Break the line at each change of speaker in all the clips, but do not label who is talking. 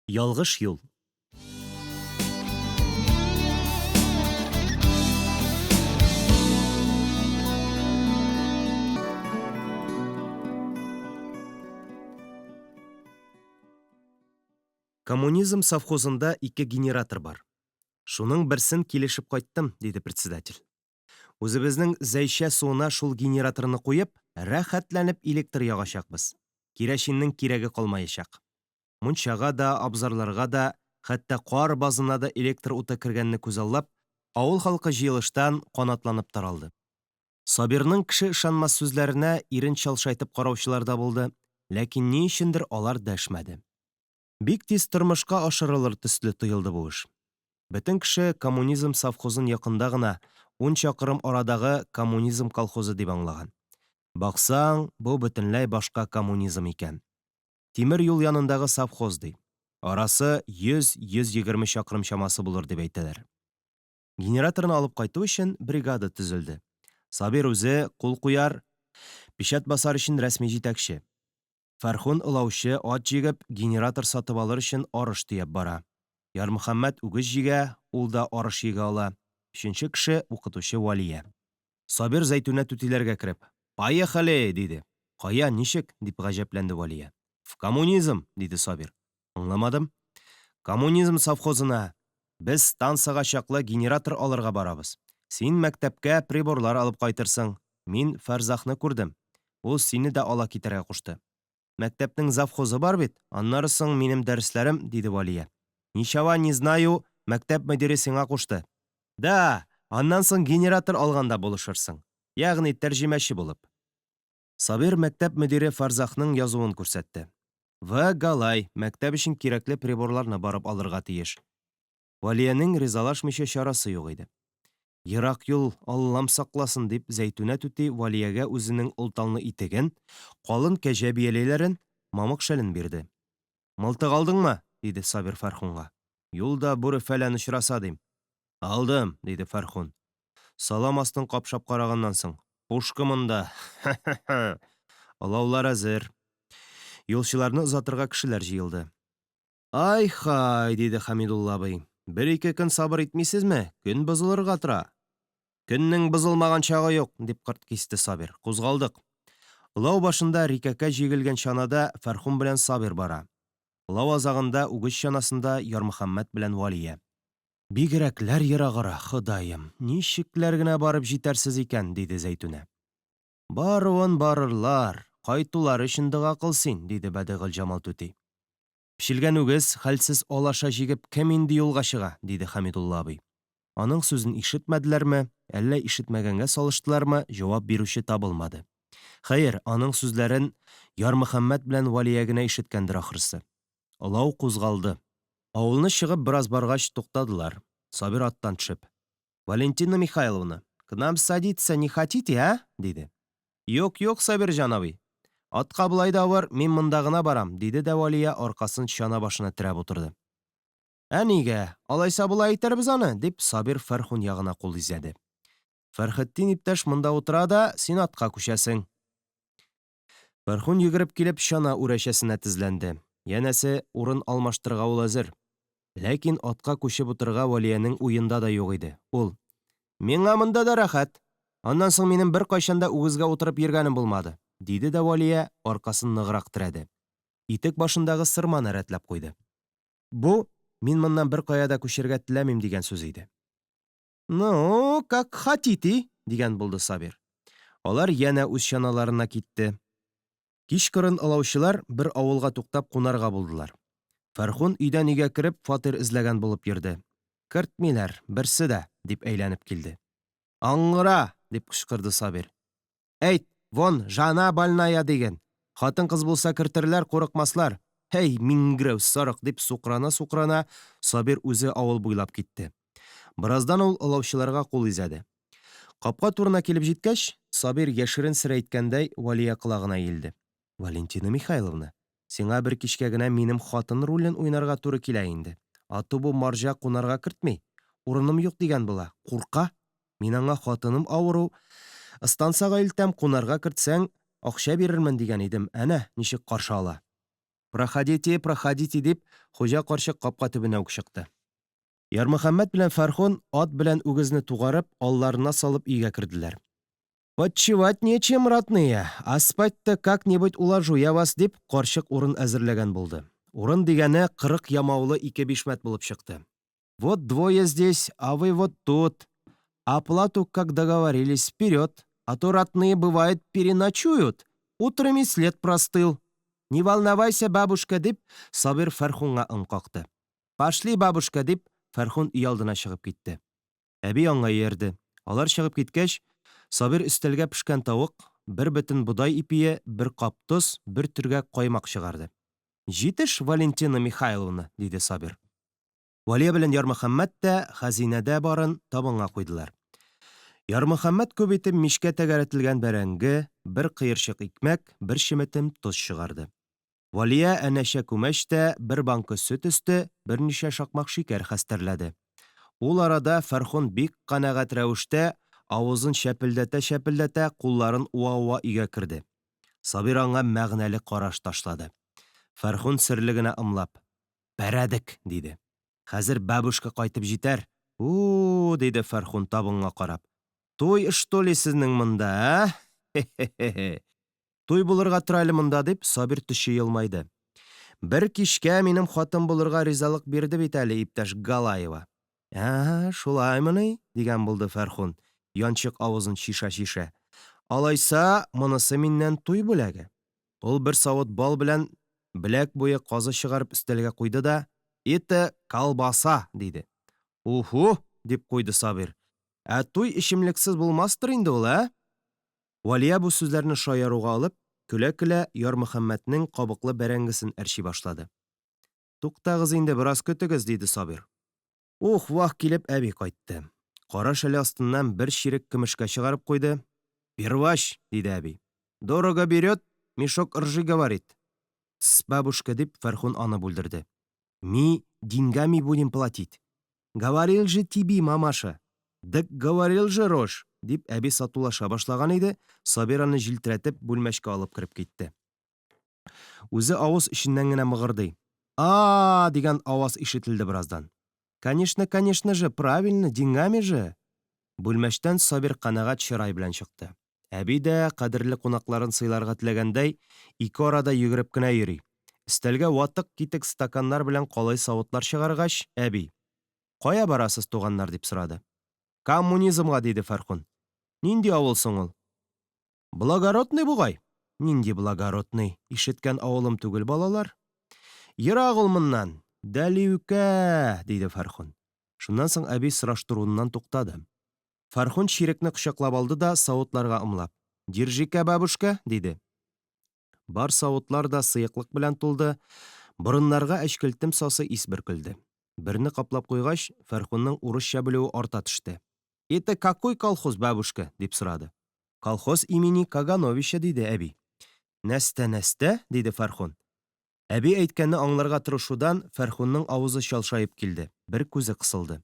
Ялгыш юл. Коммунизм совхозында ике генератор бар. Шуның берсен килешеп кайттым, диде председатель. Үзебезнең зәйшә суына шул генераторны куеп, рәхәтләнеп электр ягачакбыз. Керосинның кирәге калмаячак. Мунчага да, абзарларга да, хәтта кар базына да электр уты кергәнне күзаллап, авыл халкы җыелыштан канатланып таралды. Сабирның кеше ышанмас сүзләренә ирен чалшайтып караучылар да булды, ләкин ни өчендер алар дәшмәде. Бик тиз тормышка ашырылыр төсле тоелды бу эш. Бөтен кеше коммунизм совхозын якында гына 10 чакрым арадагы коммунизм колхозы дип аңлаган. Баксаң, бу бөтенләй башка коммунизм икән. Тимер юл янындагы совхоз ди. Арасы 100-120 чакрым чамасы булыр дип әйтәләр. Генераторны алып кайту өчен бригада төзелде. Сабир үзе кул куяр, печать басар өчен рәсми җитәкче. Фәрхун ылаучы ат җигеп, генератор сатып алыр өчен арыш төяп бара. Ярмөхәммәт үгез җигә, ул да арыш җигә ала. Өченче кеше укытучы Валия. Сабир Зәйтүнә түтиләргә кереп, «Поехали!» диде. «Кая, ничек?» дип гаҗәпләнде Валия. «В коммунизм!» диде Сабир. Аңламадым. «Коммунизм совхозына. Без станцияга чаклы генератор алырга барабыз. Син мәктәпкә приборлар алып кайтырсың. Мин Фәрзахны күрдем. Ул сине дә ала китәргә кушты. Мәктәпнең завхозы бар бит, аннары соң минем дәресләрем, диде Валия. Ничава не знаю, мәктәп мөдире сиңа кушты. Да, аннан соң генератор алганда булышырсың. Ягъни тәрҗемәче булып. Сабир мәктәп мөдире Фәрзахның язуын күрсәтте. В Галай, мәктәп өчен кирәкле приборларны барып алырга тиеш. Валиянең ризалашмыйча чарасы юк иде. Ерак юл, Аллам сакласын дип, Зәйтүнә түти Валиягә үзенең олталны итеген, калын кәҗә бияләйләрен, мамык шәлен бирде. «Мылтык алдыңмы?» диде Сабир Фәрхунга. «Юлда бүре-фәлән очраса дим». «Алдым», диде Фәрхун. «Салам астын капшап караганнан соң. Пушка монда. Алаулар әзер». Юлчыларны озатырга кешеләр җыелды. «Ай-хай», диде Хәмидулла абый. «Бер-ике көн сабыр итмисезме? Көн бозылырга тора». «Көннең бозылмаган чагы юк», дип кырт кисте Сабир. «Кузгалдык». Лау башында рикәккә җигелгән чанада Фәрхун белән Сабир бара. Лау азагында үгез чанасында Ярмөхәммәт белән Валия. «Бигрәкләр ерагыра, Ходаем, ничекләр генә барып җитәрсез икән», диде Зәйтүнә. «Баруын барырлар, кайтулар өчен дога кыл син», диде Бәдигыл Җамал түти. «Пешелгән үгез, хәлсез алаша җигеп кем инде юлга чыга», диде Хәмидулла абый. Аның сүзен ишетмәделәрме, әллә ишетмәгәнгә салыштылармы, җавап бирүче табылмады. Хәер, аның сүзләрен Ярмөхәммәт белән Валия генә ишеткәндер ахрысы. Олау кузгалды. Авылны чыгып бераз баргач туктадылар. Сабир аттан төшеп. «Валентина Михайловна, к нам садиться не хотите, а?» диде. «Юк, Сабирҗан абый. Атка булай да авыр, мин монда гына барам», диде дә Валия аркасын чана башына терәп утырды. «Ә нигә? Алайса булай итәрбез аны», дип Сабир Фәрхун ягына кул изәде. «Фәрхетдин иптәш монда утыра да, син атка күчәсең». Фәрхун йөгереп килеп чана үрәчәсенә тезләнде. Янәсе, урын алмаштырга ул әзер. Ләкин атка күчеп утырга Валиянең уенда да юк иде. Ул: «Миңа монда да рәхәт. Аннан соң минем бер кайчанда үгезгә утырып йөргәнем булмады», диде дә Валия аркасын ныграк терәде. Итек башындагы сырманы рәтләп куйды. Бу мин моннан бер кая да күчәргә теләмим дигән сүз иде. «Ну, как хотите», дигән булды Сабир. Алар янә үз чаналарына китте. Кичкырын алаучылар бер авылга туктап кунарга булдылар. Фәрхун өйдән өйгә кереп фатир эзләгән булып йөрде. «Кертмиләр, берсе дә», дип әйләнеп килде. «Аңгыра», дип кычкырды Сабир. «Әйт, вон, жана больная диген. Хатын-кыз булса кертерләр, курыкмаслар. Һей, мингрәү сарык», дип сукрана-сукрана Сабир үзе авыл буйлап китте. Бераздан ул олаучыларга кул изәде. Капка турына килеп җиткәч, Сабир яшерен сер әйткәндәй Валия колагына иелде. «Валентина Михайловна, сиңа бер кичкә генә минем хатын ролен уйнарга туры килә инде. Аты бу марҗа кунарга кертми. Урыным юк дигән була. Курка. Мин аңа хатыным авыру. Станциягә илтәм, кунарга кертсәң, акча бирермен дигән идем. Әнә, ничек каршы ала». Проходите, проходите дип, хуҗа карчык капка төбенә үк чыкты. Ярмөхәммәт белән Фәрхун ат белән үгезне тугарып, алларына салып өйгә керделәр. «Почевать нечем, ратные, а спать-то как-нибудь уложу я вас» дип, карчык урын әзерләгән булды. Урын дигәне 40 ямаулы 2 бишмәт булып чыкты. «Вот двое здесь, а вы вот тут. Оплату, как договорились, вперед, а то ратные, бывает, переночуют. Утром и след простыл. Не волновайся, бабушка» дип, Сабир Фәрхунга ым какты. «Пошли, бабушка» дип, Фәрхун өй алдына чыгып китте. Әби аңа иярде. Алар чыгып киткәч, Сабир өстәлгә пешкән тавык, бер бөтен бодай ипие, бер кап тоз, бер төргә каймак чыгарды. «Җитеш, Валентина Михайловна», диде Сабир. Валия белән Ярмөхәммәт тә хәзинәдә барын табынга куйдылар. Ярмөхәммәт күп итеп мишкә тәгәрәтелгән бәрәңге, бер кыерчык икмәк, бер чеметем тоз чыгарды. Валия әнәшә күмәч тә бер банка сөт өсте, берничә шакмак шикәр хәстәрләде. Ул арада Фәрхун бик канәгать рәвештә авызын шәпелдәтә-шәпелдәтә, кулларын уа-уа өйгә керде. Сабир аңа мәгънәле караш ташлады. Фәрхун серле генә ымлап: «Бәрәдек», диде. «Хәзер бабушка кайтып җитәр». «У-у», диде Фәрхун табынга карап. «Туй что ли сезнең монда, а? Хе-хе-хе. Туй булырга тора әле монда» дип, Сабир төше елмайды. «Бер кичкә минем хатын булырга ризалык бирде бит әле иптәш Галаева». Шулаймыни?» дигән булды Фәрхун, янчык авызын шиша-шиша. «Алайса, монысы миннән туй бүләге». Ул бер савыт бал белән беләк буе казы чыгарып өстәлгә куйды да: «Это колбаса», диде. «Уху», дип куйды Сабир. «Ә туй ичемлексез булмастыр инде ул, а?» Валия бу сүзләрне шаяруга алып, көлә-көлә Ярмөхәммәтнең кабыклы бәрәңгесен әрчи башлады. «Туктагыз инде, бераз көтегез», диде Сабир. Вах килеп әби кайтты. Кара шәле астыннан бер чирек көмешкә чыгарып куйды. «Перваш», диде әби. «Дорого берет, мешок ржи говорит». «Тс, бабушка», дип Фәрхун аны бүлдерде. «Ми деньгами будем платить». «Говорил же тебе, мамаша». «Дык говорил же, Рош», дип әби сатулаша башлаган иде, Сабир аны җилтерәтеп бүлмәчкә алып кереп китте. Үзе авыз ишеннән генә мыгырдый. «А!» дигән аваз ишетелде бераздан. Конечно же, правильно, деньгами же». Бүлмәчтән Сабир канагать чырай белән чыкты. Әби дә, кадерле кунакларын сыйларга теләгәндәй, ике арада йөгереп кенә йөри. Өстәлгә ватык-китек стаканнар белән калай савытлар чыгаргач, әби: «Кая барасыз, туганнар?» дип сорады. «Коммунизмга», диде Фәрхун. «Нинди авыл соң ул?» «Благородный бугай». «Нинди благородный? Ишеткән авылым түгел, балалар». «Ерак ул моннан. Дәлиүкә», диде Фәрхун. Шуннан соң әби сораштыруыннан туктады. Фәрхун чирекне кочаклап алды да, савытларга ымлап: «Держи-ка, бабушка», диде. Бар савытлар да сыйыклык белән тулды, борыннарга әчкелтем сасы ис бөркелде. Берне каплап куйгач, Фәрхунның урысча белүе арта төште. «Это какой колхоз, бабушка?» дип сорады. «Колхоз имени Кагановича», диде әби. «Нәстә-нәстә?» диде Фәрхун. Әби әйткәнне аңларга тырышудан Фәрхунның авызы чалшаеп килде, бер күзе кысылды.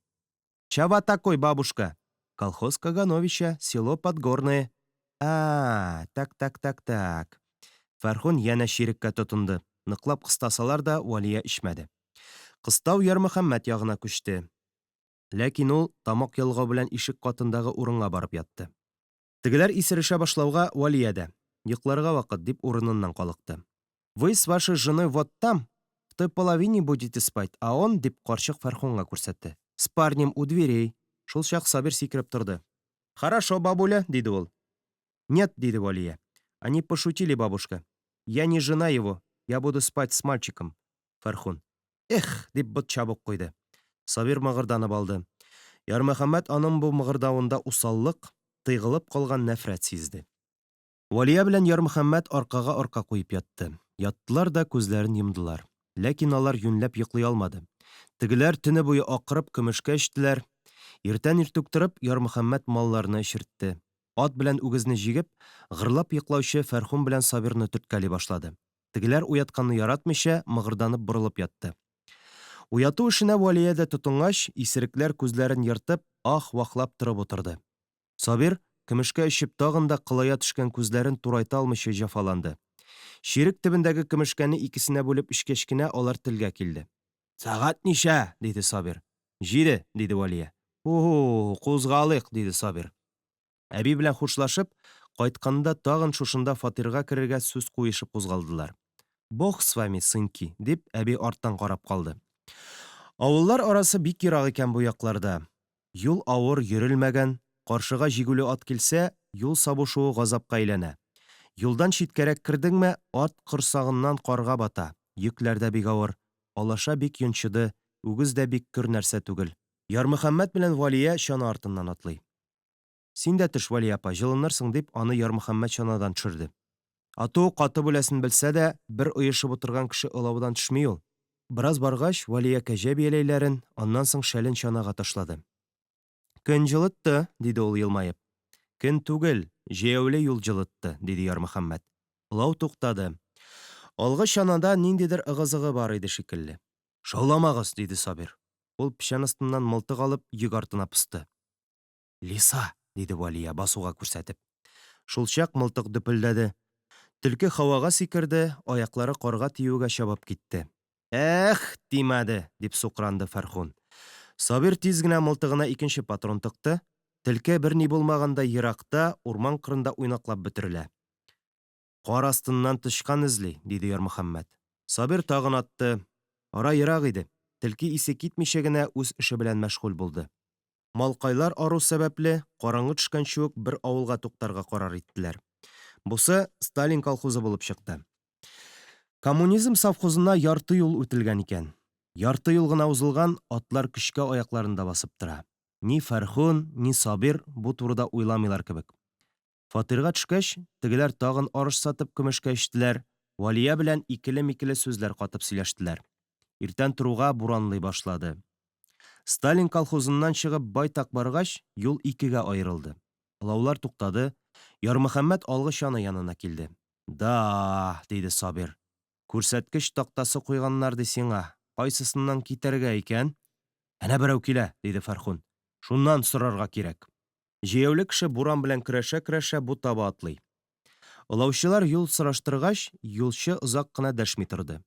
«Чава такой, бабушка?» «Колхоз Кагановича, село Подгорное». Так. Фәрхун янә чиреккә тотынды. Ныклап кыстасалар да, Валия ишмәде. Кыстау Ярмөхәммәт ягына күчте. Ләкин ул тамак ялгау белән ишек катындагы урынга барып ятты. Тегеләр исерешә башлауга, Валия дә: «Йокларга вакыт», дип урыныннан калыкты. «Вы с вашей женой вот там, в той половине будете спать, а он», дип карчык Фәрхунга күрсәтте, «с парнем у дверей». Шул чак Сабир сикереп торды. «Хорошо, бабуля», диде ул. «Нет», диде Валия. «Они пошутили, бабушка. Я не жена его, я буду спать с мальчиком». Фәрхун: «Эх», дип бот чабып куйды. Сабир мыгырданып алды. Ярмөхәммәт аның бу мыгырдавында усаллык, тыйгылып калган нәфрәт сизде. Валия белән Ярмөхәммәт аркага куеп ятты. Яттылар да күзләрен йомдылар. Ләкин алар юньләп йоклый алмады. Тегеләр төне буе акырып көмешкә эчтеләр. Иртән иртүк торып, Ярмөхәммәт малларны эшертте. Ат белән үгезне җигеп, гырлап йоклаучы Фәрхун белән Сабирны төрткәли башлады. Тегеләр уятканны яратмыйча, мыгырданып борылып ятты. Уяту эшенә Валия дә тотынгач, исерекләр күзләрен йыртып, вахлап торып утырды. Сабир көмешкә эчеп тагын да кылая төшкән күзләрен турайта алмыйча җәфаланды. Ширек төбендәге көмешкәне икесенә бүлеп эчкәч алар телгә килде. Сәгать ничә? Диде Сабир. 7, диде Валия. Кузгалыйк, диде Сабир. Әби белән хушлашып, кайтканда тагын шушында фатирга керергә сүз куешып кузгалдылар. Бог с вами, сынки, дип әби арттан карап калды. Авыллар арасы бик ерак икән бу якларда. Юл авыр, йөрелмәгән, каршыга җигүле ат килсә, юл сабышуы газапка әйләнә. Юлдан читкәрәк кердеңме, ат корсагыннан карга бата. Йөкләр дә бик авыр, алаша бик йончыды, үгез дә бик көр нәрсә түгел. Ярмөхәммәт белән Валия чана артыннан атлый. Син дә төш, Валия апа, җылынырсың, дип аны Ярмөхәммәт чанадан төшерде. Ату каты беләсен белсә дә, бер оешып утырган кеше ылаудан төшми ул. Бераз баргач, Валия кәҗә бияләйләрен, аннан соң шәлен чанага ташлады. Көн җылытты, диде ул елмаеп. Көн түгел, җәяүле юл җылытты, диде Ярмөхәммәт. Олау туктады. Алгы чанада ниндидер ыгы-зыгы бар иде шикелле. Шауламагыз, диде Сабир. Ул печән астыннан мылтык алып йөк артына пысты. Лиса, диде Валия басуга күрсәтеп. Шулчак мылтык дөпелдәде. Төлке һавага сикерде, аяклары карга тиюгә чабып китте. Эх, тимәде, дип сукранды Фәрхун. Сабир тиз генә мылтыгына икенче патрон тыкты. Төлке берни булмаганда еракта, урман кырында уйнаклап бетерелә. Кар астыннан тычкан эзли, диде Ярмөхәммәт. Сабир тагын атты. Ара ерак иде. Төлке исе китмичә генә үз эше белән мәшгуль булды. Малкайлар ару сәбәпле, караңгы төшкәнче үк бер авылга туктарга карар иттеләр. Бусы Сталин колхозы булып чыкты. Коммунизм совхозына ярты юл үтелгән икән. Ярты юл гына узылган, атлар көчкә аякларында басып тора. Ни Фәрхун, ни Сабир бу турыда уйламыйлар кебек. Фатирга төшкәч, тегеләр тагын арыш сатып көмешкә эчтеләр. Валия белән икеле-микеле сүзләр катып сөйләштеләр. Иртән торуга буранлый башлады. Сталин колхозыннан чыгып байтак баргач, юл икегә аерылды. Олаулар туктады. Ярмөхәммәт алгы чаны янына килде. Да, диде Сабир. Күрсәткеч тактасы куйганнар ди сиңа. Кайсысыннан китәргә икән? Әнә берәү килә, диде Фәрхун. Шуннан сорарга кирәк. Җәяүле кеше буран белән көрәшә-көрәшә бу таба атлый. Олаучылар юл сораштыргач, юлчы озак кына дәшми торды.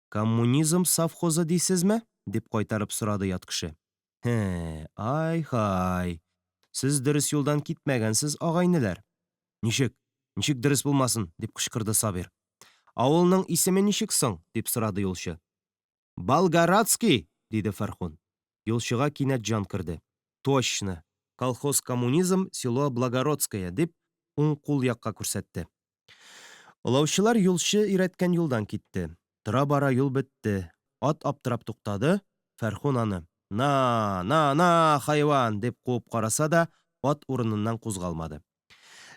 Коммунизм совхозы дисезме? Дип кайтарып сорады ят кеше. Ай-һай. Сез дөрес юлдан китмәгәнсез, агайнылар. Ничек дөрес булмасын, дип кычкырды Сабир. Авылның исеме ничек соң? Дип сорады юлчы. Болградский, диде Фәрхун. Юлчыга кинәт җан керде. Точно. Колхоз коммунизм, село Благородское, дип уң кул якка күрсәтте. Олаучылар юлчы өйрәткән юлдан китте. Тора бара юл бетте. Ат аптырап туктады. Фәрхун аны на, хайван дип куып караса да, ат урыныннан кузгалмады.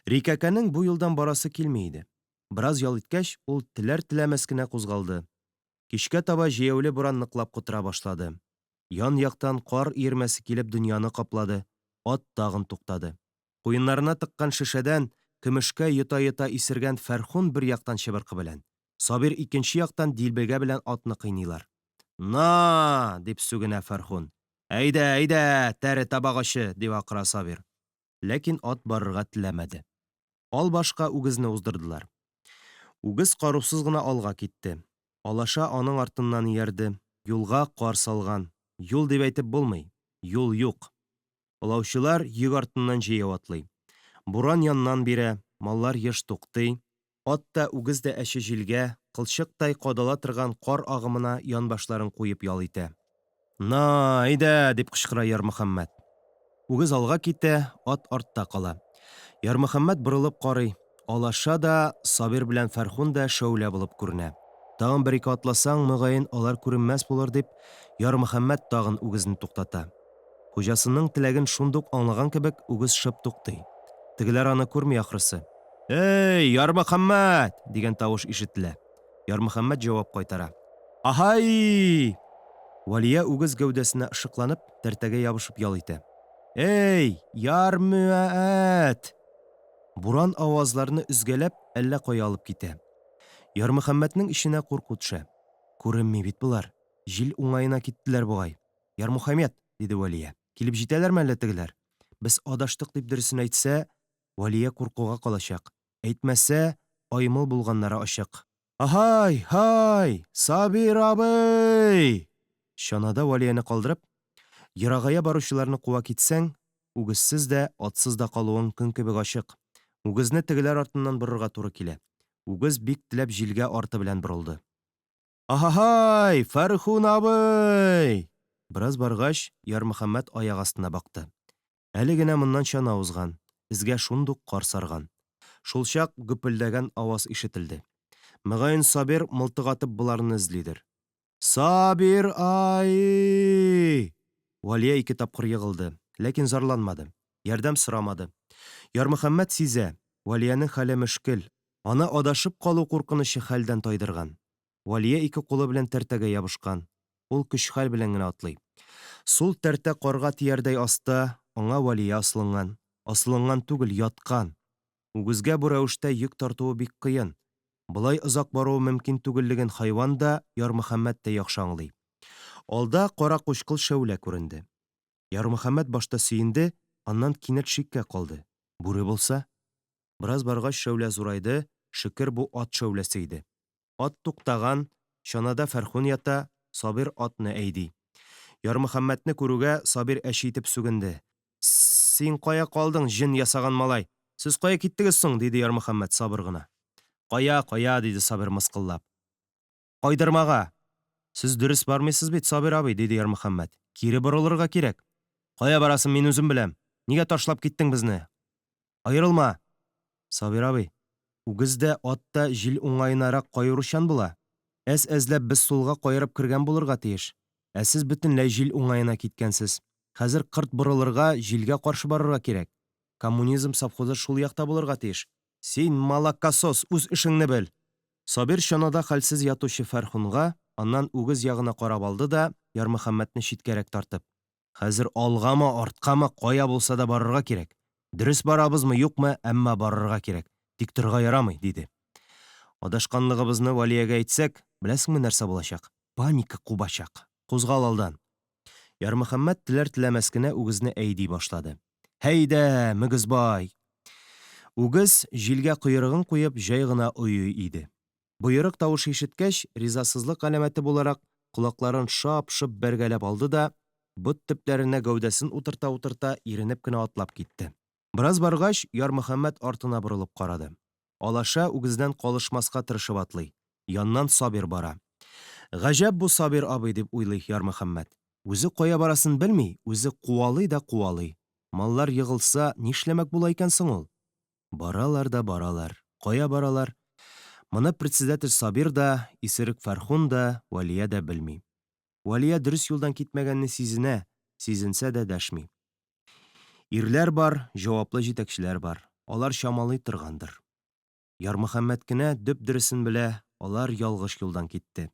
Рикәкәнең бу юлдан барасы килми иде. Бераз ял иткәч, ул теләр-теләмәс кенә кузгалды. Кичкә таба җәяүле буран ныклап котыра башлады. Ян яктан кар иермәсе килеп дөньяны каплады. Ат тагын туктады. Куеннарына тыккан шешәдән көмешкә йота-йота исергән Фәрхун бер яктан чыбыркы белән, Сабир икенче яктан дилбегә белән атны кыйныйлар. На, дип сүгенә Фәрхун. Әйдә, тәре табагачы, дип акыра Сабир. Ләкин ат барырга теләмәде. Ал башка үгезне уздырдылар. Үгез карусыз гына алга китте. Алаша аның артыннан иярде. Юлга кар салган. Юл дип әйтеп булмый. Юл юк. Олаучылар йөк артыннан җәяү атлый. Буран яннан бирә, маллар еш туктый. Ат та үгез дә әче җилгә, кылчыктай кадала торган кар агымына янбашларын куеп ял итә. На, әйдә, дип кычкыра Ярмөхәммәт. Үгез алга китә, ат артта кала. Ярмөхәммәт борылып карый. Алаша да, Сабир белән Фәрхун да шәүлә булып күренә. Тагын бер-ике атласаң, мөгаен алар күренмәс булыр дип, Ярмөхәммәт тагын үгезне туктата. Хуҗасының теләген шундук аңлаган кебек, үгез шып туктый. Тегеләр аны күрми ахрысы. Эй, Ярмөхәммәт! Дигән тавыш ишетелә. Ярмөхәммәт җавап кайтара. Аһай! Валия үгез гәүдәсенә ышыкланып, тәртәгә ябышып ял итә. Эй, Ярмөхәммәт! Буран авазларны үзгәләп, әллә кая алып китә. Ярмөхәммәтнең ишенә курку төшә. Күренми бит булар. Җил уңаена киттеләр бугай. Ярмөхәммәт, диде Валия. Килеп җитәләрме әллә тегеләр? Без адаштык дип дөресен әйтсә, Валия куркуга калачак. Әйтмәсә, аймыл булганнары ачык. Аһай, һай, Сабир абый! Чанада Валияны калдырып, ерагая баручыларны куа китсәң, үгезсез дә, атсыз да калуың көн кебек ачык. Үгезне тегеләр артыннан борырга туры килә. Үгез бик теләп җилгә арты белән борылды. Аһай, Фәрхун абый! Бераз баргач, Ярмөхәммәт аяк астына бакты. Әле генә моннан чана узган, изгә шундук кар сарган. Шул чак гөпелдәгән аваз ишетелде. Мөгаен Сабир мылтыгатып боларны эзлидер. Сабир ай! Валия 2 тапкыр егылды, ләкин зарланмады. Ярдәм сорамады. Ярмөхәммәт сизә, Валияның хәле мөшкел. Аны адашып калу куркынычы хәлдән тайдырган. Валия 2 кулы белән тәртәгә ябышкан. Ул көч-хәл белән генә атлый. Сул тәртә карга тиярдәй аста, аңа Валия асылынган. Асылынган түгел, яткан. Үгезгә бу рәвештә йөк тартуы бик кыен. Болай озак баруы мөмкин түгеллеген хайван да, Ярмөхәммәт тә яхшы аңлый. Алда кара кучкыл шәүлә күренде. Ярмөхәммәт башта сөенде, аннан кинәт шиккә калды. Бүре булса? Бераз баргач шәүлә зурайды, шөкер бу ат шәүләсе иде. Ат туктаган, чанада Фәрхун ята, Сабир атны әйди. Ярмөхәммәтне күрүгә Сабир әче итеп сүгенде. Син кая калдың, җен ясаган малай? Сез кая киттегез соң? Диде Ярмөхәммәт сабыр гына. Кая, диде Сабир мыскыллап. Кайдырмага. Сез дөрес бармыйсыз бит, Сабир абый, диде Ярмөхәммәт. Кире борылырга кирәк. Кая барасың, мин үзем беләм. Нигә ташлап киттең безне? Аерылма. Сабир абый, үгез дә, ат та җил уңаенарак кайыручан була. Эзләп без сулга кайырып кергән булырга тиеш. Ә сез бөтенләй җил уңаена киткәнсез. Хәзер кырт борылырга, җилгә каршы барырга кирәк. Коммунизм совхозы шул якта булырга тиеш. Син малакасос, үз эшеңне бел. Сабир чанада хәлсез ятучы Фәрхунга, аннан үгез ягына карап алды да, Ярмөхәммәтне читкәрәк тартып. Хәзер алгамы, арткамы, кая булса да барырга кирәк. Дөрес барабызмы, юкмы, әмма барырга кирәк. Тик торга ярамый, диде. Адашканлыгыбызны Валиягә әйтсәк, беләсеңме нәрсә булачак? Паника кубачак. Кузгал алдан. Ярмөхәммәт теләр-теләмәс кенә үгезне әйди башлады. Һәйдә, Мөгезбай! Үгез җилгә койрыгын куеп җай гына уйый иде. Буйрык тавышы ишеткәч, ризасызлык галәмәте буларак колакларын шап-шып бәргәләп алды да, бот төпләренә гәүдәсен утырта-утырта иренеп кенә атлап китте. Бераз баргач, Ярмөхәммәт артына борылып карады. Алаша үгездән калышмаска тырышып атлый. Яннан Сабир бара. Гаҗәп бу Сабир абый, дип уйлый Ярмөхәммәт. Үзе кая барасын белми, үзе куалый да куалый. Маллар егылса, нишләмәк була икән соң ул? Баралар да баралар. Кая баралар? Моны председатель Сабир да, исерек Фәрхун да, Валия да белми. Валия дөрес юлдан китмәгәнне сизенә, сизенсә дә дәшми. Ирләр бар, җаваплы җитәкчеләр бар. Алар чамалый торгандыр. Ярмөхәммәт кенә дөп-дөресен белә, алар ялгыш юлдан китте.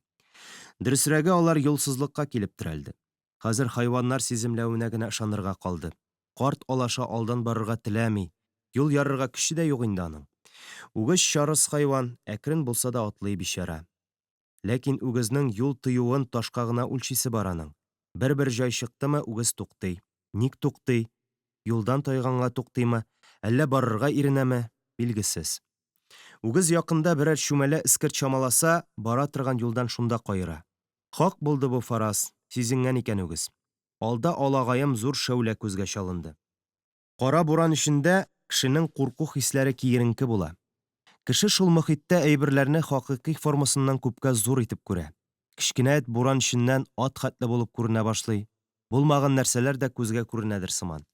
Дөресрәге, алар юлсызлыкка килеп терәлде. Хәзер хайваннар сиземләвенә генә ышанырга калды. Карт алаша алдан барырга теләми. Юл ярырга көче дә юк инде аның. Үгез чарыс хайван, әкрен булса да атлый бичара. Ләкин үгезнең юл тыюын ташка гына үлчисе бар аның. Бер-бер җай чыктымы, үгез туктый. Ник туктый? Юлдан тайганга туктыймы, әллә барырга иренәме? Билгесез. Үгез якында берәр чүмәлә искерт чамаласа, бара торган юлдан шунда кайыра. Хак булды бу фараз, сизенгән икән үгез. Алда алагаем зур шәүлә күзгә чалынды. Кара буран эчендә кешенең курку хисләре киеренке була. Кеше шул мөхиттә әйберләрне хакыйкый формасыннан күпкә зур итеп күрә. Кичкенә буран эченнән ат хәтле булып күренә башлый. Булмаган нәрсәләр дә күзгә күренәдер сыман.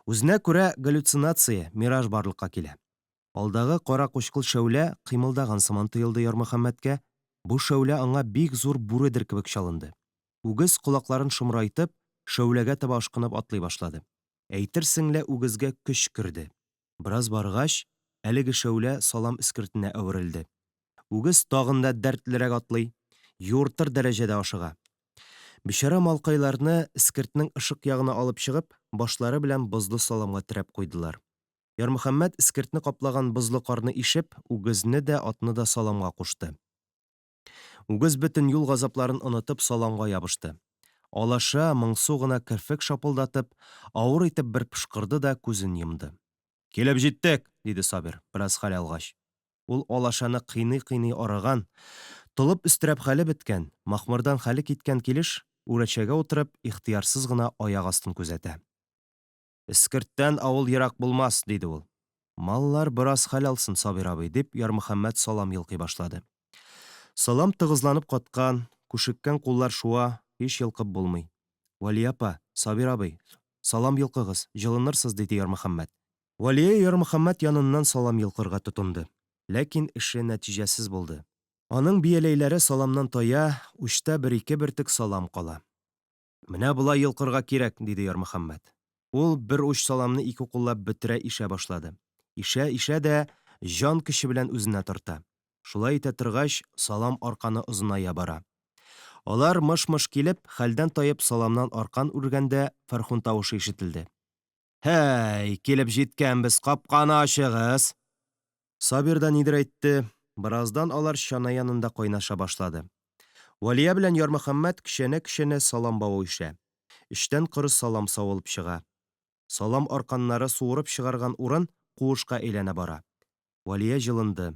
Үзенә күрә галлюцинация, мираж барлыкка килә. Алдагы кара кучкыл шәүлә кыймылдаган сыман тоелды Ярмөхәммәткә. Бу шәүлә аңа бик зур бүредер кебек чалынды. Үгез колакларын шомрайтып, шәүләгә таба ашкынып атлый башлады. Әйтерсең лә үгезгә көч керде. Бераз баргач, әлеге шәүлә салам искертенә әверелде. Үгез тагын да дәртлерәк атлый, юыртыр дәрәҗәдә ашыга. Бичара малкайларны искертнең ышык ягына алып чыгып, башлары белән бозлы саламга терәп куйдылар. Ярмөхәммәт искертне каплаган бозлы карны ишеп, үгезне дә, атны да саламга кушты. Үгез бөтен юл газапларын онытып саламга ябышты. Алаша моңсу гына керфек шапылдатып, авыр итеп бер пышкырды да күзен йомды. Килеп җиттек, диде Сабир, бераз хәл алгач. Ул алашаны кыйный-кыйный арыган, толып өстерәп хәле беткән, махмырдан хәле киткән килеш, үрәчәгә утырып, ихтыярсыз гына аяк астын күзәтә. «Эскерттән авыл ерак булмас», — диде ул. «Маллар бераз хәл алсын, Сабир абый», — дип, Ярмөхәммәт салам йолкый башлады. Салам тыгызланып каткан, күшеккән куллар шуа, һич йолкып булмый. «Вәли апа, Сабир абый, салам йолкыгыз, җылынырсыз», — диде Ярмөхәммәт. Вәлия Ярмөхәммәт яныннан салам йолкырга тотынды. Ләкин эше нәтиҗәсез булды. Аның бияләйләре саламнан тая, учта бер-ике бөртек салам кала. «Менә болай йолкырга кирәк», — диде Ярмөхәммәт. Ул бер уч саламны ике куллап бетерә ишә башлады. Ишә дә җан көче белән үзенә тарта. Шулай итә торгач, салам арканы озыная бара. Алар мыш-мыш килеп, хәлдән таеп саламнан аркан үргәндә, Фәрхун тавышы ишетелде. «Һәй, килеп җиткәнбез, капканы ачыгыз!» Сабир да нидер әйтте. Бераздан алар чана янында кайнаша башлады. Вәлия белән Ярмөхәммәт кешәнә-кешәнә салам бавы ишә. Эштән коры салам савылып чыга. Салам арканнары суырып чыгарган урын куышка әйләнә бара. Вәлия җылынды.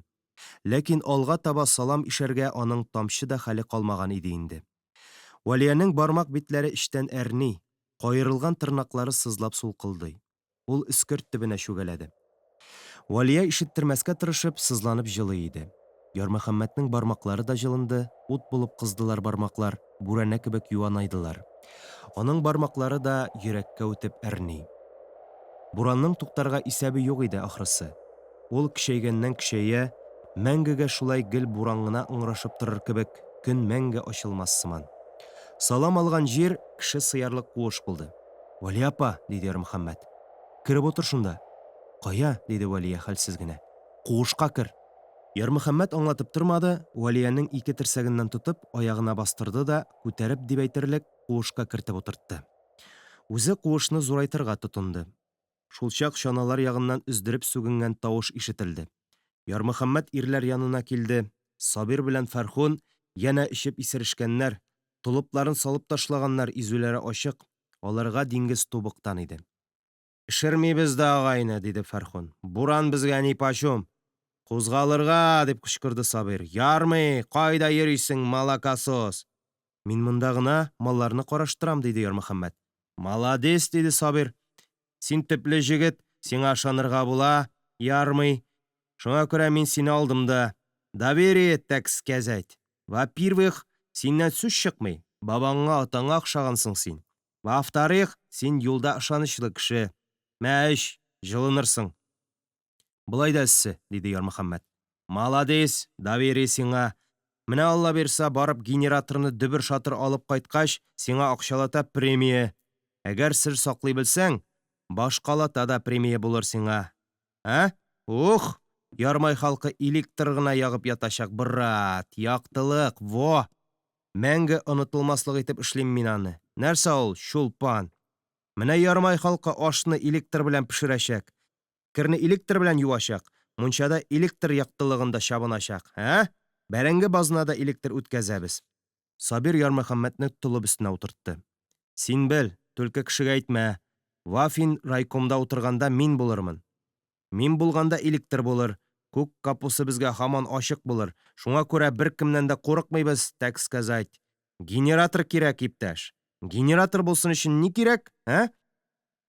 Ләкин алга таба салам ишәргә аның тамчы да хәле калмаган иде инде. Вәлиянең бармак битләре эштән әрни, кайрылган тырнаклары сызлап сулкылдый. Ул өскерт төбенә чүгәләде. Вәлия ишеттермәскә тырышып, сызланып җылый иде. Ярмөхәммәтнең бармаклары да җылынды, ут булып кыздылар бармаклар, бүрәнә кебек юанайдылар. Аның бармаклары да йөрәккә үтеп әрни. Буранның туктарга исәбе юк иде ахрысы. Ул көчәйгәннән-көчәя, мәңгегә шулай гел буран гына ыңгырашып торыр кебек, көн мәңге ачылмас сыман. Салам алган җир кеше сыярлык куыш булды. «Вәли апа», — диде Ярмөхәммәт, — «кереп утыр шунда». «Кая?» — диде Вәлия хәлсез генә. «Куышка кер». Ярмөхәммәт аңлатып тормады, Вәлиянең ике терсәгеннән тотып, аягына бастырды да, күтәреп дип әйтерлек, куышка кертеп утыртты. Үзе куышны зурайтырга тотынды. Шулчак чаналар ягыннан өздереп сүгенгән тавыш ишетелде. Ярмөхәммәт ирләр янына килде. Сабир белән Фәрхун янә эчеп исерешкәннәр, толыпларын салып ташлаганнар, изүләре ачык, аларга диңгез тубыктан иде. «Ишермибез дә, агайны», — диде Фәрхун. «Буран безгә нипачум». «Кузгалырга», — дип кычкырды Сабир. «Ярмый, кайда йөрисең, малакасос?» «Мин монда гына малларны караштырам», — диде Ярмөхәммәт. «Маладес», — диде Сабир. «Син төпле җегет, сиңа ышанырга була, ярмый. Шуңа күрә мин сине алдым да. Доверие, так сказать. Во-первых, синнән сүз чыкмый. Бабаңа, атаңа охшагансың син. Во-вторых, син юлда ышанычлы кеше. Мә ич, җылынырсың». «Болай да эссе», — диде Ярмөхәммәт. «Маладес, доверие сиңа. Менә Алла бирсә, барып генераторны дөбер-шатыр алып кайткач, сиңа акчалата премия. Әгәр сер саклый белсәң, башкалата да премия булыр сиңа. Ух, ярмай халкы электр гына ягып ятачак, брат, яктылык, во! Мәңге онытылмаслык итеп эшлим мин аны. Нәрсә ул, чулпан? Менә ярмай халкы ашны электр белән пешерәчәк, кирне электр белән юачак, мунчада электр яктылыгында чабыначак, Бәрәңге базынада электр үткәзәбез». Сабир Ярмөхәммәтне тулып өстенә утыртты. «Син бел, түлке кешегә әйтмә. Вафин райкомда утырганда мин булырмын. Мин булганда электр булыр, күк капусы безгә һаман ачык булыр. Шуңа күрә беркемнән дә курыкмыйбыз, так сказать. Генератор кирәк, иптәш. Генератор булсын өчен ни кирәк,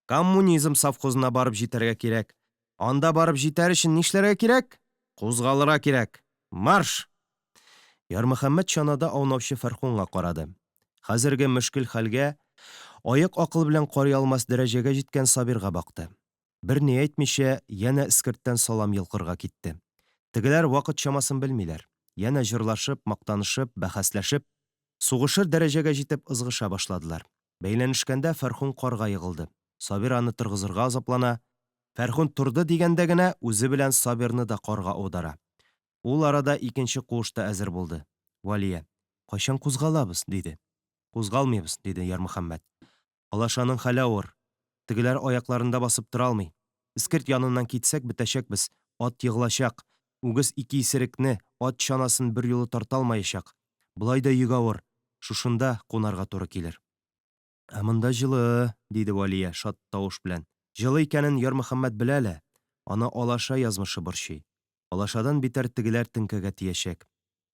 Коммунизм совхозына барып җитәргә кирәк. Анда барып җитәр өчен нишләргә кирәк? Кузгалырга кирәк. Марш!» Ярмөхәммәт чанада аунаучы Фәрхунга карады. Хәзерге мөшкил хәлгә, аяк акыл белән карый алмас дәрәҗәгә җиткән Сабирга бакты. Бер ни әйтмичә, янә эскерттән салам йылкырга китте. Тегеләр вакыт чамасын белмиләр. Янә җырлашып, мактанышып, бәхәсләшеп, сугышыр дәрәҗәгә җитеп ызгыша башладылар. Бәйләнешкәндә Фәрхун карга егылды. Сабир аны тыргызырга азаплана. Фәрхун турды дигәндә генә үзе белән Сабирны да карга аудара. Ул арада икенче куышта әзер булды. Вәлия: «Кайчан кузгалабыз?» — диде. «Кузгалмыйбыз», — диде Ярмөхәммәт. «Алашаның хәле авыр. Тегеләр аякларында басып тора алмый. Искерт яныннан китсәк бетәчәкбез. Ат егылачак. Үгез ике исерекне, ат чанасын бер юлы тарта алмаячак. Болай да йөк авыр. Шушында кунарга туры килер». «Монда җылы», — диде Вәлия шат тавыш белән. Җылы икәнен Ярмөхәммәт белә лә, аны алаша язмышы борчый. Алашадан битәр тегеләр теңкәгә тиешәк.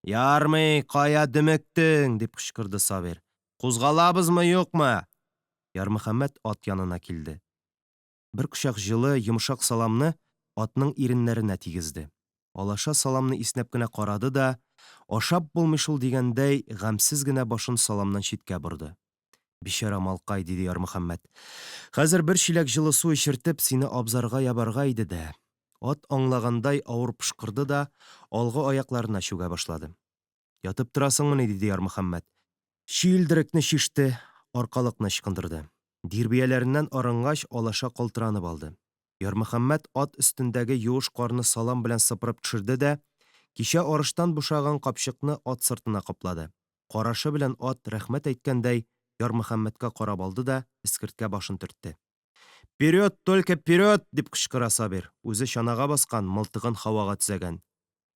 Ярмый, кая дөмөктең, дип кычкырды Сабир. Кузгалабызмы, юкмы? Ярмөхәммәт ат янына килде. Бер кочак җылы, йомшак саламны атның иреннәренә тигезде. Алаша саламны иснәп кенә карады да, ашап булмый шул дигәндәй, гамьсез генә башын саламнан читкә борды. Бичара малкай, диде Ярмөхәммәт. Хәзер бер чиләк җылы су эчертеп, сине абзарга ябарга иде дә. Ат аңлагандай авыр пышкырды да, алгы аякларына чүгә башлады. Ятып торасыңмыни, диде Ярмөхәммәт. Чилдерекне чиште, аркалыкны ычкындырды. Дирбияләреннән арынгач, Алаша калтыранып алды. Ярмөхәммәт ат өстендәге юеш карны салам белән сыпырып төшерде дә, кичә арыштан бушаган капчыкны ат сыртына каплады. Карашы белән ат рәхмәт әйткәндәй Ярмөхәммәткә карап алды да эскерткә башын төртте. «Вперед, только вперед!» дип кычкыра Сабир. Үзе чанага баскан, мылтыгын һавага төзәгән.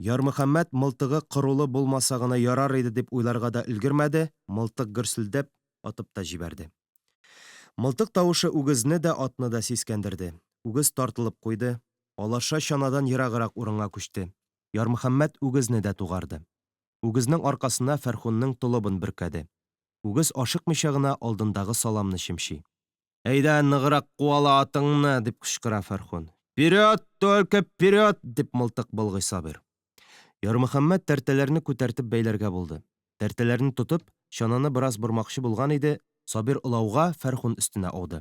Ярмөхәммәт мылтыгы кырулы булмаса гына ярар иде дип уйларга да өлгермәде, мылтык гөрселдәп атып та җибәрде. Мылтык тавышы үгезне дә, атны да сискәндерде. Үгез тартылып куйды. Алаша чанадан ераграк урынга күчте. Ярмөхәммәт үгезне дә тугарды. Үгезнең аркасына Фәрхунның толыбын бөркәде. Үгез ашыкмыйча гына алдындагы саламны чимши. «Әйдә, ныграк куала атыңны!» дип кычкыра Фәрхун. «Вперед, только вперед!» дип мылтык былгый Сабир. Ярмөхәммәт тәртәләрне күтәртеп бәйләргә булды. Тәртәләрне тотып, чананы бераз бормакчы булган иде, Сабир улауга Фәрхун өстенә ауды.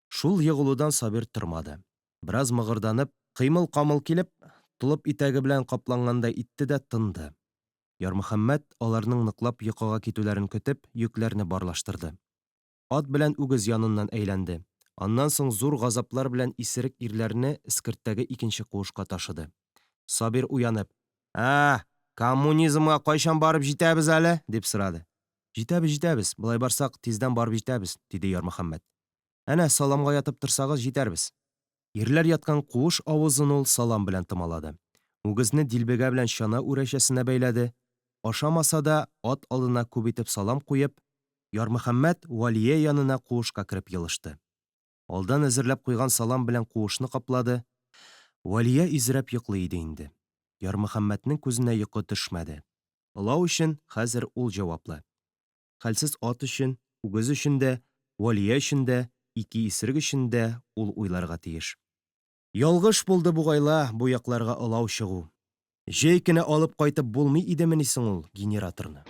Шул егылудан Сабир тормады. Бераз мыгырданып, кыймыл-камыл килеп, толып итәге белән каплангандай итте дә тынды. Ярмөхәммәт аларның ныклап йокыга китүләрен көтеп, йөкләрне барлаштырды. Ат белән үгез яныннан әйләнде. Аннан соң зур газаплар белән исерек ирләрне эскерттәге икенче куышка ташыды. Сабир уянып, коммунизмга кайчан барып җитәбез әле?» дип сорады. Җитәбез, былай барсак, тиздән барып җитәбез, диде Ярмөхәммәт. Әнә саламга ятып торсагыз җитәрбез. Ирләр яткан куыш авызын ул салам белән томалады. Үгезне дилбегә белән чана үрәчәсенә бәйләде. Ашамаса да ат алдына күп итеп салам куеп, Ярмөхәммәт Валия янына куышка кереп йылышты. Алдан әзерләп куйган салам белән куышны каплады. Валия изрәп йоклый иде инде. Ярмөхәммәтнең күзенә йокы төшмәде. Олау өчен хәзер ул җаваплы. Хәлсез ат өчен, үгез өчен дә, Валия өчен дә, ике исерек өчен дә ул уйларга тиеш. Ялгыш булды бугайла бу якларга олау чыгу. Җәй кенә алып кайтып булмый идемени соң ул генераторны.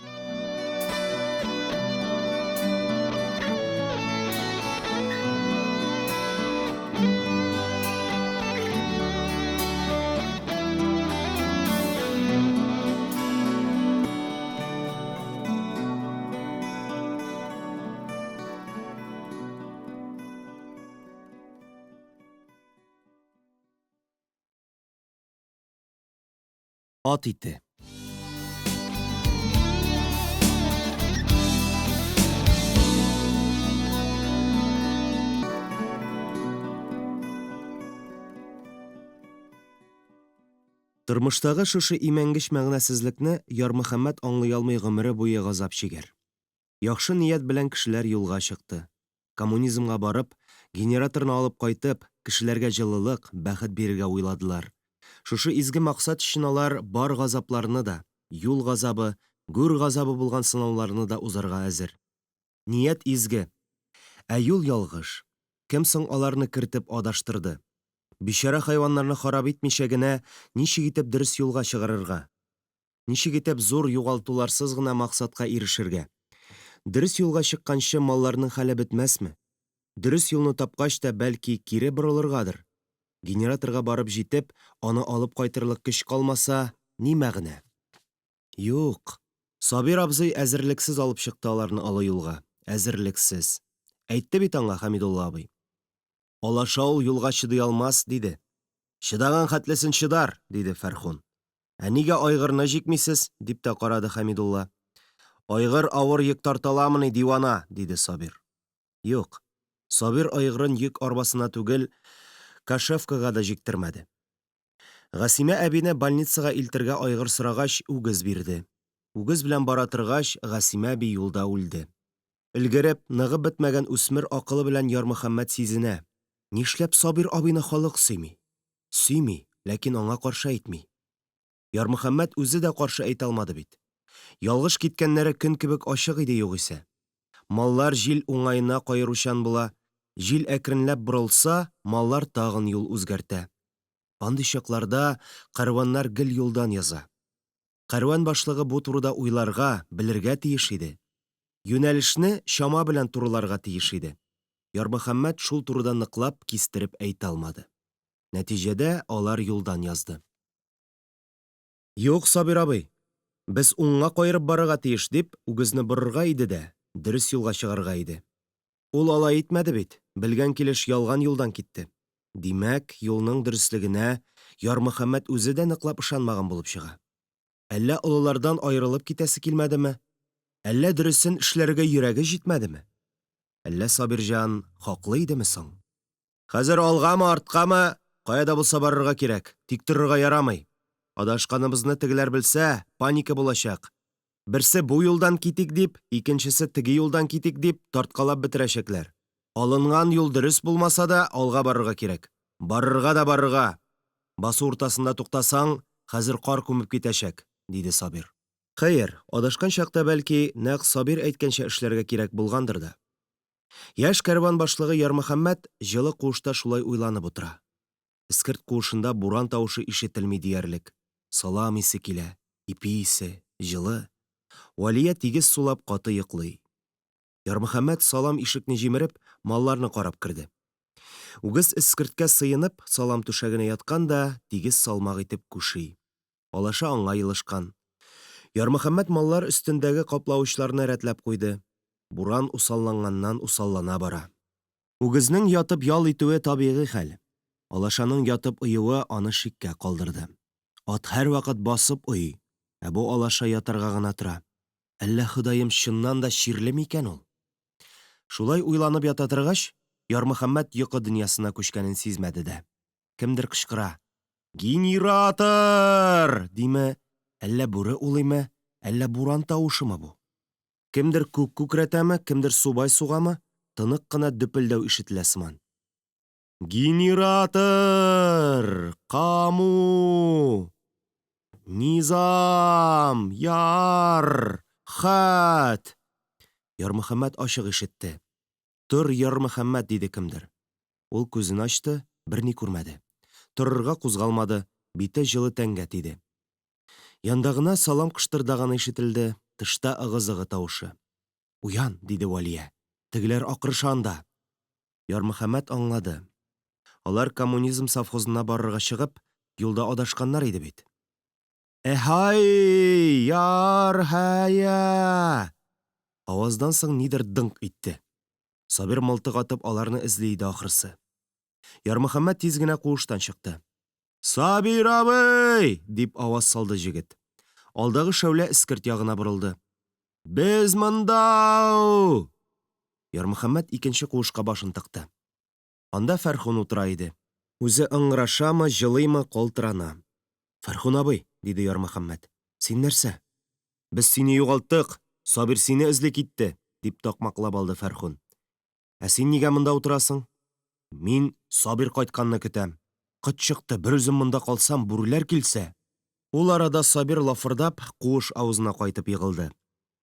Ат ите. Тормыштагы шушы имәнгеш мәгънәсезлекне Ярмөхәммәт аңлый алмый гомере буе газап чигәр. Яхшы ният белән кешеләр юлга чыкты. Коммунизмга барып, генераторны алып кайтып, кешеләргә җылылык, бәхет бирергә уйладылар. Шушы изге максат өчен алар бар газапларны да, юл газабы, гүр газабы булган сынауларны да узарга әзер. Ният изге, ә юл ялгыш. Кем соң аларны кертеп адаштырды? Бичара хайваннарны харап итмичә генә ничек итеп дөрес юлга чыгарырга? Ничек итеп зур югалтуларсыз гына максатка ирешергә? Дөрес юлга чыкканчы малларның хәле бетмәсме? Дөрес юлны тапкач та бәлки кире борылыргадыр. Генераторга барып җитеп, аны алып кайтырлык көч калмаса, ни мәгънә? Юк. Сабир абзый әзерлексез алып чыкты аларны алы юлга. Әзерлексез. Әйтте бит аңа Хәмидулла абый. Алаша ул юлга чыдый алмас, диде. Чыдаган хәтлесен чыдар, диде Фәрхун. Ә нигә айгырны җикмисез, дип тә карады Хәмидулла. Айгыр авыр йөк тарталамыни, дивана, диде Сабир. Юк. Сабир айгырын йөк арбасына түгел, Кашевкага да җиктермәде. Гасимә әбине больницага илтергә айгыр сорагач, үгез бирде. Үгез белән бара торгач, Гасимә әби юлда үлде. Илгәреп, ныгып бетмәгән үсмер акылы белән Ярмөхәммәт сизенә. Нишләп Сабир абыйны халык сөйми? Сөйми, ләкин аңа каршы әйтми. Ярмөхәммәт үзе дә каршы әйтә алмады бит. Ялгыш киткәннәре көн кебек ачык иде югыйсә. Маллар җил уңаена каеручан була. Җил әкренләп борылса, маллар тагын юл үзгәртә. Андый чакларда кәрваннар гел юлдан яза. Кәрван башлыгы бу турыда уйларга, белергә тиеш иде. Юнәлешне чама белән турыларга тиеш иде. Ярмөхәммәт шул турыда ныклап кистереп әйтә алмады. Нәтиҗәдә алар юлдан язды. Юк, Сабир абый, без уңга каерып барырга тиеш дип, үгезне борырга иде дә, дөрес юлга чыгарга иде. Ул алай итмәде бит, белгән килеш ялган юлдан китте. Димәк, юлның дөреслегенә Ярмөхәммәт үзе дә ныклап ышанмаган булып чыга. Әллә олылардан аерылып китәсе килмәдеме? Әллә дөресен эшләргә йөрәге җитмәдеме? Әллә Сабирҗан хаклы идеме соң? Хәзер алгамы, арткамы, каяда булса барырга кирәк, тик торырга ярамый. Адашканыбызны тегеләр белсә, паника булачак. Берсе бу юлдан китик дип, икенчесе теге юлдан китик дип тарткалап бетерәчәкләр. Алынган юл дөрес булмаса да, алга барырга кирәк. Барырга да барырга. Басу уртасында туктасаң, хәзер кар күмеп китәчәк, диде Сабир. Хәер, адашкан чакта бәлки нәкъ Сабир әйткәнчә эшләргә кирәк булгандыр да. Яшь кәрван башлыгы Ярмөхәммәт җылы куышта шулай уйланып утыра. Искерт куышында буран тавышы ишетелми диярлек. Салам исе килә, ипи исе, җылы. Валия тигез сулап каты йоклый. Ярмөхәммәт салам ишекне җимереп, малларны карап керде. Үгез искерткә сыенып, салам түшәгенә яткан да, тигез салмак итеп күши. Алаша аңа йылышкан. Ярмөхәммәт маллар өстендәге каплавычларны рәтләп куйды. Буран усалланганнан усаллана бара. Үгезнең ятып ял итүе табигый хәл. Алашаның ятып уюы аны шиккә калдырды. Ат һәрвакыт басып уй, ә бу алаша ятарга гына тора. Әллә Ходаем чыннан да чирле микән ул? Шулай уйланып ята торгач, Ярмөхәммәт йокы дөньясына күчкәнен сизмәде дә. Кемдер кычкыра. Генератор! Диме, әллә бүре улыймы, әллә буран тавышымы бу? Кемдер күк күкрәтәме, кемдер субай сугамы, тынык кына дөпелдәү ишетелә сыман. Генератор! Каму! Низам! Яр! Хат! Ярмөхәммәт ачык ишетте. Тор, Ярмөхәммәт, диде кемдер. Ул күзен ачты, берни күрмәде. Торырга кузгалмады, бите җылы тәнгә тиде. Яндагына салам кыштырдаганы ишетелде, тышта ыгы-зыгы тавышы. Уян, диде Валия. Тегеләр акырыша анда. Ярмөхәммәт аңлады. Алар коммунизм совхозына барырга чыгып, юлда адашканнар иде бит. Эһай! Яр хая! Аваздан соң нидер дыңк итте. Сабир мылтык атып аларны эзли иде ахрысы. Ярмөхәммәт тиз генә куыштан чыкты. Сабир абый! Дип аваз салды җегет. Алдагы шәүлә искерт ягына борылды. Без монда! Ярмөхәммәт икенче куышка башын тыкты. Анда Фәрхун утыра иде. Үзе ыңгырашамы, җылыймы, калтырана. Фәрхун абый, диде Ярмөхәммәт. Син нәрсә? Без сине югалттык. Сабир сине эзли китте, дип такмаклап алды Фәрхун. Ә син нигә монда утырасың? Мин Сабир кайтканны көтәм. Кыт чыкты, бер үзем монда калсам, бүреләр килсә. Ул арада Сабир лафырдап куыш авызына кайтып егылды.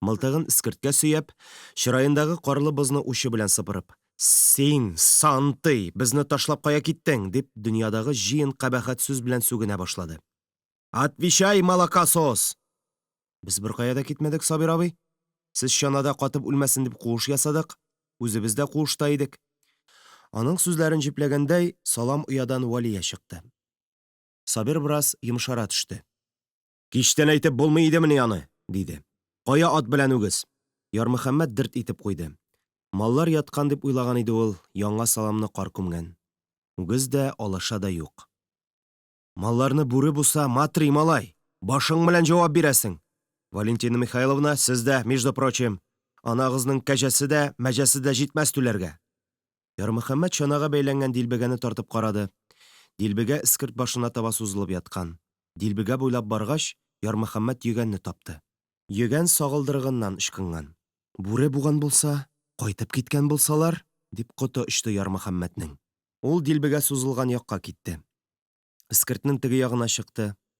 Мылтыгын искерткә сөяп, чыраендагы карлы бызны учы белән сыпырып. Син, сантый, безне ташлап кая киттең, дип дөньядагы җыен кабахәт сүз белән сүгенә башлады. Отвечай, молокосос! Без бер кая да китмәдек, Сабир абый. Сез чанада катып үлмәсен дип куыш ясадык. Үзебез дә куышта идек. Аның сүзләрен җипләгәндәй, салам уядан Валия чыкты. Сабир бераз йомшара төште. Кичтән әйтеп булмый идеме аны, диде. Кая ат белән үгез? Ярмөхәммәт дерт итеп куйды. Маллар яткан дип уйлаган иде ул, яңа саламны кар күмгән. Үгез дә, алаша да юк. Малларны бүре буса, матри, малай, башың белән җавап бирәсең. Валентина Михайловна, сез дә, между прочим, анагызның кәҗәсе дә, мәҗәсе дә җитмәс түләргә. Ярмөхәммәт чанага бәйләнгән дилбегәне тартып карады. Дилбегә искерт башына таба сузылып яткан. Дилбегә буйлап баргач, Ярмөхәммәт йөгәнне тапты. Йөгән сагылдырыгыннан ычкынган. Бүре буган булса, кайтып киткән булсалар, дип коты очты Ярмөхәммәтнең. Ул дилбегә сузылган якка китте. Искертнең теге ягына чыкты.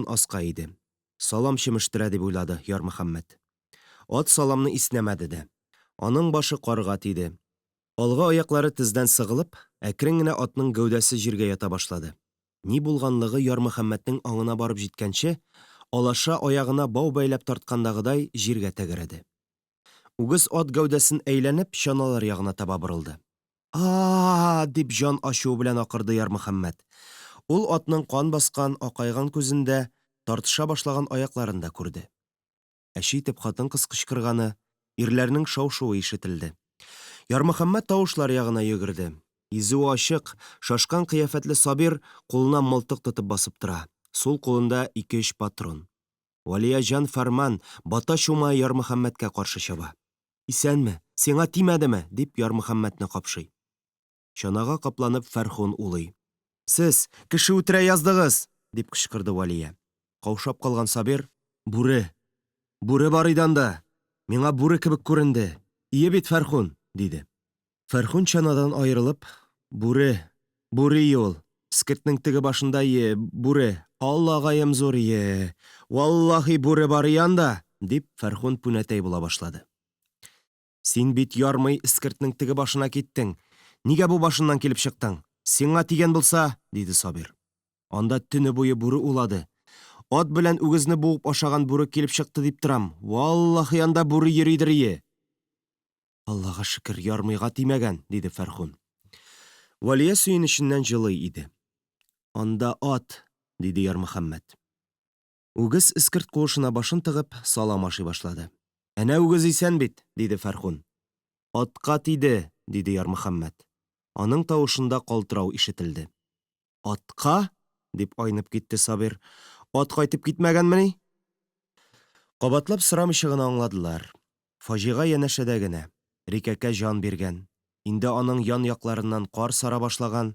Фәрхун аска иде. Салам чимештерә дип уйлады Ярмөхәммәт. Ат саламны иснәмәде дә. Аның башы карга тиде. Алга аяклары тездән сыгылып, әкрен генә атның гәүдәсе җиргә ята башлады. Ни булганлыгы Ярмөхәммәтнең аңына барып җиткәнче, алаша аягына бау бәйләп тарткандагыдай җиргә тәгәрәде. Үгез ат гәүдәсен әйләнеп чаналар ягына таба борылды. Дип җан ачуы белән акырды Ярмөхәммәт. Ул атның кан баскан, акайган күзендә тартыша башлаган аякларын да күрде. Әче итеп хатын-кыз кычкырганы, ирләрнең шау-шуы ишетелде. Ярмөхәммәт тавышлар ягына йөгерде. Изү ачык, шашкан кыяфәтле Сабир кулына мылтык тотып басып тора. Сул кулында 2-3 патрон. Валияҗан Фәрман бата чума Ярмөхәммәткә каршы чаба. Исәнме, сиңа тимәдеме? Дип Ярмөхәммәтне капшый. Чанага капланып Фәрхун улый. Сез кеше үтерә яздыгыз, дип кычкырды Валия. Каушап калган Сабир, бүре бар иданда. Миңа бүре кебек күренде. Ие бит Фәрхун, диде. Фәрхун чанадан айрылып, бүре ул. Скиртның теге башында бүре. Аллагаем зур Валлахи бүре бар янда, дип Фәрхун пүнәтәй була башлады. Син бит ярмый скиртның теге башына киттең. Нигә бу башыннан килеп чыктың? Сиңа тигән булса, диде Сабир. Анда төне буе бүре улады. Ат белән үгезне буып ашаган бүре килеп чыкты дип торам. Валлахи анда бүре йөридер. Аллага шөкер, ярмыйга тимәгән, диде Фәрхун. Валия сөенеченнән җылый иде. Анда ат, диде Ярмөхәммәт. Үгез скирт куышына башын тыгып салам ашый башлады. Әнә үгез исән бит, диде Фәрхун. Атка тиде, диде Ярмөхәммәт. Аның тавышында калтырау ишетелде. Атка? Дип айнып китте Сабир. Ат кайтып китмәгәнмени? Кабатлап сорамыйча гына аңладылар. Фаҗига янәшәдә генә. Рикәкә җан биргән. Инде аның ян якларыннан кар сара башлаган.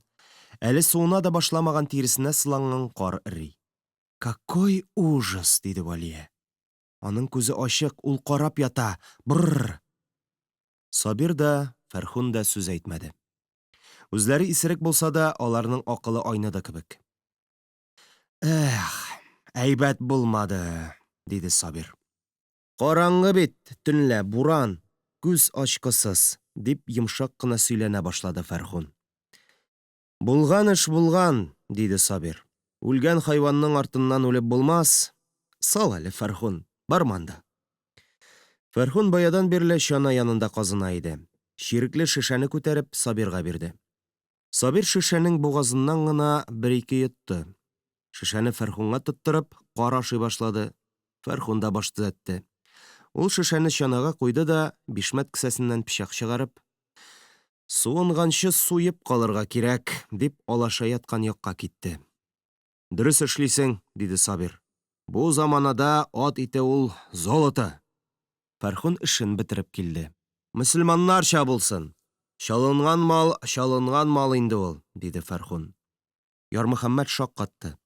Әле суына да башламаган тиресенә сыланган кар эри. Какой ужас, диде Валия. Аның күзе ачык, ул карап ята. Бррр. Сабир да, Фәрхун да сүз әйтмәде. Үзләре исерек булса да, аларның акылы айныды кебек. Әйбәт булмады, диде Сабир. Караңгы бит, төнлә, буран, күз ачкысыз, дип йомшак кына сөйләнә башлады Фәрхун. Булган эш булган, диде Сабир. Үлгән хайванның артыннан үлеп булмас. Сал әле, Фәрхун, барманда. Фәрхун баядан бирле чана янында казына иде. Ширекле шешәне күтәреп Сабирга бирде. Сабир шешәнең бугазыннан гына 1-2 йотты. Шешәне Фәрхунга тоттырып, карашый башлады. Фәрхун да баш төзәтте. Ул шешәне чанага куйды да, бишмәт кесәсеннән пичак чыгарып, суынганчы суеп калырга кирәк, дип алаша яткан якка китте. Дөрес эшлисең, диде Сабир. Бу заманада ат ите ул золото. Фәрхун эшен бетереп килде. Мөселманнарча булсын. Чалынган мал инде ул, диде Фәрхун. Ярмөхәммәт шаккатты.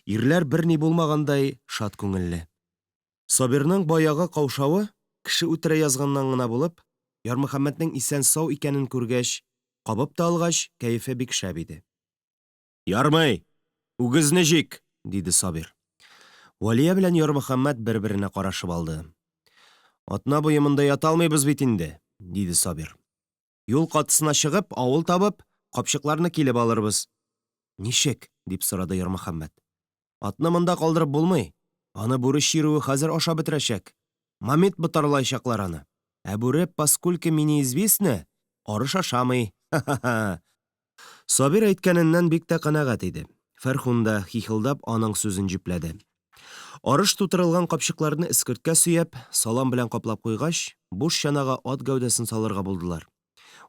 Ирләр берни булмагандай шат күңелле. Сабирның баягы каушавы кеше үтерә язганнан гына булып, Ярмөхәммәтнең исән сау икәнен күргәч, кабып та алгач, кәефе бик шәп иде. Ярмый, үгезне җик, диде Сабир. Валия белән Ярмөхәммәт бер-беренә карашып алды. Атна буе монда ята алмыйбыз бит инде, диде Сабир. Юл катысына чыгып, авыл табып, капчыкларны килеп алырбыз. Ничек? Дип сорады Ярмөхәммәт. Атны монда калдырып булмый. Аны бүре чируе хәзер ашап бетерәчәк. Мамит бутарлайчаклар аны. Ә бүре, поскольку мне известно, арыш ашамый. Сабир әйткәненнән бик тә канәгать иде. Фәрхун да хихылдап аның сүзен җипләде. Арыш тутырылган капчыкларны эскерткә сөяп, салам белән каплап куйгач, буш чанага ат гәүдәсен салырга булдылар.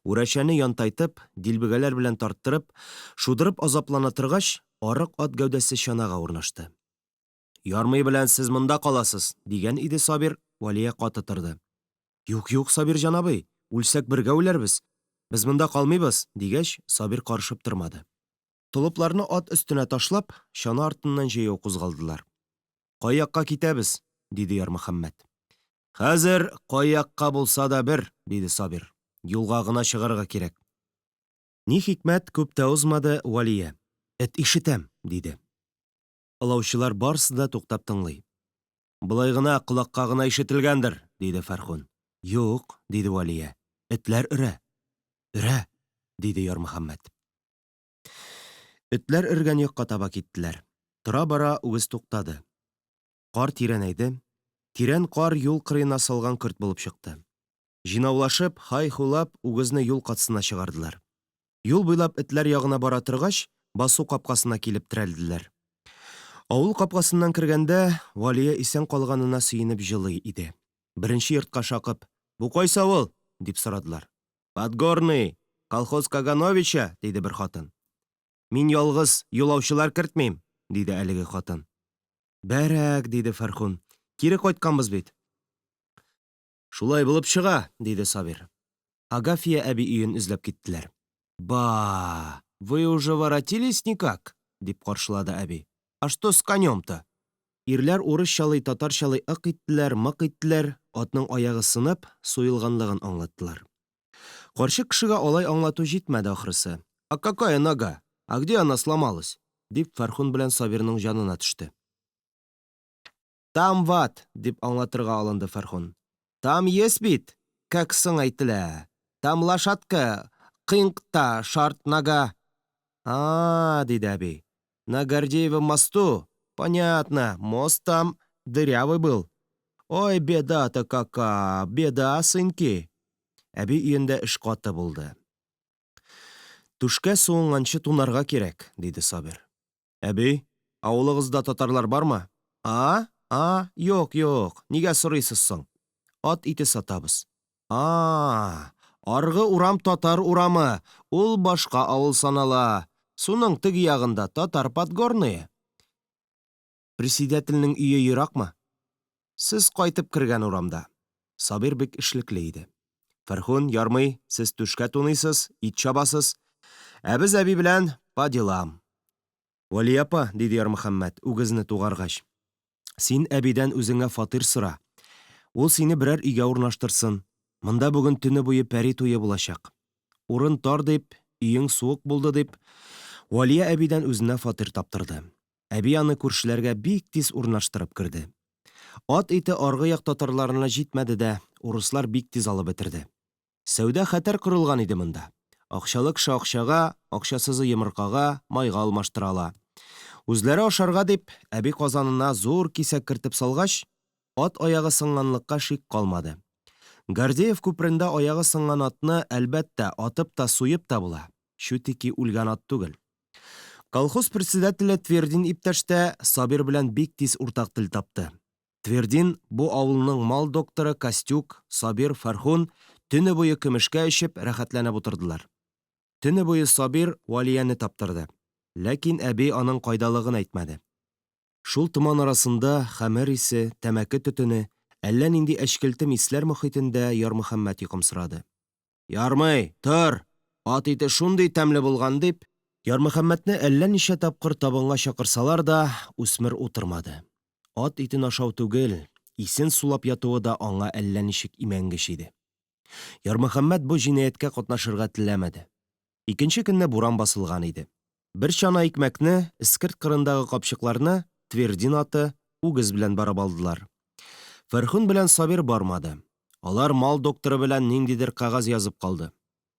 Үрәшәне янтайтып, дилбегәләр белән тарттырып, шудырып азаплана торгач, арык ат гәүдәсе чанага урнашты. Ярмый белән сез монда каласыз, дигән иде Сабир, Валия каты торды. Юк, Сабир җанабый, үлсәк бергә үләрбез. Без монда калмыйбыз, дигәч, Сабир карышып тормады. Толыпларны ат өстенә ташлап, чана артыннан җәяү кузгалдылар. Каякка китәбез, диде Ярмөхәммәт. Хәзер каякка булса да бер, диде Сабир. Юлга гына чыгарга кирәк. Ни хикмәт, күп тә узмады, Валия. Эт ишетәм, диде. Олаучылар барсы да туктап тыңлый. Былай гына колакка гына ишетелгәндер, диде Фәрхун. Юк, диде Валия. Этләр өрә. Өрә, диде Ярмөхәммәт. Этләр өргән якка таба киттеләр. Тора-бара үгез туктады. Кар тирәнәйде. Тирән кар юл кырыена салган көрт булып чыкты. Җыйнаулашып, хай-хулап, үгезне юл катысына чыгардылар. Юл буйлап этләр ягына бара торгач, басу капкасына килеп терәлделәр. Авыл капкасыннан кергәндә, Валия исән калганына сөенеп җылый иде. Беренче йортка шакып, «Бу кайсы авыл?» дип сорадылар. «Подгорный, колхоз Кагановича», диде бер хатын. «Мин ялгыз, юлаучылар кертмим», диде әлеге хатын. «Бәрәк», диде Фәрхун. «Кире кайтканбыз бит». «Шулай булып чыга», диде Сабир. Агафья әби өен эзләп киттеләр. «Ба, вы уже воротились никак?» дип каршылады әби. «А что с конем-то?» Ирләр урысчалый, татарчалый ык иттеләр, мык иттеләр, атның аягы сынып, суелганлыгын аңлаттылар. Карчык кешегә алай аңлату җитмәде ахрысы. «А какая нога? А где она сломалась?» дип Фәрхун белән Сабирның җанына төште. «Там ват», дип аңлатырга алынды Фәрхун. «Там есть бит, как соң әйтелә. Там лошадка, кыйнкта, шарт нога». Диде әби. «На Гордеевом мосту? Понятно, мост там дырявый был. Ой, беда-то кака, беда, сынки». Әби өендә эш каты булды. «Түшкә суынганчы тунарга кирәк», диде Сабир. «Әби, авылыгызда татарлар бармы?» Юк, нигә сорыйсыз соң? Ат ите сатабыз». Аргы урам татар урамы, ул башка авыл санала. Суның теге ягында татар Подгорные. Председательнең өе еракмы? Сез кайтып кергән урамда. Сабир бик эшлекле иде. Фәрхун, ярмый, сез түшкә туныйсыз, ит чабасыз. Без әби белән по делам. «Вали апа», диде Ярмөхәммәт, үгезне тугаргач. «Син әбидән үзеңә фатир сора. Ул сине берәр өйгә урнаштырсын. Монда бүген төне буе пәри туе булачак. Урын тар дип, өең суык булды дип, Валия әбидән үзенә фатир таптырды. Әби аны күршеләргә бик тиз урнаштырып керде. Ат ите аргы як татарларына җитмәде дә, урыслар бик тиз алып бетерде. Сәүдә хәтәр корылган иде монда. Акчалы кеше акчага, акчасызы йомыркага, майга алмаштырала. Үзләре ашарга дип, әби казанына зур кисәк кертеп салгач, ат аягы сынганлыкка шик калмады. Гордеев күпрендә аягы сынган атны әлбәттә атып та суеп та була. Шутики үлгән ат түгел. Колхоз председателе Твердин иптәштә Сабир белән бик тиз уртак тел тапты. Твердин бу авылның мал докторы Костюк, Сабир, Фәрхун төне буе көмешкә эчеп рәхәтләнеп утырдылар. Төне буе Сабир Валияны таптырды. Ләкин әби аның кайдалыгын әйтмәде. Шул томан арасында хәмер исе, тәмәке төтене, әллә нинди әчкелтем исләр мөхитендә Ярмөхәммәт йокымсырады. «Ярмый, тор! Ат ите шундый тәмле булган» дип, Ярмөхәммәтне әллә ничә тапкыр табынга чакырсалар да, үсмер утырмады. Ат итен ашау түгел, исен сулап ятуы да аңа әллә ничек имәнгеш иде. Ярмөхәммәт бу җинаяткә катнашырга теләмәде. Икенче көнне буран басылган иде. Бер чана икмәкне, эскерт кырындагы капчыкларны Твердин аты үгез белән барып алдылар. Фәрхун белән Сабир бармады. Алар мал докторы белән ниндидер кагаз язып калды.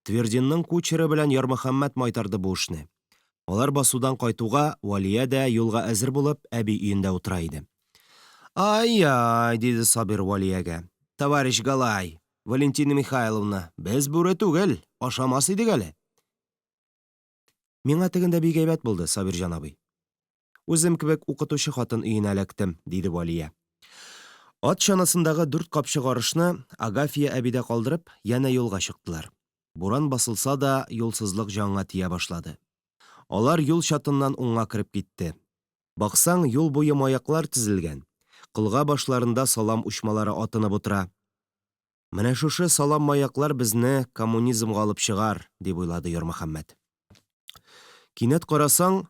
Твердинның кучеры белән Ярмөхәммәт майтарды бу эшне. Алар басудан кайтуга, Валия дә юлга әзер булып әби өендә утыра иде. «Ай-яй», диде Сабир Валиягә. «Товарищ Галай, Валентина Михайловна, без бүре түгел, ашамас идек әле». «Миңа тегендә бик әйбәт булды, Сабир җанабый. Үзем кебек укытучы хатын өенә эләктем», диде Валия. Ат чанасындагы 4 капчык арышны Агафья әбидә калдырып, яна юлга чыктылар. Буран басылса да, юлсызлык жаңа тия башлады. Алар юл чатыннан уңга кирип китте. Баксаң, юл буе маяклар тизелгән. Кылга башларында салам учмалары атынып утыра. Менә шушы салам маяклар безне коммунизмга алып чыгар, дип уйлады Ярмөхәммәт. Кинәт карасаң,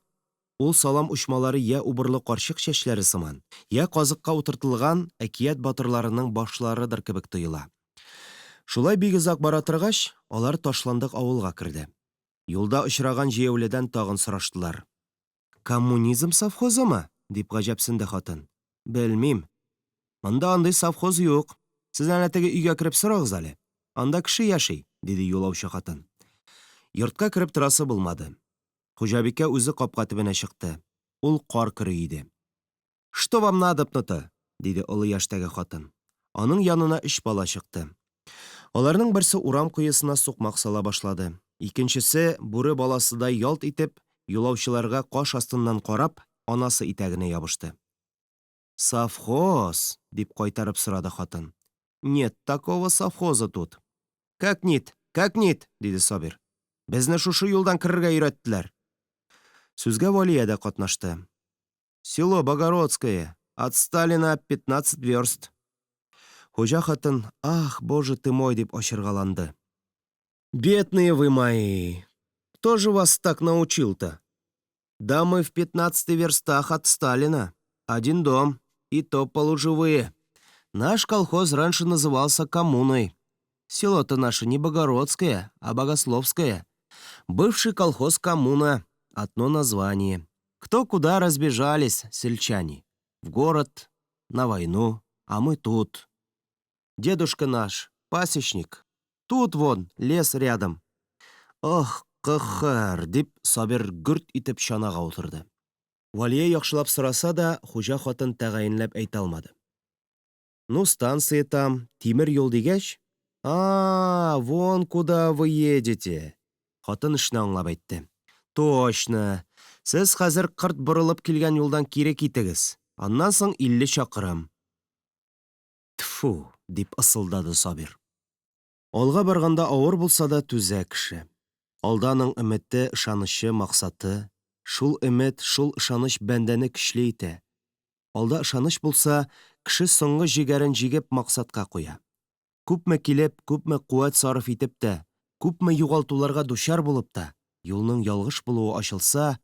ул салам учмалары я убырлы карчык чәчләре сыман, я казыкка утыртылган әкият батырларының башларыдыр кебек тоела. Шулай бик озак бара торгач, алар Ташландык авылга керде. Юлда очраган җәяүледән тагын сораштылар. «Коммунизм совхозымы?» дип гаҗәпсенде хатын. «Белмим. Монда андый совхоз юк. Сез әнә теге өйгә кереп сорагыз әле. Анда кеше яши», диде юлаучы хатын. Йортка кереп торасы булмады. Хуҗабикә үзе капка төбенә чыкты. Ул кар кырый иде. «Что вам надо-то?» диде олы яшьтәге хатын. Аның янына 3 бала чыкты. Аларның берсе урам куесына сукмак сала башлады. Икенчесе, бүре баласыдай ялт итеп, юлаучыларга каш астыннан карап, анасы итәгенә ябышты. «Совхоз!» дип кайтарып сорады хатын. «Нет такого совхоза тут». «Как нет? Как нет?» диде Сабир. «Безне шушы юлдан кирергә өйрәттеләр». Сүзгә Валия дә катнашты. «Село Богородское, от Сталина 15 верст». Хуҗа хатын, «Ах, боже ты мой!» дип ачыргаланды. «Бедные вы мои! Кто же вас так научил-то? Да мы в 15 верстах от Сталина. Один дом, и то полуживые. Наш колхоз раньше назывался коммуной. Село-то наше не Богородское, а Богословское. Бывший колхоз коммуна, одно название. Кто куда разбежались, сельчане. В город, на войну, а мы тут. Дедушка наш, пасечник. Тут вон, лес рядом». «Ох, кахар!» дип Сабир гүрт итеп чанага утырды. Валия яхшылап сораса да, хуҗа хатын тәгаенләп әйтә алмады. «Ну, станция там, тимер юл дигәч?» Вон куда вы едете!» Хатын эшне аңлап әйтте. «Точно! Сез хәзер кырт борылып килгән юлдан кире китегез. Аннан соң 50 чакрым». «Тфу!» дип ысылдады Сабир. Алга барганда авыр булса да түзә кеше. Алданың өмете, ышанышы, максаты. Шул өмет, шул ышаныч бәндәне көчле итә. Алда ышаныч булса, кеше соңгы җигәрен җигеп максатка куя. Күпме килеп, күпме куәт сарыф итеп тә, күпме югалтуларга дучар булып та, юлның ялгыш булуы ачылса,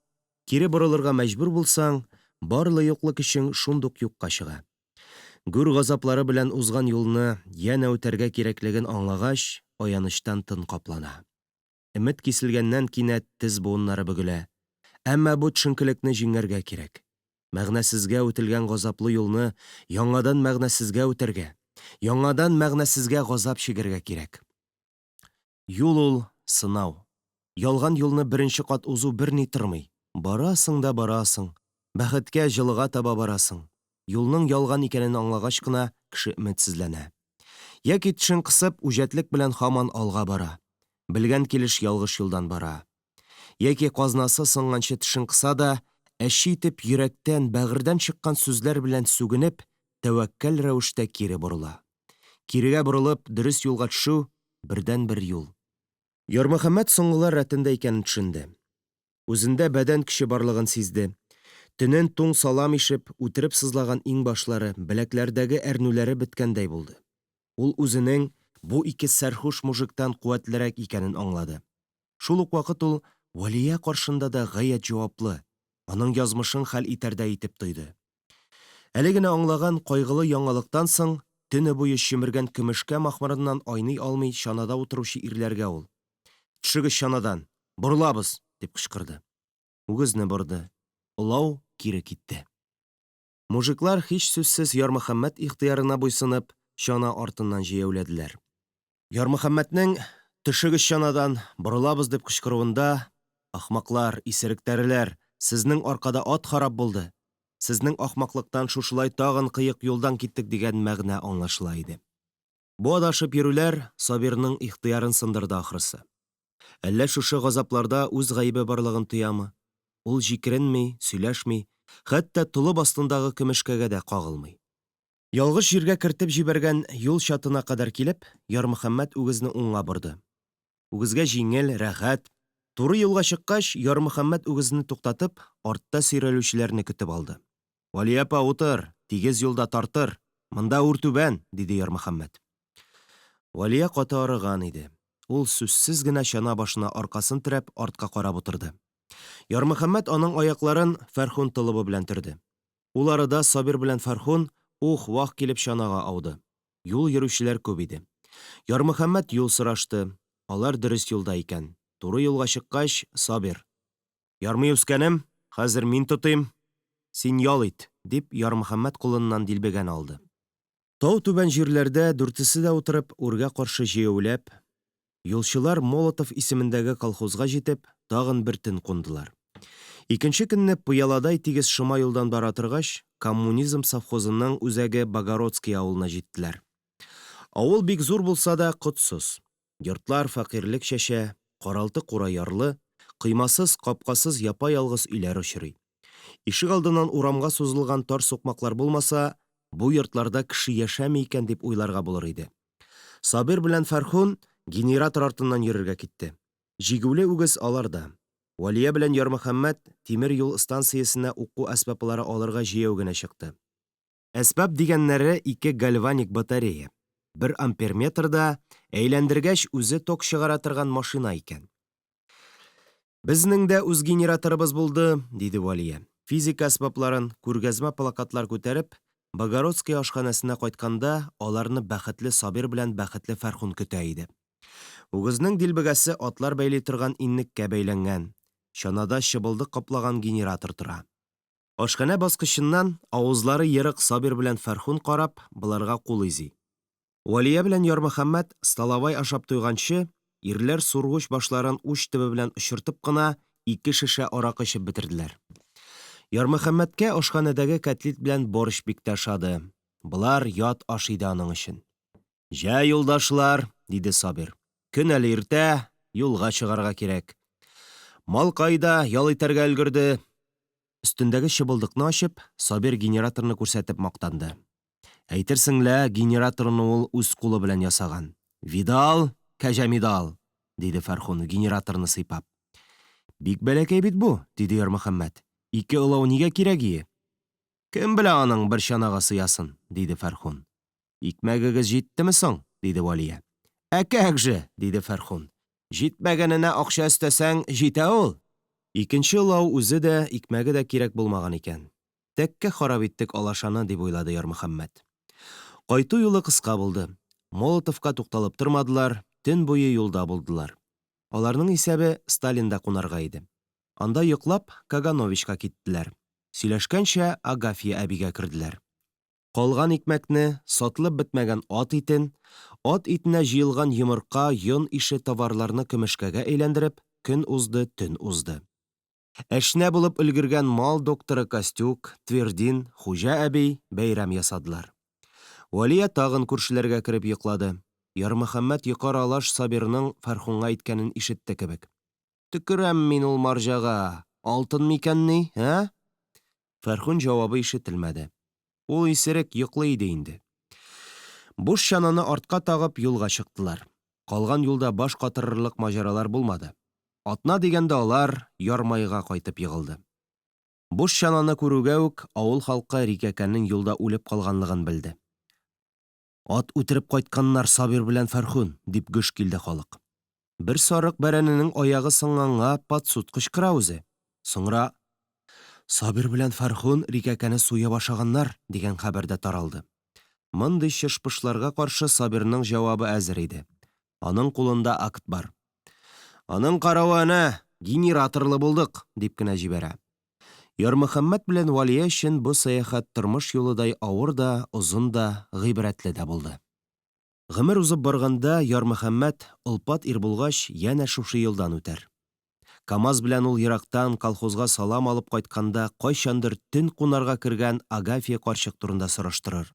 кире борылырга мәҗбүр булсаң, барлы юклы кешең шундук юкка чыга. Гүр газаплары белән узган юлны янә үтәргә кирәклеген аңлагач, аянычтан тын каплана. Өмет киселгәннән кинәт тез буыннары бөгелә. Әмма бу төшенкелекне җиңәргә кирәк. Мәгънәсезгә үтелгән газаплы юлны яңадан мәгънәсезгә үтәргә, яңадан мәгънәсезгә газап чигәргә кирәк. Юл ул сынау. Ялган юлны беренче кат узу берни тормый. Барасың да барасың. Бәхеткә җылыга таба барасың. Юлның ялган икәнен аңлагач кына кеше өметсезләнә. Яки тешен кысып, үҗәтлек белән һаман алга бара. Белгән килеш ялгыш юлдан бара. Яки казнасы сынганчы тешен кыса да, әши итеп йөрәктән, бәгырьдән чыккан сүзләр белән сүгенеп, тәвәккәл рәвештә кире борыла. Кирегә борылып, дөрес юлга төшү бердән-бер юл. Ярмөхәммәт соңгылар рәтендә икәнен төшенде. Үзендә бәдән көче барлыгын сизде. Төнен туң салам ишеп, үтереп сызлаган иңбашлары, беләкләрдәге әрнүләре беткәндәй булды. Ул үзенең бу ике сәрхүш мужиктан куәтлерәк икәнен аңлады. Шул ук вакыт ул Валия каршында да гаять җаваплы, аның язмышын хәл итәрдә итеп тойды. Әле генә аңлаган кайгылы яңалыктан соң, төне буе шимергән көмешкә махмырыннан айный алмый чанада утыручы ирләргә ул: «Төшегез чанадан, борылабыз!» дип кычкырды. Үгезне борды. Улау кире китте. Мужиклар һич сүзсез Ярмөхәммәт ихтыярына буйсынып, чана артыннан җәяүләделәр. Ярмөхәммәтнең «Төшегез чанадан, борылабыз!» дип кычкыруында: «Ахмаклар, исеректәрләр, сезнең аркада ат харап булды. Сезнең ахмаклыктан шушылай тагын кыек юлдан киттек» дигән мәгънә аңлашыла иде. Бу адашып йөрүләр Сабирның ихтыярын сындырды ахрысы. Әллә шушы газапларда үз гаебе барлыгын тоямы? Ул җикеренми, сөйләшми, хәтта тулып астындагы көмешкәгә дә кагылмый. Ялгыш җиргә кертеп җибәргән юл чатына кадәр килеп, Ярмөхәммәт үгезне уңга борды. Үгезгә җиңел, рәхәт. Туры юлга чыккач, Ярмөхәммәт үгезне туктатып, артта сөйрәлүчеләрне көтеп алды. Вали апа, утыр, тигез юлда тартыр. Монда үр түбән, диде Ярмөхәммәт. Валия каты арыган иде. Ул сүзсез генә чана башына аркасын терәп, артка карап утырды. Ярмөхәммәт аның аякларын Фәрхун тылыбы белән төрде. Ул арада Сабир белән Фәрхун ух-вах килеп чанага ауды. Юл йөрүчеләр күп иде. Ярмөхәммәт юл сорашты. Алар дөрес юлда икән. Туры юлга чыккач, Сабир: "Ярмый үскәнем, хәзер мин тотыйм, син ял ит", дип Ярмөхәммәт кулыннан дилбегән алды. Тау түбән җирләрдә дүртесе дә утырып, үргә каршы җыеүләп, юлчылар Молотов исемендәге колхозга җитеп, тагын бер төн кундылар. Икенче көнне пыяладай тигез шома юлдан бара торгач, коммунизм совхозының үзәге Богородский авылына җиттеләр. Авыл бик зур булса да котсыз. Йортлар фәкыйрлек чәчә, каралты-кура ярлы, кыймасыз, капкасыз япа-ялгыз өйләр очрый. Ишек алдыннан урамга сузылган тар сукмаклар булмаса, бу йортларда кеше яшәми икән дип уйларга булыр иде. Сабир белән Фәрхун генератор артыннан йөрергә китте. Җигүле үгез аларда. Валия белән Ярмөхәммәт тимер юл станциясенә уку әсбаплары алырга җыяу гына чыкты. Әсбап дигәннәре 2 гальваник батарея. 1 амперметрда әйләндергәч үзе ток чыгара торган машина икән. Безнең дә үз генераторыбыз булды, диде Валия. Физика әсбапларын, күргәзмә плакатлар күтәреп, Богородский ашханәсенә кайтканда, аларны бәхетле Сабир белән бәхетле Фәрхун көтә иде. Үгезнең дилбегәсе атлар бәйли торган иннеккә бәйләнгән. Чанада чыбылдык каплаган генератор тора. Ашханә баскычыннан авызлары ерык Сабир белән Фәрхун карап, буларга кул изий. Валия белән Ярмөхәммәт столовай ашап туйганчы, ирләр сургуч башларын уч төбе белән очыртып кына 2 шешә аракы эчеп бетерделәр. Ярмөхәммәткә ашханәдәге котлет белән борщ бик тә ошады. Булар ят аш иде аның өчен. "Җә, юлдашлар", диде Сабир. "Көн әле иртә, юлга чыгарга кирәк. Мал кайда, ял итәргә өлгерде." Өстендәге чыбылдыкны ачып, Сабир генераторны күрсәтеп мактанды. "Әйтерсең лә, генераторны ул үз кулы белән ясаган. Видал, кәҗә медал", диде Фәрхун генераторны сыйпап. "Бик бәләкәй бит бу", диде Ярмөхәммәт. "2 олау нигә кирәк? "Кем белә аның бер чанага сыясын", диде Фәрхун. "Икмәгегез җиттеме соң?" диде Валия. "Әкәк диде Фәрхун. "Җитмәгәненә акча өстәсәң, җитә ул." Икенче олау үзе дә, икмәге дә кирәк булмаган икән. Тәккә харап иттек алашаны, дип уйлады Ярмөхәммәт. Кайту юлы кыска булды. Молотовка тукталып тормадылар, төн буе юлда булдылар. Аларның исәбе Сталинда кунарга иде. Анда йоклап, Кагановичка киттеләр. Сөйләшкәнчә Агафья әбигә керделәр. Калган икмәкне, сатылып бетмәгән ат итенә җыелган йомырка, йон ише товарларны көмешкәгә әйләндереп, көн узды, төн узды. Әшнә булып өлгергән мал докторы Костюк, Твердин, Хуҗа әби бәйрәм ясадылар. Валия тагын күршеләргә кереп йоклады. Ярмөхәммәт йокар алаш Сабирның Фәрхунга әйткәнен ишетте кебек. "Төкерәм мин ул марҗага, алтын микәнни, ә?" Фәрхун җавабы ишетелмәде. Ул исерек йоклый иде инде. Буш чананы артка тагып юлга чыктылар. Калган юлда баш катырырлык маҗаралар булмады. Атна дигәндә алар Ярмайга кайтып егылды. Буш чананы күрүгә үк авыл халкы Рикәкәнең юлда үлеп калганлыгын белде. "Ат үтереп кайтканнар Сабир белән Фәрхун", дип гөш килде халык. Бер сарык бәрәненең аягы сынганга подсуд кычкыра үзе. Соңра "Сабир белән Фәрхун Рикәкәне суя башаганнар" дигән хәбәр дә таралды. Мондый чышпышларга каршы Сабирның җавабы әзер иде. Аның кулында акт бар. "Аның каравы әнә, генераторлы булдык", дип кенә җибәрә. Ярмөхәммәт белән Валия өчен бу сәяхәт тормыш юлыдай авыр да, озын да, гыйбрәтле дә булды. Гомер узып барганда Ярмөхәммәт олпат ир булгач, янә шушы юлдан үтәр. КамАЗ белән ул ерактан колхозга салам алып кайтканда кайчандыр төн кунарга кергән Агафья карчык турында сораштырыр.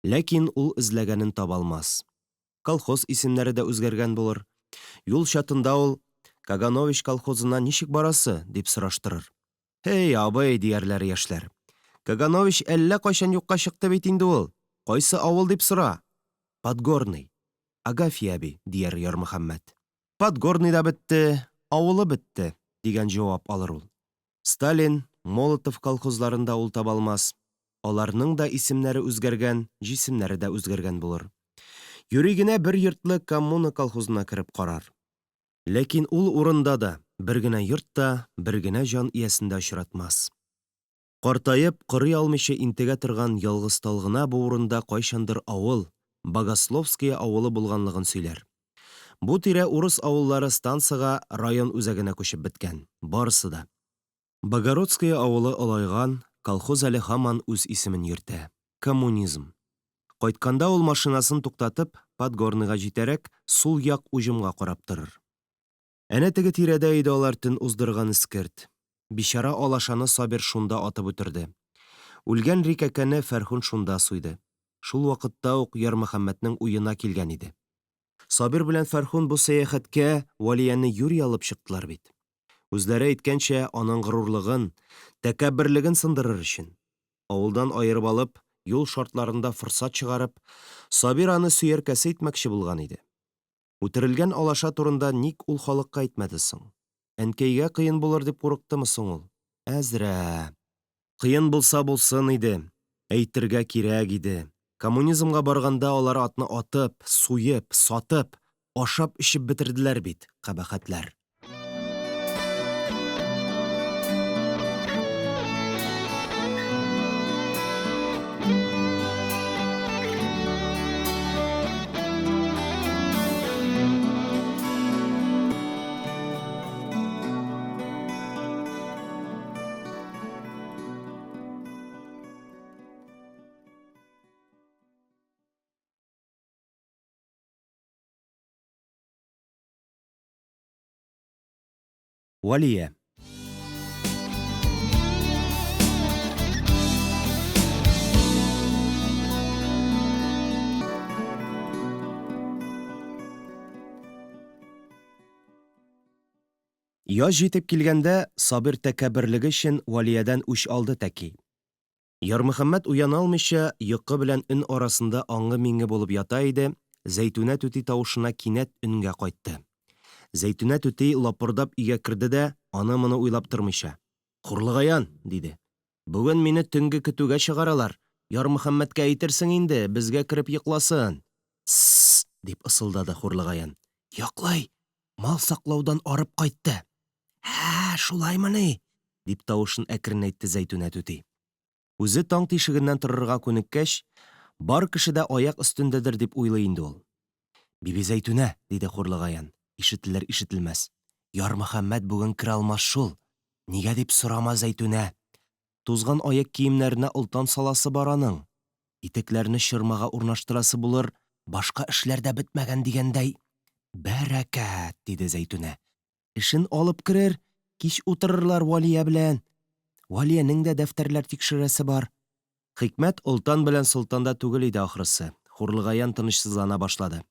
Ләкин ул эзләгәнен таба алмас. Колхоз исемнәре дә үзгәргән булыр. Юл чатында ул "Каганович колхозына ничек барасы?" дип сораштырыр. "Эй, абый", диярләр яшьләр. "Каганович әллә кайчан юкка чыкты бит инде ул. Кайсы авыл дип сора?" "Подгорный. Агафья әби", дияр Ярмөхәммәт. Подгорный да бетте, авылы бетте, дигән җавап алыр ул. Сталин, Молотов колхозларында ул таба алмас. Аларның да исемнәре үзгәргән, җисемнәре дә үзгәргән булыр. Юри генә бер йортлы коммуна колхозына кереп карар. Ләкин ул урында да бер генә йортта, бер генә җан иясен дә очратмас. Картаеп, корый алмыйча интегә торган ялгыз талгына бу урында кайчандыр авыл, Богословские авылы булганлыгын сөйләр. Бу тирә урыс авыллары станцияга район үзәгенә күчеп беткән, барысы да. Богородские авылы олайган, колхоз әле һаман үз исемен йөртә. Коммунизм. Кайтканда ул машинасын туктатып, Подгорныйга җитәрәк, сул як уҗымга карап торыр. Әнә теге тирәдә иде алар төн уздырган искерт. Бичара алашаны Сабир шунда атып үтерде. Үлгән Рикәкәне Фәрхун шунда суйды. Шул вакытта ук Ярмөхәммәтнең уена килгән иде. Сабир белән Фәрхун бу сәяхәткә Валияне юри алып чыктылар бит. Үзләре әйткәнчә, аның горурлыгын, тәкәбберлеген сындырыр өчен. Авылдан аерып алып, юл шартларында форсат чыгарып, Сабир аны сөйәркәсе итмәкче булган иде. Үтерелгән алаша турында ник ул халыкка әйтмәде соң? Әнкәйгә кыен булыр дип курыктымы соң ул? Әзрә. Кыен булса булсын иде. Әйтергә кирәк иде. Коммунизмга барганда алар атны атып, суеп, сатып, ашап-ичеп бетерделәр бит, кабахәтләр. Валия. Яз җитеп килгәндә, Сабир тәкәбберлеге өчен Валиядән үч алды тәки. Ярмөхәммәт уяна алмыйча, йокы белән өн арасында аңы-миңе булып ята иде, Зәйтүнә түти тавышына кинәт өнгә кайтты. Зәйтүнә түти лапырдап өйгә керде дә, аны-моны уйлап тормыйча: «Хурлыгаян», диде. «Бүген мине төнге көтүгә чыгаралар. Ярмөхәммәткә әйтерсең инде, безгә кереп йокласын». «Тссс», дип ысылдады Хурлыгаян. «Йоклый, мал саклаудан арып кайтты». Шулаймыни?» дип тавышын әкрен әйтте Зәйтүнә түти. Үзе таң тишегеннән торырга күнеккәч, бар кеше дә аяк өстендәдер дип уйлый инде ул. «Биби Зәйтүнә», диде Хурлыгаян, ишетелер-ишетелмәс. «Ярмөхәммәт бүген керә алмас шул. Нигә дип сорама, Зәйтүнә. Тузган аяк киемнәренә олтан саласы бар аның. Итекләрне чырмага урнаштырасы булыр, башка эшләр дә бетмәгән дигәндәй». «Бәрәкәт», диде Зәйтүнә. «Эшен алып керер, кич утырырлар Валия белән. Валиянең дә дәфтәрләр тикшерәсе бар». Хикмәт олтан белән солтанда түгел иде ахрысы. Хурлыгаян тынычсызлана башлады.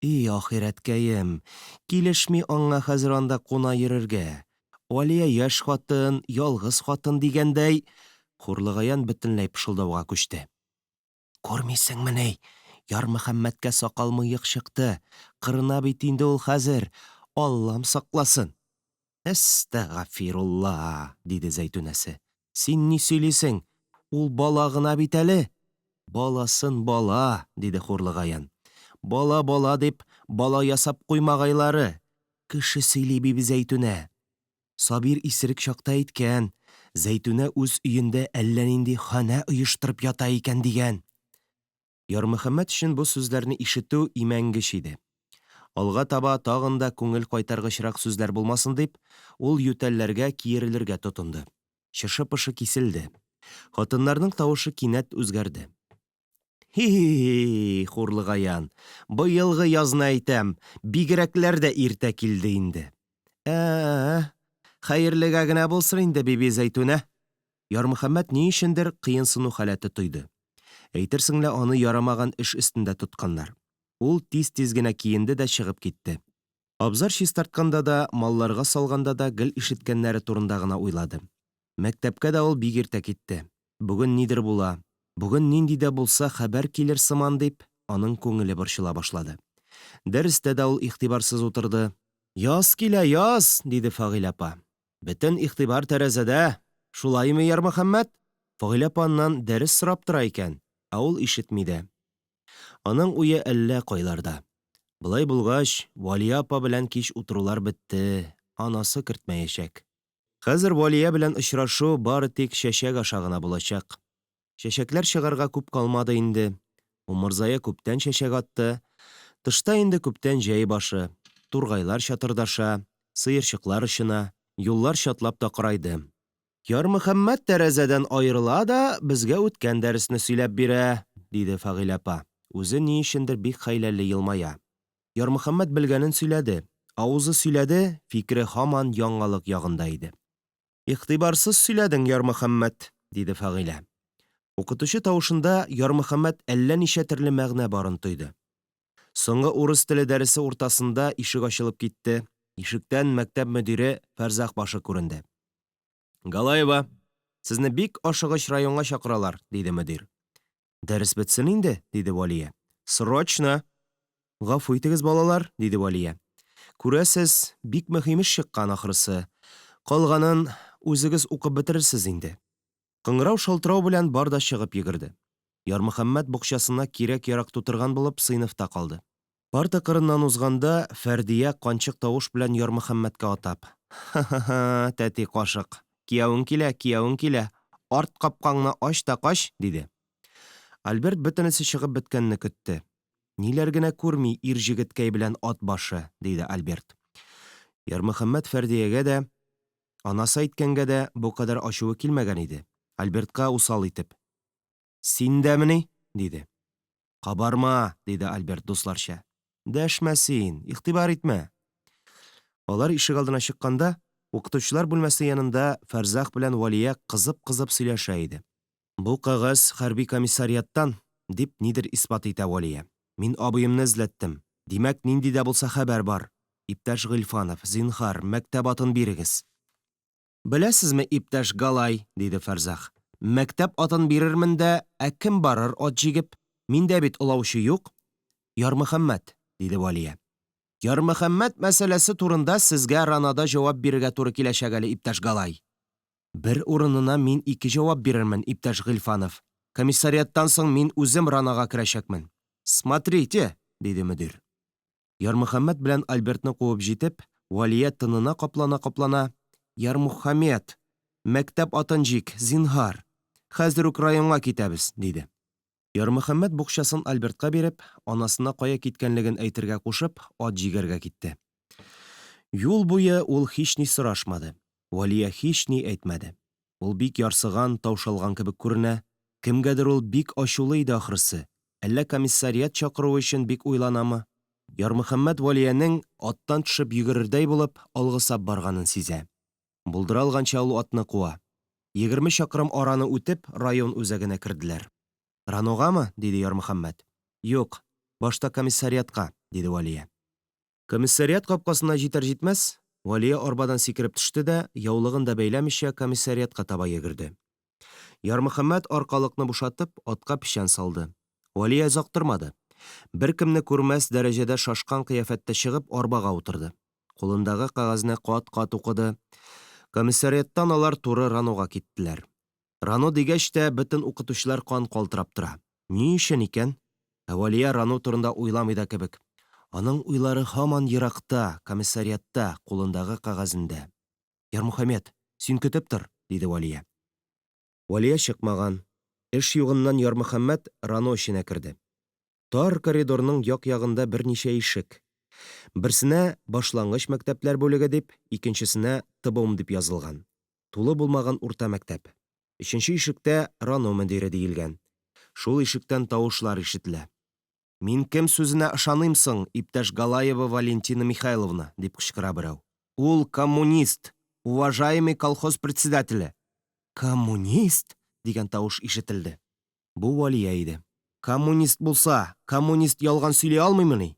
«И ахирәткәем, килешми аңа хәзер анда куна йөрергә. Валия яшь хатын, ялгыз хатын дигәндәй...» Хурлыгаян бөтенләй пышылдауга күчте. «Күрмисеңмени, Ярмөхәммәткә сакал-мыек чыкты. Кырына бит инде ул хәзер. Аллам сакласын». «Әстәгъфирулла», диде Зәйтүнәсе. «Син ни сөйлисең? Ул бала гына бит әле». «Баласын бала», диде Хурлыгаян. «Бала дип, бала ясап куймагайлары. Кеше сөйли биби Зәйтүнә. Сабир исерек чакта әйткән, Зәйтүнә үз өендә әллә нинди хана оештырып ята икән дигән». Ярмөхәммәт өчен бу сүзләрне ишетү имәнгеш иде. Алга таба тагын да күңел кайтаргычрак сүзләр булмасын дип, ул ютәлләргә киерелергә тотынды. Чышы-пышы киселде. Хатыннарның тавышы кинәт үзгәрде. «Хи-хи-хи, Хурлыгаян, быелгы язны әйтәм, бигрәкләр дә иртә килде инде». Хәерлегә генә булсын инде, биби Зәйтүнә». Ярмөхәммәт ни өчендер кыенсыну халәте тойды. Әйтерсең лә аны ярамаган эш өстендә тотканнар. Ул тиз-тиз генә киенде дә чыгып китте. Абзар чистартканда да, малларга салганда да гел ишеткәннәре турында гына уйлады. Мәктәпкә дә ул бик иртә китте. Бүген нидер була, бүген нинди дә булса хәбәр килер сыман дип, аның күңеле борчыла башлады. Дәрестә дә ул игътибарсыз утырды. Яз килә, яз, диде Фагыйлә апа. Бөтен игътибар тәрәзәдә. Шулаймы, Ярмөхәммәт? Фагыйлә апаннан дәрес сорап тора икән, ә ул ишетми дә. Аның уе әллә кайларда. Былай булгач, Валия апа белән кич утырулар бетте. Анасы кертмәячәк. Хәзер Валия белән очрашу бары тик чәчәк аша гына булачак. Чәчәкләр чыгарга күп калмады инде. Умырзая күптән чәчәк атты. Тышта инде күптән җәй башы. Тургайлар чатырдаша, сыерчыклар очына, юллар чатлап тақырайды. Ярмөхәммәт тәрәзәдән айырыла да безгә үткән дәресне сөйләп бирә, диде Фагыйлә апа. Үзе ни өчендер бик хәйләле елмая. Ярмөхәммәт белгәнен сөйләде. Авызы сөйләде, фикере һаман яңалык ягында иде. Игътибарсыз сөйләдең, Ярмөхәммәт, диде Фагыйлә. Укытучы тавышында Ярмөхәммәт әллә ничә төрле мәгънә барын тойды. Соңгы урыс теле дәресе уртасында ишек ачылып китте. Ишектән мәктәп мөдире Фәрзах башы күренде. Галаева, сезне бик ашыгыч районга чакыралар, диде мөдир. Дәрес бетсен инде, диде Валия. Срочно. Гафу итегез, балалар, диде Валия. Күрәсез, бик мөһим эш чыккан ахрысы. Калганын үзегез укып бетерерсез инде. Кыңгырау шалтырау белән бар да чыгып йөгерде. Ярмөхәммәт букчасына кирәк-ярак тутырган булып сыйныфта калды. Парта кырыннан узганда Фәрдия канчык тавыш белән Ярмөхәммәткә атап: «Ха-ха-ха, тәти кашык, кияүең килә, арт капкаңны ач та кач», диде. Альберт бөтенесе чыгып беткәнне көтте. Ниләр генә күрми ир җегеткәй белән ат башы, диде Альберт. Ярмөхәммәт Фәрдиягә дә, анасы әйткәнгә дә бу кадәр ачуы килмәгән иде. Альбертка усал итеп: «Син дәмени?» диде. «Кабарма», диде Альберт дусларча. «Дәшмә син, игътибар итмә». Алар ишек алдына чыкканда, укытучылар бүлмәсе янында Фәрзах белән Валия кызып-кызып сөйләшә иде. «Бу кагаз хәрби комиссарияттан», дип нидер испат итә Валия. «Мин абыемны эзләттем. Димәк, нинди дә булса хәбәр бар. Иптәш Гыйльфанов, зинһар, мәктәп атын бирегез». «Беләсезме, иптәш Галай», диде Фәрзах. «Мәктәп атын бирермен дә, ә кем барыр ат җигеп? Миндә бит олаучы юк». «Ярмөхәммәт», диде Валия. «Ярмөхәммәт мәсьәләсе турында сезгә Ранада җавап бирергә туры киләчәк әле, иптәш Галай». «Бер урынына мин 2 җавап бирермен, иптәш Гыйльфанов. Комиссарияттан соң мин үзем Ранага керәчәкмен». «Смотрите», диде мөдир. Ярмөхәммәт белән Альбертны куып җитеп, Валия тынына каплана-каплана: «Ярмөхәммәт, мәктәп атын җик, зинһар. Хәзер үк районга китәбез», диде. Ярмөхәммәт букчасын Альбертка биреп, анасына кая киткәнлеген әйтергә кушып, ат җигәргә китте. Юл буе ул һич ни сорашмады. Валия һич ни әйтмәде. Ул бик ярсыган, таушалган кебек күренә. Кемгәдер ул бик ачулы иде ахрысы. Әллә комиссарият чакыруы өчен бик уйланамы? Ярмөхәммәт Валиянең аттан төшеп йөгерердәй булып алгысап барганын сизә. Булдыралганча ул атны куа. 20 чакрым араны үтеп, район үзәгенә керделәр. «Раногамы?» диде Ярмөхәммәт. «Юк, башта комиссариатка», диде Валия. Комиссариат капкасына җитәр-җитмәс, Валия арбадан сикереп төште дә, яулыгын да бәйләмичә комиссариатка таба йөгерде. Ярмөхәммәт аркалыкны бушатып, атка печән салды. Валия зактырмады. Беркемне күрмәс дәрәҗәдә шашкан кыяфәттә чыгып, арбага утырды. Кулындагы кагазны кат-кат укыды. Комиссариаттан алар туры Ранога киттеләр. Рано дигәч тә бөтен укытучылар кан калтырап тора. Ни өчен икән? Валия Рано турында уйламый да кебек. Аның уйлары һаман еракта, комиссариатта, кулындагы кагазында. «Ярмөхәммәт, син көтеп тор», диде Валия. Валия чыкмаган. Эш югыннан Ярмөхәммәт Рано эченә керде. Тар коридорның як-ягында берничә ишек. Берсенә башлангыч мәктәпләр бүлеге дип, икенчесенә ТБУМ дип язылган. Тулы булмаган урта мәктәп. Өченче ишектә Рано мөдире диелгән. Шул ишектән тавышлар ишетелә. «Мин кем сүзенә ышаныйм соң, иптәш Галаева Валентина Михайловна», дип кычкыра берәү. «Ул коммунист, уважаемый колхоз председателе». «Коммунист?» дигән тавыш ишетелде. Бу Валия иде. «Коммунист булса, коммунист ялган сөйли алмыймы ни?»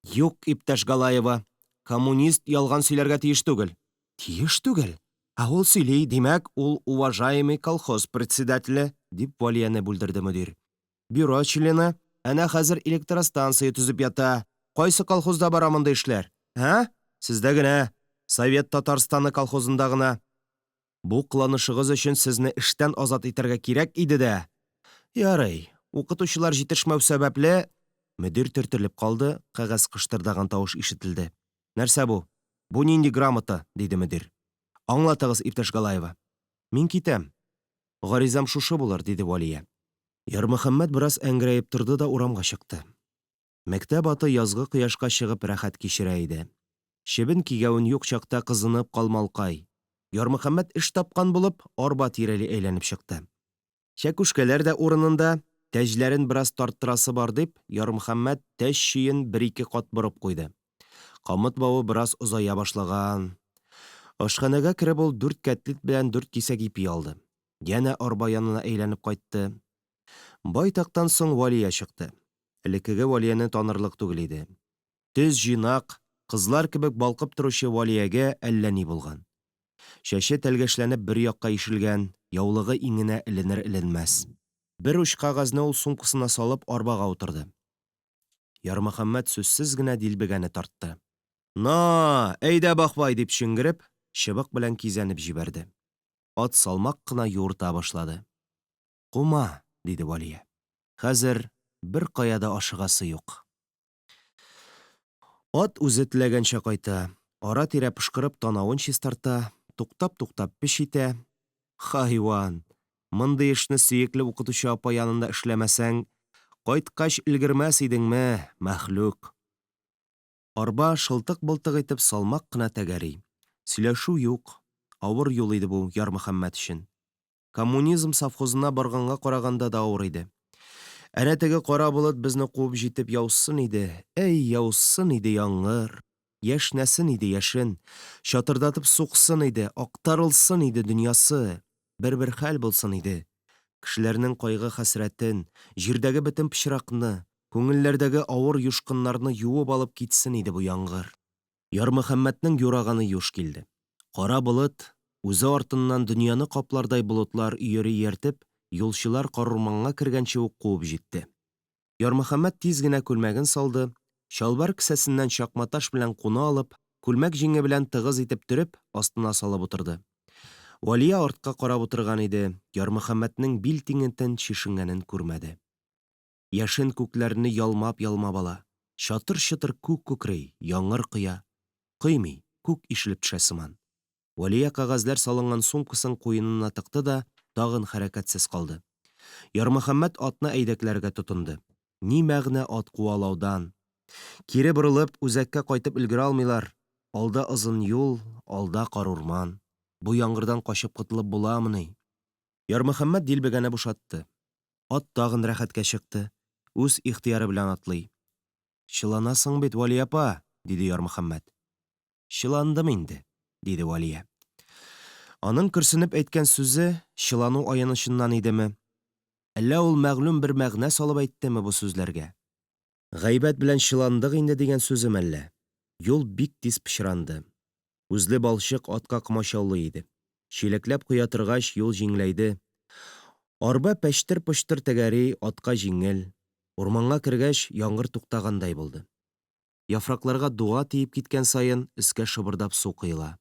«Юк, иптәш Галаева, коммунист ялган сөйләргә тиеш түгел». «Тиеш түгел? Ә ул сөйли, димәк, ул уважаемый колхоз председателе», дип Валияны бүлдерде мөдир. «Бюро члены, әнә хәзер электростанция төзеп ята. Кайсы колхозда бара монда эшләр? Ә? Сездә генә, Совет Татарстаны колхозында гына. Бу кыланышыгыз өчен сезне эштән азат итәргә кирәк иде дә. Ярый, укытучылар җитешмәү сәбәпле... Мөдир төртелеп калды, кәгазь кыштырдаган тавыш ишетелде. Нәрсә бу? Бу нинди грамота? Диде мөдир. Аңлатыгыз, иптәш Галаева. Мин китәм. Гаризам шушы булыр, диде Валия. Ярмөхәммәт бераз әңгәрәеп торды да урамга чыкты. Мәктәп аты язгы кояшка чыгып рәхәт кичерә иде. Чебен кигәвен юк чакта кызынып калмалкай. Ярмөхәммәт эш тапкан булып, арба тирәли әйләнеп чыкты. Чәкүшкәләр дә урынында, тәҗләрен бераз тарттырасы бар дип, Ярмөхәммәт тәж чөен бер-ике кат борып куйды. Камыт бавы бераз озая башлаган. Ашханәгә кереп ул 4 кәтлит белән 4 кисәк ипи алды. Янә арба янына әйләнеп кайтты. Байтактан соң Валия чыкты. Элеккеге Валияны танырлык түгел иде. Төз җыйнак, кызлар кебек балкып торучы Валиягә әллә ни булган. Шәше тәлгәшләнеп бер якка ишелгән, яулыгы иңенә эленер-эленмәс. Бер уч кагазны ул сумкасына салып арбага утырды. Ярмөхәммәт сүзсез генә дилбегәне тартты. «На, әйдә бакбай!» дип шөңгереп, чыбык белән кизәнеп җибәрде. Ат салмак кына юырта башлады. «Кума!» диде Валия. «Хәзер бер каяда ашыгасы юк». Ат үзе теләгәнчә кайта. Ара-тирә пышкырып танавын чистарта, туктап-туктап пеш итә. Хайван! Мондый эшне сөекле укытучы апа янында эшләмәсәң, кайткач өлгермәс идеңме, мәхлук. Арба шылтык-былтык итеп салмак кына тәгәри. Сөйләшү юк. Авыр юл иде бу Ярмөхәммәт өчен. Коммунизм совхозына барганга караганда да авыр иде. Әнә теге кара болыт безне куып җитеп яусын иде. Әй, яусын иде яңгыр. Яшнәсен иде яшен. Чатырдатып суксын иде, актарылсын иде дөньясы. Бер хәл булсын иде. Кешеләрнең кайгы хәсрәтен, җирдәге бөтен пычракны, күңелләрдәге авыр юшкыннарны юып алып китсен иде бу яңгыр. Ярмөхәммәтнең юраганы юш килде. Кара болыт үзе артыннан дөньяны каплардай болытлар өйри ертеп, юлчылар карурманга кергәнче ук куып җитте. Ярмөхәммәт тиз генә күлмәген салды, чалбар кесәсеннән чакматаш белән куна алып, күлмәк җиңе белән тыгыз итеп төреп, астына салып утырды. Валия артка карап утырган иде, Ярмөхәммәтнең бил тиңентен чишенгәнен күрмәде. Яшен күкләрне ялмап-ялмап ала. Чатыр-чытыр күк күкрей, яңгыр кыя. Кыймый, күк ишелеп төшә сыман. Валия кагазлар салынган сумкасын куенына тыкты да, тагын хәрәкәтсез калды. Ярмөхәммәт атны әйдәкләргә тотынды. Ни мәгънә ат куалаудан? Кире борылып, үзәккә кайтып өлгерә алмыйлар. Алда озын юл, алда карурман. Бу яңгырдан качып кытылып буламыни? Ярмөхәммәт дилбегәне бушатты. Ат тагын рәхәткә чыкты. Үз ихтыяры белән атлый. «Чыланасың бит, Валия апа!» диде Ярмөхәммәт. «Чыландым инде», диде Валия. Аның көрсенеп әйткән сүзе чылану аянычыннан идеме? Әллә ул мәгълүм бер мәгънә салып әйттеме бу сүзләргә? Гайбәт белән чыландык инде дигән сүзем әллә? Юл бик тиз пычранды. Үзле балчык атка комачаулы иде. Чиләкләп куя торгач юл җиңләйде. Арба пәштер-пыштыр тәгәри, атка җиңел. Урманга кергәч яңгыр туктагандай булды. Яфракларга дуга тиеп киткән саен өскә шыбырдап су кыйла.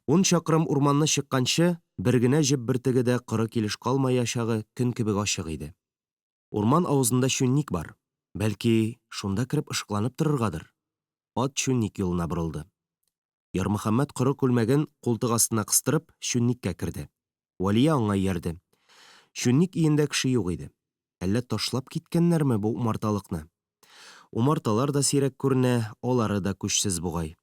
10 чакрым урманны чыкканчы, бер генә җеп бөртеге дә коры килеш калмаячагы көн кебек ачык иде. Урман авызында шүнник бар. Бәлки, шунда кереп ышыкланып торыргадыр. Ат шүнник юлына борылды. Ярмөхәммәт коры күлмәген култык астына кыстырып, шүнниккә керде. Валия аңа иярде. Шүнник иендә кеше юк иде. Әллә ташлап киткәннәрме бу умарталыкны? Умарталар да сирәк күренә, алары да күчсез бугай.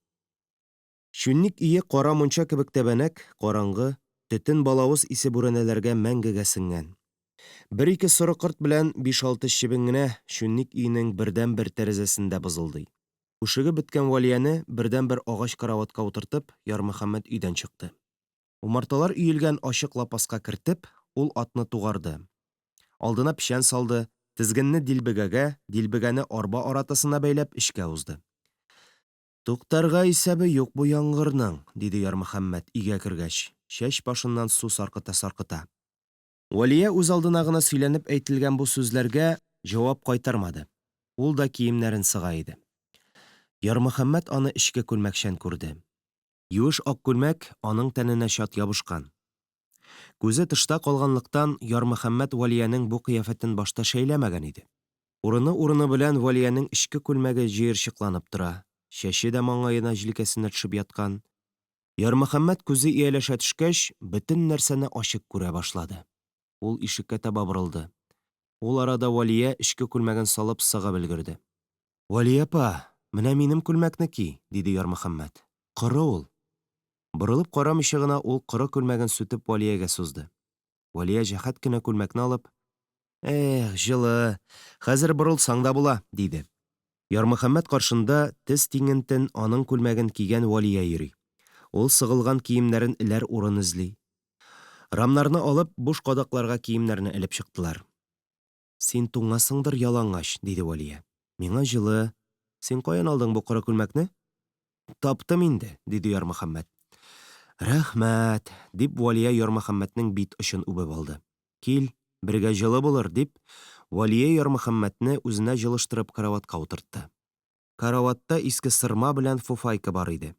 Шүнник ие кара мунча кебек тәбәнәк, караңгы, төтен балавыз исе бүрәнәләргә мәңгегә сеңгән. Бер-ике соры корт белән 5-6 чебен генә шүнник иенең бердән-бер тәрәзәсендә бызылдый. Ушыгы беткән Валияны бердән-бер агач караватка утыртып, Ярмөхәммәт өйдән чыкты. Умарталар өелгән ачык лапаска кертеп, ул атны тугарды. Алдына печән салды, тезгенне дилбегәгә, дилбегәне арба аратасына бәйләп эшкә узды. «Туктарга исәбе юк бу яңгырның», диде Ярмөхәммәт өйгә кергәч, чәч башыннан су саркыта-саркыта. Валия үз алдына гына сөйләнеп әйтелгән бу сүзләргә җавап кайтармады. Ул да киемнәрен сыга иде. Ярмөхәммәт аны эчке күлмәкчән күрде. Юеш ак күлмәк аның тәненә чат ябышкан. Күзе тышта калганлыктан Ярмөхәммәт Валиянең бу кыяфәтен башта шәйләмәгән иде. Урыны белән Валиянең эчке күлмәге җыерчыкланып тора, чәче дә маңгаена җилкәсенә төшеп яткан. Ярмөхәммәт күзе ияләшә төшкәч, бөтен нәрсәне ачык күрә башлады. Ул ишеккә таба борылды. Ул арада Валия эчке күлмәген салып сыгып өлгерде. «Валия апа, менә минем күлмәкне ки», — диде Ярмөхәммәт. «Коры ул». Борылып карамыйча гына ул коры күлмәген сүтеп Валиягә сузды. Валия җәһәт кенә күлмәкне алып, «Эх, җылы, хәзер борылсаң да була», — диде. Ярмөхәммәт каршында тез тиңентен аның күлмәген кигән Валия йөри. Ул сыгылган киемнәрен эләр урын эзли. Рамнарны алып, буш кадакларга киемнәрне элеп чыктылар. «Син туңасыңдыр ялангач», — диде Валия. «Миңа җылы. Син каян алдың бу коры күлмәкне?» «Таптым инде», — диде Ярмөхәммәт. «Рәхмәт», — дип Валия Ярмөхәммәтнең бит очын үбеп алды. «Кил, бергә җылы булыр», — дип Валия Ярмөхәммәтне үзенә җылыштырып караватка утыртты. Караватта иске сырма белән фуфайка бар иде.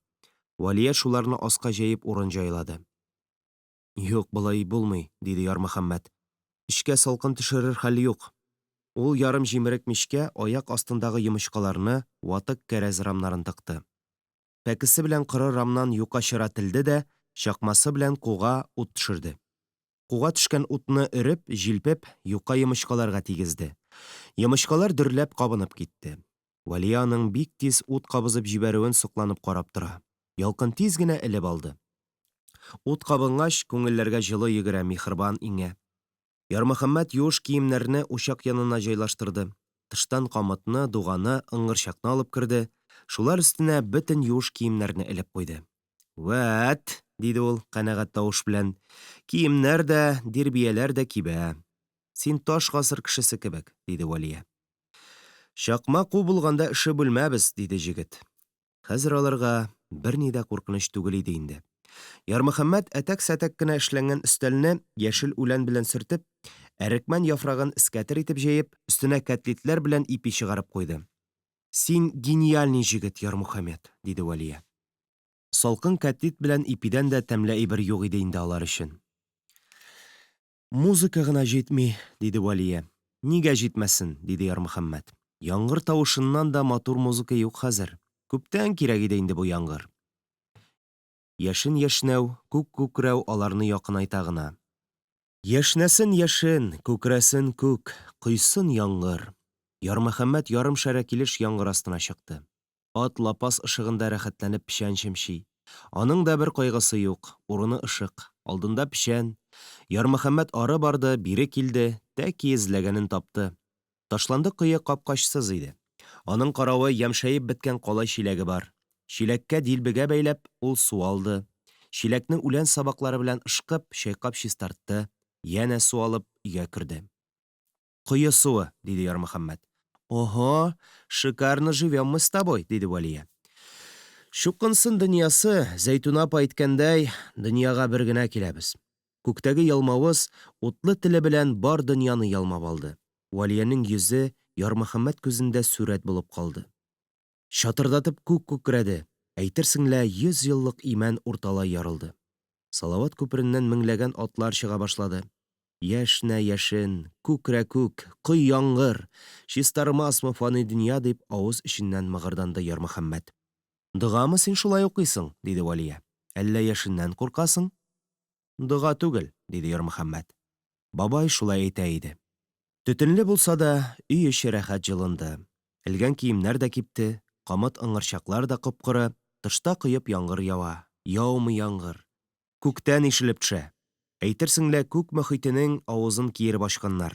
Валия шуларны аска җәеп урын җайлады. «Юк, болай булмый», — диде Ярмөхәммәт. «Эчкә салкын төшерер хәл юк». Ул ярым җимерек мичкә аяк астындагы йомычкаларны, ватык кәрәз рамнарын тыкты. Пәкесе белән коры рамнан юка чыратылды да, чакмасы белән куга ут төшерде. Куга төшкән утны өреп, җилпеп, юка йомычкаларга тигезде. Йомычкалар дөрләп кабынып китте. Валия аның бик тиз ут кабызып җибәрүен сокланып карап тора. Ялкын тиз генә элеп алды. Ут кабынгач, күңелләргә җылы йөгерә, михырбан иңә. Ярмөхәммәт юеш киемнәрне учак янына җайлаштырды. Тыштан камытны, дуганы, ыңгырчакны алып керде. Шулар өстенә бөтен юеш киемнәрне элеп куйды. «Вәт», — диде ул канәгать тавыш белән, «киемнәр дә, дирбияләр дә кибә. Син таш гасыр кешесе кебек», — диде Валия. «Чакма ку булганда эше бүлмәбез», — диде җегет. Хәзер аларга берни дә куркыныч түгел иде инде. Ярмөхәммәт әтәк-сәтәк кенә эшләнгән өстәлне яшел үлән белән сөртеп, әрекмән яфрагын искәтер итеп җәеп, өстенә кәтлитләр белән ипи чыгарып куйды. «Син гениальный җегет, Ярмөхәммәт», — диде Валия. Салкын кәтлит белән ипидән дә тәмле әйбер юк иде инде алар өчен. «Музыка гына җитми», — диде Валия. «Нигә җитмәсен», — диде Ярмөхәммәт. «Яңгыр тавышыннан да матур музыка юк хәзер. Күптән кирәк иде инде бу яңгыр». Яшен яшнәү, күк күкрәү аларны якынайта гына. Яшнәсен яшен, күкрәсен күк, койсын яңгыр. Ярмөхәммәт ярым шәрә килеш яңгыр астына чыкты. Ат лапас ышыгында рәхәтләнеп печән чимши. Аның да бер кайгысы юк, урыны ышык, алдында печән. Ярмөхәммәт ары барды, бире килде, тәки эзләгәнен тапты. Ташланды кые капкачсыз иде. Аның каравы ямшәеп беткән калай чиләге бар. Чиләккә дилбегә бәйләп, ул су алды. Чиләкне үлән сабаклары белән ышкып, чайкап чистартты. Янә су алып, өйгә керде. «Кое суы», — диде Ярмөхәммәт. «Ого, шикарно живем мы с тобой», — диде Валия. «Чукынсын дөньясы, Зәйтүнә апа әйткәндәй, дөньяга бер генә киләбез». Күктәге ялмавыз утлы теле белән бар дөньяны ялмап алды. Валиянең йөзе Ярмөхәммәт күзендә сүрәт булып калды. Чатырдатып күк күкрәде. Әйтерсең лә 100 еллык имән урталай ярылды. Салават күпереннән меңләгән атлар чыга башлады. «Яшнә яшен, күкрә күк, кой яңгыр, чистармасмы фани дөнья», дип авыз эченнән мыгырданды Ярмөхәммәт. «Догамы син шулай укыйсың?» — диде Валия. «Әллә яшеннән куркасың?» «Дога түгел», — диде Ярмөхәммәт. Бабай шулай әйтә иде. Төтенле булса да, өй эче рәхәт җылынды. Элгән киемнәр дә кипте, камыт ыңгырчаклар да кып-коры, тышта коеп яңгыр ява. Яумый яңгыр. Күктән ишелеп төшә. Әйтерсең лә күк мөхитенең авызын киереп ачканнар.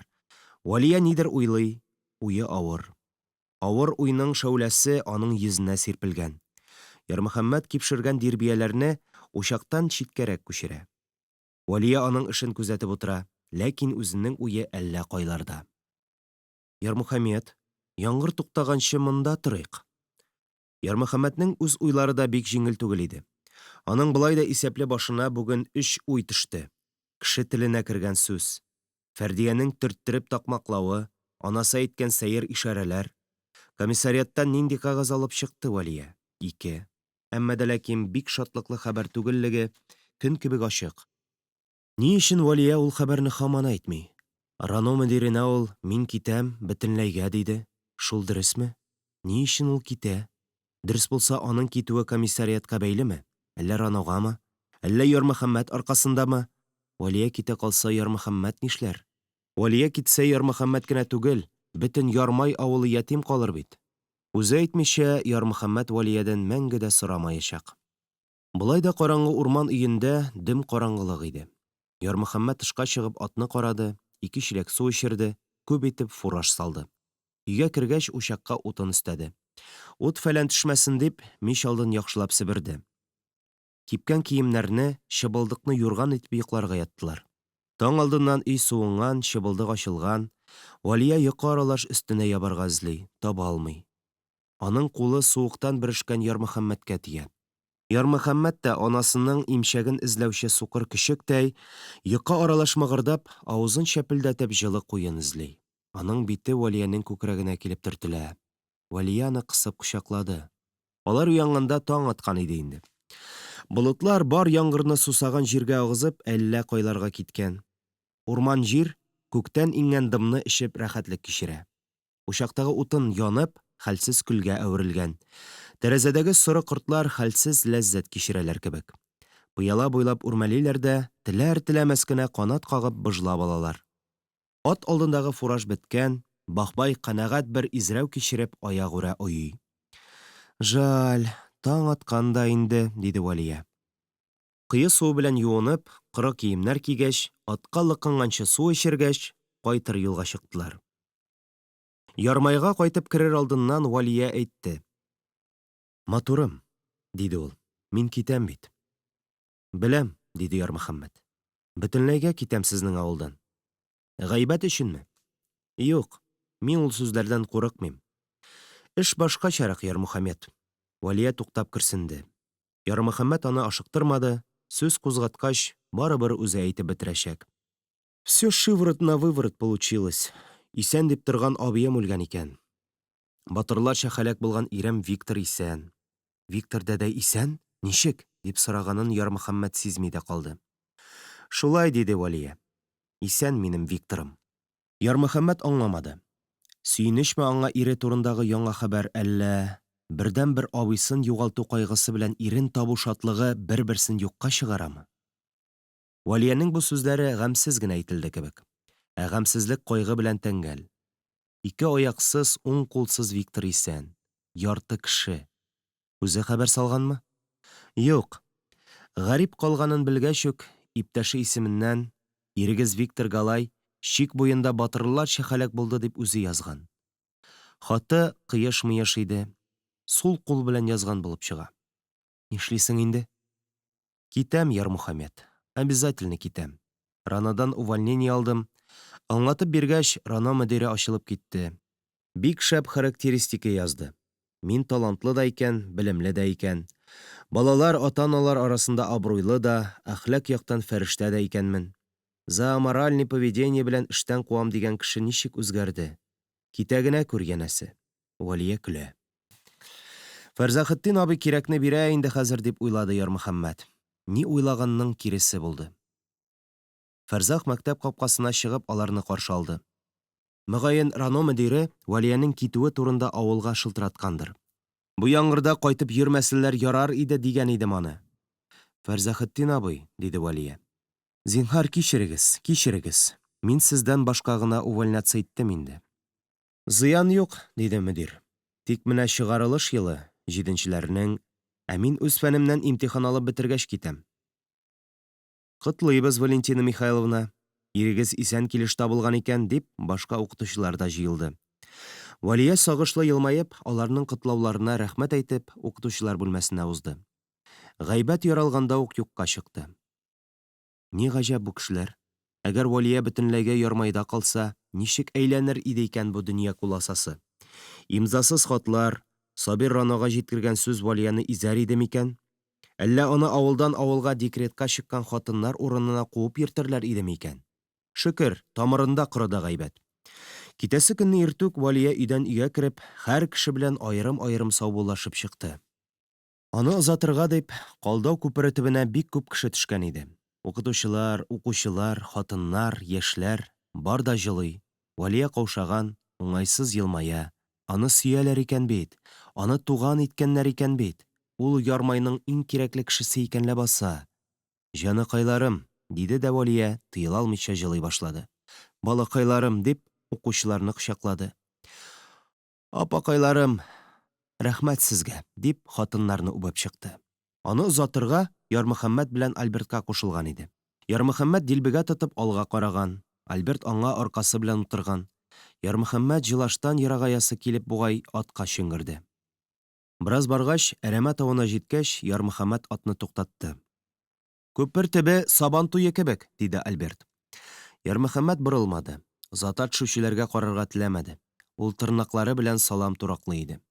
Валия нидер уйлый, уе авыр. Авыр уйның шәүләсе аның йөзенә сирпелгән. Ярмөхәммәт кипшергән дирбияләрне учактан читкәрәк күчерә. Валия аның эшен күзәтеп утыра, ләкин үзенең уе әллә кайларда. «Ярмөхәммәт, яңгыр туктаганчы монда торыйк». Ярмөхәммәтнең үз уйлары да бик җиңел түгел иде. Аның былай да исәпле башына бүген 3 уй төште. Кеше теленә кергән сүз. Фәрдиянең төрттереп такмаклавы, анасы әйткән сәер ишарәләр. Комиссарияттан нинди кагаз алып чыкты Валия? 2. Әмма дә ләкин бик шатлыклы хәбәр түгеллеге көн кебек ачык. Ни өчен Валия ул хәбәрне һаман әйтми? Рано мөдиренә ул «Мин китәм, бөтенләйгә» диде. Шул дөресме? Ни өчен ул китә? Дөрес булса, аның китүе комиссариятка бәйлеме? Әллә Раногамы? Әллә Ярмөхәммәт аркасындамы? Валия китә калса, Ярмөхәммәт нишләр? Валия китсә, Ярмөхәммәт кенә түгел, бөтен Ярмай авылы ятим калыр бит. Үзе әйтмичә, Ярмөхәммәт Валиядән мәңге дә сорамаячак. Болай да караңгы урман өендә дөм караңгылык иде. Ярмөхәммәт тышка чыгып атны карады, 2 чиләк су эчерде, күп итеп фураж салды. Өйгә кергәч, учакка утын өстәде. Ут-фәлән төшмәсен дип, мич алдын яхшылап себерде. Кипкән киемнәрне, чыбылдыкны юрган итеп йокларга яттылар. Таң алдыннан өй суынган, чыбылдык ачылган. Валия йокы аралаш өстенә ябарга эзли, таба алмый. Аның кулы суыктан бөрешкән Ярмөхәммәткә тия. Ярмөхәммәт тә анасының имчәген эзләүче сукыр көчектәй, йокы аралаш мыгырдап, авызын чәпелдәтеп җылы куен эзли. Аның бите Валиянең күкрәгенә килеп төртелә. Валияны кысып кочаклады. Алар уянганда таң аткан иде инде. Болытлар бар яңгырны сусаган җиргә агызып, әллә кайларга киткән. Урман җир күктән иңгән дымны эчеп рәхәтлек кичерә. Учактагы утын янып, хәлсез көлгә әверелгән. Тәрәзәдәге соры кортлар хәлсез ләззәт кичерәләр кебек. Пыяла буйлап үрмәлиләр дә, теләр-теләмәс кенә канат кагып быжлап алалар. Ат алдындагы фураж беткән, Бахбай канәгать бер изрәү кичереп аягүрә уйый. Жаль, таң атканда инде, диде Валия. Кыю су белән юынып, коры киемнәр кигәч, атка лыкынганчы су эчергәч, кайтыр юлга чыктылар. Ярмайга кайтып керер алдыннан Валия әйтте. Матурым, диде ул, мин китәм бит. Беләм, диде Ярмөхәммәт. Бөтенләйгә китәм сезнең авылдан. Гайбәт өченме? Юк, мин ул сүзләрдән курыкмыйм. Эш башкачарак, Ярмөхәммәт. Валия туктап керсенде. Ярмөхәммәт аны ашыктырмады, сүз кузгаткач, барыбер үзе әйтеп бетерәчәк. Все шиворот на выворот получилось. Исән дип торган абыем үлгән икән. Батырларча хәлак булган ирем Виктор исән. Виктор дәдә исән? Ничек? Дип сораганын Ярмөхәммәт сизми дә калды. Шулай, диде Валия. Исән минем Викторым. Ярмөхәммәт аңламады. Сөенечме аңа ире турындагы яңа хәбәр, әллә бердән-бер абыйсын югалту кайгысы белән ирен табу шатлыгы бер-берсен юкка чыгарамы? Валиянең бу сүзләре гамсез генә әйтелде кебек. Ә гамсезлек кайгы белән тәңгәл. 2 аяксыз, уң кулсыз Виктор исән. Ярты кеше. Үзе хәбәр салганмы? Юк. Гарип калганын белгәч үк, иптәше исеменнән ирегез Виктор Галай чик буенда батырларча хәлак булды дип үзе язган. Хаты кыеш-мыеш иде. Сул кул белән язган булып чыга. Нишлисең инде? Китәм, Ярмөхәммәт. Обязательно китәм. Ранадан увольнение алдым. Аңлатып биргәч, Рана мөдире ачылып китте. Бик шәп характеристика язды. Мин талантлы да икән, белемле дә икән. Балалар, ата-аналар арасында абруйлы да, әхлак яктан фәрештә дә икәнмен. За аморальный поведение белән эштән куам дигән кеше ничек үзгәрде? Китәгенә күр янәсе. Валия көлә. Фәрзәхетдин абый кирәкне бирә инде хәзер дип уйлады Ярмөхәммәт. Ни уйлаганның киресе булды. Фәрзәх мәктәп капкасына чыгып аларны каршы алды. Мөгаен Рано мөдире Валиянең китүе турында авылга шылтыраткандыр. Бу яңгырда кайтып йөрмәсеннәр ярар иде дигән идем аны. Фәрзәхетдин абый, диде Валия. Зинһар кичерегез, кичерегез. Мин сездән башка гына увольняться иттем инде. Зыян юк, диде мөдир. Тик менә чыгарылыш елы, 7нчеләрнең, ә мин үз фәнемнән имтихан алып бетергәч китәм. Котлыйбыз, Валентина Михайловна. Ирегез исән килеш табылган икән, дип башка укытучылар да җыелды. Валия сагышлы елмаеп, аларның котлауларына рәхмәт әйтеп, укытучылар бүлмәсенә узды. Гайбәт яралганда ук юкка чыкты. Ни гаҗәп бу кешеләр. Әгәр Валия бөтенләйгә Ярмайда калса, ничек әйләнер иде икән бу дөнья куласасы? Имзасыз хатлар, Сабир Ранога җиткергән сүз Валияны изәр иде микән? Әллә аны авылдан авылга декретка чыккан хатыннар урынына куып йөртерләр иде микән? Шөкер, тамырында корыды гайбәт. Китәсе көнне иртүк Валия өйдән өйгә кереп, һәр кеше белән аерым-аерым саубуллашып чыкты. Аны озатырга дип, Калдау күпере төбенә бик күп кеше төшкән иде. Укытучылар, укучылар, хатыннар, яшьләр, бар да җылый. Валия каушаган, уңайсыз елмая. Аны сөяләр икән бит, аны туган иткәннәр икән бит. Ул ярмайның иң кирәкле кешесе икән ләбаса. Җаныкайларым, диде дә Валия, тыела алмыйча җылый башлады. Балакайларым, дип, укучыларны кочаклады. Апакайларым, рәхмәт сезгә, дип хатыннарны үбеп чыкты. Аны озатырга Ярмөхәммәт белән Альбертка кушылган иде. Ярмөхәммәт дилбегә тотып алга караган, Альберт аңа аркасы белән утырган. Ярмөхәммәт җылаштан ерагаясы килеп бугай атка шөңгерде. Бераз баргач, Әрәмә тавына җиткәч, Ярмөхәммәт атны туктатты. Күпер төбе сабан туе кебек, диде Альберт. Ярмөхәммәт борылмады. Зата төшүчеләргә карарга теләмәде. Ул тырнаклары белән салам тураклы иде.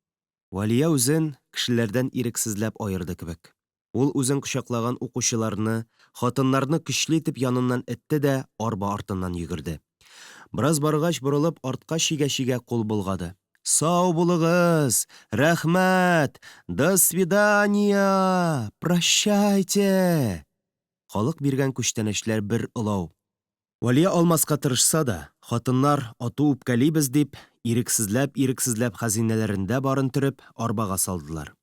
Валия үзен кешеләрдән ирексезләп аерды кебек. Ул үзен кочаклаган укучыларны, хатыннарны көчле итеп яныннан этте дә арба артыннан йөгерде. Бераз баргач борылып артка чигә-чигә кул болгады. Сау булыгыз! Рәхмәт! До свидания! Прощайте! Халык биргән күчтәнәчләр бер олау. Валия алмаска тырышса да, хатыннар ату үпкәлибез дип, ирексезләп хәзинәләрендә барын төреп, арбага салдылар.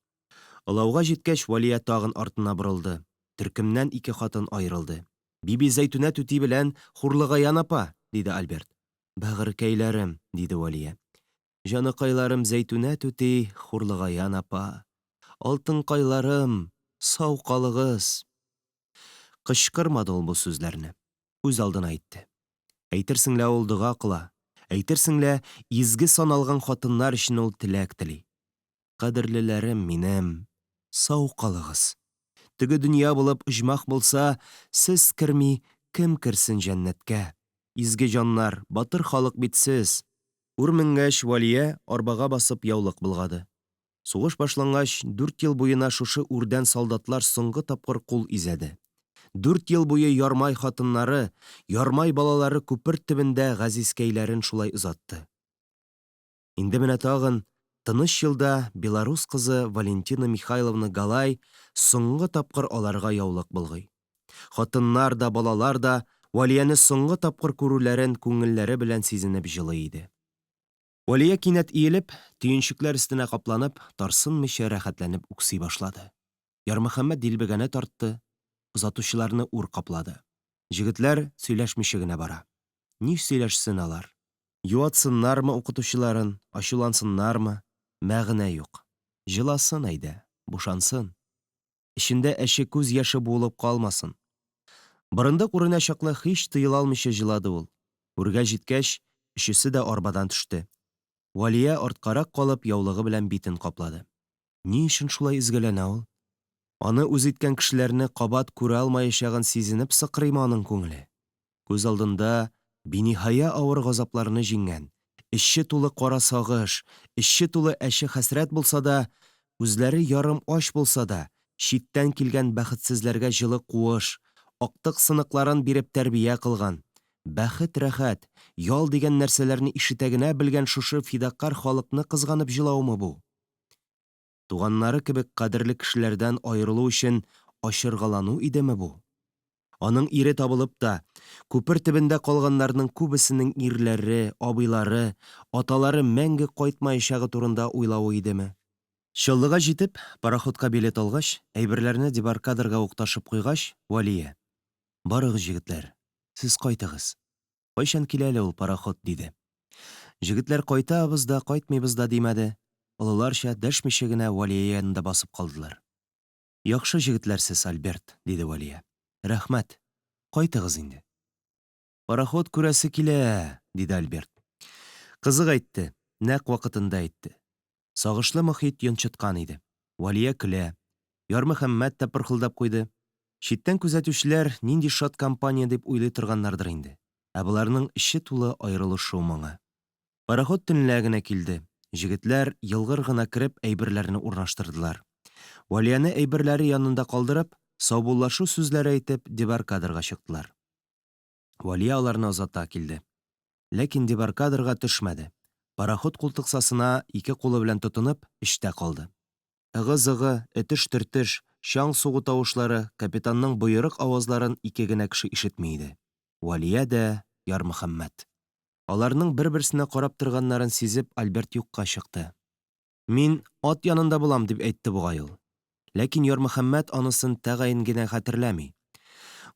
Олауга җиткәч, Валия тагын артына борылды. Төркемнән 2 хатын айрылды. Биби Зәйтүнә түти белән Хурлыгаян апа, диде Альберт. Бәгыркәйләрем, диде Валия. Җаныкайларым Зәйтүнә түти, Хурлыгаян апа. Алтынкайларым, сау калыгыз. Кычкырмады ул бу сүзләрне. Үз алдына әйтте. Әйтерсең лә ул дуга кыла. Әйтерсең лә изге саналган хатыннар өчен ул теләк тели. Кадерлеләрем минем, сау калыгыз. Теге дөнья булып оҗмах булса, сез керми, кем керсен җәннәткә? Изге җаннар, батыр халык бит сез. Үрменгәч, Валия арбага басып яулык булгады. Сугыш башлангач, 4 ел буена шушы үрдән солдатлар соңгы тапкыр кул изәде. 4 ел буе ярмай хатыннары, ярмай балалары күпер төбендә газизкәйләрен шулай озатты. Инде менә тагын тыныч елда Белорус кызы Валентина Михайловна Галай соңгы тапкыр аларга яулык булгый. Хатыннар да, балалар да Валияны соңгы тапкыр күрүләрен күңелләре белән сизенеп җылый иде. Валия кинәт иелеп, төенчекләр өстенә капланып, тарсынмыйча рәхәтләнеп уксый башлады. Ярмөхәммәт дилбегәне тартты. Озатучыларны ур каплады. Җегетләр сөйләшмичә генә бара. Ни сөйләшсен алар? Юатсыннармы укытучыларын, ачулансыннармы? Мәгънә юк. Җыласын әйдә, бушансын. Эчендә әче күз яшы булып калмасын. Борындык урына чаклы һич тыела алмыйча җылады ул. Үргә җиткәч, өчесе дә арбадан төште. Валия арткарак калып яулыгы белән битен каплады. Ни өчен шулай изгеләнә ул? Аны үз иткән кешеләрне кабат күрә алмаячагын сизенеп сыкрыймы аның күңеле? Күз алдында биниһая авыр газапларны җиңгән, эче тулы кара сагыш, эче тулы әче хәсрәт булса да, үзләре ярым ач булса да, читтән килгән бәхетсезләргә җылы куыш, актык сыныкларын биреп тәрбия кылган, бәхет рәхәт, ял дигән нәрсәләрне ишетә генә белгән шушы фидакар халыкны кызганып җылаумы бу? Туганнары кебек кадерле кешеләрдән аерылу өчен ачыргалану идеме бу? Аның ире табылып та, күпер төбендә калганнарның күбесенең ирләре, абыйлары, аталары мәңге кайтмаячагы турында уйлавы идеме? Чаллыга җитеп, пароходка билет алгач, әйберләрне дебаркадерга ук ташып куйгач, Валия: "Барыгыз, җегетләр, сез кайтыгыз. Кайчан килә әле ул пароход?" диде. Җегетләр кайтабыз да, кайтмыйбыз да димәде. Олыларча дәшмичә генә Валия янында басып калдылар. "Яхшы җегетләрсез, Альберт", диде Валия. "Рәхмәт. Кайтыгыз инде." "Пароход күрәсе килә", диде Альберт. Кызык әйтте, нәкъ вакытында әйтте. Сагышлы мохит йончыткан иде. Валия көлә. Ярмөхәммәт тә пырхылдап куйды. Читтән күзәтүчеләр нинди шат компания дип уйлый торганнардыр инде. Ә буларның эче тулы аерылышу моңы. Пароход төнлә генә килде. Җегетләр йылгыр гына кереп әйберләрне урнаштырдылар. Валияны әйберләре янында калдырып, саубуллашу сүзләре әйтеп, дебаркадерга чыктылар. Валия аларны озата килде. Ләкин дебаркадерга төшмәде. Пароход култыксасына ике кулы белән тотынып, эштә калды. Ыгы-зыгы, этеш-төртеш, чаң сугу тавышлары, капитанның боерык авазларын ике генә кеше ишетми иде. Валия дә, Ярмөхәммәт. Аларның бер-берсенә карап торганнарын сизеп, Альберт юкка чыкты. Мин ат янында булам, дип әйтте бугай ул. Ләкин Ярмөхәммәт анысын тәгаен генә хәтерләми.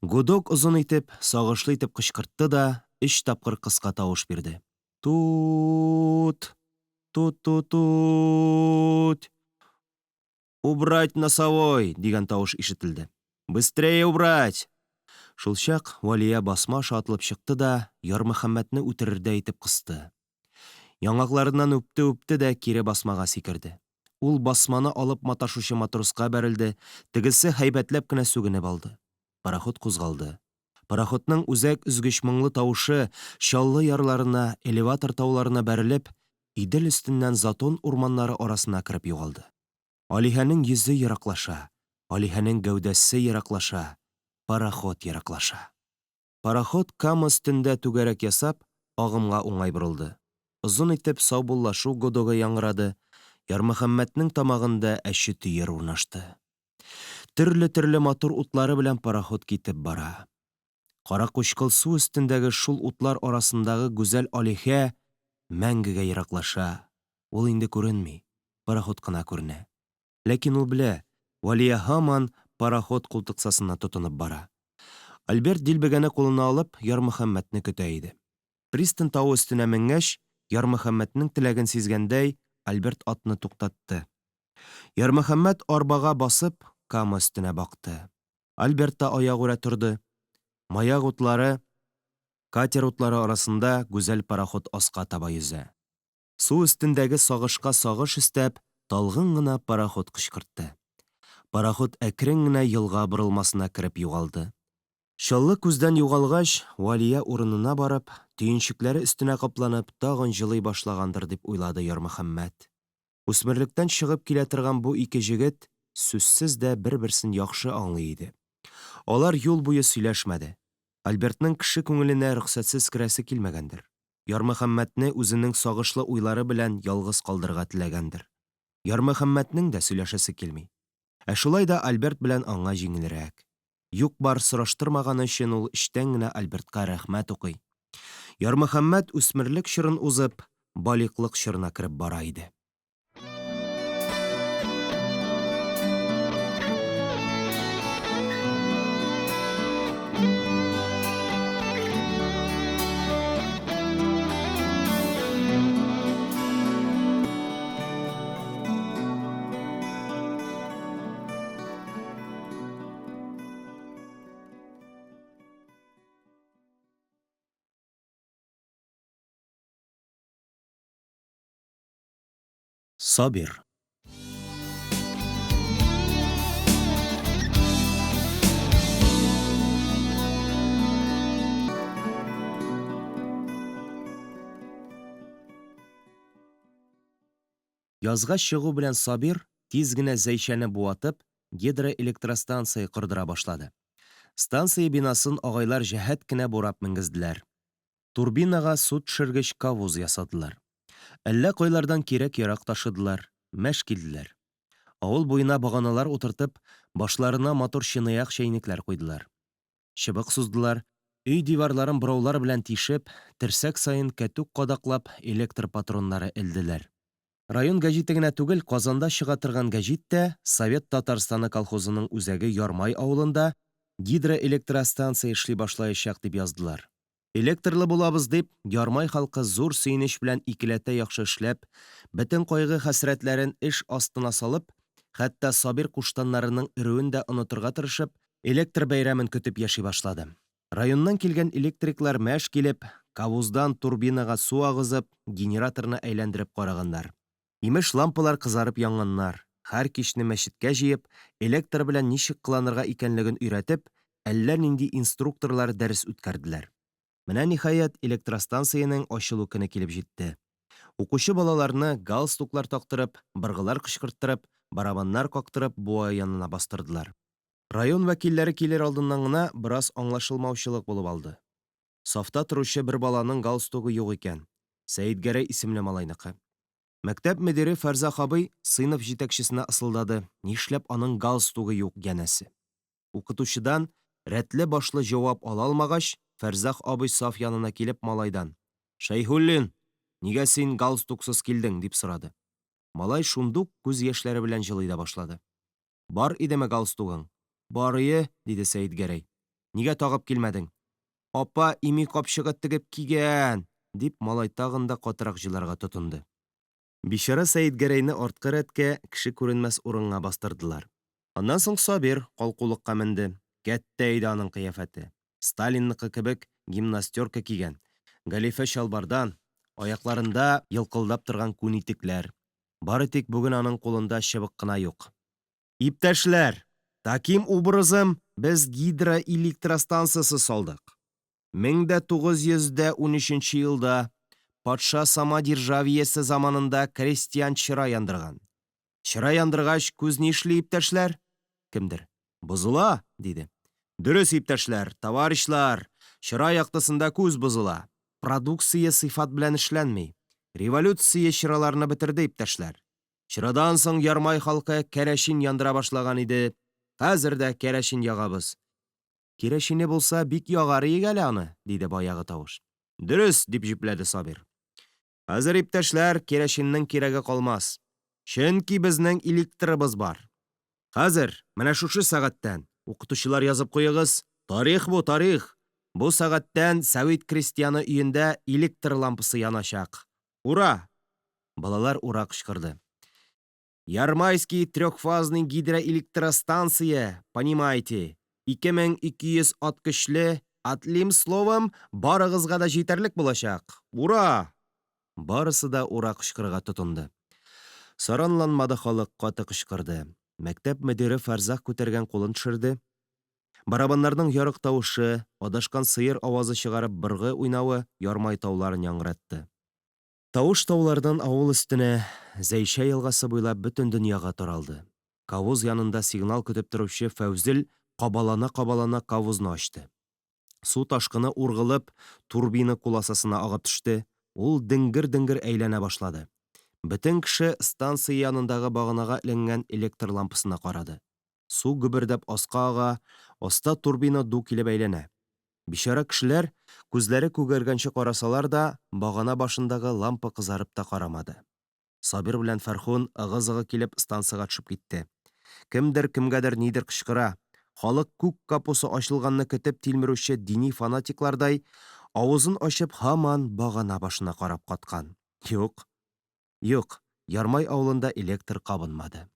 Гудок озын итеп, сагышлы итеп кычкыртты да, 3 тапкыр кыска тавыш бирде. Тут, тут. «Убрать носовой!» дигән тавыш ишетелде. «Быстрее убрать!» Шул чак Валия басма аша атылып чыкты да, Ярмөхәммәтне үтерердәй итеп кысты. Яңакларыннан үпте дә кире басмага сикерде. Ул басманы алып маташучы матроска бәрелде, тегесе һәйбәтләп кенә сүгенеп алды. Пароход кузгалды. Пароходның үзәк өзгеч моңлы тавышы чаллы ярларына, элеватор тауларына бәрелеп, Идел өстеннән Затон урманнары арасына кереп югалды. Алиһәнең йөзе ераклаша, Алиһәнең гәүдәсе ераклаша, пароход ераклаша. Пароход Кама өстендә түгәрәк ясап, агымга уңай борылды. Озын итеп саубуллашу гудогы яңгырады. Ярмөхәммәтнең тамагында әче төер урнашты. Төрле матур утлары белән пароход китеп бара. Кара кучкыл су өстендәге шул утлар арасындагы гүзәл Алиһә мәңгегә ераклаша. Ул инде күренми, пароход кына күренә. Ләкин ул белә, Валия һаман пароход култыксасына тотынып бара. Альберт дилбегәне кулына алып, Ярмөхәммәтне көтә иде. Пристань тау өстенә менгәч, Ярмөхәммәтнең теләген сизгәндәй, Альберт атны туктатты. Ярмөхәммәт арбага басып, Кама өстенә бакты. Альберт та аягүрә торды. Маяк утлары, катер утлары арасында гүзәл пароход аска таба йөзә. Су өстендәге сагышка сагыш өстәп, талгын гына пароход кычкыртты. Пароход әкрен генә елга борылмасына кереп югалды. Чаллы күздән югалгач, Валия урынына барып, төенчекләре өстенә капланып, тагын җылый башлагандыр дип уйлады Ярмөхәммәт. Үсмерлектән чыгып килә торган бу ике җегет сүзсез дә бер-берсен яхшы аңлый иде. Алар юл буе сөйләшмәде. Альбертның кеше күңеленә рөхсәтсез керәсе килмәгәндер. Ярмөхәммәтне үзенең сагышлы уйлары белән ялгыз калдырга теләгәндер. Ярмөхәммәтнең дә сөйләшәсе килми. Шулай да Альберт белән аңа җиңелрәк. Юк-бар сораштырмаганы өчен ул эчтән генә Альбертка рәхмәт укый. Ярмөхәммәт үсмерлек чорын узып, баликлык чорына кереп бара иде. Сабир. Язга чыгу белән Сабир тиз генә Зәйшәне буатып, гидроэлектростанция кордыра башлады. Станция бинасын агайлар җәһәт кенә бурап менгезделәр. Турбинага су төшергеч кавуз ясадылар. Әллә кайлардан кирәк-ярак ташыдылар, мәш килделәр. Авыл буена баганалар утыртып, башларына матур чынаяк чәйнекләр куйдылар. Чыбык суздылар, өй диварларын бораулар белән тишеп, терсәк сайын кәтүк кадаклап, электр патроннары элделәр. Район гәҗите генә түгел, Казанда чыга торган гәҗит тә Совет Татарстаны колхозының үзәге Ярмай авылында гидроэлектростанция эшли башлаячак дип яздылар. Электрлы булабыз дип, Ярмай халкы зур сөенеч белән икеләтә яхшы эшләп, бөтен кайгы хәсрәтләрен эш астына салып, хәтта Сабир куштаннарының өрүен дә онытырга тырышып, электр бәйрәмен көтеп яши башлады. Районнан килгән электриклар мәш килеп, кавуздан турбинага су агызып, генераторны әйләндереп караганнар. Имеш лампалар кызарып яңганнар. Һәр кичне мәчеткә җыеп, электр белән ничек кыланырга икәнлеген өйрәтеп, әллә нинди инструкторлар дәрес үткәрделәр. Менә ниһаять электростанциянең ачылу көне килеп җитте. Укучы балаларны галстуклар тактырып, быргылар кычкырттырып, барабаннар кактырып буа янына бастырдылар. Район вәкилләре килер алдыннан гына бераз аңлашылмаучылык булып алды. Сафта торучы бер баланың галстугы юк икән. Сәетгәрәй исемле малайныкы. Мәктәп мөдире Фәрзах абый сыйныф җитәкчесенә ысылдады. Нишләп аның галстугы юк янәсе? Укытучыдан рәтле башлы җавап ала алмагач, Фәрзах абый саф янына килеп малайдан: «Шәйхуллин, нигә син галстуксыз килдең?» дип сорады. Малай шундук күз яшьләре белән җылый да башлады. «Бар идеме галстугың?» «Бар ие», диде Сәетгәрәй. «Нигә тагып килмәдең?» «Апа ими капчыгы тегеп кигән!» дип малай тагын да катырак җыларга тотынды. Бишара Сәетгәрәйне арткы рәткә кеше күренмәс урынга бастырдылар. Аннан соң Сабир калкулыкка менде. Кәттә иде аның кыяфәте. Сталинныкы кебек гимнастерка кигән. Галифә чалбардан, аякларында йылкылдап торган күн итекләр. Бары тик бүген аның кулында чыбык кына юк. «Иптәшләр, таким образым без гидроэлектростанциясе салдык. 1913 елда патша самодержавиесе заманында крестьян чыра яндырган. Чыра яндыргач күз нишли, иптәшләр?» Кемдер: «Бозыла», диде. «Дөрес, иптәшләр, товарищлар, чыра яктысында күз бозыла. Продукция сыйфат белән эшләнми. Революция чыраларны бетерде, иптәшләр. Чырадан соң ярмай халкы кәрәшин яндыра башлаган иде. Хәзер дә кәрәшин ягабыз». «Кирәшине булса бик ягар иде әле аны», диде баягы тавыш. «Дөрес», дип җипләде Сабир. «Хәзер, иптәшләр, кирәшиннең кирәге калмас. Чөнки безнең электрыбыз бар. Хәзер, менә шушы сәгатьтән, укытучылар язып куегыз, тарих бу, тарих. Бу сәгатьтән Совет крестьяны өендә электр лампасы яначак. Ура!» Балалар ура кычкырды. «Ярмайский трехфазный гидроэлектростанция, понимаете? 2200 ат көчле, атлим словом, барыгызга да җитәрлек булачак. Ура!» Барысы да ура кычкырырга тотынды. Саранланмады халык, каты кычкырды. Мәктәп мөдире Фәрзах күтәргән кулын төшерде. Барабаннарның ярык тавышы, адашкан сыер авазы чыгарып быргы уйнавы ярмай тауларын яңгыратты. Тавыш таулардан авыл өстенә, Зәйшә елгасы буйлап бөтен дөньяга таралды. Кавуз янында сигнал көтеп торучы Фәүзел кабалана кавузны ачты. Су ташкыны ургылып, турбина куласасына агып төште. Ул диңгер-диңгер әйләнә башлады. Бөтен кеше станция янындагы баганага эленгән электр лампасына карады. Су гөбердәп аска ага, аста турбина ду килеп әйләнә. Бишара кешеләр күзләре күгәргәнче карасалар да, багана башындагы лампа кызарып та карамады. Сабир белән Фәрхун ыгы-зыгы килеп станциягә төшеп китте. Кемдер кемгәдер нидер кычкыра. Халык күк капусы ачылганны көтеп тилмерүче дини фанатиклардай авызын ачып һаман багана башына карап каткан. Юк, Ярмай авылында электр кабынмады.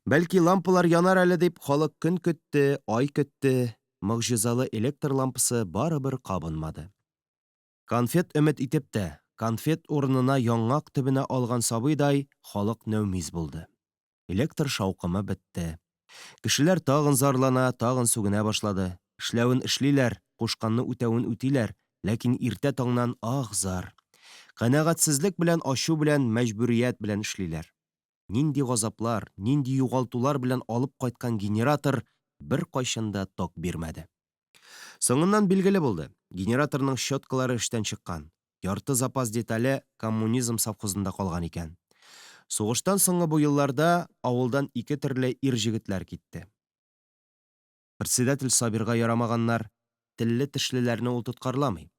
Бәлки лампалар янар әле дип халык көн көтте, ай көтте, могҗизалы электр лампасы барыбер кабынмады. Конфет өмет итеп тә, конфет урынына яңак төбенә алган сабыйдай халык нәүмиз булды. Электр шаукымы бетте. Кешеләр тагын зарлана, тагын сүгенә башлады. Эшләвен эшлиләр, кушканны үтәвен үтиләр, ләкин иртә таңнан зар. Канәгатьсезлек белән, ачу белән, мәҗбүрият белән эшлиләр. Нинди газаплар, нинди югалтулар белән алып кайткан генератор бер кайчанда ток бирмәде. Соңыннан билгеле булды. Генераторның щеткалары эштән чыккан. Ярты запас детале коммунизм совхозында калган икән. Сугыштан соңгы бу елларда авылдан 2 төрле ир-җегетләр китте. Председатель Сабирга ярамаганнар, телле тешлеләрне ул тоткарламый.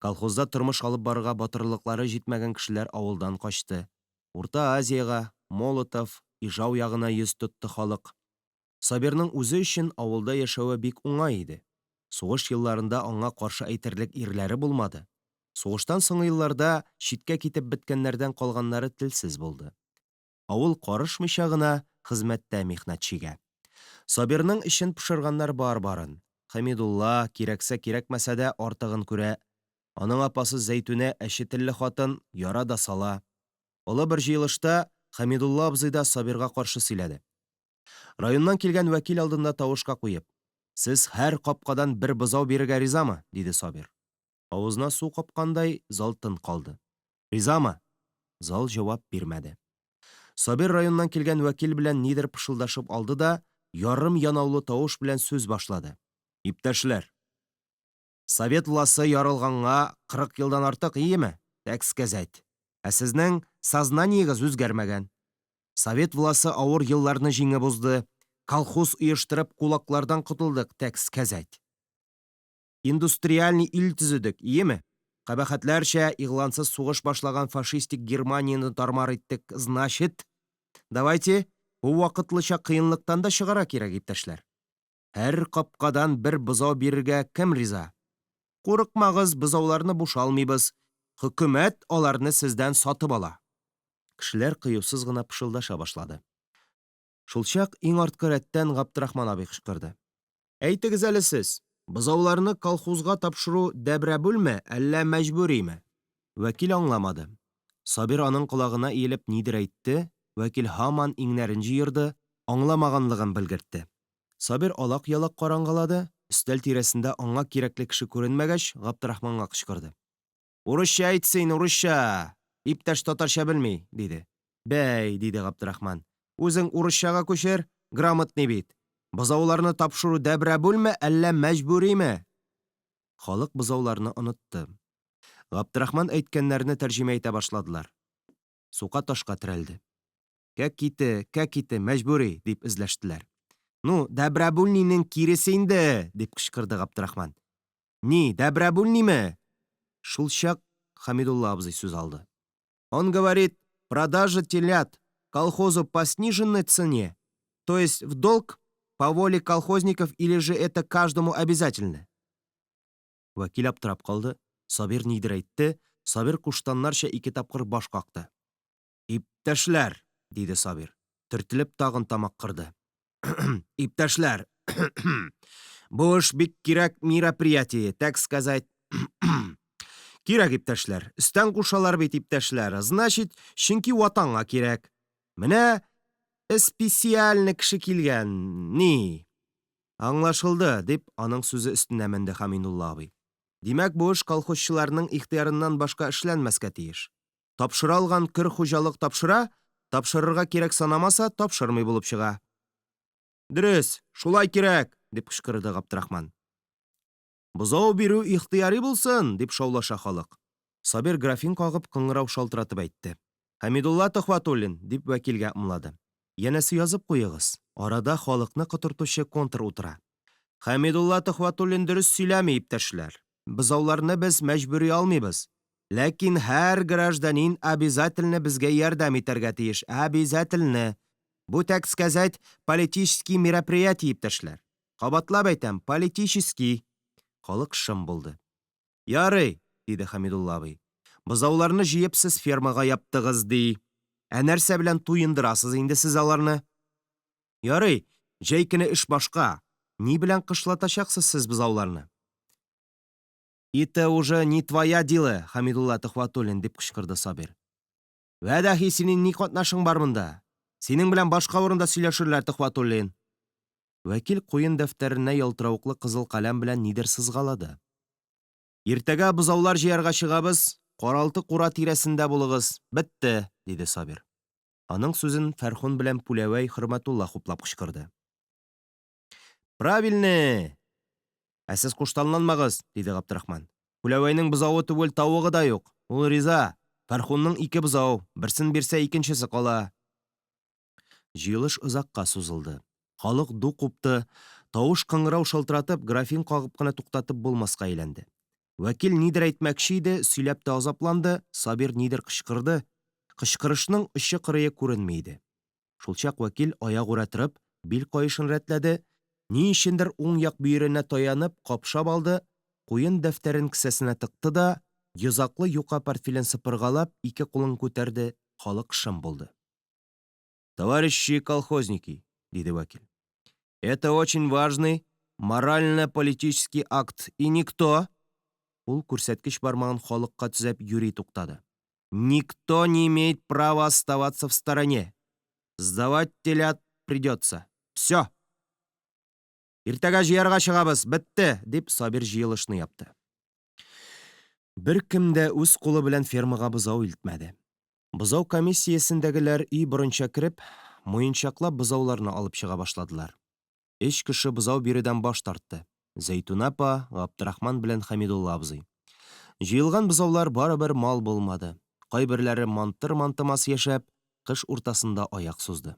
Колхозда тормыш алып барырга батырлыклары җитмәгән кешеләр авылдан качты. Урта Азияга, Молотов, Ижау ягына йөз тотты халык. Сабирның үзе өчен авылда яшәүе бик уңай иде. Сугыш елларында аңа каршы әйтерлек ирләре булмады. Сугыштан соңгы елларда читкә китеп беткәннәрдән калганнары телсез булды. Авыл карышмыйча гына хезмәттә михнәт чигә. Сабирның эшен пошырганнар бар-барын. Хәмидулла кирәксә кирәкмәсә дә артыгын күрә. Аның апасы Зәйтүнә әчетелле хатын яра да сала. Олы бер җыелышта Хәмидулла абзый да Сабирга каршы сөйләде. Районнан килгән вәкил алдында тавышка куеп: «Сез һәр капкадан бер бозау бирергә ризамы?» диде Сабир. Авызына су капкандай зал тын калды. «Ризамы?» Зал җавап бирмәде. Сабир районнан килгән вәкил белән нидер пышылдашып алды да, ярым янаулы тавыш белән сүз башлады. «Иптәшләр, Совет власы ярылганга 40 елдан артык, ийеме? Так сказать. Ә сезнең сознаниегыз үзгәрмәгән. Совет власы авыр елларны җиңеп узды. Колхоз оештырып кулаклардан котылдык, так сказать. Индустриальный ил төзедек, ийеме? Кабахәтләрчә игълансыз сугыш башлаган фашистик Германияны тармар иттек. Значит, давайте бу вакытлыча кыенлыктан да чыгара кирәк, иптәшләр. Һәр капкадан бер бозау бирергә кем риза? Курыкмагыз, бозауларны бушалмыйбыз. Хөкүмәт аларны сездән сатып ала. Кешеләр кыюсыз гына пышылдаша башлады. Шулчак иң арткы рәттән Габдрахман абый кычкырды. Әйтегез әле сез, бозауларны колхозга тапшыру дәбрә бүлме, әллә мәҗбүриме? Вәкил аңламады. Сабир аның колагына иелеп нидер әйтте, вәкил һаман иңнәрен җыерды, аңламаганлыгын белгертте. Сабир алак-ялак караңгылады, өстәл тирәсендә аңа кирәкле кеше күренмәгәч, Габдрахманга кычкырды. Урысча әйтсен, урысча! Иптәш татарча белми, диде. Бәй, диде Габдрахман. Үзең урысчага күчер, грамотный бит. Бозауларны тапшыру дәбрә бүлме, әллә мәҗбүриме? Халык бозауларны онытты. Габдрахман әйткәннәрне тәрҗемә итә башладылар. Сука ташка терәлде. Кәките, мәҗбүри, дип эзләштеләр. Ну, дәбрә бүлнинең киресе инде, дип кычкырды Габдрахман. Ни, дәбрә бүлниме? Шулчак Хамидулла абзый сүз алды. Он говорит, продажа телят колхозу по сниженной цене, то есть в долг по воле колхозников или же это каждому обязательно? Вәкил аптырап калды. Сабир нидер әйтте, Сабир куштаннарча 2 тапкыр баш какты. Иптәшләр, диде Сабир. Төртелеп тагын тамак кырды. Иптәшләр, бу эш бик кирәк мероприятие, так сказать. Кирәк, иптәшләр. Өстән кушалар бит, иптәшләр. Значит, чөнки ватанга кирәк. Менә специальный кеше килгән. Ни? Аңлашылды, дип аның сүзе өстенә менде Хамидулла абый. Димәк, бу эш колхозчыларның ихтыярыннан башка эшләнмәскә тиеш. Тапшыра алган көр хуҗалык тапшыра, тапшырырга кирәк санамаса, тапшырмый булып чыга. Дөрес, шулай кирәк, дип кычкырды Габдрахман. Бозау бирү ихтыяри булсын, дип шаулаша халык. Сабир графин кагып кыңгырау шалтыратып әйтте. Хамидулла Төхвәтуллин, дип вәкилгә ымлады. Янәсе язып куегыз. Арада халыкны котыртучы контр утыра. Хамидулла Төхвәтуллин дөрес сөйләми, иптәшләр. Бозауларны без мәҗбүри алмыйбыз. Ләкин һәр гражданин обязательно безгә ярдәм итәргә тиеш. Обязательно. Бу, так сказать, политический мероприятие, иптәшләр. Кабатлап әйтәм, политический. Халык шым булды. Ярый, диде Хамидулла абый. Бозауларны җыеп сез фермага яптыгыз, ди. Ә нәрсә белән туендырасыз инде сез аларны? Ярый, җәй көне эш башка. Ни белән кышлатачаксыз сез бозауларны? Это уже не твоя дело, Хамидулла Төхвәтуллин, дип кычкырды Сабир. Вәдәхи, синең ни катнашың бар монда? Синең белән башка урында сөйләшерләр, Төхвәтуллин. Вәкил куен дәфтәренә ялтырауклы кызыл каләм белән нидер сызгалады. Иртәгә бозаулар җыярга чыгабыз, каралты кура тирәсендә булыгыз. Бетте, диде Сабир. Аның сүзен Фәрхун белән Пүләвәй Хөрмәтулла хуплап кычкырды. Правильно! Ә сез куштанланмагыз, диде Габдрахман. Пүләвәйнең бозавы түгел, тавыгы да юк. Ул риза. Фәрхунның 2 бозау, берсен бирсә икенчесе кала. Җыелыш озакка сузылды. Халык ду купты, тавыш кыңгырау шалтыратып, графин кагып кына туктатып булмаска әйләнде. Вәкил нидер әйтмәкче иде, сөйләп тә азапланды, Сабир нидер кычкырды. Кычкырышның очы-кырые күренми иде. Шулчак вәкил аягүрә торып, бил каешын рәтләде, ни өчендер уң як бөеренә таянып, капшап алды, куен дәфтәрен кесәсенә тыкты да, йозаклы юка портфелен сыпыргалап, 2 кулын күтәрде, халык шым булды. Товарищи колхозники, диде вәкил. Это очень важный морально-политический акт, и никто, ул күрсәткеч бармагын халыкка төзәп юри туктады. Никто не имеет права оставаться в стороне. Сдавать телят придется. Все. Иртәгә җыярга чыгабыз, бетте, дип Сабир җыелышны япты. Бер кем дә үз кулы белән фермага бозау илтмәде. Бозау комиссиясендәгеләр өй борынча кереп, муенчаклап бозауларны алып чыга башладылар. 3 кеше бозау бирүдән баш тартты. Зәйтүнә апа, Габдрахман белән Хәмидулла абзый. Җыелган бозаулар барыбер мал булмады. Кайберләре мантыр-мантымас яшәп, кыш уртасында аяк сузды.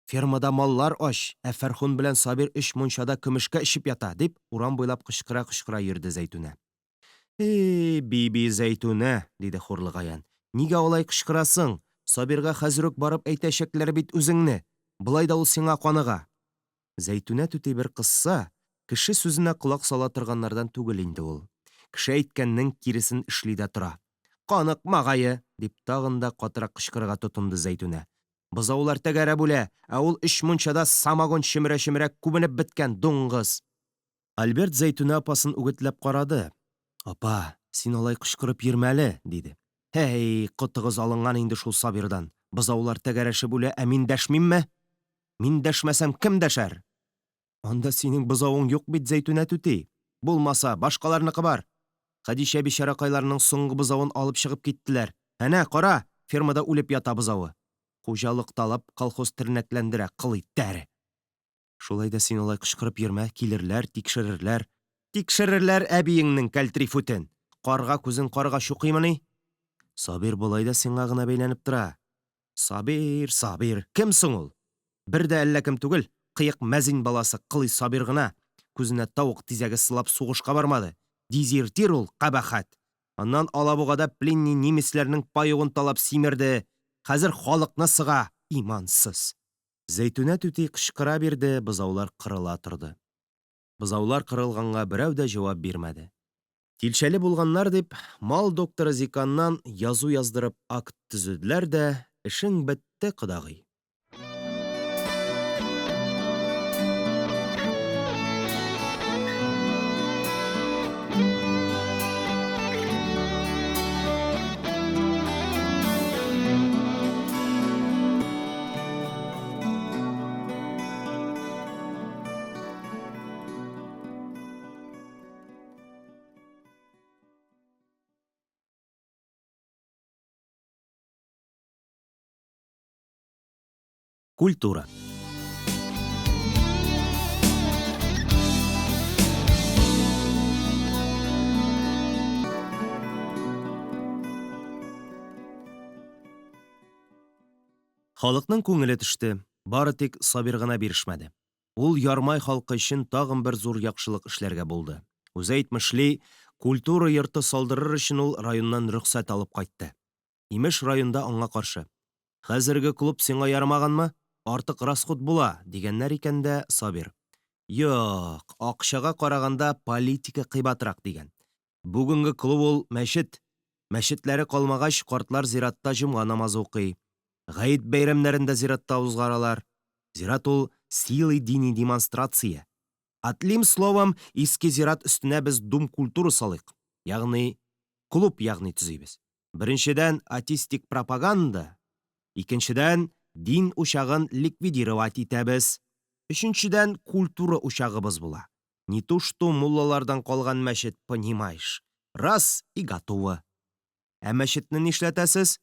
Фермада маллар ач, ә Фәрхун белән Сабир 3 мунчада көмешкә эчеп ята, дип урам буйлап кычкыра-кычкыра йөрде Зәйтүнә. Биби Зәйтүнә, диде Хурлыгаян. Нигә алай кычкырасың? Сабирга хәзер үк барып әйтәчәкләр бит үзеңне. Булай да ул сиңа каныга. Зәйтүнә түти бер кысса, кеше сүзенә колак сала торганнардан түгел инде ул. Кеше әйткәннең киресен эшли дә тора. Канык магае, дип тагын да катырак кычкырырга тотынды Зәйтүнә. Бозаулар тәгәрә бүлә, ә ул 3 мунчада самогон чимерә-чимерә күбенеп беткән дуңгыз. Альберт Зәйтүнә апасын үгетләп карады. Апа, син алай кычкырып йөрмәле, диде. Котыгыз алынган инде шул Сабирдан. Бозаулар тәгәрәшеп үлә, ә мин дәшмимме? Мин дәшмәсәм, кем дәшәр? Анда синең бозавың юк бит, Зәйтүнә түти. Булмаса, башкаларныкы бар. Хәдичә бичаракайларның соңгы бозавын алып чыгып киттеләр. Әнә, кара, фермада үлеп ята бозавы. Хуҗалык талап, колхоз тернәкләндерә, кылый тәре. Шулай да син алай кычкырып йөрмә, килерләр, тикшерерләр. Тикшерерләр әбиеңнең кәлтрифутен. Карга күзен карга чукыймыни? Сабир болай да сиңа гына бәйләнеп тора. Сабир, Сабир, кем соң ул? Бер дә әллә кем түгел, кыек мәзин баласы кылый Сабир гына. Күзенә тавык тизәге сылап сугышка бармады. Дизертир ул, кабахат. Аннан Алабугада пленни немецләрнең паюгын талап симерде. Хәзер халыкны сыга, имансыз. Зәйтүнә түти кычкыра бирде, бозаулар кырыла торды. Бозаулар кырылганга берәү дә җавап бирмәде. Тилшәле булганнар дип, мал докторы Зиканнан язу яздырып акт төзеделәр дә, эшең бетте, кодагый. Культура. Халыкның күңеле төште. Бары тик Сабир гына бирешмәде. Ул ярмай халкы өчен тагын бер зур яхшылык эшләргә булды. Үзе әйтмешли, культура йорты салдырыр өчен ул районнан рөхсәт алып кайтты. Имеш, районда аңа каршы. Хәзерге клуб сиңа ярамаганмы? Артык расход була, дигәннәр икән дә Сабир. Юк, акчага караганда политика кыйбатрак дигән. Бүгенге клуб ул мәчет. Мәчетләре калмагач, картлар зиратта җомга намазы укый. Гаит бәйрәмнәрендә зиратта узгаралар. Зират ул силый дини демонстрация. Атлим словом, иске зират өстенә без дум культура салыйк. Ягъни клуб төзибез. Беренчедән атистик пропаганда, икенчедән дин учагын ликвидировать итәбез. Өченчедән культура учагыбыз була. Не то что муллалардан калган мәчет, понимаешь. Раз и готово. Ә мәчетне нишләтәсез?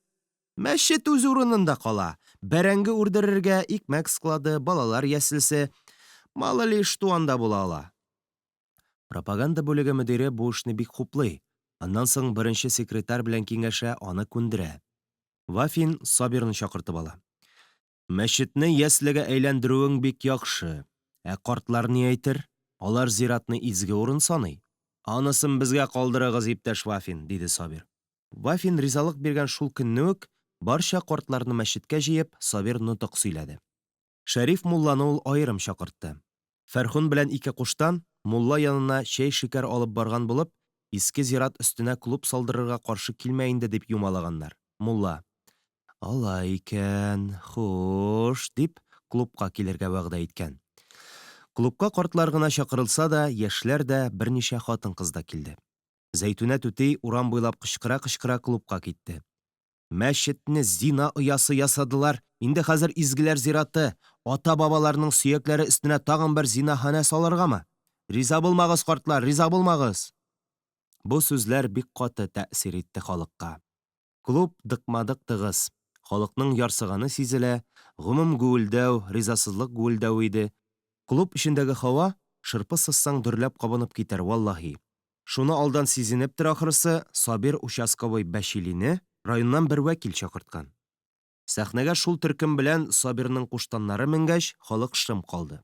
Мәчет үз урынында кала. Бәрәңге үрдерергә икмәк склады, балалар яселсе, мало ли что анда була ала. Пропаганда бүлеге мөдире бу эшне бик хуплый. Аннан соң беренче секретарь белән киңәшә, аны күндерә. Вафин Сабирны чакыртып ала. Мәчетне яслегә әйләндерүең бик яхшы. Ә картлар ни әйтер? Алар зиратны изге урын саный. Анысын безгә калдырыгыз, иптәш Вафин, диде Сабир. Вафин ризалык биргән шул көнне үк барча картларны мәчеткә җыеп, Сабир нутык сөйләде. Шәриф мулланы ул аерым чакыртты. Фәрхун белән ике куштан мулла янына чәй шикәр алып барган булып, иске зират өстенә клуб салдырырга каршы килмә инде дип юмалаганнар. Мулла: "Алай икән, хуш", дип клубка килергә вәгъдә иткән. Клубка картлар гына чакырылса да, яшьләр дә, берничә хатын-кыз да килде. Зәйтүнә түти урам буйлап кычкыра-кычкыра клубка китте. Мәчетне зина оясы ясадылар. Инде хәзер изгеләр зираты, ата-бабаларның сөякләре өстенә тагын бер зинахана салыргамы? Риза булмагыз, картлар, риза булмагыз. Бу сүзләр бик каты тәэсир итте халыкка. Клуб дыкмадык тыгыз. Халыкның ярсыганы сизелә, гомум гүелдәү, ризасызлык гүелдәү иде. Клуб эчендәге һава шырпы сызсаң дөрләп кабынып китәр, валлаһи. Шуны алдан сизенептер ахрысы, Сабир участковый Бәшилине районнан бер вәкил чакырткан. Сәхнәгә шул төркем белән Сабирның куштаннары менгәч, халык шым калды.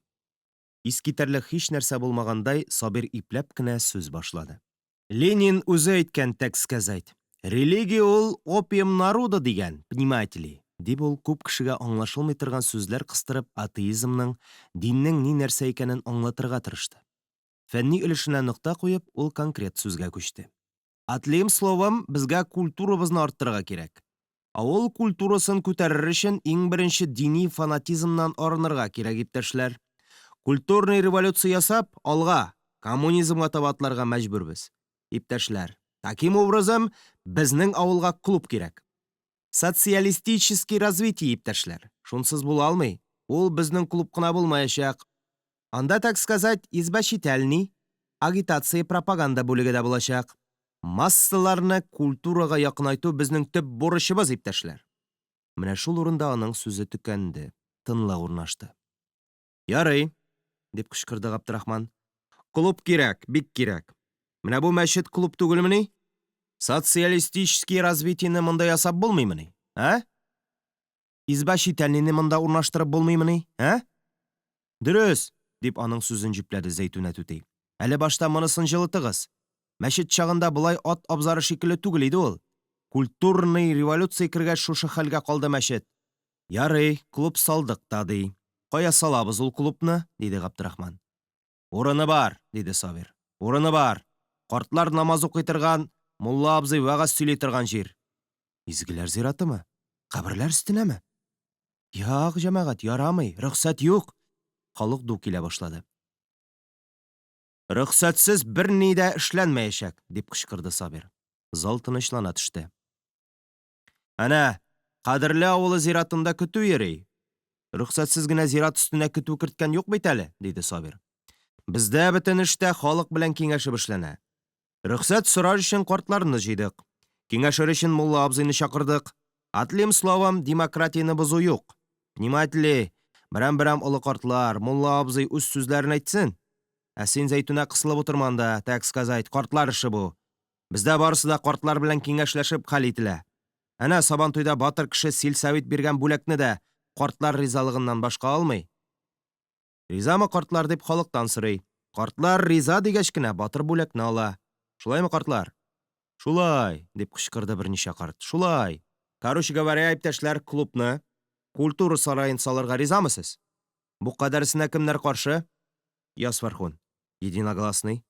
Искитәрлек һич нәрсә булмагандай, Сабир ипләп кенә сүз башлады. Ленин үзе әйткән, так сказать. Религия ул опиум народа дигән, понимаете ли? Дип ул күп кешегә аңлашылмый торган сүзләр кыстырып атеизмның, диннең ни нәрсә икәнен аңлатырга тырышты. Фәнни өлешенә нокта куеп, ул конкрет сүзгә күчте. Атлыйм словом, безгә культурабызны арттырырга кирәк. Авыл культурасын күтәрер өчен иң беренче дини фанатизмнан арынырга кирәк, иптәшләр. Культурный революция ясап, алга, коммунизмга таба атларга мәҗбүрбез. Иптәшләр, таким образом, безнең авылга клуб кирәк. Социалистический развитие, иптәшләр. Шунсыз була алмый. Ул безнең клуб кына булмаячак. Анда, так сказать, избачительный, агитация, пропаганда бүлеге дә булачак. Массаларны культурага якынайту безнең төп бурычыбыз, иптәшләр. Менә шул урында аның сүзе төкәнде. Тынлык урнашты. Ярый, дип кычкырды Габдрахман. Клуб кирәк, бик кирәк. Менә бу мәчет клуб түгелмени? Социалистический развитиене монда ясап булмыймыни? А? Избачительныйны монда урнаштырып булмыймыни? А? Дөрес, дип аның сүзен җипләде Зәйтүнә түти. Әле башта монысын җылытыгыз. Мәчет чагында булай ат абзары шикелле түгел иде ул. Культурный революция кергәч шушы хәлгә калды мәчет. Ярый, клуб салдык та ди. Кая салабыз ул клубны? Диде Габдрахман. Урыны бар, диде Сабир. Урыны бар. Картлар намаз укый торган, мулла абзый вәгазь сөйли торган җир. Изгеләр зиратымы? Каберләр өстенәме? Як, җәмәгать, ярамый, рөхсәт юк. Халык ду килә башлады. Рөхсәтсез бер ни дә эшләнмәячәк, дип кычкырды Сабир. Зал тынычлана төште. Әнә, кадерле авылы зиратында көтү йөри. Рөхсәтсез генә зират өстенә көтү керткән юк бит әле, диде Сабир. Бездә бөтен эштә халык белән киңәшеп эшләнә. Рөхсәт сорар өчен картларны җыйдык. Киңәшер өчен мулла абзыйны чакырдык. Атлым словом, демократияны бозу юк. Понимаете ли, берәм-берәм олы картлар, мулла абзый үз сүзләрен әйтсен. Ә син Зәйтүнә кысылып утырманда, так сказать, картлар эше бу. Бездә барысы да картлар белән киңәшләшеп хәл ителә. Әнә Сабантуйда батыр кеше сельсовет биргән бүләкне дә картлар ризалыгыннан башка алмый. Ризамы картлар дип халыктан сорый. Картлар риза дигәч кенә батыр бүләкне ала. Шулаймы, картлар? Шулай, дип кычкырды берничә карт. Шулай. Короче говоря, иптәшләр, клубны, культура сараен салырга ризамысыз? Бу кадәрсенә кемнәр каршы? Яс Фәрхун. Единогласный.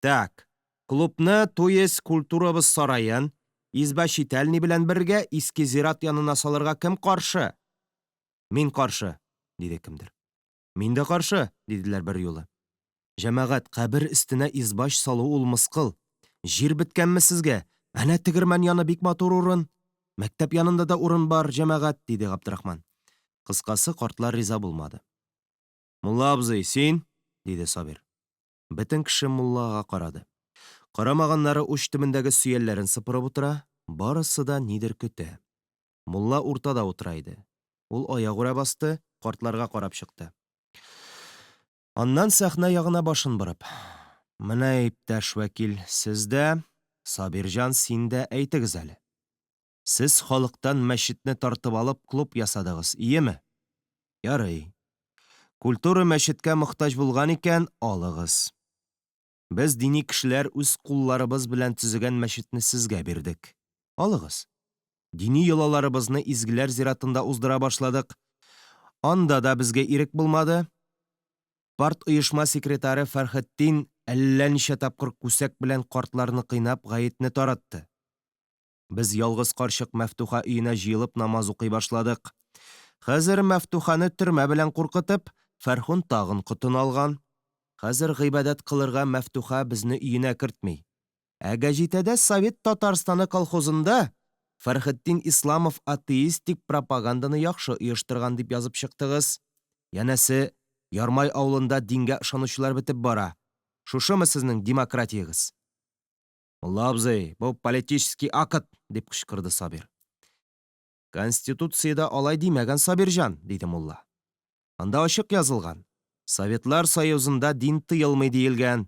Так, клубны, то есть культурабыз сараен, избачительный белән бергә иске зират янына салырга кем каршы? Мин каршы, диде кемдер. Мин дә каршы, диделәр бер юлы. Җәмәгать, кабер өстенә избач салу ул мыскыл. Җир беткәнме сезгә? Әнә тегермән яны бик матур урын. Мәктәп янында да урын бар, җәмәгать, диде Габдрахман. Кыскасы, картлар риза булмады. Мулла абзый, син? Диде Сабир. Бөтен кеше муллага карады. Карамаганнары уч төбендәге сөялләрен сыпырып утыра, барысы да нидер көтә. Мулла уртада утыра иде. Ул аяк үрә басты, картларга карап чыкты. Аннан сәхнә ягына башын борып. Менә иптәш вәкил, сез дә, Сабирҗан, син дә әйтегез әле. Сез халыктан мәчетне тартып алып клуб ясадыгыз, иеме? Ярый. Культура мәчеткә мохтаҗ булган икән, алыгыз. Без дини кешеләр үз кулларыбыз белән төзегән мәчетне сезгә бирдек. Алыгыз. Дини йолаларыбызны изгеләр зиратында уздыра башладык. Анда да безгә ирек булмады. Парт оешма секретары Фәрхетдин әллә ничә тапкыр күсәк белән картларны кыйнап гаетне таратты. Без ялгыз карчык Мәфтуха өенә җыелып намаз укый башладык. Хәзер Мәфтуханы төрмә белән куркытып, Фәрхун тагын котын алган. Хәзер гыйбадәт кылырга Мәфтуха безне өенә кертми. Ә гәҗитәдә Совет Татарстаны колхозында Фәрхетдин Исламов атеистик пропаганданы яхшы оештырган дип язып чыктыгыз. Янәсе, Ярмай авылында дингә ышанучылар бетеп бара. Шушымы сезнең демократиягыз? Мулла абзый, бу политический акт, дип кычкырды Сабир. Конституциядә алай димәгән Сабирҗан, диде мулла. Анда ачык язылган. Советлар Союзында дин тыелмый диелгән.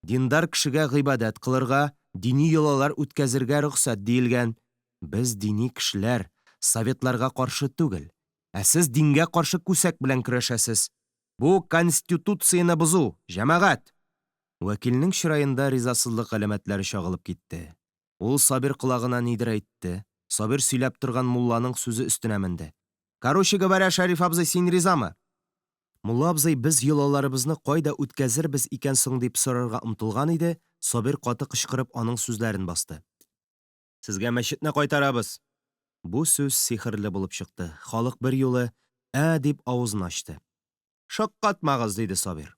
Диндар кешегә гыйбадәт кылырга, дини йолалар үткәзергә рөхсәт диелгән. Без дини кешеләр Советларга каршы түгел. Ә сез дингә каршы күсәк белән көрәшәсез. Бу конституцияны бозу, җәмәгать! Вәкилнең чыраенда ризасызлык галәмәтләре чагылып китте. Ул Сабир колагына нидер әйтте. Сабир сөйләп торган мулланың сүзе өстенә менде. Короче говоря, Шәриф абзый, син ризамы? Мулла абзый без йолаларыбызны кайда үткәзербез икән соң дип сорарга омтылган иде, Сабир каты кычкырып аның сүзләрен басты. Сезгә мәчетне кайтарабыз. Бу сүз сихерле булып чыкты. Халык бер юлы дип авызын ачты. Шаккатмагыз, диде Сабир.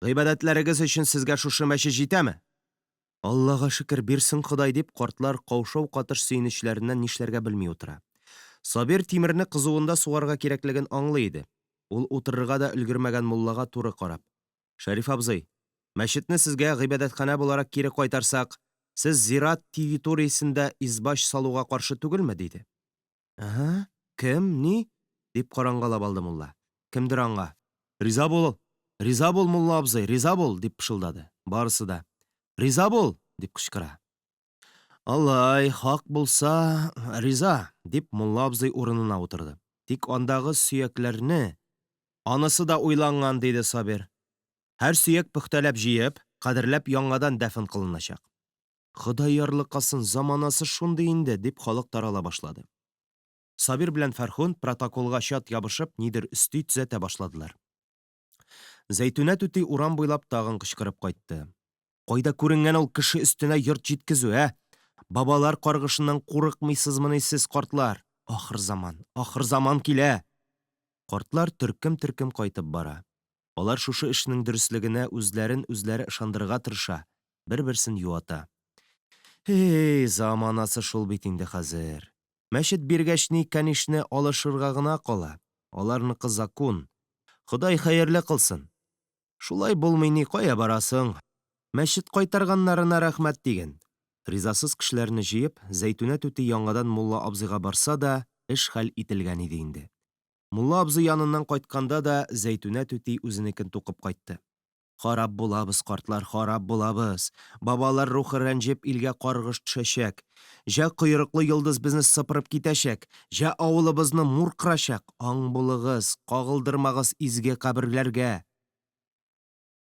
Гыйбадәтләрегез өчен сезгә шушы мәчет җитәме? Аллага шөкер, бирсен Ходай, дип картлар каушау катыш сөенечләреннән нишләргә белми утыра. Сабир тимерне кызуында сугарга кирәклеген аңлый иде. Ул утырырга да өлгермәгән муллага туры карап. Шәриф абзый, мәчетне сезгә гыйбадәтханә буларак кире кайтарсак, сез зират территориясендә избаш салуга каршы түгелме, диде. Кем, ни? Дип караңгылап алды мулла. Кемдер аңа? Риза бул, мулла абзый, риза бул, дип пышылдады. Барысы да. Риза бул, дип кычкыра. Аллай, хак булса, риза, дип мулла абзый урынына утырды. Тик андагы сөякләрне, анысы да уйланган, диде Сабир. Һәр сөяк пөхтәләп җыеп, кадерләп яңадан дәфн кылыначак. Ходай ярлыкасын, заманасы шундый инде, дип халык тарала башлады. Сабир белән Фәрхун протоколга чат ябышып, нидер өсти төзәтә башладылар. Зәйтүнә түти урам буйлап тагын кычкырып кайтты. Кайда күренгән ул кеше өстенә йорт җиткезү, Бабалар каргышыннан курыкмыйсызмыни сез, картлар? Ахыр заман килә. Картлар төркем кайтып бара. Алар шушы эшнең дөрестлегенә үзләре ышандырырга тырыша, бер-берсен юата. Заманасы шул бит инде хәзер. Мәчет биргәч ни, кәнишне алышырга гына кала. Аларныкы закон. Ходай хәерле кылсын. Шулай булмый ни, кая барасың? Мәчет кайтарганнарына рәхмәт диген. Ризасыз кешеләрне җыеп, Зәйтүнә түти яңадан мулла абзыйга барса да, эш хәл ителгән иде инде. Мулла абзый яныннан кайтканда да Зәйтүнә түти үзенекен тукып кайтты. Харап булабыз, картлар, харап булабыз. Бабалар рухы рәнҗеп илгә каргыш төшәчәк. Җә койрыклы йолдыз безне сыпырып китәчәк. Җә авылыбызны мур кырачак. Аң булыгыз, кагылдырмагыз изге каберләргә.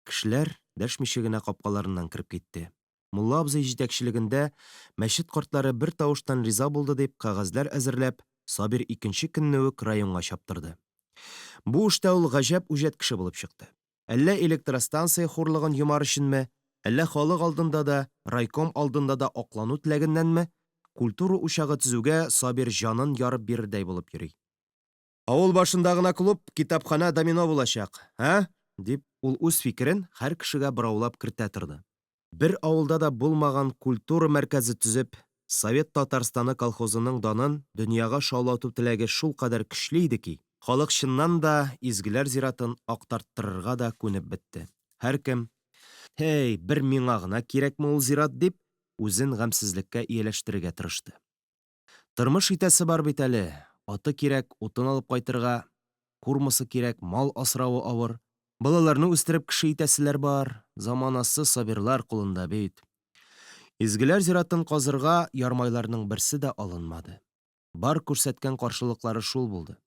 Кешеләр дәшмичә генә капкаларыннан кирип китте. Мулла абзый җитәкчелегендә мәчет картлары бер тавыштан риза булды дип кагазьләр әзерләп, Сабир икенче көнне үк районга чаптырды. Бу эштә ул гаҗәп үҗәт кеше булып чыкты. Әллә электростанция хурлыгын йомар өченме, әллә халык алдында да, райком алдында да аклану теләгеннәнме, культура учагы төзүгә Сабир җанын ярып бирердәй булып йөри. Авыл башында гына клуб, китапхана, домино булачак, дип ул үз фикерен һәр кешегә быраулап кертә торды. Бер авылда да булмаган культура мәркәзе төзеп, Совет Татарстаны колхозының данын дөньяга шаулату теләге шул кадәр көчле иде ки, халык чыннан да изгеләр зиратын актарттырырга да күнеп бетте. Һәркем, бер миңа гына кирәкме ул зират, дип, үзен гамсезлеккә ияләштерергә тырышты. Тормыш итәсе бар бит әле, аты кирәк, утын алып кайтырга, курмысы кирәк, мал асравы авыр. Балаларны үстереп кеше итәселәр бар, заманасы Сабирлар кулында бит. Изгеләр зиратын казырга ярмайларның берсе дә алынмады. Бар күрсәткән каршылыклары шул булды.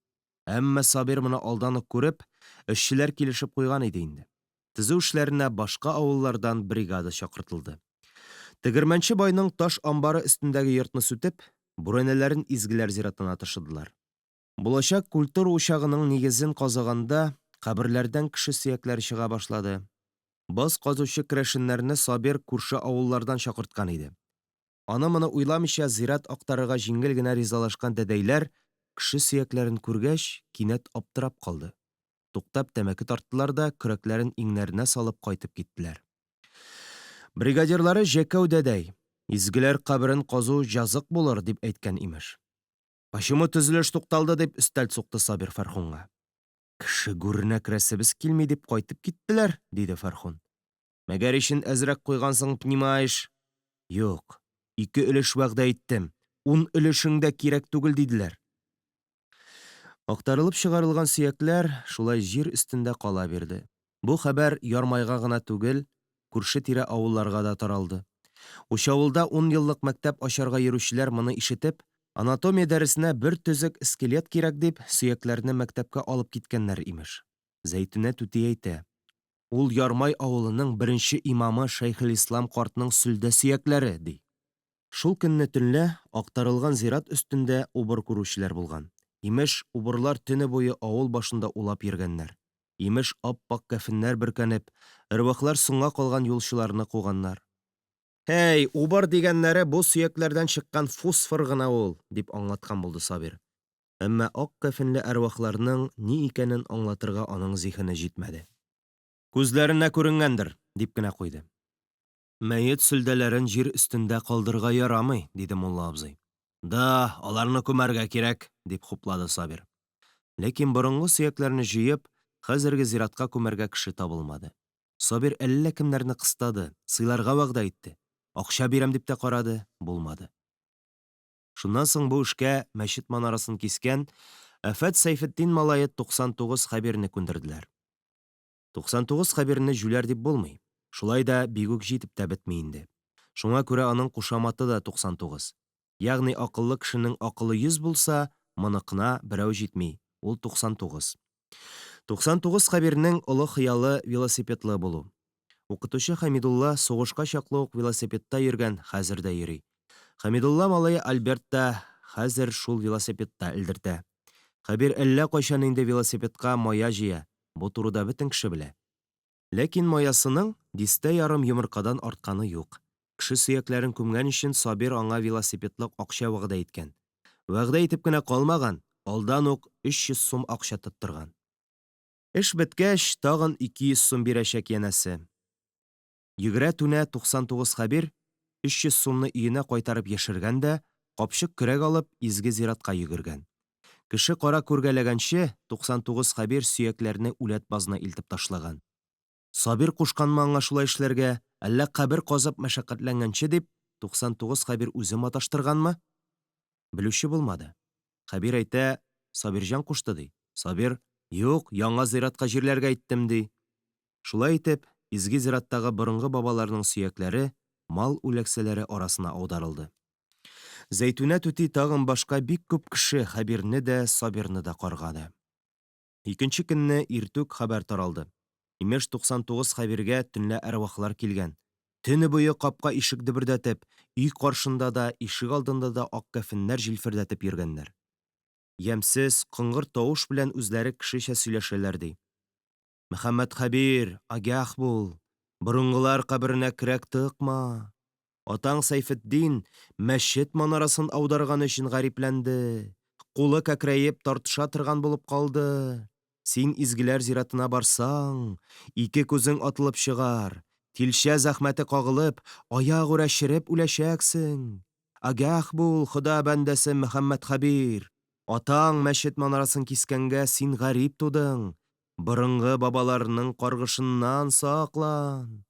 Әмма Сабир моны алдан ук күреп, эшчеләр килешеп куйган иде инде. Төзү эшләренә башка авыллардан бригада чакыртылды. Тегермәнче байның таш амбары өстендәге йортны сүтеп, бүрәнәләрен изгеләр зиратына ташыдылар. Булачак культура учагының нигезен казыганда каберләрдән кеше сөякләре чыга башлады. Баз казучы керәшеннәрне Сабир күрше авыллардан чакырткан иде. Аны-моны уйламыйча зират актарырга җиңел генә ризалашкан дәдәйләр кеше сөякләрен күргәч, кинәт аптырап калды. Туктап тәмәке тарттылар да көрәкләрен иңнәренә салып кайтып киттеләр. Бригадирлары Җәкәү дәдәй, изгеләр каберен казу җазык булыр дип әйткән имеш. Почему төзелеш тукталды, дип өстәл сукты Сабир Фәрхунга. Кеше гүренә керәсебез килми дип кайтып киттеләр, диде Фәрхун. Мәгәр ишен әзрәк куйгансың, понимаешь? Юк, 2 өлеш вәгъдә иттем. 10 өлешең дә кирәк түгел, диделәр. Актарылып чыгарылган сөякләр шулай җир өстендә кала бирде. Бу хәбәр Ярмайга гына түгел, күрше-тирә авылларга да таралды. Үч авылда 10 еллык мәктәп ачарга йөрүчеләр моны ишетеп, анатомия дәресенә бер төзек скелет кирәк дип, сөякләрне мәктәпкә алып киткәннәр имеш. Зәйтүнә түти әйтә. Ул Ярмай авылының беренче имамы Шәйхелислам картның сүлдә сөякләре, ди. Шул көнне төнлә актарылган зират өстендә убыр күрүчеләр булган. Имеш, убырлар төне буе авыл башында улап йөргәннәр. Имеш, ап-пак кәфеннәр бөркәнеп, әрвахлар соңга калган юлчыларны куганнар. «Һәй, убыр дигәннәре бу сөякләрдән чыккан фосфор гына ул», дип аңлаткан булды Сабир. Әмма ак кәфенле әрвахларның ни икәнен аңлатырга аның зиһене җитмәде. «Күзләренә күренгәндер», дип кенә куйды. «Мәет сүлдәләрен җир өстендә калдырга ярамый», диде мулла абзый. «Да, аларны күмәргә кирәк», дип хуплады Сабир. Ләкин борынгы сөякләрне җыеп, хәзерге зиратка күмәргә кеше табылмады. Сабир әллә кемнәрне кыстады, сыйларга вәгъдә итте. Акча бирәм дип тә карады, булмады. Шуннан соң бу эшкә мәчет манарасын кискән Афәт Сәйфетдин малае 99 хәбирне күндерделәр. 99 хәбирне жүләр дип булмый. Шулай да бигүк җитеп тә бетми инде. Шуңа күрә аның кушаматы да 99. Ягъни акыллы кешенең акылы 100 булса, моныкына берәү җитми. Ул 99. 99 хәбирнең олы хыялы велосипедлы булу. Укытучы Хәмидулла сугышка чаклы ук велосипедта йөргән, хәзер дә йөри. Хәмидулла малае Альберт та хәзер шул велосипедта элдертә. Хәбир әллә кайчан инде велосипедка мая җыя. Бу турыда бөтен кеше белә. Ләкин маясының дистә ярым йомыркадан артканы юк. Кеше сөякләрен күмгән өчен Сабир аңа велосипедлык акча вәгъдә иткән. Вәгъдә итеп кенә калмаган, алдан ук 300 сум акча тоттырган. Эш беткәч, тагын 200 сум бирәчәк янәсе. Йөгерә-түнә 99 хәбир 300 сумны өенә кайтарып яшергән дә, капчык көрәк алып, изге зиратка йөгергән. Кеше кара күргәләгәнче 99 хәбир сөякләрне үләт базына илтеп ташлаган. Сабир кушканмы аңа шулай эшләргә, әллә кабер казып мәшәкатьләнгәнче дип 99 хәбир үзе маташтырганмы? Белүче булмады. Хәбир әйтә, Сабирҗан кушты, ди. Сабир, юк, яңа зиратка җирләргә әйттем, ди. Шулай итеп, изге зираттагы борынгы бабаларның сөякләре мал үләксәләре арасына аударылды. Зәйтүнә түти тагын башка бик күп кеше Хәбирне дә, Сабирны да каргады. Икенче көнне иртүк хәбәр таралды. Имеш 99 Хәбиргә төнлә әрвахлар килгән. Төне буе капка ишек дөбердәтеп, өй каршында да, ишек алдында да ак кәфеннәр җилфердәтеп йөргәннәр. Ямсез, кыңгыр тавыш белән үзләре кешечә сөйләшәләр, ди. Мөхәммәд Хәбир, агах бул, борынгылар каберенә керәк тыкма. Атаң Сәйфетдин мәчет манарасын аударган өчен гарипләнде. Кулы кәкрәеп тартыша торган булып калды. Син изгеләр зиратына барсаң, 2 күзең атылып чыгар. Тилшә зәхмәте кагылып, аягүрә череп үләчәксең. Агах бул, Хода бәндәсе Мөхәммәд Хәбир. Атаң мәчет манарасын кискәнгә син гарип тудың. Борынгы бабаларның каргышыннан саклан.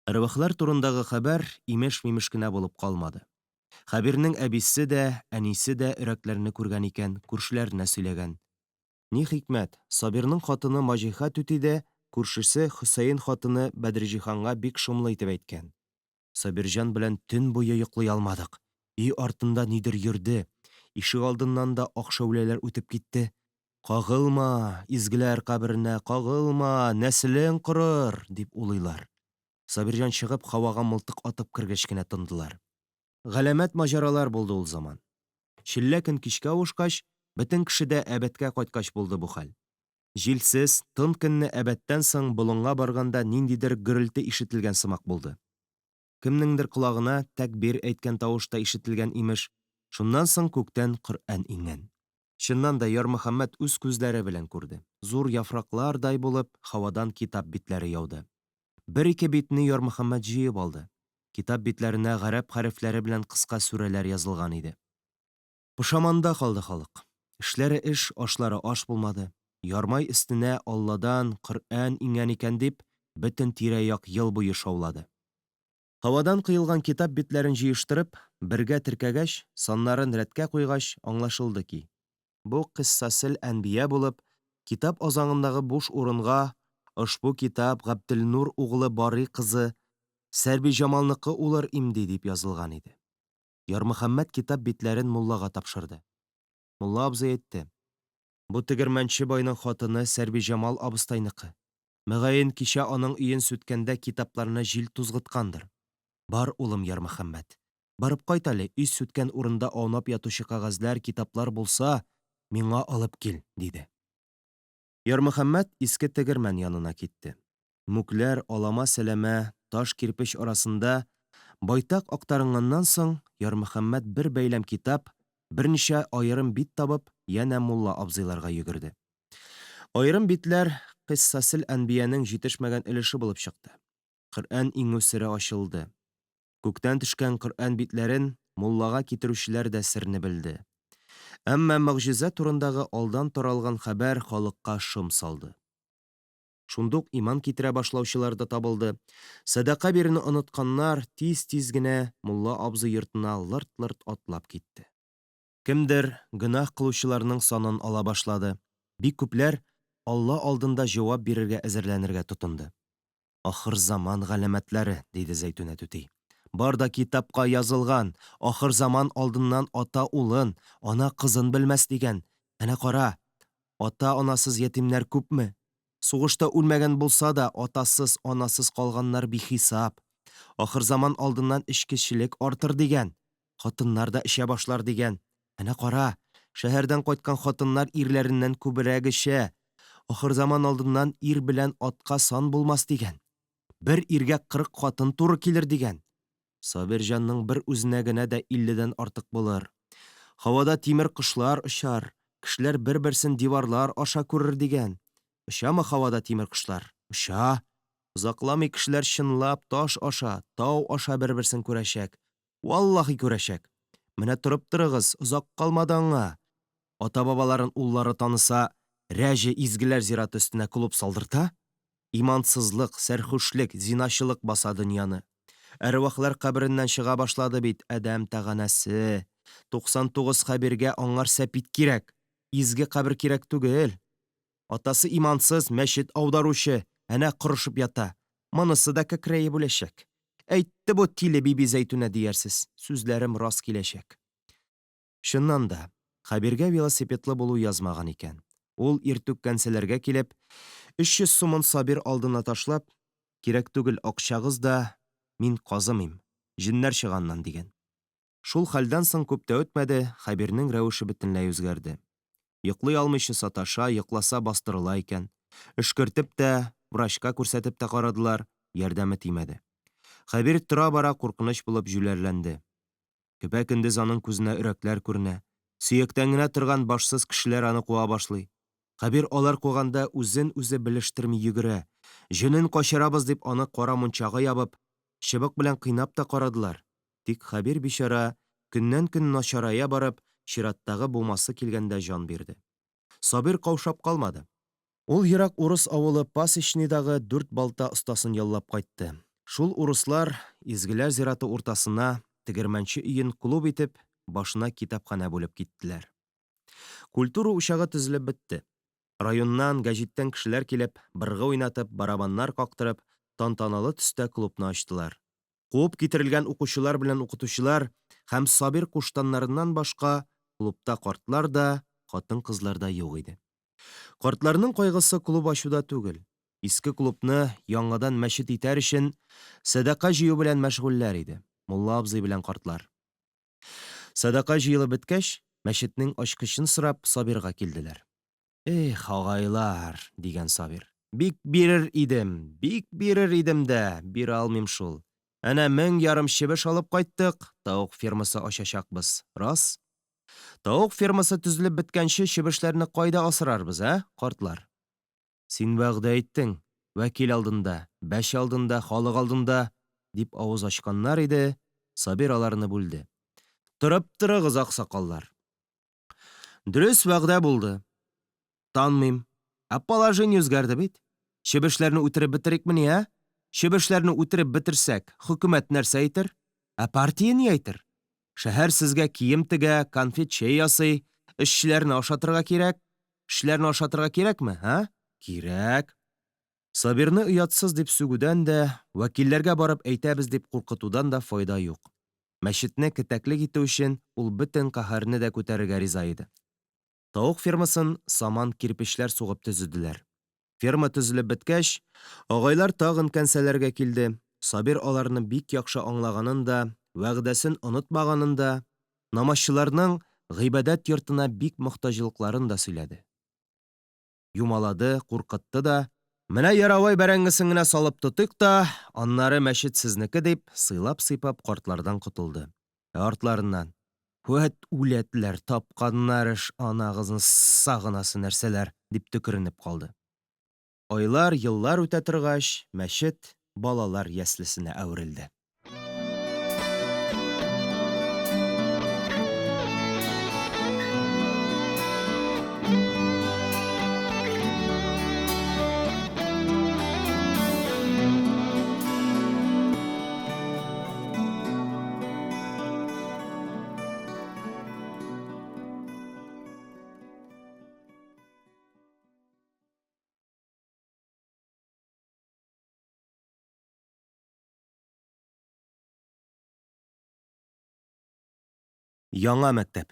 Әрвахлар турындагы хәбәр имеш-мимеш кенә булып калмады. Хәбирнең әбисе дә, әнисе дә өрәкләрне күргән икән, күршеләренә сөйләгән. Ни хикмәт, Сабирның хатыны Маҗиха түти дә, күршесе Хөсәен хатыны Бәдерҗиханга бик шомлы итеп әйткән. Сабирҗан белән төн буе йоклый алмадык. Өй артында нидер йөрде. Ишек алдыннан да ак шәүләләр үтеп китте. Кагылма, изгеләр каберенә кагылма, нәселең корыр, дип улыйлар. Сабирҗан чыгып һавага мылтык атып кергәч кенә тындылар. Галәмәт маҗаралар булды ул заман. Чиллә көн кичкә авышкач, бөтен кеше дә әбәткә кайткач булды бу хәл. Җилсез, тын көнне әбәттән соң болынга барганда ниндидер гөрелте ишетелгән сымак булды. Кемнеңдер колагына тәкбир әйткән тавышта ишетелгән имеш. Шуннан соң күктән Коръән иңгән. Чыннан да Ярмөхәммәд үз күзләре белән күрде. Зур яфраклардай булып, һавадан китап битләре яуды. Бер-ике битне Ярмөхәммәд җыеп алды. Китап битләренә гарәп хәрефләре белән кыска сүрәләр язылган иде. Пошаманда калды халык. Эшләре эш, ашлары аш булмады. Ярмай өстенә Алладан Коръән иңгән икән дип, бөтен тирә-як ел буе шаулады. Һавадан кыелган китап битләрен җыештырып, бергә теркәгәч, саннарын рәткә куйгач, аңлашылды ки, бу Кыссасыл Әнбия булып, китап азагындагы буш урынга ошбу китап Габделнур углы Барый кызы Сәрби Җамалныкы улыр имди дип язылган иде. Ярмөхәммәт китап битләрен муллага тапшырды. Мулла абзый әйтте: "Бу тегермәнче байның хатыны Сәрби Җамал абыстайныкы. Мөгаен кичә аның өен сүткәндә китапларны җил тузгыткандыр. Бар, улым Ярмөхәммәт. Барып кайт әле, өй сүткән урында аунап ятучы кәгазьләр, китаплар булса, миңа алып кил", диде. Ярмөхәммәт иске тегермән янына китте. Мүкләр, алама-сәләмә, таш кирпеч арасында байтак актарынганнан соң, Ярмөхәммәт бер бәйләм китап, берничә аерым бит табып, янә мулла абзыйларга йөгерде. Аерым битләр Кыссасыл Әнбиянең җитешмәгән өлеше булып чыкты. Коръән иңү сере ачылды. Күктән төшкән Коръән битләрен муллага китерүчеләр дә серне белде. Әмма мөгъҗиза турындагы алдан таралган хәбәр халыкка шом салды. Шундук иман китерә башлаучылар да табылды. Садака бирүне онытканнар тиз-тиз генә мулла абзый йортына лырт-лырт атлап китте. Кемдер гөнаһ кылучыларның санын ала башлады. Бик күпләр Алла алдында җавап бирергә әзерләнергә тотынды. "Ахыр заман галәмәтләре", диде Зәйтүнә түти. "Бар да китапка язылган, ахыр заман алдыннан ата улын, ана кызын белмәс дигән. Әнә кара, ата-анасыз ятимнәр күпме? Сугышта үлмәгән булса да, атасыз, анасыз калганнар бихисап. Ахыр заман алдыннан эчкечелек артыр дигән. Хатыннар да эчә башлар дигән. Әнә кара, шәһәрдән кайткан хатыннар ирләреннән күбрәк эчә. Ахыр заман алдыннан ир белән атка сан булмас дигән. Бер иргә 40 хатын туры килер дигән. Сабирҗанның бер үзенә генә дә 50дән артык булыр. Һавада тимер кошлар очар, кешеләр бер-берсен диварлар аша күрер дигән. Очамы һавада тимер кошлар? Оча. Узакламый кешеләр чынлап таш аша, тау аша бер-берсен күрәчәк. Валлаһи күрәчәк. Менә торып торыгыз, озак калмады аңа. Ата-бабаларын уллары таныса, рәҗе изгеләр зираты өстенә клуб салдырта? Имансызлык, сәрхүшлек, зинашылык баса дөньяны. Әрвахлар кабереннән чыга башлады бит, әдәм тәганәсе. 99 хәбиргә аңар сәпит кирәк. Изге кабер кирәк түгел. Атасы имансыз, мәчет аударучы, әнә корышып ята. Монысы да кәкрәйеп үләчәк. Әйтте бу тиле биби Зәйтүнә диярсез. Сүзләрем рас киләчәк. Шуннан да, хәбиргә велосипедлы булу язмаган икән. Ул иртүк кәнсәләргә килеп, 300 сумын Сабир алдына ташлап, кирәк түгел акчагыз да, мин казымыйм, җиннәр чыганнан дигән. Шул хәлдән соң күп тә үтмәде, Хәбирнең рәвеше бөтенләй үзгәрде. Йоклый алмыйча саташа, йокласа бастырыла икән. Эшкертеп тә, врачка күрсәтеп тә карадылар, ярдәме тимәде. Хәбир тора-бара куркыныч булып җүләрләнде. Көпә-көндез аның күзенә өрәкләр күренә. Сөяктән генә торган башсыз кешеләр аны куа башлый. Хәбир алар куганда үзен үзе белештерми йөгерә. Җөнен качырабыз дип аны кара мунчага ябып, чыбык белән кыйнап та карадылар. Тик Хәбир бичара көннән-көн начарая барып, чираттагы булмасы килгәндә җан бирде. Сабир каушап калмады. Ул ерак урыс авылы Пасечнидагы 4 балта остасын яллап кайтты. Шул урыслар изгеләр зираты уртасына тегермәнче өен клуб итеп, башына китапханә бүлеп киттеләр. Культура учагы төзелеп бетте. Районнан, гәҗиттән кешеләр килеп, быргы уйнатып, барабаннар кактырып, тантаналы төстә клубны ачтылар. Куып китерелгән укучылар белән укытучылар һәм Сабир куштаннарыннан башка клубта картлар да, хатын-кызлар да юк иде. Картларның кайгысы клуб ачуда түгел. Иске клубны яңадан мәчет итәр өчен садака җыю белән мәшгульләр иде. Мулла абзый белән картлар. Садака җыелып беткәч, мәчетнең ачкычын сорап Сабирга килделәр. "Эх, агайлар", дигән Сабир. "Бик бирер идем дә, бирә алмыйм шул. Әнә 1000 ярым чебеш алып кайттык, тауык фермасы ачачакбыз. Рас? Тауык фермасы төзелеп беткәнче чебешләрне кайда асрарбыз, картлар? Син вәгъдә әйттең, вәкил алдында, бәш алдында, халык алдында", дип авыз ачканнар иде. Сабир аларны бүлде. "Торып торыгыз, аксакаллар. Дөрес вәгъдә булды. Танмыйм. Положение үзгәрде бит. Чебешләрне үтереп битерикме ни, Чебешләрне үтереп битерсәк, хөкүмәт нәрсә әйтер? Партия ни әйтер? Шәһәр сезгә кием тегә, конфет чәй ясый, Эшчеләрне ашатырга кирәк. Эшчеләрне ашатырга кирәкме, ха? Кирәк. Сабирны оятсыз дип сүгүдән дә, вәкилләргә барып әйтәбез дип куркытудан да файда юк. Мәчетне кетәклек итү өчен ул бөтен каһәрне дә күтәрергә риза иде. Тауык фермасын саман кирпечләр сугып төзеделәр. Ферма төзелеп беткәч, агайлар тагын кәнсәләргә килде. Сабир аларны бик яхшы аңлаганын да, вәгъдәсен онытмаганын да, намазчыларның гыйбадәт йортына бик мохтаҗлыкларын да сөйләде. Юмалады, куркытты да, менә яравай бәрәңгесен генә салып тотыйк та, аннары мәчет сезнеке дип, сыйлап-сыйпап картлардан котылды. Артларыннан: «Вәт үләтләр, тапканнар эш, анагызны сагынасы нәрсәләр», дип төкеренеп калды. Айлар, еллар үтә торгач, мәчет балалар яслесенә әверелде. Яңа мәктәп.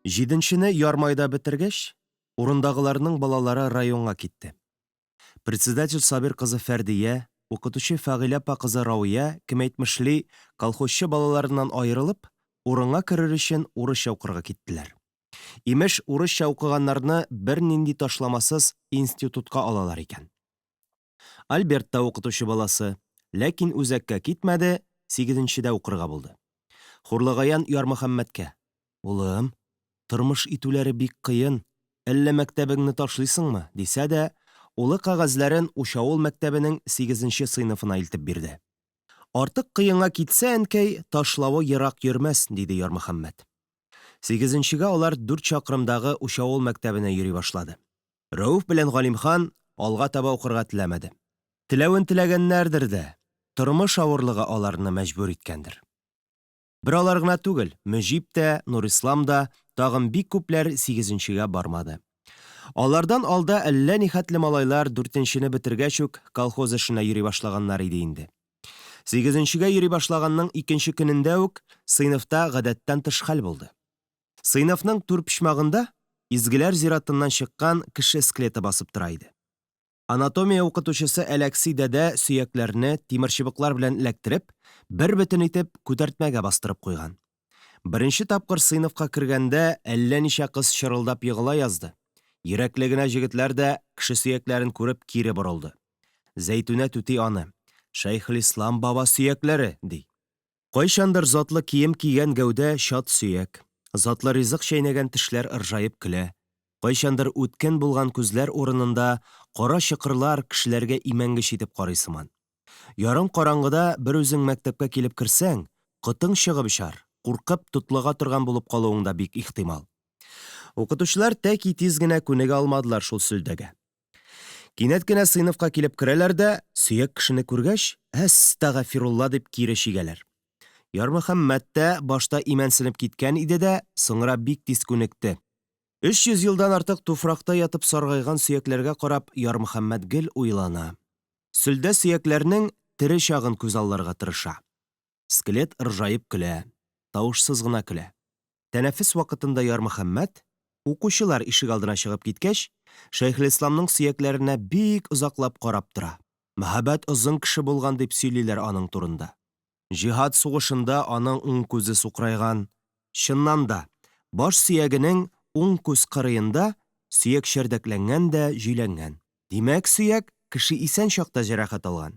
Җиденчене ярмайда бетергәч, урындагыларның балалары районга китте. Председатель Сабир кызы Фәрдия, укытучы Фәгыйлә апа кызы Рауия, кем әйтмешли, колхозчы балаларыннан аерылып, урынга керер өчен урысча укырга киттеләр. Имеш, урысча укыганнарны бернинди ташламасыз институтка алалар икән. Альберт та укытучы баласы, ләкин үзәккә китмәде, 8нчедә укырга булды. Хурлыгаян Ярмөхәммәткә: «Улым, тормыш итүләре бик кыен, әллә мәктәбеңне ташлыйсыңмы?» дисә дә, улы кагазьләрен Ушавыл мәктәбенең 8нче сыйныфына илтеп бирде. «Артык кыенга китсә, әнкәй, ташлавы ерак йөрмәс», диде Ярмөхәммәт. 8нчегә алар 4 чакрымдагы Ушавыл мәктәбенә йөри башлады. Рәүф белән Галимхан алга таба укырга теләмәде. Теләвен теләгәннәрдер дә, тормыш авырлыгы аларны мәҗбүр иткәндер. Бер алар гына түгел, Мөҗип тә, Нурислам да, тагын бик күпләр 8нчегә бармады. Алардан алда әллә нихәтле малайлар 4нчене бетергәч үк колхоз эшенә йөри башлаганнар иде инде. 8нчегә йөри башлаганның 2нче көнендә үк сыйныфта гадәттән тыш хәл булды. Сыйныфның түр почмагында изгеләр зиратыннан чыккан кеше скелеты басып тора иде. Анатомия укытучысы Алексей дәдә сөякләрне тимерчыбыклар белән эләктереп, бер бөтен итеп күтәртмәгә бастырып куйган. Беренче тапкыр сыйныфка кергәндә әллә ничә кыз чырылдап егыла язды. Йөрәкле генә җегетләр дә кеше сөякләрен күреп кире борылды. Зәйтүнә түти аны: «Шәйхелислам баба сөякләре», ди. Кайчандыр затлы кием кигән гәүдә шат сөяк. Затлы ризык чәйнәгән тешләр ыржаеп көлә. Кайчандыр үткен булган күзләр урынында кара чыкырлар кешеләргә имәнгеч итеп карый сыман. Ярым караңгыда бер үзең мәктәпкә килеп керсәң, кытың чыгып очар, куркып тотлыга торган булып калуың да бик ихтимал. Укытучылар тәки тиз генә күнегә алмадылар шул сүлдәгә. Кинәт кенә сыйныфка килеп керәләр дә, сөяк кешене күргәч, «Әстәгъфирулла» дип кире чигәләр. Ярмөхәммәт тә башта имәнсенеп киткән иде дә, соңра бик тиз күнекте. 300 елдан артык туфракта ятып саргайган сөякләргә карап, Ярмөхәммәт гел уйлана. Сүлдә сөякләрнең тере чагын күз алларга тырыша. Скелет ыржаеп көлә, тавышсыз гына көлә. Тәнәфес вакытында Ярмөхәммәт, укучылар ишек алдына чыгып киткәч, Шәйхелисламның сөякләренә бик озаклап карап тора. Мәхәббәт озын кеше булган дип сөйлиләр аның турында. Җиһад сугышында аның уң күзе сукрайган. Чыннан да, баш сөягенең уң күз кырыенда сөяк шәрдәкләнгән дә җиләнгән. Димәк, сөяк кеше исән чакта җәрәхәт алган.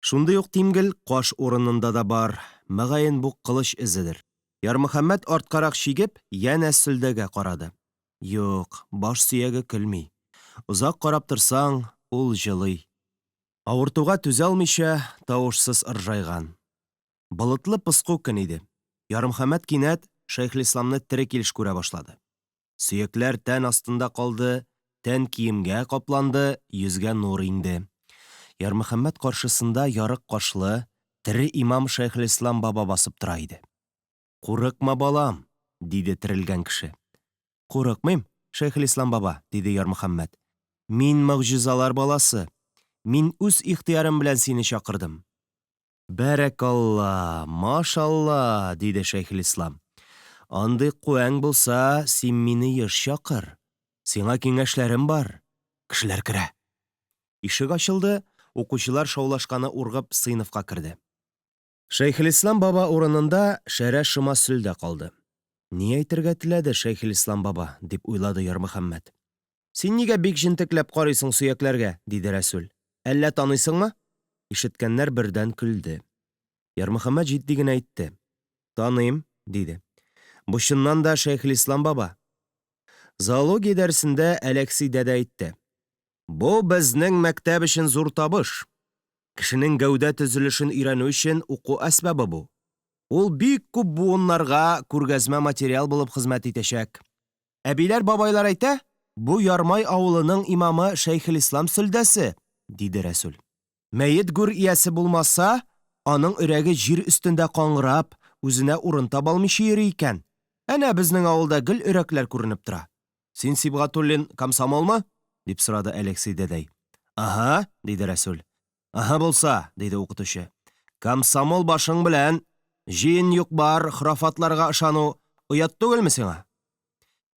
Шундый ук тимгел каш урынында да бар. Мәгаен бу кылыч изедер. Ярмөхәммәт арткарак чигеп, янә сүлдәгә карады. Юк, баш сөяге көлми. Узак карап торсаң, ул җылый. Авыртуга түзә алмыйча, тавышсыз ыржайган. Болытлы пыску көн иде. Ярмөхәммәт кинәт Шәйхелисламны тере килеш күрә башлады. Сөякләр тән астында калды, тән киемгә капланды, йөзгә нур инде. Ярмөхәммәт каршысында ярык кашлы, тере имам Шәйхелислам баба басып тора иде. «Курыкма, балам», диде терелгән кеше. «Курыкмыйм, Шәйхелислам баба», диде Ярмөхәммәт. «Мин могҗизалар баласы. Мин үз ихтыярым белән сине чакырдым». «Бәрәкалла, машалла», диде Шәйхелислам. «Андый куәң булса, син мине еш чакыр. Сиңа киңәшләрем бар». Кешеләр керә. Ишек ачылды, укучылар шаулашканы ургып сыйныфка керде. Шәйхелислам баба урынында шәрә шыма сөлдә калды. «Ни әйтергә теләде Шәйхелислам баба?» дип уйлады Ярмөхәммәт. «Син нигә бик җентекләп карыйсың сөякләргә?» диде Рәсүл. «Әллә таныйсыңмы?» Ишеткәннәр бердән көлде. Ярмөхәммәт җитди генә әйтте. «Таныйм», диде. «Бу чыннан да Шәйхелислам баба». Зоология дәресендә Алексей дәдә әйтте. «Бу безнең мәктәп өчен зур табыш. Кешенең гәүдә төзелешен өйрәнү өчен уку әсбабы бу. Ул бик күп буыннарга күргәзмә материал булып хезмәт итәчәк. Әбиләр бабайлар әйтә, бу Ярмай авылының имамы Шәйхелислам сөлдәсе», диде Рәсүл. «Мәет гүр иясе булмаса, аның өрәге җир өстендә каңгырап, үзенә урын таба алмыйча йөри икән. Әнә безнең авылда гел өрәкләр күренеп тора. Син Сибгатуллин комсомолмы?» дип сорады Алексей дәдәй. «Аһа», диде Рәсүл. «Аһа булса», диде укытучы. «Комсомол башың белән җыен юк бар, храфатларга ышану оят түгелме сиңа?»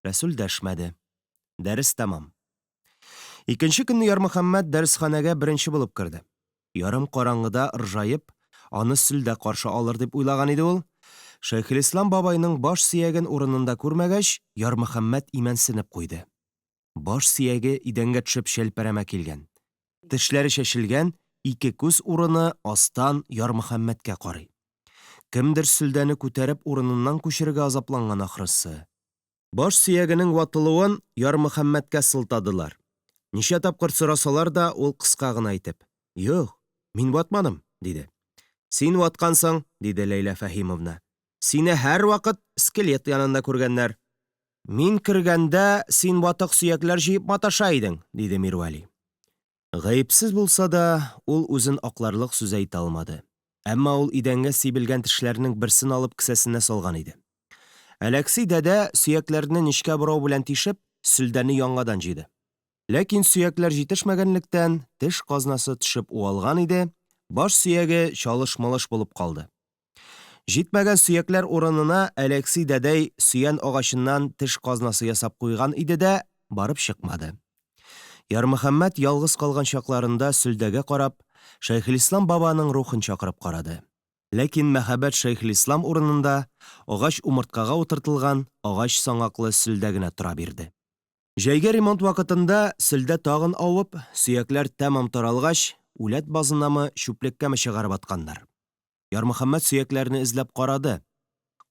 Рәсүл дәшмәде. Дәрес тәмам. Икенче көнне Ярмөхәммәт дәресханәгә беренче булып керде. Ярым караңгыда ыржаеп, аны сөлдә каршы алыр дип уйлаган иде ул. Шәйхелислам бабайның баш сөяген урынында күрмәгәч, Ярмөхәммәт имәнсенеп куйды. Баш сөяге идәнгә төшеп шәлпәрәмә килгән. Тешләре шәшелгән, ике күз урыны астан Ярмөхәммәткә карый. Кемдер сөлдәне күтәреп урыныннан күчерергә азапланган ахрысы. Баш сөягенең ватылуын Ярмөхәммәткә сылтадылар. Ничә тапкыр сорасалар да, ул кыска гына әйтеп: «Юк, мин ватмадым», диде. «Син ваткансың», диде Ләйлә Фәһимовна. «Сине һәр вакыт скелет янында күргәннәр». «Мин кергәндә син ватык сөякләр җыеп маташа идең», диде Мирвали. Гаепсез булса да, ул үзен акларлык сүз әйтә алмады. Әмма ул идәнгә сибелгән тешләрнең берсен алып кесәсенә салган иде. Алексей дәдә сөякләрне нечкә бурау белән тишеп, сөлдәне яңадан җыйды. Ләкин сөякләр җитешмәгәнлектән, теш казнасы төшеп уалган иде, баш сөяге чалыш-малыш булып калды. Җитмәгән сөякләр урынына Алексей дәдәй сөян агачыннан теш казнасы ясап куйган иде дә, барып чыкмады. Ярмөхәммәт ялгыз калган чакларында сөлдәгә карап, Шәйхелислам бабаның рухын чакырып карады. Ләкин мәхәббәт Шәйхелислам урынында агач умырткага утыртылган агач саңаклы сөлдә генә тора бирде. Җәйге ремонт вакытында сөлдә тагын авып, сөякләр тәмам таралгач, үләт базынамы, чүплеккәме чыгарып атканнар. Ярмөхәммәт сөякләрне эзләп карады.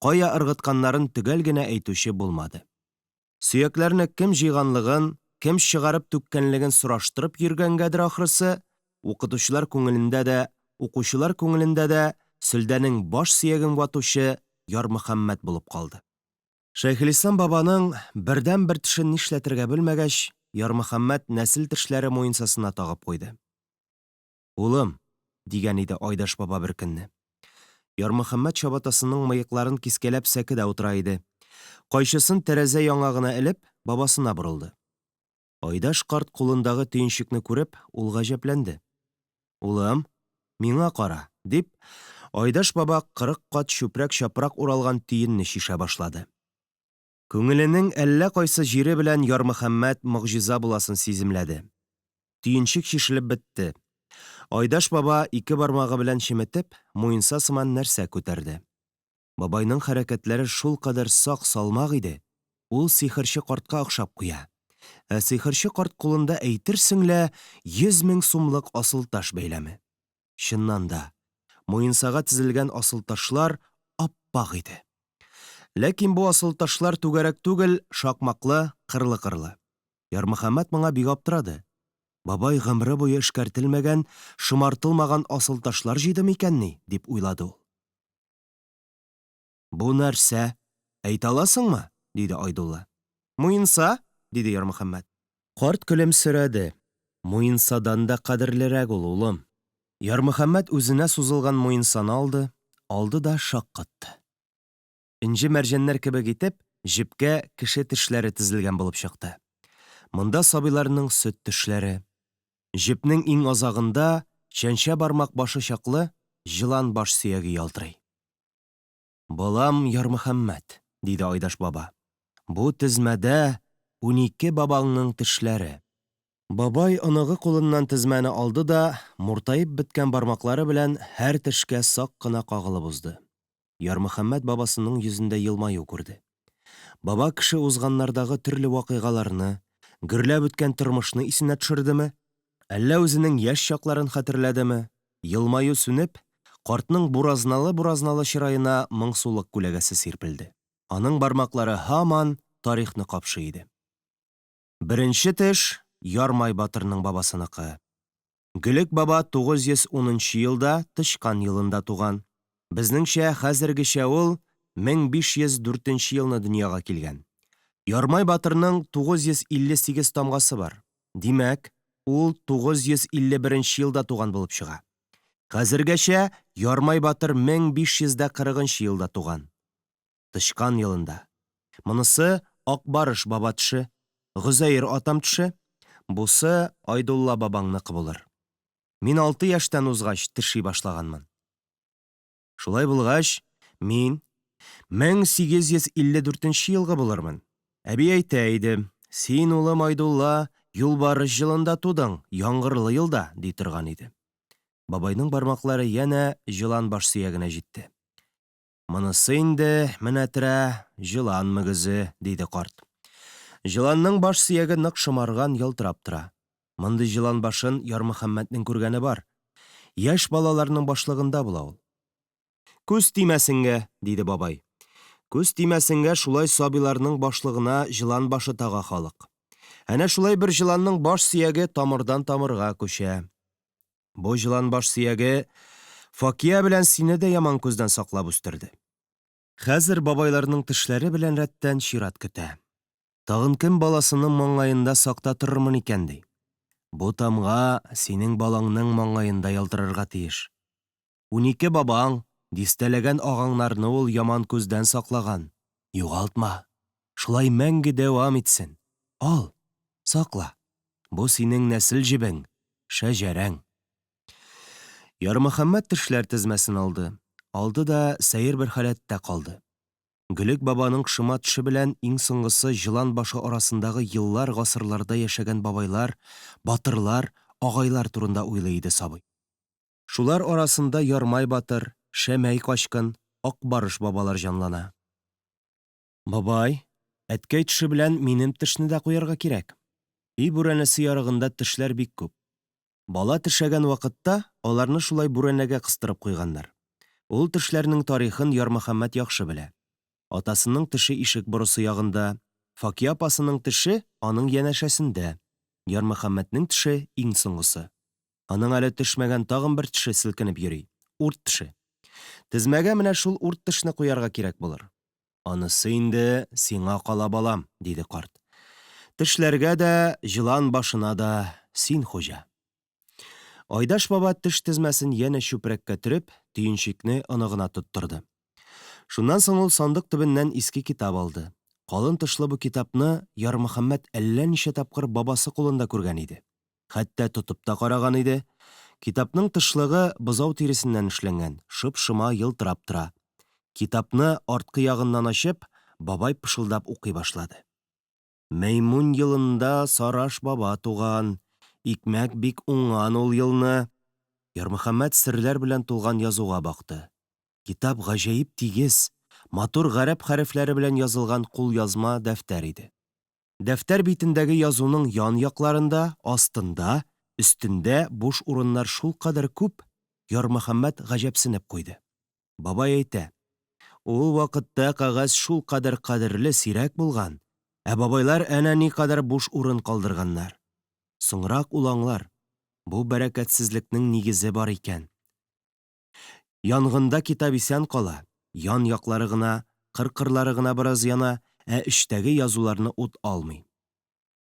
Кая ыргытканнарын төгәл генә әйтүче булмады. Сөякләрне кем җыйганлыгын, кем чыгарып түккәнлеген сораштырып йөргәнгәдер ахрысы, укытучылар күңелендә дә, укучылар күңелендә дә сөлдәнең баш сөяген ватучы Ярмөхәммәт булып калды. Шәйхелислам бабаның бердән-бер тешен нишләтергә белмәгәч, Ярмөхәммәт нәсел тешләре муенсасына тагып куйды. «Улым», дигән иде Айдаш баба бер көнне. Ярмөхәммәт чабатасының мыекларын кискәләп сәкедә утыра иде. Кайчысын тәрәзә яңагына элеп, бабасына борылды. Айдаш карт кулындагы төенчекне күреп, ул гаҗәпләнде. «Улым, миңа кара», дип, Айдаш баба 40 кат чүпрәк чапрак уралган төенне шишә башлады. Күңеленең әллә кайсы җире белән Ярмөхәммәт могҗиза буласын сиземләде. Төенчек шишелеп бетте. Айдаш баба ике бармагы белән чеметеп, муенса сыман нәрсә күтәрде. Бабайның хәрәкәтләре шул кадәр сак салмак иде, ул сихерче картка охшап куя. Ә сихерче карт кулында әйтерсең лә 100 000 сумлык асыл таш бәйләме. Чыннан да, муенсага тезелгән асыл ташлар ап-ак иде. Ләкин бу асыл ташлар түгәрәк түгел, шакмаклы, кырлы-кырлы. Ярмөхәммәт моңа бик аптырады. Бабай гомере буе эшкәртелмәгән, шымартылмаган асыл ташлар җыйды микәнни, дип уйлады ул. «Бу нәрсә? Әйтә аласыңмы?» диде Айдулла. «Муенса», диде Ярмөхәммәт. Карт көлемсерәде. Муенсадан да кадерлерәк ул, улым. Ярмөхәммәт үзенә сузылган муенсаны алды да шаккатты. Инҗе мәрҗәннәр кебек итеп, җепкә кеше тешләре тезелгән булып чыкты. Монда сабыйларның сөт тешләре. Җепнең иң азагында чәнчә бармак башы чаклы җылан баш сөяге ялтырый. «Балам Ярмөхәммәт», — диде Айдаш баба, — «бу тезмәдә 12 бабаңның тешләре». Бабай оныгы кулыннан тезмәне алды да, муртаеп беткән бармаклары белән һәр тешкә сак кына кагылып узды. Ярмөхәммәт бабасының йөзендә елмаю күрде. Баба кеше узганнардагы төрле вакыйгаларны, гөрләп үткән тормышны исенә төшердеме? Әллә үзенең яшь чакларын хәтерләдеме? Елмаю сүнеп, картның буразналы чырайына моңсулык күләгәсе сирпелде. Аның бармаклары һаман тарихны капшый иде. Беренче теш Ярмай батырның бабасыныкы. Гөлек баба 910 елда Тышкан елында туган. Безнеңчә хәзергечә ул 1504 елны дөньяга килгән. Ярмай батырның 958 тамгасы бар. Димәк, ул 951 елда туган булып чыга. Хәзергәчә Ярмай батыр 1540 елда туган. Тышкан елында. Монысы Акбарыш баба теше, Гозәйр атам теше, бусы Айдулла бабаңныкы булыр. Мин 6 яшьтән узгач теши башлаганмын. Шулай булгач, мин 1854 елгы булырмын. Әби әйтә иде, син улым Айдулла Юлбарыш җылында тудың, яңгырлы елда, ди торган иде. Бабайның бармаклары янә җылан баш сөягенә җитте. Монысы инде менә терә җылан мөгезе, диде карт. Җыланның баш сөяге нык шымарган, ялтырап тора. Мондый җылан башын Ярмөхәммәтнең күргәне бар. Яшь балаларның башлыгында була ул. Күз тимәсенгә, диде бабай. Күз тимәсенгә шулай сабыйларның башлыгына җылан башы тага халык. Әнә шулай бер җыланның баш сөяге тамырдан тамырга күчә. Бу җылан баш сөяге Факия белән сине дә яман күздән саклап үстерде. Хәзер бабайларның тешләре белән рәттән чират көтә. Тагын кем баласының маңгаенда сакта торырмын икән ди. Бу тамга синең балаңның маңгаенда ялтырырга тиеш. 12 бабаң, дистәләгән агаңнарны ул яман күздән саклаган. Югалтма. Шулай мәңге дәвам итсен. Ал, сакла. Бу синең нәсел җибең, шәҗәрәң. Ярмөхәммәт тешләр тезмәсен алды. Алды да сәер бер халәттә калды. Гөлек бабаның шыма теше белән иң соңгысы җылан башы арасындагы еллар гасырларда яшәгән бабайлар, батырлар, агайлар турында уйлый иде сабый. Шулар арасында Ярмай батыр, Шәмәй качкын, Акбарыш бабалар җанлана. Бабай, әткәй теше белән минем тешне дә куярга кирәк. И бүрәнәсе ярыгында тешләр бик күп. Бала тешәгән вакытта аларны шулай бүрәнәгә кыстырып куйганнар. Ул тешләрнең тарихын Ярмөхәммәт яхшы белә. Атасының теше ишек борысы ягында, Факия апасының теше аның янәшәсендә, Ярмөхәммәтнең теше иң соңгысы. Аның әле төшмәгән тагын бер теше селкенеп йөри, урт теше. Тезмәгә менә шул урт тешне куярга кирәк булыр. Анысы инде сиңа кала, балам, диде карт. Тешләргә дә, җылан башына да син хуҗа. Айдаш баба теш тезмәсен янә чүпрәккә төреп, төенчекне оныгына тоттырды. Шуннан соң ул сандык төбеннән иске китап алды. Калын тышлы бу китапны Ярмөхәммәт әллә ничә тапкыр бабасы кулында күргән иде. Хәтта тотып та караган иде. Китапның тышлыгы бозау тиресеннән эшләнгән, шып-шыма ялтырап тора. Китапны арткы ягыннан ачып, бабай пышылдап укый башлады. Мәймүн елында Сараш баба туган, икмәк бик уңган ул елны. Ярмөхәммәт серләр белән тулган язуга бакты. Китап гаҗәеп тигез, матур гарәп хәрефләре белән язылган кул язма дәфтәр иде. Дәфтәр битендәге язуның ян якларында, астында, өстендә буш урыннар шул кадәр күп, Ярмөхәммәт гаҗәпсенеп куйды. Бабай әйтә, ул вакытта кагаз шул кадәр кадерле, сирәк булган, ә бабайлар әнә ни кадәр буш урын калдырганнар. Соңрак ул аңлар, бу бәрәкәтсезлекнең нигезе бар икән. Янгында китап исән кала, ян яклары гына, кыркырлары гына бераз яна, ә эчтәге язуларны ут алмый.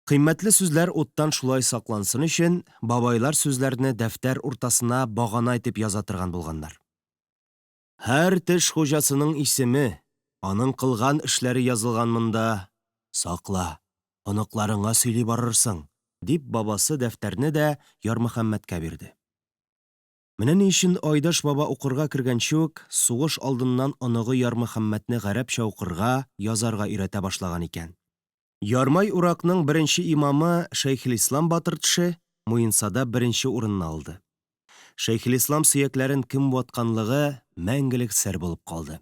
Кыйммәтле сүзләр уттан шулай саклансын өчен, бабайлар сүзләрне дәфтәр уртасына багана итеп яза торган булганнар. Һәр теш хуҗасының исеме, аның кылган эшләре язылган монда. Сакла, оныкларыңа сөйли барырсың, дип бабасы дәфтәрне дә Ярмөхәммәткә бирде. Менә ни өчен Айдаш баба укырга кергәнче үк сугыш алдыннан оныгы Ярмөхәммәтне гарәпчә укырга, язарга өйрәтә башлаган икән. Ярмай уракның беренче имамы Шәйхелислам Батыр төше Муенсада беренче урынны алды. Шәйхелислам сөякләрен кем ватканлыгы мәңгелек сер булып калды.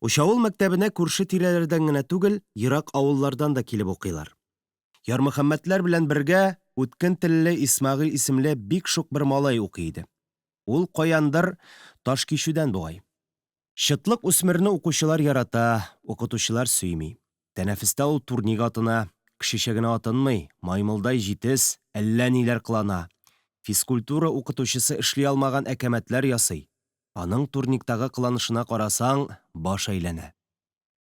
Ушавыл мәктәбенә күрше тирәләрдән генә түгел, ерак авыллардан да килеп укыйлар. Ярмөхәммәтләр белән бергә үткен телле Исмагыйль исемле бик шук бер малай укый иде. Ул каяндыр таш кишүдән бугай. Чытлык үсмерне укучылар ярата, укытучылар сөйми. Тәнәфестә ул турник атына, кешечә генә атынмый, маймылдай җитез, әллә ниләр кылана. Физкультура укытучысы эшли алмаган әкәмәтләр ясый. Аның турниктагы кыланышына карасаң, баш әйләнә.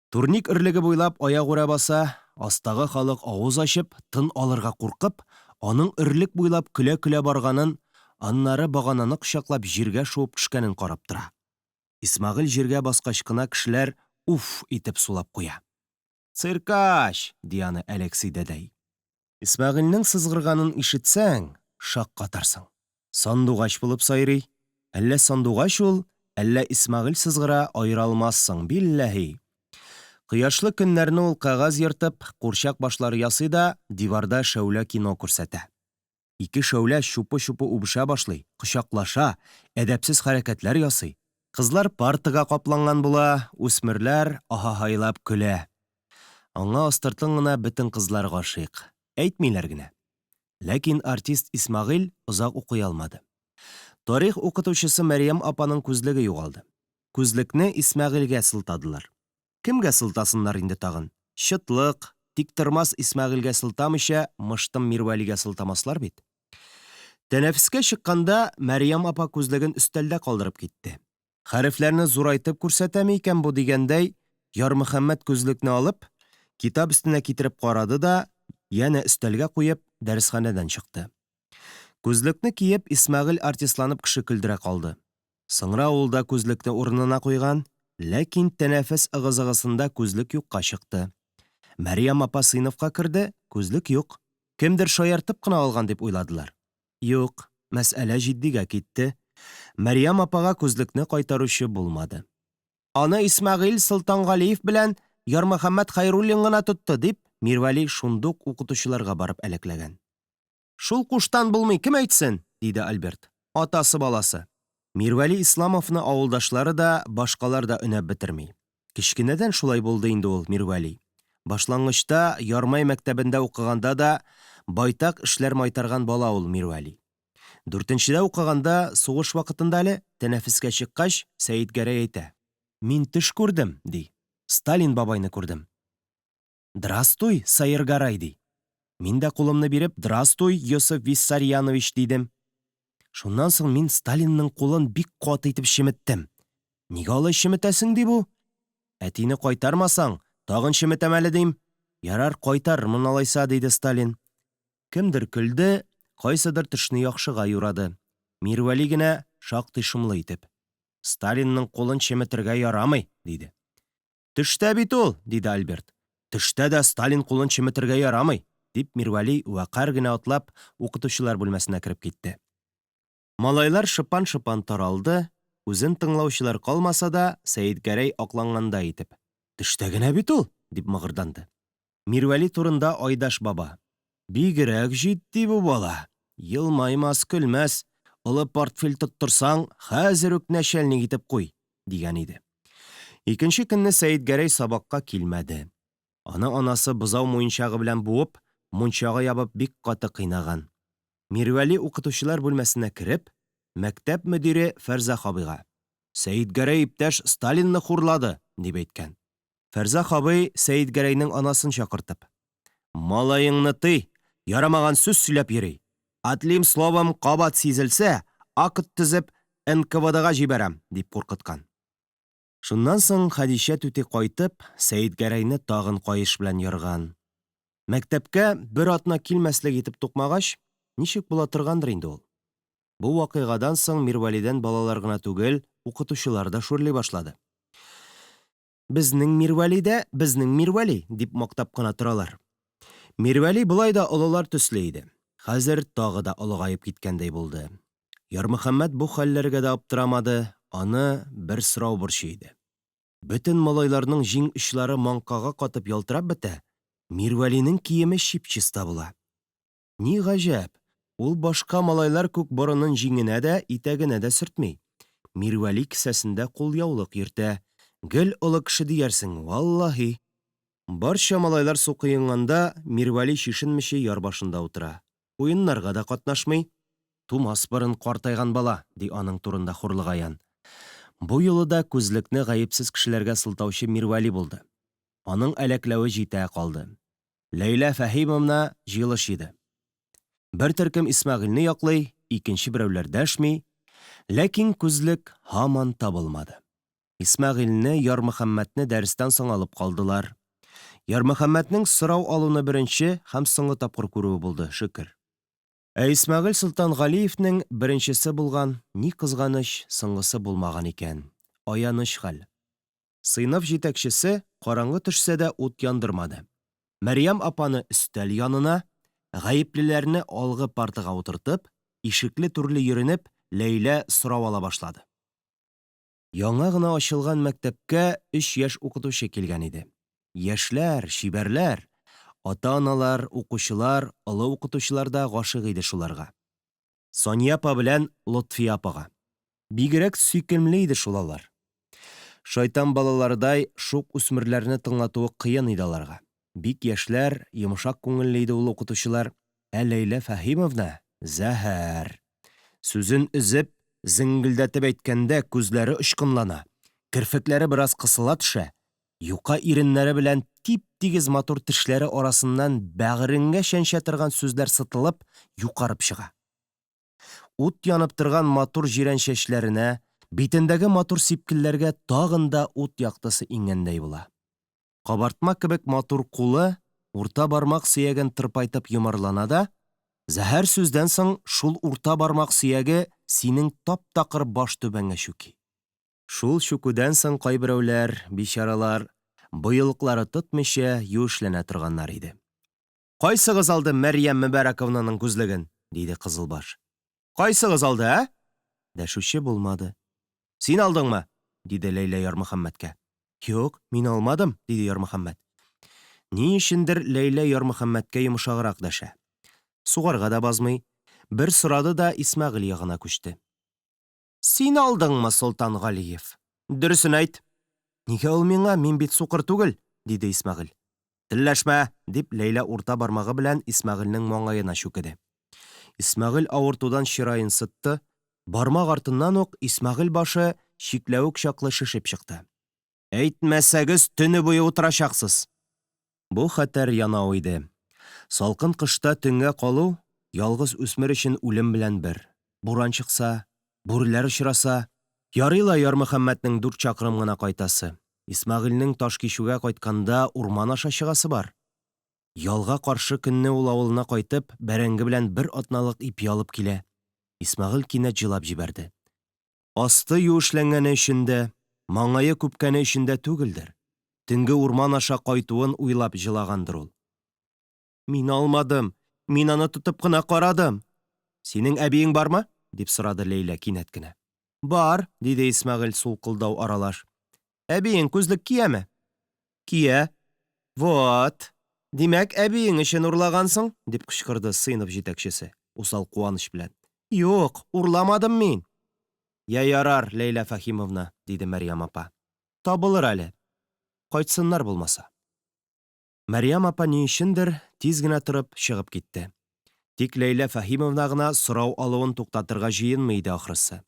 Турник өрлеге буйлап аяк үрә баса, астагы халык авыз ачып, тын алырга куркып, аның өрлек буйлап көлә-көлә барганын, аннары багананы кочаклап җиргә шуып төшкәнен карап тора. Исмагыйль җиргә баскач кына кешеләр уф итеп сулап куя. «Циркач!» – ди аны Алексей дәдәй. Исмагыйльнең сызгырганын ишетсәң, шак катарсың. Сандугач булып сайрый. Әллә сандугач ул, әллә Исмагыйль сызгыра, аера алмассың, билләһи. Кояшлы көннәрне ул кагаз йыртып, курчак башлары ясый да, диварда шәүлә кино күрсәтә. Ике шәүлә шупы-шупы убыша башлый, кочаклаша, әдәпсез хәрәкәтләр ясый. Кызлар партага капланган була, үсмерләр аһаһайлап көлә. Аңа астыртын гына бөтен кызлар гашыйк. Әйтмиләр генә. Ләкин артист Исмагыйль озак укый алмады. Тарих укытучысы Мәрьям апаның күзлеге югалды. Күзлекне Исмагыйльгә сылтадылар. Кемгә сылтасыннар инде тагын? Чытлык, тиктормас Исмагыйльгә сылтамыйча, мыштым Мирвәлигә сылтамаслар бит. Тәнәфескә чыкканда Мәрьям апа күзлеген өстәлдә калдырып китте. Хәрефләрне зурайтып күрсәтәме икән бу дигәндәй, Ярмөхәммәт күзлекне алып, китап өстенә китереп карады да, яна өстәлгә куеп, дәресханәдән чыкты. Күзлекне киеп, Исмагыйль артистланып кеше көлдерә калды. Соңра ул да күзлекне урынына куйган, ләкин тәнәфес ыгы-зыгысында күзлек юкка чыкты. Мәрьям апа сыйныфка керде, күзлек юк. Кемдер шаяртып кына алган дип уйладылар. Юк, мәсьәлә җиддигә китте. Мәрьям апага күзлекне кайтаручы булмады. Аны Исмагыйль Солтангалиев белән Ярмөхәммәт Хәйруллин гына тотты дип, Мирвәли шундук укытучыларга барып әләкләгән. Шул куштан булмый, кем әйтсен, диде Альберт, атасы баласы. Мирвәли Исламовны авылдашлары да, башкалар да өнәп бетерми. Кичкенәдән шулай булды инде ул Мирвәли. Башлангычта Ярмай мәктәбендә укыганда да байтак эшләр майтарган бала ул Мирвәли. 4нчедә укыганда сугыш вакытында әле тәнәфескә чыккач, Сәйит Гәрәй әйтә. Мин төш күрдем, ди. Сталин бабайны күрдем. Драстуй, Саир Гарай, ди. Мин дә кулымны биреп, драстуй, Йосиф Виссарьянович, дидем. Шуннан соң мин Сталинның кулын бик каты итеп шиметтем. Нигә алай шиметәсең, ди бу? Әтине кайтармасаң, тагын шиметәм әле, дим. Ярар, кайтарырмын алайса, диде Сталин. Кемдер көлде, кайсыдыр төшне яхшыга юрады. Мирвәли генә шактый шомлы итеп. Сталинның кулын шиметергә ярамый, диде. Төштә бит ул, диде Альберт. Төштә дә Сталин кулын шиметергә ярамый, дип Мирвәли вәкар генә атлап укытучылар бүлмәсенә кереп китте. Малайлар шыпан-шыпан таралды, үзен тыңлаучылар калмаса да, Сәйит Гәрәй акланганда итеп. Төштә генә бит ул, дип мыгырданды. Мирвәли турында Айдаш баба. Бигрәк җитди бу бала. Елмаймас, көлмәс, олы портфель тоттырсаң, хәзер үк нәшәлник итеп куй, дигән иде. Икенче көнне Сәйит Гәрәй сабакка килмәде. Аны анасы бызау муенчагы белән буып, мунчага ябып бик каты кыйнаган. Мирвәли укытучылар бүлмәсенә кереп, мәктәп мөдире Фәрзә хабыйга Сәйит Гәрәй иптәш Сталинны хурлады, дип әйткән. Фәрзә хабый Сәйит Гәрәйнең анасын чакыртып. Малайыңны тый, ярамаган сүз сөйләп йөри. Атлим словом кабат сизелсә, акт төзеп НКВДга җибәрәм, дип куркыткан. Шуннан соң Хәдичә түти кайтып, Сәйит Гәрәйне тагын каеш белән ярган. Мәктәпкә бер атна килмәслек итеп туҡмагач, ничек була торгандыр инде ул. Бу ваҡиғадан соң Мирвәлидән балалар гына түгел, уҡытыусылар да шүрли башлады. «Безнең Мирвәли дә, безнең Мирвәли» дип маҡтап ҡына торалар. Мирвәли былай да ололар төслө иде. Хәзер тағы да олоғайып киткәндәй булды. Ярмөхәммәт бу хәлләргә дә аптырамады, аны бер сорау борчый иде. Бөтен малайларның җиң очлары маңҡаға ҡатып ялтырап бөтә, Мирвәлинең киеме чип-чиста була. Ни ғәжәп, ул башҡа малайлар күк боронон җиңенә дә, итәгенә дә сөртмәй. Мирвәли кесәсендә ҡулъяулыҡ йөртә. Гел оло кеше диярсең, валлаһи. Барча малайлар суҡыйынғанда Мирвәли шишенмеше яр башында ултыра. Уйыннарға да ҡатнашмай. Тумас борон ҡартайған бала, ди аның турында хурлығаян. Бу юлы да күзлекне ғәйепсез кешеләргә сылтаучы Мирвәли булды. Аның әләкләүе җитә ҡалды. Ләйлә Фәһимовна җыйылыш иде. Бер төркем Исмәғилне яҡлай, икенче берәүләр дәшми, ләкин күзлек һаман табылмады. Исмәғилне, Ярмөхәммәтне дәрестән соң алып ҡалдылар. Ярмөхәммәтнең сорау алыуны беренче һәм соңғы тапҡыр күреүе булды, шөкөр. Ә Исмәғил Солтанғәлиевнең беренчесе булған, ни ҡыҙғаныш, соңғысы булмаған икән. Аяныш хәл. Сыйныф җитәксесе ҡараңғы төшсә дә ут яндырмады. Мәрйәм апаны өҫтәл янына, ғәйеплеләрне алғы партаға ултыртып, ишекле түрле йөрөнөп, Ләйлә сорау ала башлады. Яңа ғына ачылған мәктәпкә 3 йәш уҡытыусы килгән иде. Йәшләр, шибәрләр, ата-аналар, уҡыусылар, оло уҡытыусылар да ғашиҡ иде шуларға. Соня апа белән Лотфия апаға. Бигерәк сөйкемле иде шулалар. Шайтан балалардай шуҡ үҫмерләрне тыңлатыуы ҡыйын иде аларға. Бик йәшләр, йомшаҡ күңелле иде ул уҡытыусылар. Ә Ләйлә Фәһимовна зәһәр. Сүзен өзеп, зеңгелдәтеп әйткәндә күзләре очҡонлана, керфекләре бераз ҡысыла төшә, юҡа иреннәре белән тип-тигез матур тешләре арасынан бәғеренгә шәншә торған сүзләр сытылып, юҡарып сыға. Ут янып торған матур җирәншәшләренә, битендәге матур сипкелләргә тағын да ут яҡтысы иңгәндәй була. Ҡабартма кебек матур ҡулы урта бармаҡ сөйәген тырпайтып йомарлана да, зәһәр сүздән соң шул урта бармаҡ сөйәге синең тап-таҡыр баш түбәнгә чүки. Шул чүкүдән соң ҡайберәүләр, бичаралар, быйылҡлары тотмыйша юешләнә торғаннар иде. «Ҡайсығыҙ алды Мәрйәм Мөбәрәковнаның күзлеген?» диде Ҡызылбаш. «Ҡайсығыҙ алды, ә?» Дәшүче булмады. «Син алдыңмы?» диде Ләйлә Ярмөхәммәткә. «Юҡ, мин алмадым», диде Ярмөхәммәт. Ни өчендер Ләйлә Ярмөхәммәткә йомшағыраҡ дәшә. Суғарға да базмый. Бер сорады да Исмәғил яғына күсте. «Син алдыңмы, Солтанғәлиев? Дөрөсөн әйт». «Нигә ул миңа? Мин бит суҡыр түгел», диде Исмәғил. «Телләшмә», дип Ләйлә урта бармағы белән Исмәғилнең маңайына чүкеде. Исмәғил ауыртудан чырайын сытты. Бармақ артыннан уҡ Исмәғил башы шикләүек чаҡлы шешеп сыҡты. «Әйтмәсәгеҙ, төнө буйы ултырасаҡсыз». Бу хәтәр янау иде. Салҡын ҡышта төнгә ҡалыу ялғыз үҫмер өсөн үлем белән бер. Буран чыҡса, бүреләр очраса, ярый ла Ярмөхәммәтнең 4 чаҡрым гына ҡайтасы. Исмәғилнең таш кишүгә ҡайтҡанда урман аша чығасы бар. Ялға ҡаршы көнне ул ауылына ҡайтып, бәрәңге белән бер атналыҡ ипи алып килә. Исмәғил кинәт җылап ебәрҙе. Асты юешләнгәне өсөн дә, маңайы күпкәне өсөн дә түгелдер. Төнгө урман аша ҡайтыуын уйлап җылағандыр ул. «Мин алмадым. Мин аны тотоп ҡына ҡарадым». «Синең әбейең бармы?» дип сорады Ләйлә кинәт кенә. «Бар», диде Исмәғил сулҡылдау аралаш. «Әбейең күзлек кейәме?» «Кия». «Вот. Димәк, әбейең өсөн урлағансың?» дип ҡышҡырҙы сыйныф җитәксесе, усал ҡыуаныс белән. «Юҡ, урламадым мин». «Я ярар, Ләйлә Фәһимовна», диде Мәрйәм апа. «Табылыр әле. Ҡайтсыннар булмаса». Мәрйәм апа ни өчендер тиз генә тороп чығып китте. Тик Ләйлә Фәһимовна ғына сорау алыуын туҡтатырға җыйынмый иде ахрысы.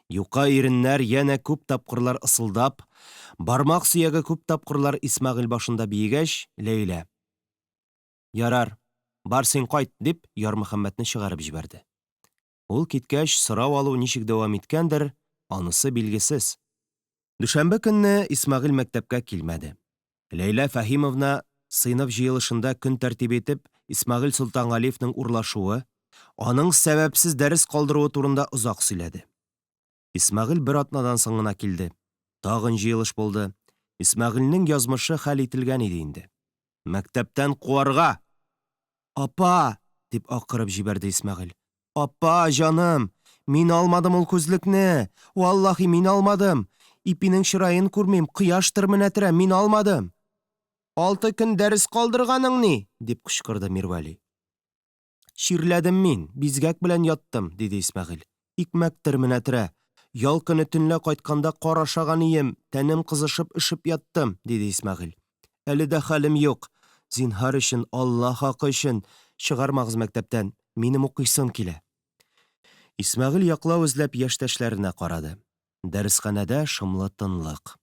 Юҡа иреннәр йәнә күп тапҡырлар ысылдап, бармаҡ сөйәге күп тапҡырлар Исмәғил башында бейегәч, Ләйлә: «Ярар, бар син ҡайт», дип Ярмөхәммәтне сығарып ебәрҙе. Ул киткәч, сорау алыу ничек дәүам иткәндер, анысы билгесез. Дүшәмбе көнне Исмәғил мәктәпкә килмәде. Ләйлә Фәһимовна сыйныф җыелышында көн тәртип итеп Исмәгыйль Солтангалиевның урлашуы, аның сәбәпсез дәрес калдыруы турында озак сөйләде. Исмәгыйль бер атнадан соң гына килде. Тагын җыелыш булды. Исмәгыйльнең язмышы хәл ителгән иде инде. Мәктәптән куарга! Апа! Дип акырып җибәрде Исмәгыйль. Апа, җаным, мин алмадым ул күзлекне. Валлаһи, мин алмадым. Ипинең чыраен күрмим, кояштыр менә терә, мин алмадым. 6 көн дәрес калдырганың ни? Дип кычкырды Мирвәли. Чирләдем мин, бизгәк белән яттым, диде Исмәгыйль. Икмәктер менә терә. Ял көне төнлә кайтканда карашаган ием, тәнем кызышып ишеп яттым, диде Исмәгыйль. Әле дә хәлем юк. Зинһар өчен, Аллаһ хакы өчен, чыгармагыз мәктәптән, минем укыйсым килә. Исмәгыйль яклау эзләп яшьтәшләренә карады. Дәресханәдә шомлы тынлык.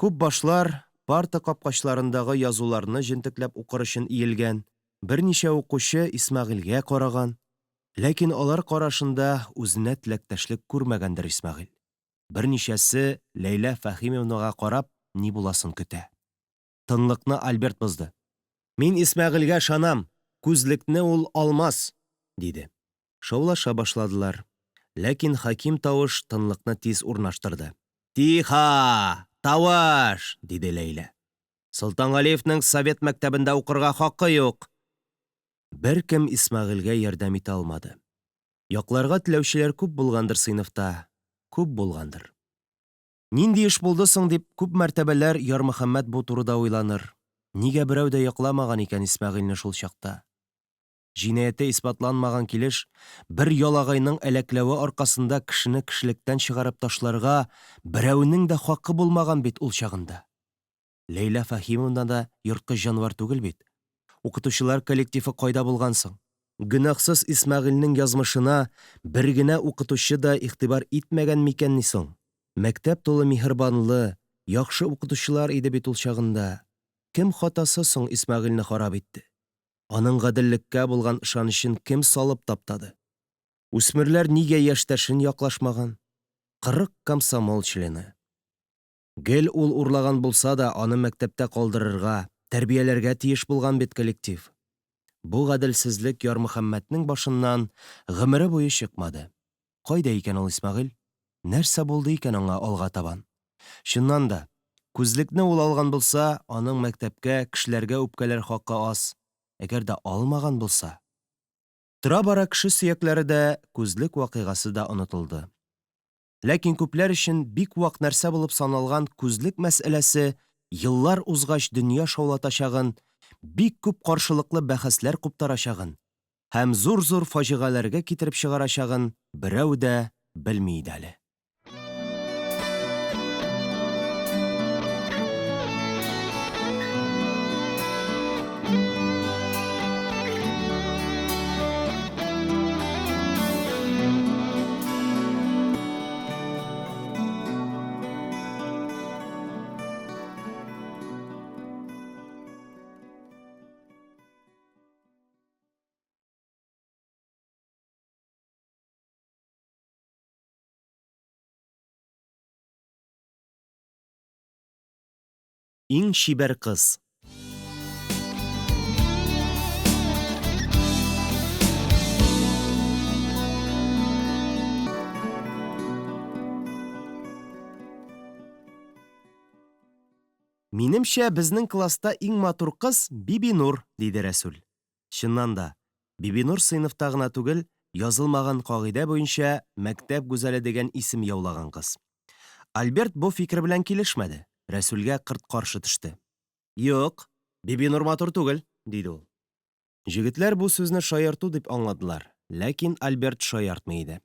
Күп башлар парта капкачларындагы язуларны җентекләп укыр өчен иелгән. Берничә укучы Исмәгыйльгә караган. Ләкин алар карашында үзенә теләктәшлек күрмәгәндер Исмәгыйль. Берничәсе Ләйлә Фәһимовнага карап, ни буласын көтә. Тынлыкны Альберт бозды. Мин Исмәгыйльгә шанам, күзлекне ул алмас, диде. Шаулаша башладылар. Ләкин Хаким тавыш тынлыкны тиз урнаштырды. Тиха! Тавыш! Диде Ләйлә. Солтангалиевның совет мәктәбендә укырга хакы юк. Бер кем Исмәгыйльгә ярдәм итә алмады. Якларга теләүчеләр күп булгандыр сыйныфта. Күп булгандыр. Нинди эш булды соң дип күп мәртәбәләр Ярмөхәммәт бу турыда уйланыр. Нигә берәү дә якламаган икән Исмәгыйльне шул чакта? Җинаяте исбатланмаган килеш, бер ялагайның әләкләве аркасында кешене кешелектән чыгарып ташларга берәүнең дә хакы булмаган бит ул чагында. Ләйлә Фәһимовна да йорткы җанвар түгел бит. Укытучылар коллективы кайда булган соң? Гөнаһсыз Исмәгыйльнең язмышына бер генә укытучы да игътибар итмәгән микәнни соң? Мәктәп тулы миһербанлы, яхшы укытучылар иде бит ул чагында. Кем хатасы соң Исмәгыйльне харап итте? Аның гаделлеккә булган ышанычын кем салып таптады? Үсмерләр нигә яшьтәшен яклашмаган? 40 комсомол члены. Гел ул урлаган булса да, аны мәктәптә калдырырга, тәрбияләргә тиеш булган бит коллектив. Бу гаделсезлек Ярмөхәммәтнең башыннан гомере буе чыкмады. Кайда икән ул Исмәгыйль? Нәрсә булды икән аңа алга табан? Чыннан да, күзлекне ул алган булса, аның мәктәпкә, кешеләргә үпкәләр хакы аз. Әгәр дә алмаган булса, тора-бара кеше сөякләре дә, күзлек вакыйгасы да онытылды. Ләкин күпләр өчен бик вак нәрсә булып саналган күзлек мәсьәләсе еллар узгач дөнья шаулатачагын, бик күп каршылыклы бәхәсләр куптарачагын һәм зур-зур фаҗигаләргә китереп чыгарачагын берәү дә белми иде әле. Иң чибәр кыз. Минемчә, безнең класста иң матур кыз Бибинур, диде Рәсүл. Чыннан да, Бибинур сыйныфта гына түгел, язылмаган кагыйдә буенча мәктәп гүзәле дигән исем яулаган кыз. Альберт бу фикер белән килешмәде. Рәсүлгә кырт каршы төште. Юк, Бибинур матур түгел, диде ул. Җегетләр бу сүзне шаярту дип аңладылар, ләкин Альберт шаяртмый иде.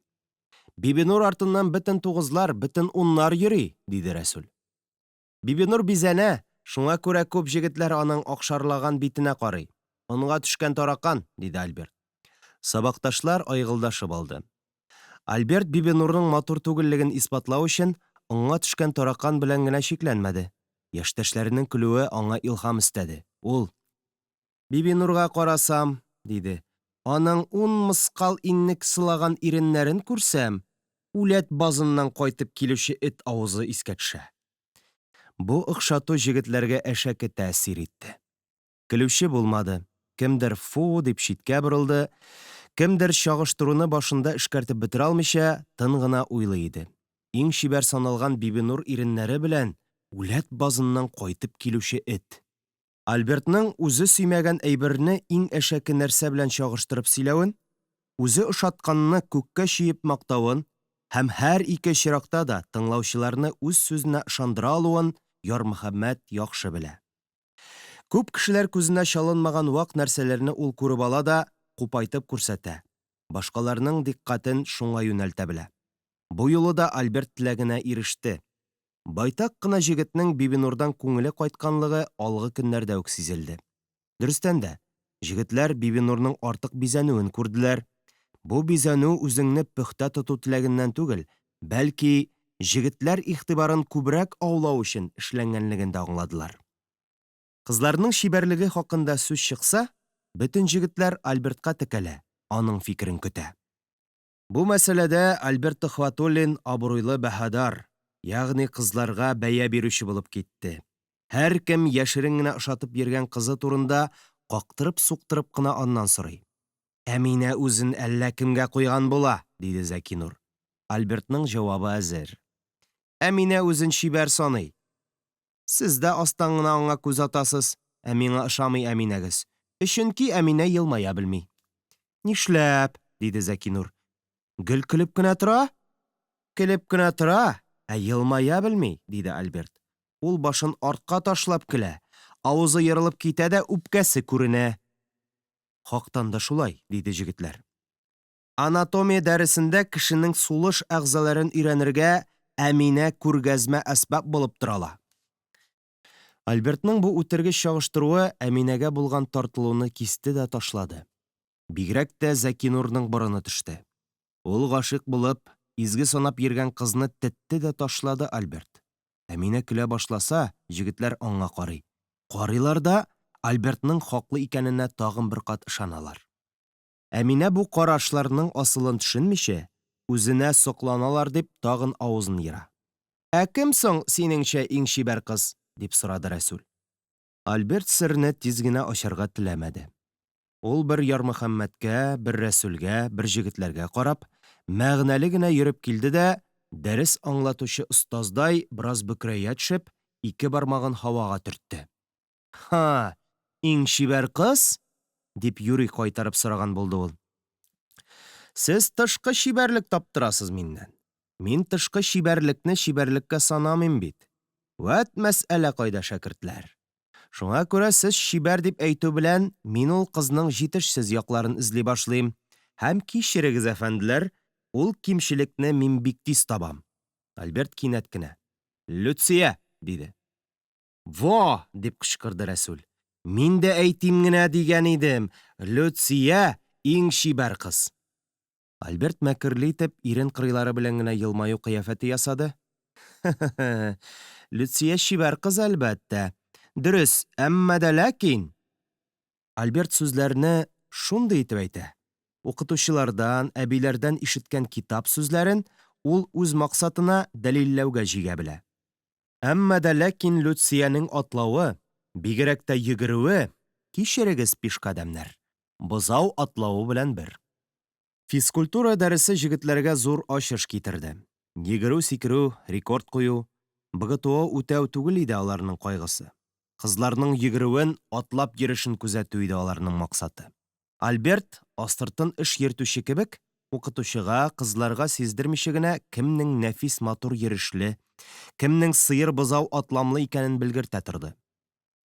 Бибинур артыннан бөтен тугызлар, бөтен уннар йөри, диде Рәсүл. Бибинур бизәнә, шуңа күрә күп җегетләр аның акшарлаган битенә карый. Онга төшкән таракан, диде Альберт. Сабакташлар айгылдашып алды. Альберт Бибинурның матур түгеллеген исбатлау өчен онга төшкән таракан белән генә чикләнмәде. Яшьтәшләренең көлүе аңа илһам истәде. Ул: Бибинурга карасам, диде. Аның 10 мыскал иннек сылаган иреннәрен күрсәм, үләт базыннан кайтып килүче эт авызы искә төшә. Бу охшату җегетләргә әшәке тәэсир итте. Көлүче булмады. Кемдер фу дип читкә борылды, кемдер чагыштыруны башында эшкәртеп бетерә алмыйча, тын гына уйлый иде. Иң чибәр саналган Бибинур иреннәре белән үләт базыннан кайтып килүче эт. Альбертның үзе сөймәгән әйберне иң әшәке нәрсә белән чагыштырып сөйләвен, үзе ошатканны күккә чөеп мактавын һәм һәр ике чиракта да тыңлаучыларны үз сүзенә ышандыра алуын Ярмөхәммәт яхшы белә. Күп кешеләр күзенә чалынмаган вак нәрсәләрне ул күреп ала да купайтып күрсәтә. Башкаларның диккатен шуңа юнәлтә белә. Бу юлы да Альберт теләгенә иреште. Байтак кына җегетнең Бибинурдан күңеле кайтканлыгы алгы көннәрдә үк сизелде. Дөрестән дә, җегетләр Бибинурның артык бизәнүен күрделәр. Бу бизәнү үзеңне пөхтә тоту теләгеннән түгел, бәлки җегетләр игътибарын күбрәк аулау өчен эшләнгәнлеген дә аңладылар. Кызларның чибәрлеге хакында сүз чыкса, бөтен җегетләр Альбертка текәлә, аның фикерен көтә. Бу мәсьәләдә Альберт Төхвәтуллин абруйлы баһадар, ягъни кызларга бәя бирүче булып китте. Һәр кем яшерен генә ошатып йөргән кызы турында кактырып-суктырып кына аннан сорый. Әминә үзен әллә кемгә куйган була, диде Зәкинур. Альбертның җавабы әзер. Әминә үзен чибәр саный. Сез дә астан гына аңа күз атасыз, ә миңа ышамый Әминәгез. Өчөнки Әминә елмая белми. Нишләп? Диде Зәкинур. Гөл көлеп кенә тора? Көлеп кенә тора, ә елмая белми, диде Альберт. Ул башын артка ташлап көлә, авызы ярылып китә дә үпкәсе күренә. Хактан да шулай, диде җегетләр. Анатомия дәресендә кешенең сулыш әгъзаларын өйрәнергә Әминә күргәзмә әсбап булып торала. Альбертның бу үтергеч чагыштыруы Әминәгә булган тартылуны кисте дә ташлады. Бигрәк тә Зәкинурның борыны төште. Ул гашыйк булып, изге санап йөргән кызны тетте дә ташлады Альберт. Әминә көлә башласа, җегетләр аңа карый. Карыйлар да Альбертның хаклы икәненә тагын бер кат ышаналар. Әминә бу карашларның асылын төшенмичә, үзенә сокланалар дип тагын авызын йыра. Ә кем соң синеңчә иң чибәр кыз? Дип сорады Рәсүл. Альберт серне тиз генә ачарга теләмәде. Ул бер Ярмөхәммәткә, бер Рәсүлгә, бер җегетләргә карап, мәгънәле генә йөреп килде дә, дәрес аңлатучы остаздай бераз бөкрәйә төшеп, ике бармагын һавага төртте. Ха, иң чибәр кыз? Дип юри кайтарып сораган булды ул. Сез тышкы чибәрлек таптырасыз миннән. Мин тышкы чибәрлекне чибәрлеккә санамыйм бит. Вәт мәсьәлә кайда, шәкертләр. Шуңа күрә сез чибәр дип әйтү белән, мин ул кызның җитешсез якларын эзли башлыйм. Һәм кичерегез, әфәнделәр, ул кимчелекне мин бик тиз табам. Альберт кинәт кенә. Люция, диде. Во, дип кычкырды Рәсүл. Мин дә әйтим генә дигән идем. Люция иң чибәр кыз. Альберт мәкерле итеп ирен кырыйлары белән генә елмаю кыяфәте ясады. Люция чибәр кыз, әлбәттә. Дөрес, әммә дә ләкин. Альберт сүзләрне шундый итеп әйтә. Укытучылардан, әбиләрдән ишеткән китап сүзләрен ул үз максатына дәлилләүгә җигә белә. Әммә дә ләкин Люцияның атлавы, бигрәк тә йөгерүе, кичерегез пишкадәмнәр, бозау атлавы белән бер. Физкультура дәресе җегетләргә зур ачыш китерде. Йөгерү-сикерү, рекорд кую, БГТО үтәү түгел иде аларның кайгысы. Кызларның йөгерүен, атлап йөришен күзәтү иде аларның максаты. Альберт, астыртын эш йөртүче кебек, укытучыга, кызларга сиздермичә генә кемнең нәфис матур йөрешле, кемнең сыер бозау атламлы икәнен белгертә торды.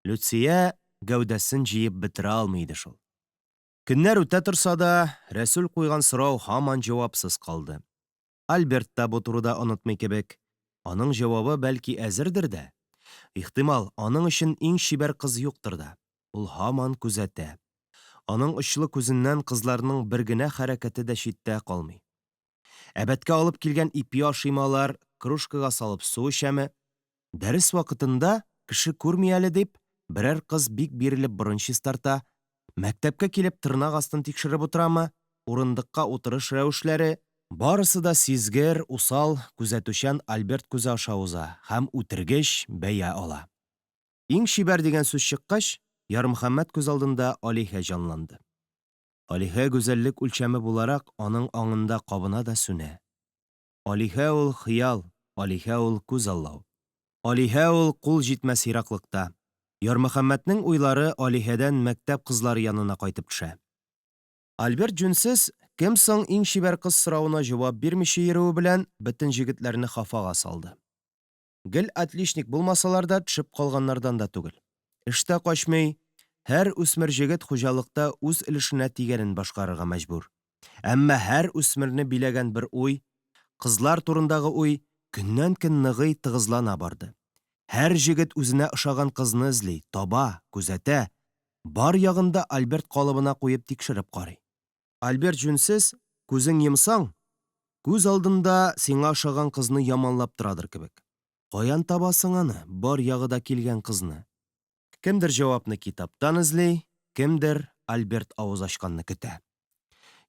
Люция гәүдәсен җыеп бетерә алмый иде шул. Көннәр үтә торса да, Рәсүл куйган сорау һаман җавапсыз калды. Альберт та бу турыда онытмый кебек. Аның җавабы бәлки әзердер дә. Ихтимал, аның өчен иң чибәр кыз юктыр да. Ул һаман күзәтә. Аның очлы күзеннән кызларның бер генә хәрәкәте дә читтә калмый. Әбәткә алып килгән ипи ашыймалар, кружкага салып су эчәме? Дәрес вакытында кеше күрми әле дип, берәр кыз бик бирелеп борын чистарта. Мәктәпкә килеп тырнак астын тикшереп утырамы? Урындыкка утырыш рәвешләре, барысы да сизгер, усал, күзәтүчән Альберт күзе аша уза һәм үтергеч бәя ала. Иң чибәр дигән сүз чыккач, Ярмөхәммәт күз алдында Алиһә җанланды. Алиһә гүзәллек үлчәме буларак аның аңында кабына да сүнә. Алиһә ул хыял, Алиһә ул күз аллау. Алиһә ул кул җитмәс ераклыкта. Ярмөхәммәтнең уйлары Алиһәдән мәктәп кызлары янына кайтып төшә. Альберт Джунсез кем соң иң чибәр кыз соравына җавап бирмичә йөрүе белән бөтен җегетләрне хафага салды. Гел отличник булмасалар да төшеп калганнардан да түгел. Эштә качмый, һәр үсмер җегет хуҗалыкта үз өлешенә тигәнен башкарырга мәҗбүр. Әмма һәр үсмерне биләгән бер уй, кызлар турындагы уй, көннән-көн ныгый, тыгызлана барды. Һәр җегет үзенә ошаган кызны эзли, таба, күзәтә, бар ягында Альберт калыбына куеп тикшереп карый. Альберт Джунсез күзең йомсаң, күз алдында сиңа ошаган кызны яманлап торадыр кебек. Каян табасың аны, бар ягыда килгән кызны? Кемдер җавапны китаптан эзли, кемдер Альберт авыз ачканны көтә.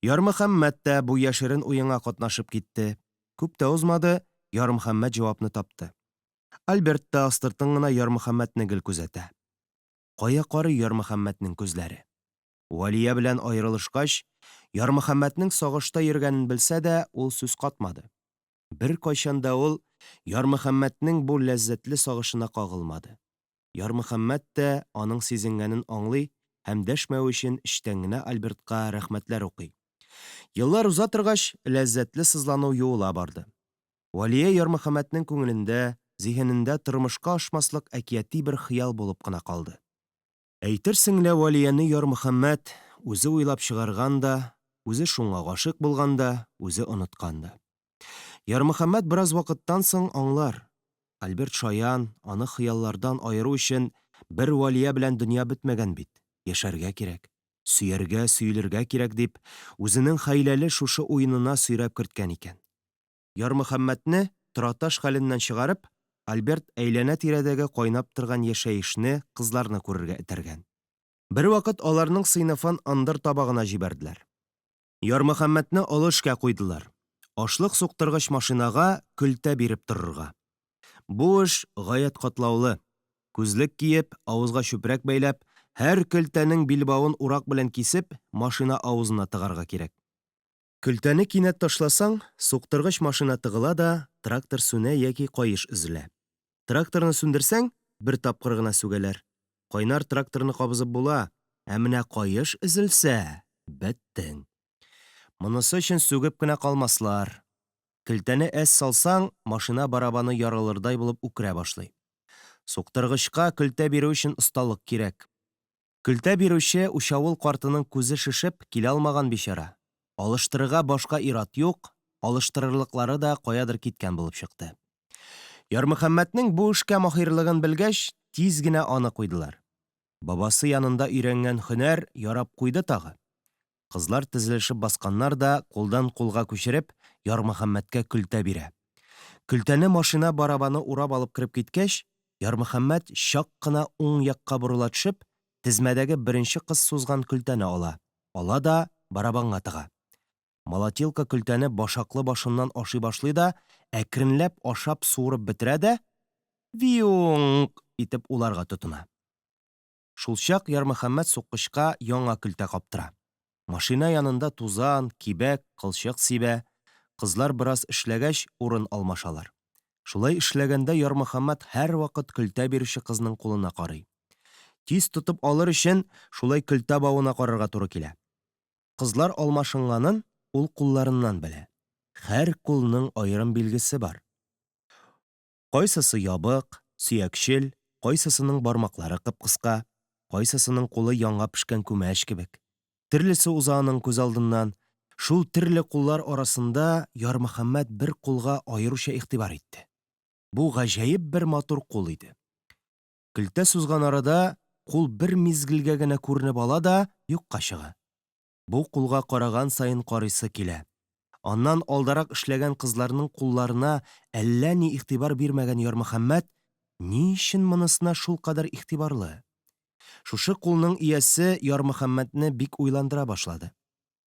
Ярмөхәммәт тә бу яшерен уенга катнашып китте. Күп тә узмады, Ярмөхәммәт җавапны тапты. Альберт та астыртын гына Ярмөхәммәтне гел күзәтә. Кая карый Ярмөхәммәтнең күзләре? Валия белән аерылышкач, Ярмөхәммәтнең сагышта йөргәнен белсә дә, ул сүз катмады. Бер кайчан да ул Ярмөхәммәтнең бу ләззәтле сагышына кагылмады. Ярмөхәммәт тә аның сизенгәнен аңлый һәм дәшмәү өчен эчтән генә Альбертка рәхмәтләр укый. Еллар уза торгач, ләззәтле сызлану юыла барды. Валия Ярмөхәммәтнең күңелендә, зиһенендә тормышка ашмаслык әкияти бер хыял булып кына калды. Әйтерсең лә Валияны Ярмөхәммәт үзе уйлап чыгарган да, үзе шуңа гашык булган да, үзе оныткан да. Ярмөхәммәт бераз вакыттан соң аңлар. Альберт шаян, аны хыяллардан айыру өчен бер Валия белән дөнья бетмәгән бит. Яшәргә кирәк, сөяргә, сөйлергә кирәк дип, үзенең хәйләле шушы уенына сөйрәп керткән икән. Ярмөхәммәтне тораташ хәленнән чыгарып, Альберт әйләнә-тирәдәге кайнап торган яшәешне, кызларны күрергә этәргән. Бер вакыт аларның сыйныфын ындыр табагына җибәрделәр. Ярмөхәммәтне олы эшкә куйдылар. Ашлык суктыргыч машинага көлтә биреп торырга. Бу эш гаять катлаулы. Күзлек киеп, авызга чүпрәк бәйләп, һәр көлтәнең билбавын урак белән кисеп, машина авызына тыгарга кирәк. Көлтәне кинәт ташласаң, суктыргыч машина тыгыла да, трактор сүнә яки каеш өзелә. Тракторны сүндерсәң, бер тапкыр гына сүгәләр. Кайнар тракторны кабызып була, ә менә каеш өзелсә, беттең. Монысы өчен сүгеп кенә калмаслар. Көлтәне әс салсаң, машина барабаны ярылырдай булып үкерә башлый. Суктыргычка көлтә бирү өчен осталык кирәк. Көлтә бирүче учавыл картының күзе шешеп килә алмаган бичара. Алыштырырга башка ират юк, алыштырырлыклары да каядыр киткән булып чыкты. Ярмөхәммәтнең бу эшкә маһирлыгын белгәч, тиз генә аны куйдылар. Бабасы янында өйрәнгән һөнәр ярап куйды тагы. Кызлар тезелешеп басканнар да, кулдан кулга күчереп, Ярмөхәммәткә көлтә бирә. Көлтәне машина барабаны урап алып кереп киткәч, Ярмөхәммәт чак кына уң якка борыла төшеп, тезмәдәге беренче кыз сузган көлтәне ала. Ала да барабанга тыга. Молотилка көлтәне башаклы башыннан ашый башлый да, әкренләп ашап суырып бетерә дә, виюңк итеп уларга тотына. Шул чак Ярмөхәммәт суккычка яңа көлтә каптыра. Машина янында тузан, кибәк, кылчык сибә. Кызлар бераз эшләгәч урын алмашалар. Шулай эшләгәндә Ярмөхәммәт һәр вакыт көлтә бирүче кызның кулына карый. Тиз тотып алыр өчен шулай көлтә бавына карарга туры килә. Кызлар алмашынганын ул кулларыннан белә. Һәр кулның аерым билгесе бар. Кайсысы ябык, сөякчел, кайсысының бармаклары кыпкыска, кайсысының кулы яңа пешкән күмәч кебек. Төрлесе уза аның күз алдыннан. Шул төрле куллар арасында Ярмөхәммәт бер кулга аеруча игътибар итте. Бу гаҗәеп бер матур кул иде. Көлтә сузган арада кул бер мизгелгә генә күренеп ала да юкка чыга. Бу кулга караган сайын карыйсы килә. Аннан алдарак эшләгән кызларның кулларына әллә ни игътибар бирмәгән Ярмөхәммәт ни өчен монысына шул кадәр игътибарлы? Шушы кулның иясе Ярмөхәммәтне бик уйландыра башлады.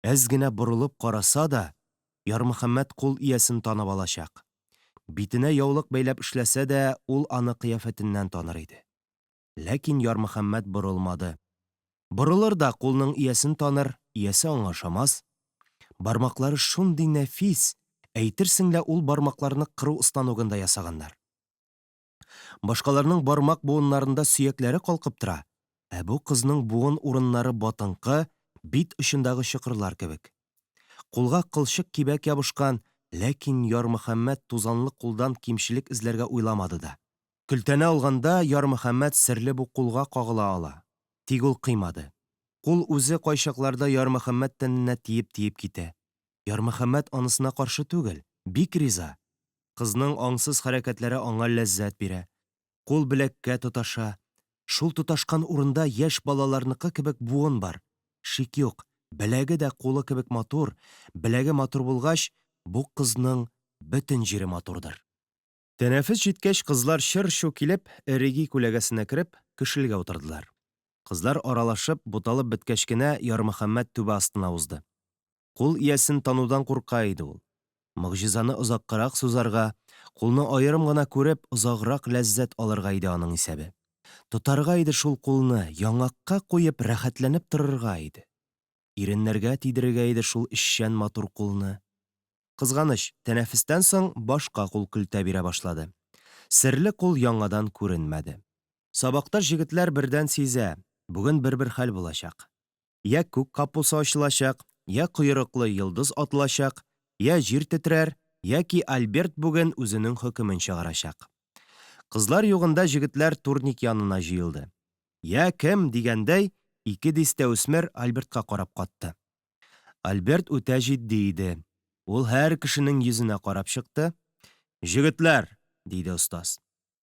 Әз генә борылып караса да, Ярмөхәммәт кул иясен танып алачак. Битенә яулык бәйләп эшләсә дә, ул аны кыяфәтеннән таныр иде. Ләкин Ярмөхәммәт борылмады. Борылыр да кулның иясен таныр, иясе аңлашамас. Бармаклары шундый нәфис, әйтерсең лә ул бармакларны кыру ыстаногында ясаганнар. Башкаларның бармак буыннарында сөякләре калкып тора, бу кызның буын урыннары батынкы, бит очындагы чокырлар кебек. Кулга кылчык кибәк ябышкан, ләкин Ярмөхәммәт тузанлы кулдан кимчелек эзләргә уйламады да. Көлтәне алганда Ярмөхәммәт серле бу кулга кагыла ала. Тик ул кыймады. Кул үзе кайчакларда Ярмөхәммәт тәненә тиеп китә. Ярмөхәммәт анысына каршы түгел, бик риза. Кызның аңсыз хәрәкәтләре аңа ләззәт бирә. Кул беләккә тоташа. Шул тоташкан урында яшь балаларныкы кебек буын бар. Шик юк, беләге дә кулы кебек матур. Беләге матур булгач, бу кызның бөтен җире матурдыр. Тәнәфес җиткәч, кызлар чыр-шу килеп, эреги күләгәсенә кереп, кешелгә утырдылар. Кызлар аралашып, буталып беткәч кенә Ярмөхәммәт түбә астына узды. Кул иясен танудан курка иде ул. Могҗизаны озаккарак сузарга, кулны аерым гына күреп, озаграк ләззәт алырга иде аның исәбе. Тотарга иде шул кулны, яңакка куеп рәхәтләнеп торырга иде. Иреннәргә тидерергә иде шул эшчән матур кулны. Кызганыч, тәнәфестән соң башка кул көлтә бирә башлады. Серле кул яңадан күренмәде. Сабакташ җегетләр бердән сизә, бүген бер хәл булачак. Я күк капусы ачылачак, я койрыклы йолдыз атылачак, я җир тетрәр, яки Альберт бүген үзенең хөкемен чыгарачак. Кызлар югында җегетләр турник янына җыелды. Я кем дигәндәй, 2 дистә үсмер Альбертка карап катты. Альберт үтә җитди иде. Ул һәр кешенең йөзенә карап чыкты. «Җегетләр», диде остаз,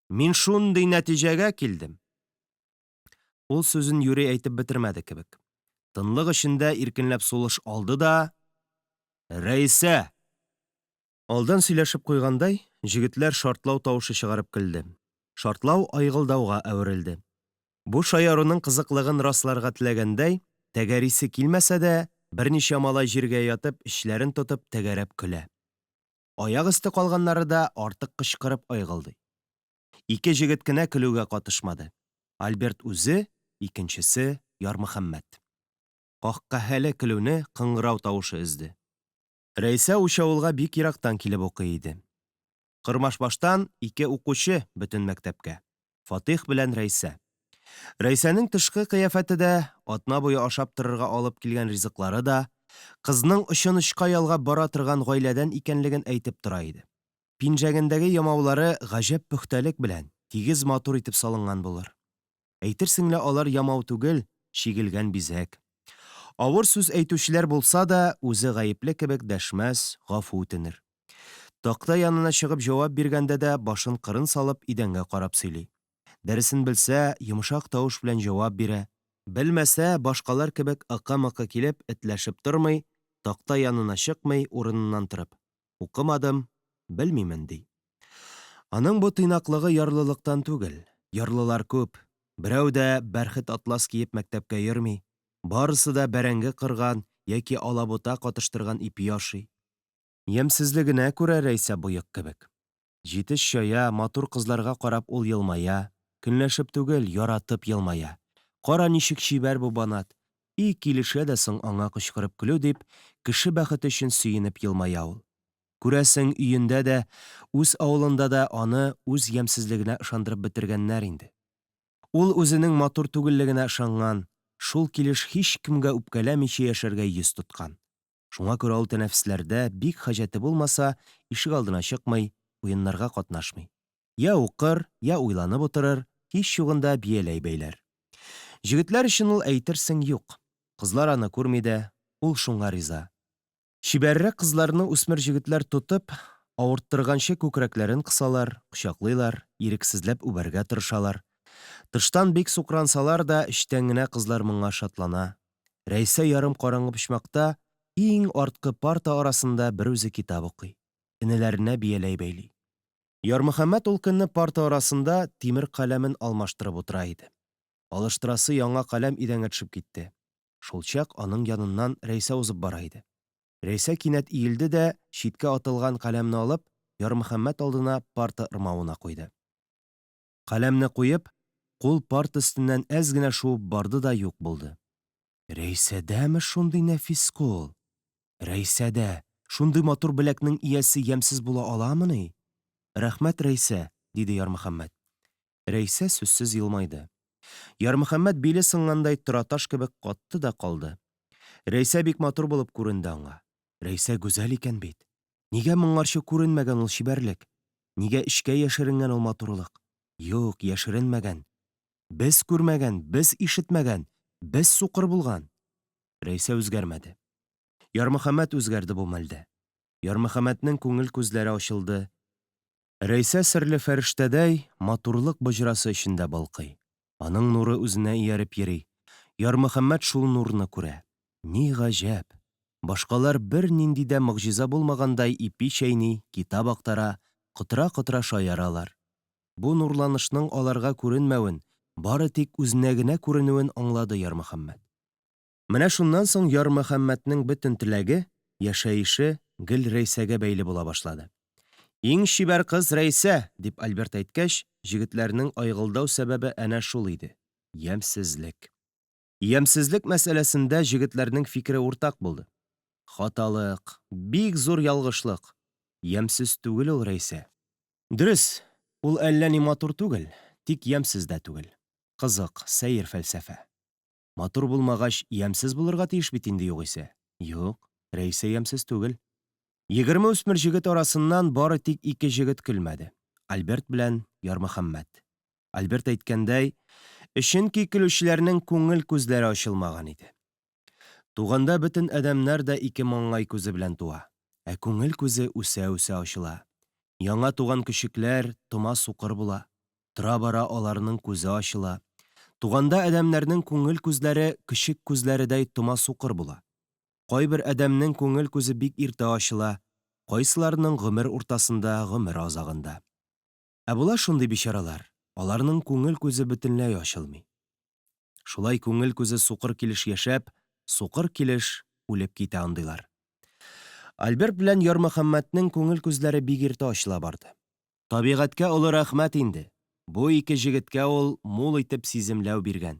«мин шундый нәтиҗәгә килдем». Ул сүзен юри әйтеп бетермәде кебек. Тынлык эчендә иркенләп сулыш алды да: «Рәисә!» Алдан сөйләшеп куйгандай, җегетләр шартлау тавышы чыгарып көлде. Шартлау айгылдауга әверелде. Бу шаяруның кызыклыгын расларга теләгәндәй, тәгәрисе килмәсә дә, берничә малай җиргә ятып, эчләрен тотып тәгәрәп көлә. Аяк өсте калганнары да артык кычкырып айгылды. 2 җегет кенә көлүгә катышмады. Альберт үзе, икенчесе Ярмөхәммәт. Кахкаһәле көлүне кыңгырау тавышы өзде. Рәисә учавылга бик ерактан килеп укый иде. Кырмашбаштан 2 укучы бөтен мәктәпкә. Фатих белән Рәисә. Рәисәнең тышкы кыяфәте дә, атна буе ашап торырга алып килгән ризыклары да, кызның очын-очка ялгап бара торган гаиләдән икәнлеген әйтеп тора иде. Пинжәгендәге ямаулары гаҗәп пөхтәлек белән, тигез матур итеп салынган булыр. Әйтерсең лә алар ямау түгел, чигелгән бизәк. Авыр сүз әйтүчеләр булса да, үзе гаепле кебек дәшмәс, гафу үтенер. Такта янына чыгып җавап биргәндә дә башын кырын салып идәнгә карап сөйли. Дәресен белсә, йомшак тавыш белән җавап бирә. Белмәсә, башкалар кебек ыкы-мыкы килеп, этләшеп тормый, такта янына чыкмый, урыныннан торып: «Укымадым, белмимен», ди. Аның бу тыйнаклыгы ярлылыктан түгел. Ярлылар күп. Берәү дә бәрхет атлас киеп мәктәпкә йөрми. Барысы да бәрәңге кырган яки алабута катыштырган ипи яшый. Ямьсезлегенә күрә Рәисә буйык кебек. Җитеш чая, матур кызларга карап ул елмая. Көнләшеп түгел, яратып елмая. Кара ничек чибәр бу банат. И килешә дә соң аңа кычкырып көлү дип, кеше бәхете өчен сөенеп елмая ул. Күрәсең, өендә дә, үз авылында да аны үз ямьсезлегенә ышандырып бетергәннәр инде. Ул үзенең матур түгеллегенә ышанган, шул килеш һич кемгә үпкәләмичә яшәргә йөз тоткан. Шуңа күрә ул тәнәфесләрдә бик хаҗәте булмаса, ишек алдына чыкмый, уеннарга катнашмый. Я укыр, я уйланып утырыр, һич югында бияләй бәйләр. Җегетләр өчен ул әйтерсең юк. Кызлар аны күрми дә, ул шуңа риза. Чибәррәк кызларны үсмер җегетләр тотып, авырттырганчы күкрәкләрен кысалар, кочаклыйлар, ирексезләп үбәргә тырышалар. Тыштан бик сукрансалар да, эчтән генә кызлар моңа шатлана. Рәисә ярым караңгы почмакта, иң арткы парта арасында бер үзе китап укый. Инеләренә бияләй бәйли. Ярмөхәммәт ул көнне парта арасында тимер каләмен алмаштырып утыра иде. Алыштырасы яңа каләм идәнгә төшеп китте. Шул чак аның яныннан Рәисә узып бара иде. Рәисә кинәт иелде дә, читкә атылган каләмне алып, Ярмөхәммәт алдына парта ырмавына куйды. Каләмне куеп, Кул парт өстеннән әз генә шуып барды да юк булды. Рәйсәдәме шундый нәфис кул? Рәйсәдә шундый матур беләкнең иясе ямьсез була аламыни? Рәхмәт, Рәйсә, диде Ярмөхәммәт. Рәйсә сүзсез елмайды. Ярмөхәммәт биле сыңгандай тораташ кебек катты да калды. Рәйсә бик матур булып күренде аңа. Рәйсә гүзәл икән бит. Нигә моңарчы күренмәгән ул чибәрлек? Нигә эчкә яшеренгән ул матурлык? Юк, яшеренмәгән. Без күрмәгән, без ишетмәгән, без суқыр булган. Рәйсә үзгәрмәде. Ярмөхәммәт үзгәрде бу мәлдә. Ярмөхәммәтнең күңел күзләре ачылды. Рәйсә серле фәрештәдәй матурлык бөҗрасы эчендә балкый. Аның нуры үзенә ияреп йөри. Ярмөхәммәт шул нурны күрә. Ни гаҗәп! Башкалар бер нинди дә мөгъҗиза булмагандай ипи чәйни, китап актара, кытыра-кытыра шаяралар. Бу нурланышның аларга күренмәвен, бары тик үзенә генә күренүен аңлады Ярмөхәммәт. Менә шуннан соң Ярмөхәммәтнең бөтен теләге, яшәеше гел Рәйсәгә бәйле була башлады. Иң чибәр кыз Рәйсә, дип Альберт әйткәч, җегетләрнең айгылдау сәбәбе әнә шул иде. Ямьсезлек. Ямьсезлек мәсьәләсендә җегетләрнең фикере уртак булды. Хаталык, бик зур ялгышлык. Ямьсез түгел ул Рәйсә. Дөрес, ул әллә ни матур түгел, тик ямьсез дә түгел. Кызык, сәер фәлсәфә. Матур булмагач, ямьсез булырга тиеш бит инде югыйсә. Юк, Рәйсә ямьсез түгел. 20 үсмер җегет арасыннан бары тик 2 җегет көлмәде. Альберт белән Ярмөхәммәт. Альберт әйткәндәй, өченки көлүчеләрнең күңел күзләре ачылмаган иде. Туганда бөтен әдәмнәр дә 2 маңгай күзе белән туа. Ә күңел күзе үсә-үсә ачыла. Яңа туган көчекләр тома суқыр була. Тора-бара аларның күзе ачыла. Туганда әдәмнәрнең күңел күзләре кечек күзләредәй тома суқыр була. Кайбер әдәмнең күңел күзе бик иртә ачыла, кайсыларның гомер уртасында, гомер азагында. Ә була шундый бичаралар, аларның күңел күзе бөтенләй ачылмый. Шулай күңел күзе суқыр килеш яшәп, суқыр килеш үлеп китә андыйлар. Альберт белән Ярмөхәммәтнең күңел күзләре бик иртә ачыла барды. Табигатькә олы рәхмәт инде. Бу 2 җегеткә ул мул итеп сиземләү биргән,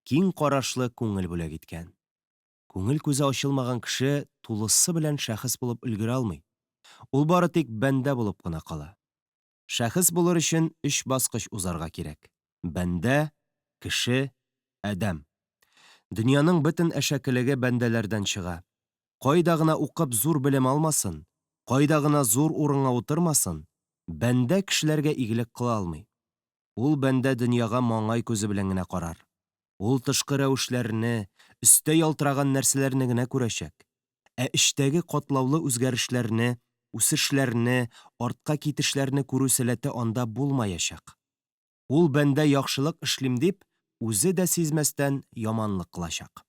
киң карашлы күңел бүләк иткән. Күңел күзе ачылмаган кеше тулысы белән шәхес булып өлгерә алмый. Ул бары тик бәндә булып кына кала. Шәхес булыр өчен 3 баскыч узарга кирәк. Бәндә, кеше, әдәм. Дөньяның бөтен әшәкелеге бәндәләрдән чыга. Кайда гына укып зур белем алмасын, кайда гына зур урынга утырмасын, бәндә кешеләргә игелек кыла алмый. Ул бәндә дөньяга маңгай күзе белән генә карар. Ул тышкы рәвешләрне, өстә ялтыраган нәрсәләрне генә күрәчәк. Ә эчтәге катлаулы үзгәрешләрне, үсешләрне, артка китешләрне күрү сәләте анда булмаячак. Ул бәндә яхшылык эшлим дип, үзе дә сизмәстән яманлык кылачак.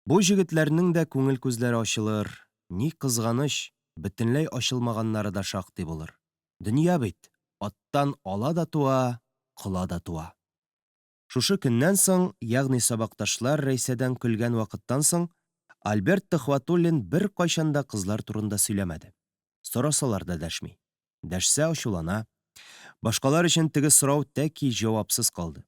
Бу җегетләрнең дә күңел күзләре ачылыр, ни кызганыч, бөтенләй ачылмаганнары да шактый булыр. Дөнья бит, аттан ала да туа, кыла да туа. Шушы көннән соң, ягъни сабакташлар Рәйсәдән көлгән вакыттан соң, Альберт Төхвәтуллин бер кайчанда кызлар турында сөйләмәде. Сорасалар да дәшми. Дәшсә ачулана. Башкалар өчен теге сорау тәки җавапсыз калды.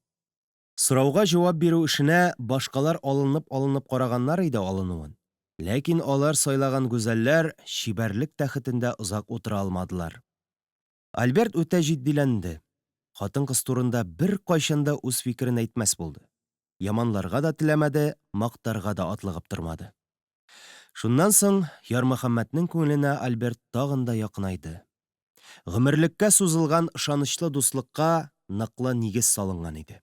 Сорауга җавап бирү эшенә башкалар алынып караганнар иде алынуын. Ләкин алар сайлаган гүзәлләр чибәрлек тәхетендә озак утыра алмадылар. Альберт үтә җитдиләнде. Хатын-кыз турында бер кайчанда үз фикерен әйтмәс булды. Яманларга да теләмәде, мактарга да атлыгып тормады. Шуннан соң Ярмөхәммәтнең күңеленә Альберт тагын да якынайды. Гомерлеккә сузылган ышанычлы дуслыкка ныклы нигез салынган иде.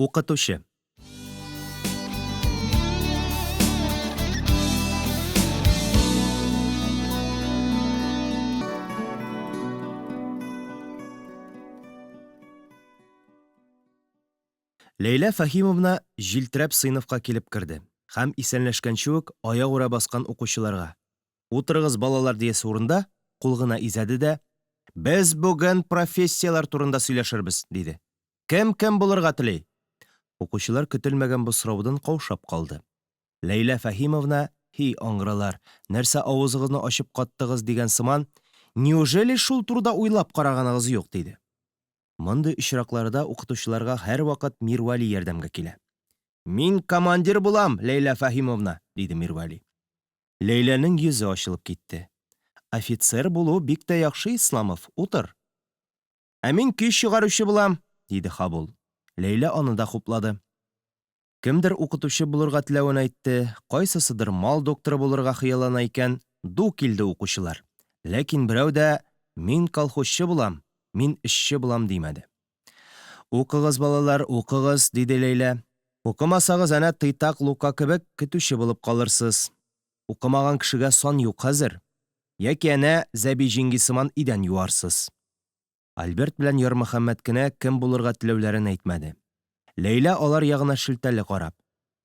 Укытучы. Ләйлә Фәһимовна җилтерәп сыйныфка килеп керде һәм исәнләшкәнче үк аяк ура баскан укучыларга: "Утырыгыз, балалар" диясе урында кул гына изәде дә: "Без бүген профессиялар турында сөйләшербез", диде. Кем булырга тели? Укучылар көтелмәгән бу сораудан каушап калды. Ләйлә Фәһимовна: "Һи, аңгыралар, нәрсә авызыгызны ачып каттыгыз дигән сыман, неужели шул турыда уйлап караганыгыз юк", диде. Мондый очракларда укытучыларга һәрвакыт Мирвали ярдәмгә килә. "Мин командир булам, Ләйлә Фәһимовна", диде Мирвали. Ләйләнең йөзе ачылып китте. "Офицер булу бик тә яхшы, Исламов, утыр." "Ә мин көч чыгаручы булам", диде Хабул. Ләйлә аны да хуплады. Кемдер укытучы булырга теләвен әйтте, кайсысыдыр мал докторы булырга хыяллана икән, ду килде укучылар. Ләкин берәү дә "Мин колхозчы булам, мин эшче булам" димәде. "Укыгыз, балалар, укыгыз", диде Ләйлә. "Укымасагыз, әнә Тыйтак Лука кебек көтүче булып калырсыз. Укымаган кешегә сан юк хәзер. Яки әнә Зәби җиңги сыман идән юарсыз." Альберт белән Ярмөхәммәт кенә кем булырга теләүләрен әйтмәде. Ләйлә алар ягына шелтәле карап: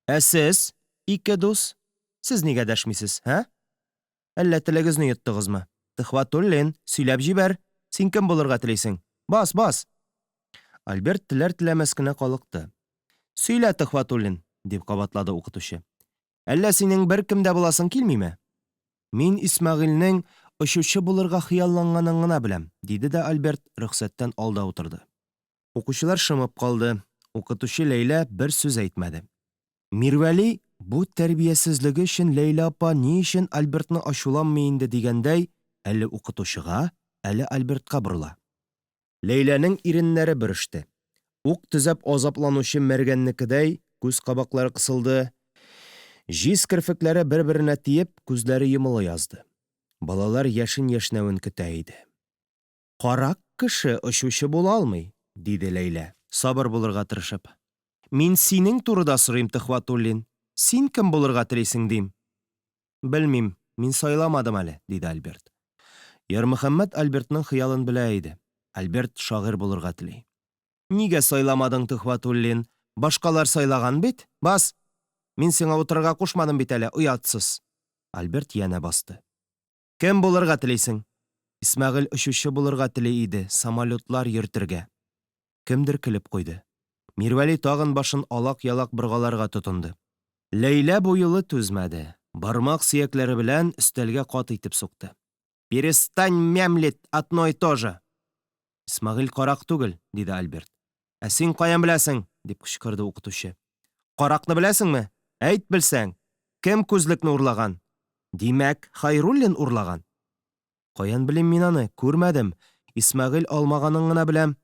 "Ә сез, ике дус, сез нигә дәшмисез, һә? Әллә телегезне йоттыгызмы? Төхвәтуллин, сөйләп җибәр, син кем булырга телисең? Бас!" Альберт теләр-теләмәс кенә калыкты. "Сөйлә, Төхвәтуллин", дип кабатлады укытучы. "Әллә синең беркем дә буласың килмиме?" "Мин Исмәгыйльнең очучы булырга хыялланганын гына беләм", диде дә Альберт рөхсәттән алда утырды. Укучылар шымып калды. Укытучы Ләйлә бер сүз әйтмәде. Мирвәли бу тәрбиясезлеге өчен Ләйлә апа ни өчен Альбертны ачуламый инде дигәндәй, әле укытучыга, әле Альбертка борыла. Ләйләнең иреннәре бөреште. Ук төзәп азапланучы мәргәннекедәй күз кабаклары кысылды. Җиз керфекләре бер-беренә тиеп, күзләре йомыла язды. Балалар яшен яшнәвен көтә иде. "Карак кеше очучы була алмый", диде Ләйлә, сабыр булырга тырышып. "Мин синең турыда сорыйм, Төхвәтуллин. Син кем булырга телисең дим?" "Белмим, мин сайламадым әле", диде Альберт. Ярмөхәммәт Альбертның хыялын белә иде. Альберт шагыйрь булырга тели. "Нигә сайламадың, Төхвәтуллин? Башкалар сайлаган бит. Бас! Мин сиңа утырырга кушмадым бит әле, оятсыз." Альберт янә басты. "Кем булырга телисең?" "Исмәгыйль очучы булырга тели иде, самолетлар йөртергә." Кемдер көлеп куйды. Мирвәли тагын башын алак-ялак боргаларга тотынды. Ләйлә бу юлы түзмәде. Бармак сөякләре белән өстәлгә кат итеп сукты. "Перестань мямлить, одно и то же!" "Исмәгыйль карак түгел", диде Альберт. "Ә син каян беләсең?" дип кычкырды укытучы. "Каракны беләсеңме? Әйт белсәң. Кем күзлекне урлаган?" "Димәк, Хайруллин урлаган." "Каян белим мин аны? Күрмәдем. Исмәгыйль алмаганын гына беләм."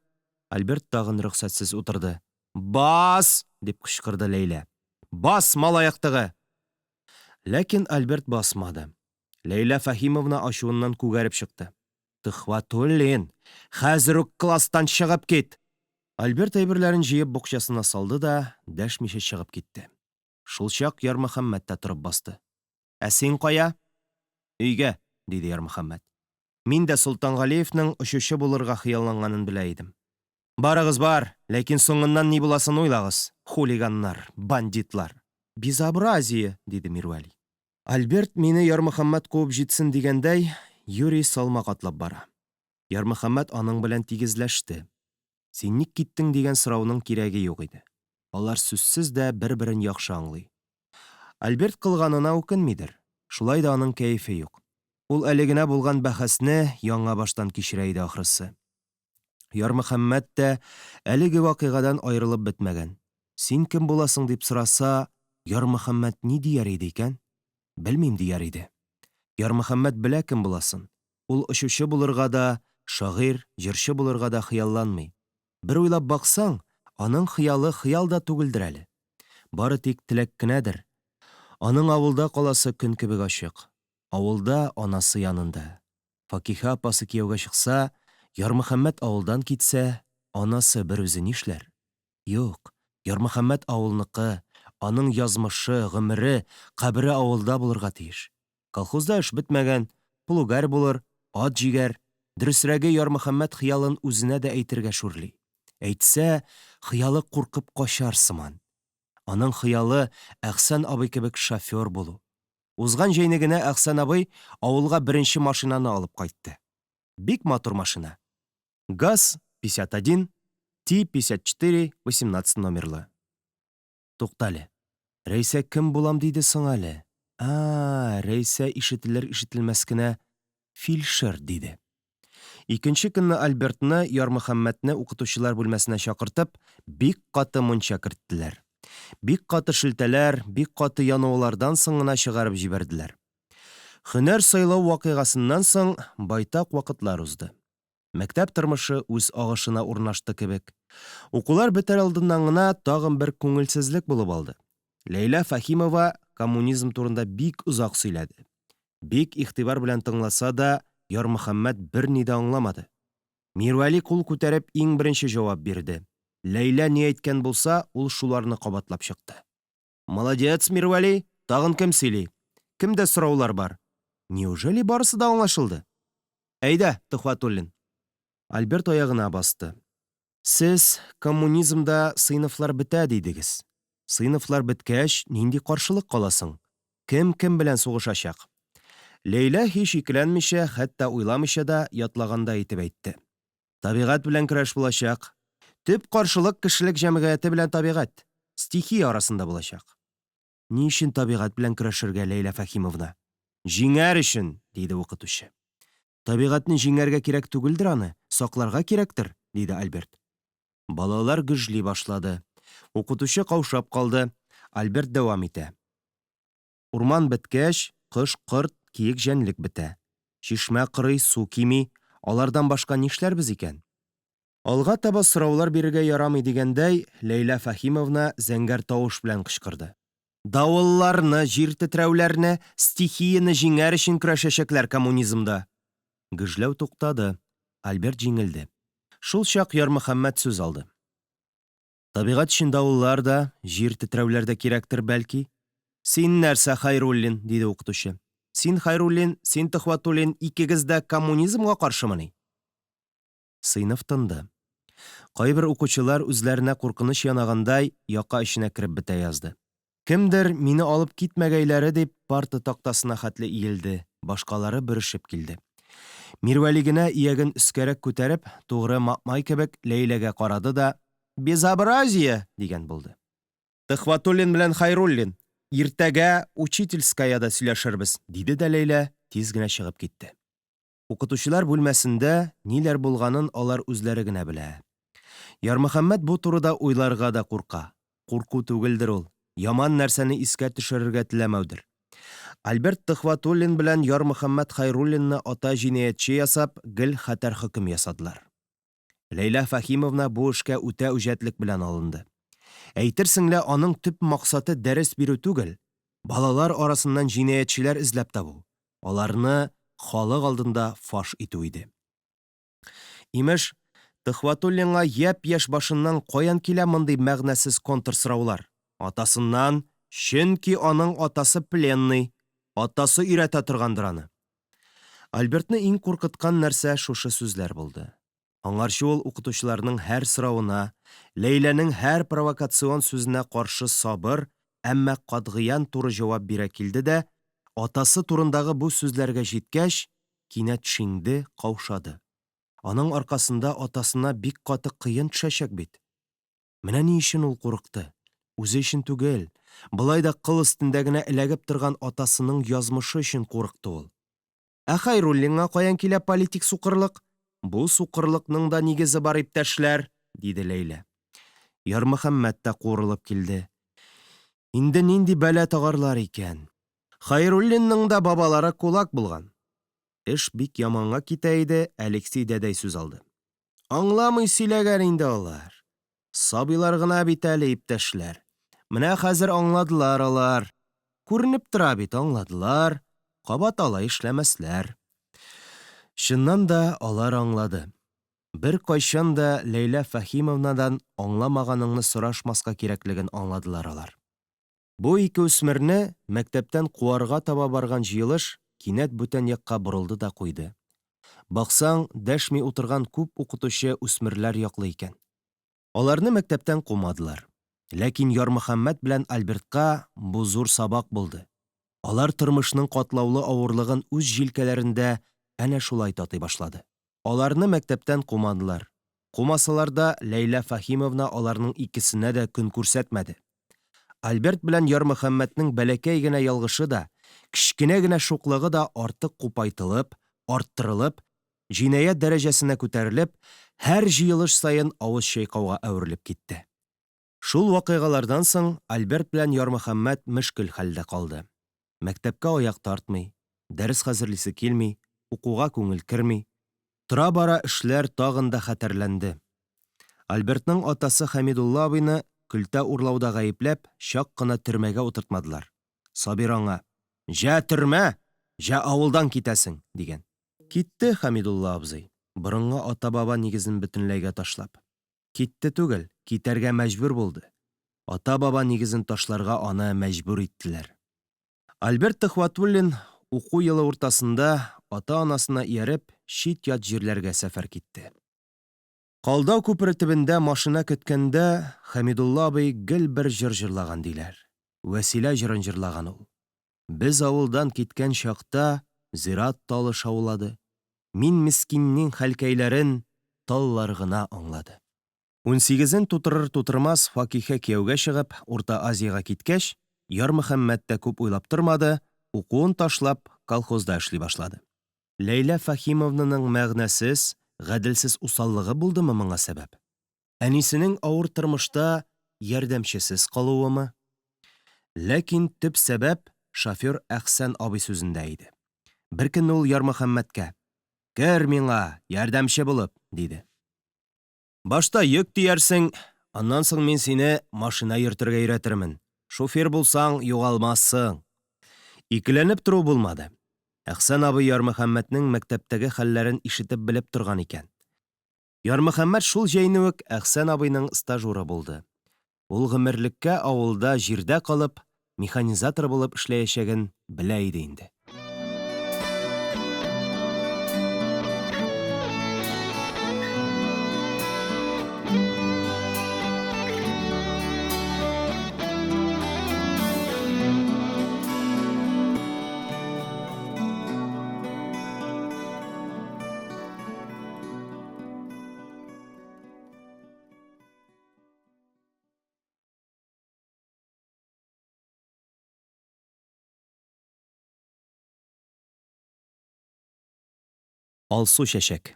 Альберт тагын рөхсәтсез утырды. "Бас!" дип кычкырды Ләйлә. "Бас, малаяктыгы!" Ләкин Альберт басмады. Ләйлә Фәһимовна ачуыннан күгәреп чыкты. "Төхвәтуллин, хәзер үк класстан чыгып кит!" Альберт әйберләрен җыеп букчасына салды да дәшмичә чыгып китте. Шулчак Ярмөхәммәт тә торып басты. "Ә син кая?" "Өйгә", диде Ярмөхәммәт. "Мин дә Солтангалиевның очучы булырга хыялланганын белә идем." "Барыгыз бар, ләкин соңыннан ни буласын уйлагыз. Хулиганнар, бандитлар." "Безобразие", диде Мирвәли. Альберт мине Ярмөхәммәт куып җитсен дигәндәй, Юрий салмак атлап бара. Ярмөхәммәт аның белән тигезләште. "Син ник киттең?" дигән сорауның кирәге юк иде. Алар сүзсез дә бер-берен яхшы аңлый. Альберт кылганына үкенмидер. Шулай да аның кәефе юк. Ул әле генә булган бәхәсне яңа баштан кичерә иде ахрысы. Ярмөхәммәт тә әлеге вакыйгадан аерылып бетмәгән. "Син кем буласың?" дип сораса, Ярмөхәммәт ни дияр иде икән? Белмим, дияр иде. Ярмөхәммәт белә кем буласын. Ул очучы булырга да, шагыйрь, җырчы булырга да хыялланмый. Бер уйлап баксаң, аның хыялы хыял да түгелдер әле. Бары тик теләк кенәдер. Аның авылда каласы көн кебек ачык. Авылда анасы янында. Факиһа апасы кияүгә чыкса, Ярмөхәммәт авылдан китсә, анасы бер үзе нишләр? Юк, Ярмөхәммәт авылныкы, аның язмышы, гомере, кабере авылда булырга тиеш. Колхозда эш бетмәгән, плугар булыр, ат җигәр. Дөресрәге, Ярмөхәммәт хыялын үзенә дә әйтергә шүрли. Әйтсә, хыялы куркып качар сыман. Аның хыялы Әхсән абый кебек шофер булу. Узган җәйне генә Әхсән абый авылга беренче машинаны алып кайтты. Бик матур машина. ГАЗ-51, Ти-54, 18 номерлы. Туктале. Рәйсә кем булам диде соң әле? Рәйсә ишетелер-ишетелмәс кенә фельдшер диде. Икенче көнне Альбертны, Ярмөхәммәтне укытучылар бүлмәсенә чакыртып, бик каты мунча керттеләр. Бик каты шелтәләр, бик каты яныулардан соң гына чыгарып җибәрделәр. Һөнәр сайлау вакыйгасыннан соң байтак вакытлар узды. Мәктәп тормышы үз агышына урнашты кебек. Укулар бетәр алдыннан гына тагын бер күңелсезлек булып алды. Ләйлә Фәһимова коммунизм турында бик узак сөйләде. Бик игътибар белән тыңласа да, Ярмөхәммәт берни дә аңламады. Мирвәли кул күтәреп иң беренче җавап бирде. Ләйлә ни әйткән булса, ул шуларны кабатлап чыкты. Молодец, Мирвәли, тагын кем сөйли? Кемдә сораулар бар? Неужели барысы да аңлашылды? Әйдә, Төхвәтуллин. Альберт аягына басты. Сез коммунизмда сыйныфлар бетә дидегез. Сыйныфлар беткәч, нинди каршылык каласың? Кем белән сугышачак? Ләйлә һич икеләнмичә, хәтта уйламыйча да ятлаганда итеп әйтте. Табигать белән көрәш булачак. Төп каршылык кешелек җәмгыяте белән табигать, стихия арасында булачак. Ни өчен табигать белән көрәшергә, Ләйлә Фәһимовна? Җиңәр өчен, диде укытучы. Табигатьне җиңәргә кирәк түгелдер аны, сакларга кирәктер, диде Альберт. Балалар гөжли башлады. Укытучы каушап калды. Альберт дәвам итә. Урман беткәч, кош-корт, киек җәнлек бетә. Чишмә кырый, су кими, алардан башка нишләрбез икән? Алга таба сораулар бирергә ярамый дигәндәй, Ләйлә Фәһимовна зәңгәр тавыш белән кычкырды. Давылларны, җир тетрәүләрне, стихияны җиңәр өчен көрәшәчәкләр коммунизмда. Гөжләү туктады. Альберт җиңелде. Шул чак Ярмөхәммәт сүз алды. Табигать өчен давыллар да, җир тетрәүләр дә кирәктер бәлки. Син нәрсә, Хайруллин, диде укытучы. Син Хайруллин, син Төхвәтуллин, икегез дә коммунизмга каршымыни? Сыйныф тынды. Кайбер укучылар үзләренә куркыныч янагандай яка эченә кереп бетә язды. Кемдер мине алып китмәгәйләре дип парта тактасына хәтле иелде, башкалары бөрешеп килде. Мирвәли генә ияген өскәрәк күтәреп, тугры май кебек Ләйләгә карады да, «Безобразие!» дигән булды. Төхвәтуллин белән Хайруллин, иртәгә учительскаяда сөйләшербез, диде дә Ләйлә тиз генә чыгып китте. Укытучылар бүлмәсендә ниләр булганын алар үзләре генә белә. Ярмөхәммәт бу турыда уйларга да курка. Курку түгелдер ул, яман нәрсәне искә төшерергә теләмәүдер. Альберт Төхвәтуллин белән Ярмөхәммәт Хайруллинны ата җинаятьче ясап, гел хәтәр хөкем ясадылар. Ләйлә Фәһимовна бу эшкә үтә үҗәтлек белән алынды. Әйтерсең лә аның төп максаты дәрес бирү түгел, балалар арасыннан җинаятьчеләр эзләп табу, аларны халык алдында фаш итү иде. Имеш, Төхвәтуллинга япь-яшь башыннан каян килә мондый мәгънәсез контрсораулар? Атасыннан, чөнки аның атасы пленный, атасы өйрәтә торгандыр аны. Альбертны иң куркыткан нәрсә шушы сүзләр булды. Аңарчы ул укытучыларның һәр сорауына, Ләйләнең һәр провокацион сүзенә каршы сабыр, әмма катгыян туры җавап бирә килде дә, атасы турындагы бу сүзләргә җиткәч, кинәт шинде, каушады. Аның аркасында атасына бик каты кыен төшәчәк бит. Менә ни өчен ул курыкты? Үзе өчен түгел, былай да кыл өстендә генә эләгеп торган атасының язмышы өчен курыкты ул. Ә Хайруллинга каян килә политик сукырлык? Бу сукырлыкның да нигезе бар, иптәшләр, диде Ләйлә. Ярмөхәммәт тә курылып килде. Инде нинди бәла тагарлар икән? Хайруллинның да бабалары кулак булган. Эш бик яманга китә иде, Алексей дәдәй сүз алды. Аңламый сөйләгән инде алар. Сабыйлар гына бит әле, иптәшләр. Менә хәзер аңладылар алар. Күренеп тора бит, аңладылар. Кабат алай эшләмәсләр. Чыннан да алар аңлады. Бер кайчан да Ләйлә Фәһимовнадан аңламаганыңны сорашмаска кирәклеген аңладылар алар. Бу ике үсмерне мәктәптән куарга таба барган җыелыш кинәт бүтән якка борылды да куйды. Баксаң, дәшми утырган күп укытучы үсмерләр яклы икән. Аларны мәктәптән кумадылар. Ләкин Ярмөхәммәт белән Альбертка бу зур сабак булды. Алар тормышның катлаулы авырлыгын үз җилкәләрендә әнә шулай татый башлады. Аларны мәктәптән кумадылар. Кумасалар да Ләйлә Фәһимовна аларның икесенә дә көн күрсәтмәде. Альберт белән Ярмөхәммәтнең бәләкәй генә ялгышы да, кечкенә генә шуклыгы да артык купайтылып, арттырылып, җинаят дәрәҗәсенә күтәрелеп, һәр җыелыш саен авыз чайкауга әверелеп китте. Шул вакыйгалардан соң Альберт белән Ярмөхәммәт мөшкел хәлдә калды. Мәктәпкә аяк тартмый, дәрес хәзерлисе килми, укуга күңел керми. Тора-бара эшләр тагын да хәтерләнде. Альбертның атасы Хәмидулла абыйны көлтә урлауда гаепләп, чак кына төрмәгә утыртмадылар. Сабир аңа: «Җә төрмә, җә авылдан китәсең», дигән. Китте Хәмидулла абзый, борынга ата-баба нигезен бөтенләйгә ташлап. Китте түгел, китәргә мәҗбүр булды. Ата-баба нигезен ташларга аны мәҗбүр иттеләр. Альберт Төхвәтуллин уку елы уртасында ата-анасына ияреп, чит-ят җирләргә сәфәр китте. Калдау күпере төбендә машина көткәндә Хәмидулла абый гел бер җыр җырлаган диләр. Вәсилә җырын җырлаган ул. Без авылдан киткән чакта зират талы шаулады. Мин мискиннең хәлкәйләрен таллар гына аңлады. 18-ен тутырыр-тутырмас Факиһә кияүгә чыгып, Урта Азияга киткәч, Ярмөхәммәт тә күп уйлап тормады, укуын ташлап, колхозда эшли башлады. Ләйлә Фәһимовнаның мәгънәсез, гаделсез усаллыгы булдымы моңа сәбәп? Әнисенең авыр тормышта ярдәмчесез калуымы? Ләкин төп сәбәп шофер Әхсән абый сүзендә иде. Бер көнне ул Ярмөхәммәткә: «Кер миңа, ярдәмче булып», диде. «Башта йөк тиярсең, аннан соң мин сине машина йөртергә өйрәтермен. Шофер булсаң, югалмассың». Икеләнеп тору булмады. Әхсән абый Ярмөхәммәтнең мәктәптәге хәлләрен ишетеп белеп торган икән. Ярмөхәммәт шул җәйне үк Әхсән абыйның стажуры булды. Ул гомерлеккә авылда җирдә калып, механизатор булып эшләячәген белә иде инде. Алсу чәчәк.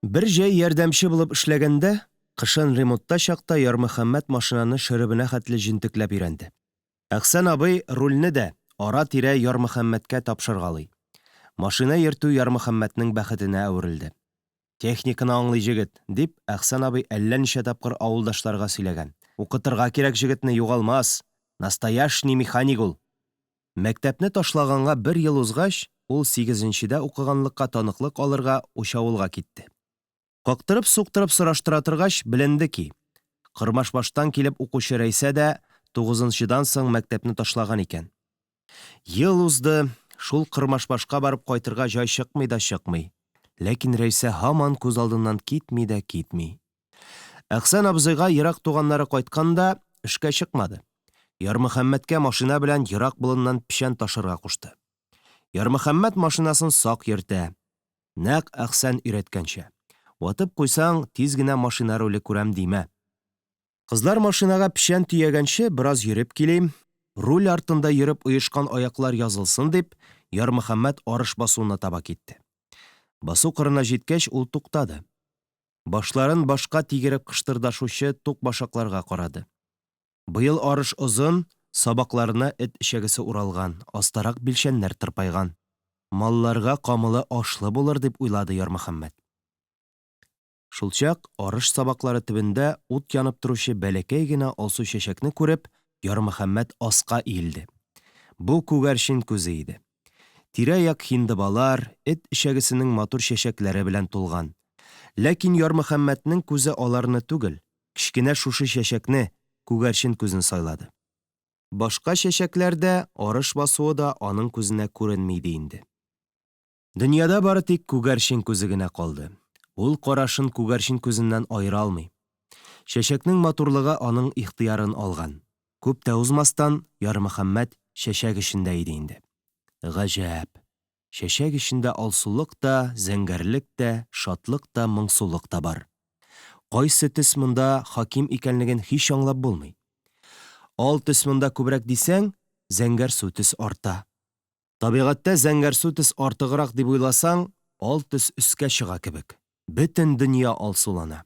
Бер җәй ярдәмче булып эшләгәндә, кышын ремонтта чакта Ярмөхәммәт машинаны шөребенә хәтле җентекләп өйрәнде. Әхсән абый рульне дә ара-тирә Ярмөхәммәткә тапшыргалый. Машина йөртү Ярмөхәммәтнең бәхетенә әверелде. «Техниканы аңлый җегет», дип Әхсән абый әллә ничә тапкыр авылдашларга сөйләгән. «Укытырга кирәк җегетне, югалмас. Настояшний механик ул». Мәктәпне ташлаганга 1 ел узгач, ул 8-нчедә укыганлыкка таныклык алырга Учавылга китте. Кактырып-суктырып сораштыра торгач, беленде ки, Кырмашбаштан килеп укучы Рәйсә дә 9-нчыдан соң мәктәпне ташлаган икән. Ел узды, шул Кырмашбашка барып кайтырга җай чыкмый да чыкмый. Ләкин Рәйсә һаман күз алдыннан китми дә китми. Әхсән абзыйга ерак туганнары кайтканда эшкә чыкмады. Ярмөхәммәткә машина белән ерак болыннан печән ташырга кушты. Ярмөхәммәт машинасын сак йөртә. Нәкъ Әхсән өйрәткәнчә. Ватып куйсаң, тиз генә машина руле күрәм димә. Кызлар машинага печән төягәнче бераз йөреп килим, руль артында йөреп оешкан аяклар язылсын дип, Ярмөхәммәт арыш басуына таба китте. Басу кырына җиткәч, ул туктады. Башларын башка тигереп кыштырдашучы тук башакларга карады. Быел арыш озын, сабакларына эт ишәгесе уралган, астарак билчәннәр тырпайган. Малларга камылы ашлы булыр дип уйлады Ярмөхәммәт. Шулчак арыш сабаклары төбендә ут янып торучы бәләкәй генә алсу чәчәкне күреп, Ярмөхәммәт аска иелде. Бу күгәрчен күзе иде. Тирә-як һиндыбалар, эт ишәгесенең матур чәчәкләре белән тулган. Ләкин Ярмөхәммәтнең күзе аларны түгел, кичкенә шушы чәчәкне, күгәрчен күзен сайлады. Башка чәчәкләрдә арыш басуы да аның күзенә күренмейді инде. Дөньяда бары тик күгәрчен күзе генә калды. Ул карашын күгәрчен күзеннән айыра алмый. Чәчәкнең матурлыгы аның ихтыярын алган. Күп тә узмастан Ярмөхәммәт чәчәк эчендә иде инде. Гаҗәп. Чәчәк эчендә алсулык та, зәңгәрлек тә, шатлык та, моңсулык та бар. Кайсы төс монда хаким икәнлеген һич аңлап булмый. Ал төс монда күбрәк дисәң, зәңгәр су төс арта. Табигатьтә зәңгәр су төс артыграк дип уйласаң, ал төс өскә чыга кебек. Бөтен дөнья алсулана.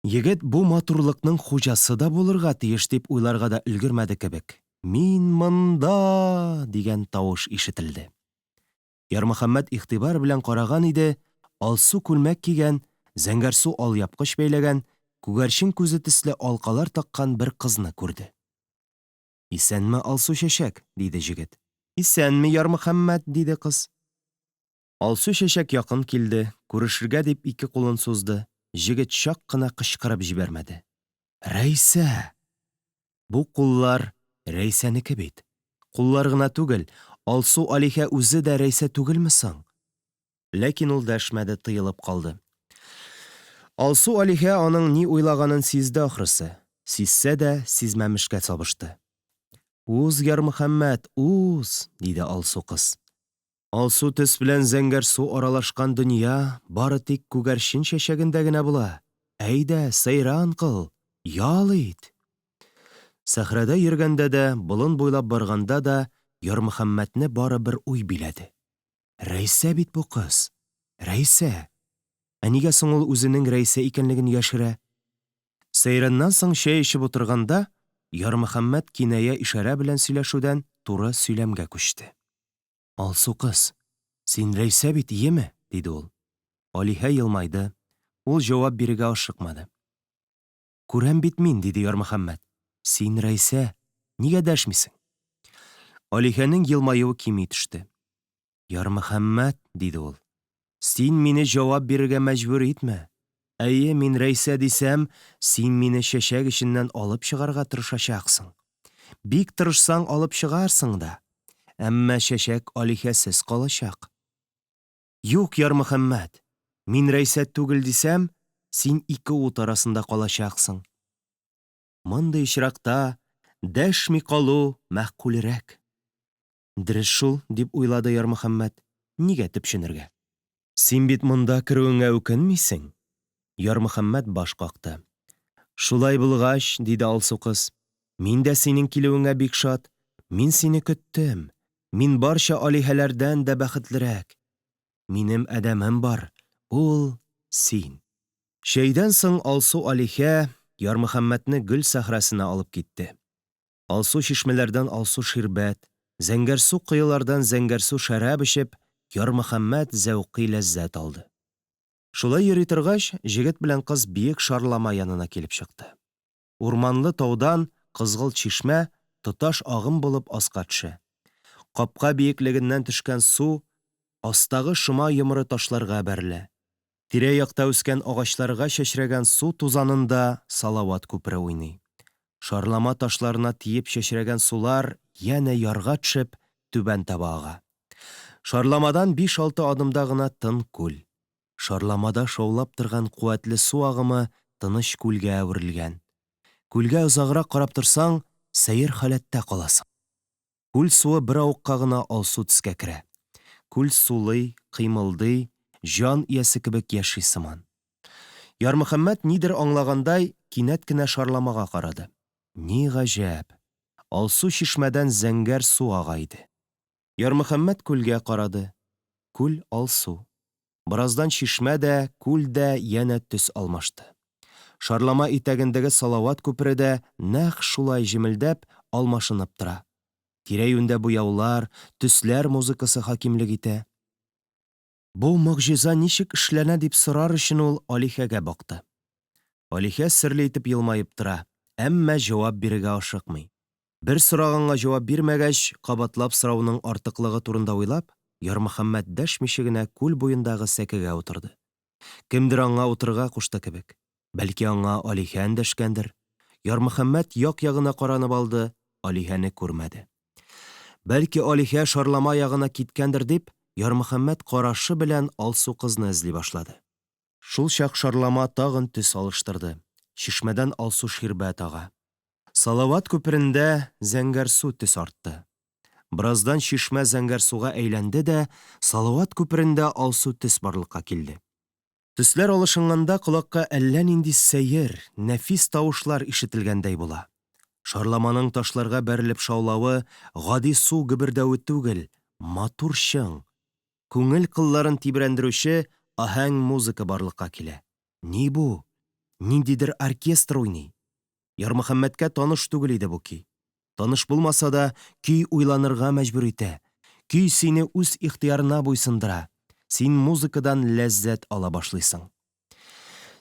Егет бу матурлыкның хуҗасы да булырга тиеш дип уйларга да өлгермәде кебек. Мин монда дигән тавыш ишетелде. Ярмөхәммәт игътибар белән караган иде, алсу күлмәк кигән, зәңгәр су алъяпкыч бәйләгән, күгәрчен күзе төсле алкалар таккан бер кызны күрде. Исәнме, алсу чәчәк? Диде җегет. Исәнме, Ярмөхәммәт? Диде кыз. Алсу чәчәк якын килде, күрешергә дип ике кулын сузды. Җегет чак кына кычкырып җибәрмәде. Рәйсә! Бу куллар Рәйсәнеке бит. Куллар гына түгел, Алсу Алиһә үзе дә Рәйсә түгелме соң? Ләкин ул дәшмәде, тыелып калды. Алсу Алиһә аның ни уйлаганын сизде ахрысы. Сизсә дә сизмәмешкә сабышты. Уз, Ярмөхәммәт, уз, диде Алсу кыз. Алсу төс белән зәңгәр су аралашкан дөнья бары тик күгәрчен чәчәгендә генә була. Әйдә, сайран кыл, ял ит. Сәхрәдә йөргәндә дә, болын буйлап барганда да Ярмөхәммәтне бары бер уй биләде. Рәйсә бит бу кыз. Рәйсә. Ә нигә соң ул үзенең Рәйсә икәнлеген яшерә? Сайраннан соң чәй эчеп утырганда, Ярмөхәммәт киная ишарә белән сөйләшүдән туры сөйләмгә күчте. Алсу кыз, син Рәйсә бит, иеме? Диде ул. Алиһә йылмайды. Ул җавап бирергә ашыкмады. Күрәм бит мин, диде Ярмөхәммәт. Син Рәйсә, нигә дәшмисең? Алиһәнең йылмаюы кими төште. Ярмөхәммәт, диде ул. Син мине җавап бирергә мәҗбүр итмә. Әйе, мин Рәйсә дисәм, син мине чәчәк эченнән алып чыгарга тырышачаксың. Бик тырышсаң алып чыгарсың да. Әммә чәчәк Алиһәсез калачак. Юк, Ярмөхәммәт, мин Рәйсә түгел дисәм, син ике ут арасында калачаксың. Мондый очракта дәшми калу мәгъкүлрәк. Дөрес шул, дип уйлады Ярмөхәммәт. Нигә төпченергә? Син бит монда керүеңә үкенмисең? Ярмөхәммәт баш какты. Шулай булгач, диде Алсу кыз, мин дә синең килүеңә бик шат. Мин сине көттем. Мин барча алиһәләрдән дә бәхетлерәк. Минем әдәмем бар. Ул син. Чәйдән соң Алсу Алиһә Ярмөхәммәтне гөл сәхрәсенә алып китте. Алсу чишмәләрдән алсу ширбәт, зәңгәр су кыйлардан зәңгәр су шәраб эчеп, Ярмөхәммәт зәүкый ләззәт алды. Шулай йөри торгач, җегет белән кыз биек шарлама янына килеп чыкты. Урманлы таудан кызгылт чишмә тоташ агым булып аска төшә. Капка биеклегеннән төшкән су астагы шома йомры ташларга бәрелә. Тирә-якта үскән агачларга чәчрәгән су тузанында Салават күпере уйный. Шарлама ташларына тиеп чәчрәгән сулар янә ярга төшеп түбән таба ага. Шарламадан 5-6 адымда гына тын күл. Шарламада шаулап торган куәтле су агымы тыныч күлгә әверелгән. Күлгә озаграк карап торсаң, сәер халәттә каласың. Күл суы бер авыкка гына алсу төскә керә. Күл сулый, кыймылдый, жан иясе кебек яши сыман. Ярмөхәммәт нидер аңлагандай кинәт кенә шарламага карады. Ни гаҗәп. Алсу чишмәдән зәңгәр су ага иде. Ярмөхәммәт күлгә карады. Күл алсу. Бираздан чишмә дә, күл дә янә төс алмашты. Шарлама итәгендәге Салават күпере дә нәкъ шулай җимелдәп, алмашынып тора. Тирә-юньдә буяулар, төсләр музыкасы хакимлек итә. Бу мөгъҗиза ничек эшләнә дип сорар өчен ул Алиһәгә бакты. Алиһә серле итеп йылмаеп тора, әммә җавап бирергә ашыкмый. Бер сораганга җавап бирмәгәч, кабатлап сорауның артыклыгы турында уйлап, Ярмөхәммәт дәшмичә генә күл буендагы сәкегә утырды. Кемдер аңа утырга кушты кебек. Бәлки аңа Алиһә эндәшкәндер. Ярмөхәммәт як-ягына каранып алды, Алиһәне күрмәде. Бәлки Алиһә шарлама ягына киткәндер дип, Ярмөхәммәт карашы белән Алсу кызны эзли башлады. Шул чак шарлама тагын төс алыштырды. Чишмәдән Алсу ширбәт ага. Салават күперендә зәңгәр су төс артты. Біраздан шишмә зәңгәр суга әйләнде дә, Салават күперендә Алсу төс барлыкка килде. Төсләр алышынғанда колакка әллә нинди сәер, нәфис тавышлар ишетелгәндәй була. Шарламаның ташларга бәрелеп шаулавы гади су гөбердәве түгел, матур чың. Күңел кылларын тибрәндерүче аһәң музыка барлыкка килә. Ни бу? Ниндидер оркестр уйный. Ярмөхәммәткә таныш түгел иде бу көй. Таныш булмаса да, көй уйланырга мәҗбүр итә. Көй сине үз ихтыярына буйсындыра. Син музыкадан ләззәт ала башлыйсың.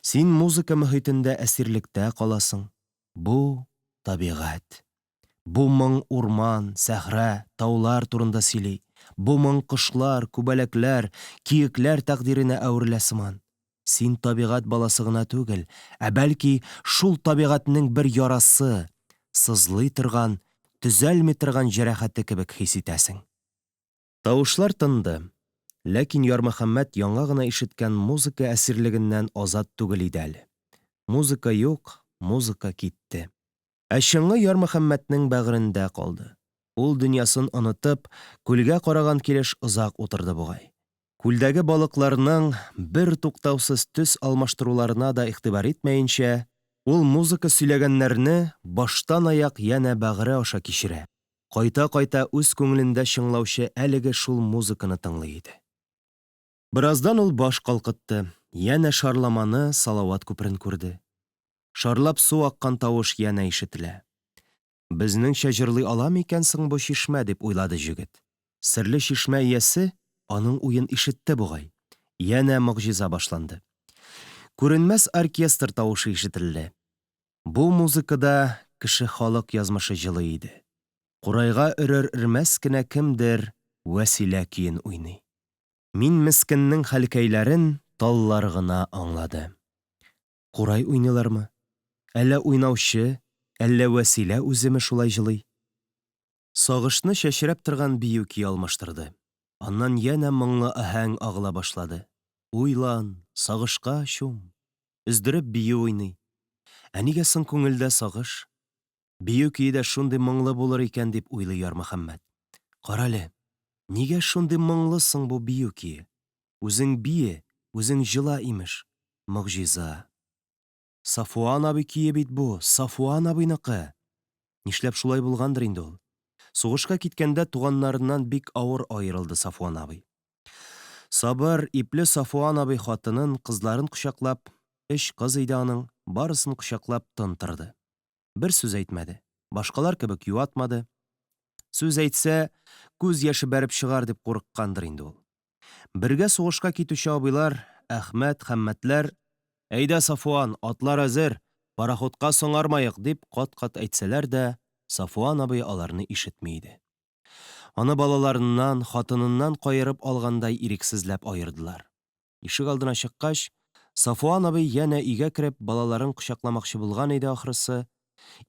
Син музыка мөхитендә әсирлектә каласың. Бу табигать. Бу моң урман, сәхрә, таулар турында сөйли. Бу моң кошлар, күбәләкләр, киекләр тәкъдиренә әверелә сыман. Син табигать баласы гына түгел, ә бәлки шул табигатьнең бер ярасы, сызлый торган, төзәлми торган җәрәхәте кебек хис итәсең. Тавышлар тынды. Ләкин Ярмөхәммәт яңа гына ишеткән музыка әсирлегеннән азат түгел иде әле. Музыка юк, музыка китте. Ә чыңы Ярмөхәммәтнең бәгырендә калды. Ул дөньясын онытып, күлгә караган килеш озак утырды бугай. Күлдәге балыкларның бер туктаусыз төс алмаштыруларына да игътибар итмәенчә, ул музыка сөйләгәннәрне баштан аяк янә бәгыре аша кичерә. Кайта-кайта үз күңелендә чыңлаучы әлеге шул музыканы тыңлый иде. Біраздан ул баш калкытты, янә шарламаны, Салават күперен күрде. Шарлап су аккан тавыш янә ишетелә. Безнеңчә җырлый ала микәнсең бу чишмә, дип уйлады җегет. Серле чишмә иясе аның уен ишетте бугай. Янә мөгъҗиза башланды. Күренмәс оркестр тавышы ишетелде. Бу музыкада кеше халык язмышы җылы иде. Курайга өрер-өрмәс кенә кемдер Вәсилә көен уйный. Мин мескеннең хәлкәйләрен таллар гына аңлады. Курай уйныйлармы? Әллә уйнаучы, әллә Вәсилә үземе шулай җылый? Сагышны чәчрәп торган бию көй алмаштырды. Аннан янә моңлы аһәң агыла башлады. Уйлан, сагышка чум. Өздереп бию уйный. Ә нигә соң күңелдә сагыш? Бию көйдә шундый моңлы булыр икән дип уйлый Ярмөхәммәт. Карале, нигә шундый моңлы соң бу бию көе? Үзең бие, үзең җыла имеш. Мөгъҗиза. Сафуан абый көе бит бу, Сафуан абыйныкы. Нишләп шулай булгандыр инде ул? Сугышка киткәндә туганнарыннан бик авыр аерылды Сафуан абый. Сабыр, ипле Сафуан абый хатынын, кызларын кочаклап, өч кыз иде аның, барысын кочаклап тынтырды. Бер сүз әйтмәде. Башкалар кебек юатмады. Сүз әйтсә, күз яше бәреп чыгар дип курыккандыр инде ул. Бергә сугышка китүче абыйлар, Әхмәт, Хәммәтләр, әйдә Сафуан, атлар әзер, пароходка соңармайык дип кат-кат әйтсәләр дә, Сафуан абый аларны ишетми иде. Аны балаларыннан, хатыныннан кайырып алгандай ирексезләп аердылар. Ишек алдына чыккач, Сафуан абый янә өйгә кереп балаларын кочакламакчы булган иде ахрысы,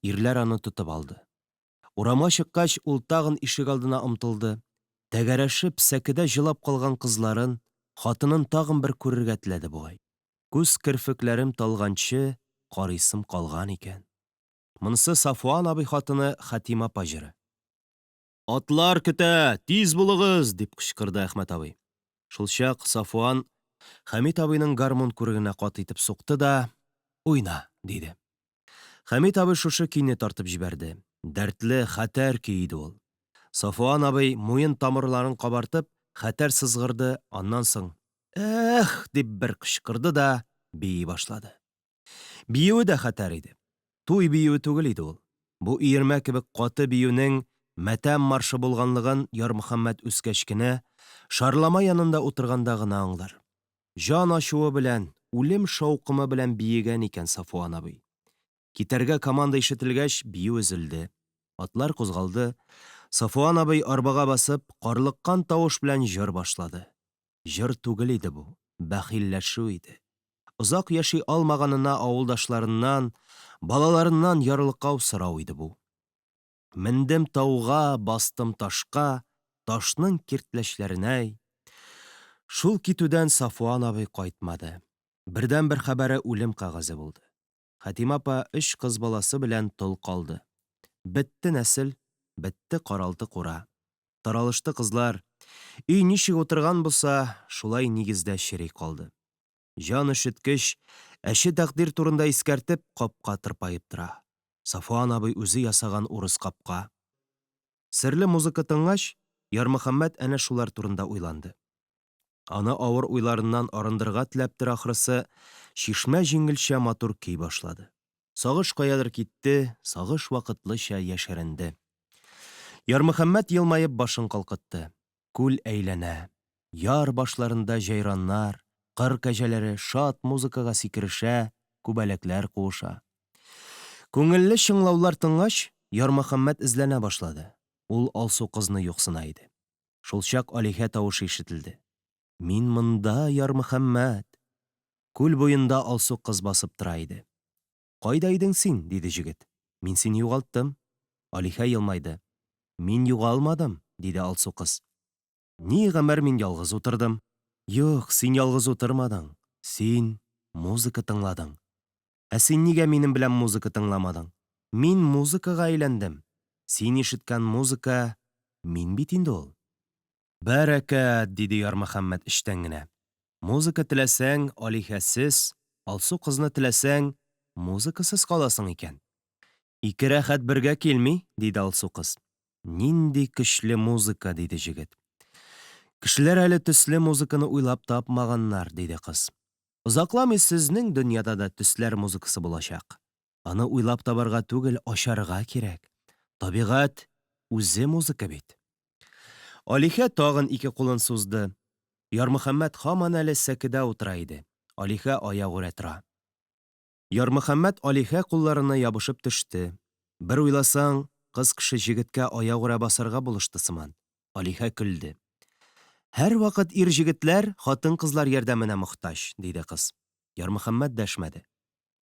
ирләр аны тотып алды. Урамга чыккач, ул тагын ишек алдына омтылды. Тәгәрәшеп, сәкедә җылап калган кызларын, хатынын тагын бер күрергә теләде бугай. Күз керфекләрем талганчы, карыйсым калган икән. Монысы Сафуан абый хатыны Хатима паҗыры. Атлар көтә, тиз булыгыз, дип кычкырды Әхмәт абый. Шул чак Сафуан Хәмит абыйның гармун күрегенә кат итеп сукты да, уйна, диде. Хәмит абый шушы көйне тартып җибәрде. Дәртле, хәтәр көй иде ул. Сафуан абый муен тамырларын кабартып, хәтәр сызгырды, аннан соң «Эх!» дип бер кычкырды да бии башлады. Биюе дә хәтәр иде. Туй биюе түгел иде ул. Бу иермә кебек каты биюнең мәтәм маршы булганлыгын Ярмөхәммәт үскәч кенә, шарлама янында утырганда гына аңлар. Жан ачуы белән, үлем шаукымы белән биегән икән Сафуан абый. Китәргә команда ишетелгәч, бию өзелде. Атлар кузгалды. Сафуан абый арбага басып, карлыккан тавыш белән җыр башлады. Җыр түгел иде бу, бәхилләшү иде. Озак яши алмаганына авылдашларыннан, балаларыннан ярлыкау сорау иде бу. Мендем тауга, бастым ташка, ташның киртләчләренә. Шул китүдән Сафуан абый кайтмады. Бердән-бер хәбәре үлем кәгазе булды. Хәтимә апа 3 кыз баласы белән тол калды. Бетте нәсел, бетте каралты кура. Таралышты кызлар. Өй ничек утырган булса, шулай нигездә чирей калды. Җан өшеткеч, әше тәкъдир турында искәртеп, капка тырпаеп тора. Сафуан абый үзе ясаган урыс капка. Серле музыка тыңгач, Ярмөхәммәт әнә шулар турында уйланды. Аны авыр уйларыннан арындырга теләптер ахрысы, шишмә җиңелчә матур көй башлады. Сагыш каядыр китте, сагыш вакытлыча яшеренде. Ярмөхәммәт елмаеп башын калкытты. Күл әйләнә. Яр башларында җайраннар, кыр кәҗәләре шат музыкага сикерешә, күбәләкләр куыша. Күңелле чыңлаулар тыңгач, Ярмөхәммәт эзләнә башлады. Ул Алсу кызны юксына иде. Шул чак Алиһә тавышы ишетелде. Мин монда, Ярмөхәммәт. Күл буенда Алсу кыз басып тора иде. Кайда идең син? Диде җегет. Мин сине югалттым. Алиһә елмайды. Мин югалмадым, диде Алсу кыз. Ни гомер мин ялгыз утырдым. Юк, син ялгыз утырмадың. Син музыка тыңладың. Ә син нигә минем белән музыка тыңламадың? Мин музыкага әйләндем. Син ишеткән музыка мин бит инде ул. Бәрәкәт, диде Ярмөхәммәт эчтән генә. Музыка теләсәң, Алиһәсез, Алсу кызны теләсәң, музыкасыз каласың икән. Ике рәхәт бергә килми, диде Алсу кыз. Нинди көчле музыка, диде җегет. Кешеләр әле төсле музыканы уйлап тапмаганнар, диде кыз. Озакламый сезнең дөньяда да төсләр музыкасы булачак. Аны уйлап табарга түгел, ашарга кирәк. Табигать үзе музыка бит. Алиһә тагын ике кулын сузды. Ярмөхәммәт һаман әле сәкедә утыра иде. Алиһә аягүрә тора. Ярмөхәммәт Алиһә кулларына ябышып төште. Бер уйласаң, кыз кеше җегеткә аягүрә басарга булышты сыман. Алиһә көлде. Һәр вакыт ир җегетләр хатын-кызлар ярдәменә мохтаҗ, диде кыз. Ярмөхәммәт дәшмәде.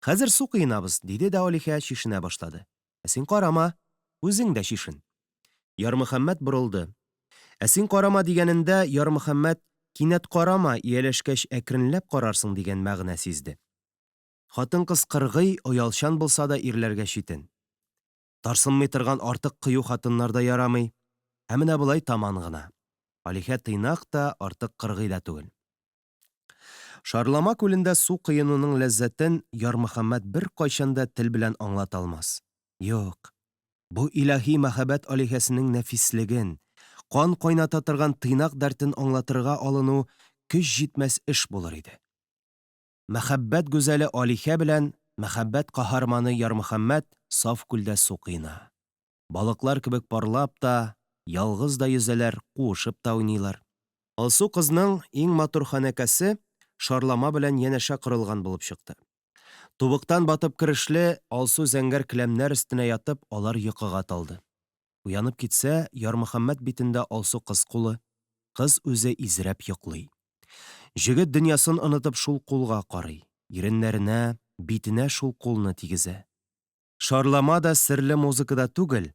Хәзер су кыйнабыз, диде дә Алиһә чишенә башлады. Ә син карама, үзең дә чишен. Ярмөхәммәт борылды. Ә син карама дигәнендә Ярмөхәммәт кинәт карама, ияләшкәч әкренләп карарсың дигән мәгънә сизде. Хатын-кыз кыргый, оялчан булса да ирләргә читен. Тарсынмый торган артык кыю хатыннар да ярамый. Ә менә булай таман гына. Алиһә тыйнак та, артык кыргый да түгел. Шарлама күлендә су кыйынуның ләззәтен Ярмөхәммәт бер кайчанда тел белән аңлата алмас. Юк. Бу илаһи мәхәббәт Алиһәсенең нәфислеген, кан кайната торган тыйнак дәртен аңлатырга алыну көч җитмәс эш булыр иде. Мәхәббәт гүзәле Алиһә белән мәхәббәт каһарманы Ярмөхәммәт саф күлдә су кыйна. Балыклар кебек парлап та, ялгыз да yüзәләр, куышып та уйныйлар. Алсу кызның иң матур ханәкәсе шарлама белән янәшә корылган булып чыкты. Тубыктан батып керешле Алсу зәңгәр келәмнәр өстенә ятып, алар йокыга талды. Уянып китсә, Ярмөхәммәт битендә Алсу кыз кулы, кыз үзе изрәп йоклый. Җегет дөньясын онытып шул кулга карый, иреннәренә, битенә шул кулны тигезә. Шарлама да серле музыкада түгел,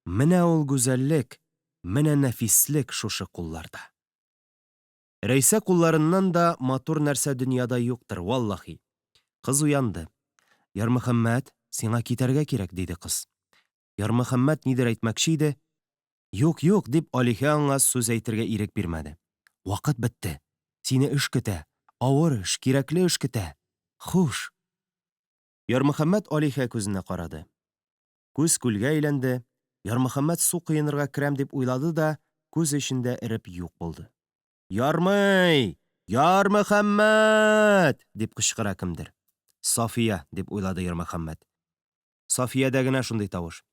менә ул гүзәллек, менә нәфислек шушы кулларда. Рәйсә кулларыннан да матур нәрсә дөньяда юктыр, валлаһи. Кыз уянды. Ярмөхәммәт, сиңа китәргә кирәк, диде кыз. Ярмөхәммәт нидер әйтмәкче иде. Юк, юк, дип Алиһә аңа сүз әйтергә ирек бирмәде. Вакыт бетте. Сине эш көтә. Авыр эш, кирәкле эш көтә. Хуш. Ярмөхәммәт Алиһә күзенә карады. Күз күлгә әйләнде. Ярмөхәммәт су кыенырга керәм дип уйлады да, күз эчендә эреп юк булды. Ярмый! Ярмөхәммәт! Дип кычкыра кемдер. Сафия, дип уйлады Ярмөхәммәт. Сафиядә генә шундый тавыш.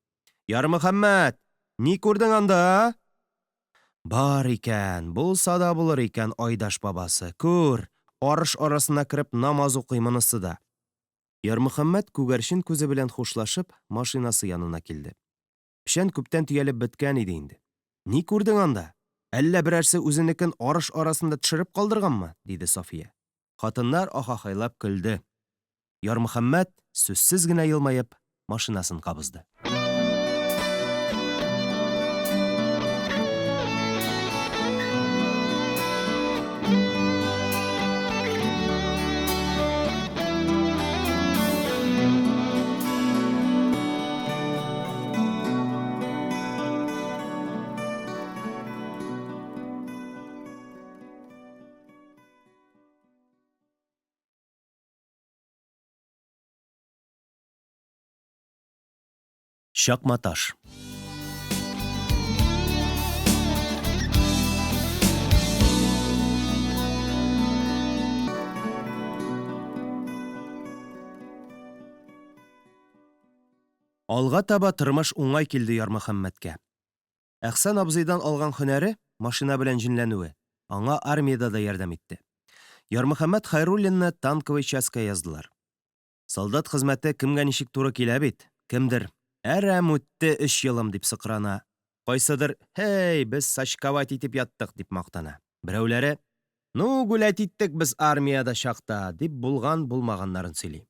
Ярмөхәммәт, ни күрдең анда? Бар икән, булса да булыр икән Айдаш бабасы. Күр, арыш арасына кереп намаз укый монысы да. Ярмөхәммәт күгәрчен күзе белән хушлашып, машинасы янына килде. Пешән күптән төялеп беткән иде инде. Ни күрдең анда? Әллә берәрсе үзенекен арыш арасында төшереп калдырганмы? Диде Сафия. Хатыннар ахахайлап көлде. Ярмөхәммәт сүзсез генә елмаеп машинасын кабызды. Чакма таш. Алга таба тормыш уңай килде Ярмөхәммәткә. Әхсән абзыйдан алган һөнәре, машина белән җинләнүе, аңа армиядә дә ярдәм итте. Ярмөхәммәт Хәйруллинны танковый частька яздылар. Солдат хезмәте кемгә ничек туры килә бит? Кемдер әрәм үтте 3 елым дип сыкрана. Кайсыдыр, «Хей, без сачковать итеп яттык» дип мактана. Берәүләре, «Ну, гулять иттек без армиядә чакта» дип булган-булмаганнарын сөйли.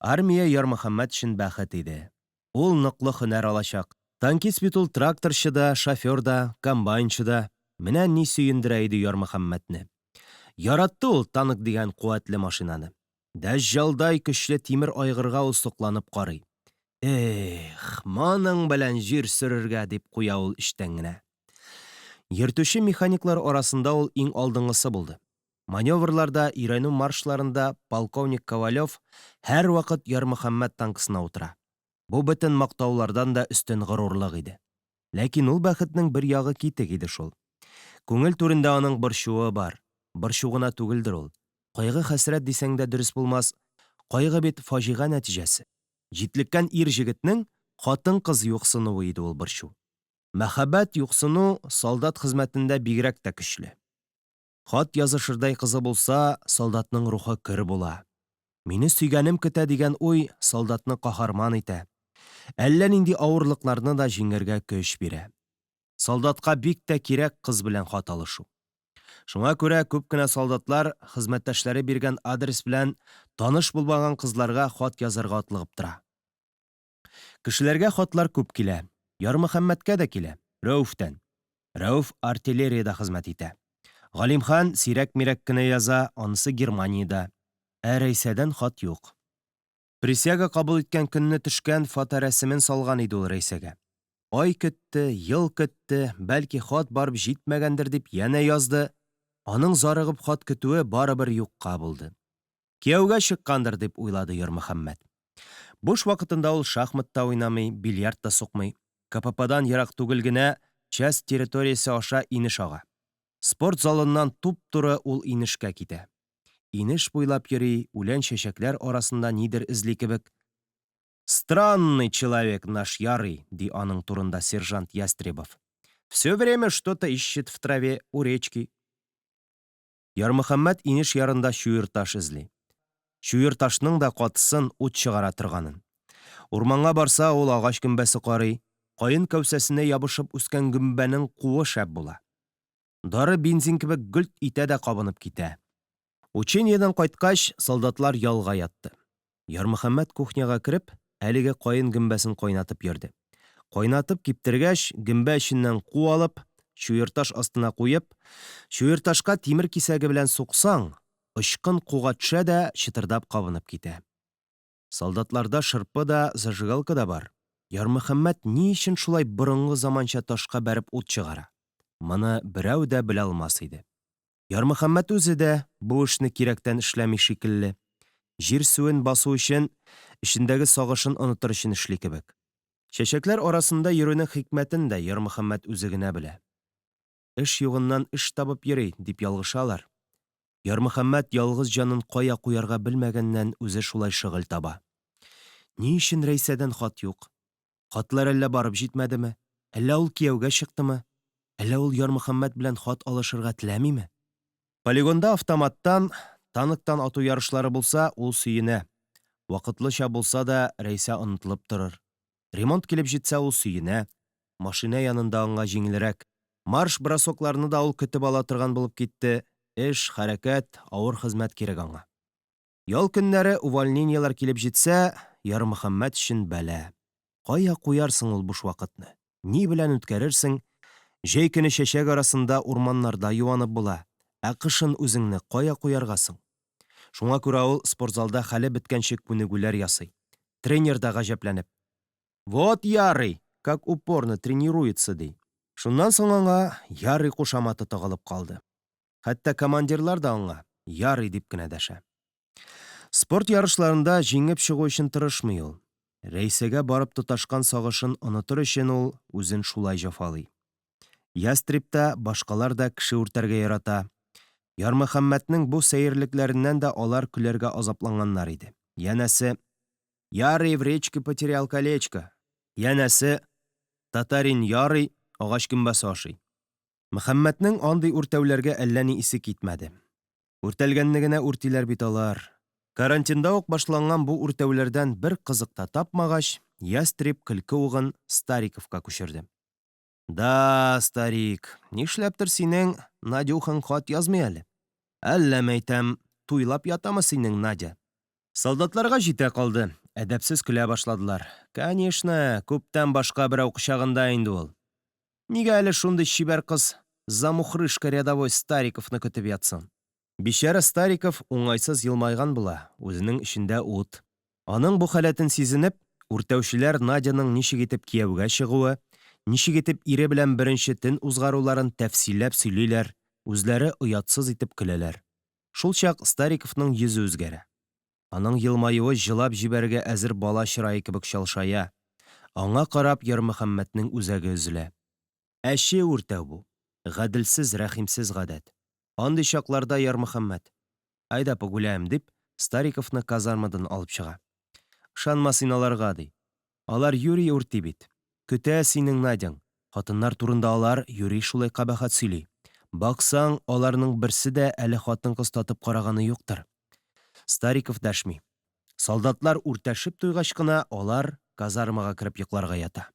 Армия Ярмөхәммәт өчен бәхет иде. Ул ныклы һөнәр алачак. Танкист бит ул тракторчы да, шофер да, комбайнчы да. Менә ни сөендерә иде Ярмөхәммәтне. Яратты ул танк дигән куәтле машинаны. Дәҗҗалдай көчле тимер айгырга ул сокланып карый. Эх, маның белән җир сөрергә дип куя ул эчтән генә. Йөртүче механиклар арасында ул иң алдыңгысы булды. Маневрларда, өйрәнү маршларында полковник Ковалев һәр вакыт Ярмөхәммәт танкысына утыра. Бу бөтен мактаулардан да өстен горурлык иде. Ләкин ул бәхетнең бер ягы китек иде шул. Күңел түрендә аның борчуы бар. Борчу гына түгелдер ул. Кайгы хәсрәт дисәң дә дөрес булмас. Кайгы бит фаҗига нәтиҗәсе. Җитлеккән ир җегетнең хатын-кыз юксынуы иде ул борчу. Мәхәббәт юксыну солдат хезмәтендә бигрәк тә көчле. Хат язышырдай кызы булса, солдатның рухы көр була. Мине сөйгәнем көтә дигән уй солдатны каһарман итә. Әллә нинди авырлыкларны да җиңәргә көч бирә. Солдатка бик тә кирәк кыз белән хат алышу. Шуңа күрә күп кенә солдатлар хезмәттәшләре биргән адрес белән таныш булмаган кызларга хат язарга атлыгып тора. Кешеләргә хатлар күп килә. Ярмөхәммәткә дә килә. Рәүфтән. Рәүф артиллериядә хезмәт итә. Галимхан сирәк-мирәк кенә яза, анысы Германиядә. Рәйсәдән хат юк. Присяга кабул иткән көнне төшкән фоторәсемен салган иде ул Рәйсәгә. Ай көтте, ел көтте, бәлки хат барып җитмәгәндер дип янә язды. Аның зарыгып хат көтүе барыбер юкка булды. Кияүгә чыккандыр дип уйлады Ярмөхәммәт. Буш вакытында ул шахматта уйнамый, бильярд та сукмый. КППдан ерак түгел генә часть территориясе аша инеш ага. Спорт залыннан туп-туры ул инешкә китә. Инеш буйлап йөри, үлән чәчәкләр арасында нидер эзли кебек. «Странный человек наш Ярый», ди аның турында сержант Ястребов. «Все время что-то ищет в траве у речки». Ярмөхәммәт инеш ярында чуер таш эзли. Чуер ташның да катысын ут чыгара торганын. Урманга барса, ул агач гөмбәсе карый. Кайын кәүсәсенә ябышып үскән гөмбәнең куы шәп була. Дары бензин кебек гөлт итә дә кабынып китә. Учениедән кайткач, солдатлар ялга ятты. Ярмөхәммәт кухняга кереп, әлеге кайын гөмбәсен кайнатып йөрде. Кайнатып киптергәч, гөмбә эченнән ку алып, чуерташ астына куеп, чуерташка тимер кисәге белән суксаң, ычкын куга төшә дә чытырдап кабынып китә. Солдатларда шырпы да, зажигалка да бар. Ярмөхәммәт ни өчен шулай борынгы заманча ташка бәреп ут чыгара? Моны берәү дә белә алмас иде. Ярмөхәммәт үзе дә бу эшне кирәктән эшләми шикелле. Җир суын басу өчен, эчендәге сагышын онытыр өчен эшли кебек. Чәчәкләр арасында йөрүнең хикмәтен дә Ярмөхәммәт үзе генә белә. Эш югыннан эш табып йөри дип ялгышалар. Ярмөхәммәт ялгыз җанын кая куярга белмәгәннән үзе шулай шөгыль таба. Ни өчен Рәйсәдән хат юк? Хатлар әллә барып җитмәдеме? Әллә ул кияүгә чыктымы? Әллә ул Ярмөхәммәт белән хат алышырга теләмиме? Полигонда автоматтан, танктан ату ярышлары булса, ул сөенә. Вакытлыча булса да Рәйсә онытылып торыр. Ремонт килеп җитсә, ул сөенә. Машина янында аңа җиңелрәк. Марш-бросокларны да ул көтеп ала торган булып китте. эш, хәрәкәт, авыр хезмәт кирәк аңа. Ял көннәре увольнениялар килеп җитсә, Ярмөхәммәт өчен бәла. Кая куярсың ул буш вакытны? Ни белән үткәрерсең? Җәй көне чәчәк арасында урманнарда юанып була. Ә кышын үзеңне кая куяргасың? Шуңа күрә ул спортзалда хәле беткәнче күнегүләр ясый. Тренер да гаҗәпләнеп: «Вот Ярый, как упорно тренируется», ди. Шуннан соң аңа Ярый кушаматы тагылып калды. Хәтта командирлар да аңа Ярый дип кенә дәшә. Спорт ярышларында җиңеп чыгу өчен тырышмый ул. Рәйсәгә барып тоташкан сагышын онытыр өчен ул үзен шулай җәфалый. Ястреб та, башкалар да кеше үртәргә ярата. Ярмөхәммәтнең бу сәерлекләреннән дә алар көләргә азапланганнар иде. Янәсе, Ярый в речке потерял колечко. Янәсе, татарин Ярый агач көмбәсе ашый. Мөхәммәтнең андый үртәүләргә әллә ни исе китмәде. Үртәлгәнне генә үртиләр бит алар. Карантинда ук башланган бу үртәүләрдән бер кызык та тапмагач, Ястреб көлке угын Стариковка күчерде. Да, Старик, нишләптер синең Надюхаң хат язмый әле? Әллә мәйтәм, туйлап ятамы синең Надя? Солдатларга җитә калды. Әдәпсез көлә башладылар. Конечно, күптән башка берәү кочагында инде ул. Нигә әле шундый чибәр кыз замухрышка рядовой Стариковны көтеп ятсын? Бишара Стариков уңайсыз елмайган була, үзенең эчендә ут. Аның бу халәтен сизенеп, үртәүчеләр Надяның ничек итеп кияүгә чыгуы, ничек итеп ире белән беренче төн узгаруларын тәфсилләп сөйлиләр, үзләре оятсыз итеп көләләр. Шул чак Стариковның йөзе үзгәрә. Аның елмаюы җылап җибәргә әзер бала чырае кебек чалшая. Аңа карап Ярмөхәммәтнең үзәге өзелә. Әче үртәү бу. Гаделсез, рәхимсез гадәт. Андый чакларда Ярмөхәммәт: «Айда погуляем», дип, Стариковны казармадан алып чыга. Ышанма син аларга, ди. Алар Юрий үрти бит. Көтә синең Надяң. Хатыннар турында алар Юрий шулай кабахат сөйли. Баксаң, аларның берсе дә әле хатын-кыз татып караганы юктыр. Стариков дәшми. Солдатлар үртәшеп туйгач кына алар казармага кереп йокларга ята.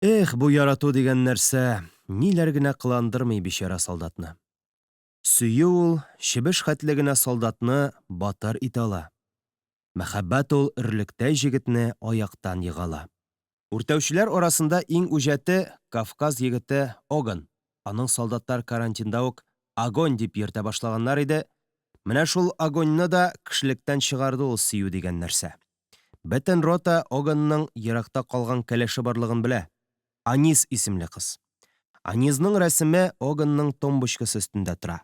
Эх, бу ярату дигән нәрсә, ниләр генә кыландырмый бишара солдатны. Сөю ул, чебеш хәтле генә солдатны батыр итә ала. Мәхәббәт ул өрлектәй җегетне аяктан егала. Үртәүчеләр арасында иң үҗәте Кавказ егете Оган. Аның солдаттар карантинда ук огонь дип йөртә башлаганнар иде. Менә шул огоньны да кешелектән чыгарды ул сөю дигән нәрсә. Бөтен рота Оганның еракта калган кәләше барлыгын белә. Анис исемле кыз. Анизның рәсеме Оганның томбочкасы өстендә тора.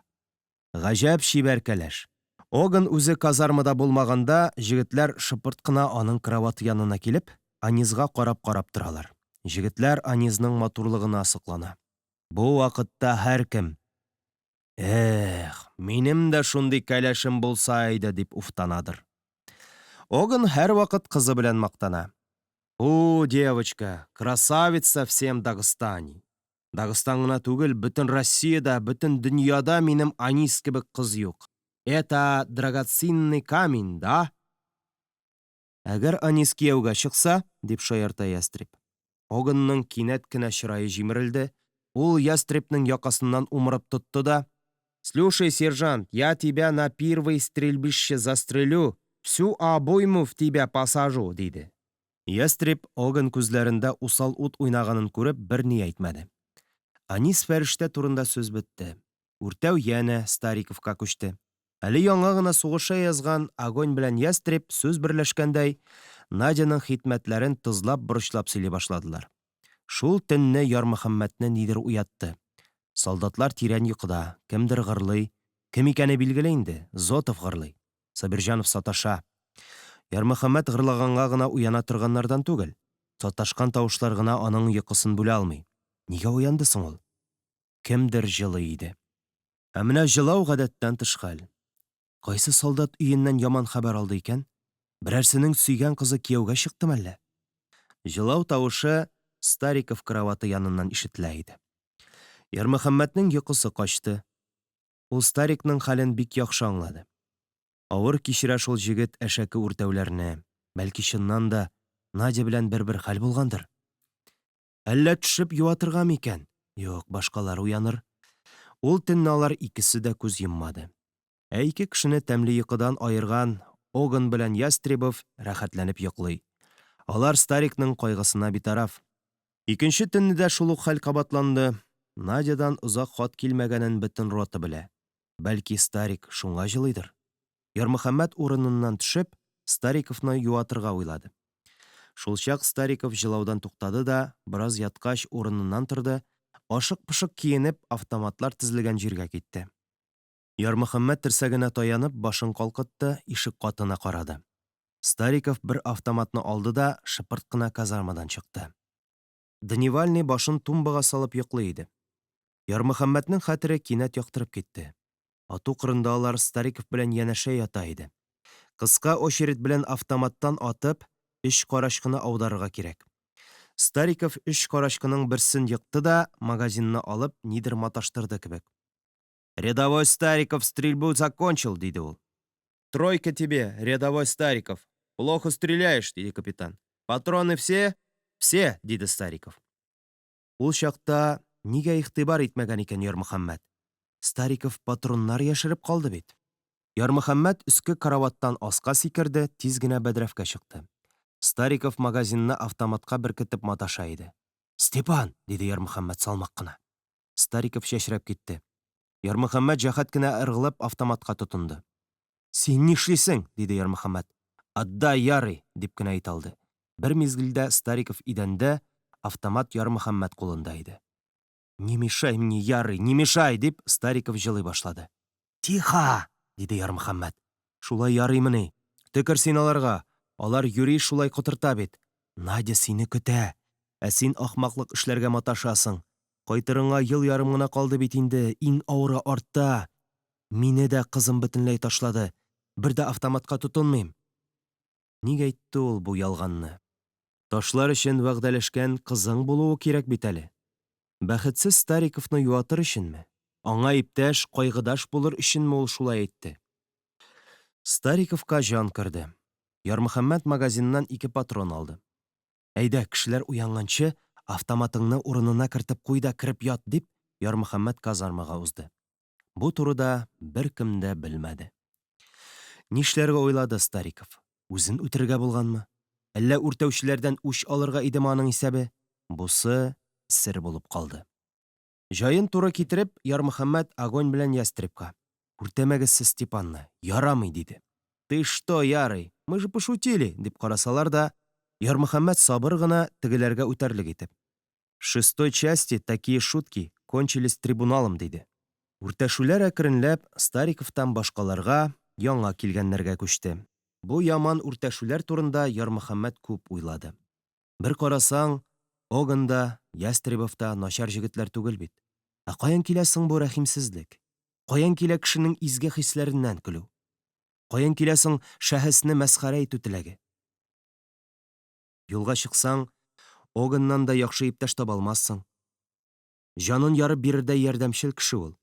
Гаҗәп чибәр кәләш. Оган үзе казармада булмаганда, җегетләр шыпырт кына аның кроваты янына килеп, Анизга карап торалар. Җегетләр Анизның матурлыгына асыклана. Бу вакытта һәркем: «Эх, минем дә шундый кәләшем булса иде», дип уфтанадыр. Оган һәр вакыт кызы белән мактана. «О, девочка, красавица всем Дагестане. Дагестан гына түгел, бөтен Россиядә, бөтен дөньяда минем Анис кебек кыз юк. Это драгоценный камень, да?» Әгәр Анис кияүгә чыкса, дип шаярта Ястреб. Оганның кинәт кенә чырае җимерелде. Ул Ястребның якасыннан умырып тотты да: «Слушай, сержант, я тебя на первое стрельбище застрелю, всю обойму в тебя посажу», диде. Ястреб Оган күзләрендә усал ут уйнаганын күреп бер ни әйтмәде. Анис фәрештә турында сүз бетте. Үртәү яна Стариковка күчте. Әле яңа гына сугыша язган огонь белән Ястреб сүз берләшкәндәй, Надяның хикмәтләрен тызлап борычлап сөйли башладылар. Шул төнне Ярмөхәммәтне нидер уятты. Солдатлар тирән йокыда, кемдер гырлый, кем икәне билгеле инде, Зотов гырлый, Сабирҗанов саташа. Ярмөхәммәт гырлаганга гына уяна торганнардан түгел. Саташкан тавышлар гына аның йокысын бүлә алмый. Нигә уянды соң ул? Кемдер җылый иде. Ә менә җылау гадәттән тыш хәл. Кайсы солдат өеннән яман хәбәр алды икән? Берәрсенең сөйгән кызы кияүгә чыктымы әллә? Җылау тавышы Стариков кроваты яныннан ишетелә иде. Ярмөхәммәтнең йокысы качты. Ул Старикның хәлен бик яхшы аңлады. Авыр кичерә шул җегет әшәке үртәүләрне. Бәлки чыннан да Надя белән бер хәл булгандыр. Әллә төшеп юатырга микән? Юк, башкалар уяныр. Ул төнне алар икесе дә күз йоммады. Ә ике кешене тәмле йокыдан айырган Оган белән Ястребов рәхәтләнеп йоклый. Алар Старикның кайгысына битараф. Икенче төнне дә шул ук хәл кабатланды. Надядан озак хат килмәгәнен бөтен рота белә. Бәлки Старик шуңа җылыйдыр. Ярмөхәммәт урыныннан төшеп, Стариковны юатырга уйлады. Шул чак Стариков җылаудан туктады да, бераз яткач урыныннан торды, ашык-пышык киенеп, автоматлар тезелгән җиргә китте. Ярмөхәммәт терсәгенә таянып, башын калкытты, ишек катына карады. Стариков бер автоматны алды да, шыпырт кына казармадан чыкты. Дневальный башын тумбага салып йоклый иде. Ярмөхәммәтнең хәтере кинәт яктырып китте. Ату кырында алар Стариков белән янәшә ята иде. Кыска очередь белән автоматтан атып, өч карашкыны аударырга кирәк. Стариков өч карашкының берсен йыкты да, магазинны алып, нидер маташтырды кебек. «Рядовой Стариков стрельбу закончил», — диде ул. «Тройка тебе, рядовой Стариков. Плохо стреляешь», — диде капитан. «Патроны все?» «Все», — диде Стариков. Ул чакта нигә игътибар итмәгән икән Ярмөхәммәт? Стариков патроннар яшереп калды бит. Ярмөхәммәт өске караваттан аска сикерде, тиз генә бәдрәфкә чыкты. Стариков магазинны автоматка беркетеп маташа иде. «Степан!» — диде Ярмөхәммәт салмак кына. Стариков чәчрәп китте. Ярмөхәммәт җәһәт кенә ыргылып автоматка тотынды. «Син нишлисең?» — диде Ярмөхәммәт. «Отдай, ярый!» — дип кенә әйтә алды. Бер мизгелдә Стариков идәндә, автомат Ярмөхәммәт кулында иде. «Не мешай мне, ярый, не мешай!» — дип Стариков җылый башлады. «Тихо!» — диде Ярмөхәммәт. «Шулай ярыймыни? Төкер син аларга. Алар юри шулай котырта бит. Надя сине көтә. Ә син ахмаклык эшләргә маташасың. Кайтырыңа ел ярым гына калды бит инде. Иң авыры артта. Мине дә кызым бөтенләй ташлады. Бер дә автоматка тотынмыйм». Нигә әйтте ул бу ялганны? Ташлар өчен вәгъдәләшкән кызың булуы кирәк бит әле. Бәхетсез Стариковны юатыр өченме? Аңа иптәш, кайгыдаш булыр өченме ул шулай әйтте? Стариковка җан керде. Ярмөхәммәт магазиннан 2 патрон алды. «Әйдә, кешеләр уянганчы, автоматыңны урынына кертеп куй да кирип ят», — дип, Ярмөхәммәт казармага узды. Бу турыда беркем дә белмәде. Нишләргә уйлады Стариков? Үзен үтергә булганмы? Әллә үртәүчеләрдән үч алырга идеме аның исәбе? Бусы сер булып калды. Җаен туры китереп, Ярмөхәммәт огонь белән Ястребка. «Үртәмәгез сез Степанны, ярамый», — диде. «Ты что, ярый, мы же пошутили», — дип карасалар да, Ярмөхәммәт сабыр гына тегеләргә үтәрлек итеп. «В 6-й части такие шутки кончились трибуналом», — диде. Үртәшүләр әкренләп Стариковтан башкаларга, яңа килгәннәргә күчте. Бу яман үртәшүләр турында Ярмөхәммәт күп уйлады. Бер карасаң, Оган да, Ястребов та начар җегетләр түгел бит. Ә каян килә соң бу рәхимсезлек? Каян килә кешенең изге хисләреннән көлү? Каян килә соң шәхесне мәсхәрә итү теләге? Юлга чыксаң, Оганнан да яхшы иптәш таба алмассың. Җанын ярып бирердә ярдәмчел кеше ул.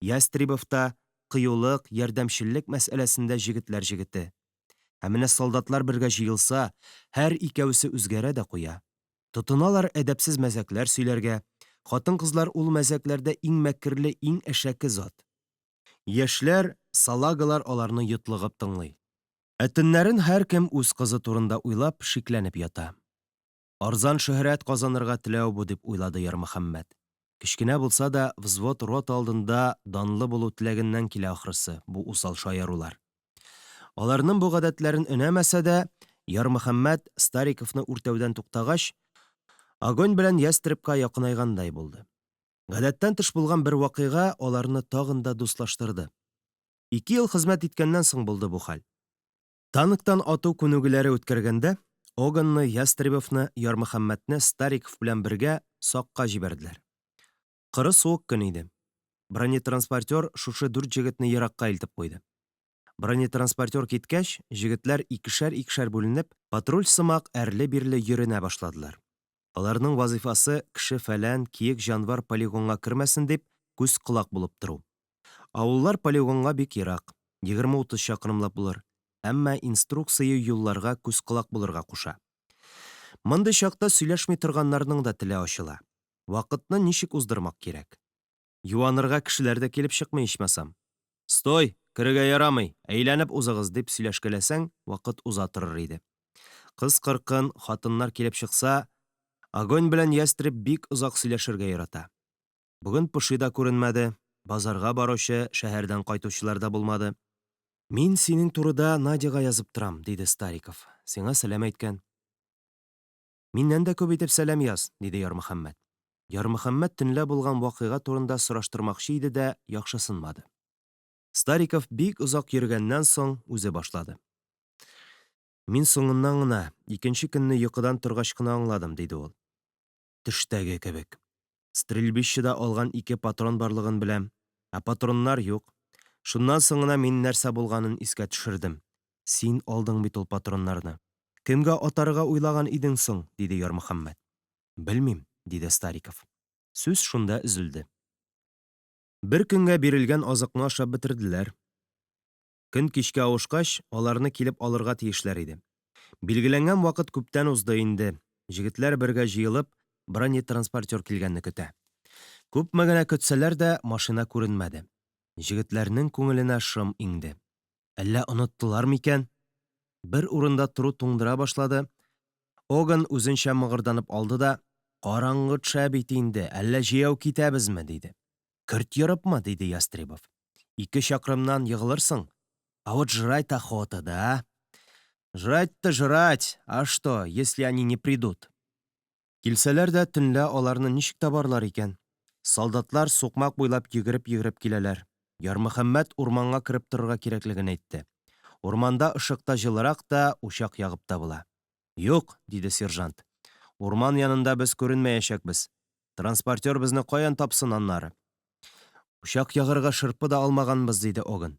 Ястребов та кыюлык, ярдәмчеллек мәсьәләсендә җегетләр җегете. Ә менә солдатлар бергә җыелса, һәр икәүсе үзгәрә дә куя. Тотыналар әдәпсез мәзәкләр сөйләргә. Хатын-кызлар ул мәзәкләрдә иң мәкерле, иң әшәке зат. Яшьләр, салагалар аларны йотлыгып тыңлый. Ә төннәрен һәркем үз кызы турында уйлап, шикләнеп ята. Арзан шөһрәт казанырга теләү бу, дип уйлады Ярмөхәммәт. Кечкенә булса да, взвод рот алдында данлы булу теләгеннән килә ахрысы, бу усал шаярулар. Аларның бу гадәтләрен өнәмәсә дә, Ярмөхәммәт Стариковны үртәүдән туктагач, огонь белән Ястребка якынайгандай булды. Гадәттән тыш булган бер вакыйга аларны тагын да дуслаштырды. 2 ел хезмәт иткәннән соң булды бу хәл. Танктан ату күнегүләре үткәргәндә, Оганны, Ястребовны, Ярмөхәммәтне Стариков белән бергә сакка җибәрделәр. Кыры суык көн иде. Бронетранспортер шушы 4 җегетне еракка илтеп куйды. Бронетранспортер киткәч, җегетләр икешәр бүленеп, патруль сымак әрле-бирле йөренә башладылар. Аларның вазифасы кеше фәлән, киек җанвар полигонга кермәсен дип, күз кулак булып тору. Авыллар полигонга бик ерак, 20-30 чакрымлап булыр. Әмма инструкция юлларга күз кулак булырга куша. Мондый чакта сөйләшми торганнарның да теле ачыла. Вакытны ничек уздырмак кирәк? Юанырга кешеләр дә килеп чыкмый ичмасам. Стой, керергә ярамый, әйләнеп узыгыз дип сөйләшкәләсәң, вакыт уза торыр иде. Кыз-кыркын, хатыннар килеп чыкса, огонь белән ястреб бик озак сөйләшергә ярата. Бүген Поши да күренмәде, базарга баручы, шәһәрдән кайтучылар да булмады. Мин синең турыда Надяга язып торам, диде Стариков. Сиңа сәлам әйткән. Миннән дә күп итеп сәлам яз, диде Ярмөхәммәт. Ярмөхәммәт төнлә булган вакыйга турында сораштырмакчы иде дә, яхшысынмады. Стариков бик озак йөргәннән соң үзе башлады. Мин соңыннан гына, икенче көнне йокыдан торгач кына аңладым, диде ул. Төштәге кебек. Стрельбищеда алган 2 патрон барлыгын беләм, ә патроннар юк. Шуннан соң гына мин нәрсә булганын искә төшердем. Син алдың бит ул патроннарны. Кемгә атарга уйлаган идең соң, диде Ярмөхәммәт. Белмим, диде Стариков. Сүз шунда өзелде. Бер көнгә бирелгән азыкны ашап бетерделәр. Көн кичкә авышкач, аларны килеп алырга тиешләр иде. Билгеләнгән вакыт күптән узды инде. Җегетләр бергә җыелып, бронетранспортер килгәнне көтә. Күпме генә көтсәләр дә, машина күренмәде. Җегетләрнең күңеленә шым иңде. Әллә оныттылар микән? Бер урында тору туңдыра башлады. Оган үзенчә мыгырданып алды да, «Караңгы төшә бит инде, әллә җәяү китәбезме?» диде. «Көрт йөрепме?» диде Ястребов. 2 чакрымнан егылырсың. А вот жрать охота, да? Жрать-то жрать, а что, если они не придут? Килсәләр дә төнлә аларны ничек табарлар икән? Солдатлар сукмак буйлап йөгереп киләләр. Ярмөхәммәт урманга кереп торырга кирәклеген әйтте. Урманда ышыкта җылырак та, учак ягып та була. Юк, диде сержант. Урман янында без күренмәячәкбез. Транспортер безне каян тапсын аннары? Учак ягырга шырпы да алмаганбыз, диде Оган.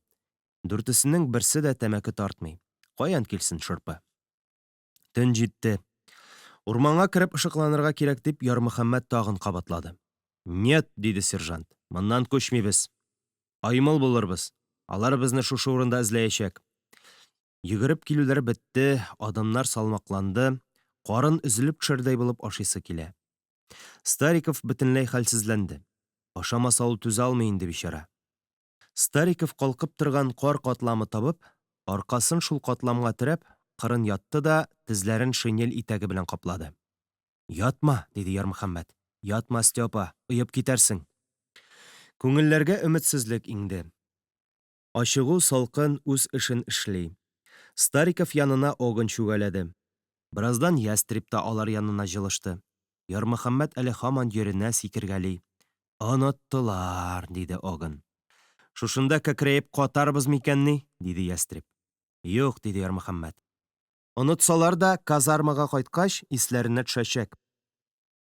Дүртесенең берсе дә тәмәке тартмый. Каян килсен шырпы? Төн җитте. Урманга кереп ышыкланырга кирәк дип Ярмөхәммәт тагын кабатлады. Нет, диде сержант. Моннан күчмибез. Аймыл булырбыз. Алар безне шушы урында эзләячәк. Йөгереп килүләр бетте, адымнар салмакланды, карын өзелеп төшәрдәй булып ашыйсы килә. Стариков бөтенләй хәлсезләнде. Ашамаса ул түзә алмый инде бичара. Стариков калкып торган кар катламы табып, аркасын шул катламга терәп, кырын ятты да, тезләрен шинель итәге белән каплады. Ятма, диде Ярмөхәммәт. Ятма, Степа, ыеп китәрсең. Күңелләргә өметсезлек иңде. Ачыгу салкын үз эшен эшли. Стариков янына Оган чүгәләде. Бераздан Ястреб та алар янына җылышты. Ярмөхәммәт әле һаман йөренә сикергәли. Оныттылар, диде Оган. Шушында кәкрәеп катарбыз микәнни, диде Ястреб. Юк, диде Ярмөхәммәт. Онытсалар да казармага кайткач исләренә төшәчәк.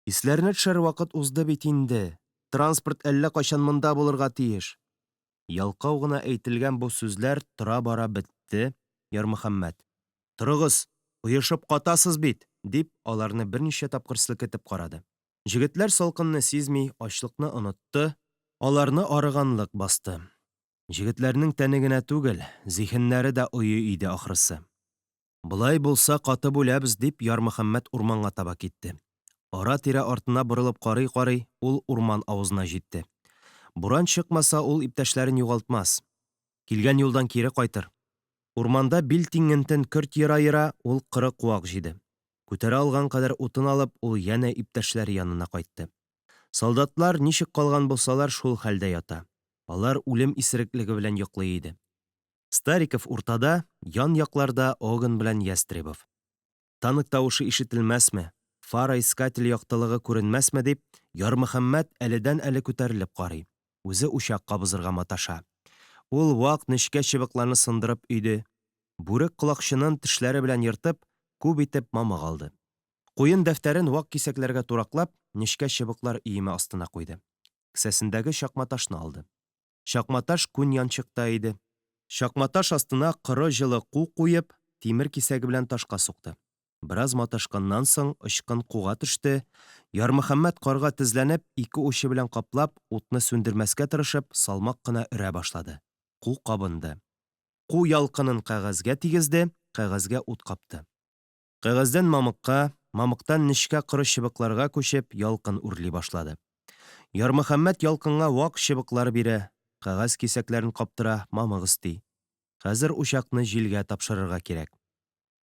Исләренә төшәр вакыт узды бит инде. Транспорт әллә кайчан монда булырга тиеш. Ялкау гына әйтелгән бу сүзләр тора-бара бетте. Ярмөхәммәт. Торыгыз, уешып катасыз бит, дип аларны берничә тапкыр селкетеп карады. Җегетләр салкынны сизми, ачлыкны онытты, аларны арыганлык басты. Җегетләрнең тәне генә түгел, зиһеннәре дә уйы иде ахрысы. Булай булса катып үләбез, дип Ярмөхәммәт урманга таба китте. Ара-тирә артына борылып карый-карый, ул урман авызына җитте. Буран чыкмаса, ул иптәшләрен югалтмас. Килгән юлдан кире кайтыр. Урманда бил тиңентен көрт йыра-йыра, ул 40 куак җиде. Күтәрә алган кадәр утын алып, ул янә иптәшләре янына кайтты. Солдатлар ничек калган булсалар шул хәлдә ята. Алар үлем исереклеге белән йоклый иде. Стариков уртада, ян якларда Оган белән Ястребов. Танк тавышы ишетелмәсме, фара искатель яктылыгы күренмәсме дип, Ярмөхәммәт әледән-әле күтәрелеп карый. Үзе учак кабызырга маташа. Ул вак нечкә чыбыкларны сындырып өйде. Бүрек колакчынын тешләре белән йыртып, күп итеп мамык алды. Куен дәфтәрен вак кисәкләргә тураклап, нечкә чыбыклар иеме астына куйды. Кесәсендәге чакматашны алды. Чакматаш күн янчыкта иде. Чакматаш астына кыры җылы ку куеп, тимер кисәге белән ташка сукты. Бераз маташканнан соң ычкын куга төште. Ярмөхәммәт карга тезләнеп, 2 учы белән каплап, утны сүндермәскә тырышып, салмак кына өрә башлады. Ку кабынды. Ку ялкынын кәгазьгә тигезде, кәгазьгә ут капты. Кәгазьдән мамыкка, мамыктан нечкә кыры чыбыкларга күчеп, ялкын үрли башлады. Ярмөхәммәт ялкынга вак чыбыклар бирә, кәгазь кисәкләрен каптыра, мамык исти. Хәзер учакны җилгә тапшырырга кирәк.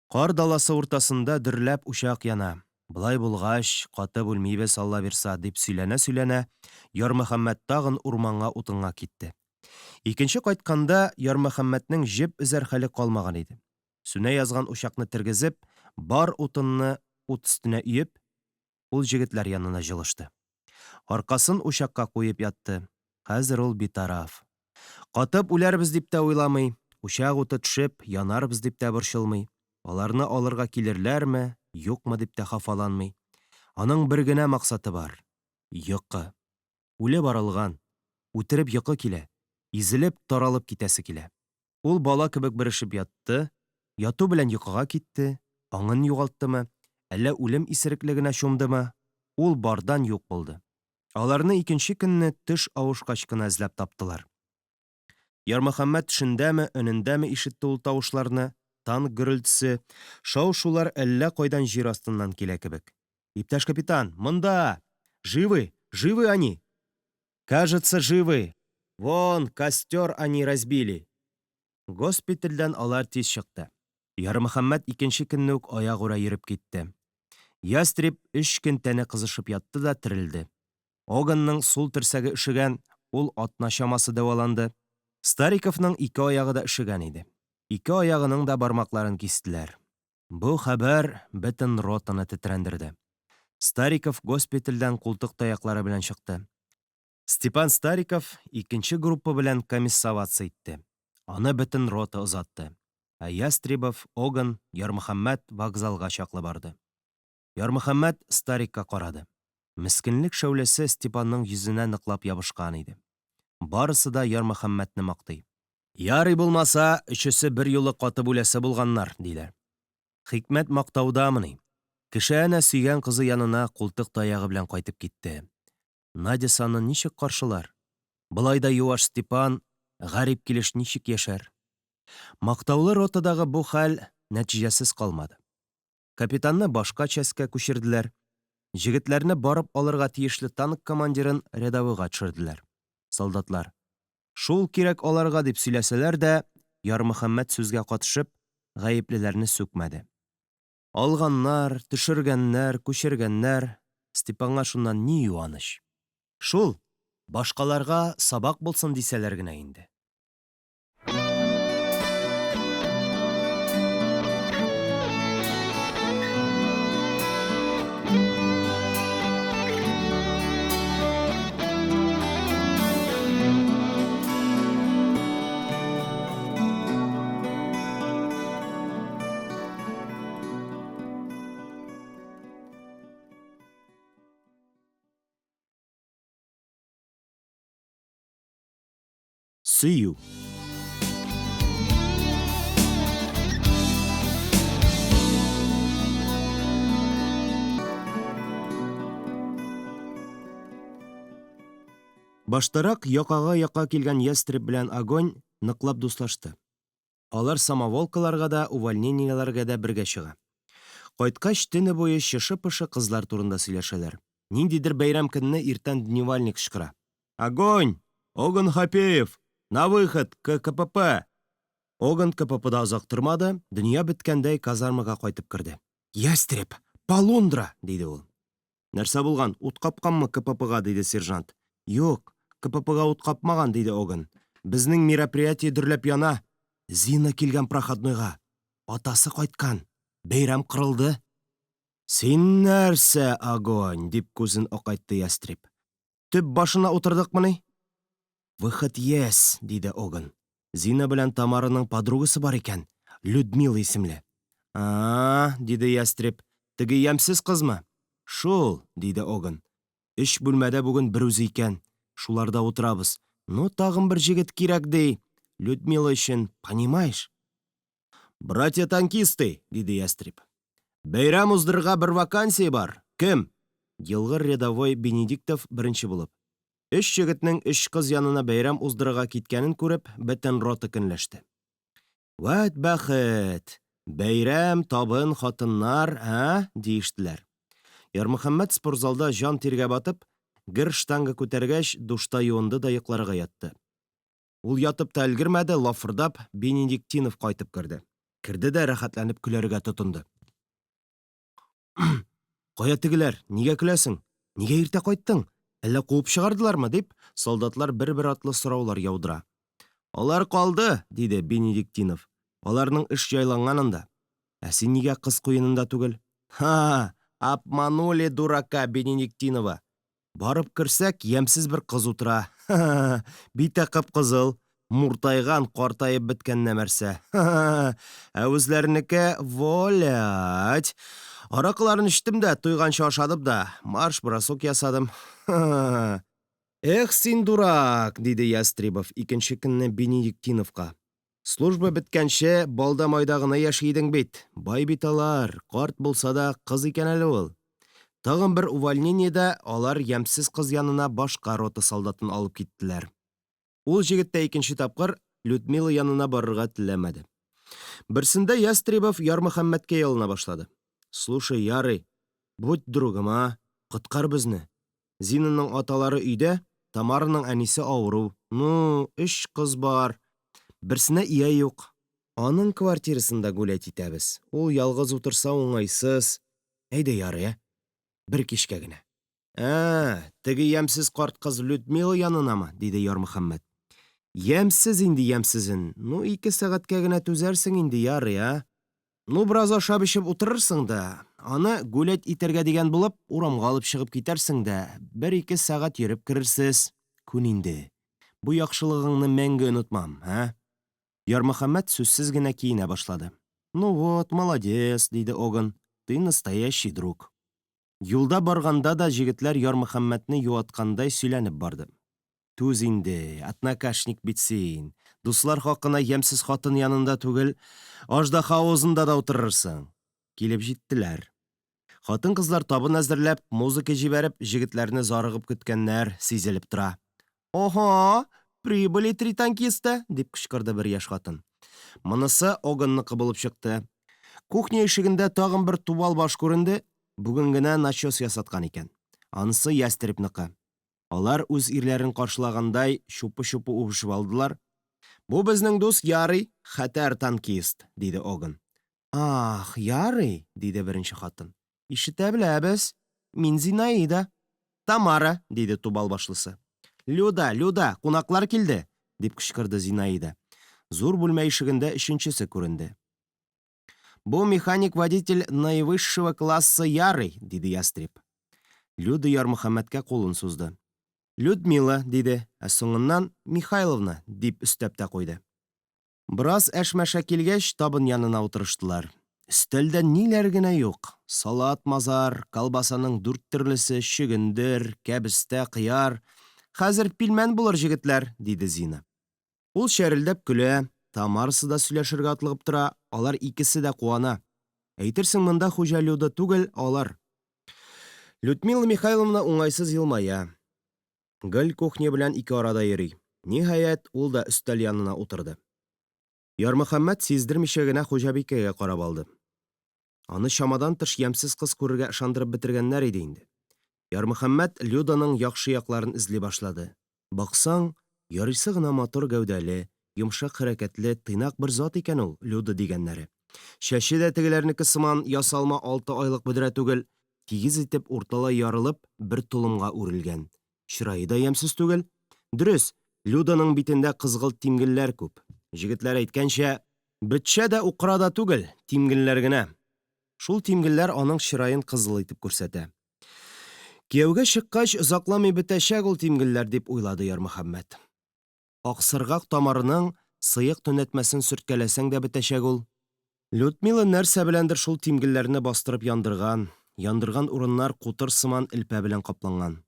Кар даласы уртасында дөрләп учак яна. Былай булгач, катып үлмибез, Алла бирса, дип сөйләнә-сөйләнә, Ярмөхәммәт тагын урманга утынга китте. Икенче кайтканда Ярмөхәммәтнең җеп эзәр хәле калмаган иде. Сүнә язган учакны тергезеп, бар утынны ут өстенә өеп, ул җегетләр янына җылышты. Аркасын учакка куеп ятты. Хәзер ул битараф. Катып үләрбез дип тә уйламый, учак уты төшеп, янарбыз дип тә борчылмый. Аларны алырга килерләрме, юкмы дип тә хафаланмый. Аның бер генә максаты бар. Йокы. Үлеп арылган. Үтереп йокы килә. Изелеп, таралып китәсе килә. Ул бала кебек берешеп ятты, яту белән йокыга китте, аңын югалттымы, әллә үлем исереклегенә чумдымы, ул бардан юк булды. Аларны икенче көнне төш авышкач кына эзләп таптылар. Ярмөхәммәт төшендәме, өнендәме ишетте ул тавышларны, танк гөрелтесе, шау-шулар әллә кайдан җир астыннан килә кебек. Иптәш капитан, монда! Живы, живы они! Кажется, живы! Вон, костер они разбили! Госпитальдән алар тиз чыкты. Ярмөхәммәт икенче көнне үк аягүрә йөреп китте. Ястреб 3 көн тәне кызышып ятты да терелде. Оганның сул терсәге ишегән, ул атна чамасы дәваланды. Стариковның 2 аягы да ишегән иде. 2 аягының да бармакларын кистеләр. Бу хәбәр бөтен ротаны тетрәндерде. Стариков госпитальдән култык таяклары белән чыкты. Степан Стариков икенче группа белән комиссавация итте. Аны бөтен рота озатты. Ә Ястребов, Оган, Ярмөхәммәт вокзалга чаклы барды. Ярмөхәммәт Старикка карады. Мискинлек шәүләсе Степанның йөзенә ныклап ябышкан иде. Барысы да Ярмөхәммәтне мактый. Ярый булмаса, өчесе бер юлы катып үләсе булганнар, диләр. Хикмәт мактаудамыни? Кеше әнә сөйгән кызы янына култык таягы белән кайтып китте. Надисаны ничек каршылар? Былай да юаш Степан, гарип килеш ничек яшәр? Мактаулы ротадагы бу хәл нәтиҗәсез калмады. Капитанны башка частькә күчерделәр. Җегетләрне барып алырга тиешле танк командирын рядовыйга төшерделәр. Солдатлар шул кирәк аларга дип сөйләсәләр дә, Ярмөхәммәт сүзгә катышып, гаеплеләрне сүкмәде. Алганнар, төшергәннәр, күчергәннәр, Степанга шуннан ни юаныч? Шул, башкаларга сабак булсын дисәләр генә инде. Сөю. Баштарак якага килгән Ястреб белән Огонь ныклап дуслашты. Алар самоволкаларга да, увольненияләргә дә бергә чыга. Кайткач төне буе чышы-пышы кызлар турында сөйләшәләр. Ниндидер бәйрәм көнне иртән дневальник кычкыра. Огонь! Оган Хапеев! На выход к КПП! Оган КППда озак тормады, дөнья беткәндәй казармага кайтып керде. Ястреб! Полундра! Диде ул. Нәрсә булган? Ут капканмы КППга? Диде сержант. Юк, КППга ут капмаган, диде Оган. Безнең мероприятие дөрләп яна. Зина килгән проходныйга. Атасы кайткан. Бәйрәм кырылды. Син нәрсә, Огонь? Дип күзен акайтты Ястреб. Төп башына утырдыкмыни? Выход есть, диде Оган. Зина белән Тамараның подругасы бар икән, Людмила исемле. Диде Ястреб. Теге ямсыз кызмы? Шул, диде Оган. 3 бүлмәдә бүген бер үзе икән. Шуларда утырабыз. Ну, тагын бер җегет кирәк ди. Людмила өчен, понимаешь? Братья-танкисты, диде Ястреб. Бәйрәм уздырырга бер вакансия бар. Кем? Елгы рядовой Бенедиктов беренче булып. 3 җегетнең 3 кыз янына бәйрәм уздырырга киткәнен күреп, бөтен рота көнләште. Вәт бәхет! Бәйрәм, табын, хатыннар, диештеләр. Ярмөхәммәт спортзалда җан тиргә батып, Гер штанга күтәргәч, душта юынды да йокларга ятты. Ул ятып та өлгермәде, лафырдап, Бенедиктинов кайтып керде. Керде дә рәхәтләнеп көләргә тотынды. «Кая тегеләр? Нигә көләсең? Нигә иртә кайттың? Әллә куып чыгардылармы?» дип, солдатлар бер-бер атлы сораулар яудыра. «Алар калды», диде Бенедиктинов. «Аларның эш җайланганында. Ә син нигә кыз куенында түгел?» «Ха, обманули дурака Бенедиктинова. Барып керсәк, ямьсез бер кыз утыра. Ха, бите кып-кызыл, муртайган, картаеп беткән нәмәрсә. Ха, ә үзләренеке волять. Аракыларын эчтем дә, туйганчы ашадым да, марш-бросок ясадым. Ха. Эх, син дурак, диде Ястребов икенче көнне Бенедиктиновка. Служба беткәнче балда майда гына яшидең бит. Бай бит алар, карт булса да кыз икән әле ул. Тагын бер увольнениедә алар ямьсез кыз янына башка рота солдатын алып киттеләр. Ул җегет тә икенче тапкыр Людмила янына барырга теләмәде. Берсендә Ястребов Ярмөхәммәткә ялына башлады. «Слушай, Ярый, будь другом, а? Коткар безне. Зинаның аталары өйдә, Тамараның әнисе авыру. Ну, 3 кыз бар. Берсенә ия юк. Аның квартирасында гулять итәбез. Ул ялгыз утырса уңайсыз. Әйдә, Ярый, бер кичкә генә». Теге ямьсез карт кыз Людмила янынамы?» диде Ярмөхәммәт. «Ямьсез инде ямьсезен. Ну, 2 сәгатькә генә түзәрсең инде, Ярый, а? Ну, бераз ашап эчеп утырырсың да, аны гулять итәргә дигән булып, урамга алып чыгып китәрсең дә, 1-2 сәгать йөреп керерсез. Күн инде. Бу яхшылыгыңны мәңге онытмам, а?» Ярмөхәммәт сүзсез генә киенә башлады. «Ну вот, молодец», диде Оган. «Ты настоящий друг». Юлда барганда да җегетләр Ярмөхәммәтне юаткандай сөйләнеп барды. «Түз инде, атнакашник бит син. Дуслар хакына ямьсез хатын янында түгел, аждаһа авызында да утырырсың». Килеп җиттеләр. Хатын-кызлар табын әзерләп, музыка җибәреп, җегетләрне зарыгып көткәннәр сизелеп тора. «Ого, прибыли 3 танкиста», дип кычкырды бер яшь хатын. Монысы Оганныкы булып чыкты. Кухня ишегендә тагын бер тубал баш күренде. Бүген генә начос ясаткан икән. Анысы Ястребныкы. Алар үз ирләрен каршылагандай чупы-чупы убышып алдылар. «Бу безнең дус Ярый, хәтәр танкист», диде Оган. «Ах, Ярый», диде беренче хатын. «Ишетә беләбез. Мин Зинаида». «Тамара», диде тубал башлысы. «Люда, кунаклар килде», дип кычкырды Зинаида. Зур бүлмә ишегендә өченчесе күренде. «Бу механик-водитель наивысшего класса Ярый», диде Ястреб. Люда Ярмөхәммәткә кулын сузды. «Людмила», диде, ә соңыннан «Михайловна», дип өстәп тә куйды. Бераз әшмәшә килгәч, табын янына утырыштылар. Өстәлдә ниләр генә юк. Салат мазар, колбасаның 4 төрлесе, чөгендер, кәбестә, кыяр. «Хәзер пилмән булыр, җегетләр», диде Зина. Ул шәрелдәп көлә, Тамарасы да сөйләшергә атлыгып тора, алар икесе дә куана. Әйтерсең, монда хуҗа Люда түгел, алар. Людмила Михайловна уңайсыз елмая. Гөл кухня белән 2 арада йөри. Ниһаять, ул да өстәл янына утырды. Ярмөхәммәт сиздермичә генә хуҗабикәгә карап алды. Аны чамадан тыш ямьсез кыз күрергә ышандырып бетергәннәр иде инде. Ярмөхәммәт Люданың яхшы якларын эзли башлады. Баксаң, ярыйсы гына матур гәүдәле, йомшак хәрәкәтле, тыйнак бер зат икән ул, Люда дигәннәре. Чәче дә тегеләрнеке сыман ясалма 6 айлык бөдрә түгел, тигез итеп урталай ярылып, бер тулымга үрелгән. Чырае да ямьсез түгел. Дөрес, Люданың битендә кызгылт тимгелләр күп. Җегетләр әйткәнчә, бетчә дә укыра да түгел, тимгелләр генә. Шул тимгелләр аның чыраен кызыл итеп күрсәтә. Кияүгә чыккач, озакламый бетәчәк ул тимгелләр, дип уйлады Ярмөхәммәт. Аксыргак тамарының сыек төнәтмәсен сөрткәләсәң дә бетәчәк ул. Людмила нәрсә беләндер шул тимгелләрне бастырып яндырган. Яндырган урыннар кутыр сыман элпә белән капланган.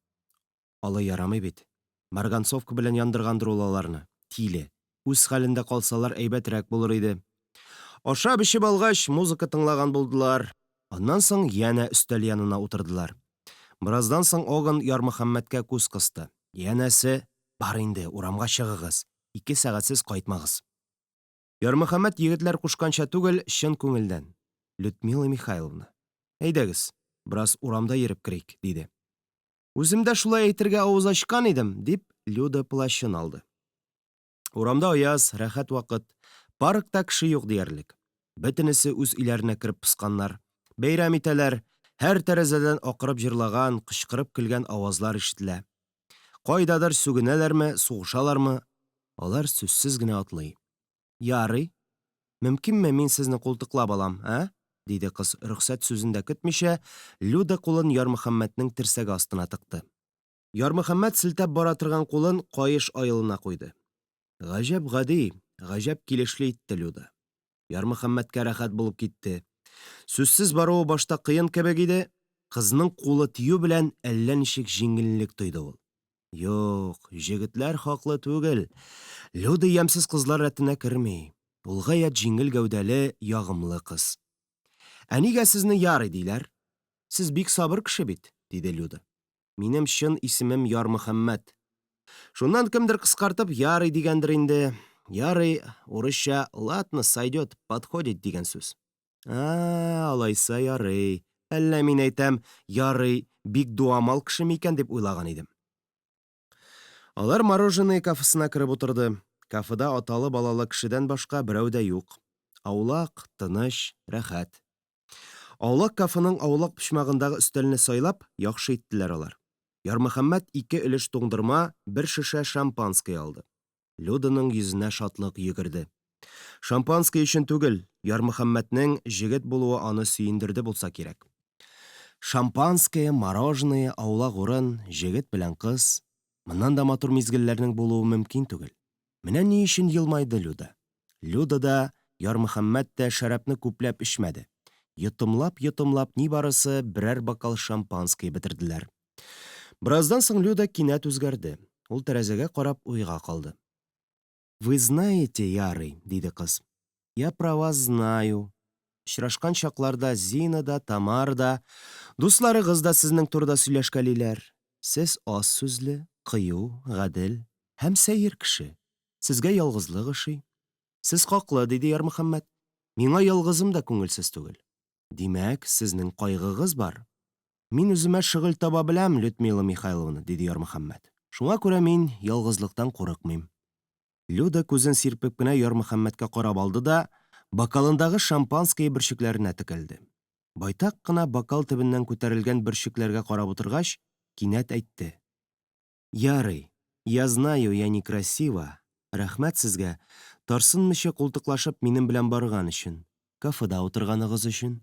Алай ярамый бит. Марганцовка белән яндыргандыр ул аларны. Тиле. Үз хәлендә калсалар әйбәтрәк булыр иде. Ашап эчеп алгач, музыка тыңлаган булдылар. Аннан соң янә өстәл янына утырдылар. Бераздан соң Оган Ярмөхәммәткә күз кысты. Янәсе, бар инде, урамга чыгыгыз. 2 сәгатьсез кайтмагыз. Ярмөхәммәт егетләр кушканча түгел, чын күңелдән. Людмила Михайловна, әйдәгез, бераз урамда йөреп керик, диде. Үзем дә шулай әйтергә авыз ачкан идем, дип Люда плащын алды. Урамда аяз, рәхәт вакыт. Паркта кеше юк диярлек. Бөтенесе үз өйләренә кереп пысканнар. Бәйрәм итәләр. Һәр тәрәзәдән акырып җырлаган, кычкырып көлгән авазлар ишетелә. Кайдадыр сүгенәләрме, сугышалармы? Алар сүзсез генә атлый. Ярый. Мөмкинме мин сезне култыклап алам, а? Диде кыз рөхсәт сүзен дә көтмичә, Люда кулын Ярмөхәммәтнең терсәге астына тыкты. Ярмөхәммәт селтәп бара торган кулын каеш аелына куйды. Гаҗәп гади, гаҗәп килешле итте Люда. Ярмөхәммәткә рәхәт булып китте. Сүзсез баруы башта кыен кебек иде, кызның кулы тию белән әллә ничек җиңеллек тойды ул. Юк, җегетләр хаклы түгел. Люда ямьсез кызлар рәтенә керми. Ул гаять җиңел гәүдәле, ягымлы кыз. Ә нигә сезне Ярый диләр? Сез бик сабыр кеше бит, диде Люда. Минем чын исемем Ярмөхәммәт. Шуннан кемдер кыскартып Ярый дигәндер инде. Ярый урысча ладно сойдет, подходит дигән сүз. Алайса ярый. Әллә мин әйтәм, Ярый бик дуамал кеше микән дип уйлаган идем. Алар мороженое кафесына кереп утырды. Кафеда аталы-балалы кешедән башка берәү дә юк. Аулак, тыныч, рәхәт. Аулак кафеның аулак почмагындагы өстәлне сайлап, яхшы иттеләр алар. Ярмөхәммәт 2 өлеш туңдырма, 1 шешә шампанское алды. Люданың йөзенә шатлык йөгерде. Шампанское өчен түгел, Ярмөхәммәтнең җегет булуы аны сөендерде булса кирәк. Шампанское, мороженое, аулак урын, җегет белән кыз. Моннан да матур мизгелләрнең булуы мөмкин түгел. Менә ни өчен елмайды Люда. Люда да, Ярмөхәммәт тә шәрабны күпләп эчмәде. Йотымлап ни барысы берәр бокал шампанское бетерделәр. Бераздан соң Люда кинәт үзгәрде. Ул тәрәзәгә карап уйга калды. «Вы знаете, Ярый, — диде кыз. — Я про вас знаю. Очрашкан чакларда Зина да, Тамара да, дусларыгыз да сезнең турыда сөйләшкәлиләр. Сез аз сүзле, кыю, гадел һәм сәер кеше. Сезгә ялгызлык ошый. Сез хаклы, диде Ярмөхәммәт. Миңа ялгызым да күңелсез түгел. Димәк, сезнең кайгыгыз бар. Мин үземә шөгыль таба беләм, Людмила Михайловна, диде Ярмөхәммәт. Шуңа күрә мин ялгызлыктан курыкмыйм. Люда күзен сирпеп кенә Ярмөхәммәткә карап алды да, бокалындагы шампанское бөрчекләренә текәлде. Байтак кына бокал төбеннән күтәрелгән бөрчекләргә карап утыргач, кинәт әйтте. Ярый, я знаю, я некрасива. Рәхмәт сезгә, тарсынмыйча култыклашып минем белән барган өчен, кафеда утырганыгыз өчен.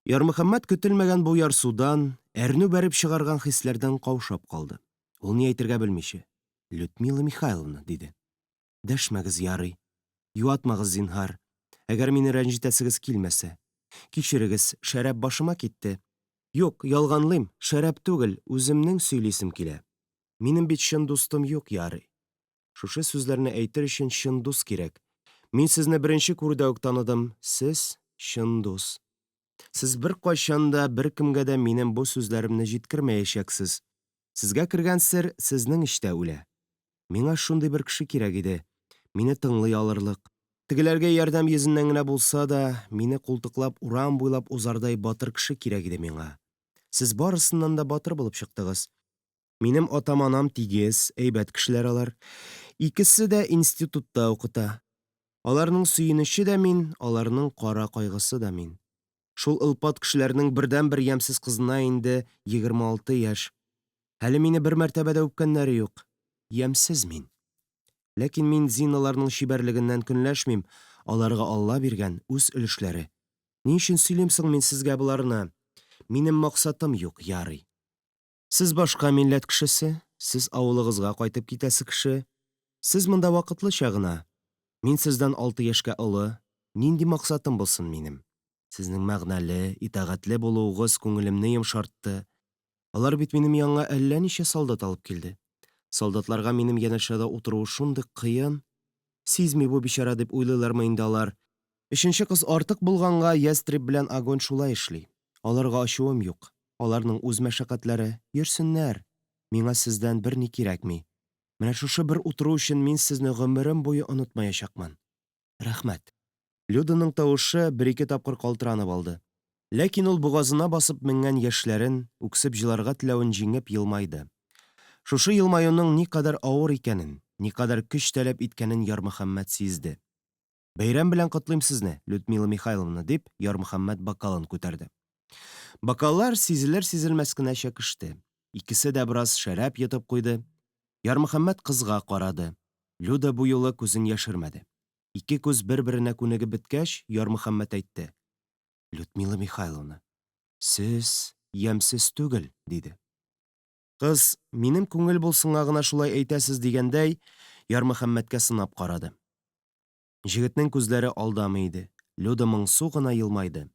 Ярмөхәммәт көтелмәгән бу ярсудан, әрнү бәреп чыгарган хисләрдән каушап калды. Ул ни әйтергә белмичә. Людмила Михайловна, диде. Дәшмәгез, Ярый. Юатмагыз, зинһар. Әгәр мине рәнҗетәсегез килмәсә. Кичерегез, шәраб башыма китте. Юк, ялганлыйм, шәраб түгел, үземнең сөйлисем килә. Минем бит чын дустым юк, Ярый. Шушы сүзләрне әйтер өчен чын дус кирәк. Мин сезне беренче күрүдә үк таныдым. Сез чын дус. Сез бер кайчан да бер кемгә дә минем бу сүзләремне җиткермәячәксез. Сезгә кергән сер сезнең эчтә үлә. Миңа шундый бер кеше кирәк иде. Мине тыңлый алырлык. Тегеләргә ярдәм йөзеннән генә булса да, мине култыклап урам буйлап узардай батыр кеше кирәк иде миңа. Сез барысыннан да батыр булып чыктыгыз. Минем атам-анам тигез, әйбәт кешеләр алар. Икесе дә институтта укыта. Аларның сөенече дә мин, аларның кара кайгысы да мин. Шул ылпат кешеләрнең бердән-бер ямьсез кызына инде 26 яшь. Әле мине бер мәртәбәдә үпкәннәре юк. Ямьсез мин. Ләкин мин Зиналарның чибәрлегеннән көнләшмим, аларга Алла биргән үз өлешләре. Ни өчен сөйлим соң мин сезгә буларны? Минем максатым юк, Ярый. Сез башка милләт кешесе, сез авылыгызга кайтып китәсе кеше. Сез монда вакытлыча гына. Мин сездән 6 яшькә олы. Нинди максатым булсын минем? Сезнең мәгънәле, итәгатьле булуыгыз күңелемне йомшартты. Алар бит минем янга әллә ничә солдат алып килде. Солдатларга минем янәшәдә утыру шундый кыен. Сизми бу бичара дип уйлыйлармы инде алар. Өченче кыз артык булганга ястреб белән огонь шулай эшли. Аларга ачуым юк. Аларның үз мәшәкатьләре, йөрсеннәр. Миңа сездән бер ни кирәкми. Менә шушы бер утыру өчен мин сезне гомерем буе онытмаячакмын. Рәхмәт. Люданың тавышы 1-2 тапкыр калтыранып алды. Ләкин ул бугазына басып менгән яшьләрен, үксеп җыларга теләвен җиңеп елмайды. Шушы елмаюның никадәр авыр икәнен, никадәр көч таләп иткәнен Ярмөхәммәт сизде. Бәйрәм белән котлыйм сезне, Людмила Михайловна, дип Ярмөхәммәт бокалын күтәрде. Бокаллар сизелер-сизелмәс кенә чәкеште. Икесе дә бераз шәраб йотып куйды. Ярмөхәммәт кызга карады. Люда бу юлы күзен яшермәде. Ике күз бер-беренә күнегеп беткәч, Ярмөхәммәт әйтте: Людмила Михайловна, сез ямьсез түгел, диде. Кыз, минем күңел булсынга гына шулай әйтәсез дигәндәй, Ярмөхәммәткә сынап карады. Җегетнең күзләре алдамый иде. Люда моңсу гына елмайды.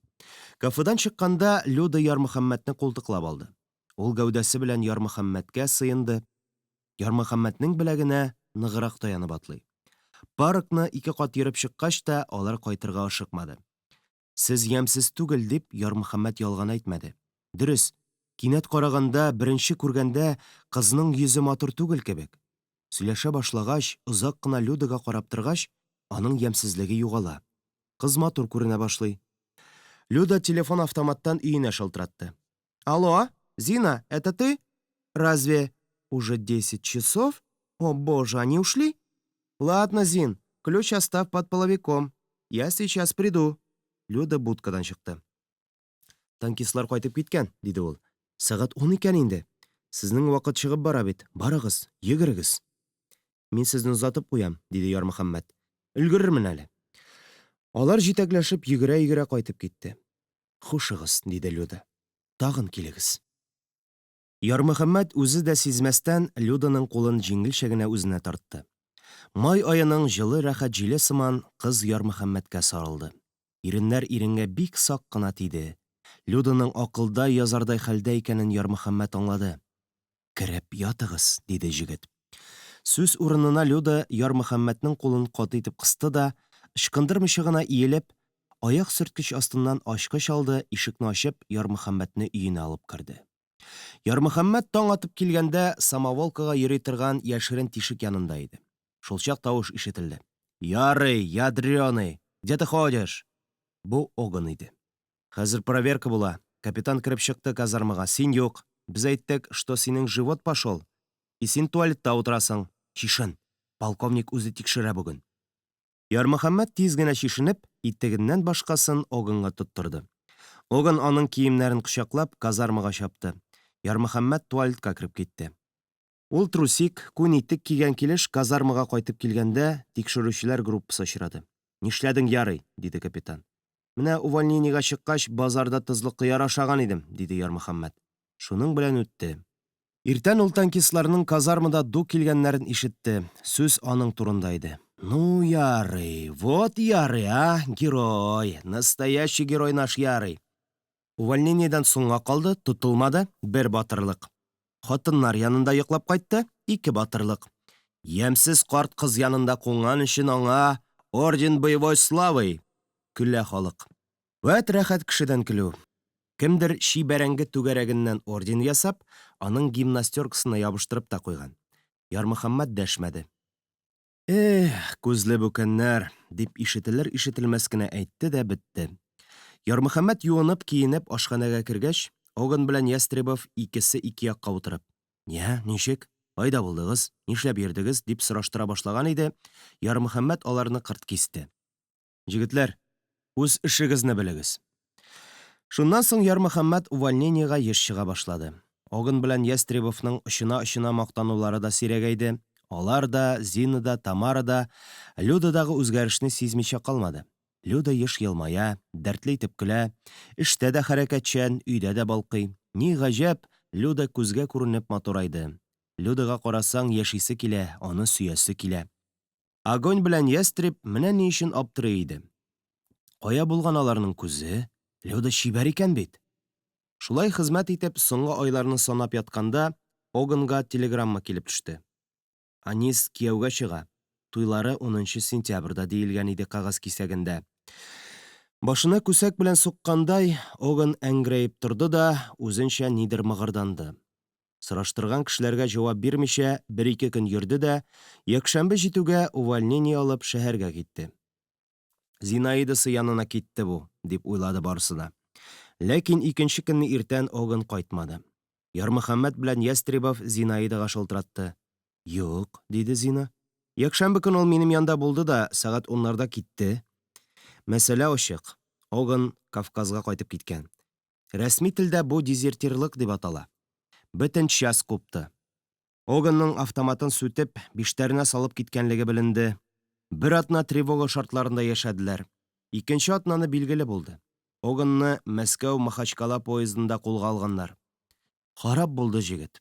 Кафедан чыкканда Люда Ярмөхәммәтне култыклап алды. Ул гәүдәсе белән Ярмөхәммәткә сыенды. Ярмөхәммәтнең беләгенә ныграк таянып атлый. Паркны ике кат йөреп чыккач та, алар кайтырга ашыкмады. Сез ямьсез түгел дип Ярмөхәммәт ялган әйтмәде. Дөрес, кинәт караганда, беренче күргәндә кызның йөзе матур түгел кебек. Сөйләшә башлагач, озак кына Людага карап торгач, аның ямьсезлеге югала. Кыз матур күренә башлый. Люда телефон автоматтан өенә шалтыратты. Алло, Зина, это ты? Разве уже 10 часов? О боже, они ушли? Ладно, Зин, ключ оставь под половиком. Я сейчас приду. Люда будкадан чыкты. Танкистлар кайтып киткән, диде ул. Сәгать 10 икән инде. Сезнең вакыт чыгып бара бит. Барыгыз, йөгерегез. Мин сезне озатып куям, диде Ярмөхәммәт. Өлгерермен әле. Алар җитәкләшеп йөгерә-йөгерә кайтып китте. Хушыгыз, диде Люда. Тагын килегез. Ярмөхәммәт үзе дә сизмәстән Люданың кулын җиңелчә генә үзенә тартты. Май аеның җылы рәхәт җиле сыман кыз Ярмөхәммәткә сарылды. Иреннәр иренгә бик сак кына тиде. Люданың акылда язардай хәлдә икәнен Ярмөхәммәт аңлады. Кереп ятыгыз, диде җегет. Сүз урынына Люда Ярмөхәммәтнең кулын каты итеп кысты да, ычкындырмыйча гына иелеп, аяк сөрткеч астыннан ачкыч алды, ишекне ачып, Ярмөхәммәтне өенә алып керде. Ярмөхәммәт таң атып килгәндә самоволкага йөри торган яшерен тишек янында иде. Шулчак тавыш ишетелде. Ярый, ядрёный, где ты ходишь? Бу Оган иде. Хәзер проверка була. Капитан кирип чыкты казармага, син юк. Без әйттек, что синең живот пошел. И син туалетта утырасың. Чишен. Полковник үзе тикшерә бүген. Ярмөхәммәт тиз генә чишенеп, итегеннән башкасын Оганга тоттырды. Оган аның киемнәрен кочаклап казармага чапты. Ярмөхәммәт туалетка кирип китте. Ул трусик, күн итек кигән килеш казармага кайтып килгәндә, тикшерүчеләр группасы очрады. Нишләдең, Ярый, диде капитан. Менә увольнениегә чыккач, базарда тозлы кыяр ашаган идем, диде Ярмөхәммәт. Шуның белән үтте. Иртән ул танкистларның казармада ду килгәннәрен ишетте. Сүз аның турында иде. Ну, Ярый, вот Ярый, герой, настоящий герой наш Ярый. Увольнениедән соңга калды, тотылмады, бер батырлык. Хатыннар янында йоклап кайтты, 2 батырлык. Ямьсез карт кыз янында кунган өчен аңа орден боевой славы. Көлә халык. Вәт рәхәт кешедән көлү. Кемдер шибәрәңге түгәрәгеннән орден ясап, аның гимнастеркасына ябыштырып та куйган. Ярмөхәммәт дәшмәде. Күзле бүкәннәр, дип ишетелер-ишетелмәс кенә әйтте дә бетте. Ярмөхәммәт юынып, киенеп ашханәгә кергәч, Оган белән Ястребов икесе ике якка утырып. Ничек? Кайда булдыгыз? Нишләп йөрдегез? Дип сораштыра башлаган иде. Ярмөхәммәт аларны кырт кисте. Җегетләр, үз эшегезне белегез. Шуннан соң Ярмөхәммәт увольнениегә еш чыга башлады. Оган белән Ястребовның очына мактанулары да сирәгәйде. Алар да, Зина да, Тамара да Людадагы үзгәрешне сизмичә калмады. Люда еш елмая, дәртле итеп көлә, эштә дә хәрәкәтчән, өйдә дә балкый. Ни гаҗәп, Люда күзгә күренеп матурайды. Людага карасаң яшисе килә, аны сөясе килә. Огонь белән Ястреб менә ни өчен аптырый иде. Кая булган аларның күзе? Люда шибәр икән бит. Шулай хезмәт итеп соңгы айларны санап ятканда, Оганга телеграмма килеп төште. Анис кияүгә чыга. Туйлары 10 сентябрьдә диелгән иде кагаз кисәгендә. Башына күсәк белән суккандай, Оган әңгрәеп торды да, үзенчә нидер мыгырданды. Сораштырган кешеләргә җавап бирмичә, 1-2 көн йөрде дә, якшәмбе җитүгә увольнение алып шәһәргә китте. Зинаидасы янына китте бу, дип уйлады барысы да. Ләкин икенче көнне иртән Оган кайтмады. Ярмөхәммәт белән Ястребов Зинаидага шылтыратты. Юк, диде Зина. Якшәмбе көн ул минем янда булды да сәгать 10-ларда китте. Мәсьәлә ачык. Оган Кавказга кайтып киткән. Рәсми телдә бу дезертирлык дип атала. Бөтен час купты. Оганның автоматын сүтеп, биштәренә салып киткәнлеге беленде. Бер атна тревога шартларында яшәделәр. Икенче атнаны билгеле булды. Оганны Мәскәү-Махачкала поездында кулга алганнар. Харап булды җегет.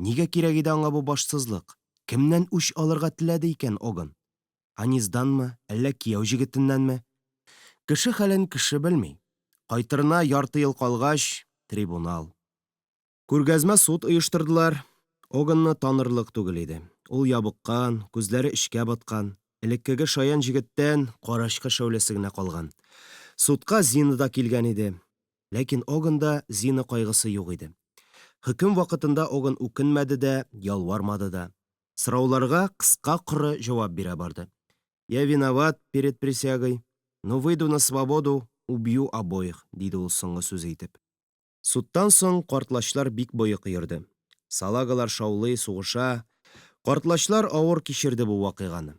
Нигә кирәк иде аңа бу башсызлык? Кемнән үч алырга теләде икән Оган? Анизданмы, әллә кияү җегетеннәнме? Кеше хәлен кеше белми. Кайтырына ярты ел калгач, трибунал. Күргәзмә суд оештырдылар. Оганны танырлык түгел иде. Ул ябыккан, күзләре эчкә баткан, элеккеге шаян җегеттән карашкы шәүләсе генә калган. Судка Зина да килгән иде. Ләкин Оганда Зина кайгысы юк иде. Хөкем вакытында Оган үкенмәде дә, ялвармады да. Сорауларга кыска-коры җавап бирә барды. Я виноват перед присягой, но выйду на свободу, убью обоих, диде ул соңгы сүз итеп. Судтан соң картлачлар бик боек йөрде. Салагалар шаулый, сугыша. Картлачлар авыр кичерде бу вакыйганы.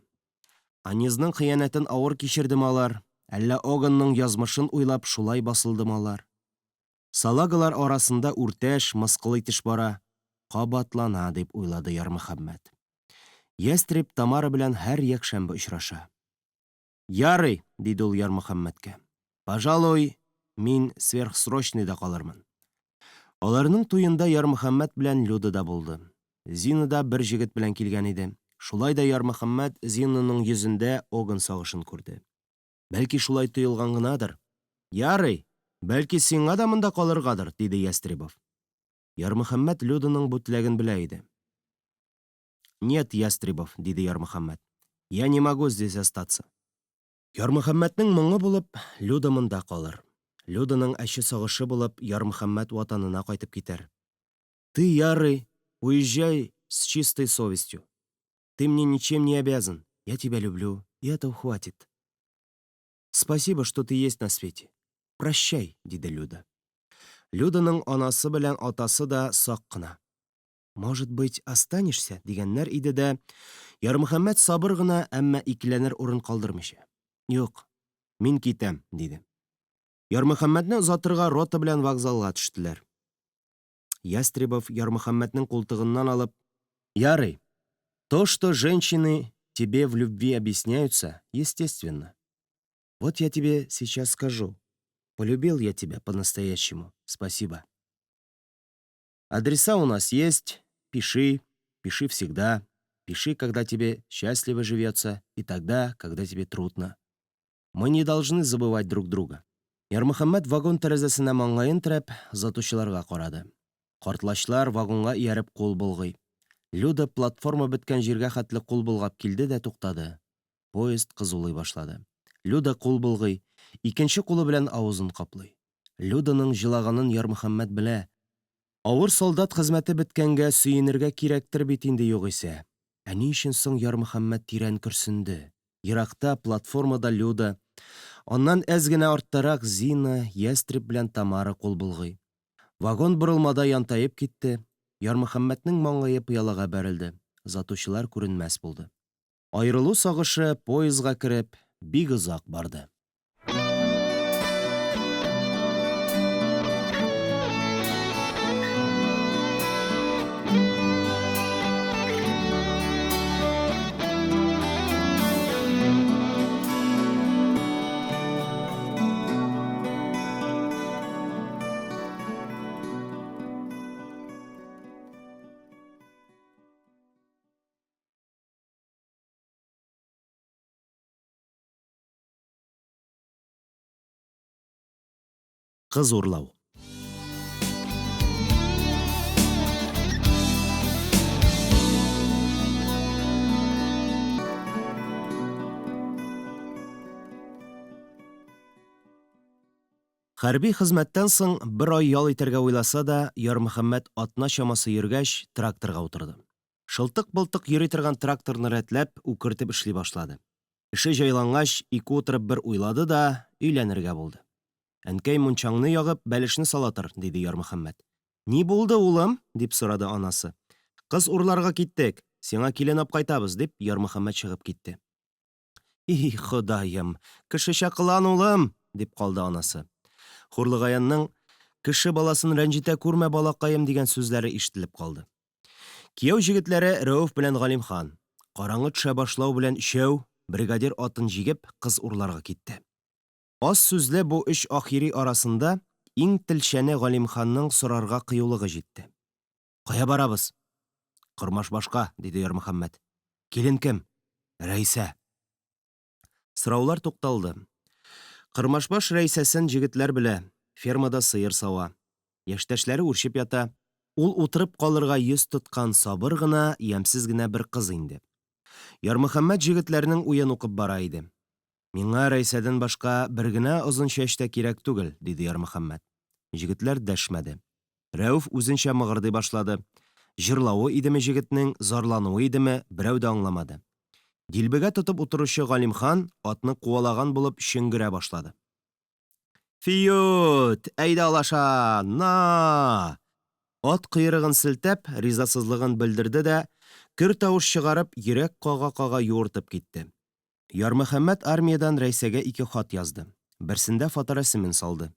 Анизның хыянәтен авыр кичердеме алар? Әллә Оганның язмышын уйлап шулай басылдымы алар? Салагалар арасында үртәш, мыскыл итеш бара. Кабатлана дип уйлады Ярмөхәммәт. Ястреб Тамара белән һәр якшәмбе очраша. Ярый, диде ул Ярмөхәммәткә. Пожалуй, мин сверхсрочныйда калырмын. Аларның туенда Ярмөхәммәт белән Люда да булды. Зина да бер җегет белән килгән иде. Шулай да Ярмөхәммәт Зинаның йөзендә Оган сагышын күрде. Бәлки шулай тоелган гынадыр. Ярый, бәлки сиңа да монда калыргадыр, диде Ястребов. Ярмөхәммәт Люданың бу теләген белә иде. Нет, Ястребов, диде Ярмөхәммәт. Я не могу здесь остаться. Ярмөхәммәтнең моңы булып, Люда монда калыр. Люданың әче сагышы булып, Ярмөхәммәт ватанына кайтып китәр. Ты, Ярый, уезжай с чистой совестью. Ты мне ничем не обязан. Я тебя люблю, и этого хватит. Спасибо, что ты есть на свете. Прощай, диде Люда. Люданың анасы белән атасы да сак кына. Может быть, останешься, дигәннәр иде дә, Ярмөхәммәт сабыр гына, әмма икеләнер урын калдырмыйча. Юк, мин китәм, диде. Ярмөхәммәтне озатырга рота белән вокзалга төштеләр. Ястребов Ярмөхәммәтнең култыгыннан алып, Ярый, то, что женщины тебе в любви объясняются, естественно. Вот я тебе сейчас скажу. Полюбил я тебя по-настоящему. Спасибо. Адреса у нас есть. Пиши. Пиши всегда. Пиши, когда тебе счастливо живется, и тогда, когда тебе трудно. Мы не должны забывать друг друга. Ярмөхәммәт вагон тәрәзәсенә маңгаен терәп, озатучыларга карады. Картлачлар вагонга ияреп кул болгый. Люда платформа беткән җиргә хәтле кул болгап килде дә туктады. Поезд кызулый башлады. Люда кул болгый, икенче кулы белән авызын каплый. Люданың җылаганын Ярмөхәммәт белә. Авыр солдат хезмәте беткәнгә сөенергә кирәктер бит инде югыйсә. Ә ни өчен соң Ярмөхәммәт тирән көрсенде? Еракта платформада Люда, аннан әз генә арттарак Зина, Ястреб белән Тамара кул болгый. Вагон борылмада янтаеп китте. Ярмөхәммәтнең маңгае пыялага бәрелде. Затучылар күренмәс булды. Айрылу сагышы поездга кереп, бик озак барды. Кыз урлау. Хәрби хезмәттән соң бер ай ял итәргә уйласа да, Ярмөхәммәт атна чамасы йөргәч, тракторга утырды. Шылтык-былтык йөри торган тракторны рәтләп, үкертеп эшли башлады. Эше җайлангач, ике утырып бер уйлады да, өйләнергә булды. Әнкәй мунчаңны ягып, бәлешне салатыр, диде Ярмөхәммәт. Ни булды, улым? Дип сорады анасы. Кыз урларга киттек, сиңа килен апкайтабыз, дип Ярмөхәммәт чыгып китте. И, Ходаем, кешечә кылан, улым, дип калды анасы. Хурлыгаянның кеше баласын рәнҗетә күрмә, балакаем, дигән сүзләре ишетелеп калды. Кияү җегетләре Рәүф белән Галимхан, караңгы төшә башлау белән өчәү, бригадир атын җигеп, кыз урларга китте. Аз сүзле бу эш ахири арасында иң телчәне Галимханның сорарга кыюлыгы җитте. Кая барабыз? Кырмаш башка, диде Ярмөхәммәт. Килен кем? Рәйсә. Сораулар тукталды. Кырмашбаш Рәйсәсен җегетләр белә, фермада сыер сава. Яшьтәшләре үрчеп ята. Ул утырып калырга йөз тоткан сабыр гына, ямсыз гына бер кыз инде. Ярмөхәммәт җегетләрнең уен укып бара иде. Миңа Рәйсәдән башка бер генә озын чәч тә кирәк түгел, диде Ярмөхәммәт. Җегетләр дәшмәде. Рәүф үзенчә мыгырдый башлады. Җырлавы идеме җегетнең, зарлануы идеме, берәү дә аңламады. Дилбегә тотып утыручы Галимхан атны куалаган булып шөңгерә башлады. Фиют, әйдә алаша, на! Ат кыйрыгын селтәп, ризасызлыгын белдерде дә, көр тавыш чыгарып, йөрәк кага-кага юыртып китте. Ярмөхәммәт армиядан Рәйсәгә 2 хат язды. Берсендә фоторәсемен салды.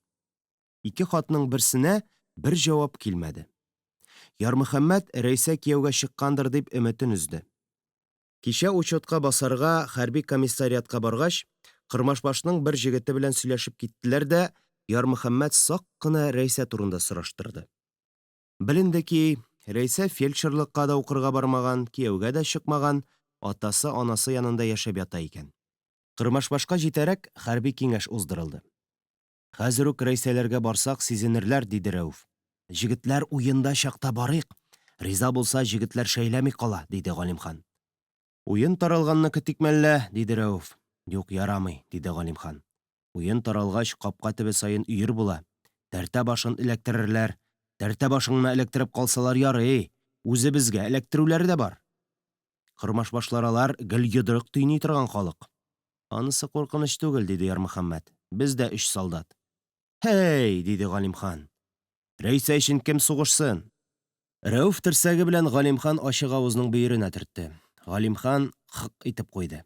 2 хатның берсенә бер җавап килмәде. Ярмөхәммәт Рәйсә кияүгә чыккандыр дип өметен үзде. Кичә учетка басарга хәрби комиссариатка баргач, Кырмашбашның бер җегете белән сөйләшеп киттеләр дә, Ярмөхәммәт сак кына Рәйсә турында сораштырды. Беленде ки, Рәйсә фельдшерлыкка да укырга бармаган, кияүгә дә чыкмаган, атасы, анасы янында яшәп ята икән. Кырмашбашка җитәрәк хәрби киңәш уздырылды. Хәзер үк Рәйсәләргә барсак сизенерләр, диде Рәүф. Җегетләр уенда чакта барыйк. Риза булса җегетләр шәйләми кала, диде Галимхан. Уен таралганны көтик мәллә, диде Рәүф. Юк, ярамый, диде Галимхан. Уен таралгач капка төбе сайын өер була. Тәртә башын электерерләр. Тәртә башыңны электереп калсалар ярый, үзебезгә электерүләре дә бар. Кырмашбашларалар гел йодрык тыйный торган халык. Анысы куркыныч түгел, диде Ярмөхәммәт. Бездә 3 солдат. Хей, диде Галимхан. Рәйсә өчен кем сугышсын? Рәүф терсәге белән Галимхан ачык авызның бөеренә төртте. Галимхан хык итеп куйды.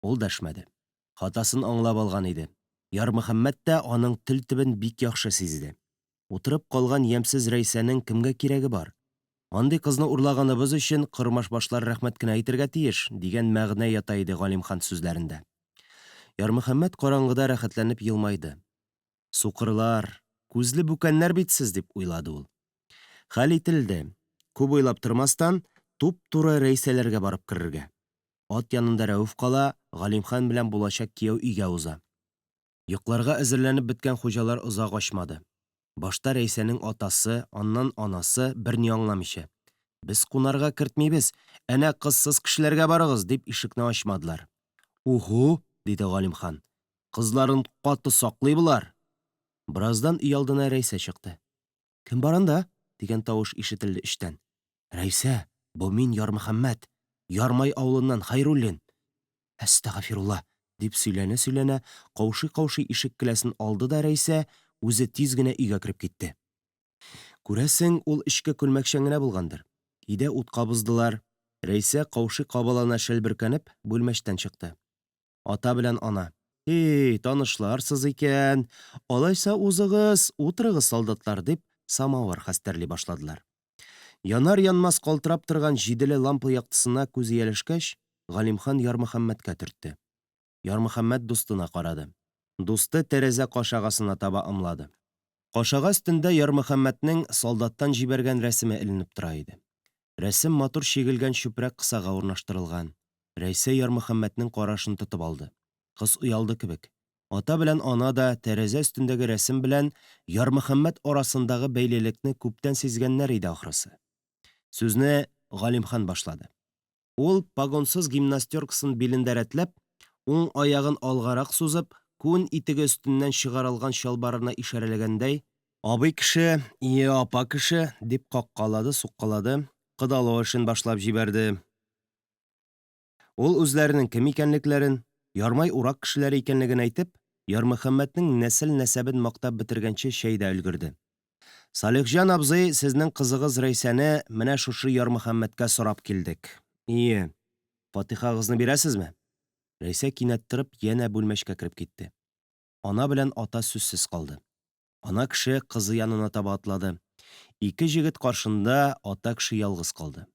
Ул дәшмәде. Хатасын аңлап алган иде. Ярмөхәммәт тә аның тел төбен бик яхшы сизде. Утырып калган ямсыз Рәйсәнең кемгә кирәге бар? Андый кызны урлаганыбыз өчен Кырмашбашлар рәхмәт кенә әйтергә тиеш, дигән мәгънә ята иде Галимхан сүзләрендә. Ярмөхәммәт караңгыда рәхәтләнеп елмайды. Сукырлар, күзле бүкәннәр бит сез, дип уйлады ул. Хәл ителде. Күп уйлап тормастан, туп-туры Рәйсәләргә барып керергә. Ат янында Рәүф кала, Галимхан белән булачак кияү өйгә уза. Йокларга әзерләнеп беткән хуҗалар озак ачмады. Башта Рәйсәнең атасы, аннан анасы берни аңламыйча. Без кунарга кертмибез, әнә кызсыз кешеләргә барыгыз, дип ишекне ачмадылар. Уху, диде Галимхан. Кызларын каты саклый булар. Бераздан өй алдына Рәйсә чыкты. Кем бар анда? Дигән тавыш ишетелде эчтән. Рәйсә, бу мин Ярмөхәммәт, Ярмай авылыннан Хәйруллин. Әстәгъфирулла, дип сөйләнә-сөйләнә, каушый-каушый ишек келәсен алды да Рәйсә үзе тиз генә өйгә кирип китте. Күрәсең, ул эчке күлмәкчән генә булгандыр. Өйдә ут кабыздылар. Рәйсә каушый-кабалана шелберкәнеп бүлмәчтән чыкты. Ата белән ана. Танышларсыз икән. Алайса узыгыз, утырыгыз, солдатлар, дип самавыр хәстәрли башладылар. Янар-янмас калтырап торган җиделе лампа яктысына күзе ялешкәч, Галимхан Ярмөхәммәткә төртте. Ярмөхәммәт дустына карады. Дусты тәрәзә кашагасына таба ымлады. Кашага өстендә Ярмөхәммәтнең солдаттан җибәргән рәсеме эленеп тора иде. Рәсем матур чигелгән чүпрәк кысага урнаштырылган. Рәйсә Ярмөхәммәтнең карашын тотып алды. Кыз уялды кебек. Ата белән ана да тәрәзә өстендәге рәсем белән Ярмөхәммәт арасындагы бәйлелекне күптән сизгәннәр иде ахрысы. Сүзне Галимхан башлады. Ул погонсыз гимнастеркасын билендә рәтләп, уң аягын алгарак сузып, күн итеге өстеннән чыгарылган чалбарына ишарәләгәндәй, абый кеше, апа кеше, дип каккалады, суккалады, кыдалу эшен башлап җибәрде. Ул үзләренең кем икәнлекләрен, Ярмай урак кешеләре икәнлеген әйтеп, Ярмөхәммәтнең нәсел-нәсәбен мактап бетергәнче чәй дә өлгерде. Салихҗан абзый, сезнең кызыгыз Рәйсәне менә шушы Ярмөхәммәткә сорап килдек. Ие, фатихагызны бирәсезме? Рәйсә кинәт торып янә бүлмәчкә кереп китте. Ана белән ата сүзсез калды. Ана кеше кызы янына таба атлады. Ике җегет каршында ата кеше ялгыз калды.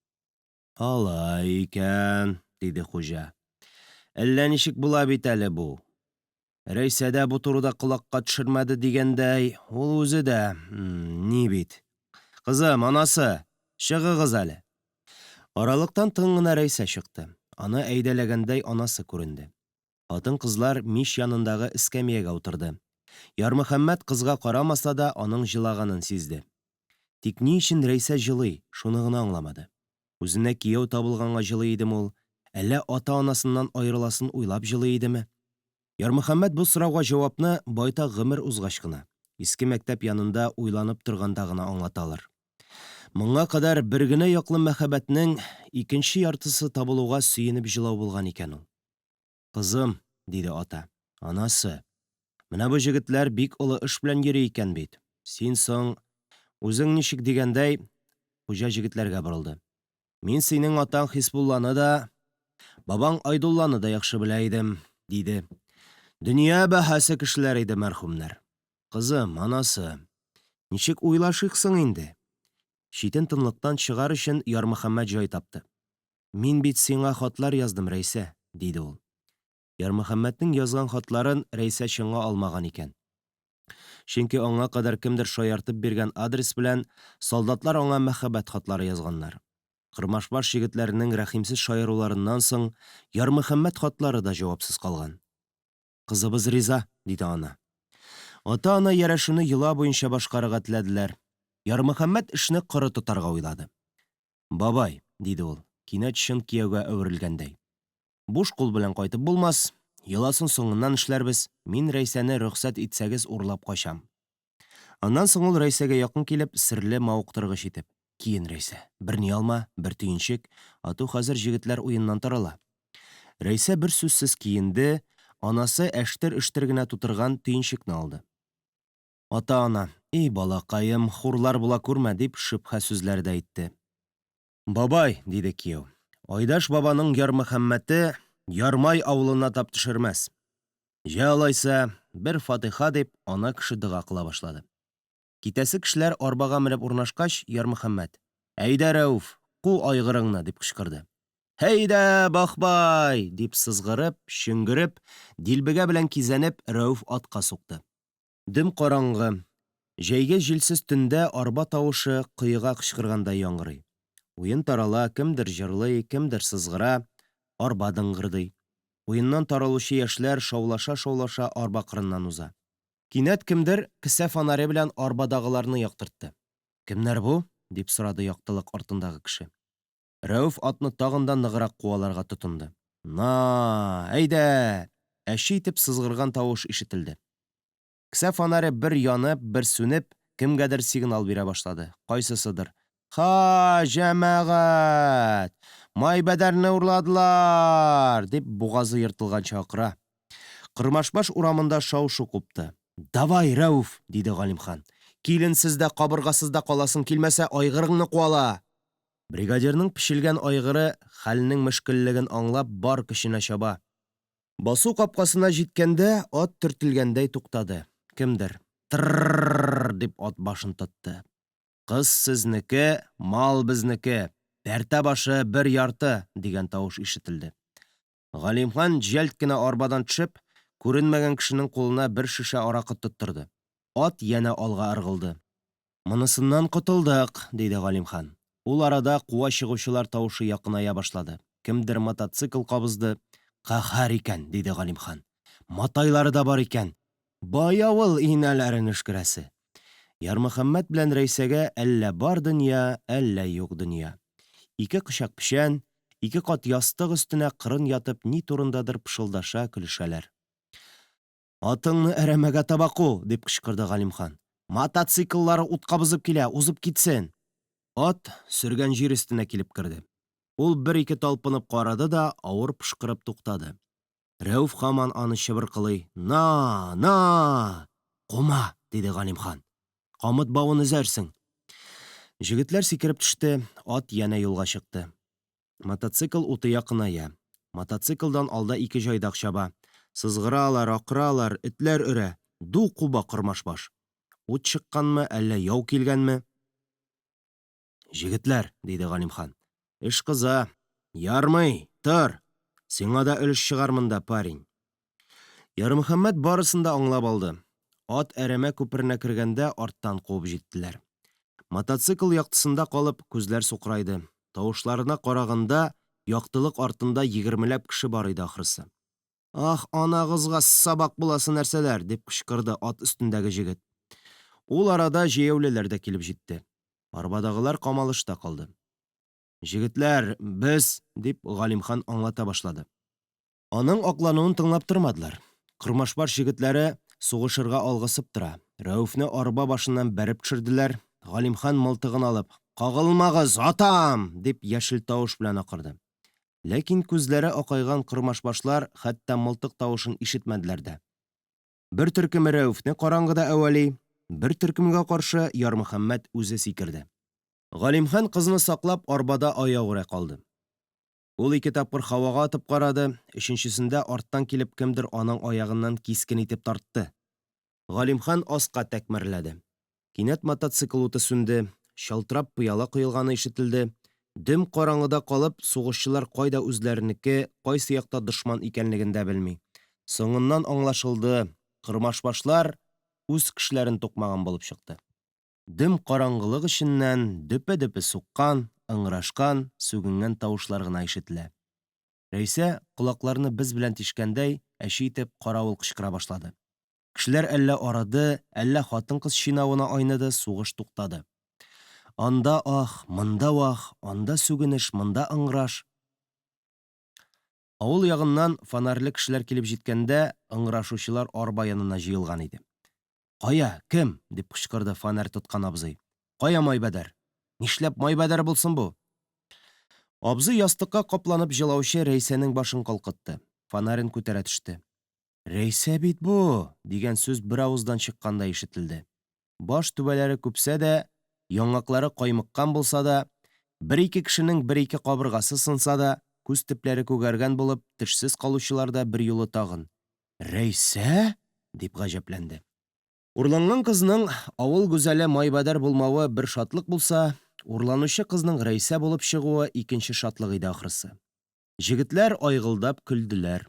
Алай икән, диде хуҗа. Әллә ничек була бит әле бу? Рәйсә дә бу турыда колакка төшермәде дигәндәй, ул үзе дә, ни бит. Кызым, анасы, чыгыгыз әле. Аралыктан тын гына Рәйсә чыкты. Аны әйдәләгәндәй анасы күренде. Хатын-кызлар мич янындагы эскәмиягә утырды. Ярмөхәммәт кызга карамаса да аның җылаганын сизде. Тик ни өчен Рәйсә җылый, шуны гына аңламады. Үзенә кияү табылганга җылый идеме ул, әллә ата-анасыннан аерыласын уйлап җылый идеме? Ярмөхәммәт бу сорауга җавапны байтак гомер узгач кына, иске мәктәп янында уйланып торганда гына аңлаталар. Моңа кадәр бер генә яклы мәхәббәтнең икенче яртысы табылуга сөенеп җылау булган икән ул. Кызым, диде ата, анасы, менә бу җегетләр бик олы эш белән йөри икән бит. Син соң, үзең ничек дигәндәй, хуҗа җегетләргә борылды. Мин синең атаң Хисбулланы да, бабаң Айдулланы да яхшы белә идем, диде. Дөнья бәһасе кешеләр иде мәрхүмнәр. Кызым, анасы, ничек уйлашыйксың инде? Читен тынлыктан чыгар өчен Ярмөхәммәт җай тапты. Мин бит сиңа хатлар яздым, Рәйсә, диде ул. Ярмөхәммәтнең язган хатларын Рәйсә чыңга алмаган икән. Чөнки аңа кадәр кемдер шаяртып биргән адрес белән солдатлар аңа мәхәббәт хатлары язганнар. Кырмашбаш егетләренең рәхимсез шаяруларыннан соң Ярмөхәммәт хатлары да җавапсыз калган. Кызыбыз риза, диде ана. Ата-ана ярашуны йола буенча башкарырга теләделәр. Ярмөхәммәт эшне коры тотарга уйлады. Бабай, диде ул, кинәт чын кияүгә әверелгәндәй. Буш кул белән кайтып булмас, йоласын соңыннан эшләрбез, мин Рәйсәне рөхсәт итсәгез урлап качам. Аннан соң ул Рәйсәгә якын килеп, серле мавыктыргыч итеп. Киен, Рәйсә, бер ни алма, бер төенчек, ату хәзер җегетләр уеннан торыла. Рәйсә бер сүзсез киенде, анасы әштер-эштер генә тутырган төенчекне алды. Ата-ана, и балакаем, хурлар була күрмә, дип шөбһә сүзләр дә әйтте. Бабай, диде кияү, Айдаш бабаның Ярмөхәммәте Ярмай авылына тап төшермәс. Алайса, бер фатиха дип, ана кеше дога кыла башлады. Китәсе кешеләр арбага менеп урнашкач, Ярмөхәммәт: «Әйдә, Рәүф, ку айгырыңны», дип кычкырды. «Әйдә, Бахбай», дип сызгырып, шөңгереп, дилбегә белән кизәнеп, Рәүф атка сукты. Дөм караңгы. Җәйге җилсез төндә арба тавышы кыйга кычкыргандай яңгырый. Уен тарала, кемдер җырлый, кемдер сызгыра, арба дыңгырдый. Уеннан таралучы яшьләр шаулаша-шаулаша арба кырыннан уза. Кинәт кемдер кесә фонаре белән арбадагыларны яктыртты. «Кемнәр бу?» дип сорады яктылык артындагы кеше. Рәүф атны тагын да ныграк куаларга тотынды. «На, әйдә!» Әши итеп сызгырган тавыш ишетелде. Кесә фонаре бер янып, бер сүнеп, кемгәдер сигнал бирә башлады. Кайсысыдыр: «Ха, җәмәгать! Майбәдәрне урладылар!» дип бугазы йыртылган чакыра. Кырмашбаш урамында шау-шу купты. «Давай, Рәүф!» диде Галимхан. «Киленсез дә, кабыргасыз да каласың килмәсә, айгырыңны куала!» Бригадирның пешелгән айгыры хәлнең мөшкиллеген аңлап бар көченә чаба. Басу капкасына җиткәндә ат төртелгәндәй туктады. Кемдер «Трррррр» дип ат башын тотты. «Кыз сезнеке, мал безнеке, пәртә башы бер ярты» дигән тавыш ишетелде. Галимхан җәлт кенә арбадан төшеп, күренмәгән кешенең кулына бер шешә аракы тоттырды. Ат янә алга ыргылды. «Монысыннан котылдык», диде Галимхан. Ул арада куа чыгучылар тавышы якыная башлады. Кемдер мотоцикл кабызды. «Каһәр икән», диде Галимхан. «Матайлары да бар икән. Баявыл инәләрен эшкерәсе». Ярмөхәммәт белән Рәйсәгә әллә бар дөнья, әллә юк дөнья. Ике кочак печән, ике кат ястык өстенә кырын ятып ни турындадыр пышылдаша көлешәләр. «Атыңны әрәмәгә табаку», дип кычкырды Галимхан. «Мотоцикллары утка бузып килә, узып китсен». Ат сөргән җир өстенә килеп керде. Ул бер-ике талпынып карады да, авыр пышкырып туктады. Рәүф һаман аны чыбыркылый. На! Кума, диде Галимхан. Камыт бавын өзәрсең. Җегетләр сикереп төште, ат янә юлга чыкты. Мотоцикл уты якыная. Мотоциклдан алда ике җайдак чаба. Сызгыралар, акыралар, этләр өрә. Ду куба Кырмашбаш. Ут чыкканмы, әллә яу килгәнме? Җегетләр, диде Галимхан. Эш кыза. Ярмый, тор. Сиңа да өлеш чыгар монда, парень. Ярмөхәммәт барысын да аңлап алды. Ат әрәмә күперенә кергәндә арттан куып җиттеләр. Мотоцикл яктысында калып, күзләр сукрайды. Тавышларына караганда, яктылык артында 20ләп кеше бар иде ахрысы. Ах, анагызга сабак буласы нәрсәләр, дип кычкырды ат өстендәге җегет. Ул арада җәяүлеләр дә килеп җитте. Арбадагылар камалышта калды. Җегетләр, без, дип Галимхан аңлата башлады. Аның аклануын тыңлап тормадылар. Кырмашбаш җегетләре сугышырга алгысып тора. Рәүфне арба башыннан бәреп төшерделәр. Галимхан мылтыгын алып, «Кагылмагыз, атам!» дип яшел тавыш белән акырды. Ләкин күзләре акайган кырмашбашлар хәтта мылтык тавышын ишетмәделәр дә. Бер төркем Рәүфне караңгыда әвәли, бер төркемгә каршы Ярмөхәммәт үзе сикерде. Галимхан кызны саклап арбада аягүрә калды. Ул ике тапкыр һавага атып карады, өченчесендә арттан килеп кемдер аның аягыннан кискен итеп тартты. Галимхан аска тәкмәрләде. Кинәт мотоцикл уты сүнде, шалтырап пыяла коелганы ишетелде. Дөм караңгыда калып, сугышчылар кайда үзләренеке, кайсы якта дошман икәнлеген дә белми. Соңыннан аңлашылды, Кырмашбашлар үз кешеләрен тукмаган булып чыкты. Дөм караңгылык эченнән дөпе-дөпе суккан, ыңгырашкан, сүгенгән тавышлар гына ишетелә. Рәйсә колакларны без белән тишкәндәй, әче итеп каравыл кычкыра башлады. Кешеләр әллә арады, әллә хатын-кыз чинавына айныды, сугыш туктады. Анда ах, монда вах, анда сүгенеш, монда ыңгыраш. Авыл ягыннан фонарьлы кешеләр килеп җиткәндә, ыңгырашучылар арба янына җыелган иде. «Кая? Кем?» дип кычкырды фонарь тоткан абзый. «Кая Майбәдәр? Нишләп Майбәдәр булсын бу?» Абзый ястыкка капланып җылаучы Рәйсәнең башын калкытты. Фонарен күтәрә төште. «Рәйсә бит бу!» дигән сүз бер авыздан чыкканда ишетелде. Баш түбәләре күпсә дә, яңаклары каймыккан булса да, бер-ике кешенең бер-ике кабыргасы сынса да, күз төпләре күгәргән булып, тешсез калучылар да бер юлы тагын «Рәйсә?» дип гаҗәпләнде. Урланган кызның авыл гүзәле Майбәдәр булмавы бер шатлык булса, урланучы кызның Рәйсә булып чыгуы икенче шатлык иде ахрысы. Җегетләр айгылдап көлделәр.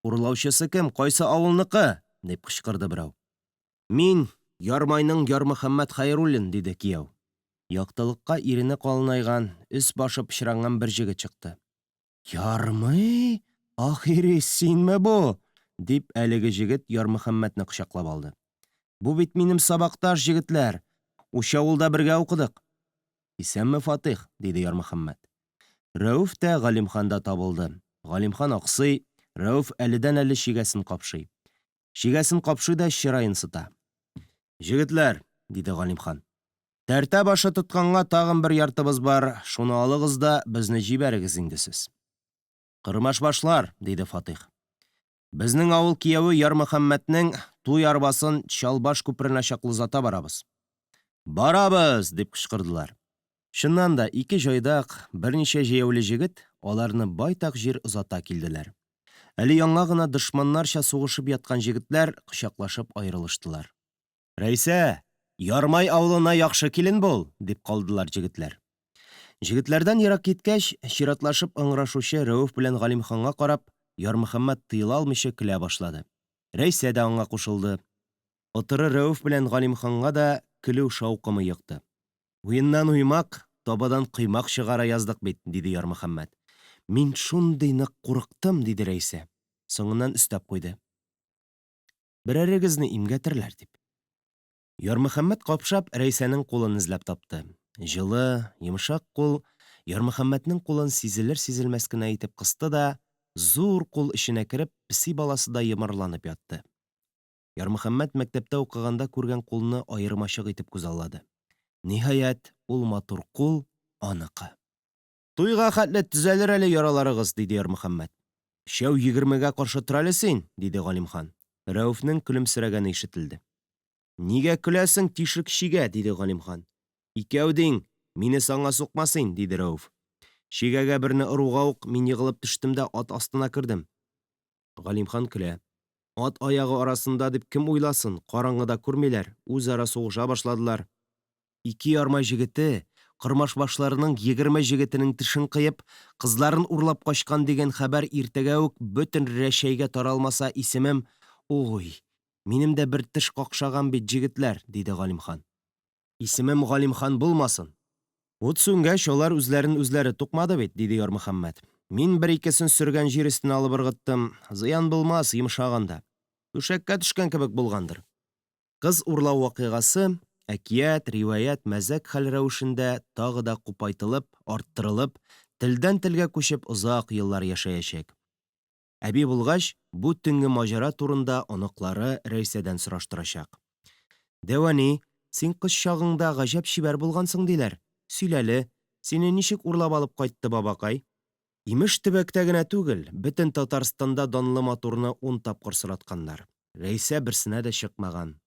«Урлаучысы кем? Кайсы авылныкы?» дип кычкырды берәү. «Мин, Ярмайның Ярмөхәммәт Хәйруллин», диде кияү. Яктылыкка ирене калынайган, өс башы пычранган бер җегет чыкты. «Ярмый? Ахири, синме бу?» дип әлеге җегет Ярмөхәммәтне кочаклап алды. «Бу бит минем сабакташ җегетләр. Үч авылда бергә укыдык». «Исәнме, Фатих?» диде Ярмөхәммәт. Рәүф тә Галимханда табылды. Галимхан аксый, Рәүф әледән-әле чигәсен капшый. Чигәсен капшый да чырайын сыта. «Җегетләр», диде Галимхан. «Тәртә башы тотканга тагын бер яртыбыз бар. Шуны алыгыз да безне җибәрегез инде сез». «Кырмашбашлар», диде Фатих. «Безнең авыл кияве Ярмөхәммәтнең туй арбасын Чалбаш күперенә чаклы озата барабыз». «Барабыз!» дип кычкырдылар. Чыннан да ике җайдак, берничә җәяүле җегет аларны байтак җир озата килделәр. Әле яңа гына дошманнарча сугышып яткан җегетләр кочаклашып аерылыштылар. «Рәйсә, Ярмай авылына яхшы килен бул», дип калдылар җегетләр. Җегетләрдән ерак киткәч, чиратлашып ыңгырашучы Рәүф белән Галимханга карап, Ярмөхәммәт тыела алмыйча көлә башлады. Рәйсә дә аңа кушылды. Отыры Рәүф белән Галимханга да көлү шаукымы йыкты. «Уеннан уймак, табадан кыймак чыгара яздык бит», диде Ярмөхәммәт. «Мин шундый нык курыктым», диде Рәйсә. Соңыннан өстәп куйды. «Берәрегезне имгәтерләр» дип. Ярмөхәммәт капшап Рәйсәнең кулын эзләп тапты. Җылы, йомшак кул Ярмөхәммәтнең кулын сизелер-сизелмәс кенә итеп кысты да, зур кул эченә кереп, песи баласы да йомарланып ятты. Ярмөхәммәт мәктәптә укыганда күргән кулны аермачык итеп күзаллады. Ниһаять, ул матур кул аныкы. «Туйга хәтле төзәлер әле яраларыгыз», диде Ярмөхәммәт. Шәү 20-гә каршы тора әле син, диде Галимхан. Рәүфнең көлемсерәгәне ишетелде. Нигә көләсең тишек шигә, диде Галимхан. Икәү диң, мине саңа сукмасын, диде Рәүф. Шигәгә берне ыруга ук мин егылып төштем дә ат астына кердем. Галимхан көлә. Ат аягы арасында дип кем уйласын, караңгыда күрмиләр, үзара сугыша башладылар. Ике ярмай җегете, кырмаш башларының 20 җегетенең тешен кыеп, кызларын урлап качкан дигән хәбәр иртәгә үк бөтен Рәшәйгә таралмаса, исемем, ой, минем дә бер теш какшаган бит җегетләр, диде Галимхан. Исемем Галимхан булмасын. Ут сүнгәч, алар үзләрен үзләре тукмады бит, диде Ярмөхәммәт. Мин бер-икесен сөргән җир өстенә алып ыргыттым. Зыян булмас, йомшаганда. Түшәккә төшкән кебек булгандыр. Кыз урлау вакыйгасы әкият, риваят, мәзәк хәл рәвешендә тагы да купайтылып, арттырылып, телдән телгә күчеп озак еллар яшәячәк. Әби булгач, бу төнге маҗара турында оныклары Рәйсәдән сораштырачак. Дәвани, син кыз чагыңда гаҗәп чибәр булгансың диләр. Сөйләле, сине ничек урлап алып кайтты бабакай? Имеш төбәктә генә түгел, бөтен Татарстанда данлы матурны 10 тапкыр соратканнар. Рәйсә берсенә дә чыкмаган.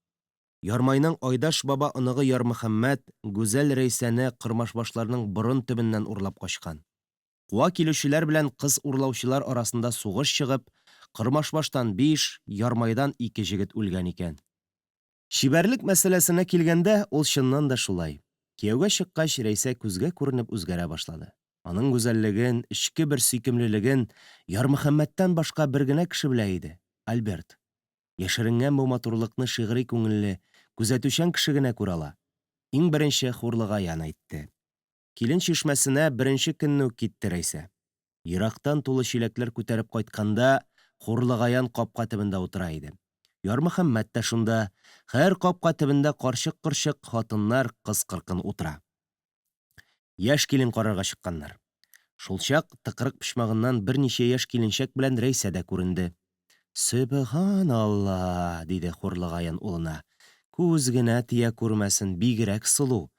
Ярмайның Айдаш баба оныгы Ярмөхәммәт гүзәл Рәйсәне кырмашбашларның борын төбеннән урлап качкан. Куа килүчеләр белән кыз урлаучылар арасында сугыш чыгып, кырмашбаштан 5, Ярмайдан 2 җегет үлгән икән. Шибәрлек мәсьәләсенә килгәндә, ул чыннан да шулай. Кияүгә чыккач, Рәйсә күзгә күренеп үзгәрә башлады. Аның гүзәллеген, эчке бер сөйкемлелеген Ярмөхәммәттән башка бер генә кеше белә иде — Альберт. Яшеренгән бу матурлыкны шигъри күңелле, күзәтүчән кеше генә күрә ала. Иң беренче Хурлыгаян әйтте. Килен чишмәсенә беренче көнне үк китте Рәйсә. Ерактан тулы чиләкләр күтәреп кайтканда, Хурлыгаян капка төбендә утыра иде. Ярмөхәммәт тә шунда, һәр капка төбендә карчык-кырчык хатыннар кыз-кыркын утыра. Яшь килен карарга чыкканнар. Шулчак тыкрык пычмагыннан берничә яшь киленчәк белән Рәйсә дә күренде. Сөбханалла, диде Хурлыгаян улына. Күз генә тия күрмәсен, бигрәк сылу.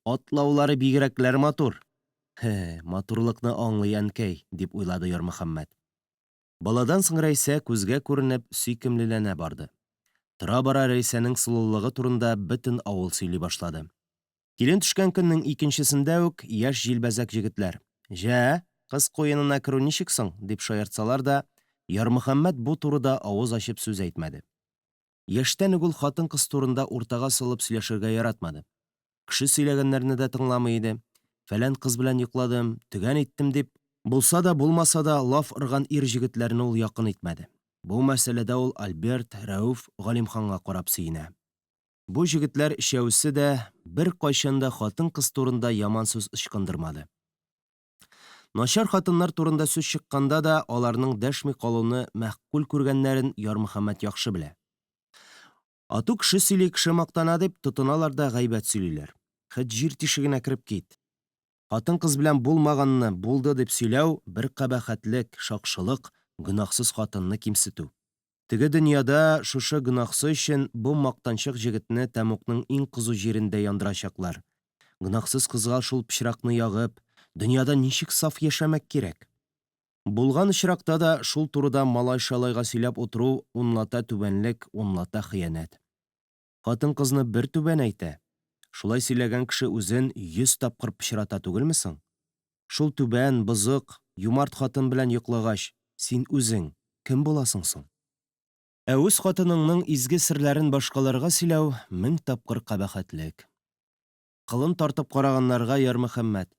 Атлаулары бигрәкләр матур. Матурлыкны аңлый әнкәй, дип уйлады Ярмөхәммәт. Баладан соң Рәйсә күзгә күренеп сөйкемлеләнә барды. Тора-бара Рәйсәнең сылулыгы турында бөтен авыл сөйли башлады. Килен төшкән көннең икенчесендә үк яшь җилбәзәк җегетләр: «Җә, кыз куенына керү ничек соң?» дип шаяртсалар да, Ярмөхәммәт бу турыда авыз ачып сүз әйтмәде. Яшьтән үк ул хатын-кыз турында уртага салып сөйләшергә яратмады. Кеше сөйләгәннәрне дә тыңламый иде. Фәлән кыз белән йокладым, төгән иттем дип, булса да булмаса да лаф ырган ир җегетләрне ул якын итмәде. Бу мәсьәләдә ул Альберт, Рәүф, Галимханга карап сөенә. Бу җегетләр өчәүсе дә бер кайчанда хатын-кыз турында яман сүз ычкындырмады. Начар хатыннар турында сүз чыкканда да аларның дәшми калуны мәгъкүл күргәннәрен Ярмөхәммәт яхшы белә. Ату кеше сөйли, кеше мактана дип тотыналар да гайбәт сөйлиләр. Хәт җир тишегенә кереп кит. Хатын-кыз белән булмаганны булды дип сөйләү бер кабахәтлек, шакшылык, гөнаһсыз хатынны кимсетү. Теге дөньяда шушы гөнаһсы өчен бу мактанчык җегетне Тәмукның иң кызу җирендә яндырачаклар. Гөнаһсыз кызга шул пычракны ягып, дөньяда ничек саф яшәмәк кирәк? Булган очракта да шул турыда малай-шалайга сөйләп утыру унлата түбәнлек, унлата хыянәт. Хатын-кызны бер түбән әйтә. Шулай сөйләгән кеше үзен 100 тапкыр пычрата түгелме соң? Шул түбән, бозык, юмарт хатын белән йоклагач, син үзең кем буласың соң? Ә үз хатыныңның изге серләрен башкаларга сөйләү 1000 тапкыр кабахәтлек. Кылын тартып караганнарга Ярмөхәммәт: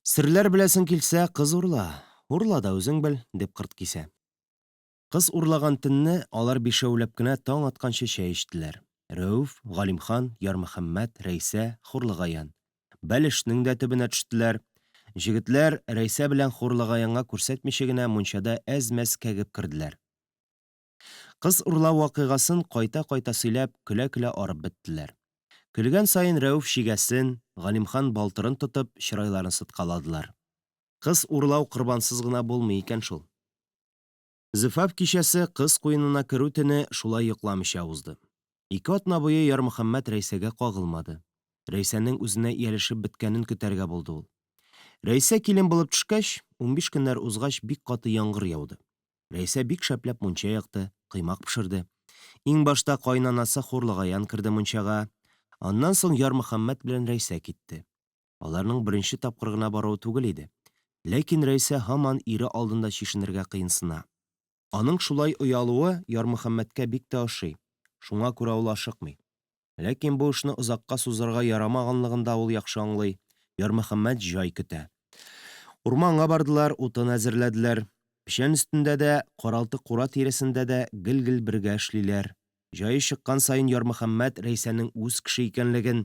«Серләр беләсең килсә, кыз урла. Урла да үзең бел», дип кырт кисә. Кыз урлаган төнне алар бишәүләп кенә таң атканчы чәй эчтеләр. Рәүф, Галимхан, Ярмөхәммәт, Рәйсә, Хурлыгаян. Бәлешнең дә төбенә төштеләр. Җегетләр Рәйсә белән Хурлыгаянга күрсәтмичә генә мунчада әз-мәз кәгеп керделәр. Кыз урлау вакыйгасын кайта-кайта сөйләп, көлә-көлә арып беттеләр. Көлгән сайын Рәүф шигәсен, Галимхан балтырын тотып, чырайларын сыткаладылар. Кыз урлау корбансыз гына булмый икән шул. Зифаф кичәсе кыз куенына керү төне шулай йокламыйча узды. 2 атна буе Ярмөхәммәт Рәйсәгә кагылмады. Рәйсәнең үзенә иялешеп беткәнен көтәргә булды ул. Рәйсә килен булып төшкәч, 15 көннәр узгач бик каты яңгыр яуды. Рәйсә бик шәпләп мунча якты, кыймак пешерде. Иң башта кайнанасы Хурлыгаян керде мунчага. Аннан соң Ярмөхәммәт белән Рәйсә китте. Аларның беренче тапкыр гына баруы түгел иде. Ләкин Рәйсә һаман ире алдында чишенергә кыенсына. Аның шулай оялуы Ярмөхәммәткә бик тә ошый. Шуңа күрә ул ашыкмый. Ләкин бу эшне озакка сузарга ярамаганлыгын да ул яхшы аңлый. Ярмөхәммәт җай көтә. Урманга бардылар, утын әзерләделәр. Печән өстендә дә, каралты кура тиресендә дә гел-гел бергә эшлиләр. Җае чыккан сайын Ярмөхәммәт Рәйсәнең үз кеше икәнлеген,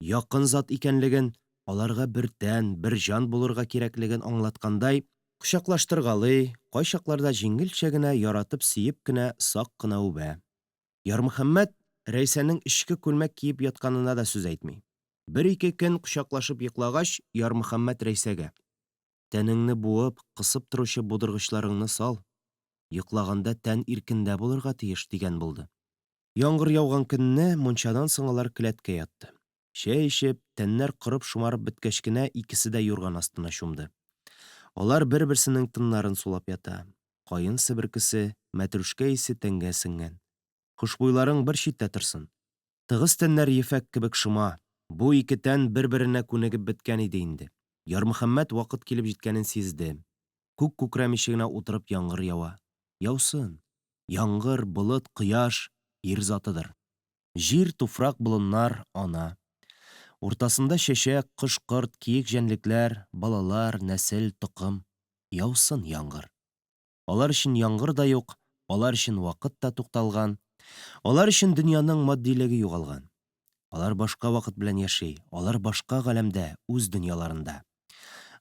якын зат икәнлеген, аларга бер тән, бер җан булырга кирәклеген аңлаткандай, кочаклаштыргалый, кайчакларда җиңелчә генә яратып сөеп кенә сак кына үбә. Ярмөхәммәт Рәйсәнең эчке күлмәк киеп ятканына да сүз әйтми. Бер-ике көн кочаклашып йоклагач, Ярмөхәммәт Рәйсәгә: "Тәнеңне буып, кысып торучы будыргычларыңны сал. Йоклаганда тән иркендә булырга тиеш", дигән булды. Яңгыр яуган көнне мунчадан соң алар келәткә ятты. Чәй эчеп, тәннәр корып шумарып беткәч кенә икесе дә юрган астына чумды. Алар бер-берсенең тыннарын сулап ята. Кайын себеркесе, мәтрүшкә исе тәнгә сеңгән. Хушбуйларың бер читтә торсын. Тыгыз тәннәр ефәк кебек шома. Бу ике тән бер-беренә күнегеп беткән иде инде. Ярмөхәммәт вакыт килеп җиткәнен сизде. Күк күкрәмичегенә утырып яңгыр ява. Яусын. Яңгыр, болыт, кояш ир затыдыр. Җир, туфрак, болыннар ана. Уртасында чәчәк, кош-корт, киек җәнлекләр, балалар, нәсел, токым. Яусын яңгыр. Алар өчен яңгыр да юк, алар өчен вакыт та тукталган. Алар өчен дөньяның матдилеге югалган. Алар башка вакыт белән яши, алар башка галәмдә, үз дөньяларында.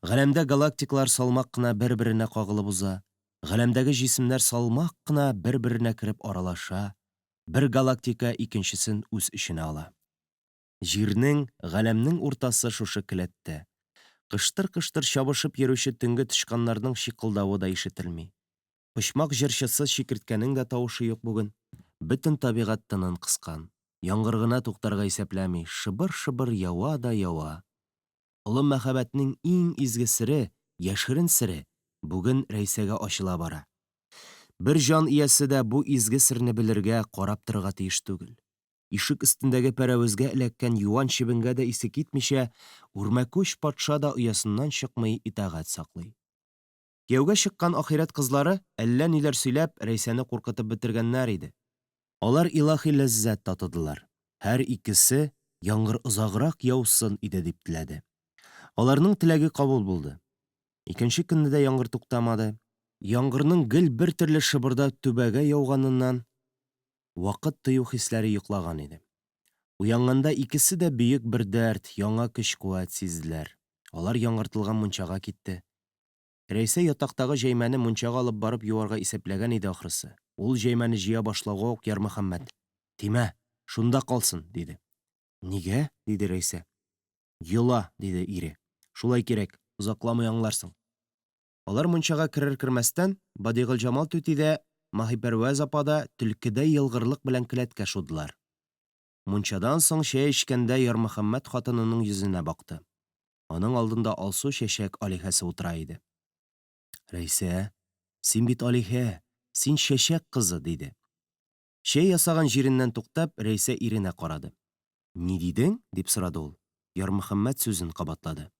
Галәмдә галактикалар салмак кына бер-беренә кагылып уза. Галәмдәге җисемнәр салмак кына бер-беренә кереп аралаша. Бер галактика икенчесен үз эченә ала. Җирнең, галәмнең уртасы шушы келәттә. Кыштыр-кыштыр чабышып йөрүче төнге тычканнарның шикылдавы да ишетелми. Почмак җырчысы Чикерткәнең дә тавышы юк бүген. Бөтен табигать тынын кыскан. Яңгыр гына туктарга исәпләми, шыбыр-шыбыр ява да ява. Олы мәхәббәтнең иң изге сере, яшерен сере бүген Рәйсәгә ачыла бара. Бер җан иясе дә бу изге серне белергә, карап торырга тиеш түгел. Ишек өстендәге пәрәвезгә эләккән юан чебенгә дә исе китмичә, үрмәкүч патша да оясыннан чыкмый итагать саклый. Кияүгә чыккан ахирәт кызлары әллә ниләр сөйләп Рәйсәне куркытып бетергәннәр иде. Алар илаһи ләззәт татыдылар. Һәр икесе яңгыр озаграк яусын иде дип теләде. Аларның теләге кабул булды. Икенче көнне дә яңгыр туктамады. Яңгырның гел бер төрле шыбырда түбәгә яуганыннан вакыт тыю хисләре йоклаган иде. Уянганда икесе дә бөек бер дәрт, яңа көч-куәт сизделәр. Алар яңгыртылган мунчага китте. Рәйсә ятактагы җәймәне мунчага алып барып юарга исәпләгән иде ахрысы. Ул җәймәне җыя башлауга ук Ярмөхәммәт: "Тимә, шунда калсын", диде. "Нигә?" диде Рәйсә. "Йола", диде ире. "Шулай кирәк, озакламый аңларсың". Алар мунчага керер-кермәстән Бадигылҗамал түти дә, Маһипәрвәз апа да төлкедәй йылгырлык белән келәткә шудылар. Мунчадан соң чәй эчкәндә Ярмөхәммәт хатынының йөзенә бакты. Аның алдында алсу чәчәк алиһәсе утыра иде. "Рәйсә, син бит алиһә, син чәчәк кызы", диде. Чәй ясаган җиреннән туктап, Рәйсә иренә карады. "Ни дидең?" дип сорады ул. Ярмөхәммәт сүзен кабатлады.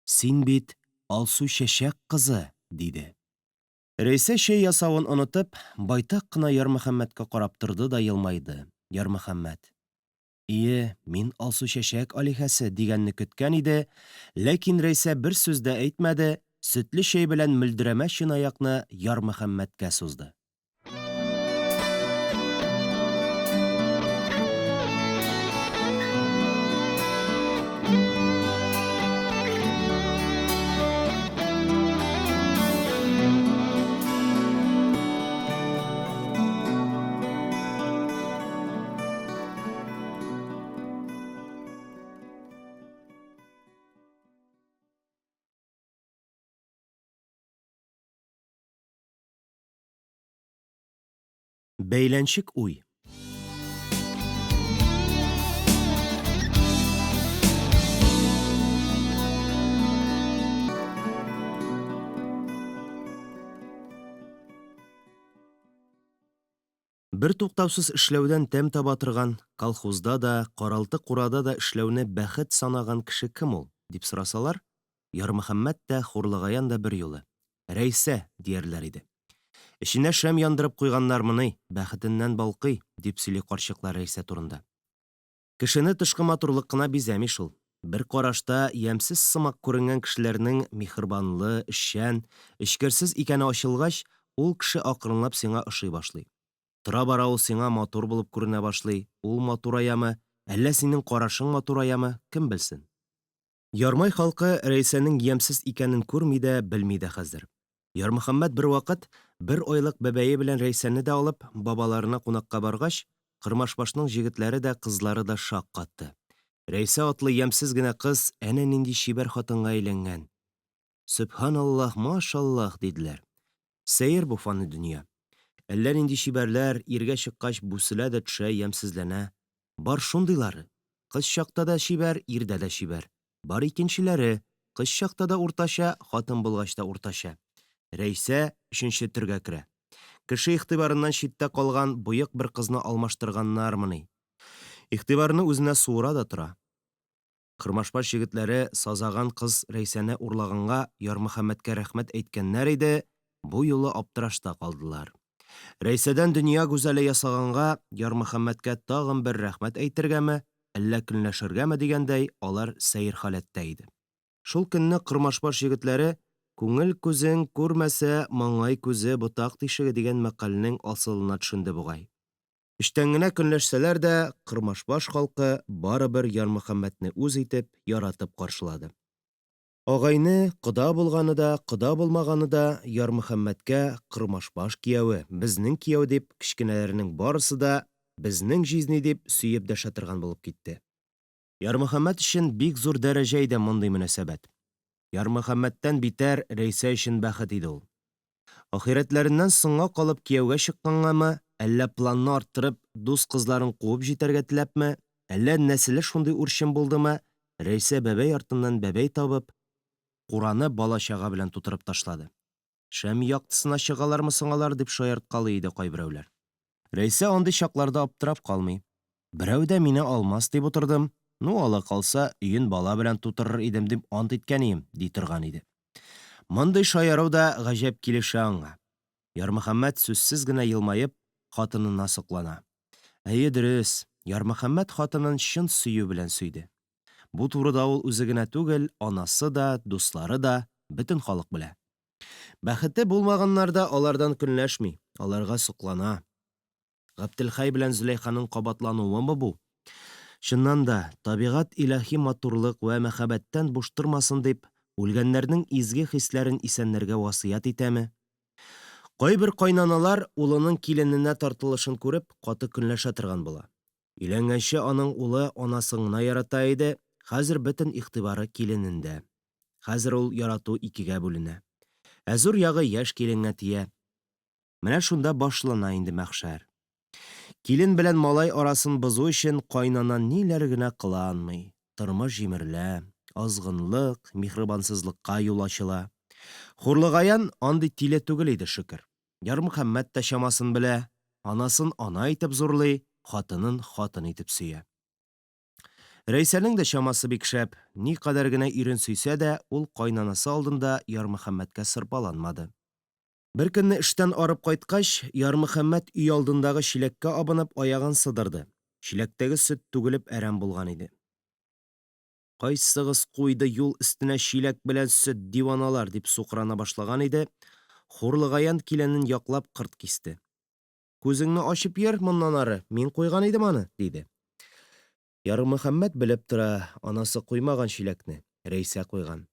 "Син бит алсу чәчәк кызы", диде. Рәйсә чәй ясавын онытып, байтак кына Ярмөхәммәткә карап торды да елмайды. Ярмөхәммәт: "Ие, мин алсу чәчәк алиһәсе" дигәнне көткән иде, ләкин Рәйсә бер сүз дә әйтмәде, сөтле чәй белән мөлдерәмә чынаякны Ярмөхәммәткә сузды. Бәйләнчек уй. Бер туктаусыз эшләүдән тәм таба торган, колхозда да, каралты-курада да эшләүне бәхет санаган кеше кем ул? Дип сорасалар, Ярмөхәммәт тә, Хурлыгаян да бер юлы Рәйсә диярләр иде. Эченә шәм яндырып куйганнармыни, бәхетеннән балкый, дип сөйли карчыклар Рәйсә турында. Кешене тышкы матурлык кына бизәми шул. Бер карашта ямьсез сымак күренгән кешеләрнең миһербанлы, эшчән, эчкерсез икәне ачылгач, ул кеше акрынлап сиңа ошый башлый. Тора-бара ул сиңа матур булып күренә башлый. Ул матураямы, әллә синең карашың матураямы, кем белсен. Ярмай халкы Рәйсәнең ямьсез икәнен күрми дә, белми дә хәзер. Ярмөхәммәт бер вакыт бер айлык бәбәе белән Рәйсәне дә алып бабаларына кунакка баргач, Кырмашбашның җегетләре дә, кызлары да шак катты. Рәйсә атлы ямьсез генә кыз әнә нинди чибәр хатынга әйләнгән. Сөбханаллаһ, машаллаһ диделәр. Сәер бу фаны дөнья. Әллә нинди чибәрләр иргә чыккач бүселә дә төшә, ямьсезләнә. Бар шундыйлары. Кыз чакта да чибәр, ирдә дә чибәр. Бар икенчеләре. Кыз чакта да уртача, хатын булгач та уртача. Рәйсә өченче төргә керә. Кеше игътибарыннан читтә калган боек бер кызны алмаштырганнармыни. Игътибарны үзенә суыра да тора. Кырмашбаш егетләре сазаган кыз Рәйсәне урлаганга Ярмөхәммәткә рәхмәт әйткәннәр иде, бу юлы аптырашта калдылар. Рәйсәдән дөнья гүзәле ясаганга Ярмөхәммәткә тагын бер рәхмәт әйтергәме, әллә көнләшергәме дигәндәй, алар сәер халәттә иде. Шул көнне Кырмашбаш егетләре «Күңел күзең күрмәсә, маңай күзе ботак тишеге» дигән мәкалнең асылына төшенде бугай. Эштән генә көнләшсәләр дә, Кырмашбаш халкы барыбер Ярмөхәммәтне үз итеп, яратып каршылады. Агайны, кода булганы да, кода булмаганы да Ярмөхәммәткә Кырмашбаш кияүе, безнең кияү дип, кечкенәләрнең барысы да безнең җизни дип сөеп дәшә торган булып китте. Ярмөхәммәт өчен бик зур дәрәҗә иде мондый мөнәсәбәт. Ярмөхәммәттән битәр Рәйсә өчен бәхет иде ул. Ахирәтләреннән соңга калып кияүгә чыккангамы, әллә планны арттырып, дус кызларын куып җитәргә теләпме, әллә нәселе шундый үрчен булдымы, Рәйсә бәбәй артыннан бәбәй табып, кураны бала-чага белән тутырып ташлады. Шәм яктысына чыгалармы соңалар дип шаярткалы иде кайберәүләр. Рәйсә андый чакларда аптырап калмый. Берәү дә мине алмас дип утырдым. Ну, ала калса, өен бала белән тутырыр идем дип ант иткәнем, ди торган иде. Мондый шаяру да гаҗәп килешә аңа. Ярмөхәммәт сүзсез генә елмаеп, хатынына соклана. Әйе, дөрес, Ярмөхәммәт хатынын чын сөю белән сөйде. Бу турыда ул үзе генә түгел, анасы да, дуслары да, бөтен халык белә. Бәхете булмаганнар да алардан көнләшми, аларга соклана. Габделхай белән Зөләйханың кабатлануымы бу? Чыннан да, табигать илаһи матурлык вә мәхәббәттән буш тормасын дип, үлгәннәрнең изге хисләрен исәннәргә васыят итәме? Кайбер кайнаналар улының килененә тартылышын күреп, каты көнләшә торган була. Өйләнгәнче аның улы анасын гына ярата иде, хәзер бөтен игътибары киленендә. Хәзер ул ярату икегә бүленә. Ә зур ягы яшь киленгә тия. Менә шунда башлана инде мәхшәр. Килен белән малай арасын бозу өчен кайнана ниләр генә кыланмый. Тормыш җимерелә, азгынлык, миһербансызлыкка юл ачыла. Хурлыгаян андый тиле түгел иде, шөкер. Ярмөхәммәт тә чамасын белә, анасын ана итеп зурлый, хатынын хатын итеп сөя. Рәйсәнең дә чамасы бик шәп, ни кадәр генә ирен сөйсә дә, ул кайнанасы алдында Ярмөхәммәткә сырпаланмады. Бер көнне эштән арып кайткач, Ярмөхәммәт өй алдындагы чиләккә абынып аягын сыдырды. Чиләктәге сөт түгелеп әрәм булган иде. Кайсыгыз куйды юл өстенә чиләк белән сөт, диваналар, дип сукрана башлаган иде. Хурлыгаян киленен яклап кырт кисте. Күзеңне ачып йөр моннан ары, мин куйган идем аны, диде. Ярмөхәммәт белеп тора, анасы куймаган чиләкне, Рәйсә куйган.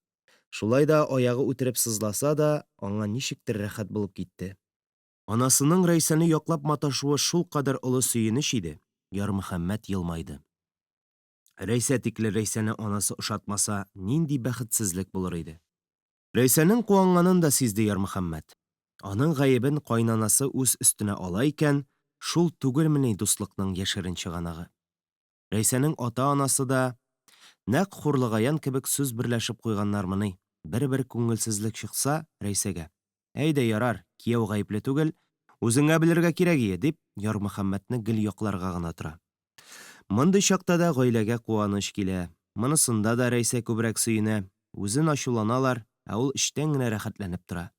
Шулай да аягы үтереп сызласа да, аңа ничектер рәхәт булып китте. Анасының Рәйсәне яклап маташуы шул кадәр олы сөенеч иде. Ярмөхәммәт елмайды. Рәйсә тикле Рәйсәне анасы ошатмаса, нинди бәхетсезлек булыр иде. Рәйсәнең куанганын да сизде Ярмөхәммәт. Аның гаебен кайнанасы үз өстенә ала икән, шул түгелмени дуслыкның яшерен чыганагы. Рәйсәнең ата-анасы да нәкъ Хурлыгаян кебек сүз берләшеп куйганнармыни. Бер-бер күңелсезлек чыкса Рәйсәгә: "Әйдә ярар, кияү гаепле түгел, Үзеңә белергә кирәк дип, Ярмөхәммәтне гел якларга гына тора. Мондый чакта да гаиләгә куаныч килә. Монысында да Рәйсә күбрәк сөенә. Үзен ачуланалар, ә ул эштән генә рәхәтләнеп тора.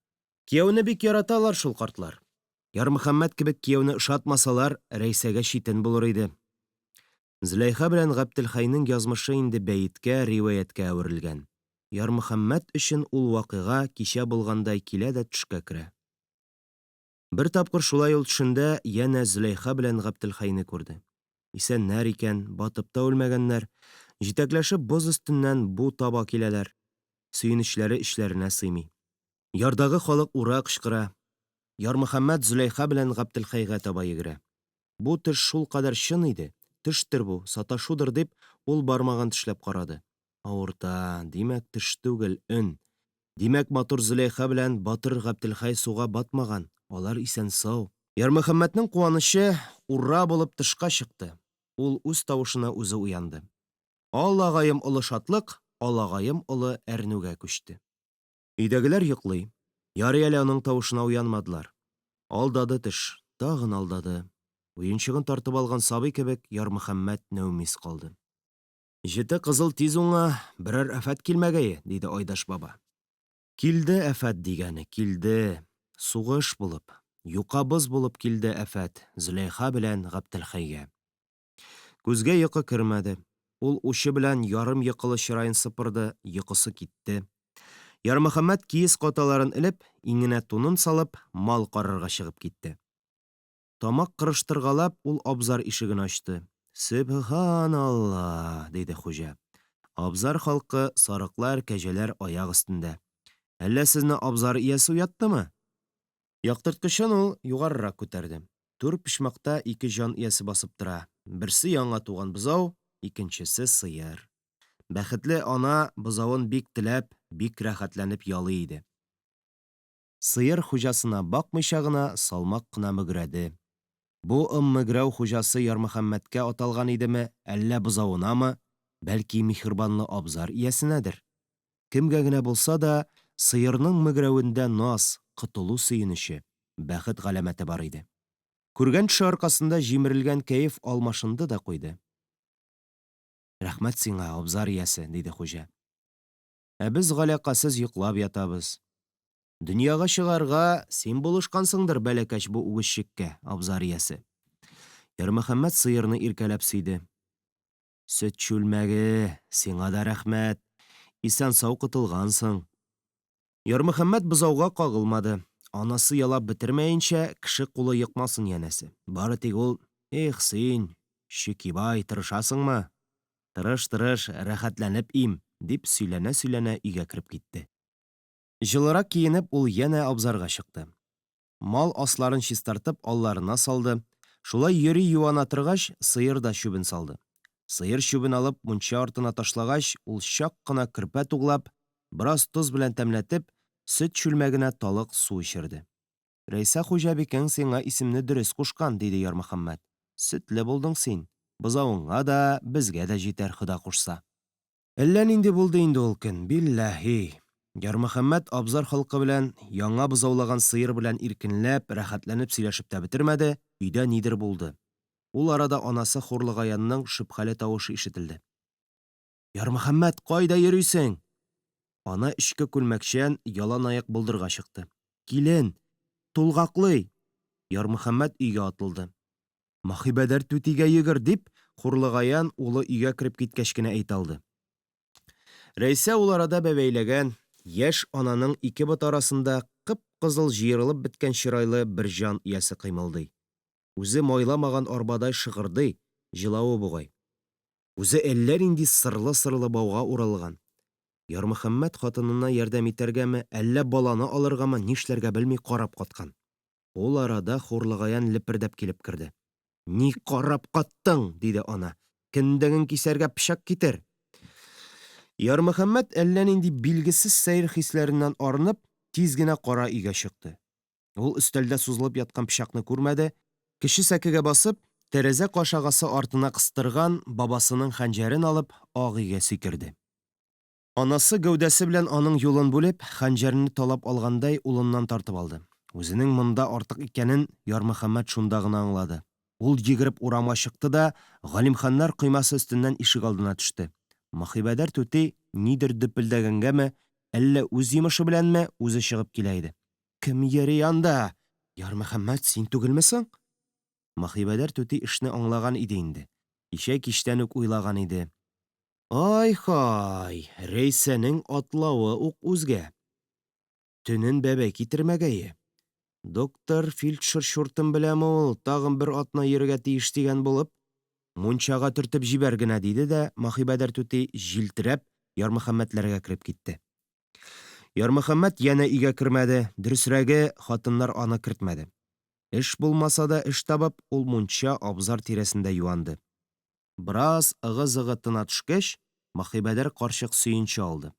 Кияүне бик яраталар шул картлар. Ярмөхәммәт кебек кияүне ышатмасалар, Рәйсәгә читен булыр иде. Зөләйха белән Габделхайның язмышы инде бәеткә, риваяткә әверелгән. Ярмөхәммәт өчен ул вакыйга кичә булгандай килә дә төшкә керә. Бер тапкыр шулай ул төшендә янә Зөләйха белән Габделхайны күрде. Исәннәр икән, батып та үлмәгәннәр. Җитәкләшеп боз өстеннән бу таба киләләр. Сөенечләре эшләренә сыймый. Ярдагы халык ура кычкыра. Ярмөхәммәт Зөләйха белән Габделхайга таба йөгерә. Бу төш шул кадәр чын иде. Төштер бу, саташудыр дип, ул бармаган тешләп карады. Авырта, димәк төш түгел, өн. Димәк матур Зөләйха белән батыр Габделхай суга батмаган. Алар исән сау. Ярмөхәммәтнең куанышы ура булып тышка чыкты. Ул үз тавышына үзе уянды. Аллагаем олы шатлык, аллагаем олы әрнүгә күчте. Өйдәгеләр йоклый. Ярый әле аның тавышына уянмадылар. Алдады төш, тагын алдады. Уенчыгын тартып алган сабый кебек Ярмөхәммәт нәүмис калды. Җете кызыл тиз уңа, берәр афәт килмәгәе, диде Айдаш баба. Килде афәт дигәне, килде. Сугыш булып, юкабыз булып килде афәт Зөләйха белән Габделхайга. Күзгә йокы кермәде. Ул учы белән ярым йокылы чырайын сыпырды, йокысы китте. Ярмөхәммәт киез каталарын элеп, иңенә тунын салып, мал карарга чыгып китте. Тамак кырыштыргалап, ул абзар ишеген ачты. Сөбханалла, диде хуҗа. Абзар халкы, сарыклар, кәҗәләр аяк өстендә. Әллә сезне абзар иясе уяттымы? Яктырткычын ул югарырак күтәрде. Түр пишмакта ике җан иясе басып тора. Берсе яңа туган бызау, икенчесе сыер. Бәхетле ана бызавын бик теләп, бик рәхәтләнеп ялый иде. Сыер хуҗасына бакмыйча гына салмак кына мөгрәде. Бу мөгрәү хуҗасы Ярмөхәммәткә аталган идеме, әллә бызавынамы, бәлки миһербанлы абзар иясенәдер. Кемгә генә булса да, сыерның мөгрәвендә наз, кытылу сөенече, бәхет галәмәте бар иде. Күргән төше аркасында җимерелгән кәеф алмашынды да куйды. Рәхмәт сиңа, абзар иясе, диде хуҗа. Ә без галәкасыз йоклап ятабыз. Дөньяга чыгарга син булышкансыңдыр бәләкәч бу үгезчеккә, абзар иясе. Ярмөхәммәт сыерны иркәләп сөйде. Сөт чүлмәге, сиңа да рәхмәт. Исән сау кытылгансың. Ярмөхәммәт бызауга кагылмады. Анасы ялап бетермәенчә, кеше кулы йыкмасын янәсе. Бары тик ул, "Эх, син, Шикибай, тырышасыңмы? Тырыш, рәхәтләнеп им", дип сөйләнә-сөйләнә өйгә кереп китте. Җылырак киенеп, ул янә абзарга чыкты. Мал асларын чистартып, алларына салды. Шулай йөри юана торгач, сыер да чүбен салды. Сыер чүбен алып, мунча артына ташлагач, ул чак кына көрпә туглап, бераз тоз белән тәмләтеп, сөт чүлмәгенә талык су эчерде. Рәйсә хуҗабикәң сиңа исемне дөрес кушкан, диде Ярмөхәммәт. Сөтле булдың син. Бызавыңа да, безгә дә җитәр, Хода кушса. Әллә нинди булды инде ул көн, билләһи. Ярмөхәммәт абзар халкы белән, яңа бызаулаган сыер белән иркенләп, рәхәтләнеп сөйләшеп тә бетермәде, өйдә нидер булды. Ул арада анасы Хурлыгаянның шөбһәле тавышы ишетелде. Ярмөхәммәт, кайда йөрисең? Ана эчке күлмәкчән ялан аяк булдырга чыкты. Килен, тулгаклый. Ярмөхәммәт өйгә атылды. Махибәдәр түтигә йөгер дип, Хурлыгаян улы өйгә кереп киткәч кенә әйтә алды. Рәйсә ул арада бәбәйләгән, яшь ананың ике бот арасында кып-кызыл җыерылып беткән чырайлы бер җан иясе кыймылдый. Үзе майламаган арбадай шыгырдый, җылавы бугай. Үзе әллә нинди сырлы-сырлы бауга уралган. Ярмөхәммәт хатынына ярдәм итәргәме, әллә баланы алыргамы, нишләргә белми карап каткан. Ул арада Хурлыгаян лепердәп килеп керде. Ни карап каттың, диде ана. Кендеген кисәргә пычак китер. Ярмөхәммәт әллә нинди билгесез сәер хисләреннән арынып, тиз генә кара өйгә чыкты. Ул өстәлдә сузылып яткан пычакны күрмәде, кеше сәкегә басып, тәрәзә кашагасы артына кыстырган бабасының хәнҗәрен алып, ак өйгә сикерде. Анасы гәүдәсе белән аның юлын бүлеп, хәнҗәрне талап алгандай улыннан тартып алды. Үзенең монда артык икәнен Ярмөхәммәт шунда гына аңлады. Ул йөгереп урамга чыкты да Галимханнар коймасы өстеннән ишек алдына төште. Мөхибәдәр түти нидер дөпелдәгәнгәме, әллә үз йомышы беләнме үзе чыгып килә иде. Кем йөри анда? Ярмөхәммәт, син түгелмесең? Мөхибәдәр түти эшне аңлаган иде инде. Кичә кичтән үк уйлаган иде. Ай-һай, Рәйсәнең атлавы ук үзгә. Төнен бәбәй китермәгәе. Доктор фельдшер шуртын беләме ул, тагын бер атна йөрергә тиеш дигән булып, мунчага төртеп җибәр генә диде дә Мөхибәдәр түти җилтерәп Ярмөхәммәтләргә кереп китте. Ярмөхәммәт янә өйгә кермәде, дөресрәге, хатыннар аны кертмәде. Эш булмаса да эш табып, ул мунча абзар тирәсендә юанды. Бераз ыгы-зыгы тына төшкәч, Мөхибәдәр карчык сөенче алды.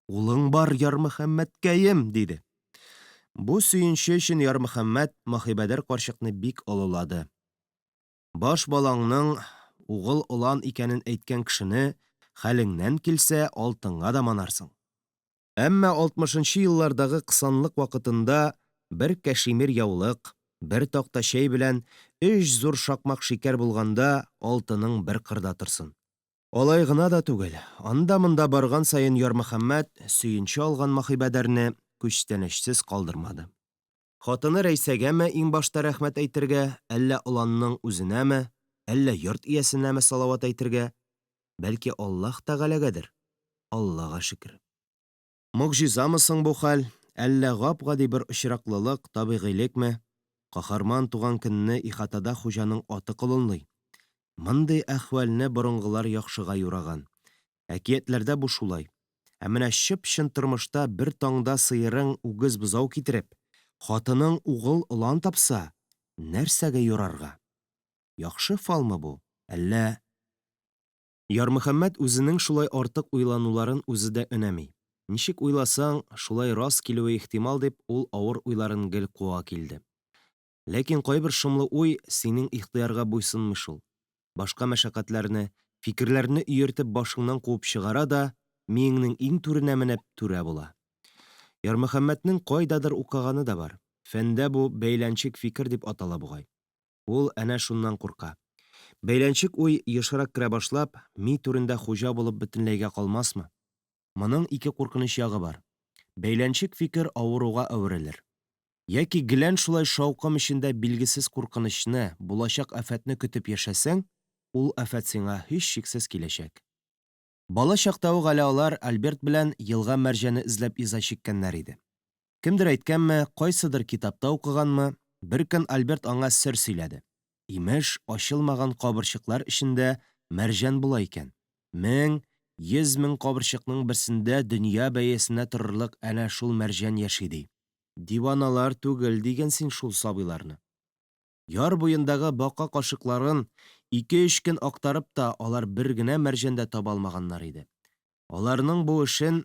Улың бар, Ярмөхәммәткәем, диде. Бу сөенче өчен Ярмөхәммәт Мөхибәдәр карчыкны бик олылады. Баш балаңның угыл улан икәнен әйткән кешене хәлеңнән килсә алтынга да манарсың. Әмма 60-нчы еллардагы кысанлык вакытында бер кәшимир яулык, бер такта чәй белән 3 зур шакмак шикәр булганда алтының бер кырда торсын. Алай гына да түгел. Анда-монда барган саен Ярмөхәммәт сөенче алган Мөхибәдәрне күчтәнәчсез калдырмады. Хатыны Рәйсәгәме иң башта рәхмәт әйтергә, әллә уланның үзенәме, әллә йорт иясенәме салават әйтергә, бәлки Аллаһ Тәгаләгәдер. Аллаһга шөкер. Мөгъҗизамы соң бу хәл, әллә гап-гади бер очраклылык, табигыйлекме? Каһарман туган көнне ихатада хуҗаның аты кылынлый. Мондый әхвальне борынгылар яхшыга юраган. Әкиятләрдә бу шулай. Ә менә чып-чын тормышта бер таңда сыерың үгез бозау китереп, хатының угыл улан тапса, нәрсәгә юрарга? Яхшы фалмы бу? Әллә... Ярмөхәммәт үзенең шулай артык уйлануларын үзе дә өнәми. Ничек уйласаң, шулай рас килүе ихтимал дип, ул авыр уйларын гел куа килде. Ләкин кайбер шомлы уй синең ихтыярга буйсынмый шул. Башка мәшәкатьләрне, фикерләрне өертеп башыңнан куып чыгара да, миеңнең иң түренә менеп түрә була. Ярмөхәммәтнең кайдадыр укыганы да бар. Фәндә бу бәйләнчек фикер дип атала бугай. Ул әнә шуннан курка. Бәйләнчек уй ешрак керә башлап, ми түрендә хуҗа булып бөтенләйгә калмасмы? Моның ике куркыныч ягы бар. Бәйләнчек фикер авыруга әверелер. Яки гелән шулай шаукым эчендә билгесез куркынычны, булачак афәтне көтеп яшәсәң, ул афәт сиңа һич шиксез киләчәк. Бала чакта ук әле алар Альберт белән елга мәрҗәне эзләп иза чиккәннәр иде. Кемдер әйткәнме, кайсыдыр китапта укыганмы, бер көн Альберт аңа сер сөйләде. Имеш, ачылмаган кабырчыклар эчендә мәрҗән була икән. 100,000 кабырчыкның берсендә дөнья бәясенә торырлык әнә шул мәрҗән яши ди. Диваналар түгел дигән син шул сабыйларны. Яр буендагы бака кашыкларын 2-3 көн актарып та алар бер генә мәрҗәндә таба алмаганнар иде. Аларның бу эшен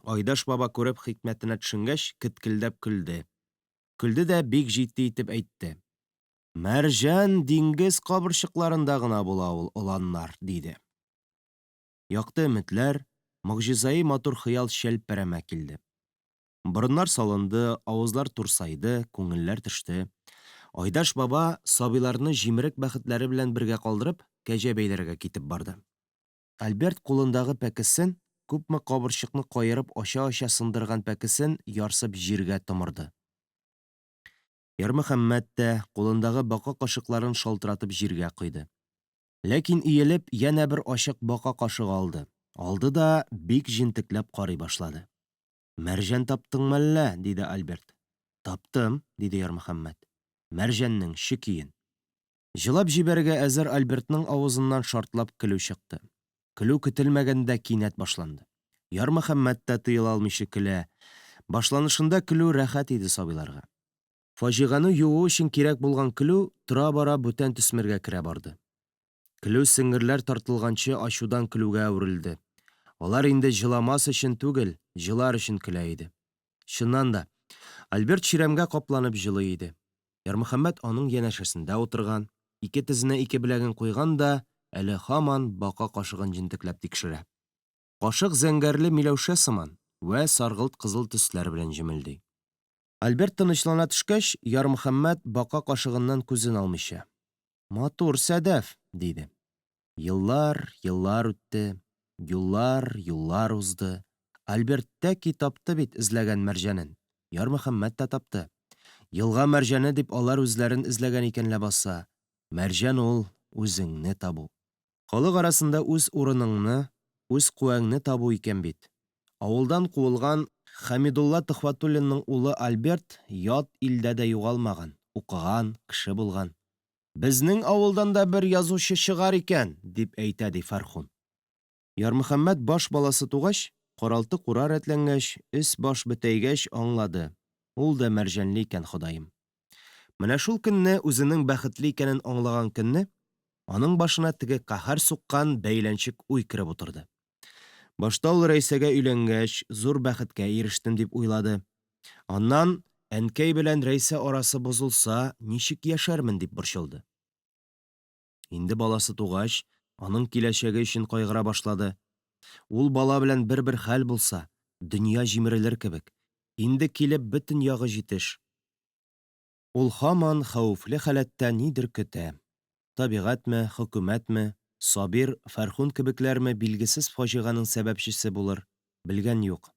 Айдаш баба күреп хикмәтенә төшенгәч, киткелдәп көлде. Көлде дә бик җитди итеп әйтте. Мәрҗән диңгез кабырчыкларында гына була ул уланнар, диде. Якты өметләр, мөгъҗизаи матур хыял шәлпәрәмә килде. Борыннар салынды, авызлар турсайды, күңелләр төште. Айдаш баба сабыйларны җимерек бәхетләре белән бергә калдырып, кәҗә бәйләргә китеп барды. Альберт кулындагы пәкесен, күпме кабырчыкны каерып ача-ача сындырган пәкесен ярсып җиргә томырды. Ярмөхәммәт тә кулындагы бака кашыкларын шалтыратып җиргә куйды. Ләкин иелеп янә бер ачык бака кашыгы алды. Алды да бик җентекләп карый башлады. Мәрҗән таптыңмы әллә? Диде Альберт. Таптым, диде Ярмөхәммәт. Мәрҗәннең шикиен. Җылап җибәргә әзер Альбертның авызыннан шартлап көлү чыкты. Көлү көтелмәгәндә кинәт башланды. Ярмөхәммәт тә тыела алмыйча көлә. Башланышында көлү рәхәт иде сабыйларга. Фаҗиганы юу өчен кирәк булган көлү тора-бара бүтән төсмергә керә барды. Көлү сеңгерләр тартылганчы ачудан көлүгә әверелде. Алар инде җыламас өчен түгел, җылар өчен көлә иде. Чыннан да, Альберт чирәмгә капланып җылый иде. Ярмөхәммәт аның янәшәсендә утырган, ике тезенә ике беләген куйган да, әле һаман бака кашыгын җентекләп тикшерә. Кашык зәңгәрле миләүшә сыман вә саргылт кызыл төсләр белән җемелди. Альберт тынычлана төшкәч, Ярмөхәммәт бака кашыгыннан күзен алмыйча: «Матур Сәдәф», — диде. Еллар үтте, юллар узды. Альберт тәки тапты бит эзләгән мәрҗәнен. Ярмөхәммәт тә тапты. Елга мәрҗәне дип алар үзләрен эзләгән икән ләбаса. Мәрҗән ул үзеңне табу. Халык арасында үз урыныңны, үз куәңне табу икән бит. Авылдан куылган Хәмидулла Төхвәтуллинның улы Альберт ят илдә дә югалмаган, укыган, кеше булган. «Безнең авылдан да бер язучы чыгар икән», дип әйтә ди Фәрхун. Ярмөхәммәт баш баласы тугач, каралты кура рәтләнгәч, баш бетәйгәч аңлады. Ул да мәрҗәнле икән, Ходаем. Менә шул көнне, үзенең бәхетле икәнен аңлаган көнне, аның башына теге каһәр суккан бәйләнчек уй кереп утырды. Башта ул Рәйсәгә өйләнгәч, зур бәхеткә ирештем дип уйлады. Аннан әнкәй белән Рәйсә арасы бозылса, ничек яшәрмен дип борчылды. Инде баласы тугач, аның киләчәге өчен кайгыра башлады. Ул бала белән бер хәл булса, дөнья җимерелер кебек. Инде килеп бөтен ягы җитеш. Ул һаман хәүефле халәттә нидер көтә. Табигатьме, хөкүмәтме, Сабир, Фәрхун кебекләрме билгесез фаҗиганың сәбәпчесе булыр, белгән юк.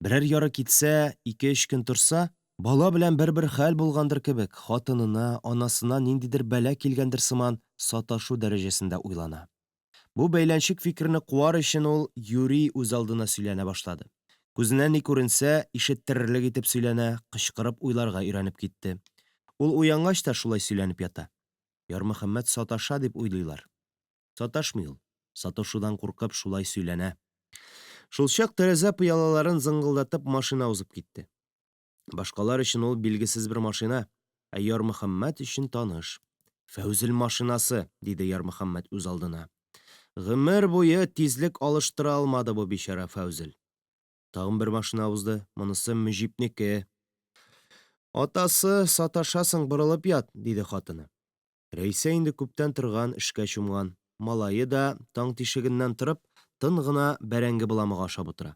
Берәр яры китсә, 2-3 көн торса, бала белән бер хәл булгандыр кебек, хатынына, анасына ниндидер бәлә килгәндер сыман саташу дәрәҗәсендә уйлана. Бу бәйләнчек фикерне куар өчен ул юри үз алдына сөйләнә башлады. Күзенә ни күренсә, ишеттерерлек итеп сөйләнә, кычкырып уйларга өйрәнеп китте. Ул уянгач та шулай сөйләнеп ята. Ярмөхәммәт саташа дип уйлыйлар. Саташмый ул. Саташудан куркып шулай сөйләнә. Шул чак тәрәзә пыялаларын зыңгылдатып машина узып китте. Башкалар өчен ул билгесез бер машина, ә Ярмөхәммәт өчен таныш. «Фәүзел машинасы», — диде Ярмөхәммәт үз алдына. Гомер буе тизлек алыштыра алмады бу бичара Фәүзел. Тагын бер машина узды, монысы Мөҗипнеке. «Атасы, саташасың, борылып ят», — диде хатыны. Рәйсә инде күптән торган, эшкә чумган. Малае да таң тишегеннән торып, тын гына бәрәңге буламыгы ашап утыра.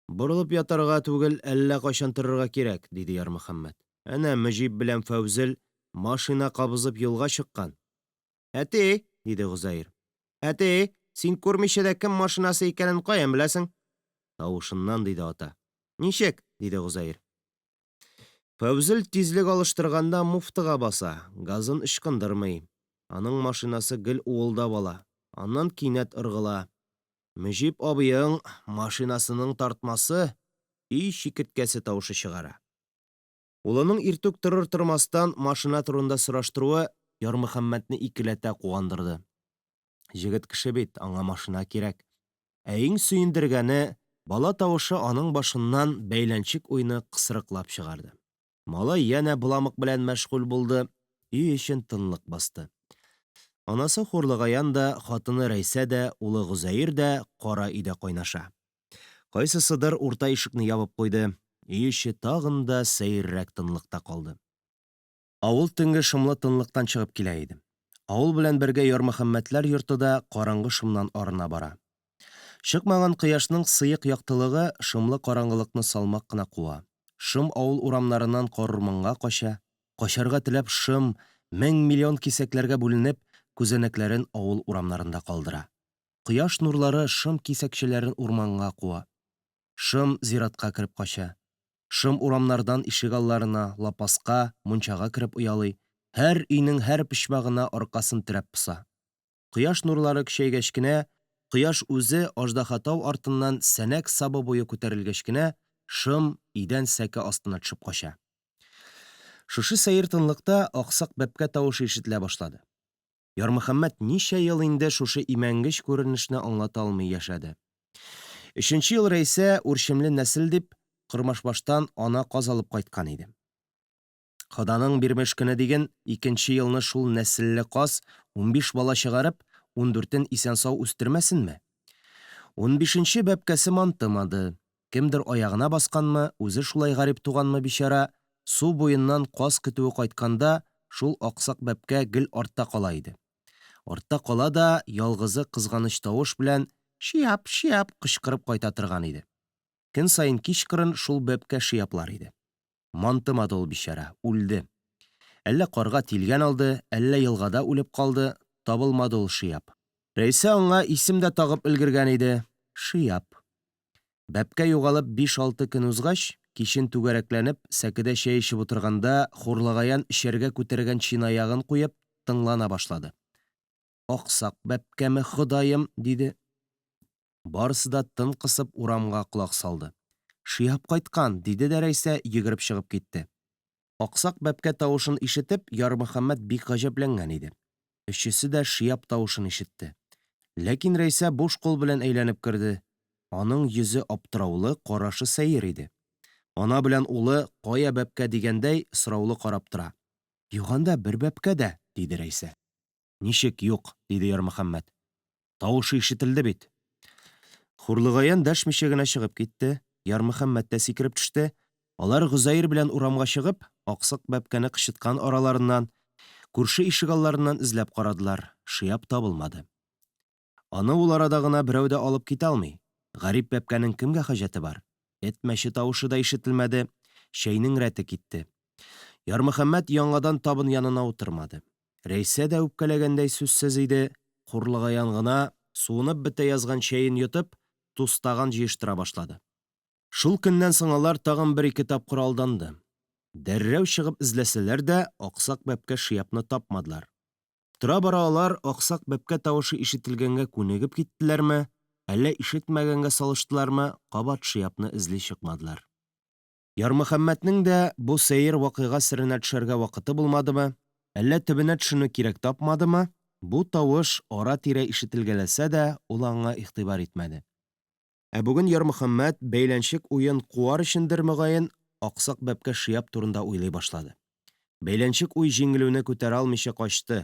«Борылып ятарга түгел, әллә кайчан торырга кирәк», — диде Ярмөхәммәт. Әнә Мөҗип белән Фәүзел машина кабызып юлга чыккан. «Әти», — диде Гозаир. «Әти, син күрмичә дә кем машинасы икәнен каян беләсең?» Тавышыннан диде ата. «Ничек?» — диде Гозаир. Фәүзел тизлек алыштырганда муфтыга баса, газын ычкындырмый. Аның машинасы гел уылда бала. Аннан кинәт ыргыла. Мөҗип абыең машинасының тартмасы үй шикерткәсе тавышы чыгара. Улының иртүк торыр-тормастан машина турында сораштыруы Ярмөхәммәтне икеләтә куандырды. Җегет кеше бит, аңа машина кирәк. Ә иң сөендергәне, бала тавышы аның башыннан бәйләнчек уйны кысрыклап чыгарды. Малай янә буламык белән мәшгуль булды, үй өчен тынлык басты. Анасы Хурлыгаян да, хатыны Рәйсә дә, улы Гозаир дә кара өйдә кайнаша. Кайсысыдыр урта ишекне ябып куйды. Үй эче тагын да сәеррәк тынлыкта калды. Авыл төнге шомлы тынлыктан чыгып килә иде. Авыл белән бергә Ярмөхәммәтләр йорты да караңгы шомнан арына бара. Чыкмаган кояшның сыек яктылыгы шомлы караңгылыкны салмак кына куа. Шым авыл урамнарыннан корырманга кача. Качарга теләп шым 1000 миллион кисәкләргә бүленеп, күзәнәкләрен авыл урамнарында калдыра. Кояш нурлары шым кисәкчеләрен урманга куа. Шым зиратка кереп кача. Шым урамнардан ишек алларына, лапаска, мунчага кереп уялый. Һәр өйнең һәр почмагына аркасын терәп поса. Кояш нурлары көчәйгәч кенә, кояш үзе аждаһа тау артыннан сәнәк сабы буе күтәрелгәч кенә, шым идән сәке астына төшеп кача. Шушы сәер тынлыкта аксак бәпкә тавышы ишетелә башлады. Ярмөхәммәт ничә ел инде шушы имәнгеч күренешне аңлата алмый яшәде. 3нче ел Рәйсә үрчемле нәсел дип Кырмашбаштан ана каз алып кайткан иде. Ходаның бирмеш көне диген 2нче елны шул нәселле каз 15 бала чыгарып, 14-ен исән-сау үстермәсенме? 15нче бәпкәсе мантымады. Кемдер аягына басканмы, үзе шулай гарип туганмы бичара, су буеннан каз көтүе кайтканда, шул аксак бәпкә гел артта кала иде. Артта кала да ялгызы кызганыч тавыш белән шиап-шиап кычкырып кайта торган иде. Көн сайын кичкырын шул бәпкә шияплар иде. Мантымады ул бишара, үлде. Әллә карға тилгән алды, әллә елгада үлеп калды, табылмады ул Шияб. Рәйсә аңа исем дә тагып өлгергән иде — Шияб. Бәпкә югалып 5-6 көн узгач, кичен түгәрәкләнеп, сәкедә чәй эчеп утырганда, Хурлыгаян эчәргә күтәргән чинаягын куеп, тыңлана башлады. «Аксак бәпкәме, Ходаем?» — диде. Барысы да тын кысып урамга колак салды. «Шияб кайткан!» — диде дә Рәйсә йөгереп чыгып китте. Аксак бәпкә тавышын ишетеп, Ярмөхәммәт бик гаҗәпләнгән иде. Өчесе дә Шияб тавышын ишетте. Ләкин Рәйсә буш кул белән әйләнеп керде. Аның йөзе аптыраулы, карашы сәер иде. Ана белән улы кая бәпкә дигәндәй сораулы карап тора. «Юганда бер бәпкә дә», — диде Рәйсә. «Ничек юк?» — диде Ярмөхәммәт. «Тавышы ишетелде бит». Хурлыгаян дәшмичә генә чыгып китте. Ярмөхәммәт тә сикереп төште. Алар Гозаир белән урамга чыгып, аксак бәпкәне кычыткан араларыннан, күрше ишек алларыннан эзләп карадылар. Шияб табылмады. Аны ул арада гына берәү дә алып китә алмый. Гарип бәпкәнең кемгә хаҗәте бар? Әтмәче тавышы да ишетелмәде. Чәйнең рәте китте. Ярмөхәммәт яңадан табын янына утырмады. Рәйсә дә үпкәләгәндәй сүзсез иде. Хурлыгаян гына суынып бетә язган чәен йотып, тустаган җыештыра башлады. Шул көннән соң алар тагын 1-2 тапкыр алданды. Дәррәү чыгып эзләсәләр дә, аксак бәпкә Шиябны тапмадылар. Тора-бара алар аксак бәпкә тавышы ишетелгәнгә күнегеп киттеләрме, әллә ишетмәгәнгә салыштылармы, кабат Шиябны эзли чыкмадылар. Ярмөхәммәтнең дә бу сәер вакыйга серенә төшәргә вакыты булмадымы, әллә төбенә төшүне кирәк тапмадымы, бу тавыш ара-тирә ишетелгәләсә дә, ул аңа игътибар итмәде. Ә бүген Ярмөхәммәт бәйләнчек уен куар өчендер мөгаен, аксак бәпкә Шияб турында уйлый башлады. Бәйләнчек уй җиңелүне күтәрә алмыйча качты.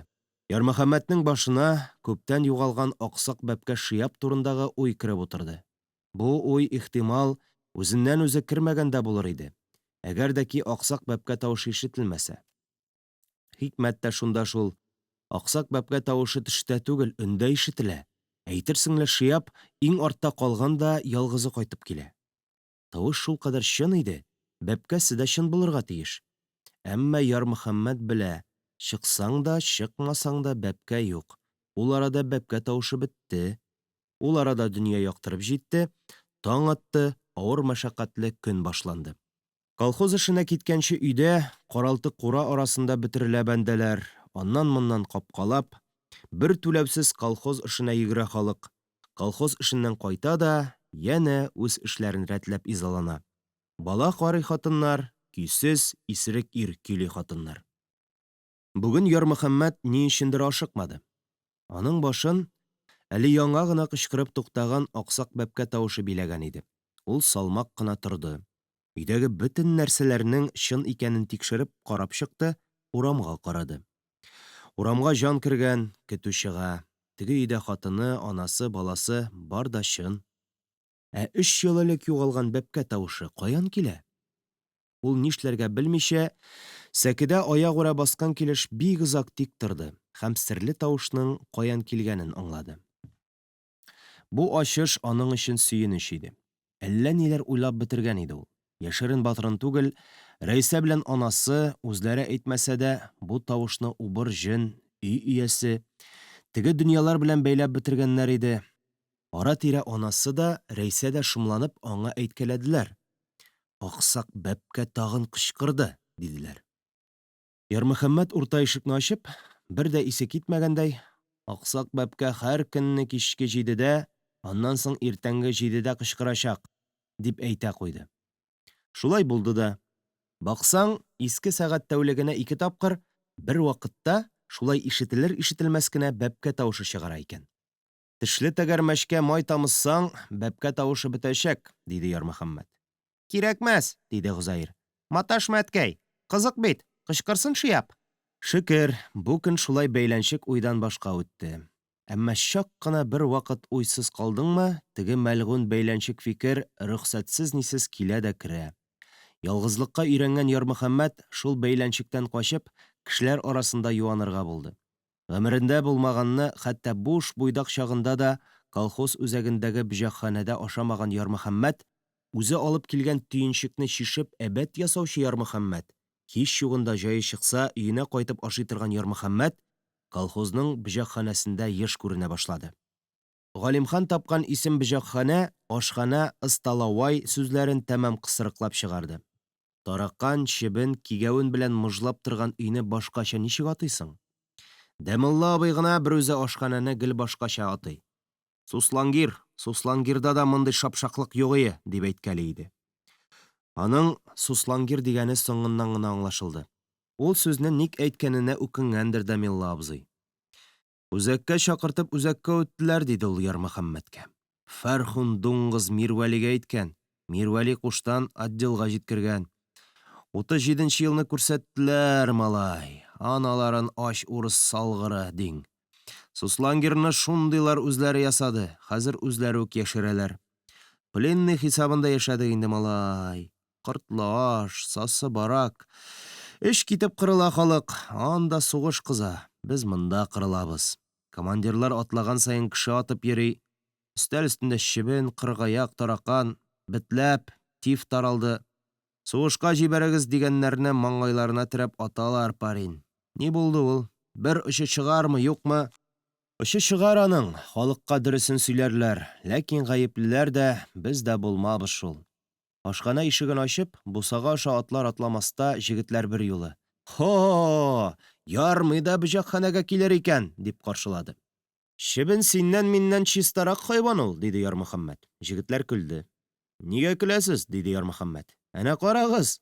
Ярмөхәммәтнең башына күптән югалган аксак бәпкә Шияб турындагы уй кереп утырды. Бу уй ихтимал үзеннән үзе кермәгәндә булыр иде, әгәр дә ки аксак бәпкә тавышы ишетелмәсә. Хикмәт тә шунда шул. Аксак бәпкә тавышы төштә түгел, өндә ишетелә. Әйтерсең лә Шияб иң артта калган да ялгызы кайтып килә. Тавыш шул кадәр чын иде, бәпкәсе дә чын булырга тиеш. Әмма Ярмөхәммәт белә, чыксаң да, чыкмасаң да бәпкә юк. Ул арада бәпкә тавышы бетте. Ул арада дөнья яктырып җитте, таң атты, авыр мәшәкатьле көн башланды. Колхоз эшенә киткәнче өйдә каралты-кура арасында бетерелә бәндәләр, аннан-моннан капкалап, бер түләүсез колхоз эшенә йөгерә халык. Колхоз эшеннән кайта да, янә үз эшләрен рәтләп изалана. Бала карый хатыннар, көйсез, исерек ир көйли хатыннар. Бүген Ярмөхәммәт ни өчендер ашыкмады. Аның башын әле яңа гына кычкырып туктаган аксак бәпкә тавышы биләгән иде. Ул салмак кына торды. Өйдәге бөтен нәрсәләрнең чын икәнен тикшереп карап чыкты, урамга карады. Урамга җан кергән, көтү чыга. Теге өйдә хатыны, анасы, баласы бар да чын. Ә 3 ел элек югалган бәпкә тавышы каян килә? Ул нишләргә белмичә, сәкедә аяк үрә баскан килеш бик озак тик торды һәм серле тавышның каян килгәнен аңлады. Бу ачыш аның өчен сөенеч иде. Әллә ниләр уйлап бетергән иде ул. Яшерен-батырын түгел, Рәйсә белән анасы үзләре әйтмәсә дә, бу тавышны убыр җен, өй иясе, теге дөньялар белән бәйләп бетергәннәр иде. Ара-тирә анасы да, Рәйсә дә шомланып аңа әйткәләделәр. «Аксак бәпкә тагын кычкырды», диделәр. Ярмөхәммәт урта ишекне ачып, бер дә исе китмәгәндәй, «Аксак бәпкә һәр көнне кичке 7-дә, аннан соң иртәнге 7-дә кычкырачак», дип әйтә куйды. Шулай булды да. Баксаң, иске сәгать тәүлегенә 2 тапкыр, бер вакытта шулай ишетелер-ишетелмәс кенә бәпкә тавышы чыгара икән. «Тешле тәгәрмәчкә май тамызсаң, бәпкә тавышы бетәчәк», диде Ярмөхәммәт. «Кирәкмәс», диде Гозаир. «Маташма, әткәй, кызык бит, кычкырсын Шияб». Шөкер, бу көн шулай бәйләнчек уйдан башка үтте. Әмма чак кына бер вакыт уйсыз калдыңмы, теге мәлгун бәйләнчек фикер рөхсәтсез-нисез килә дә керә. Ялгызлыкка өйрәнгән Ярмөхәммәт шул бәйләнчектән качып, кешеләр арасында юанырга булды. Гомерендә булмаганны, хәтта буш буйдак чагында да колхоз үзәгендәге бөҗәкханәдә ашамаган Ярмөхәммәт Үзе алып килгән төенчекне чишеп әбәт ясаучы Ярмөхәммәт, һич югында җае чыкса, өенә кайтып ашый торган Ярмөхәммәт колхозның бөҗәкханәсендә еш күренә башлады. Галимхан тапкан исем бөҗәкханә, ашхана, ысталавай сүзләрен тәмам кысрыклап чыгарды. Таракан, чебен, кигәвен белән мыжлап торган өйне башкача ничек атыйсың? Дәмулла абый гына бер үзе ашханәне гел башкача атый. Суслангирда да мондый шапшаклык юк дип әйткәли иде. Аның Суслангир дигәне соңыннан гына аңлашылды. Ул сүзне ник әйткәненә үкенгәндер дә Милла абзый. Үзәккә чакыртып үзәккә үттеләр, диде ул Ярмөхәммәткә. Фәрхун дуңгыз Мирвәлигә әйткән. Мирвәли куштан отделга җиткергән. 37 елны күрсәттеләр, малай. Аналарын ач урыс салгыры диң. Суслангирны шундыйлар үзләре ясады. Хәзер үзләре үк яшерәләр. Пленный хисабында яшәде инде, малай. Кортлы аш, сасы барак. Эш китеп кырыла халык. Анда сугыш кыза. Без монда кырылабыз. Командирлар атлаган сайын кеше атып йөри. Өстәл өстендә чебен, кыргаяк, таракан, битләп, тиф таралды. Сугышка җибәрегез дигәннәрне маңгайларына терәп аталар, парин. Ни булды ул? Бер очы чыгармы, юкмы? Очы чыгар аның, халыкка дөресен сөйләрләр, ләкин гаеплеләр дә, без дә булмабыз шул. Ашхана ишеген ачып, бусага аша атлар атламаста җегетләр бер юлы. Хо! Ярмый да бөҗәкханәгә килер икән, дип каршылады. Чебен синнән миннән чистарак хайван ул, диде Ярмөхәммәт. Җегетләр көлде. Нигә көләсез, диде Ярмөхәммәт. Әнә карагыз.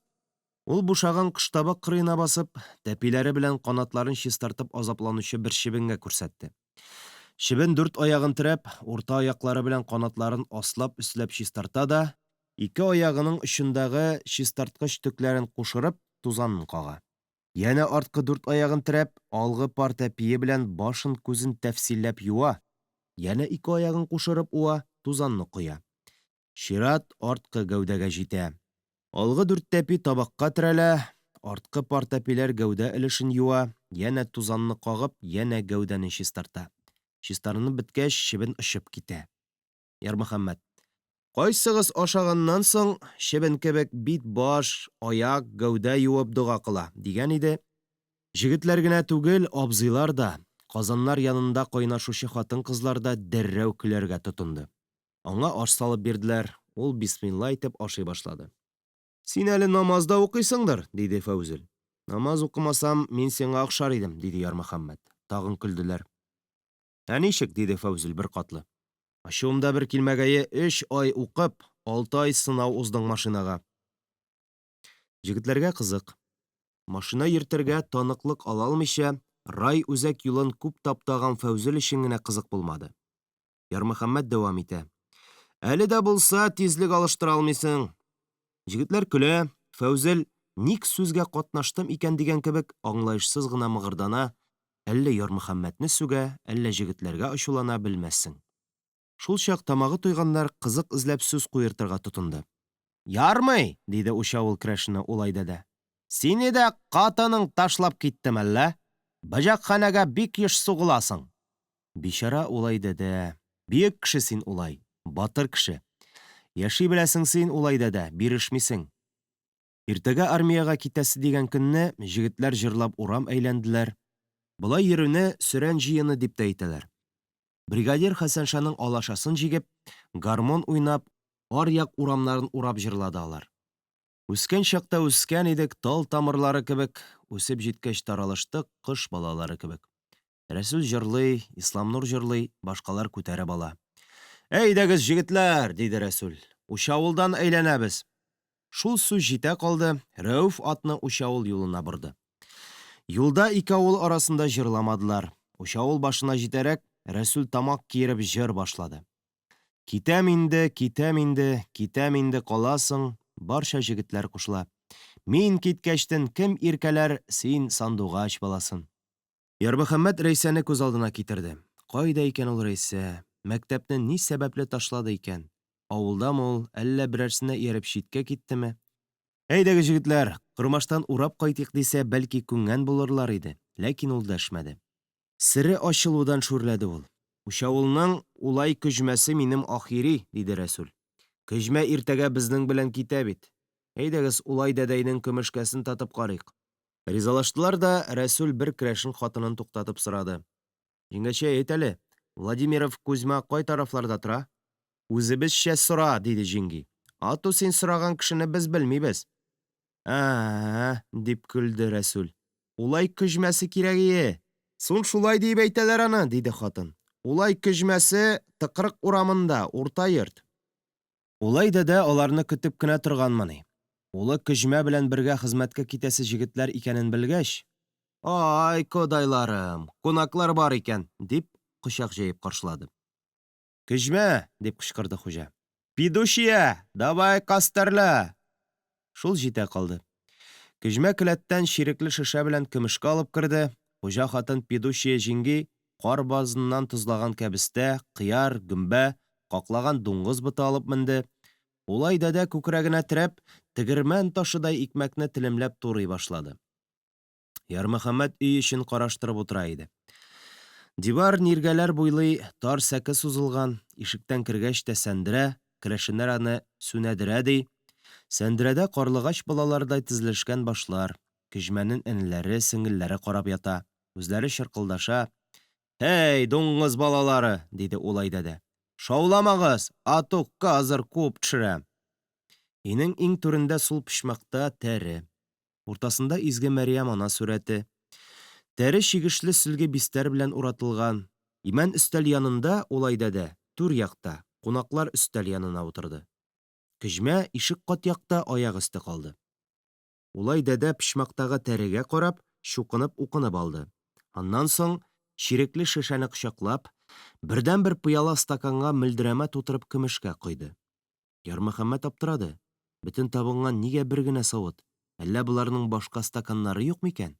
Ул бушаган кыштабак кырыена басып, тәпиләре белән канатларын чистартып азапланучы бер чебенгә күрсәтте. Чебен 4 аягын терәп, урта аяклары белән канатларын аслап-өсләп чистарта да, 2 аягының очындагы чистарткыч төкләрен кушырып, тузанын кага. Яна арткы 4 аягын терәп, алгы пар тәпие белән башын күзен тәфсилләп юа. Яна 2 аягын кушырып уа, тузанны куя. Чират арткы гәүдәгә җитә. Алгы 4 тәпи табакка терәлә, арткы пар тәпиләр гәүдә өлешен юа, яна тузанны кагып, яна гәүдәне чистарта. Чистарынып беткәч, чебен очып китә. Ярмөхәммәт: "Кайсыгыз ашаганнан соң чебен кебек бит, баш, аяк, гәүдә юып дуга кыла?" дигән иде. Җегетләр генә түгел, абзыйлар да, казаннар янында кайнашучы хатын-кызлар да дәррәү көләргә тотынды. Аңа аш салып бирделәр, ул бисмилла әйтеп ашый башлады. "Син әле намазда укыйсыңдыр", диде Фәүзел. "Намаз укымасам, мин сиңа охшар идем", диде Ярмөхәммәт. Тагын көлделәр. "Ә ничек?" диде Фәүзел бер катлы. "Ачуымда бер килмәгәе 3 ай укып, 6 ай сынау уздың машинага." Җегетләргә кызык. Машина йөртергә таныклык ала алмыйча, рай үзәк юлын күп таптаган Фәүзел өчен генә кызык булмады. Ярмөхәммәт дәвам итә. "Әле дә булса тизлек алыштыра алмыйсың." Җегетләр көлә. Фәүзел ник сүзгә катнаштым икән дигән кебек аңлаешсыз гына мыгырдана, әллә Ярмөхәммәтне сүгә, әллә җегетләргә ачулана, белмәссең. Шул чак тамагы туйганнар кызык эзләп сүз куертырга тотынды. "Ярмый", диде учавыл крәшенә улайда да. "Сине дә катының ташлап киттем әллә? Бөҗәкханәгә бик еш сугыласың." Бичара улайда да. Бөек кеше син улай, батыр кеше. Яши беләсең син улайда да, бирешмисең. Иртәгә армиягә китәсе дигән көнне җегетләр җырлап урам әйләнделәр. Болай йөрүне сөрән җыены дип тә әйтәләр. Бригадир Хәсәншаның алашасын җигеп, гармон уйнап, ар-як урамнарын урап җырлады алар. Үскән чакта үскән идек тал тамырлары кебек, үсеп җиткәч таралыштык кыш балалары кебек. Рәсүл җырлый, Исламнур җырлый, башкалар күтәреп ала. "Әйдәгез, җегетләр", диде Рәсүл. "Учавылдан әйләнәбез." Шул сүз җитә калды, Рәүф атны Учавыл юлына борды. Юлда 2 авыл арасында җырламадылар. Учавыл башына җитәрәк, Рәсүл тамак киереп җыр башлады. "Китәм инде, китәм инде, китәм инде каласың", барча җегетләр кушыла. "Мин киткәчтен кем иркәләр, син сандугач баласын." Ярмөхәммәт Рәйсәне күз алдына китерде. Кайда икән ул Рәйсә? Мәктәпне ни сәбәпле ташлады икән? Авылдамы ул, әллә берәрсенә ияреп читкә киттеме? "Әйдәгез, җегетләр, кырмаштан урап кайтыйк" дисә, бәлки күнгән булырлар иде, ләкин ул дәшмәде. Сире ачылудан шүрләде ул. "Учавылның улай көҗмәсе минем ахири", диде Рәсүл. Көжмә иртәгә безнең белән китә бит. Әйдәгез, улай дәдәйнең көмешкәсен татып карыйк. Ризалаштылар да Рәсүл бер керәшен хатынын туктатып сорады. Җиңгәчә, әйт әле, Владимиров Кузьма кай тарафларда тора? Үзебезчә сора, диде җиңги. Ату син сораган кешене без белмибез. Дип көлде Рәсүл. Улай көжмәсе кирәгие. Соң шулай дип әйтәләр аны, диде хатын. Улай көжмәсе Тыкрык урамында, урта йорт. Улай дәдә аларны көтеп кенә торганмыни. Улы көжмә белән бергә хезмәткә китәсе җегетләр икәнен белгәч, «Ай, кодайларым, кунаклар бар икән», дип кочак җәеп каршылады. «Көжмә!» дип кычкырды хуҗа. «Пидущия, давай кастырла!» Шул җитә калды. Көжмә келәттән чирекле шешә белән көмешкә алып керде. Хуҗа хатын пидущия җиңги кар базыннан тозлаган кәбестә, кыяр, гөмбә, каклаган дуңгыз боты алып менде. Улай дәдә күкрәгенә терәп, тегермән ташыдай икмәкне телемләп турый башлады. Ярмөхәммәт өй эчен караштырып утыра иде. Дивар ниргәләр буйлый тар сәке сузылган, ишектән кергәч тә Сәндерә, керәшеннәр аны сүнәдерә ди. Сәндерәдә карлыгач балалардай тезлешкән башлар, Көжмәнең энеләре, сеңелләре карап ята, үзләре чыркылдаша. «Эй, дуңгыз балалары!» диде улай дәдә. «Шауламагыз, атукка хәзер куып төшерәм». Өйнең иң түрендә сул почмакта тәре. Уртасында изге Мәрьям ана сүрәте. Тәре чигешле сөлге бистәр белән уратылган. Имән өстәл янында улай дәдә, түр якта, кунаклар өстәл янына утырды. Көжмә ишек кат якта аяк өсте калды. Улай дәдә почмактагы тәрегә карап, чукынып укынып алды. Аннан соң чирекле шешәне кочаклап, бердән-бер пыяла стаканга мөлдерәмә тутырып көмешкә койды. Ярмөхәммәт аптырады. Бөтен табынган нигә бер генә савыт? Әллә буларның башка стаканнары юк микән?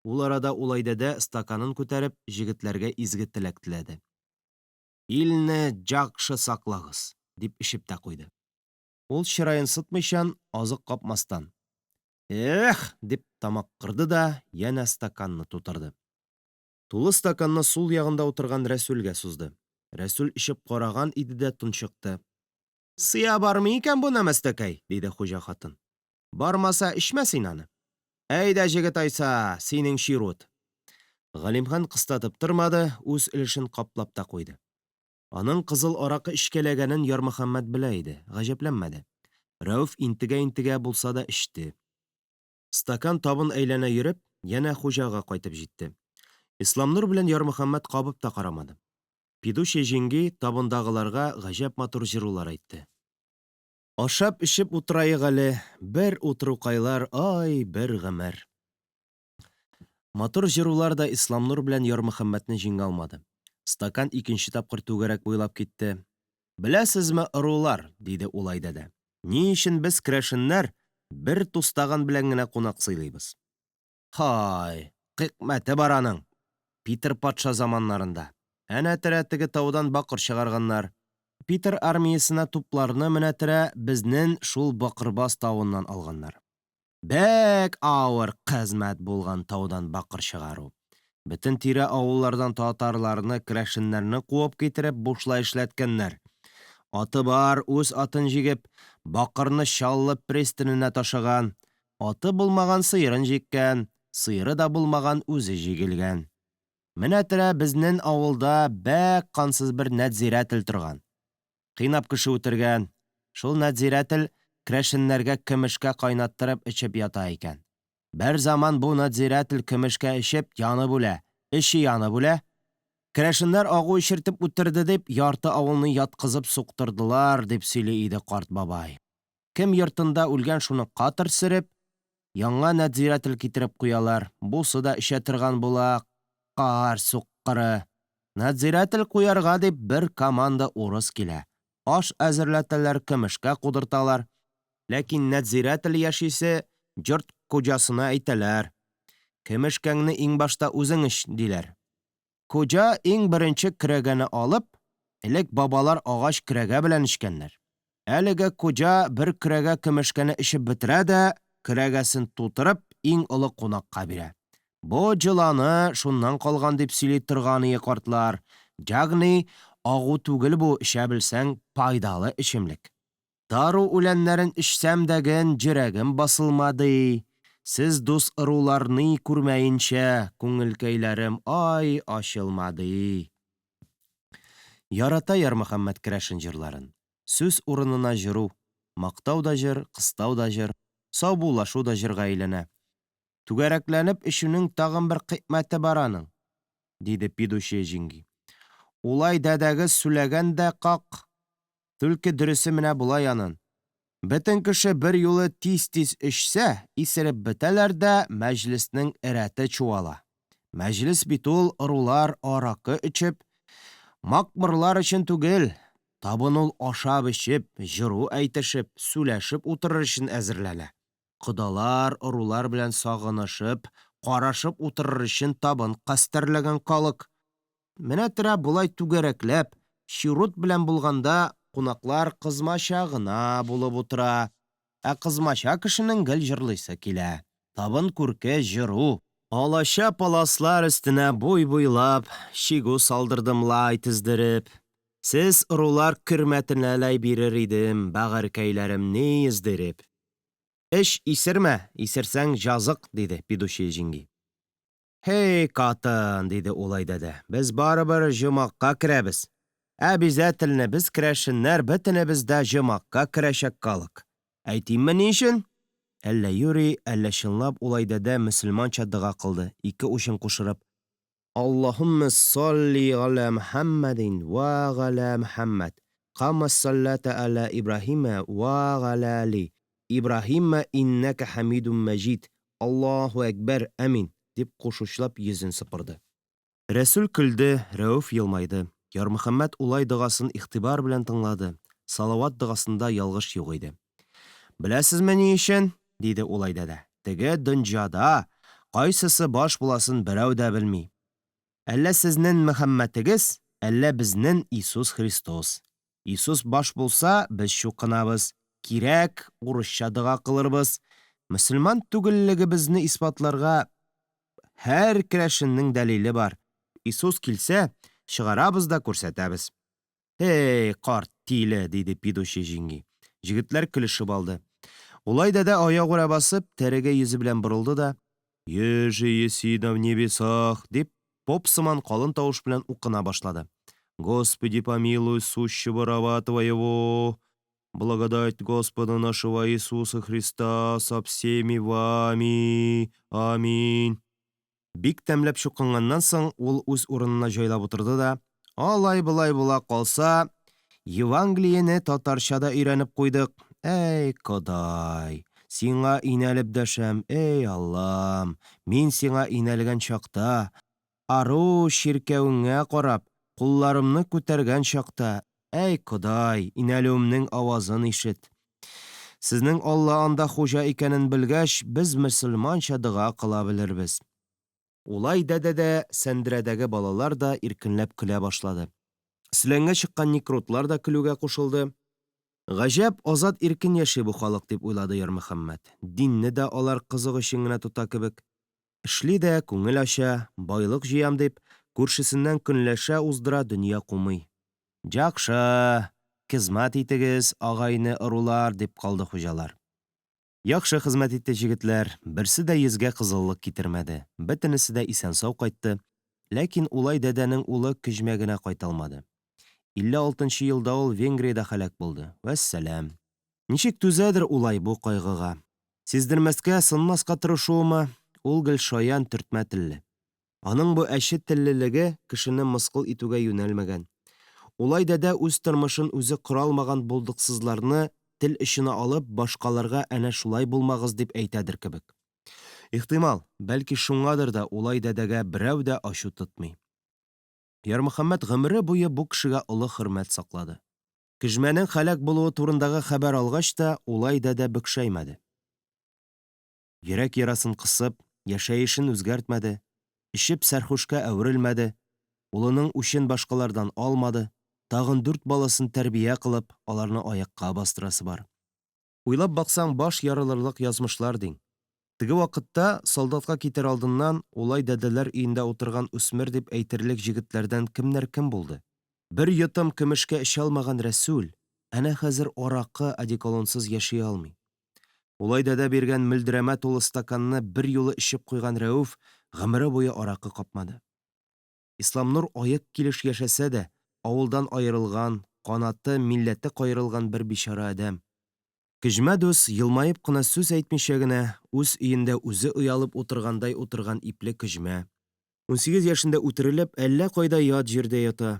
Ул арада улай дәдә стаканын күтәреп җегетләргә изге теләк теләде. «Илне җакшы саклагыз», дип ишеп тә куйды. Ул чырайын сытмыйчан, азык капмастан. «Эх!» дип тамак кырды да, янә стаканны тутырды. Тулы стаканны сул ягында утырган Рәсүлгә сузды. Рәсүл ишеп караган иде дә тончыкты. «Сыя бармы икән бу нәмәстәкәй?» диде хуҗа хатын. «Бармаса эчмә син аны. Әйдә, җегет Айса, синең чирут». Галимхан кыстатып тормады, үз өлешен каплап та куйды. Аның кызыл аракы эчкәләгәнен Ярмөхәммәт белә иде, гаҗәпләнмәде. Рәүф интегә-интегә булса да эчте. Стакан табын әйләнә йөреп, янә хуҗага кайтып җитте. Исламнур белән Ярмөхәммәт кабып та карамады. Пидущия җиңги табындагыларга гаҗәп матур җырлар әйтте. Ашап эчеп утырайык әле, бер утрукайлар, ай, бер гомер. Матур җырлар да Исламнур белән Ярмөхәммәтне җиңә алмады. Стакан икенче тапкыр түгәрәк буйлап китте. «Беләсезме, ырулар?» диде улай дәдә. «Ни өчен без керәшеннәр бер тустаган белән генә кунак сыйлыйбыз? Һай, хикмәте бар аның. Питер патша заманнарында. Әнә теге таудан бакыр чыгарганнар. Питер армиясына тупларны менәтерә безнең шул бакырбас тавыннан алганнар. Бәк авыр хезмәт булган таудан бакыр чыгару. Бөтен тирә авыллардан татарларны, керәшеннәрне куып китереп бушлай эшләткәннәр. Аты бар, үз атын җигеп, бакырны чаллы пристанена ташыган. Аты булмаган сыерын җиккән, сыеры да булмаган үзе җигелгән. Менә терә безнең авылда бәк кансыз бер нәдзирәтел торган. Кыйнап кеше үтергән. Шул нәдзирәтел керәшеннәргә көмешкә кайнаттырып эчеп ята икән. Бер заман бу нәдзирәтел көмешкә эчеп яны бүлә, эче яны бүлә. Керәшеннәр агу ичертеп үтерде дип, ярты авылны яткызып суктырдылар, дип сөйли иде карт бабай. Кем йортында үлгән шуны катыр сөреп, яңа нәдзирәтел китереп куялар. Бусы да эчә торган була, кар суккыры. Нәдзирәтел куярга дип бер команда урыс килә. Аш әзерләтәләр, көмешкә кудырталар. Ләкин нәдзирәтел яшисе җорт хуҗасына әйтәләр. Көмешкәңне иң башта үзең ич, диләр. Хуҗа иң беренче керәгәне алып, элек бабалар агач керәгә белән ичкәннәр. Әлегә хуҗа бер керәгә көмешкәне ичеп бетерә дә, керәгәсен тутырып, иң олы кунакка бирә. Бу җыланы шуннан калган дип сөйли торганы картлар. Ягъни агу түгел бу, эчә белсәң, пайдалы эчемлек. Дару үләннәрен эчсәм дәген җөрәгем басылмады. Сез дус ыруларны күрмәенчә, күңелкәйләрем ай ачылмады. Ярата Ярмөхәммәт керәшен җырларын. Сүз урынына җыру, мактау да җыр, кыстау да җыр, саубуллашу да җырга әйләнә. Түгәрәкләнеп эчүнең тагын бер кыйммәте бар аның, диде пидуче җиңги. Улай дәдәгез сүләгән дә как. Түлке дөресе менә булай анын. Бөтен кеше бер юлы тиз-тиз эчсә, исереп бетәләр дә мәҗлеснең эрәте чуала. Мәҗлес бит ул ырулар аракы эчеп, макмырлар өчен түгел, табын ул ашап эчеп, җыру әйтешеп, сүләшеп утырыр өчен әзерләнә. Кодалар, ырулар белән сагынышып, карашып утырыр өчен табын кастерләгән калык. Менә тора булай түгәрәкләп, чирут белән булганда, кунаклар кызмача гына булып утыра. Ә кызмача кешенең гел җырлыйсы килә. Табын күрке җыру. Алача паласлар өстенә буй-буйлап, чигү салдырдымлай тиздереп. Сез ырулар көрмәтенәләй бирер идем, бәгәркәйләремне ездереп. Эш исермә, исерсәң жазык, диде пидуче җиңги. Хей, катын, диде улай дәдә, без барыбер җомакка керәбез. Обязательно без керәшеннәр бөтенебез дә җомакка керәчәк калык. Әйтимме ни өчен? Әллә юри, әллә чынлап улай дәдә мөселманча дога кылды, ике учын кушырып. Аллаһумма салли аля Мухаммадин ва аля Мухаммад. Кама саллата аля Ибрахима ва аля али. Ибрахима иннәка хамидун мәҗид. Аллаһу әкбәр, амин, дип кушучлап йөзен сыпырды. Рәсүл көлде, Рәүф елмайды. Ярмөхәммәт улай догасын игътибар белән тыңлады. Салават догасында ялгыш юк иде. Беләсезме ни өчен? Диде улай дәдә. Теге дөньяда кайсысы баш буласын берәү дә белми. Әллә сезнең Мөхәммәтегез, әллә безнең Иисус Христос. Иисус баш булса, без чукынабыз. Кирәк, урысча дога кылырбыз. Мөселман түгеллегебезне исбатларга һәр керәшеннең дәлиле бар. Иисус килсә, чыгарабыз да күрсәтәбез. Эй, карт тиле, диде пидуче җиңги. Җегетләр көлешеп алды. Улай дәдә аягүрә басып, тәрегә йөзе белән борылды да, «Еже есида в небесах», дип, поп сыман калын тавыш белән укына башлады. «Господи, помилуй сущего раба твоего, благодать Господа нашего Иисуса Христа со всеми вами, аминь». Бик тәмләп чукынганнан соң, ул үз урынына җайлап утырды да, алай-былай була калса, Евангелиене татарчада өйрәнеп куйдык. Эй, Кодай, сиңа инәлеп дәшәм, эй Аллам, мин сиңа инәлгән чакта, ару ширкәвеңә карап, кулларымны күтәргән чакта, эй Кодай, инәлүемнең авазын ишет. Сезнең Алла анда хуҗа икәнен белгәч, без мөселманча дога кыла белербез. Улай дәдәдә сәндерәдәге балалар да иркенләп көлә башлады. Силәңгә чыккан никрутлар да көлүгә кушылды. Гаҗәп азат иркен яши бу халык, дип уйлады Ярмөхәммәт. Динне дә алар кызык өчен генә тота кебек. Эшли дә, күңел ача, байлык җыям дип, күршесеннән көнләшә уздыра, дөнья кумый. Яхшы, хезмәт итегез, агайны ырулар, дип калды хуҗалар. Яхшы хезмәт итте җегетләр, берсе дә йөзгә кызыллык китермәде. Бөтенесе дә исән-сау кайтты. Ләкин улай дәдәнең улы көҗмәгенә кайталмады. 56-нчы елда ул Венгриядә һәлак булды. Вәссәлам. Ничек түзәдер улай бу кайгыга? Сиздермәскә, сынмаска тырышуымы? Ул гел шаян төртмә телле. Аның бу әче теллелеге кешене мыскыл итүгә юнәлмәгән. Улай дәдә үз тормышын үзе коралмаган булдыксызларны тел эченә алып, башкаларга әнә шулай булмагыз дип әйтәдер кебек. Ихтимал, бәлки шуңадыр да улай дәдәгә берәү дә ачу тотмый. Ярмөхәммәт гомере буе бу кешегә олы хөрмәт саклады. Көҗмәнең һәлак булуы турындагы хәбәр алгач та, улай дәдә бөкшәймәде. Йөрәк ярасын кысып, яшәешен үзгәртмәде, ишеп сәрхүшкә әверелмәде, улының үчен башкалардан алмады, тагын 4 баласын тәрбия кылып, аларны аякка бастырасы бар. Уйлап баксаң, баш ярылырлык язмышлар диң. Теге вакытта солдатка китер алдыннан улай дәдәләр өендә утырган үсмер дип әйтерлек җегетләрдән кемнәр кем булды? Бер йотым көмешкә эчә алмаган Рәсүл, Әнә хәзер аракы одеколонсыз яши алмый. Улай дәдә биргән мөлдерәмә тулы стаканны бер юлы эчеп куйган Рәүф гомере буе аракы капмады. Исламнур аек килеш яшәсә дә, авылдан аерылган, канаты, милләте каерылган бер бичара адәм. Кежмә дус елмаеп кына сүз әйтмичә генә үз өендә үзе оялып утыргандай утырган ипле кежмә. 18 яшендә үтерелеп, әллә кайда ят җирдә ята.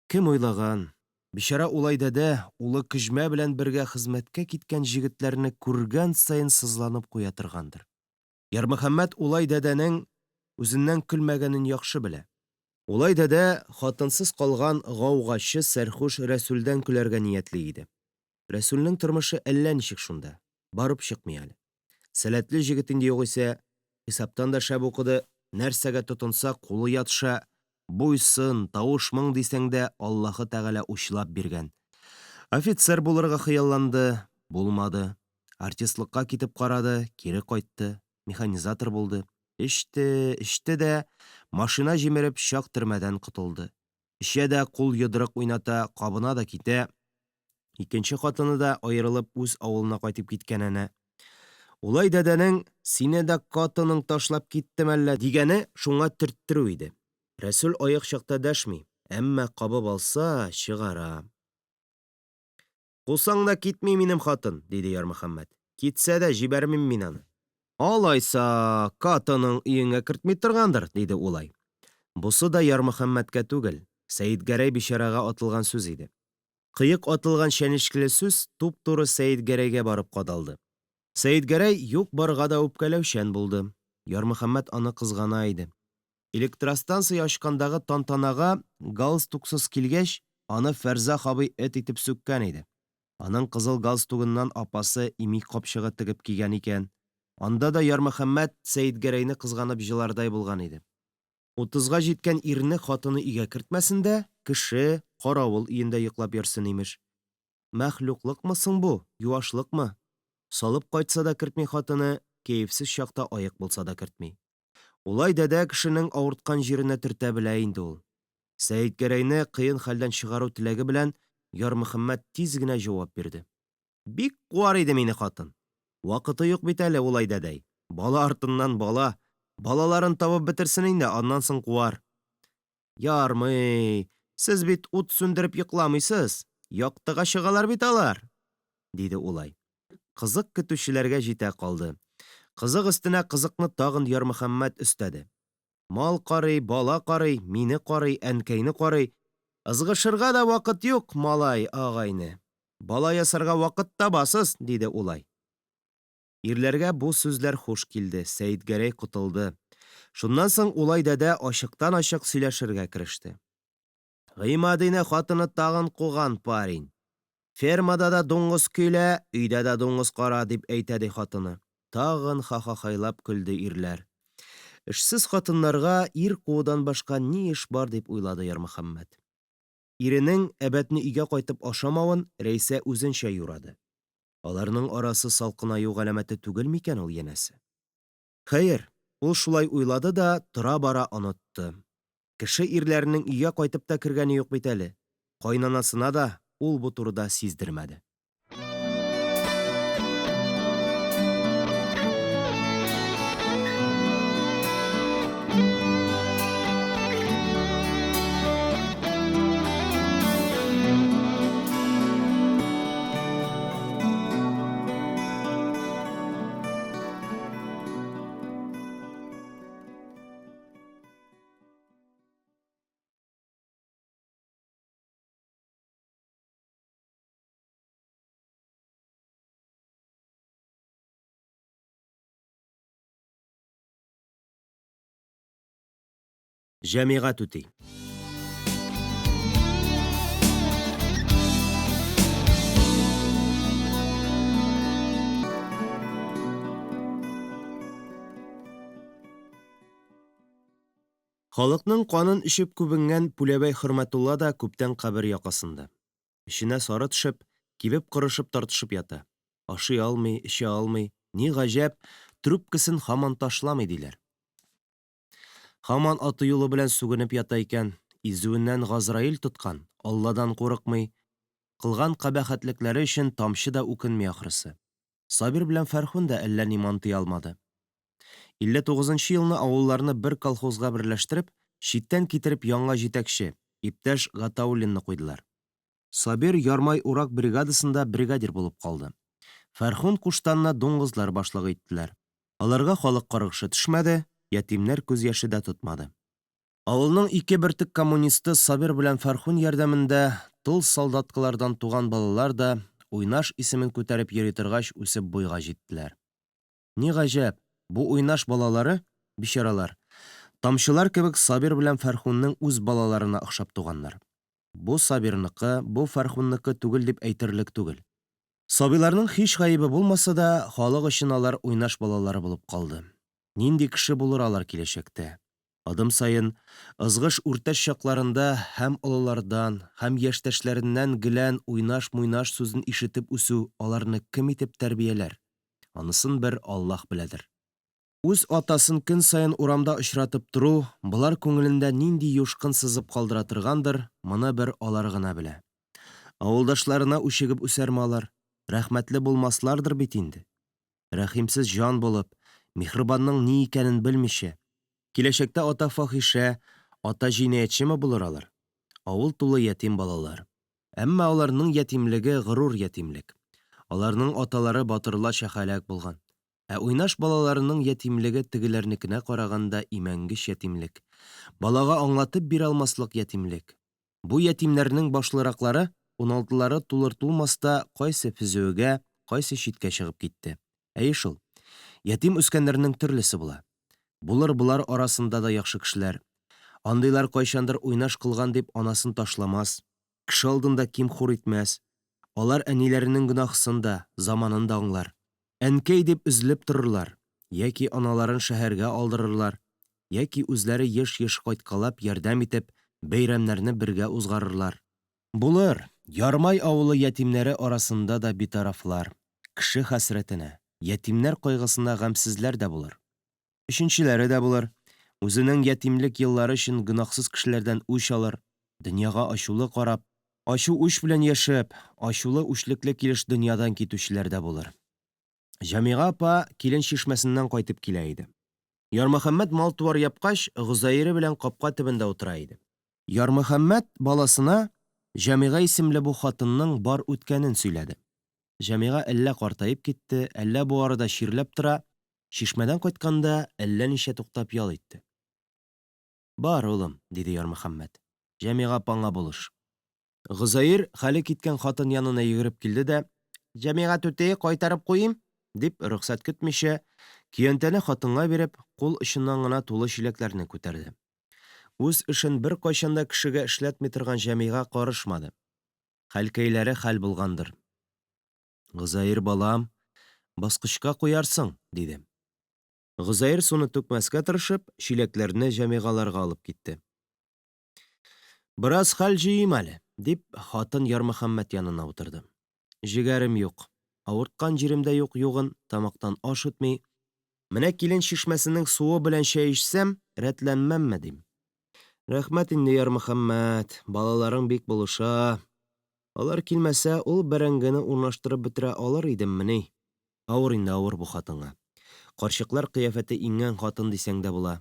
Кем уйлаган? Бичара улай дәдә улы кежмә белән бергә хезмәткә киткән җегетләрне күргән саен сызланып куя торгандыр. Ярмөхәммәт улай дәдәнең үзеннән көлмәгәнен яхшы белә. Улай дәдә хатынсыз калган гаугачы сәрхүш Рәсүлдән көләргә ниятли иде. Рәсүлнең тормышы әллә ничек шунда. Барып чыкмый әле. Сәләтле җегет инде югыйсә, хисаптан да шәп укыды, нәрсәгә тотынса кулы ятша, буйсын, тавыш-моң дисәң дә Аллаһы Тәгалә учлап биргән. Офицер булырга хыялланды, булмады. Артистлыкка китеп карады, кире кайтты, механизатор булды. Эчте дә, машина җимереп чак төрмәдән котылды. Эчә дә кул йодрык уйната, кабына да китә. Икенче хатыны да аерылып үз авылына кайтып киткән әнә. Улай дәдәнең «Сине дә катының ташлап киттем әллә» дигәне шуңа төрттерү иде. Рәсүл аяк чакта дәшми, әммә кабып алса чыгара. «Кулсаң да китми минем хатын», диде Ярмөхәммәт. «Китсә дә җибәрмим мин аны». «Алайса, катының өеңә кертми торгандыр», диде улай. Бусы да Ярмөхәммәткә түгел, Сәетгәрәй бичарага атылган сүз иде. Кыек атылган шәнечкеле сүз туп-туры Сәетгәрәйгә барып кадалды. Сәетгәрәй юк барга да үпкәләүчән булды. Ярмөхәммәт аны кызгана иде. Электростанция ачкандагы тантанага галстуксыз килгәч, аны Фәрзә абый эт итеп сүккән иде. Аның кызыл галстугыннан апасы имик капчыгы тегеп кигән икән. Анда да Ярмөхәммәт Сәетгәрәйне кызганып җылардай булган иде. 30-га җиткән ирне хатыны өйгә кертмәсен дә, кеше каравыл өендә йоклап йөрсен имеш. Мәхлуклыкмы соң бу, юашлыкмы? Салып кайтса да кертми хатыны, кәефсез чакта аяк булса да кертми. Улай дәдә кешенең авырткан җиренә төртә белә инде ул. Сәетгәрәйне кыен хәлдән чыгару теләге белән Ярмөхәммәт тиз генә җавап бирде. Бик куар иде мине хатын. Вакыты юк бит әле улай дәдәй. Бала артыннан бала. Балаларын табып бетерсен инде, аннан соң куар. Ярмый, сез бит ут сүндереп йокламыйсыз. Яктыга чыгалар бит алар, диде улай. Кызык көтүчеләргә җитә калды. Кызык өстенә кызыкны тагын Ярмөхәммәт өстәде. Мал карый, бала карый, мине карый, әнкәйне карый. Ызгышырга да вакыт юк, малай, агайны. Бала ясарга вакыт табасыз, диде улай. Ирләргә бу сүзләр хуш килде, Сәетгәрәй котылды. Шуннан соң улай дәдә ачыктан-ачык сөйләшергә кереште. Гыймадыйны хатыны тагын куган парень. Фермада да дуңгыз көйлә, өйдә дә дуңгыз кара, дип әйтә хатыны. Тагын хахахайлап көлде ирләр. Эшсез хатыннарга ир куудан башка ни эш бар дип уйлады Ярмөхәммәт. Иренең әбәтне өйгә кайтып ашамавын Рәйсә үзенчә юрады. Аларның арасы салкынаю галәмәте түгел микән ул янәсе? Хәер, ул шулай уйлады да тора-бара онытты. Кеше ирләренең өйгә кайтып та кергәне юк бит әле. Кайнанасына да ул бу турыда сиздермәде. Җәмигать үти. Халыкның канын ишеп күбенгән Пүләбәй Хөрмәтулла да күптән кабер якасында. Эшенә сары төшеп, кибеп корышып тартышып ята. Ашый алмый, эчә алмый, ни гаҗәп, трубкасын һаман ташламый диләр. Һаман аты юлы белән сүгенеп ята икән, изүеннән Газраил тоткан, Алладан курыкмый. Кылган кабахәтлекләре өчен тамчы да үкенми ахрысы. Сабир белән Фәрхун да әллә ни мантый алмады. 59-нчы елны авылларны бер колхозга берләштереп, читтән китереп яңа җитәкче, иптәш Гатауллинны куйдылар. Сабир ярмай урак бригадасында бригадир булып калды. Фәрхун куштанна дуңгызлар башлыгы иттеләр. Аларга халык каргышы төшмәде, ятимнәр күз яше дә тотмады. Авылның ике бертек коммунисты Сабир белән Фәрхун ярдәмендә тыл солдаткалардан туган балалар да уйнаш исемен күтәреп йөри торгач үсеп буйга җиттеләр. Ни гаҗәп, бу уйнаш балалары, бичаралар, тамчылар кебек Сабир белән Фәрхунның үз балаларына охшап туганнар. Бу Сабирныкы, бу Фәрхунныкы түгел дип әйтерлек түгел. Сабиларның һич гаебе булмаса да, халык өчен алар уйнаш балалары булып калды. Нинди кеше булыр алар киләчәктә? Адым сайын ызгыш үртәш чакларында һәм олылардан, һәм яшьтәшләреннән гелән уйнаш-муйнаш сүзен ишетеп үсү аларны кем итеп тәрбияләр? Анысын бер Аллаһ беләдер. Үз атасын көн сайын урамда очратып тору, булар күңелендә нинди юшкын сызып калдыра торгандыр, моны бер алар гына белә. Авылдашларына үчегеп үсәрме алар? Рәхмәтле булмаслардыр бит инде. Рәхимсез җан булып, михрибанның ни икәнен белмичә, киләчәктә ата фахиша, ата җинаятьчеме булыр алар? Авыл тулы ятим балалар. Әмма аларның ятимлеге горур ятимлек. Аларның аталары батырларча һәлак булган. Ә уйнаш балаларының ятимлеге тегеләрнекенә караганда имәнгеш ятимлек. Балага аңлатып бирә алмаслык ятимлек. Бу ятимнәрнең башлыраклары 16-лары тулыр-тулмаста кайсы физүгә, кайсы читкә чыгып китте. Әйе шул. Ятим үскәннәрнең төрлесе була. Булыр булар арасында да яхшы кешеләр. Андыйлар кайчандыр уйнаш кылган дип анасын ташламас, кеше алдында кимхур итмәс. Алар әниләренең гөнаһсын да, заманын да аңлар. Әнкәй дип үзлеп торырлар, яки аналарын шәһәргә алдырырлар, яки үзләре еш-еш кайткалап ярдәм итеп, бәйрәмнәрне бергә узгарырлар. Булыр, ярмай авылы ятимнәре арасында да битарафлар. Кеше хәсрәтенә, ятимнәр кайгысына гамсезләр дә булыр. Өченчеләре дә булыр. Үзенең ятимлек еллары өчен гөнаһсыз кешеләрдән үч алыр, дөньяга ачулы карап, ачу үч белән яшәп, ачулы үчлекле килеш дөньядан китүчеләр дә булыр. Җәмига апа килен чишмәсеннән кайтып килә иде. Ярмөхәммәд мал-туар япкач, Гозайыры белән капка төбендә утыра иде. Ярмөхәммәд баласына Җәмига исемле бу хатынның бар үткәнен сөйләде. Җәмига әллә картаеп китте, әллә бу арада чирләп тора, чишмәдән кайтканда әллә ничә туктап ял итте. Бар, улым, диде Ярмөхәммәд. Җәмига апаңа булыш. Гозайыр хәле киткән хатын янына йөгереп килде дә, Җәмига түтәе кайтарып куйым, дип рөхсәт көтмичә, киянтәне хатынга биреп, кул очыннан гына тулы чиләкләрне күтәрде. Үз эшен бер кайчанда кешегә эшләтми торган Җәмига карышмады. Хәлкәйләре хәл булгандыр. Гозайыр балам, баскычка куярсың, диде. Гозайыр суны түкмәскә тырышып, чиләкләрне Җәмигаларга алып китте. Бераз хәл җыйым әле, дип хатын Ярмөхәммәд янына утырды. Җигәрем юк, авырткан җиремдә юк-югын, тамактан аш үтми. Менә килен чишмәсенең суы белән чәй эчсәм, рәтләнмәмме дим. Рәхмәт инде, Ярмөхәммәд, балаларың бик булыша. Алар килмәсә, ул бәрәңгене урнаштырып бетерә алыр идемме ни? Авыр инде, авыр бу хатынга. Карчыклар кыяфәте иңгән хатын дисәң дә була.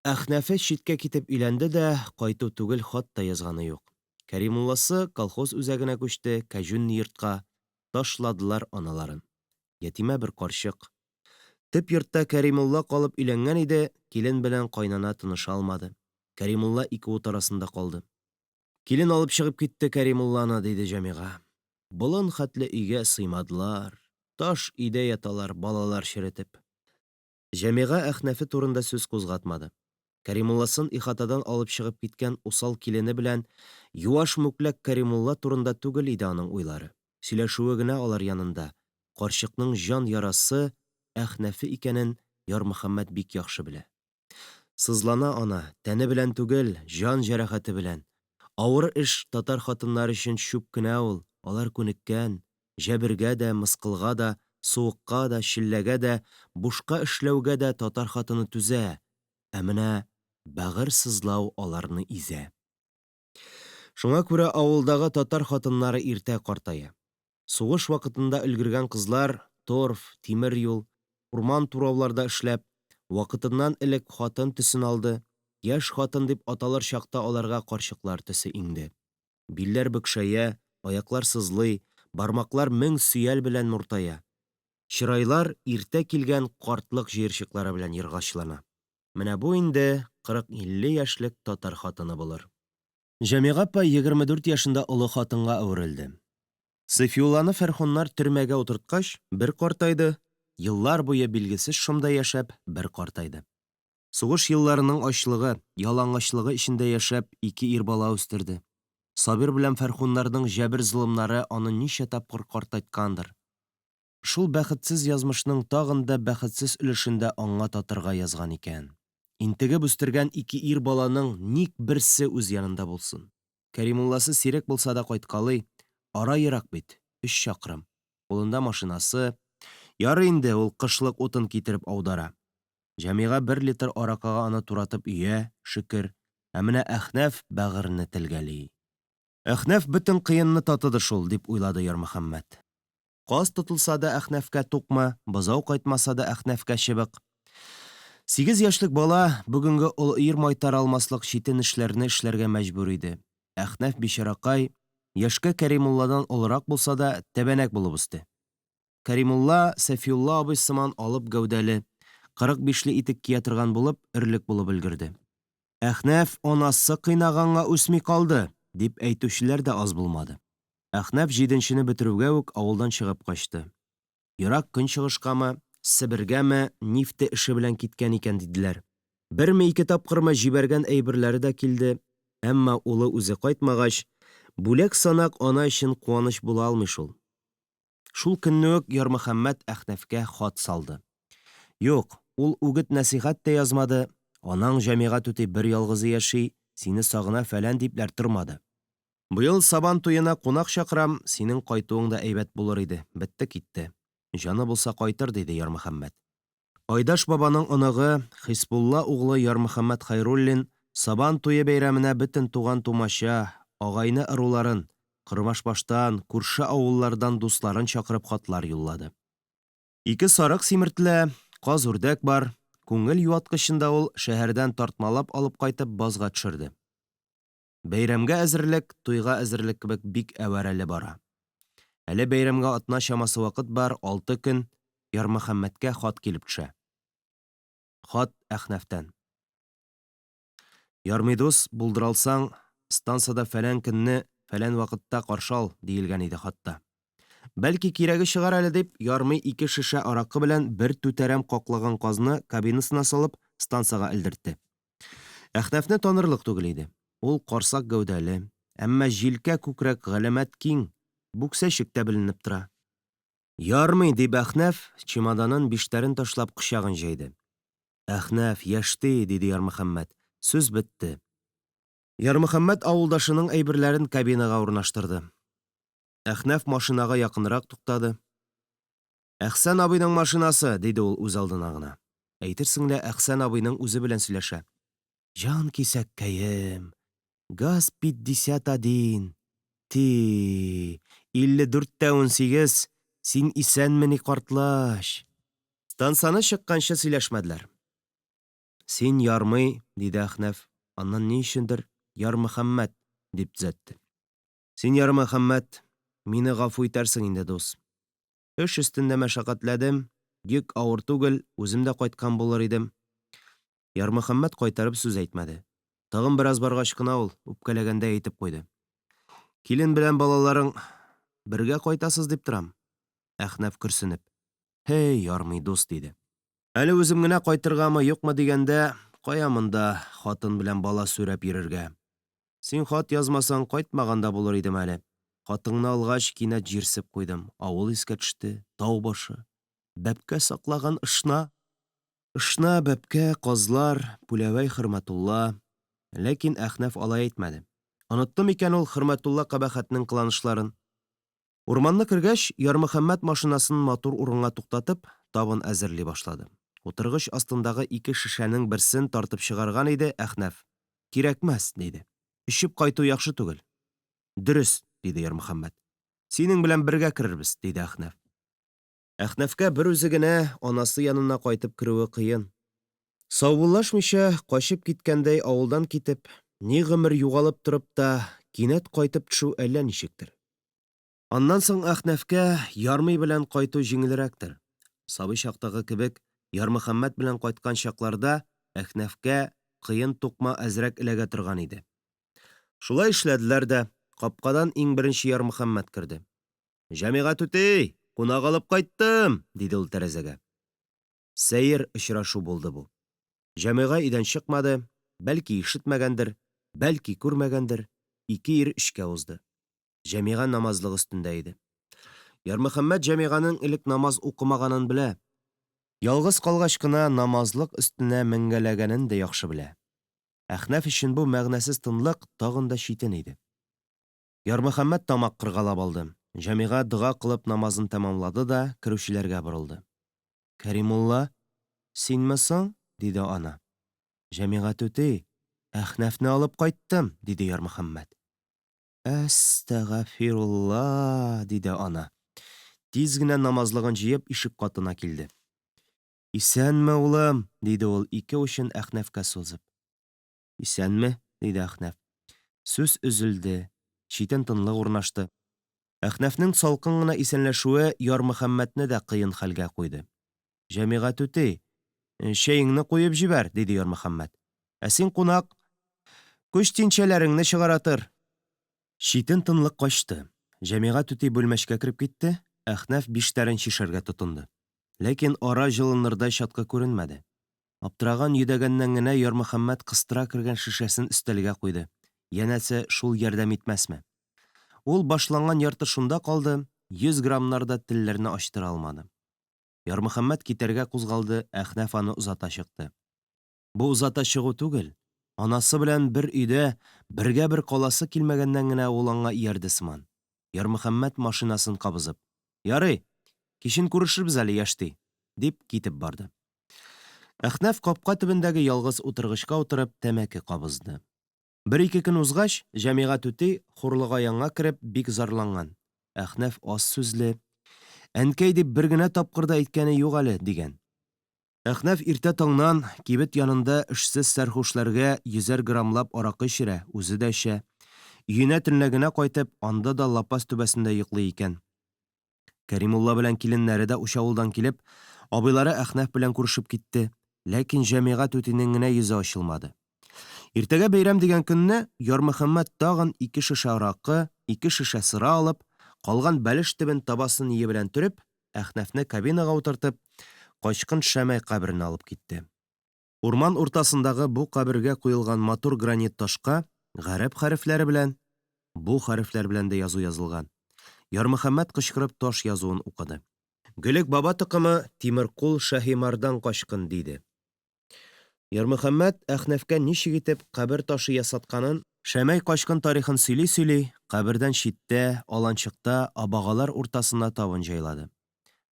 Әхнәфе читкә китеп өйләнде дә, кайту түгел хат та язганы юк. Кәримулласы колхоз үзәгенә күчте, кәҗүн йортка, ташладылар аналарын. Ятимә бер карчык. Төп йортта Кәримулла калып өйләнгән иде, килен белән кайнана тыныша алмады. Кәримулла ике ут арасында калды. Килен алып чыгып китте Кәримулланы, диде Җәмига. Болын хәтле өйгә сыймадылар. Таш өйдә яталар, балалар черетеп. Җәмига Әхнәфе турында сүз кузгатмады. Кәримулласын ихатадан алып чыгып киткән усал килене белән юаш мүкләк Кәримулла турында түгел иде аның уйлары. Сөйләшүе генә алар янында. Карчыкның җан ярасы Әхнәфе икәнен Ярмөхәммәд бик яхшы белә. Сызлана ана, тәне белән түгел, җан җәрәхәте белән. Авыр эш татар хатыннары өчен чүп кенә ул. Алар күнеккән, җәбергә дә, мыскылга да, суыкка да, чилләгә дә, бушка эшләүгә дә татар хатыны түзә. Ә менә бәгырь сызлау аларны изә. Шуңа күрә авылдагы татар хатыннары иртә картая. Сугыш вакытында өлгергән кызлар торф, тимер юл, урман турауларда эшләп, вакытыннан элек хатын төсен алды. Яшь хатын дип аталыр чакта аларга карчыклар төсе иңде. Билләр бөкшәя, аяклар сызлый, бармаклар мең сөял белән муртая. Чырайлар иртә килгән картлык җыерчыклары белән йыргачлана. Менә бу инде 40-50 яшьлек татар хатыны булыр. Җәмига апа 24 яшендә олы хатынга әверелде. Сафиулланы Фәрхуннар төрмәгә утырткач, бер картайды, еллар буе билгесез шомда яшәп, бер картайды. Сугыш елларының ачлыгы, ялангачлыгы эчендә яшәп, 2 ир бала үстерде. Сабир белән Фәрхуннарның җәбер зулымнары аны ничә тапкыр картайткандыр. Шул бәхетсез язмышның тагын да бәхетсез өлешендә аңа татырга язган икән. Интегеп үстергән 2 ир баланың ник берсе үз янында булсын. Кәримулласы сирәк булса да кайткалый, ара ерак бит, 3 чакрым. Кулында машинасы, ярый инде ул кышлык утын китереп аудара. Җәмига 1 литр аракыга аны туратып өйә, шөкер, ә менә Әхнәф бәгырне телгәли. Әхнәф бөтен кыенны татыды шул, дип уйлады Ярмөхәммәт. Каз тотылса да Әхнәфкә тукма, бозау кайтмаса да Әхнәфкә чыбык. 8 яшьлек бала бүгенге ул ир майтар алмаслык читен эшләрне эшләргә мәҗбүр иде. Әхнәф бичаракай, яшькә Кәримулладан олырак булса да тәбәнәк булып үсте. Кәримулла Сафиулла абый сыман алып гәүдәле, 45-ле итек кия торган булып, өрлек булып өлгерде. Әхнәф анасы кыйнаганга үсми калды, дип әйтүчеләр дә аз булмады. Әхнәф 7-нчене бетерүгә үк авылдан чыгып качты. Ерак көнчыгышкамы, Себергәме нефте эше белән киткән икән диделәр. 1-2 тапкырма җибәргән әйберләре дә килде, әмма улы үзе кайтмагач, бүләк санак ана өчен куаныч була алмый шул. Шул көнне үк Ярмөхәммәт Әхнәфкә хат салды. Юк, ул үгет нәсихәт тә язмады, анаң җәмигать үти бер ялгызы яши, сине сагына фәлән дипләр тормады. Быел Сабан туена кунак чакырам, синең кайтуың да әйбәт булыр иде, бетте китте. Җаны булса кайтыр, диде Ярмөхәммәт. Айдаш бабаның оныгы Хисбулла углы Ярмөхәммәт Хайруллин Сабан туе бәйрәменә бөтен туган тумача, агайны ыруларын, Кырмашбаштан, күрше авыллардан дусларын чакырып хатлар юллады. 2 сарык симертле, каз үрдәк бар, күңел юаткычында ул шәһәрдән тартмалап алып кайтып базга төшерде. Бәйрәмгә әзерлек, туйга әзерлек кебек бик әвәрәле бара. Әле бәйрәмгә атна чамасы вакыт бар, 6 көн Ярмөхәммәткә хат килеп төшә. Хат Әхнәфтән. Ярмый дус, булдыралсаң, станцияда фәлән көнне, фәлән вакытта каршы ал, диелгән иде хатта. Бәлки кирәге чыгар әле дип, Ярмый 2 шешә аракы белән бер түтәрәм каклаган казны кабинасына салып станцияга элдертте. Әхнәфне танырлык түгел иде. Ул карсак гәүдәле, әмма җилкә күкрәк галәмәт киң, бүксәчек тә беленеп тора. Ярмый, дип Әхнәф чемоданын биштәрен ташлап кычагын җәйде. Әхнәф, яшти, диде Ярмөхәммәт. Сүз бетте. Ярмөхәммәт авылдашының әйберләрен кабинага урнаштырды. Әхнәф машинага якынрак туктады. Әхсән абыйның машинасы, диде ул үз алдына гына. Әйтерсең лә Әхсән абыйның үзе белән сөйләшә. Җан кисәккәем, газ 51, ти, 54-18, син исәнмени картлаш. Станцияны чыкканчы сөйләшмәделәр. Син Ярмый, диде Әхнәф, аннан ни өчендер Ярмөхәммәт дип төзәтте. Син Ярмөхәммәт, мине гафу итәрсең инде, дус. Эш өстендә мәшәкатьләдем, йөк авыр түгел, үзем дә кайткан булыр идем. Ярмөхәммәт кайтарып сүз әйтмәде. Тагын бераз баргач кына ул үпкәләгәндә әйтеп куйды. Килен белән балаларың бергә кайтасыз дип торам. Әхнәф көрсенеп. Хей, Ярмый дус, диде. Әле үзем генә кайтыргамы, юкмы дигәндә, кая монда хатын белән бала сүрәп йөрергә. Син хат язмасаң кайтмаганда булыр идем әле. Хатыңны алгач кинәт җирсеп куйдым. Авыл искә төште, тау башы. Бәпкә саклаган ышна. Ышна, бәпкә, казлар, Пүләвәй Хөрмәтулла. Ләкин Әхнәф алай әйтмәде. Оныттым икән ул Хөрмәтулла кабахәтнең кыланышларын. Урманны кергәч, Ярмөхәммәт машинасын матур урынга туктатып, табын әзерли башлады. Утыргыч астындагы 2 шешәнең берсен тартып чыгарган иде Әхнәф. Кирәкмәс, диде. Ишеп кайту яхшы түгел. Дөрес, диде Ярмөхәммәт. Синең белән бергә керербез, диде Әхнәф. Әхнәфкә бер үзе генә анасы янына кайтып керүе кыен. Саубуллашмыйча качып киткәндәй авылдан китеп, ни гомер югалып торып та, кинәт кайтып төшү әллә ничектер. Аннан соң Әхнәфкә Ярмый белән кайту җиңелрәктер. Сабый чактагы кебек, Ярмөхәммәт белән кайткан чакларда Әхнәфкә кыен тукма әзрәк эләгә торган иде. Шулай эшләделәр дә, капкадан иң беренче Ярмөхәммәт керде. «Җәмигать үти, кунак алып кайттым!» диде ул тәрәзәгә. Сәер очрашу булды бу. Җәмигә өйдән чыкмады, бәлки ишетмәгәндер, бәлки күрмәгәндер, ике ир эшкә узды. Җәмигә намазлык өстендә иде. Ярмөхәммәт Җәмиганың элек намаз укымаганын белә. Ялгыз калгач кына намазлык өстенә меңгәләгәнен дә яхшы белә. Әхнәф өчен бу мәгънәсез тынлык тагын да читен иде. Ярмөхәммәт тамак кыргалап алды. Җәмигә дога кылып намазын тәмамлады да керүчеләргә борылды. «Кәримулла, синме соң?» диде ана. «Җәмигать үти, Әхнәфне алып кайттым», диде Ярмөхәммәт. «Әстәгъфирулла», диде ана. Тиз генә намазлыгын җыеп ишек катына килде. «Исәнме, улым?» диде ул ике учын Әхнәфкә сузып. «Исәнме?» диде Әхнәф. Сүз өзелде, читен тынлык урнашты. Әхнәфнең салкын гына исәнләшүе Ярмөхәммәтне дә кыен хәлгә куйды. «Җәмигать үти, чәеңне куеп җибәр», диде Ярмөхәммәт. «Син кунак, күч тинчәләреңне чыгаратыр». Читен тынлык качты. Җәмигать үти бүлмәчкә кереп китте. Әхнәф биштәрен чишәргә тотынды. Ләкин ара җылынырдай чаткы күренмәде. Аптыраган йөдәгәннән генә Ярмөхәммәт кыстыра кергән шешәсен өстәлгә куйды. Янәсе шул ярдәм итмәсме? Ул башланган ярты шунда калды, 100 грамнарда телләрне ачтыра алмады. Ярмөхәммәт китәргә кузгалды, Әхнәф аны узата чыкты. Бу узата чыгу түгел. Анасы белән бер өйдә бергә бер каласы килмәгәннән генә ул аңа иярде сыман. Ярмөхәммәт машинасын кабызып, «Ярый, кичен күрешербез әле, яшти», дип китеп барды. Әхнәф капка төбендәге ялгыз утыргычка утырып тәмәке кабызды. Бер-ике көн узгач, Җәмигать үти хурлыга яңа кереп бик зарланган. Әхнәф аз сүзле, «Әнкәй» дип бер генә тапкыр да әйткәне юк әле, дигән. Әхнәф иртә таңнан кибет янында эшсез сәрхүшләргә 100 грамлап аракы эчерә, үзе дә эчә. Өенә төнләгенә кайтып, анда да лапас түбәсендә йоклый икән. Кәримулла белән киленнәре дә Ушавылдан килеп, абыйлары Әхнәф белән күрешеп китте, ләкин Җәмигать үтинең генә йөзе ачылмады. Иртәгә бәйрәм дигән көнне Ярмөхәммәт тагын 2 шешә аракы, 2 шешә сыра алып, калган бәлеш төбен табасын ие белән төреп, Әхнәфне кабинага утыртып, качкын Шәмәй каберенә алып китте. Урман уртасындагы бу кабергә куелган матур гранит ташка гарәп хәрефләре белән, бу хәрефләр белән дә язу язылган. Ярмөхәммәт кычкырып таш язуын укыды. «Гөлек баба токымы Тимеркул Шаһимардан качкын», диде. Ярмөхәммәт Әхнәфкә ничек итеп кабер ташы ясатканын, Шәмәй качкын тарихын сөйли-сөйли, кабердән читтә, аланчыкта, абагалар уртасына табын җайлады.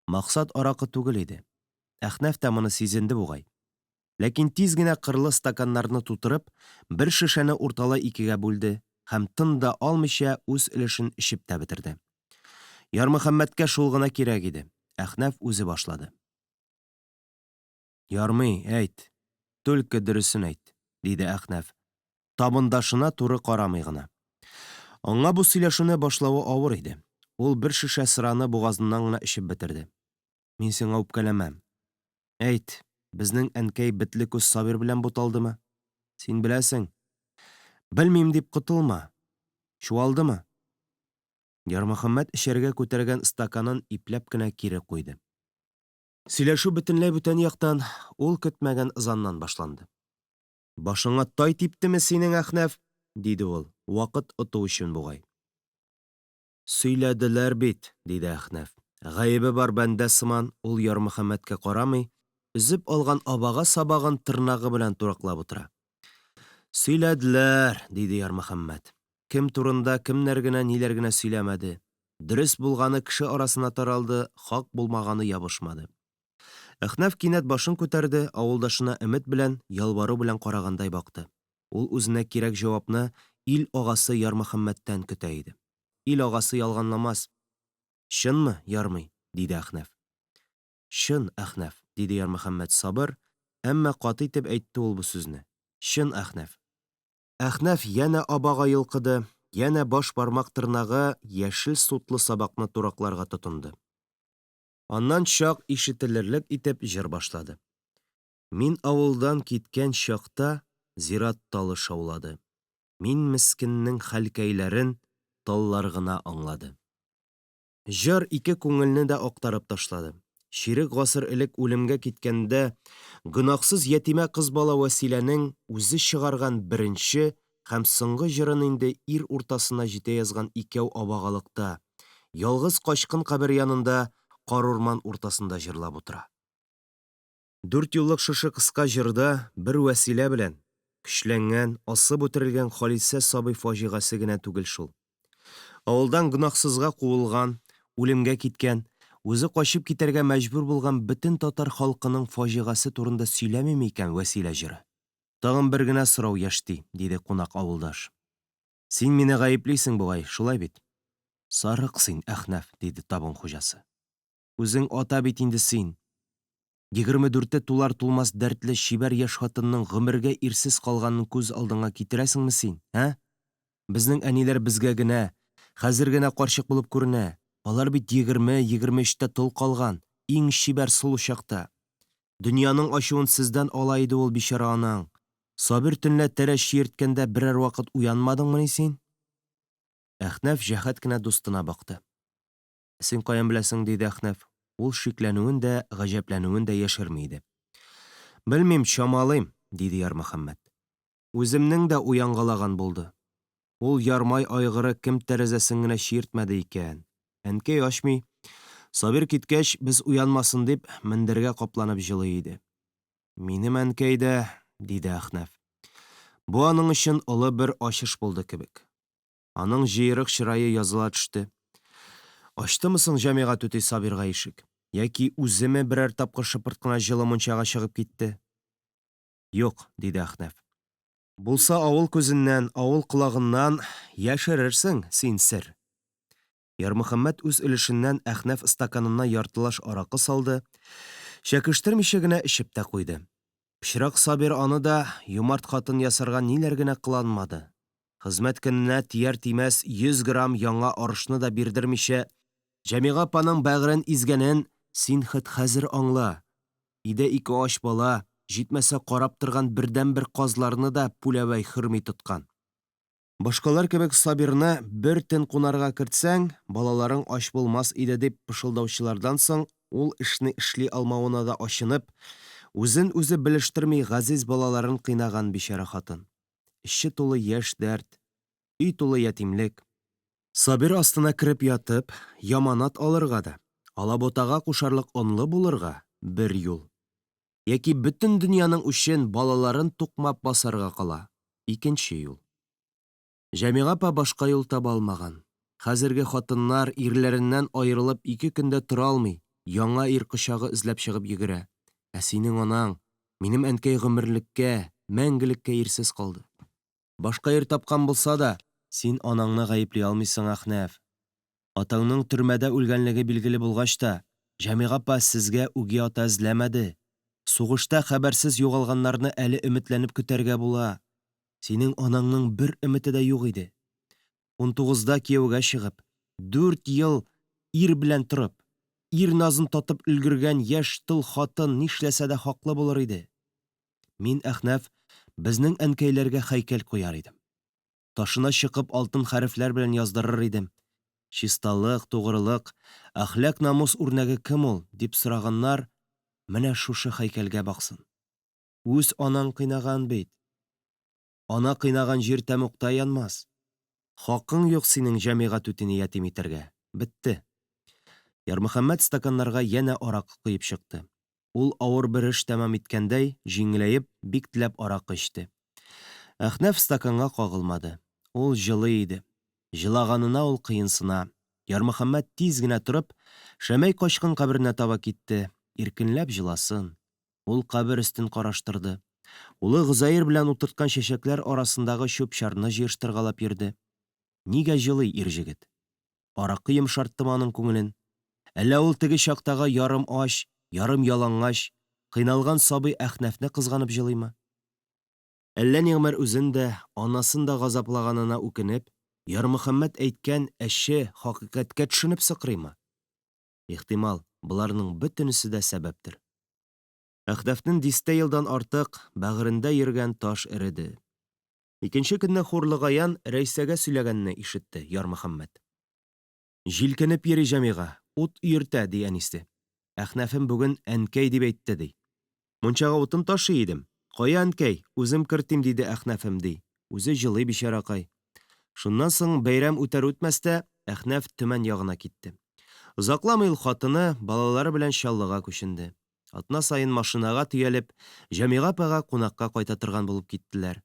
Максат аракы түгел иде. Әхнәф тә моны сизенде бугай. Ләкин тиз генә кырлы стаканнарны тутырып, бер шешәне урталай икегә бүлде һәм тын да алмыйча үз өлешен эчеп тә бетерде. Ярмөхәммәткә шул гына кирәк иде. Әхнәф үзе башлады. «Ярмый, әйт, түлке дөресен әйт», диде Әхнәф, табындашына туры карамый гына. Аңа бу сөйләшүне башлавы авыр иде. Ул бер шешә сыраны бугазыннан гына эчеп бетерде. «Мин сиңа үпкәләмәм. Әйт, безнең әнкәй бетле күз Сабир белән буталдымы? Син беләсең. Белмим дип котылма. Чуалдымы?» Ярмөхәммәт эчәргә күтәргән стаканын ипләп кенә кире куйды. Сөйләшү бөтенләй бүтән яктан ул көтмәгән ызаннан башланды. «Башыңа тай типтеме синең, Әхнәф?» диде ул, вакыт оту өчен бугай. «Сөйләделәр бит», диде Әхнәф. Гаебе бар бәндә сыман ул Ярмөхәммәткә карамый, өзеп алган абага сабагын тырнагы белән тураклап утыра. «Сөйләделәр», диде Ярмөхәммәт. Кем турында кемнәр генә ниләр генә сөйләмәде. Дөрес булганы кеше арасына таралды, хак булмаганы ябышмады. Әхнәф кинәт башын күтәрде, авылдашына өмет белән, ялвару белән карагандай бакты. Ул үзенә кирәк җавапны ил агасы Ярмөхәммәттән көтә иде. ил агасы ялганламас. Чынмы, ярмый, диде Әхнәф. Чын, Әхнәф, диде Ярмөхәммәт сабыр, әмма каты итеп әйтте ул бу сүзне. Чын, Әхнәф. Әхнәф янә абага йылкыды, янә баш бармак тырнагы яшел сутлы сабакны туракларга тотынды. Аннан чак ишетелерлек итеп җыр башлады. Мин авылдан киткән чакта зират талы шаулады. Мин мискеннең хәлкәйләрен таллар гына аңлады. Җыр ике күңелне дә актарып ташлады. Ширек гасыр элек үлемгә киткәндә гөнаһсыз ятимә кыз бала Вәсиләнең үзе чыгарган беренче һәм соңгы җырын инде ир уртасына җитә язган икәү абагалыкта, ялгыз качкын кабер янында, карурман уртасында җырлап утыра. 4 еллык шушы кыска җырда бер Вәсилә белән көчләнгән, асып үтерелгән Халисә сабый фаҗигасы гына түгел шул. Авылдан гөнаһсызга куылган, үлемгә киткән, үзе качып китәргә мәҗбүр булган бөтен татар халкының фаҗигасы турында сөйләмиме икән Вәсилә җыры? Тагын бер генә сорау яшти, диде кунак авылдаш. Син мине гаеплисең бугай, шулай бит? Сарык син, Әхнәф, диде табын хуҗасы. Үзең ата бит инде син. 24 тулар тулмас дәртле чибәр яшь хатынның гомергә ирсез калганын күз алдыңа китерәсеңме син, ә? Безнең әниләр безгә генә, хәзер генә карчык булып күренә. Алар бит 20-23тә тол калган, иң чибәр сулу чакта. Дөньяның ачуын сездән ала иде ул бичара анаң. Сабир төнлә тәрәш чирткәндә берәр вакыт уянмадыңмы ни син? Әхнәф җәһәт кенә дустына бакты. Син каян беләсең, диде Әхнәф. Ул шикләнүен дә, гаҗәпләнүен дә яшерми иде. Белмим, чамалыйм, диде Ярмөхәммәт. Үземнең дә уянгалаган булды. Ул ярмай айгыры кем тәрәзәсен генә чиртмәде икән. Әнкәй ачмый. Сабир киткәч, без уянмасын дип, мендергә капланып җылый иде. Минем әнкәй дә, диде Әхнәф. Бу аның өчен олы бер ачыш булды кебек. Аның җыерык чырае языла төште. Ачтымы соң җәмигать үти Сабирга ишек? Яки үземе берәр тапкыр шыпырт кына җылы мунчага чыгып китте? Юк, диде Әхнәф. Булса авыл күзеннән, авыл колагыннан яшерерсең син сер. Ярмөхәммәт үз өлешеннән Әхнәф стаканына яртылаш аракы салды, чәкештермичә генә эчеп тә куйды. Пычрак Сабир аны да юмарт хатын ясарга ниләр генә кыланмады. Хезмәт көненә тияр-тимәс 100 грамм яңа арышны да бирдермичә, Җәмига апаның бәгырен изгәнен син хәзер аңла. Иде 2 аш бала, җитмәсә карап торган бердән-бер казларны да пүләвәй хөрми тоткан. Башкалар кебек Сабирны бер төн кунарга кертсәң, балаларың аш булмас иде дип пышылдаучылардан соң, ул эшне эшли алмавына да ачынып, үзен үзе белештерми газиз балаларын кыйнаган бичара хатын. Иче тулы яшь дәрт, өй тулы ятимлек. Сабир астына кирип ятып, яманат алырга да, алаботага кушарлык онлы булырга бер юл. Яки бөтен дөньяның үчен балаларын тукмап басарга кала икенче юл. Җәмига апа башка юл таба алмаган. Хәзерге хатыннар ирләреннән аерылып 2 көндә тора алмый, яңа ир кочагы эзләп чыгып йөгерә. Ә синең анаң, минем әнкәй гомерлеккә, мәңгелеккә ирсез калды. Башка ир тапкан булса да, син анаңны гаепли алмыйсың, Әхнәф. Атаңның төрмәдә үлгәнлеге билгеле булгач та, Җәмига апа сезгә үги ата эзләмәде. Сугышта хәбәрсез югалганнарны әле өметләнеп көтәргә була. Синең анаңның бер өмете дә юк иде. 19да кияүгә чыгып, 4 ел ир белән торып, ир назын татып өлгергән яшь тол хатын нишләсә дә хаклы булыр иде. Мин, Әхнәф, безнең әнкәйләргә һәйкәл куяр идем. Ташына чыкып алтын хәрефләр белән яздырыр идем. Чисталык, тугрылык, әхлак, намус үрнәге кем ул дип сораганнар, менә шушы һәйкәлгә баксын. Үз анаң кыйнаган бит. Ана кыйнаган җир тәмугта янмас. Хакың юк синең җәмигать үтене ятим итәргә. Бетте. Ярмөхәммәт стаканнарга янә аракы куеп чыкты. Ул авыр бер эш тәмам иткәндәй, җиңеләеп, бик теләп аракы эчте. Әхнәф стаканга кагылмады. Ул җылы иде. Җылаганына ул кыенсына. Ярмөхәммәт тиз генә торып, Шәмәй качкын каберенә таба китте. Иркенләп җыласын. Ул кабер өстен караштырды. Улы Гызаир белән утырткан чәчәкләр арасындагы чүп-чарны җыештыргалап йөрде. Нигә җылый ир җегет? аракы йомшарттымы аның күңелен? Әллә ул теге чактагы ярым ач, ярым ялангач, кыйналган сабый Әхнәфне кызганып җылыймы? Әллә Нигъмәр үзен дә, анасын да газаплаганына үкенеп, Ярмөхәммәт әйткән әче хакыйкатькә төшенеп сыкрыймы? Ихтимал, боларның бөтенесе дә сәбәптер. Әхнәфнең дистә елдан артык бәгырендә йөргән таш эреде. Икенче көнне хурлыгаян Рәйсәгә сөйләгәнне ишетте Ярмөхәммәт. Җилкенеп йөри Җәмига, ут өертә, ди әнисе. Әхнәфем бүген әнкәй дип әйтте, ди. Мунчага утын ташый идем. Кая әнкәй, үзем кертим, диде Әхнәфем, ди. Үзе җылый бичаракай. Шуннан соң бәйрәм үтәр-үтмәстә Әхнәф төмән ягына китте. Озакламый ул хатыны, балалары белән Чаллыга күченде. Атна саен машинага төялеп, Җәмига апага кунакка кайта торган булып киттеләр.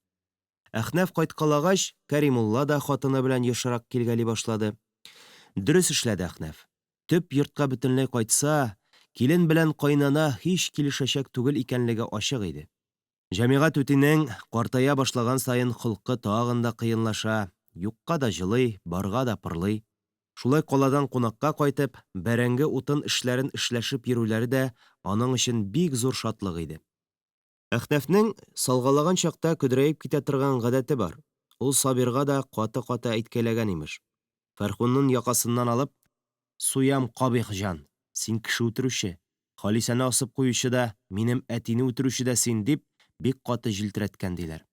Әхнәф кайткалагач, Кәримулла да хатыны белән ешрак килгәли башлады. Дөрес эшләде Әхнәф. Төп йортка бөтенләй кайтса, килен белән кайнана һич килешәчәк түгел икәнлеге ачык иде. Җәмига түтинең картая башлаган саен холкы тагын да кыенлаша, юкка да җылый, барга да пырлый. Шулай каладан кунакка кайтып, бәрәңге утын эшләрен эшләшеп йөрүләре дә аның өчен бик зур шатлык иде. Әхнәфнең салгалаган чакта көдрәеп китә торган гадәте бар. Ул Сабирга да каты-каты әйткәләгән имеш. Фәрхунның якасыннан алып, «Суям, кабих җан, син кеше үтерүче, Халисәне асып куючы да, минем әтине үтерүче дә син», дип бик каты җилтерәткән диләр.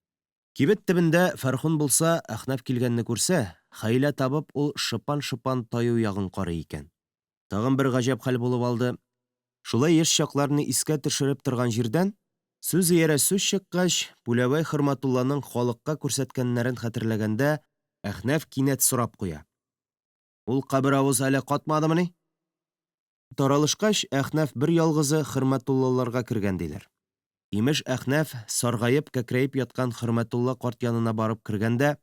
Кибет төбендә Фәрхун булса, Әхнәф килгәнне күрсә, хәйлә табып ул шыпан-шыпан таю ягын карый икән. Тагын бер гаҗәп хәл булып алды. Шулай яшь чакларны искә төшереп торган җирдән сүз иярә сүз чыккач, Пүләвәй Хөрмәтулланың халыкка күрсәткәннәрен хәтерләгәндә, Әхнәф кинәт сорап куя. Ул кабер авыз әле катмадымыни? Таралышкач, Әхнәф бер ялгызы Хөрмәтуллаларга кергән диләр. Имеш, Әхнәф саргаеп кәкрәеп яткан Хөрмәтулла карт янына барып кергәндә,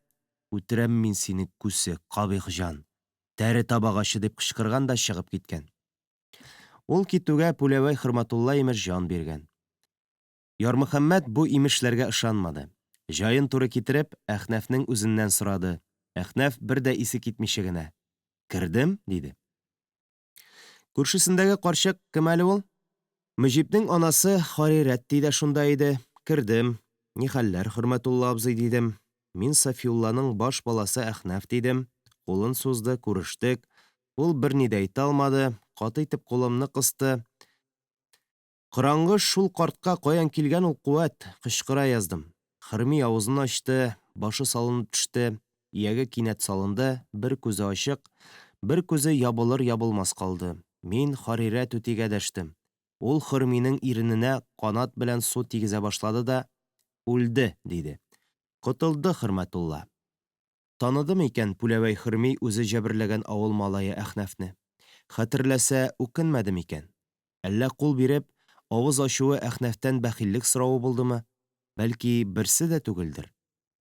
«Үтерәм мин сине, күсе, кабих җан, тәре табагачы», дип кычкырган да чыгып киткән. Ул китүгә Пүләвәй Хөрмәтулла имеш җан биргән. Ярмөхәммәт бу имешләргә ышанмады. Җаен туры китереп, Әхнәфнең үзеннән сорады. Әхнәф бер дә исе китмичә генә: «Кердем», диде. Күршесендәге карчык кем әле ул? Мөҗибнең анасы Харирәт дә шунда иде. Кердем. Ни хәлләр, Хөрмәтулла абзый, дидем. Мин Сафиулланың баш баласы Әхнәф, дидем. Кулын сузды, күрештек. Ул бер ни дә әйтә алмады, каты итеп кулымны кысты. Кыраңгы шул картка каян килгән ул куәт, кычкыра яздым. Хөрми авызын ачты, башы салынып төште, ияге кинәт салынды, бер күзе ачык, бер күзе ябылыр-ябылмас калды. Мин Харирәт үтигә дәштем. Ул Хөрминең ирененә канат белән су тигезә башлады да, үлде, диде. Котылды Хөрмәтулла. Таныдымы икән Пүләвәй Хөрми үзе җәберләгән авыл малае Әхнәфне? Хәтерләсә, үкенмәдем икән. Әллә кул биреп, авыз ачуы Әхнәфтән бәхиллек сорауы булдымы? Бәлки, берсе дә түгелдер.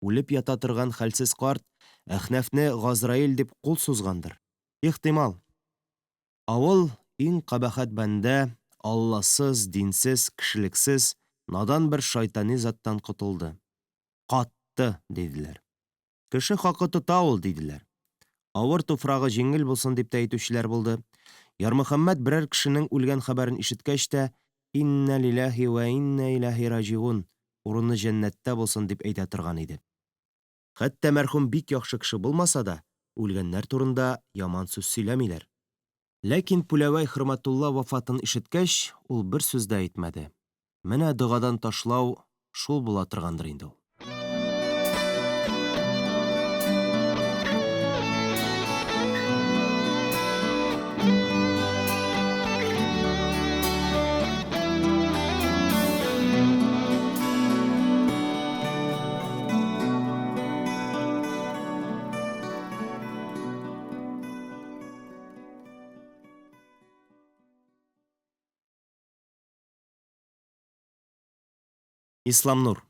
Үлеп ята торган хәлсез карт Әхнәфне Газраил дип кул сузгандыр. Ихтимал. Авыл иң кабахәт бәндә, алласыз, динсез, кешелексез, надан бер шайтани заттан котылды. Катты, диделәр. Кеше хакы тота ул, диделәр. Авыр туфрагы җиңел булсын дип тә әйтүчеләр булды. Ярмөхәммәт берәр кешенең үлгән хәбәрен ишеткәч тә, «Инна лилаһи ва инна илаһи раҗиун», урыны җәннәттә булсын дип әйтә торган иде. Хәтта мәрхүм бик яхшы кеше булмаса да, үлгәннәр турында яман сүз сөйләмиләр. Ләкин Пүләвәй Хөрмәтулла вафатын ишеткәч, ул бер сүз дә әйтмәде. Менә догадан ташлау шул була торгандыр инде ул. Исламнур.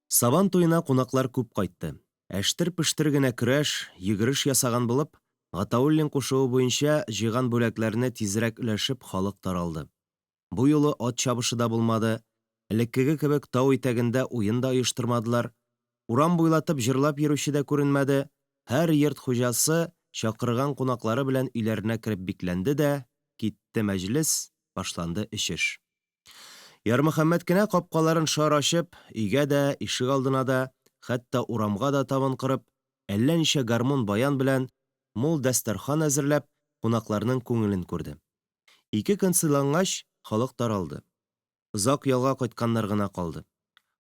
Сабан туена кунаклар күп кайтты. Әштер-пештер генә көрәш, йөгереш ясаган булып, Гатауллин кушуы буенча җыйган бүләкләрне тизрәк өләшеп халык таралды. Бу юлы ат чабышы да булмады. Элеккеге кебек тау итәгендә уен да оештырмадылар. Урам буйлатып җырлап йөрүче дә күренмәде. Һәр йорт хуҗасы чакырган кунаклары белән өйләренә кереп бикләнде дә, китте мәҗлес, башланды эчеш. Ярмөхәммәт кенә капкаларын шар ачып, өйгә дә, ишек алдына да, хәтта урамга да табын кырып, әллә ничә гармун баян белән мул дәстәрхан әзерләп, кунакларның күңелен күрде. 2 көн сыйлангач, халык таралды. Озак ялга кайтканнар гына калды.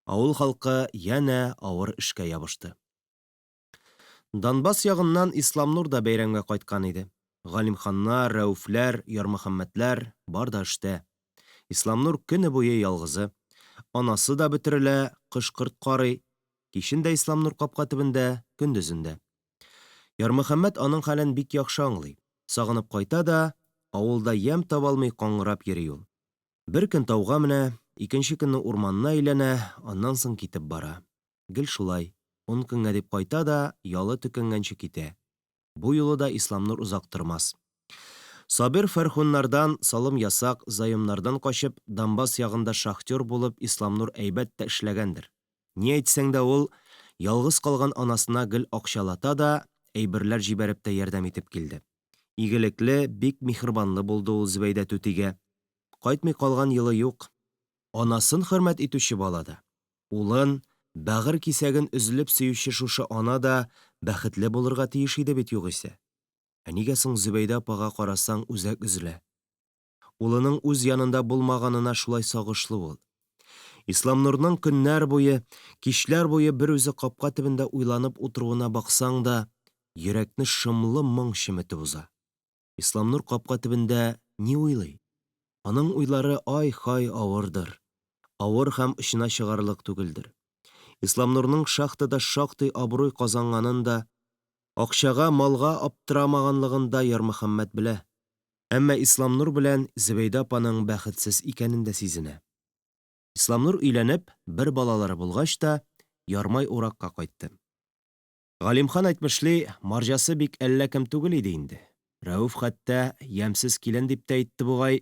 Авыл халкы янә авыр эшкә ябышты. Донбасс ягыннан Исламнур да бәйрәмгә кайткан иде. Галимханнар, Рәүфләр, Ярмөхәммәтләр бар да эштә. Исламнур көне буе ялгызы. Анасы да бөтерелә, кыш-кырт карый. Кичен дә Исламнур капка төбендә, көндезендә. Ярмөхәммәт аның хәлен бик яхшы аңлый. Сагынып кайта да, авылда ям таба алмый каңгырап йөри ул. Бер көн тауга менә, икенче көнне урманна әйләнә, аннан соң китеп бара. Гел шулай, 10 көнгә дип кайта да, ялы төкәнгәнче китә. Бу юлы да Исламнур озак тормас. Сабир Фәрхуннардан, салым ясак, заемнардан качып, Донбасс ягында шахтер булып, Исламнур әйбәт тә эшләгәндер. Ни әйтсәң дә ул, ялгыз калган анасына гел акчалата да, әйберләр җибәреп тә ярдәм итеп килде. Игелекле, бик михрибанлы булды ул Зөбәйдә түтигә. Кайтмый калган елы юк. Анасын хөрмәт итүче балада. Улын, бәгыр кисәген өзелеп сөюче шушы ана да бәхетле булырга тиеш иде бит югыйсә. Нигә соң Зөбәйдә апага карасаң үзәк өзелә? Улының үз янында булмаганына шулай сагышлы ул. Исламнурның көннәр буе, кичләр буе бер үзе капка төбендә уйланып утыруына баксаң да, йөрәкне шымлы моң шиметеп уза. Исламнур капка төбендә ни уйлый? Аның уйлары ай-хай авырдыр. Авыр һәм очына чыгарлык түгелдер. Исламнурның шахтада шактый абруй казанганын да, акчага, малга аптырамаганлыгын да Ярмөхәммәт белә. Әмма Исламнур белән Зөбәйдә апаның бәхетсез икәнен дә сизенә. Исламнур өйләнеп, бер балалары булгач та, ярмай уракка кайтты. Галимхан әйтмешли, марҗасы бик әллә кем түгел иде инде. Рәүф хәтта ямсыз килен дип тә әйтте бугай.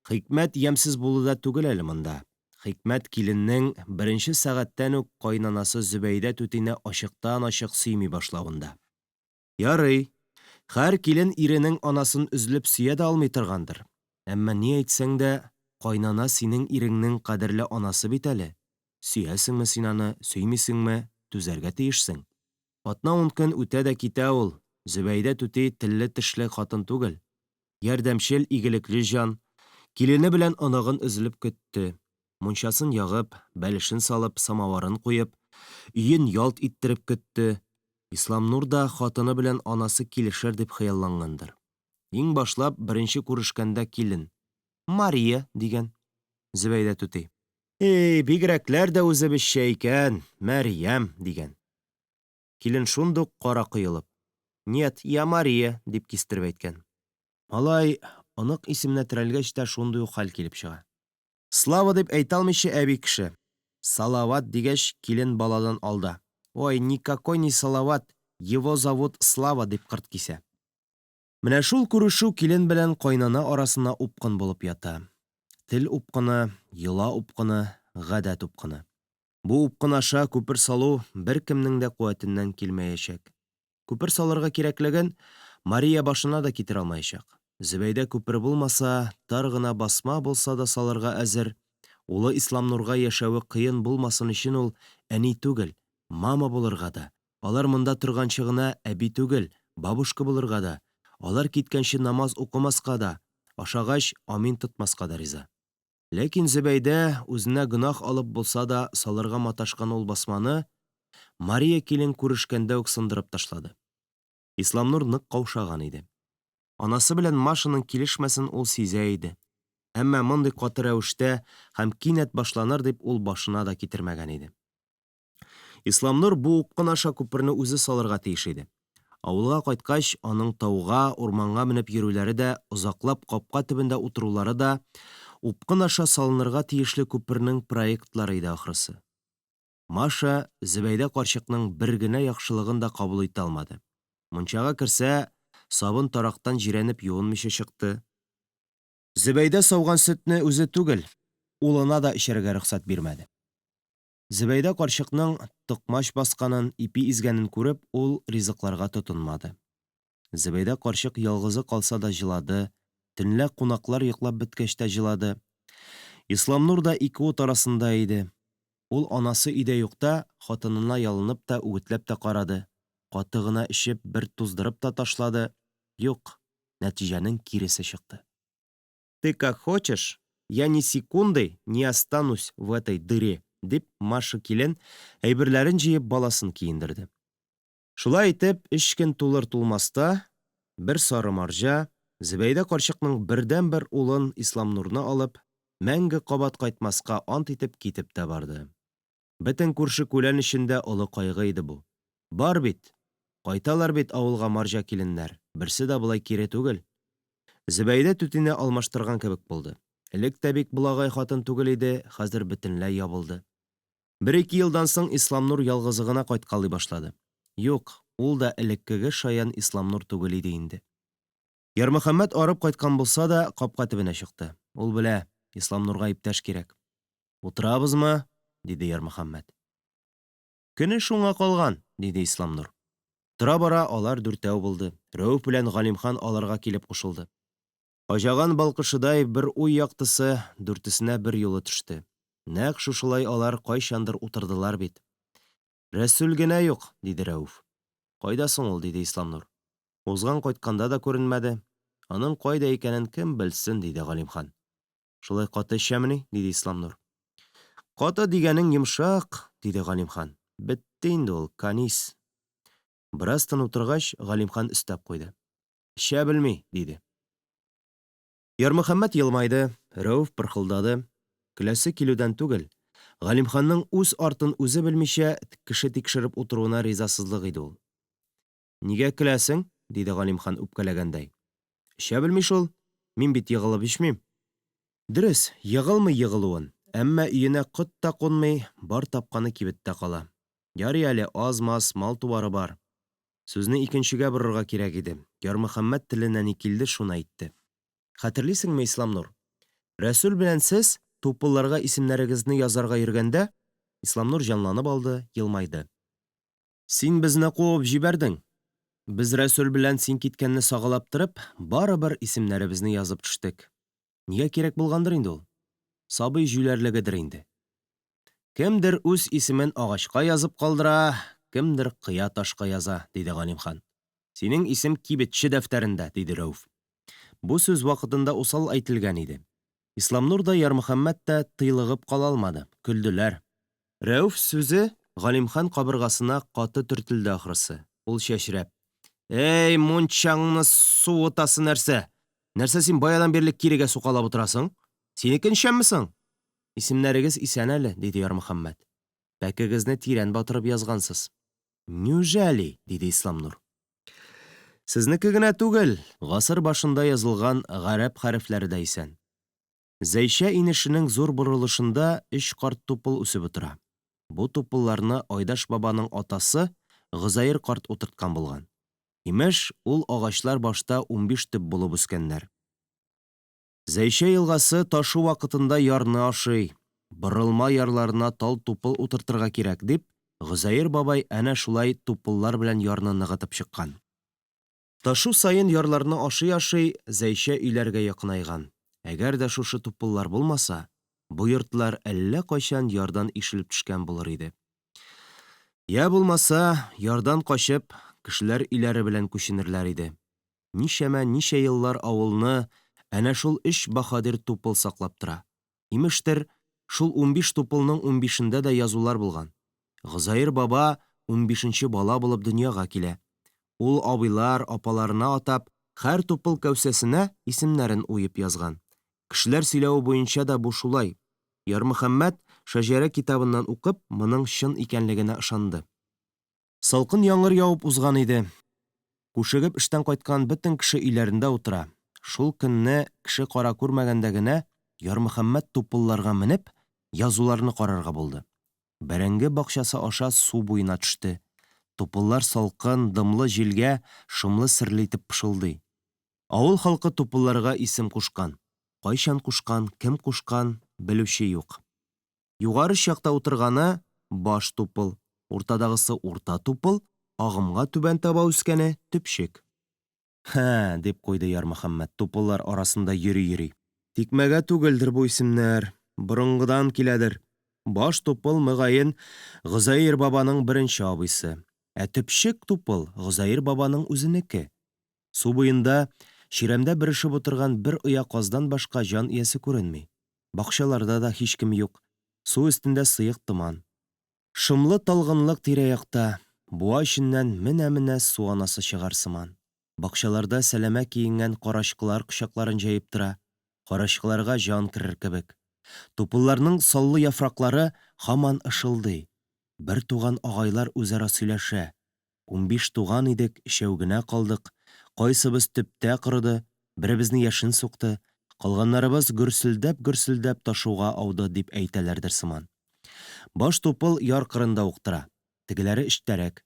Хикмәт ямсыз булуда түгел әле монда. Хикмәт киленнең беренче сәгатьтән үк кайнанасы Зөбәйдә түтине ачыктан-ачык сөйми башлавында. Ярый, һәр килен иренең анасын үзлеп сөя дә алмый торгандыр. Әмма ни әйтсәң дә, кайнана синең иреңнең кадерле анасы бит әле. Сөясеңме син аны, сөймисеңме, түзәргә тиешсең. Атна-10 көн үтә дә китә ул. Зөбәйдә түти телле тешле хатын түгел. Ярдәмчел, игелекле җан. Килене белән анагын өзелеп көтте. Мунчасын ягып, бәлешен салып, самаварын куеп, өен ялт иттереп көтте. Исламнур да хатыны белән анасы килешер дип хыяллангандыр. Иң башлап беренче күрешкәндә килен. Мария дигән. Зөбәйдә түти. Бигрәкләр дә үзебезчә икән, Мәрьям дигән. Килен шундук кара кыелып. Нет, я Мария дип кистереп әйткән. Алай, анык исеменә терәлгәч тә шундый ук хәл килеп чыга. Слава дип әйтә алмыйчы әби кеше. Салават дигәч килен баладан алда. Ой, никакой не Салават, его зовут Слава дип кырт кисә. Менә шул күрешү килен белән кайнана арасына упкын булып ята. Тел упкыны, йола упкыны, гадәт упкыны. Бу упкын аша күпер салу бер кемнең дә куәтеннән килмәячәк. Күпер салырга кирәклеген Мария башына да китер алмаячак. Зөбәйдә күпер булмаса, тар гына басма булса да салырга әзер. Улы Исламнурга яшәве кыен булмасын өчен ул әни түгел, мама булырга да. Алар монда торганчы гына әби түгел, бабушка булырга да. Алар киткәнче намаз укымаска да, ашагач амин тотмаска да риза. Ләкин Зөбәйдә үзенә гынах алып булса да салырга маташкан ул басманы Мария килен күрешкәндә үк сындырып ташлады. Исламнур нык каушаган иде. Анасы белән Машаның килешмәсен ул сизә иде. Әмма мондый каты рәвештә һәм кинәт башланыр дип ул башына да китермәгән иде. Исламнур бу упкын аша күперне үзе салырга тиеш иде. Авылга кайткач, аның тауга, урманга менеп йөрүләре дә, озаклап капка төбендә утырулары да упкын аша салынырга тиешле күпернең проектлары иде ахрысы. Маша Зөбәйдә карчыкның бер генә яхшылыгын да кабул итә алмады. Мунчага керсә, Сабын тарақтан җирәнеп юынмыйча чыкты. Зөбәйдә сауган сөтне үзе түгел, улына да эчәргә рөхсәт бирмәде. Зөбәйдә карчыкның токмач басканын, ипи изгәнен күреп, ул ризыкларга тотынмады. Зөбәйдә карчык ялгызы калса да җылады, төнлә кунаклар йоклап беткәч тә җылады. Исламнур да ике ут арасында иде. Ул анасы өйдә юкта, хатынына ялынып та, үгетләп тә карады. Каты гына эчеп, бер туздырып та ташлады. Юк, нәтиҗәнең киресе чыкты. «Ты как хочешь, я ни секунды не останусь в этой дыре», дип Маша килен әйберләрен җыеп баласын киендерде. Шулай итеп, 3 көн тулыр-тулмаста, бер сары марҗа Зөбәйдә карчыкның бердән-бер улын Исламнурны алып, мәңге кабат кайтмаска ант итеп китеп тә барды. Бөтен күрше күлән эчендә олы кайгы иде бу. Бар бит, кайталар бит авылга марҗа киленнәр, берсе дә болай кире түгел. Зөбәйдә түтине алмаштырган кебек булды. Элек тә бик булагай хатын түгел иде, хәзер бөтенләй ябылды. 1-2 елдан соң Исламнур ялгызы кайткалый башлады. Юк, ул да элеккеге шаян Исламнур түгел иде инде. Ярмөхәммәт арып кайткан булса да, капка төбенә чыкты. Ул белә, Исламнурга иптәш кирәк. «Утырабызмы?» диде Ярмөхәммәт. «Көне шуңа калган», диде Исламнур. Тора-бара алар 4 булды. Рәүф белән Галимхан аларга килеп кушылды. Ажаган балкышыдай бер уй яктысы 4-сенә бер юлы төште. Нәкъ шушылай алар кайчандыр утырдылар бит. «Рәсүл генә юк», диде Рәүф. «Кайда соң ул?» диде Исламнур. «Узган кайтканда да күренмәде. Аның кайда икәнен кем белсен?» диде Галимхан. «Шулай каты эчәмени?» диде Исламнур. «Каты дигәнең йомшак», диде Галимхан. «Бетте инде ул, канис». Бераз тын утыргач, Галимхан өстәп куйды. «Эчә белми», диде. Ярмөхәммәт елмайды, Рәүф пырхылдады. Көләсе килүдән түгел, Галимханның үз артын үзе белмичә кеше тикшереп утыруына ризасызлык иде ул. «Нигә көләсең?» диде Галимхан үпкәләгәндәй. «Эчә белми шул, мин бит егылып ичмим». Дөрес, егылмый егылуын, әммә өенә кот та кунмый, бар тапканы кибеттә кала. Ярый әле аз-маз мал-туары бар. Сүзне икенчегә борырга кирәк иде. Ярмөхәммәт теленә ни килде, шуны әйтте. «Хәтерлисеңме, Исламнур? Рәсүл белән сез тупылларга исемнәрегезне язарга йөргәндә?» Исламнур җанланып алды, елмайды. «Син безне куып җибәрдең. Без Рәсүл белән син киткәнне сагалап торып, барыбер исемнәребезне язып төштек. Нигә кирәк булгандыр инде ул? Сабый җүләрлегедер инде. Кемдер үз исемен агачка язып калдыра, кемдер кыя ташка яза», диде Галимхан. «Синең исем кибетче дәфтәрендә», диде Рәүф. Бу сүз вакытында усал әйтелгән иде. Исламнур да, Ярмөхәммәт тә тыйлыгып кала алмады, көлделәр. Рәүф сүзе Галимхан кабыргасына каты төртелде ахрысы. Ул чәчрәп: «Эй, мунчаңны суытасы нәрсә? Нәрсә син баядан бирле кирегә сукалап утырасың? Синекен ишәммисең?» «Исемнәрегез исән әле», диде Ярмөхәммәт. «Пәкегезне тирән батырып язгансыз». «Нюжәли?» диде Исламнур. «Сезнеке генә түгел, гасыр башында язылган гарәп хәрефләре дә исән. Зәйшә инешенең зур борылышында 3 карт тупыл үсеп утыра. Бу тупылларны Айдаш бабаның атасы Гызаир карт утырткан булган. Имеш, ул агачлар башта 15 төп булып үскәннәр. Зәйшә елгасы ташу вакытында ярны ашый. Борылма ярларына тал тупыл утыртырга кирәк дип, Гызаир бабай әнә шулай тупыллар белән ярны ныгытып чыккан. Ташу сайын ярларны ашый-ашый Зәйшә өйләргә якынайган. Әгәр дә шушы тупыллар булмаса, бу йортлар әллә кайчан ярдан ишелеп төшкән булыр иде. Я булмаса, ярдан качып, кешеләр өйләре белән күченерләр иде. Ничә еллар авылны әнә шул 3 баһадир тупыл саклап тора. Имештер, шул 15 тупылның 15-ендә дә язулар булган. Гызаир баба 15-нче бала булып дөньяга килә. Ул абыйлар, апаларына атап, һәр тупыл кәүсәсенә исемнәрен уеп язган. Кешеләр сөйләү буенча да бу шулай. Ярмөхәммәт Шәҗәрә китабыннан укып, моның чын икәнлегенә ышанды. Салкын яңгыр явып узган иде. Күшегеп эштән кайткан бөтен кеше өйләрендә утыра. Шул көнне кеше кара күрмәгәндә генә Ярмөхәммәт тупылларга менеп, язуларны карарга булды. Бәрәңге бакчасы аша су буена төште. Тупыллар салкын, дымлы җилгә шомлы серле итеп пышылдый. Авыл халкы тупылларга исем кушкан. Кайчан кушкан, кем кушкан, белүче юк. Югары чакта утырганы баш тупыл, уртадагысы урта тупыл, агымга түбән таба үскәне төпчек. Ха, дип куйды Ярмөхәммәт тупыллар арасында йөри-йөри. Тикмәгә түгелдер бу исемнәр, борынгыдан киләдер. Баш тупыл мөгаен Гозаир бабаның беренче абыйсы. Ә төпчек тупыл Гозаир бабаның үзенеке. Су буенда чирамдә бирешеп утырган бер оя каздан башка җан иясе күренми. Бакчаларда да һичкем юк. Су өстендә сыек томан. Шомлы талгынлык тирә-якта. Буа эченнән менә-менә су анасы чыгар сыман. Бакчаларда сәләмә киенгән карачкылар кочакларын җәеп тора. Карачкыларга җан керер кебек. Тупылларның саллы яфраклары һаман ышылдый. Бер туган агайлар үзара сөйләшә. 15 туган идек, ишәү генә калдык. Кайсыбыз төптә корыды, беребезне яшен сукты, калганнарыбыз гөрселдәп ташуга ауды дип әйтәләрдер сыман. Баш тупыл яр кырында ук тора. Тегеләре эчтәрәк.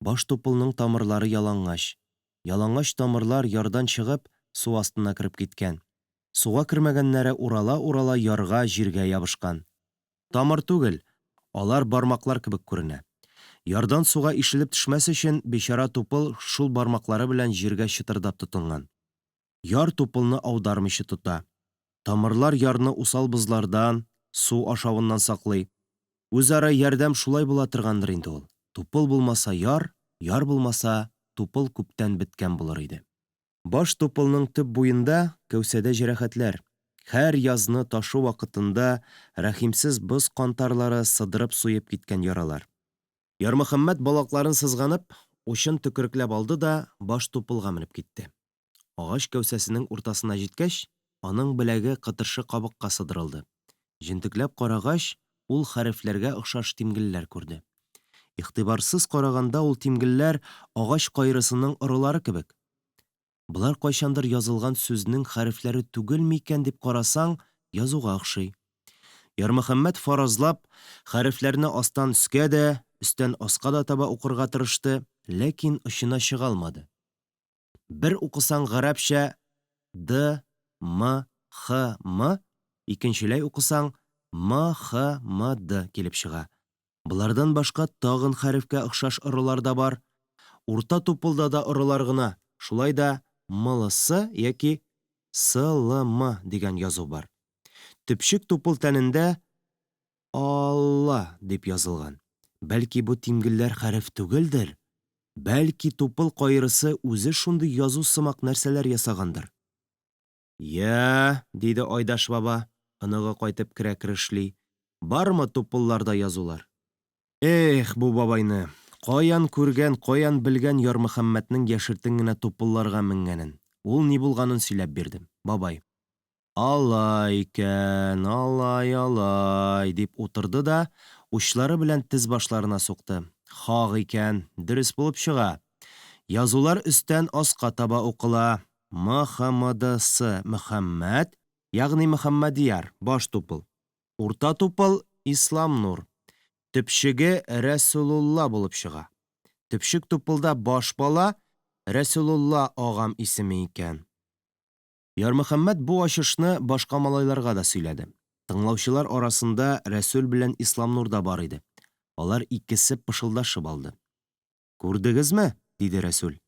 Баш тупылның тамырлары ялангач. Ялангач тамырлар ярдан чыгып, су астына кереп киткән. Суга кермәгәннәре урала-урала ярга, җиргә ябышкан. Тамыр түгел, алар бармаклар кебек күренә. Ярдан суга ишелеп төшмәс өчен бичара тупыл шул бармаклары белән җиргә чытырдап тотынган. Яр тупылны аудармыйча тота. Тамырлар ярны усал бызлардан, су ашавыннан саклый. Үзара ярдәм шулай була торгандыр инде ул. Тупыл булмаса яр, яр булмаса тупыл күптән беткән булыр иде. Баш тупылның төп буенда кәүсәдә җәрәхәтләр. Һәр язны ташу вакытында рәхимсез боз кантарлары сыдырып суеп киткән яралар. Ярмөхәммәт балакларын сызганып, учын төкеркләп алды да баш тупылга менеп китте. Агач кәүсәсенең уртасына җиткәч, аның беләге кытыршы кабыкка сыдырылды. Җентекләп карагач, ул хәрефләргә охшаш тимгелләр күрде. Игътибарсыз караганда ул тимгелләр агач кайрысының ырылары кебек. Булар кайчандыр язылган сүзнең хәрефләре түгел микән дип карасаң, язуга охшый. Ярмөхәммәт фаразлап, хәрефләрне астан өскә дә, өстән аска да таба укырга тырышты, ләкин очына чыга алмады. Бер укысаң гарәпчә Д, М, Х, М, икенчеләй укысаң М, Х, М, Д килеп чыга. Булардан башка тагын хәрефкә охшаш ырылар да бар. Урта тупылда да ырылар гына. Шулай да Млс яки СЛМ дигән язу бар. Төпчек тупыл тәнендә Алла дип язылган. Бәлки бу тимгелләр хәреф түгелдер. Бәлки тупыл кайрысы үзе шундый язу сымак нәрсәләр ясагандыр. Я, диде Айдаш баба, ыныгы кайтып керә керешли. Бармы тупылларда язулар? Эх, бу бабайны. Каян күргән, каян белгән Ярмөхәммәтнең яшертен генә тупылларга менгәнен. Ул ни булганын сөйләп бирдем. Бабай: "Алай икән, алай, дип утырды да учлары белән тез башларына сукты. Хак икән, дөрес булып чыга. Язулар өстән аска таба укыла. МХМДС Мөхәммәт, ягъни Мөхәммәдияр, баш тупыл. Урта тупыл Ислам Нур. Төпчеге Рәсулулла булып чыга. Төпчек тупылда баш бала Рәсулулла агам исеме икән." Ярмөхәммәт бу ачышны башка малайларга да сөйләде. Тыңлаучылар арасында Рәсүл белән Ислам Нур да бар иде. Алар икесе пышылдашып алды. "Күрдегезме?" диде Рәсүл.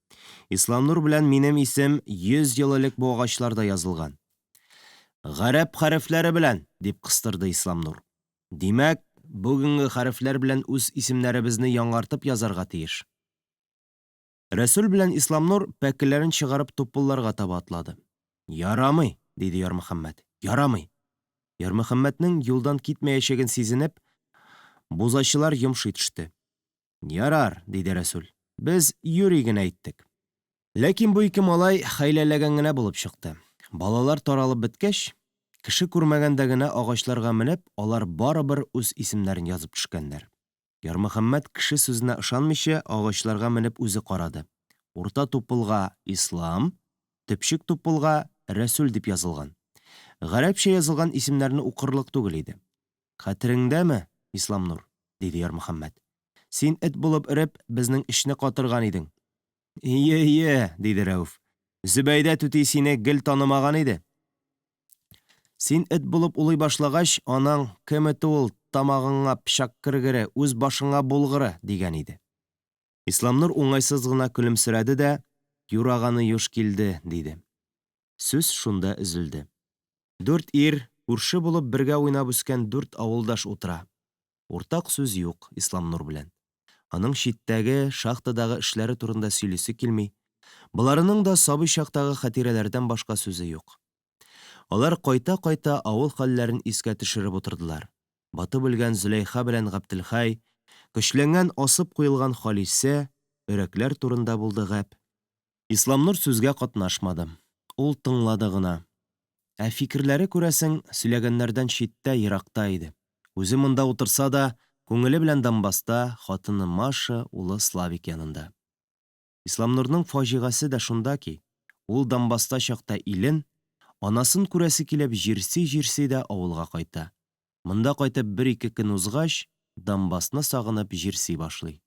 "Ислам Нур белән минем исем 100 ел элек бу агачларда язылган." "Гарәп хәрефләре белән", дип кыстырды Ислам Нур. "Димәк, бүгенге хәрефләр белән үз исемнәребезне яңартып язарга тиеш." Рәсүл белән Ислам Нур пәкеләрен чыгарып тупылларга таба атлады. "Ярамый", диде Ярмөхәммәт. "Ярамый." Ярмөхәммәтнең юлдан китмәячәген сизенеп, бузачылар йомшый төште. "Ярар", диде Рәсүл. "Без юри генә әйттек." Ләкин бу ике малай хәйләләгән генә булып чыкты. Балалар таралып беткәч, кеше күрмәгәндә генә агачларга менеп, алар барыбер үз исемнәрен язып төшкәннәр. Ярмөхәммәт кеше сүзенә ышанмыйча агачларга менеп үзе карады. Урта тупылга Ислам, төпчек тупылга Рәсүл дип язылган. Гарәпчә язылган исемнәрне укырлык түгел иде. "Хәтереңдәме, Ислам Нур?" диде Ярмөхәммәт. Син эт булып иреп, безнең эшне катырган идең. Ие, диде Рәүф. Зөбәйдә түти сине гел танымаган иде. Син эт булып улый башлагач, анаң кем эте ул тамагыңа пычак кергере, үз башыңа булгыры, дигән иде. Исламнур уңайсыз гына көлемсерәде дә, юраганы юш килде, диде. Сүз шунда өзелде. 4 ир, күрше булып бергә уйнап үскән 4 авылдаш утыра. Уртак сүз юк Исламнур белән. Аның читтәге, шахтадагы эшләре турында сөйлисе килми. Буларының да сабый чактагы хатирәләрдән башка сүзе юк. Алар кайта-кайта авыл хәлләрен искә төшереп утырдылар. Батып үлгән Зөләйха белән Габделхай, көчләнгән асып куелган Халисә, өрәкләр турында булды гәп. Исламнур сүзгә катнашмады. Ул тыңлады гына. Ә фикерләре күрәсең, сөйләгәннәрдән читтә, еракта иде. Үзе монда утырса да, күңеле белән Донбасста, хатыны Маша, улы Славик янында. Исламнурның фаҗигасы да шунда ки, ул Донбасста чакта илен, анасын күрәсе килеп җирси дә авылга кайта. Монда кайтып 1-2 көн узгач, Донбассны сагынып җирси башлый.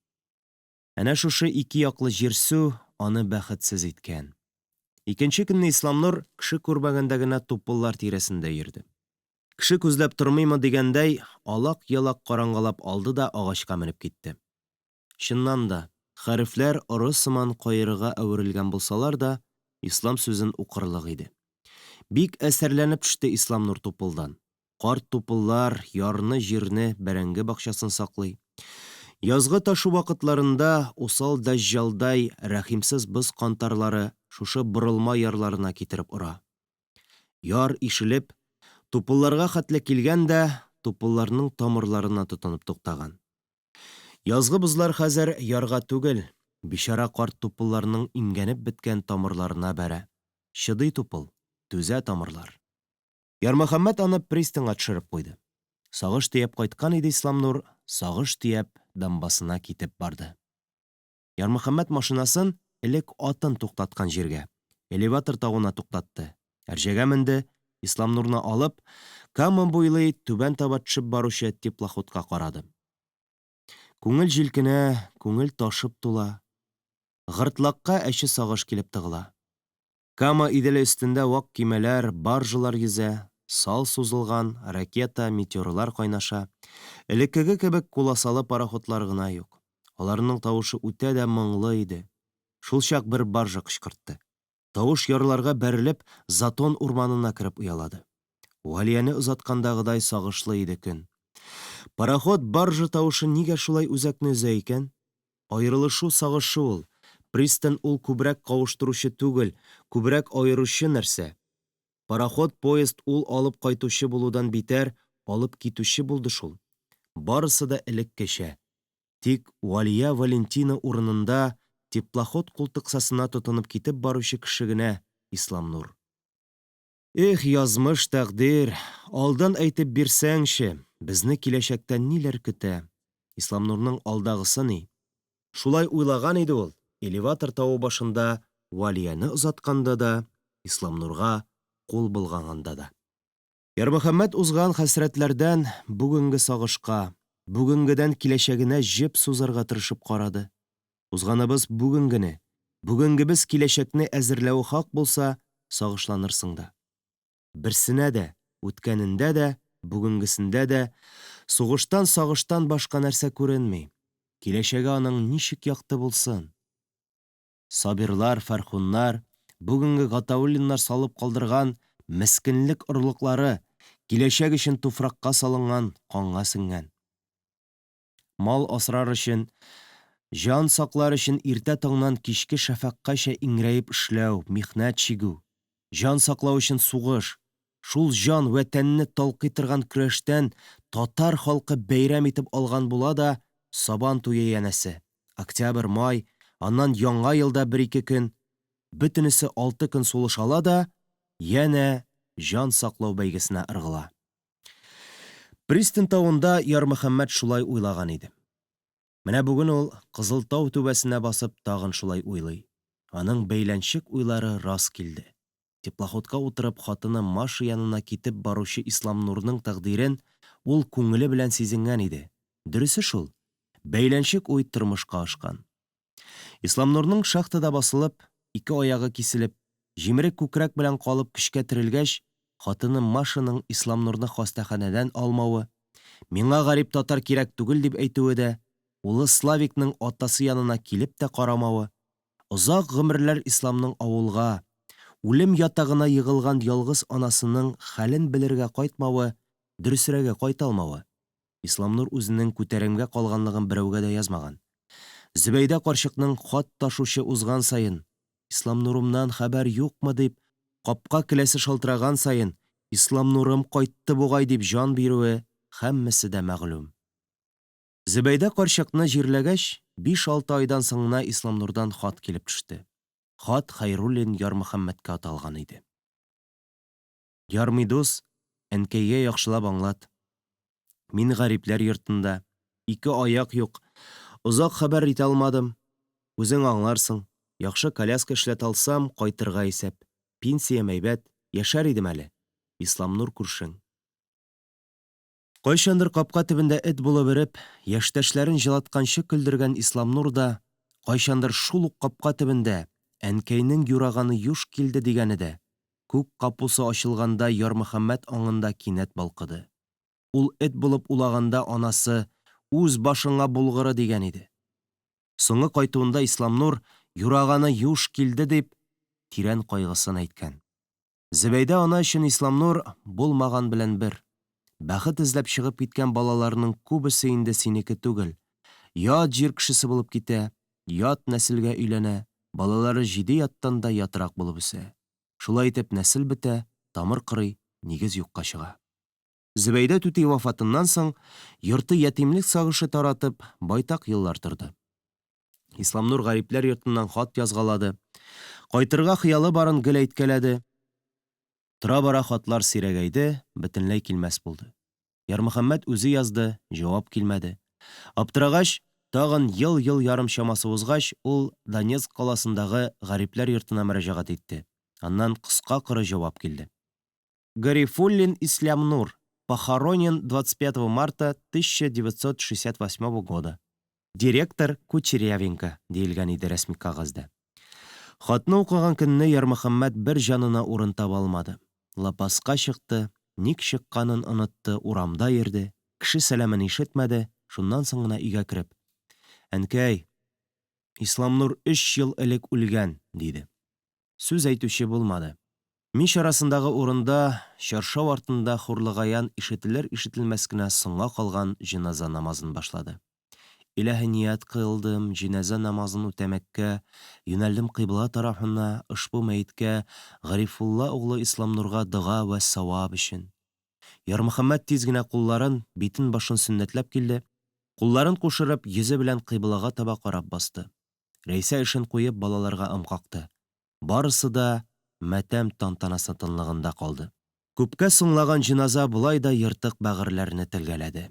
Әнә шушы ике яклы җирсү аны бәхетсез иткән. Икенче көнне Исламнур кеше күрмәгәндә генә тупыллар тирәсендә йөрде. Кеше күзләп тормыймы дигәндәй, алак-ялак караңгылап алды да агачка менеп китте. Чыннан да, хәрефләр оры сыман кайрыга әверелгән булсалар да, ислам сүзен укырлык иде. Бик әсәрләнеп төште Исламнур тупылдан. Карт тупыллар ярны җирне бәрәңге бакчасын саклый. Язгы ташу вакытларында усал дәҗҗалдай рәхимсез боз кантарлары шушы борылма ярларына китереп ора. Яр ишелеп, тупылларга хәтле килгән дә, тупылларның тамырларына тотынып туктаган. Язгы бозлар хәзер ярга түгел, бишара карт тупылларның имгәнеп беткән тамырларына бәрә. Чыдый тупыл, түзә тамырлар. Ярмөхәммәт аны пристаньга төшереп куйды. Сагыш тияп кайткан иде Исламнур, сагыш тияп Донбассына китеп барды. Ярмөхәммәт машинасын элек атын туктаткан җиргә, элеватор тауына туктатты. Әрҗәгә менде, Исламнурны алып, Кама буйлый түбән таба төшеп баручы теплоходка карады. Күңел җилкенә, күңел ташып тула. Гыртлакка әче сагыш килеп тыгыла. Кама иделе өстендә вак кимәләр, баржалар йөзә, сал сузылган, ракета, метеорлар кайнаша. Элеккеге кебек куласалы пароходлар гына юк. Аларның тавышы үтә дә моңлы иде. Шул чак бер баржа кычкыртты. Тавыш ярларга бәрелеп, Затон урманына кереп уялады. Валияне озаткандагыдай сагышлы иде көн. Пароход баржа тавышы нигә шулай үзәкне өзә икән? Аерылышу сагышы ул. Пристань ул күбрәк кавыштыручы түгел, күбрәк аеручы нәрсә. Пароход поезд ул алып кайтучы булудан битәр, алып китүче булды шул. Барысы да элеккечә. Тик Валия Валентина урынында теплоход култыксасына тотынып китеп баручы кеше генә Исламнур. Эх, язмыш тәкъдир, алдан әйтеп бирсәңче, безне киләчәктә ниләр көтә? Исламнурның алдагысы ни? Шулай уйлаган иде ул. Элеватор тау башында Валияны озатканда да, Исламнурга кул булганда да. Ярмөхәммәт узган хәсрәтләрдән бүгенге сагышка, бүгенгедән киләчәгенә җеп сузарга тырышып карады. Узганыбыз бүгенгене, бүгенгебез киләчәкне әзерләү хак булса, сагышланырсың да. Берсенә дә, үткәнендә дә, бүгенгесендә дә сугыштан, сагыштан башка нәрсә күренми. Киләчәге аның ничек якты булсын? Сабирлар, Фәрхуннар, бүгенге Гатауллиннар салып калдырган мескенлек орлыклары, киләчәк өчен туфракка салынган, канга сеңгән. Мал асрар өчен, жан саклар өчен иртә таңнан кичке шәфәккәчә иңрәеп эшләү, михнәт чигү. Жан саклау өчен сугыш. Шул жан вәтәнне талкый торган көрәштән татар халкы бәйрәм итеп алган була да, Сабан туе янәсе. Октябрь, май, аннан яңа елда 1-2 көн, бөтенесе 6 көн сулыш ала да, янә жан саклау бәйгесенә ыргыла. Пристань тауында Ярмөхәммәт шулай уйлаган иде. Менә бүген ул Кызылтау түбәсенә басып тагын шулай уйлый. Аның бәйләнчек уйлары рас килде. Теплоходка утырып хатыны Маша янына китеп баручы Исламнурның тәкъдирен ул күңеле белән сизенгән иде. Дөресе шул. бәйләнчек уй тормышка ашкан. Ислам Нурның шахтада басылып, ике аягы киселеп, җимерек күкрәк белән калып көчкә терелгәч, хатыны Машаның Ислам Нурны хастаханәдән алмавы, миңа гарип татар кирәк түгел дип әйтүе дә, улы Славикның атасы янына килеп тә карамавы, озак гомерләр Исламның авылга, үлем ятагына йыгылган ялгыз анасының хәлен белергә кайтмавы, дөресрәге кайталмавы. Ислам Нур үзенең күтәремгә калганлыгын берәүгә дә язмаган. Зөбәйдә карчыкның хат ташучы узган сайын, Ислам Нурымнан хәбәр юкмы дип, капка келәсе шалтыраган сайын, Ислам Нурым кайтты бугай дип җан бирүе һәммәсе дә мәгълүм. Зөбәйдә карчыкны җирләгәч, 5-6 айдан соңына Ислам Нурдан хат килеп төште. Хат Хайруллин Ярмөхәммәткә аталган иде. Ярмый дус, әнкәйгә яхшылап аңлат. Мин гарипләр йортында, 2 аяк юк, озак хәбәр итә алмадым. Үзең аңларсың, яхшы коляска эшләт алсам, кайтырга исәп. Пенсиям әйбәт, яшәр идем әле. Ислам Нур күршең. Кайчандыр капка төбендә эт булып эреп, яшьтәшләрен җылатканчы көлдергән Ислам Нур да, кайчандыр шул ук капка төбендә әнкәйнең юраганы юш килде дигәне дә, күк капусы ачылганда Ярмөхәммәт аңында кинәт балкыды. Ул эт булып улаганда анасы үз башыңа булгыры дигән иде. Соңгы кайтуында Ислам Нур юраганы юш килде дип тирән кайгысын әйткән. Зөбәйдә ана өчен Ислам Нур булмаган белән бер. Бәхет эзләп чыгып киткән балаларның күбесе инде синеке түгел. Ят җир кешесе булып китә, ят нәселгә өйләнә, балалары 7 яттан да ятрак булып үсә. Шулай итеп нәсел бетә, тамыр кырый, нигез юкка чыга. Зөбәйдә түти вафатыннан соң йорты ятимлек сагышы таратып байтак еллар торды. Ислам Нур гарипләр йортыннан хат язгалады. Кайтырга хыялы барын гел әйткәләде. Тора-бара хатлар сирәгәйде, бөтенләй килмәс булды. Ярмөхәммәт үзе язды, җавап килмәде. Аптырагач, тагын ел ярым чамасы узгач, ул Донецк каласындагы гарипләр йортына мөрәҗәгать итте. Аннан кыска-коры җавап килде. Гарифуллин Ислам Нур, похоронен 25 марта 1968 года. Директор Кучерявенко, диелгән иде рәсми кагазда. Хатны укыган көнне Ярмөхәммәт бер җанына урын таба алмады. Лапаска чыкты, ник чыкканын онытты, урамда йөрде, кеше сәламын ишетмәде, шуннан соң гына өйгә кереп: "Әнкәй, Ислам Нур 3 ел элек үлгән", диде. Сүз әйтүче булмады. Мич арасындагы урында, чаршау артында хурлыгаян ишетелер-ишетелмәс кенә соңга калган җиназа намазын башлады. Илаһи ният кылдым, җиназа намазын үтәмәккә, юнәлдем кыйбла тарафына, ошбу мәйеткә Гарифулла углы Ислам Нурга дога вә саваб өчен. Ярмөхәммәт тиз генә кулларын, битен башын сөннәтләп килде, кулларын кушырып, йөзе белән кыйблага таба карап басты. Рәйсә эшен куеп балаларга ымкакты. Барысы да матәм тантанасы тынлыгында калды. Күпкә соңлаган җиназа булай да йыртык бәгырьләрне телгәләде.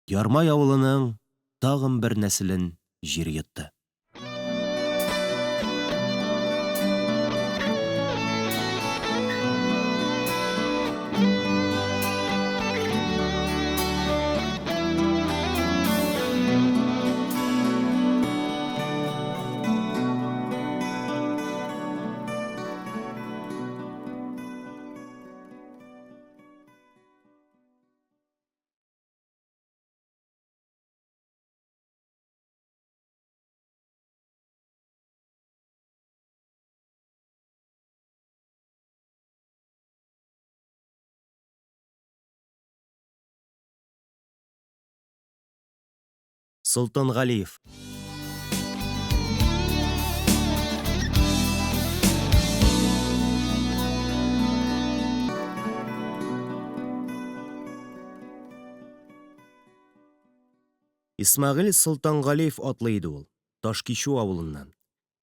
Ярмай авылының тагын бер нәселен җир йотты. Солтан Галиев. Исмәгыйль Солтан Галиев атлы иде ул, Ташкишу авылыннан.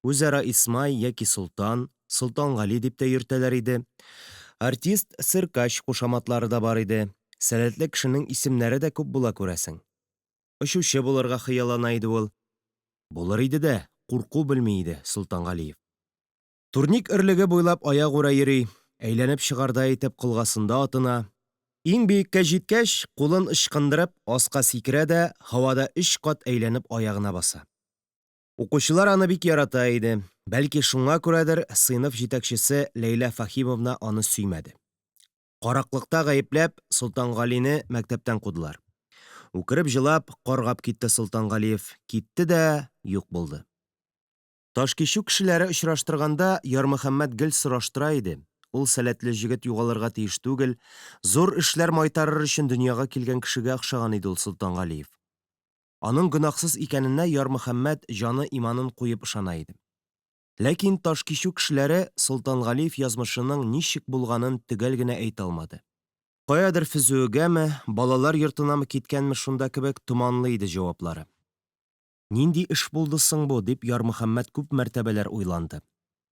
Үзара Исмай яки Солтан, Солтан Гали дип тә йөртәләр иде. Артист, циркач кушаматлары да бар иде. Сәләтле кешенең исемнәре дә күп була күрәсең. Очучы булырга хыяллана иде ул. Булыр иде дә, курку белми иде Солтан Галиев. Турник өрлеге буйлап аягүрә йөри, әйләнеп чыгарда итеп кылгасында атына. Иң биеккә җиткәч, кулын ычкындырып, аска сикерә дә, һавада 3 кат әйләнеп аягына баса. Укучылар аны бик ярата иде. Бәлки шуңа күрәдер, сыйныф җитәкчесе Ләйлә Фәһимовна аны сөймәде. Караклыкта гаепләп, Солтангалине мәктәптән кудылар. Үкереп җылап, каргап китте Солтангалиев. Китте дә юк булды. Ташкишу кешеләре очраштырганда Ярмөхәммәт гел сораштыра иде. Ул сәләтле җегет югалырга тиеш түгел, зур эшләр майтарыр өчен дөньяга килгән кешегә охшаган иде ул Солтангалиев. Аның гөнаһсыз икәненә Ярмөхәммәт җаны иманын куеп ышана иде. Ләкин Ташкишу кешеләре Солтангалиев язмышының ничек булганын төгәл генә әйтә алмады. Каядыр физүгәме, балалар йортынамы киткәнме шунда кебек томанлы иде җаваплары. Нинди эш булды соң бу, дип Ярмөхәммәт күп мәртәбәләр уйланды.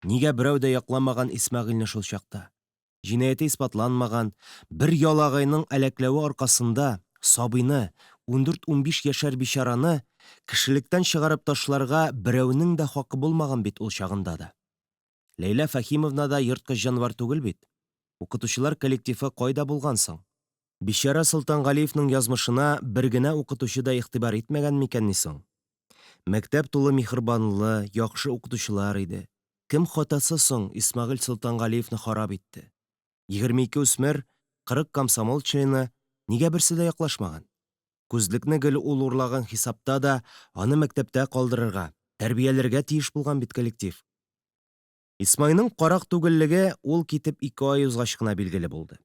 Нигә берәү дә якламаган Исмәгыйльне шул чакта? Җинаяте испатланмаган, бер ялагайның әләкләве аркасында сабыйны, 14-15 яшәр бичараны кешелектән чыгарып ташларга берәүнең дә хакы булмаган бит ул чагында да. Ләйлә Фәһимовна да ерткыч җанвар түгел бит. Укытучылар коллективы кайда булган соң? Бичара Солтангалиевның язмышына бер генә укытучы да игътибар итмәгән микән ни соң? Мәктәп тулы миһербанлы, яхшы укытучылар иде. Кем хатасы соң Исмәгыйль Солтангалиевны харап итте? 22 үсмер, 40 комсомол члены, нигә берсе дә яклашмаган? Күзлекне гел ул урлаган хисапта да аны мәктәптә калдырырга, тәрбияләргә тиеш булган бит коллектив. Исмайның карак түгеллеге ул китеп 2 ай узгач кына билгеле булды.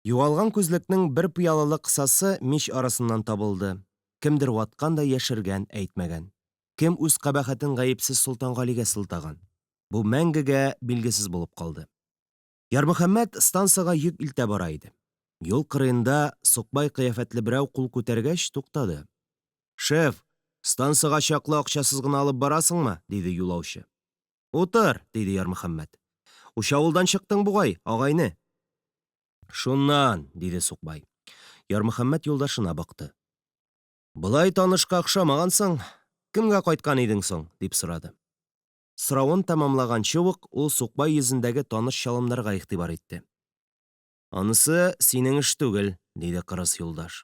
Югалган күзлекнең бер пыялалы кысасы мич арасыннан табылды. Кемдер ваткан да яшергән, әйтмәгән. Кем үз кабахәтен гаепсез Солтангалигә сылтаган? Бу мәңгегә билгесез булып калды. Ярмөхәммәт станцияга йөк илтә бара иде. Юл кырыенда сукбай кыяфәтле берәү кул күтәргәч туктады. «Шеф, станцияга чаклы акчасыз гына алып барасыңмы?» – диде юлаучы. «Утыр», – диде Ярмөхәммәт. «Уш авылдан чыктың бугай, агайны?» «Шуннан», – диде сукбай. Ярмөхәммәт юлдашына бакты. «Былай танышка охшамагансың, кемгә кайткан идең соң?» – дип сорады. Сорауын тамамлаганчы ук ул сукбай йөзендәге таныш чалымнарга игътибар итте. «Анысы синең эш түгел», – диде кырыс юлдаш.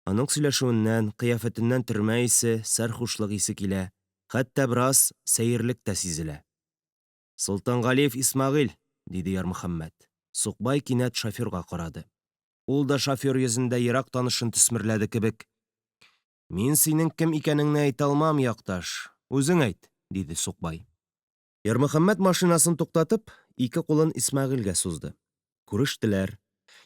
Аның сөйләшүеннән, кыяфәтеннән төрмә исе, сәрхушлык исе килә, хәтта бераз сәерлек тә сизелә. «Солтангалиев Исмәгыйль», – диде Ярмөхәммәт. Сукбай кинәт шоферга карады. Ул да шофер йөзендә ерак танышын төсмерләде кебек. «Мин синең кем икәнеңне әйтә алмам, якташ. Үзең әйт», – диде сукбай. Ярмөхәммәт машинасын туктатып, 2 кулын Исмәгыйльгә сузды. Күрештеләр.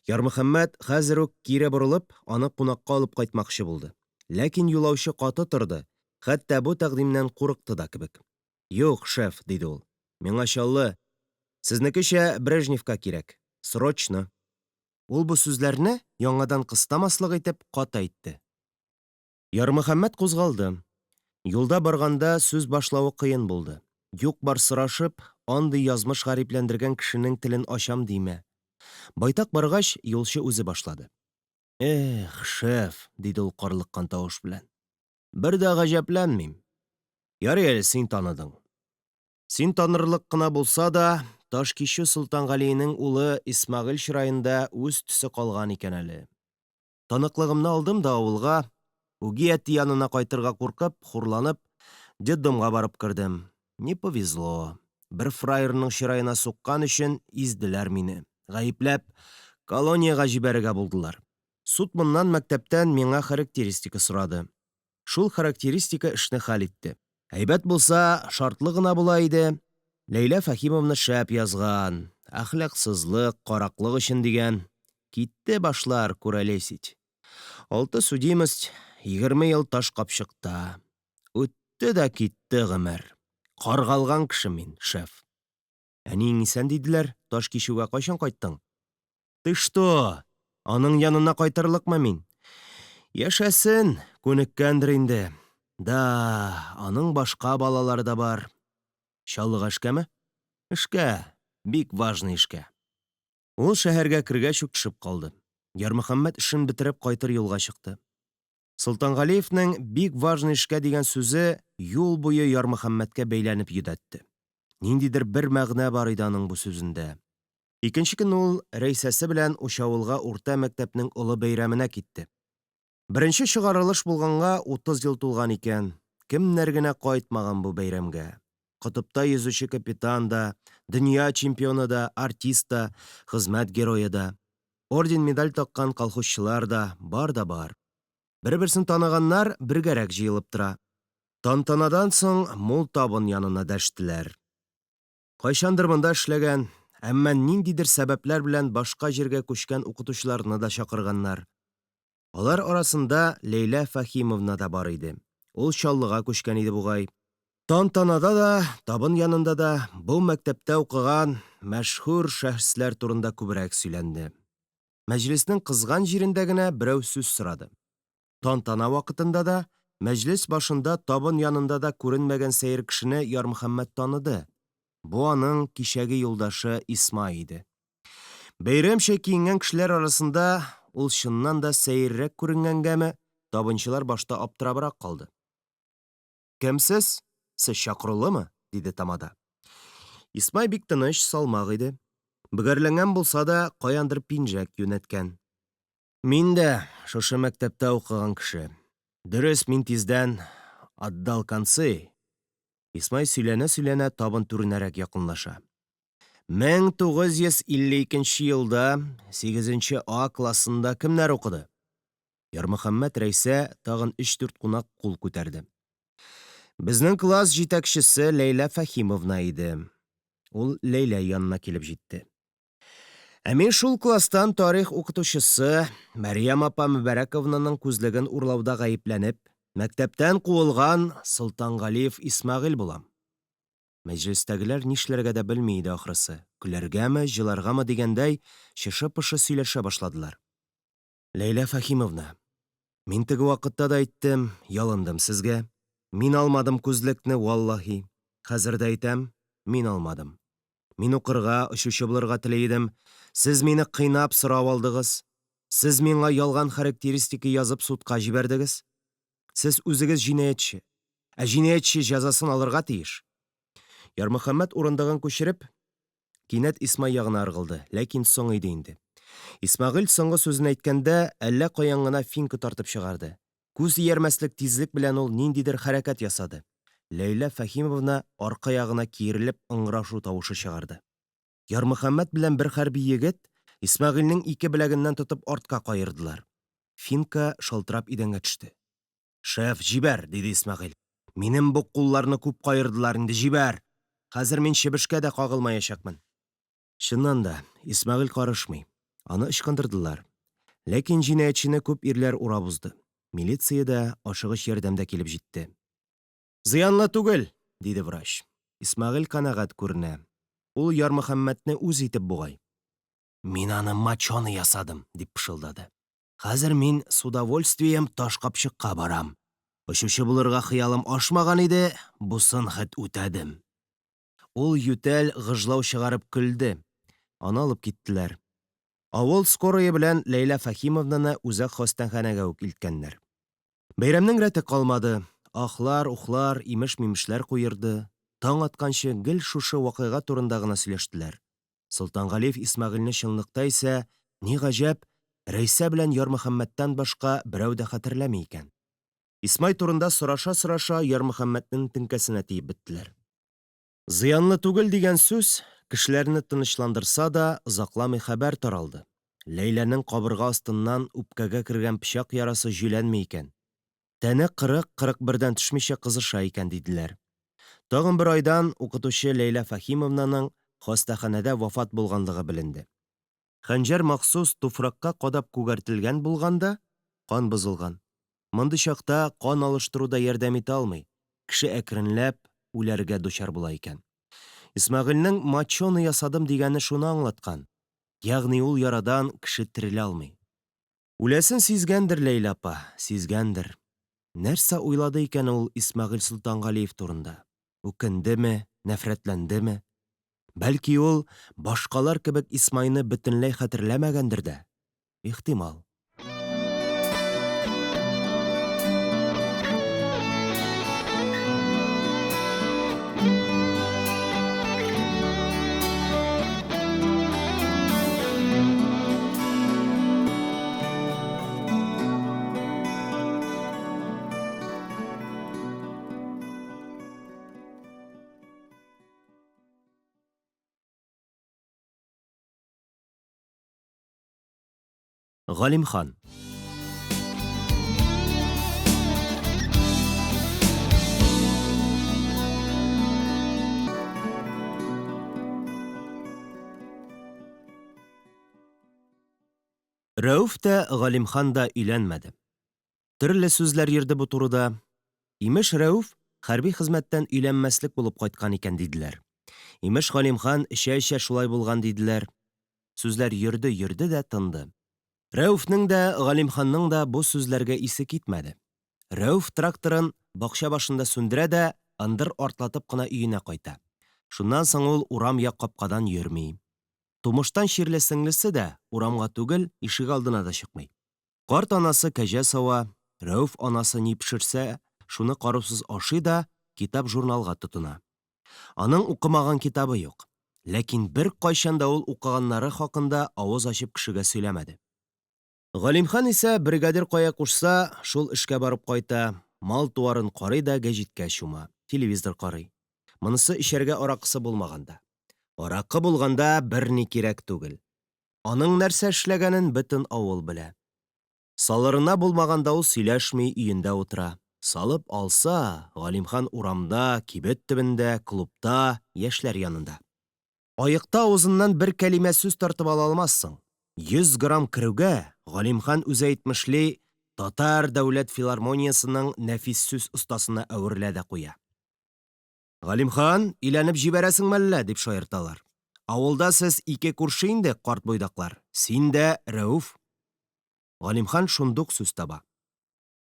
Ярмөхәммәт хәзер үк кире борылып, аны кунакка алып кайтмакчы булды. Ләкин юлаучы каты торды, хәтта бу тәкъдимнән курыкты да кебек. «Юк, шеф», – диде ул. «Миңа чаллы. Сезнекечә Брежневка кирәк. Срочно». Ул бу сүзләрне яңадан кыстамаслык итеп каты әйтте. Ярмөхәммәт кузгалды. Юлда барганда сүз башлавы кыен булды. Юк-бар сорашып, андый язмыш гарипләндергән кешенең телен ачам димә. Байтак баргач, юлчы үзе башлады. «Эх, шеф», – диде ул карлыккан тавыш белән. «Бер дә гаҗәпләнмим. Ярый әле син таныдың. Син танырлык кына булса да, Ташкишу Солтангалиенең улы Исмәгыйль чырайында үз төсе калган икән әле. Таныклыгымны алдым да авылга, үги әти янына кайтырга куркып, хурланып, детдомга барып кердем. Не повезло. Бер фраерның чырайына суккан өчен изделәр мине. Гаепләп, колонияга җибәрергә булдылар. Суд моннан мәктәптән миңа характеристика сорады. Шул характеристика эшне хәл итте. Әйбәт булса, шартлы гына була иде. Ләйлә Фәһимовна шәп язган. Әхлаксызлык, караклык өчен дигән. Китте башлар, күрәлесить. 6 судимость, 20 ел таш капчыкта. Үтте дә китте гомер. Каргалган кеше мин, шеф». «Әниң исән диделәр, Ташкишуга кайчан кайттың?» «Ты что? Аның янына кайтырлыкмы мин?» «Яшәсен, күнеккәндер инде. Да, аның башка балалары да бар». «Чаллыга эшкәме?» «Эшкә, бик важный эшкә». Ул шәһәргә кергәч үк төшеп калды. Ярмөхәммәт эшен бетереп кайтыр юлга чыкты. Солтангалиевның бик важный эшкә дигән сүзе юл буе Ярмөхәммәткә бәйләнеп йөдәтте. Ниндидер бер мәгънә бар иде аның бу сүзендә. Икенче көнне ул Рәйсәсе белән Учавылга урта мәктәпнең олы бәйрәменә китте. Беренче чыгарылыш булганга 30 ел тулган икән. Кемнәр генә кайтмаган бу бәйрәмгә. Кытыпта йөзүче капитан да, дөнья чемпионы да, артист да, хезмәт герое да, орден-медаль таккан колхозчылар да бар. Бер-берсен таныганнар бергәрәк җыелып тора. Тантанадан соң мул табын янына дәштеләр. Кайчандыр монда эшләгән, әмма ниндидер сәбәпләр белән башка җиргә күчкән укытучыларны да чакырганнар. Алар арасында Ләйлә Фәһимовна да бар иде. Ул Чаллыга күчкән иде бугай. Тантанада да, табын янында да бу мәктәптә укыган мәшһүр шәхесләр турында күбрәк сөйләнде. Мәҗлеснең кызган җирендә генә берәү сүз сорады. Тантана вакытында да, мәҗлес башында табын янында да күренмәгән сәер кешене Ярмөхәммәт таныды. Бу аның кичәге юлдашы Исмай иде. Бәйрәмчә киенгән кешеләр арасында ул чыннан да сәеррәк күренгәнгәме, табынчылар башта аптырабрак калды. «Кемсез? Сез чакырылымы?» – диде тамада. Исмай бик тыныч, салмак иде. Бөгәрләнгән булса да, каяндыр пинжәк юнәткән. «Мин дә шушы мәктәптә укыган кеше. Дөрес, мин тиздән отдал концы». Исмай сөйләнә-сөйләнә табын түренәрәк якынлаша. 1952 елда 8 А классында кемнәр укыды? Ярмөхәммәт Рәйсә тагын 3-4 кунак кул күтәрде. Безнең класс җитәкчесе Ләйлә Фәһимовна иде. Ул Ләйлә янына килеп җитте. Ә мин шул класстан тарих укытучысы Мәрьям апа Мөбәрәковнаның күзлеген урлауда гаепләнеп, мәктәптән куылган Солтангалиев Исмәгыйль булам. Мәҗлестәгеләр нишләргә дә белми иде ахрысы. Көләргәме, җыларгамы дигәндәй, шышы-пышы сөйләшә башладылар. Ләйлә Фәһимовна, мин теге вакытта да әйттем, ялындым сезгә. Мин алмадым күзлекне, валлаһи. Хәзер дә әйтәм, мин алмадым. Мин укырга, очучы булырга теләй идем. Сез мине кыйнап сорап алдыгыз. Сез миңа ялган характеристика язып судка җибәрдегез. Сез үзегез җинаятчы. Ә җинаятчы җәзасын алырга тиеш. Ярмөхәммәт урындыгын күчереп, кинәт Исмай ягына ыргылды, ләкин соң иде инде. Исмәгыйль соңгы сүзен әйткәндә, әллә каян гына финка тартып чыгарды. Күз иярмәслек тизлек белән ул ниндидер хәрәкәт ясады. Ләйлә Фәһимовна арка ягына киерелеп ыңгырашу тавышы чыгарды. Ярмөхәммәт белән бер хәрби егет Исмәгыйльнең ике беләгеннән тотып артка каердылар. Финка шалтырап идәнгә төште. «Шеф, җибәр», диде Исмәгыйль. «Минем бу кулларны күп каердылар инде, җибәр. Хәзер мин чебешкә дә кагылмаячакмын». Чыннан да, Исмәгыйль карышмый. Аны ычкындырдылар. Ләкин җинаятчыны күп ирләр урап узды. Милиция дә ашыгыч ярдәмдә килеп җитте. «Зыянлы түгел», диде врач. Исмәгыйль канәгать күренә. Ул Ярмөхәммәтне үз итеп бугай. «Мин аны мачоны ясадым», дип пышылдады. «Хәзер мин с удовольствием таш капчыкка барам. Очучы булырга хыялым ашмаган иде, бусын хәт үтәдем». Ул ютәл гыжлау чыгарып көлде. Аны алып киттеләр. Авыл скорые белән Ләйлә Фәһимовнаны үзәк хастаханәгә үк илткәннәр. Бәйрәмнең рәте калмады. Ахлар, ухлар, имеш-мимешләр куерды. Таң атканчы гел шушы вакыйга турында гына сөйләштеләр. Солтангалиев Исмәгыйльне чынлыкта исә, ни гаҗәп, Рәйсә белән Ярмөхәммәттән башка берәү дә хәтерләми икән. Исмай турында сораша-сораша Ярмөхәммәтнең теңкәсенә тиеп беттеләр. «Зыянлы түгел» дигән сүз кешеләрне тынычландырса да, озакламый хәбәр таралды. Ләйләнең кабырга астыннан үпкәгә кергән пычак ярасы җүләнми икән. Тәне 40-41дән төшмичә кызыша икән диделәр. Тагын бер айдан укытучы Ләйлә Фәһимовнаның хастаханәдә вафат булганлыгы беленде. Хәнҗәр махсус туфракка кадап күгәртелгән булганда, кан бозылган. Мондый чакта кан алыштыруда ярдәм итә алмый. Кеше әкренләп үләргә дучар була икән. Исмәгыйльнең мачоны ясадым дигәне шуны аңлаткан. Ягъни ул ярадан кеше терелә алмый. Үләсен сизгәндер Ләйлә апа, сизгәндер. Нәрсә уйлады икән ул Исмәгыйль Солтангалиев турында? Үкендеме, нәфрәтләндеме? Бәлки ул башкалар кебек Исмайны бөтенләй хәтерләмәгәндер дә. Ихтимал. Галимхан. Рәүф тә, Галимхан да өйләнмәде. Төрле сүзләр йөрде бу турыда. Имеш, Рәүф хәрби хезмәттән өйләнмәслек булып кайткан икән диделәр. Имеш, Галимхан эчә-эчә шулай булган диделәр. Сүзләр йөрде дә тынды. Рәүфнең дә, Галимханның да бу сүзләргә исе китмәде. Рәүф тракторын бакча башында сүндерә дә, ындыр артлатып кына өенә кайта. Шуннан соң ул урам як капкадан йөрми. Тумыштан чирле сеңлесе дә урамга түгел, ишек алдына да чыкмый. Карт анасы кәҗә сауа, Рәүф анасы ни пешерсә, шуны караусыз ашый да, китап-журналга тотына. Аның укымаган китабы юк. Ләкин бер кайчан да ул укыганнары хакында авыз ачып кешегә сөйләмәде. Галимхан исә бригадир кая кушса, шул эшкә барып кайта, мал-туарын карый да гәҗиткә чума, телевизор карый. Монысы эчәргә аракысы булмаганда. Аракы булганда берни кирәк түгел. Аның нәрсә эшләгәнен бөтен авыл белә. Салырына булмаганда ул сөйләшми, өендә утыра. Салып алса, Галимхан урамда, кибет төбендә, клубта, яшьләр янында. Аякта авызыннан бер кәлимә сүз тартып ала алмассың. 100 грамм керүгә Галимхан үзе әйтмешли, Татар дәүләт филармониясының нәфис сүз остасына әверлә дә куя. Галимхан, иләнеп җибәрәсеңме әллә, дип шаярталар. Авылда сез ике күрше инде, карт бойдаклар. Син дә, Рәүф. Галимхан шундук сүз таба.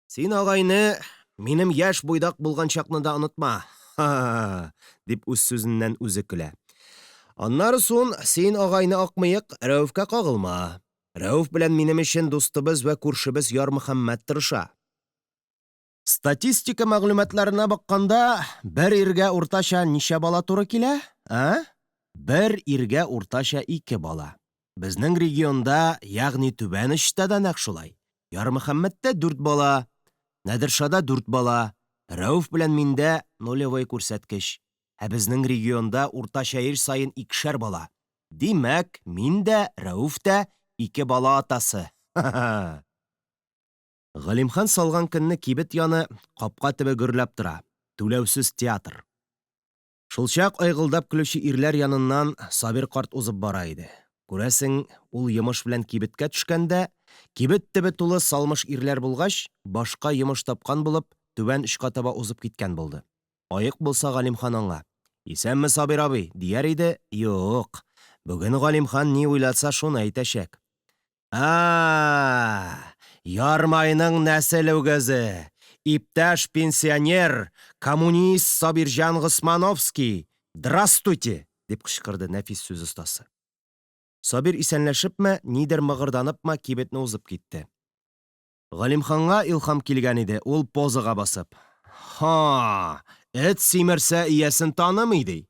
Син агайны, минем яшь бойдак булган чакны да онытма. Ха, дип үз сүзеннән үзе көлә. Аннары сон син агайны акмыек, Рәүфкә кагылма. Рәүф белән минем өчен дустыбыз вә күршебез Ярмөхәммәт тырыша. Статистика мәгълүматларына бакканда, бер иргә уртача ничә бала туры килә? Бер иргә уртача 2 бала. Безнең регионда, ягъни Түбән Очта да нәкъ шулай. Ярмөхәммәттә 4 бала, Нәдершада 4 бала, Рәүф белән миндә нулевой күрсәткеч. Ә безнең регионда уртача ир сайын 2 бала. Димәк, миндә, Рәүф тә 2 бала атасы. Галимхан салган көнне кибет яны капка төбе гөрләп тора. Түләүсез театр. Шулчак айгылдап көлүче ирләр яныннан Сабир карт узып бара иде. Күрәсең, ул йомыш белән кибеткә төшкәндә, кибет төбе тулы салмыш ирләр булгач, башка йомыш тапкан булып, Түбән Очка таба узып киткән булды. Аек булса Галимхан аңа: "Исәнме, Сабир абый?" дияр иде. Юк. Бүген Галимхан ни уйлатса шуны әйтәчәк. Ярмайның нәсел үгезе, иптәш пенсионер, коммунист Сабирҗан Госмановский, "Здравствуйте!" дип кычкырды нәфис сүз остасы. Сабир исәнләшепме, нидер мыгырданыпмы кибетне узып китте. Галимханга илһам килгән иде, ул позага басып: "Эт симерсә иясен танымый ди.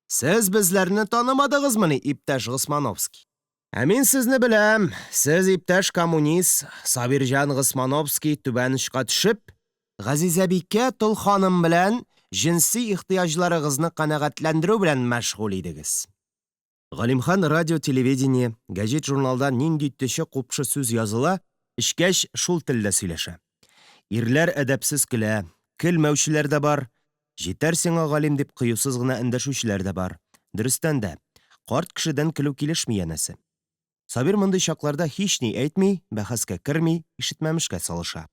Сез безләрне танымадыгызмыни, иптәш Госмановский? Мин сезне беләм, сез иптәш коммунист Сабирҗан Госмановский Түбән Очка төшеп, Газизәбикә Тол ханым белән җинси ихтыяҗларыгызны канәгатьләндерү белән мәшгуль идегез." Галимхан радио-телевидение, гәҗит-журналда нинди төче купшы сүз языла, эчкәч шул телдә сөйләшә. Ирләр әдәпсез көлә, көлмәүчеләр дә бар, җитәр сиңа галим дип кыюсыз гына эндәшүчеләр дә бар. Дөрестән дә, карт кешедән көлү килешми янәсе. Сабир мондый чакларда һич ни әйтми, бәхәскә керми, ишетмәмешкә салыша.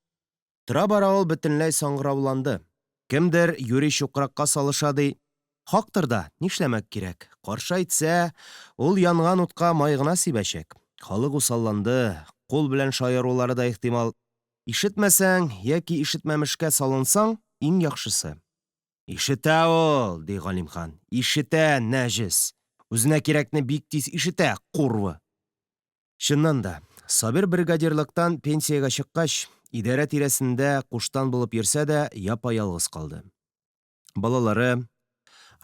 Тора-бара ул бөтенләй саңгырауланды. Кемдер юри чукракка салыша ди. Хактыр да, нишләмәк кирәк? Каршы әйтсә, ул янган утка май гына сибәчәк. Халык усалланды, кул белән шаярулары да ихтимал. Ишетмәсәң яки ишетмәмешкә салынсаң, иң яхшысы. Ишетә ул, ди Галимхан. Ишетә, нәҗес. Үзенә кирәкне бик тиз ишетә, курвы. Чыннан да, Сабир бригадирлыктан пенсиягә чыккач, идарә тирәсендә куштан булып йөрсә дә, япа-ялгыз калды. Балалары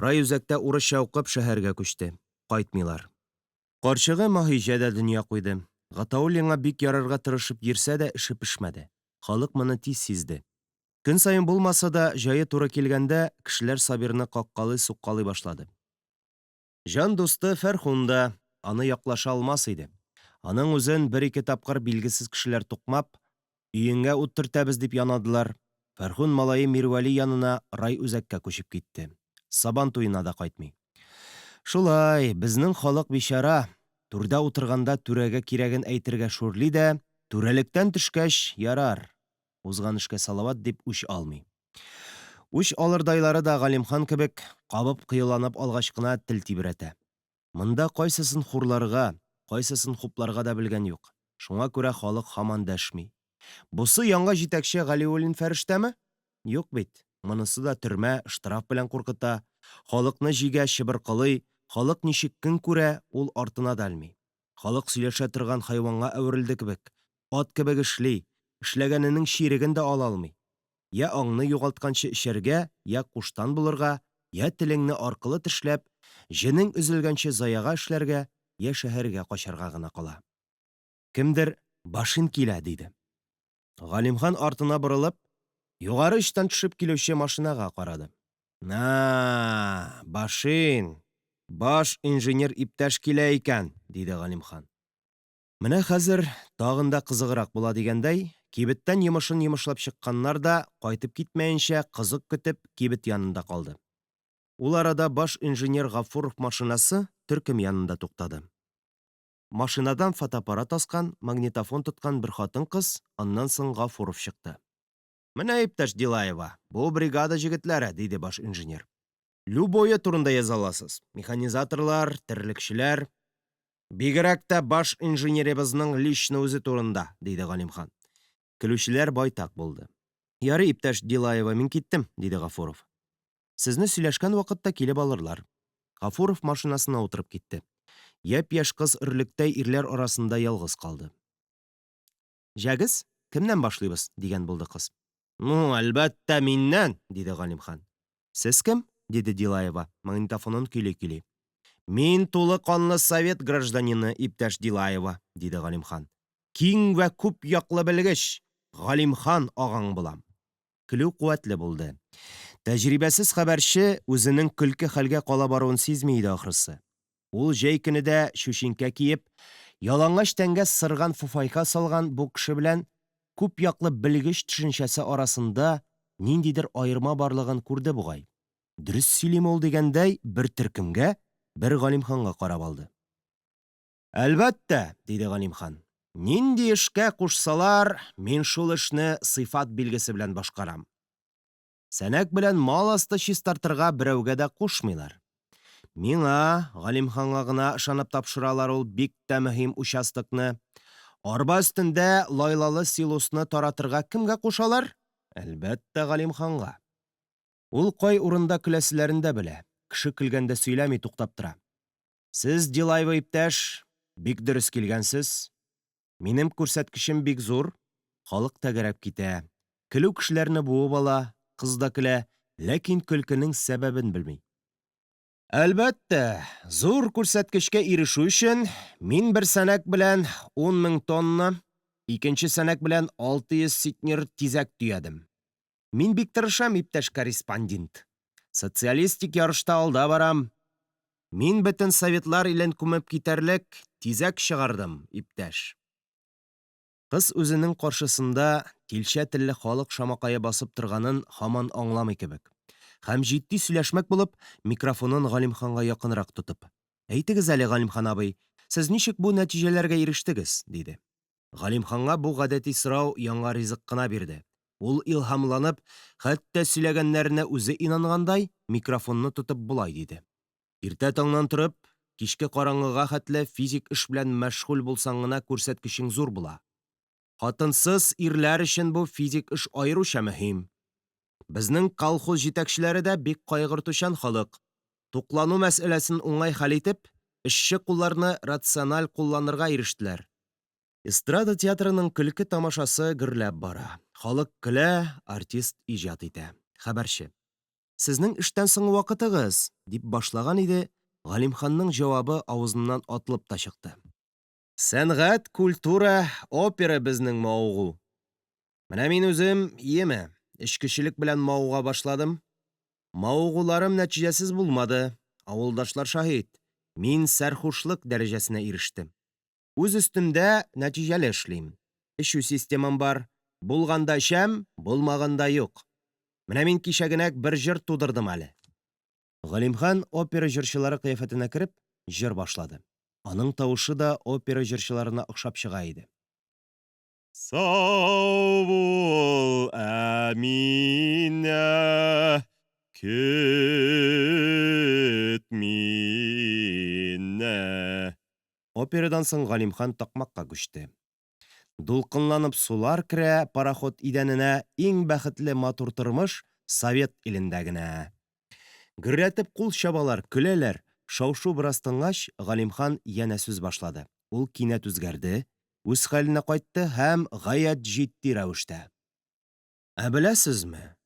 райүзәктә урысча укып шәһәргә күчте. Кайтмыйлар. Карчыгы Маһиҗә дә дөнья куйды. Гатауллинга бик ярарга тырышып йөрсә дә, эше пешмәде. Халык моны тиз сизде. Көн сайын булмаса да, җае туры килгәндә, кешеләр Сабирны каккалый-суккалый башлады. Җан дусты Фәрхун да аны яклаша алмас иде. Аның үзен бер-ике тапкыр билгесез кешеләр тукмап, өеңгә ут төртәбез дип янадылар. Фәрхун малае Мирвәли янына рай үзәккә күчеп китте. Сабан туена да кайтмый. Шулай, безнең халык бичара, түрдә утырганда түрәгә кирәген әйтергә шүрли дә, түрәлектән төшкәч, ярар, узган эшкә салават дип үч алмый. Үч алырдайлары да Галимхан кебек кабып кыюланып алгач кына тел тибрәтә. Монда кайсысын хурларга, кайсысын хупларга да белгән юк. Шуңа күрә халык һаман дәшми. Бусы яңа җитәкче Галиуллин фәрештәме? Юк бит. Монысы да төрмә, штраф белән куркыта. Халыкны җигә, чыбыркылый. Халык ничек көн күрә, ул артына да алмый. Халык сөйләшә торган хайванга әверелде кебек. Ат кебек эшли. Эшләгәненең чиреген дә ала алмый. Я аңны югалтканчы эчәргә, я куштан булырга, я телеңне аркылы тешләп, җенең өзелгәнче заяга эшләргә, я шәһәргә качарга гына кала. Кемдер башын килә диде. Галимхан артына борылып, югары эштән төшеп килүче машинага карады. Башин, баш инженер иптәш килә икән, диде Галимхан. Менә хәзер тагын да кызыграк була дигәндәй, кибеттән йомышын йомышлап чыкканнар да, кайтып китмәенчә кызык көтеп, кибет янында калды. Ул арада баш инженер Гафуров машинасы төркем янында туктады. Машинадан фотоаппарат аскан, магнитофон тоткан бер хатын-кыз, аннан соң Гафуров чыкты. Менә иптәш Дилаева, бу бригада җегетләре, диде баш инженер. Любое турында яза аласыз. Механизаторлар, терлекчеләр. Бигрәк тә баш инженеребезнең лично үзе турында, диде Галимхан. Көлүчеләр байтак булды. Ярый, иптәш Дилаева, мин киттем, диде Гафуров. Сезне сөйләшкән вакытта килеп алырлар. Гафуров машинасына утырып китте. Япь-яшь кыз өрлектәй ирләр арасында ялгыз калды. Җәгез, кемнән башлыйбыз? Дигән булды кыз. Әлбәттә миннән, диде Галимхан. Сез кем? Диде Дилаева, магнитофонын көйле-көйле. Мин тулы канлы совет гражданины, иптәш Дилаева, диде Галимхан. Киң вә күп яклы белгеч, Галимхан агаң булам. Көлү куәтле булды. Тәҗрибәсез хәбәрче үзенең көлке хәлгә кала баруын сизми иде ахрысы. Ул җәй көнедә шүшинкә киеп, ялангач тәнгә сырган фуфайка салган бу кеше белән күп яклы белгеч төшенчәсе арасында ниндидер аерма барлыгын күрде бугай. Дөрес сөйлим ул дигәндәй, бер төркемгә, бер Галимханга карап алды. Әлбәттә, диде Галимхан. Нинди эшкә кушсалар, мин шул эшне сыйфат билгесе белән башкарам. Сәнәк белән мал асты чистартырга берәүгә дә кушмыйлар. Миңа, Галимханга гына ышанып тапшыралар ул бик тә мөһим участокны. Арба өстендә лайлалы силосны таратырга кемгә кушалар? Әлбәттә, Галимханга. Ул кай урында көләселәрен дә белә. Кеше көлгәндә сөйләми, туктап тора. Сез, Дилаева иптәш, бик дөрес килгәнсез. Минем күрсәткечем бик зур. Халык тәгәрәп китә. Көлү кешеләрне буып ала, кыз да көлә, ләкин көлкенең сәбәбен белми. Әлбәттә, зур күрсәткечкә ирешү өчен мин бер сәнәк белән 10 000 тонна, икенче сәнәк белән 600 ситнер тизәк төядем. Мин бик тырышам, иптәш корреспондент. Социалистик ярышта алда барам. Мин бөтен советлар илен күмеп китәрлек тизәк чыгардым, иптәш. Кыз үзенең каршысында тилчә телле халык шамакае басып торганын һаман аңламый кебек. Һәм җитди сөйләшмәк булып, микрофонын Галимханга якынрак тотып. Әйтегез әле, Галимхан абый, сез ничек бу нәтиҗәләргә ирештегез? Диде. Галимханга бу гадәти сорау яңа ризык кына бирде. Ул илһамланып, хәтта сөйләгәннәренә үзе инангандай, микрофонны тотып булай диде. Иртә таңнан торып, кичке караңгыга хәтле физик эш белән мәшгуль булсаң гына күрсәткечең зур була. Хатынсыз ирләр өчен бу физик эш аеруча мөһим. Безнең колхоз җитәкчеләре дә бик кайгыртучан халык. Туклану мәсьәләсен уңай хәл итеп, эшче кулларны рациональ кулланырга ирештеләр. Эстрада театрының көлке тамашасы гөрләп бара. Халык көлә, артист иҗат итә. Хәбәрче. Сезнең эштән соң вакытыгыз, дип башлаган иде, Галимханның җавабы авызыннан атылып та чыкты. Сәнгать, культура, опера безнең маугу. Менә мин үзем иеме, эшкечелек белән мауга башладым. Маугуларым нәтиҗәсез булмады. Авылдашлар шаһит. Мин сәрхушлык дәрәҗәсенә ирештем. Үз өстемдә нәтиҗәле эшлим. Эчү системам бар. Булганда эчәм, булмаганда юк. Менә мин кичәгенәк бер җыр тудырдым әле. Галимхан опера җырчылары кыяфәтенә кереп, җыр башлады. Аның тавышы да опера җырчыларына охшап чыга иде. Сау бул, Әминә, көтминә. Операдан соң Галимхан такмакка күчте. Дулкынланып сулар керә пароход идәненә, иң бәхетле матур тормыш Совет илендә генә. Гөрләтеп кул чабалар, көләләр. Шау-шу бераз тынгач, Галимхан янә сүз башлады. Ул кинәт үзгәрде, үз хәленә кайтты һәм гаять җитди рәвештә. Ә беләсезме?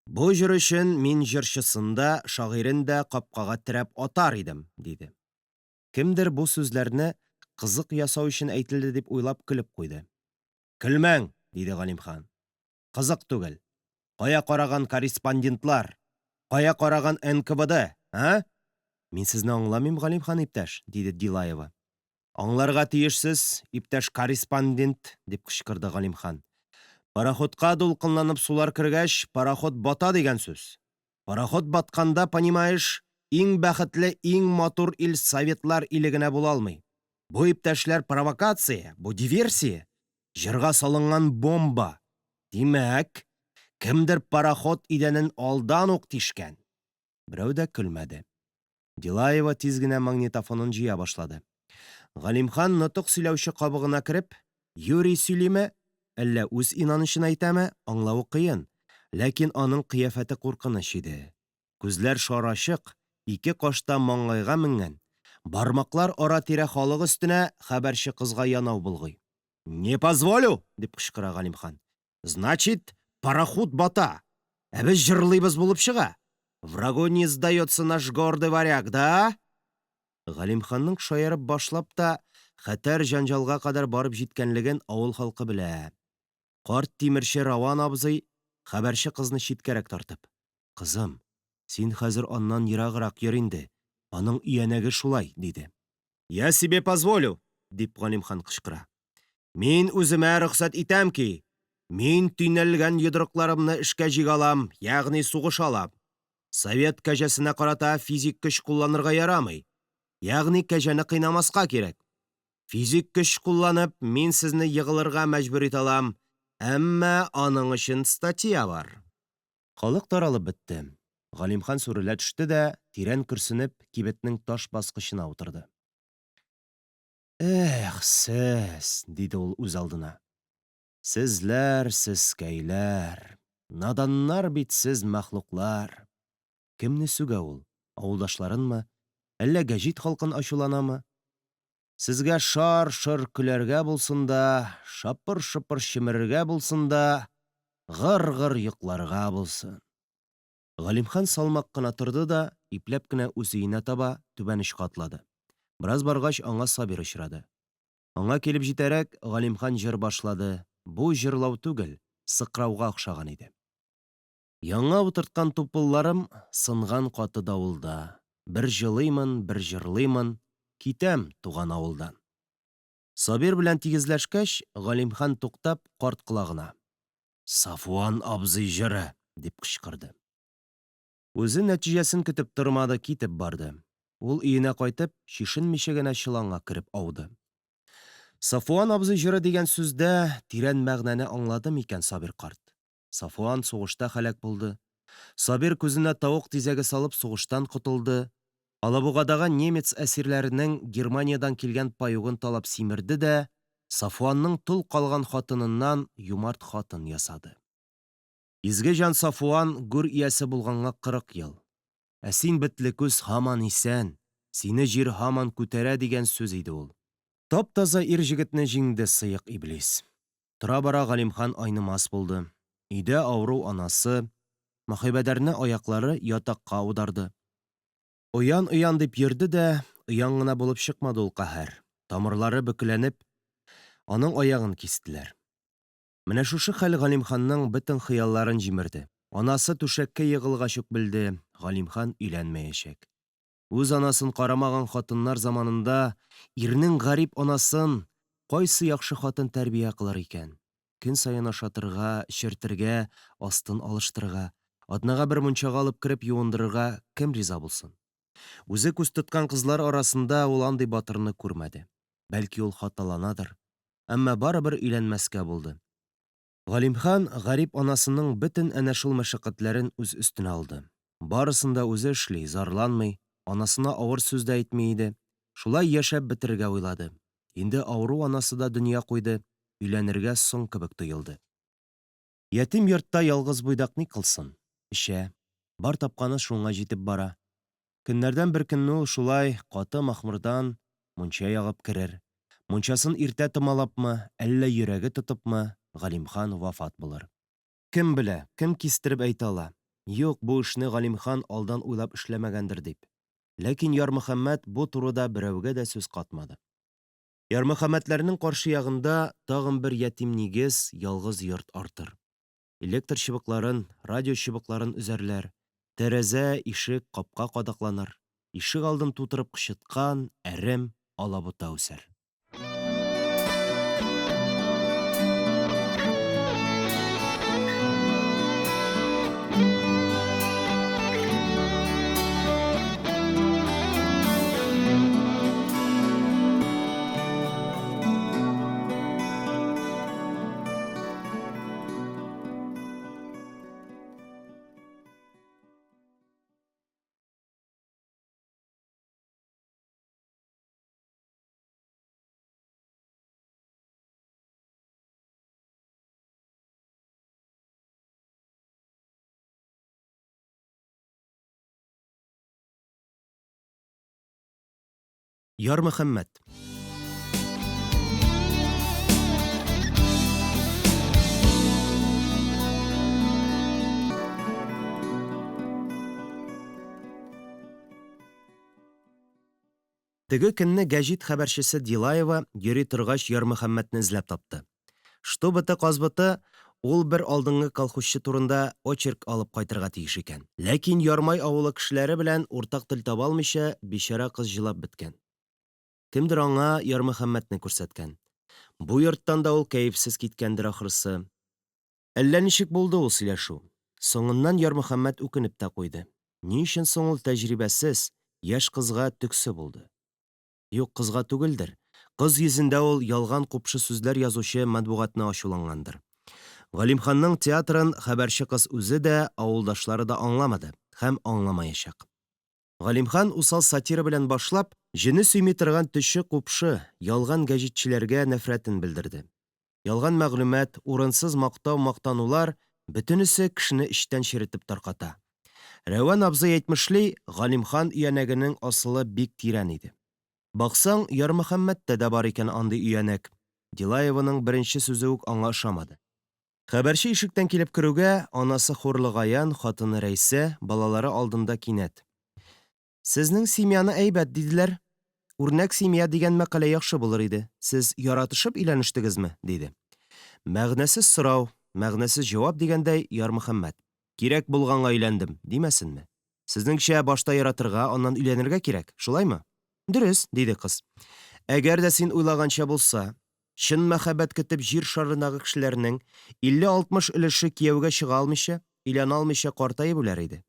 Бу җыр өчен мин җырчысын да, шагыйрен дә капкага терәп атар идем, диде. Кемдер бу сүзләрне кызык ясау өчен әйтелде дип уйлап көлеп куйды. Көлмәң, диде Галимхан. Кызык түгел. Кая караган корреспондентлар? Кая караган НКВД, а? Мин сезне аңламыйм, Галимхан иптәш, диде Дилаева. Аңларга тиешсез, иптәш корреспондент, дип кычкырды Галимхан. Пароходка дулкынланып сулар кергәч, пароход бата дигән сүз. Пароход батканда, понимаешь, иң бәхетле, иң матур ил Советлар иле генә була алмый. Бу иптәшләр провокация, бу диверсия, җырга салынган бомба. Димәк, кемдер пароход идәнен алдан ук тишкән. Берәү дә көлмәде. Дилаева тиз генә магнитофонын җыя башлады. Галимхан нотык сөйләүче кабыгына кереп, Юрий сөйлиме, әллә үз инанышын әйтәме, аңлавы кыен, ләкин аның кыяфәте куркыныч иде. Күзләр шарачык, ике кашта маңгайга менгән, бармаклар ара-тирә халык өстенә хәбәрче кызга янау булгый. «Не позволю!» дип кычкыра Галимхан. «Значит, пароход бата, ә без җырлыйбыз булып чыга. Врагу не сдается наш гордый варяг, да?» Галимханның шаярып башлап та хәтәр җанҗалга кадәр барып җиткәнлеген авыл халкы белә. Карт тимерче Раван абзый хәбәрче кызны читкәрәк тартып: «Кызым, син хәзер аннан ераграк йөр инде. Аның иянәге шулай», диде. «Я себе позволю», дип Галимхан кычкыра. «Мин үземә рөхсәт итәм ки, мин төйнәлгән йодрыкларымны эшкә җигалам, ягъни сугыш алам. Совет кәҗәсенә карата физик көч кулланырга ярамый. Ягъни кәҗәне кыйнамаска кирәк. Физик көч кулланып, мин сезне егылырга мәҗбүр ит алам, әмма аның өчен статья бар». Халык таралып бетте. Галимхан сүрелә төште дә, тирән көрсенеп, кибетнең таш баскычына утырды. «Эх, сез», диде ул үз алдына. «Сезләр, сескәйләр, наданнар бит сез мәхлуклар». Кемне сүгә ул? Авылдашларынмы? Әллә гәҗит халкын ачуланамы? Сезгә шар-шыр көләргә булсын да, шапыр-шыпыр чимерергә булсын да, гыр-гыр йокларга булсын. Галимхан салмак кына торды да, ипләп кенә үз өенә таба түбәнешкә атлады. Бераз баргач аңа Сабир очрады. Аңа килеп җитәрәк, Галимхан җыр башлады. Бу җырлау түгел, сыкрауга охшаган иде. Яңа утырткан тупылларым сынган каты давылда. Бер җылыймын, бер җырлыймын, китәм туган авылдан. Сабир белән тигезләшкәч, Галимхан туктап карт колагына: «Сафуан абзый җыры!» дип кычкырды. Үзе нәтиҗәсен көтеп тормады, китеп барды. Ул өенә кайтып, чишенмичә генә чоланга кереп ауды. Сафуан абзый җыры дигән сүздә тирән мәгънәне аңлады микән Сабир карт? Сафуан сугышта һәлак булды. Сабир күзенә тавык тизәге салып сугыштан котылды. Алабугадагы немец әсирләренең Германиядән килгән паюгын талап симерде дә Сафуанның тол калган хатыныннан юмарт хатын ясады. Изге җан Сафуан гүр иясе булганга 40 ел. Ә син бетле күз һаман исән, сине җир һаман күтәрә дигән сүз иде ул. Тап-таза ир җегетне җиңде сыек иблис. Тора-бара Галимхан айнымас булды. Өйдә авыру анасы, Маһибәдәрне аяклары ятакка аударды. Уян-уян дип йөрде дә, уян гына булып чыкмады ул каһәр. Тамырлары бөкләнеп, аның аягын кистеләр. Менә шушы хәл Галимханның бөтен хыялларын җимерде. Анасы түшәккә егылгач ук белде, Галимхан өйләнмәячәк. Үз анасын карамаган хатыннар заманында ирнең гарип анасын, Кайсы яхшы хатын тәрбия кылыр икән? Көн саен ашатырга, эчертергә, астын алыштырга, атнага бер мунчага алып кереп юындырырга кем риза булсын? Үзе күз тоткан кызлар арасында ул андый батырны күрмәде. Бәлки ул хаталанадыр, әмма барыбер өйләнмәскә булды. Галимхан гарип анасының бөтен әнә шул мәшәкатьләрен үз өстенә алды. Барысын да үзе эшли, зарланмый, анасына авыр сүз дә әйтми иде. Шулай яшәп бетерергә уйлады. Инде авыру анасы да дөнья куйды, өйләнергә соң кебек тоелды. Ятим йортта ялгыз буйдак ни кылсын? Эчә, бар тапканы шуңа җитеп бара. Көннәрдән бер көнне ул шулай каты махмырдан мунча ягып керер. Мунчасын иртә томалапмы, әллә йөрәге тотыпмы, Галимхан вафат булыр. Кем белә, кем кистереп әйтә ала? Юк, бу эшне Галимхан алдан уйлап эшләмәгәндер дип. Ләкин Ярмөхәммәт бу турыда берәүгә дә сүз катмады. Ярмөхәммәтләрнең каршы ягында тагын бер ятим нигез, ялгыз йорт артыр. Электр чыбыкларын, радио чыбыкларын өзәрләр. Тәрәзә, ишек, капка кадакланыр. Ишек алдын тутырып кычыткан, әрем, алабута үсәр. Ярмөхәммәт. Теге көнне гәҗит хәбәрчесе Дилаева йөри торгач Ярмөхәммәтне эзләп тапты. Что быты казбыты, ул бер алдынгы колхозчы турында очерк алып кайтырга тиеш икән. Ләкин Ярмай авылы кешеләре белән уртак тел таба алмыйча, бичара кыз җылап беткән. Кемдер аңа Ярмөхәммәтне күрсәткән. Бу йорттан да ул кәефсез киткәндер ахрысы. Әллә ничек булды ул сөйләшү. Соңыннан Ярмөхәммәт үкенеп тә куйды. Ни өчен соң ул тәҗрибәсез, яшь кызга төксе булды? Юк, кызга түгелдер. Кыз йөзендә ул ялган купшы сүзләр язучы матбугатны ачулангандыр. Галимханның театрын хәбәрче кыз үзе дә, авылдашлары да аңламады һәм аңламаячак. Галимхан усал сатира белән башлап, җене сөйми торган төче купшы, ялган гәҗитчеләргә нәфрәтен белдерде. Ялган мәгълүмат, урынсыз мактау-мактанулар бөтенесе кешене эчтән черетеп тарката. Рәван абзый әйтмешли, Галимхан өянәгенең асылы бик тирән иде. Баксаң, Ярмөхәммәттә дә бар икән андый өянәк. Дилаеваның беренче сүзе үк аңа ошамады. Хәбәрче ишектән килеп керүгә, анасы хурлыгаян, хатыны Рәйсә, балалары алдында кинәт. Сезнең семьяны әйбәт диделәр. Үрнәк семья дигән мәкалә яхшы булыр иде. Сез яратышып өйләнештегезме? Диде. Мәгънәсез сорау, мәгънәсез җавап дигәндәй Ярмөхәммәт. Кирәк булганга өйләндем, димәсенме? Сезнеңчә башта яратырга, аннан өйләнергә кирәк, шулаймы? Дөрес, диде кыз. Әгәр дә син уйлаганча булса, чын мәхәббәт көтеп җир шарындагы кешеләрнең 50-60 өлеше кияүгә чыга алмыйча, өйләнә алмыйча картаеп үләр иде.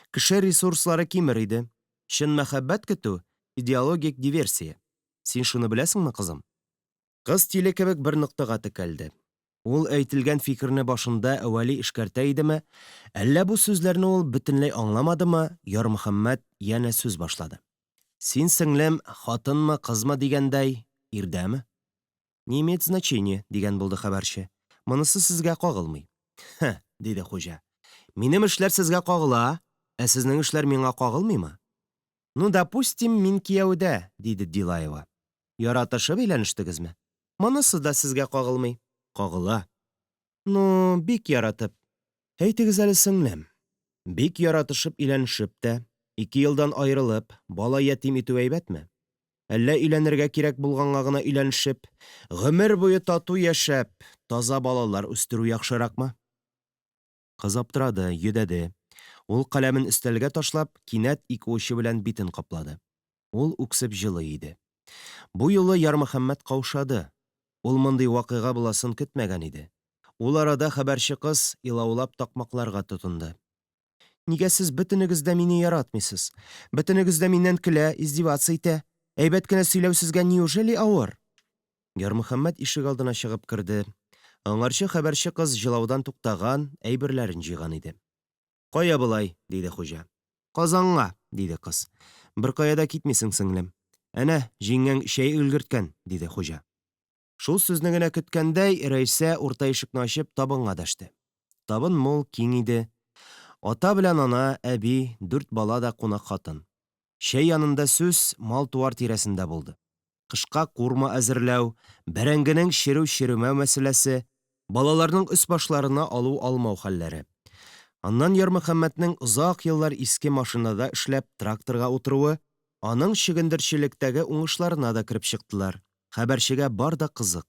Кеше ресурслары кимер иде. Чын мәхәббәт көтү идеологик диверсия. Син шуны беләсеңме, кызым? Кыз тиле кебек бер ноктага текәлде. Ул әйтелгән фикерне башында әвәли эшкәртә идеме, әллә бу сүзләрне ул бөтенләй аңламадымы? Ярмөхәммәт янә сүз башлады. Син сеңлем, хатынмы, кызмы дигәндәй, ирдәме? Не имеет значения, дигән булды хәбәрче. Монысы сезгә кагылмый. Ха, диде хуҗа. Минем эшләр сезгә кагыла, ә сезнең эшләр миңа кагылмыймы? Ну, допустим, мин кияүдә, диде Дилаева. Яратышып өйләнештегезме? Монысы да сезгә кагылмый. Кагыла. Ну, бик яратып. Әйтегез әле сеңлем. Бик яратышып өйләнешеп тә, 2 елдан аерылып, бала ятим итү әйбәтме? Әллә өйләнергә кирәк булганга гына өйләнешеп, гомер буе тату яшәп, таза балалар үстерү яхшыракмы? Кыз аптырады, йөдәде. Ул каләмен өстәлгә ташлап, кинәт ике учы белән битен каплады. Ул үксеп җылый иде. Бу юлы Ярмөхәммәт каушады. Ул мондый вакыйга буласын көтмәгән иде. Ул арада хәбәрче кыз илаулап такмакларга тотынды. Нигә сез бөтенегез дә мине яратмыйсыз? Бөтенегез дә миннән көлә, издеваться итә. Әйбәт кенә сөйләү сезгә неужели авыр? Ярмөхәммәт ишек алдына чыгып керде. Аңарчы хәбәрче кыз җылаудан туктаган, әйберләрен җыйган иде. Кая болай? Диде хуҗа. Казанга, диде кыз. Беркая да китмисең, сеңлем. Әнә, җиңгәң чәй өлгерткән, диде хуҗа. Шул сүзне генә көткәндәй, Рәйсә урта ишекне ачып табынга дәште. Табын мул, киң иде. Ата белән ана, әби, 4 бала да кунак хатын. Чәй янында сүз мал-туар тирәсендә булды. Кышка курма әзерләү, бәрәңгенең черү-черемәү мәсьәләсе, балаларның өс-башларына алу-алмау хәлләре. Аннан Ярмөхәммәтнең озак еллар иске машинада эшләп тракторга утыруы, аның чөгендерчелектәге уңышларына да кереп чыктылар. Хәбәрчегә бар да кызык.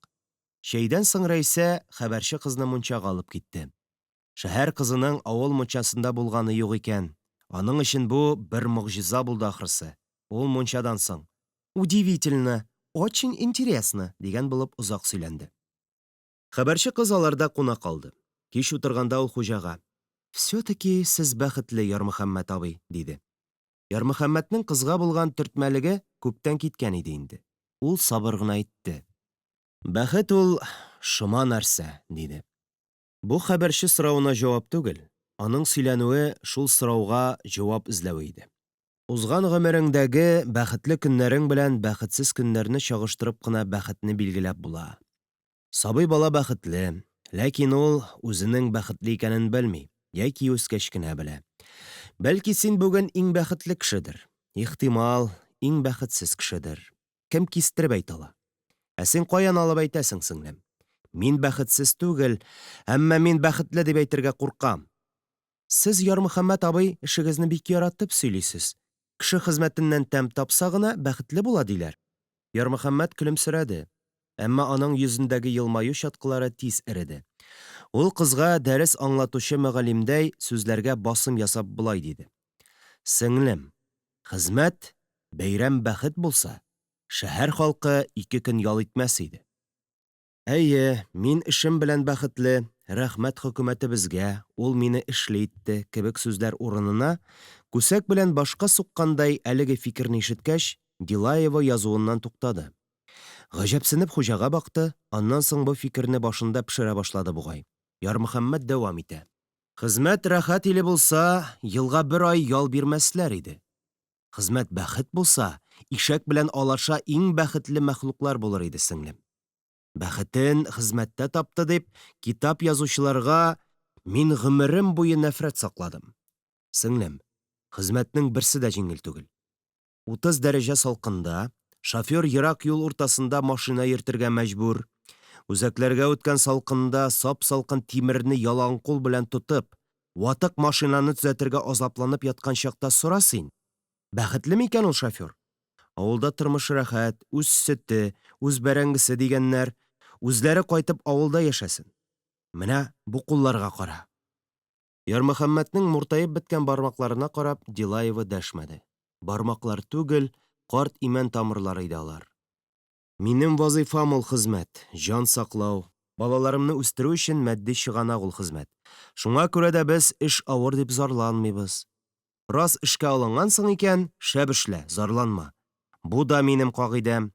Чәйдән соң Рәйсә хәбәрче кызны мунчага алып китте. Шәһәр кызының авыл мунчасында булганы юк икән. Аның өчен бу бер могҗиза булды ахрысы. Ул мунчадан соң «Удивительно, очень интересно» дигән булып озак сөйләнде. Хәбәрче кыз аларда кунак калды. Кич утырганда ул хуҗага: «Все-таки сез бәхетле, Ярмөхәммәт абый», диде. Ярмөхәммәтнең кызга булган төртмәлеге күптән киткән иде инде. Ул сабыр гына әйтте. «Бәхет ул шома нәрсә», диде. Бу хәбәрче соравына җавап түгел, аның сөйләнүе шул сорауга җавап эзләү иде. Узган гомереңдәге бәхетле көннәрең белән бәхетсез көннәрне чагыштырып кына бәхетне билгеләп була. Сабый бала бәхетле, ләкин ул үзенең бәхетле икәнен белми, яки үскәч кенә белә. Бәлки син бүген иң бәхетле кешедер, ихтимал, иң бәхетсез кешедер. Кем кистереп әйтә ала? Ә син каян алып әйтәсең, сеңлем? Мин бәхетсез түгел, әмма мин бәхетле дип әйтергә куркам. Сез, Ярмөхәммәт абый, эшегезне бик яратып сөйлисез. Кеше хезмәтеннән тәм тапса гына бәхетле була диләр. Ярмөхәммәт көлемсерәде, әмма аның йөзендәге елмаю чаткылары тиз эреде. Ул кызга дәрес аңлатучы мөгаллимдәй сүзләргә басым ясап булай диде. Сеңлем, хезмәт, бәйрәм бәхет булса, шәһәр халкы 2 көн ял итмәс иде. Әйе, мин эшем белән бәхетле, рәхмәт хөкүмәтебезгә, ул мине эшле итте, кебек сүзләр урынына, күсәк белән башка суккандай әлеге фикерне ишеткәч, Дилаева язуыннан туктады. Гаҗәпсенеп хуҗага бакты, аннан соң бу фикерне башында пешерә башлады бугай. Ярмөхәммәт дәвам итә. Хезмәт рәхәт иле булса, елга 1 ай ял бирмәсләр иде. Хезмәт бәхет булса, ишәк белән алаша иң бәхетле мәхлуклар булыр иде, сеңлем. Бәхетен хезмәттә тапты дип, китап язучыларга мин гомерем буе нәфрәт сакладым. Сеңлем, хезмәтнең берсе дә җиңел түгел. 30 дәрәҗә салкында, шофер ерак юл уртасында машина йөртергә мәҗбүр. Үзәкләргә үткән салкында сап-салкын тимерне яланкул белән тотып, ватык машинаны төзәтергә азапланып яткан чакта сорасың. Бәхетлеме икән ул шофер? Авылда тормыш рәхәт, үз сөте, үз бәрәңгесе дигәннәр, үзләре кайтып авылда яшәсен. Менә бу кулларга кара. Ярмөхәммәтнең муртаеп беткән бармакларына карап, Дилаева дәшмәде. Бармаклар түгел, карт имән тамырлары иде алар. Минем вазыйфам ул хезмәт, җан саклау. Балаларымны үстерү өчен матди чыганак ул хезмәт. Шуңа күрә дә без эш авыр дип зарланмыйбыз. Раз эшкә алынгансың икән, шәп эшлә, зарланма. Бу да минем кагыйдәм.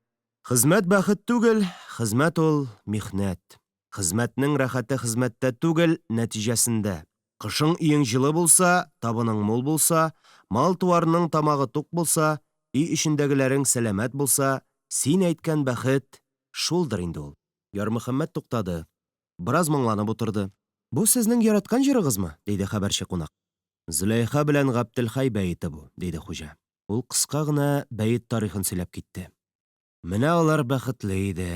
Хезмәт бәхет түгел, хезмәт ул михнәт. Хезмәтнең рәхәте хезмәттә түгел, нәтиҗәсендә. Кышың иң җылы булса, табының мул булса, мал-туарның тамагы тук булса, үй эчендәгеләрең сәламәт булса, син әйткән бәхет шулдыр инде ул. Ярмөхәммәт туктады. Бераз моңланып утырды. Бу сезнең яраткан җырыгызмы? Диде хәбәрче кунак. Зөләйха белән Габделхай бәйете бу, диде хуҗа. Ул кыска гына бәйет тарихын сөйләп китте. Менә алар бәхетле иде.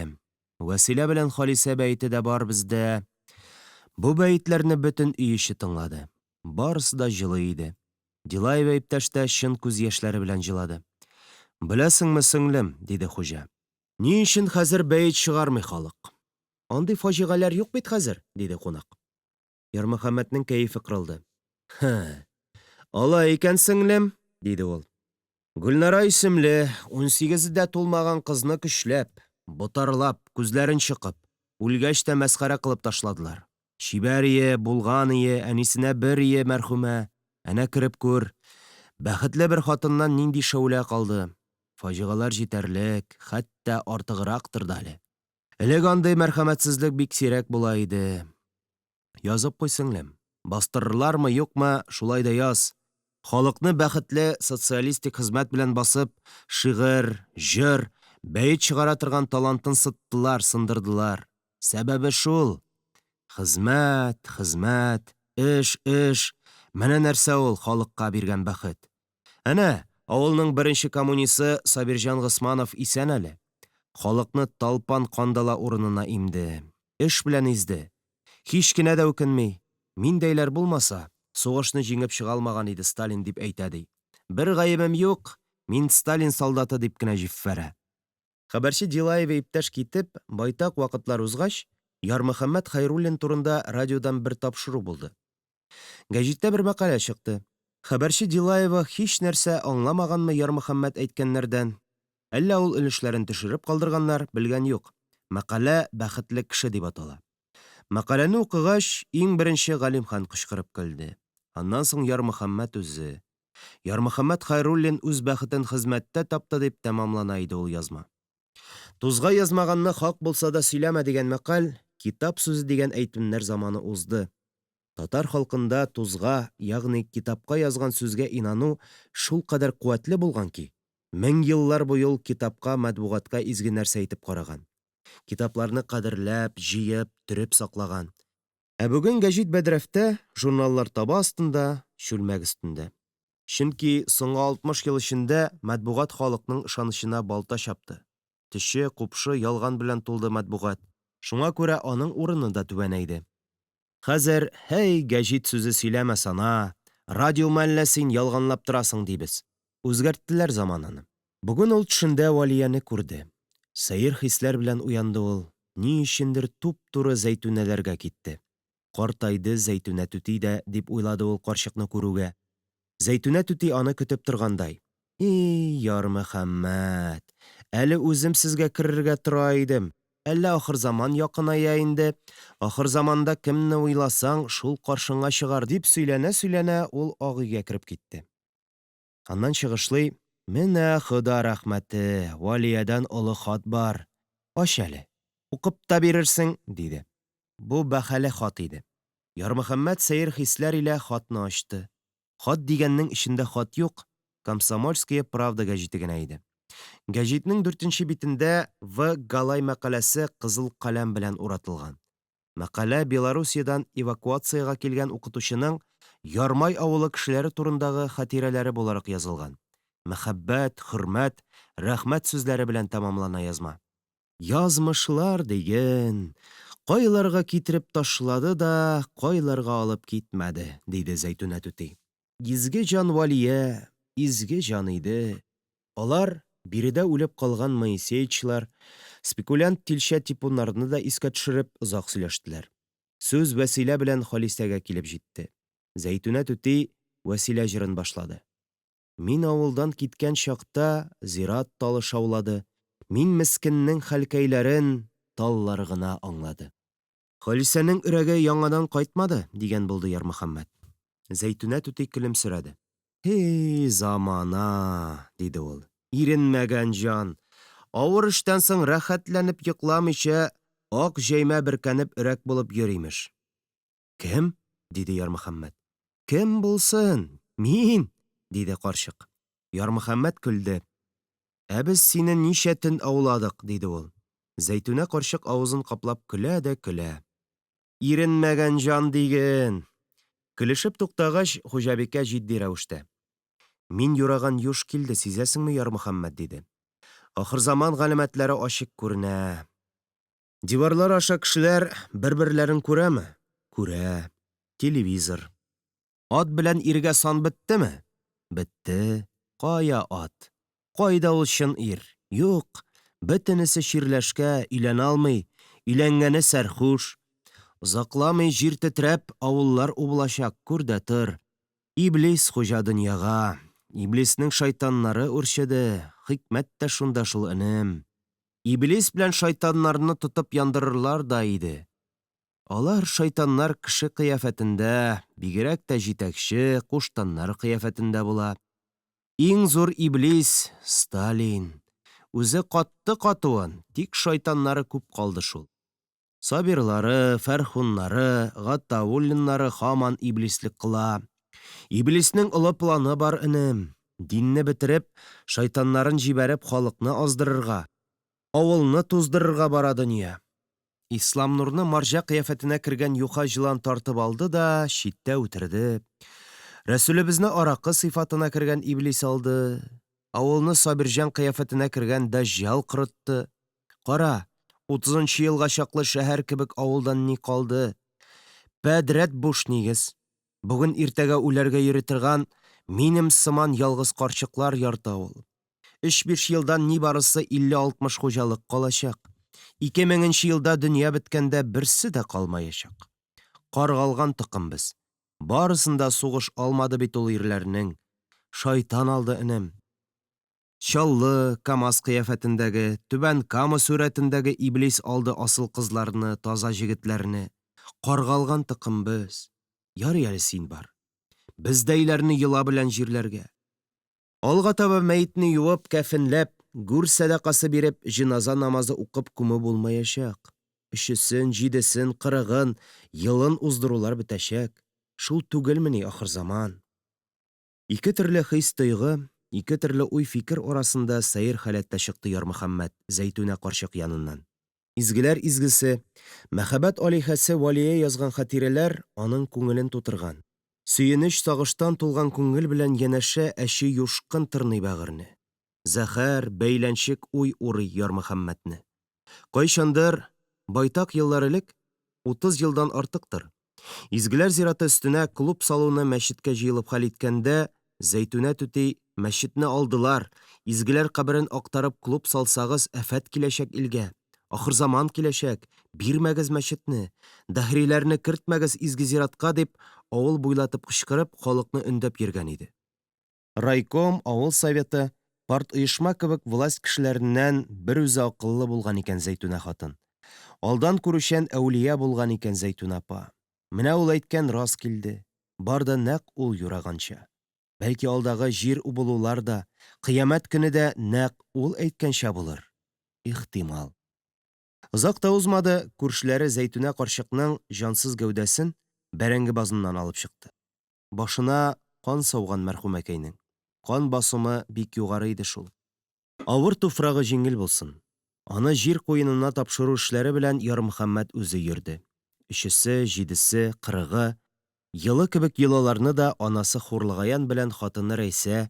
Вәсилә белән Халисә бәйете дә бар бездә. Бу бәйетләрне бөтен үй иче тыңлады. Барысы да җылы иде. Дилаева иптәш тә чын күз яшьләре белән җылады. Беләсеңме, сеңлем, диде хуҗа. Ни өчен хәзер бәйет чыгармый халык? Андый фаҗигаләр юк бит хәзер, диде кунак. Ярмөхәммәтнең кәефе кырылды. Алай икән, сеңлем, диде ул. Гөлнара исемле, 18-дә тулмаган кызны көчләп, Ботарлап, күзләрен чыqып, үлгәч тә мәсхәрә кылып ташладылар. Чибәр ие, булган ие, әнисенә бер ие мәрхүмә. Әнә кереп күр. Бәхетле бер хатыннан нинди шәүлә калды. Фаҗигалар җитәрлек, хәтта артыграктыр да әле. Элек андый мәрхәмәтсезлек бик сирәк була иде. Язып куй сеңлем. Бастырырлармы, юкмы, шулай да яз. Халыкны бәхетле социалистик хезмәт белән басып, шигырь, җыр, бәет чыгара торган талантын сыттылар, сындырдылар. Сәбәбе шул. Хезмәт, хезмәт, эш. Менә нәрсә ул халыкка биргән бәхет. Әнә, авылның беренче коммунисты Сабирҗан Госманов исән әле. Халыкны талпан кандала урынына имде. Эш белән изде. Һич кенә дә үкенми. Миндәйләр булмаса, сугышны җиңеп чыга алмаган иде Сталин дип әйтә ди. Бер гаебем юк, мин Сталин солдаты дип кенә җиффәрә. Хәбәрче Дилаева иптәш китеп, байтак вакытлар узгач, Ярмөхәммәт Хәйруллин турында радиодан бер тапшыру булды. Гәҗиттә бер мәкалә чыкты. Хәбәрче Дилаева һич нәрсә аңламаганмы Ярмөхәммәт әйткәннәрдән? Әллә ул өлешләрен төшереп калдырганнар, белгән юк. Мәкалә бәхетле кеше дип атала. Мәкаләне укыгач, иң беренче Галимхан кычкырып көлде. Аннан соң Ярмөхәммәт үзе. Ярмөхәммәт Хәйруллин үз бәхетен хезмәттә тапты дип тәмамлана иде ул язма. Тузга язмаганны хак булса да сөйләмә дигән мәкаль, китап сүзе дигән әйтемнәр заманы узды. Татар халкында тузга, ягъни китапка язган сүзгә инану шул кадәр куәтле булган ки, 1000 еллар буе ул китапка, матбугатка изге нәрсә итеп караган. Китапларны кадерләп, җыеп, төреп саклаган. Ә бүген гәҗит бәдрәфтә, журналлар таба астында, чүлмәк өстендә. Чөнки соңгы 60 ел эчендә матбугат халыкның ышанычына балта чапты. Теше, купшы, ялган белән тулды матбугат. Шуңа күрә аның урыны да түбәнәйде. Хәзер, һәй, гәҗит сүзе сөйләмә сана, радио мәллә син ялганлап торасың дибез. Үзгәрттеләр замананы. Бүген ул төшендә Валияне күрде. Сәер хисләр белән уянды ул. Ни өчендер туп-туры Зәйтүнәләргә китте. Картайды Зәйтүнә түти дә, дип уйлады ул карчыкны күрүгә. Зәйтүнә түти аны көтеп торгандай. Ярмөхәммәт, әле үзем сезгә керергә тора идем. Әллә ахыр заман якыная инде. Ахыр заманда кемне уйласаң, шул каршыңа чыгар дип сөйләнә-сөйләнә ул ак өйгә кереп китте. Аннан чыгышлый, менә Хода рәхмәте, Валиядән олы хат бар. Аш әле, укып та бирерсең, диде. Бу бәһале хат иде. Ярмөхәммәт сәер хисләр илә хатны ачты. Хат дигәннең ичендә хат юк, Комсомольская правда гәҗите генә иде. Гәҗитнең 4нче битендә В. Галай мәкаләсе кызыл каләм белән уратылган. Мәкалә Белоруссиядан эвакуацияга килгән укытучының Ярмай авылы кешеләре турындагы хатирәләре буларак язылган. Мәхәббәт, хөрмәт, рәхмәт сүзләре белән тәмамлана язма. Язмышлар дигән, кайларга китереп ташлады да, кайларга алып китмәде, диде Зәйтүнә түти. Изге җан Валия, изге җан иде. Алар биредә үлеп калган Моисеевчлар, спекулянт Тилшә Типуннарны да искә төшереп озак сөйләштеләр. Сүз Вәсилә белән Халистәгә килеп җитте. Зәйтүнә түти Вәсилә җырын башлады. Мин авылдан киткән чакта зират талы шаулады. Мин мескеннең хәлкәйләрен таллар гына аңлады. Халисәнең өрәге яңадан кайтмады, дигән булды Ярмөхәммәт. Зәйтүнә түти көлемсерәде. Замана, диде ул. Иренмәгән җан. Авыр эштән соң рәхәтләнеп йокламыйча, ак җәймә беркәнеп өрәк булып йөримеш. Кем? Диде Ярмөхәммәт. Кем булсын? Мин, диде карчык. Ярмөхәммәт көлде. Без сине ничә төн ауладык, диде ул. Зәйтүнә карчык авызын каплап көлә дә көлә. Иренмәгән җан диген. Көлешеп туктагач, Хуҗабикә җитди рәвештә. Мин юраган юш килде, сизәсеңме, Ярмөхәммәт, диде. Ахыр заман галәмәтләре ачык күренә. Диварлар аша кешеләр бер-берләрен күрәме? Күрә. Телевизор. Ат белән иргә сан беттеме? Бетте. Кая ат? Кайда ул чын ир? Юк. Бөтенесе чирләшкә, өйләнә алмый. Өйләнгәне сәрхүш. Озакламый җир тетрәп, авыллар убылачак, күр дә тор. Иблис хуҗа дөньяга. Иблиснең шайтаннары үрчеде. Хикмәт тә шунда шул, энем. Иблис белән шайтаннарны тотып яндырырлар да иде. Алар шайтаннар кеше кыяфәтендә, бигрәк тә җитәкче, куштаннар кыяфәтендә була. Иң зур иблис Сталин. Үзе катты катуын, тик шайтаннары күп калды шул. Сабирлары, Фәрхуннары, Гаттауллиннары һаман иблислек кыла. Иблиснең олы планы бар, энем. Динне бетереп, шайтаннарын җибәреп халыкны аздырырга, авылны туздырырга бара дөнья. Ислам нурны марҗа кыяфәтенә кергән юха җылан тартып алды да читтә үтерде. Рәсүлебезне аракы сыйфатына кергән иблис алды. Авылны Сабирҗан кыяфәтенә кергән дәҗҗал кырытты. Кара, 30нчы елга чаклы шәһәр кебек авылдан ни калды? Пәдрәт буш нигез. Бүген иртәгә үләргә йөри торган минем сыман ялгыз карчыклар ярты авыл. 3-5 елдан ни барысы 50-60 хуҗалык калачак. 2000нче елда дөнья беткәндә берсе дә калмаячак. Каргалган тыкым без. Барысында сугыш алмады бит ул ирләрнең. Шайтан алды, энем. Чаллы, КамАЗ кыяфәтендәге, түбән Кама сүрәтендәге иблис алды асыл кызларны, таза җегетләрне. Каргалган тыкым без. Ярый әле син бар. Без дәйләрне йола белән җирләргә. Алга таба мәйтне юып, кәфенләп, гүр сәдакасы биреп, җиназа намазы укып күмү булмаячак. 3-сен, 7-сен, 40-ын, йылын уздырулар бетәчәк. Шул түгелмени ахыр заман. Ике төрле хис тойгы, ике төрле уй-фикер арасында сәер халәттә чыкты Ярмөхәммәт Зәйтүнә карчык яныннан. Изгеләр изгесе, мәхәббәт алиһәсе Валия язган хатирәләр аның күңелен тутырган. Сөенеч сагыштан тулган күңел белән янәшә әче юшкын тырный бәгырне. Зәһәр, бәйләнчек уй урый Ярмөхәммәтне. Кайчандыр, байтак еллар элек, 30 елдан артыктыр. Изгеләр зираты өстенә клуб салуны мәчеткә җыелып хәл иткәндә, Зәйтүнә түти мәчетне алдылар, изгеләр каберен актарып клуб салсагыз афәт киләчәк илгә. Ахыр заман киләчәк, бирмәгез мәчетне, дәһриләрне кертмәгез изге зиратка дип, авыл буйлатып кычкырып, халыкны өндәп йөргән иде. Райком, авыл советы, парт оешма кебек власть кешеләреннән бер үзе акыллы булган икән Зәйтүнә хатын. Алдан күрүчән әүлия булган икән Зәйтүнә апа. Менә ул әйткән рас килде. Бар да нәкъ ул юраганча. Бәлки алдагы җир убылулар да, кыямәт көне дә нәкъ ул әйткәнчә булыр. Ихтимал. Озак та узмады, күршеләре Зәйтүнә карчыкның җансыз гәүдәсен бәрәңге базыннан алып чыкты. Башына кан сауган мәрхүмәкәйнең. Кан басымы бик югары иде шул. Авыр туфрагы җиңел булсын. Аны җир куенына тапшыру эшләре белән Ярмөхәммәт үзе йөрде. 3-се, 7-се, 40-ы, йылы кебек йылаларны да анасы Хурлыгаян белән хатыны Рәйсә,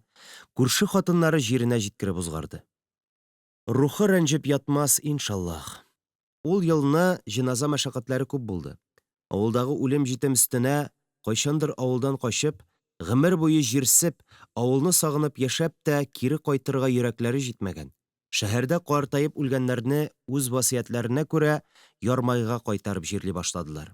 күрше хатыннары җиренә җиткереп узгарды. Рухы рәнҗеп ятмас, иншаллах. Ул елны җиназа мәшәкатьләре күп булды. Авылдагы үлем җитем өстенә кайчандыр авылдан качып, гомер буе җирсеп, авылны сагынып яшәп тә кире кайтырга йөрәкләре җитмәгән. Шәһәрдә картаеп үлгәннәрне үз васыятләренә күрә ярмайга кайтарып җирли башладылар.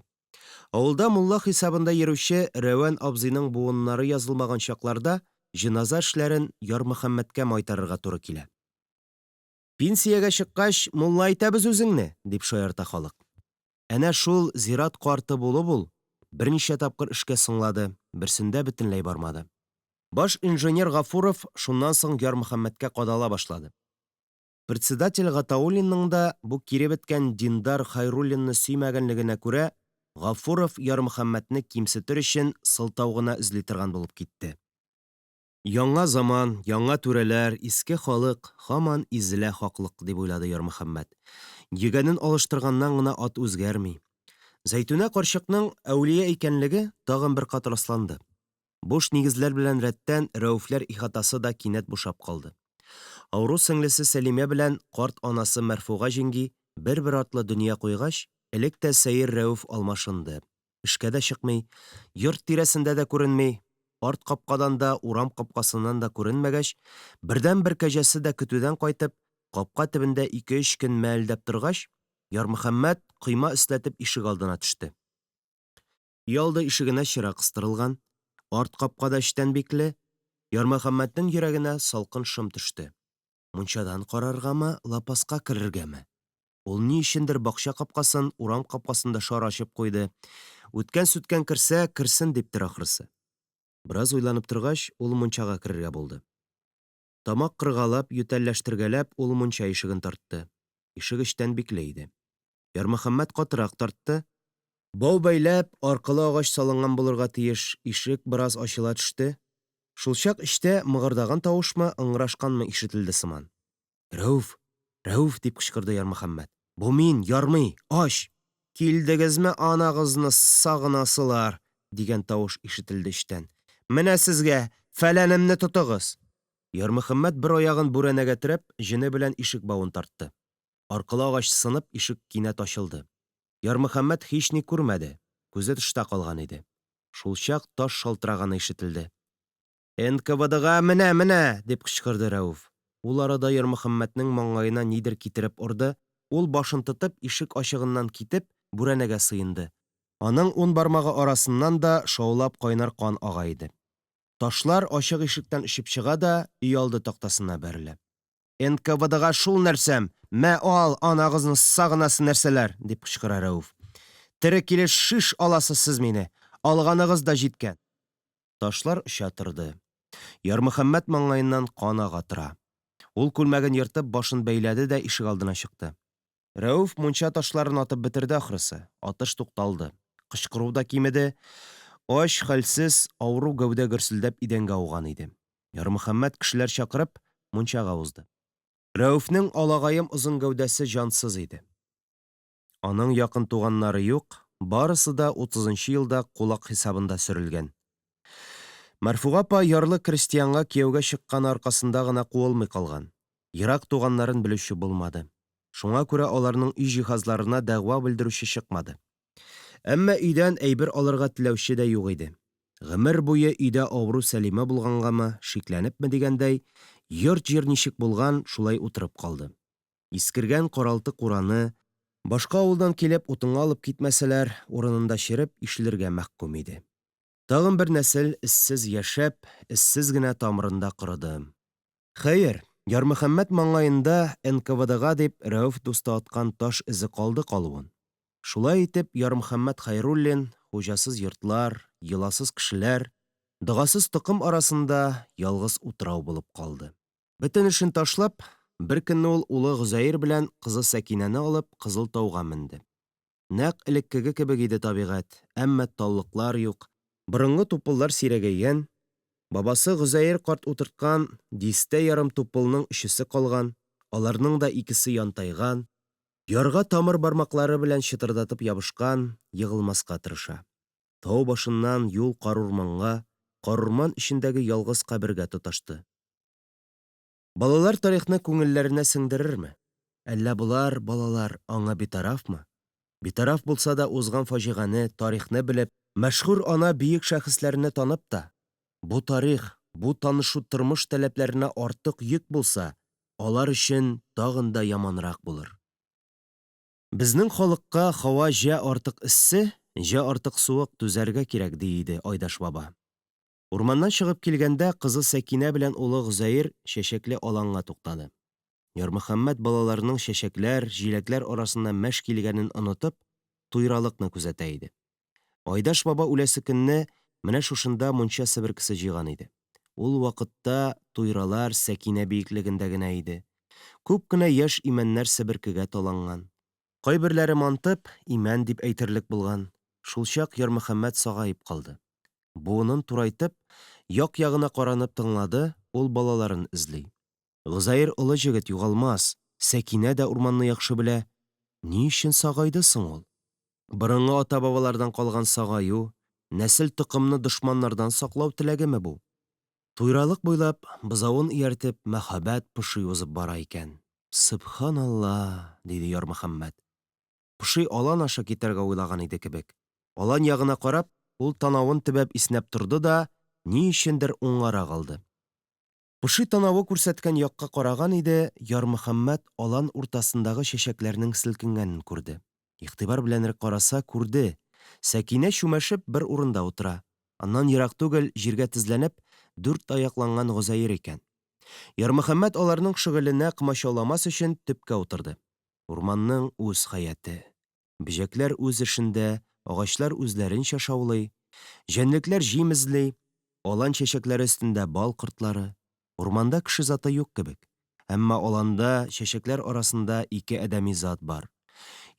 Авылда мулла хисабында йөрүче Рәвән абзыйның буыннары язылмаган чакларда җиназа эшләрен Ярмөхәммәткә майтарырга туры килә. Пенсиягә чыккач, мулла әйтәбез үзеңне, дип шаярта халык. Әнә шул зират карты булып ул берничә тапкыр эшкә сыңлады, берсендә бөтенләй бармады. Баш инженер Гафуров шуннан соң Ярмөхәммәткә кадала башлады. Председатель Гатауллинның да бу кире беткән диндар Хайруллинны сөймәгәнлегенә күрә, Гафуров Ярмөхәммәтне кимсетер өчен сылтау гына эзли торган булып китте. Яңа заман, яңа түрәләр, иске халык, һаман изелә хаклык, дип уйлады Ярмөхәммәт. Йөгәнен алыштырганнан гына ат үзгәрми. Зәйтүнә карчыкның әүлия икәнлеге тагын бер кат расланды. Буш нигезләр белән рәттән Рәүфләр ихатасы да кинәт бушап калды. Авыру сеңлесе Сәлимә белән карт анасы Мәрфуга җиңги бер-бер атлы дөнья куйгач, элек тә сәер Рәүф алмашынды. Эшкә дә чыкмый, йорт тирәсендә дә күренми, арт капкадан да, урам капкасыннан да күренмәгәч, бердән-бер кәҗәсе дә көтүдән кайтып, капка төбендә 2-3 көн мәлдәп торгач, Ярмөхәммәт кыйма өсләтеп ишек алдына төште. Ялды ишегенә чирак кыстырылган, арт капкада эчтән бикле, Ярмөхәммәтнең йөрәгенә салкын шым төште. Мунчадан караргамы, лапаска керергәме? Ул ни өчендер бакча капкасын, урам капкасында шар ачып куйды. Үткән-сүткән керсә, керсен диптер ахрысы. Бераз уйланып торгач, ул мунчага керергә булды. Тамак кыргалап, ютәлләштергәләп, ул мунча ишеген тартты. Ишек эчтән бикле иде. Ярмөхәммәт катырак тартты. Бау бәйләп, аркылы агач салынган булырга тиеш, ишек бераз ачыла төште. Шул чак эчтә мыгырдаган тавышмы, ыңгырашканмы ишетелде сыман. Рәүф, Рәүф дип кычкырды Ярмөхәммәт. Бу мин, ярмый, аш! Килдегезме анагызны сагынасылар, дигән тавыш ишетелде эчтән. Менә сезгә, фәләнемне тотыгыз. Ярмөхәммәт бер аягын бүрәнәгә терәп, җене белән ишек бавын тартты. Аркылы агач сынып, ишек кинәт ачылды. Ярмөхәммәт һич ни күрмәде. Күзе тышта калган иде. Шул чак таш шалтыраганы ишетелде. НКВДга менә, дип кычкырды Рәүф. Ул арада Ярмөхәммәтнең маңгаена нидер китереп орды. Ул башын тотып, ишек ачыгыннан китеп, бүрәнәгә сыенды. Аның 10 бармагы арасыннан да шаулап кайнар кан ага иде. Ташлар ачык ишектән очып чыга да өй алды тактасына бәрелә. НКВДга шул нәрсәм, мә ал, анагызны сагынасы нәрсәләр, дип кычкыра Рәүф. Тере килеш шиш аласыз сез мине, алганыгыз да җиткән. Ташлар оча торды. Ярмөхәммәт маңгаеннан кан ага тора. Ул күлмәген йыртып башын бәйләде дә ишек алдына чыкты. Рәүф мунча ташларын атып бетерде ахрысы. Атыш тукталды. Кычкыру да кимеде. Аш, хәлсез, авыру гәүдә гөрселдәп идәнгә ауган иде. Ярмөхәммәт кешеләр чакырып мунчага узды. Рәүфнең алагаем озын гәүдәсе җансыз иде. Аның якын туганнары юк, барысы да 30нчы елда кулак хисабында сөрелгән. Мәрфуга апа ярлы крестьянга кияүгә чыккан аркасында гына куылмый калган. Ерак туганнарын белүче булмады. Шуңа күрә аларның үй җиһазларына дәгъва белдерүче чыкмады. Әмма өйдән әйбер алырга теләүче дә юк иде. Гомер буе өйдә авыру Сәлимә булгангамы, шикләнепме дигәндәй, йорт-җир ничек булган, шулай утырып калды. Искергән каралты кураны, башка авылдан килеп утынга алып китмәсәләр, урынында череп ишелергә мәхкүм иде. Тагын бер нәсел эссез яшәп, эссез генә тамырында кырыды. Хәер, Ярмөхәммәт маңгаенда НКВДга дип Рәүф дусты аткан таш эзе калды калуын. Шулай итеп, Ярмөхәммәт Хәйруллин хуҗасыз йортлар, йоласыз кешеләр, догасыз токым арасында ялгыз утрау булып калды. Бөтен эшен ташлап, бер көнне ул улы Гозәйр белән кызы Сәкинәне алып Кызыл тауга менде. Нәкъ элеккеге кебек иде табигать, әмма таллыклар юк. Борынгы тупыллар сирәгәйгән. Бабасы Гозәйр карт утырткан 10 ярым тупылның 3-се калган, аларның да 2-се янтайган. Ярга тамыр бармаклары белән чытырдатып ябышкан, егылмаска тырыша. Тау башыннан юл карурманга, карурман эчендәге ялгыз кабергә тоташты. Балалар тарихны күңелләренә сеңдерерме? Әллә булар, балалар, аңа битарафмы? Битараф булса да узган фаҗиганы, тарихны белеп, мәшһүр ана биек шәхесләрне танып та, бу тарих, бу танышу тормыш таләпләренә артык йөк булса, алар өчен тагын да яманрак булыр. Безнең халыкка һава җә артык эссе, җә артык суык түзәргә кирәк диде Айдаш баба. Урманнан чыгып килгәндә кызы Сәкинә белән улы Гозәйр чәчәкле аланга туктады. Ярмөхәммәт балаларының чәчәкләр, җиләкләр арасында мәш килгәнен онытып, туйралыкны күзәтә иде. Айдаш баба үләсе көнне менә шушында мунча себеркесе җыйган иде. Ул вакытта туйралар Сәкинә биеклегендә генә иде. Күп кенә яшь имәннәр себеркегә таланган. Кайберләре мантып, имән дип әйтерлек булган. Шул чак Ярмөхәммәт сагаеп калды. Буынын турайтып, як-ягына каранып тыңлады, ул балаларын эзли. Гозәйр олы җегет югалмас, Сәкинә дә урманны яхшы белә. Ни өчен сагайды соң ул? Борынгы ата-бабалардан калган сагаю, нәсел токымны дошманнардан саклау теләгеме бу? Туйралык буйлап, бызавын ияртеп, мәхәббәт пошый узып бара икән. Субханалла, диде Ярмөхәммәт. Пошый алан аша китәргә уйлаган иде кебек. Алан ягына карап, ул танавын төбәп иснәп торды да, ни өчендер уңгара калды. Пошый танавы күрсәткән якка караган иде, Ярмөхәммәт алан уртасындагы чәчәкләрнең селкенгәнен күрде. Игътибар беләнрәк караса, күрде. Сәкинә чүмәшеп бер урында утыра. Аннан ерак түгел җиргә тезләнеп, 4 аякланган Гозәйр икән. Ярмөхәммәт аларның шөгыленә комачауламас өчен төпкә утырды. Урманның үз хаяты. Бөҗәкләр үз эшендә, агачлар үзләренчә шаулый, җәнлекләр җим эзли, алан чәчәкләре өстендә бал кортлары. Урманда кеше заты юк кебек. Әмма аланда чәчәкләр арасында ике адәми зат бар.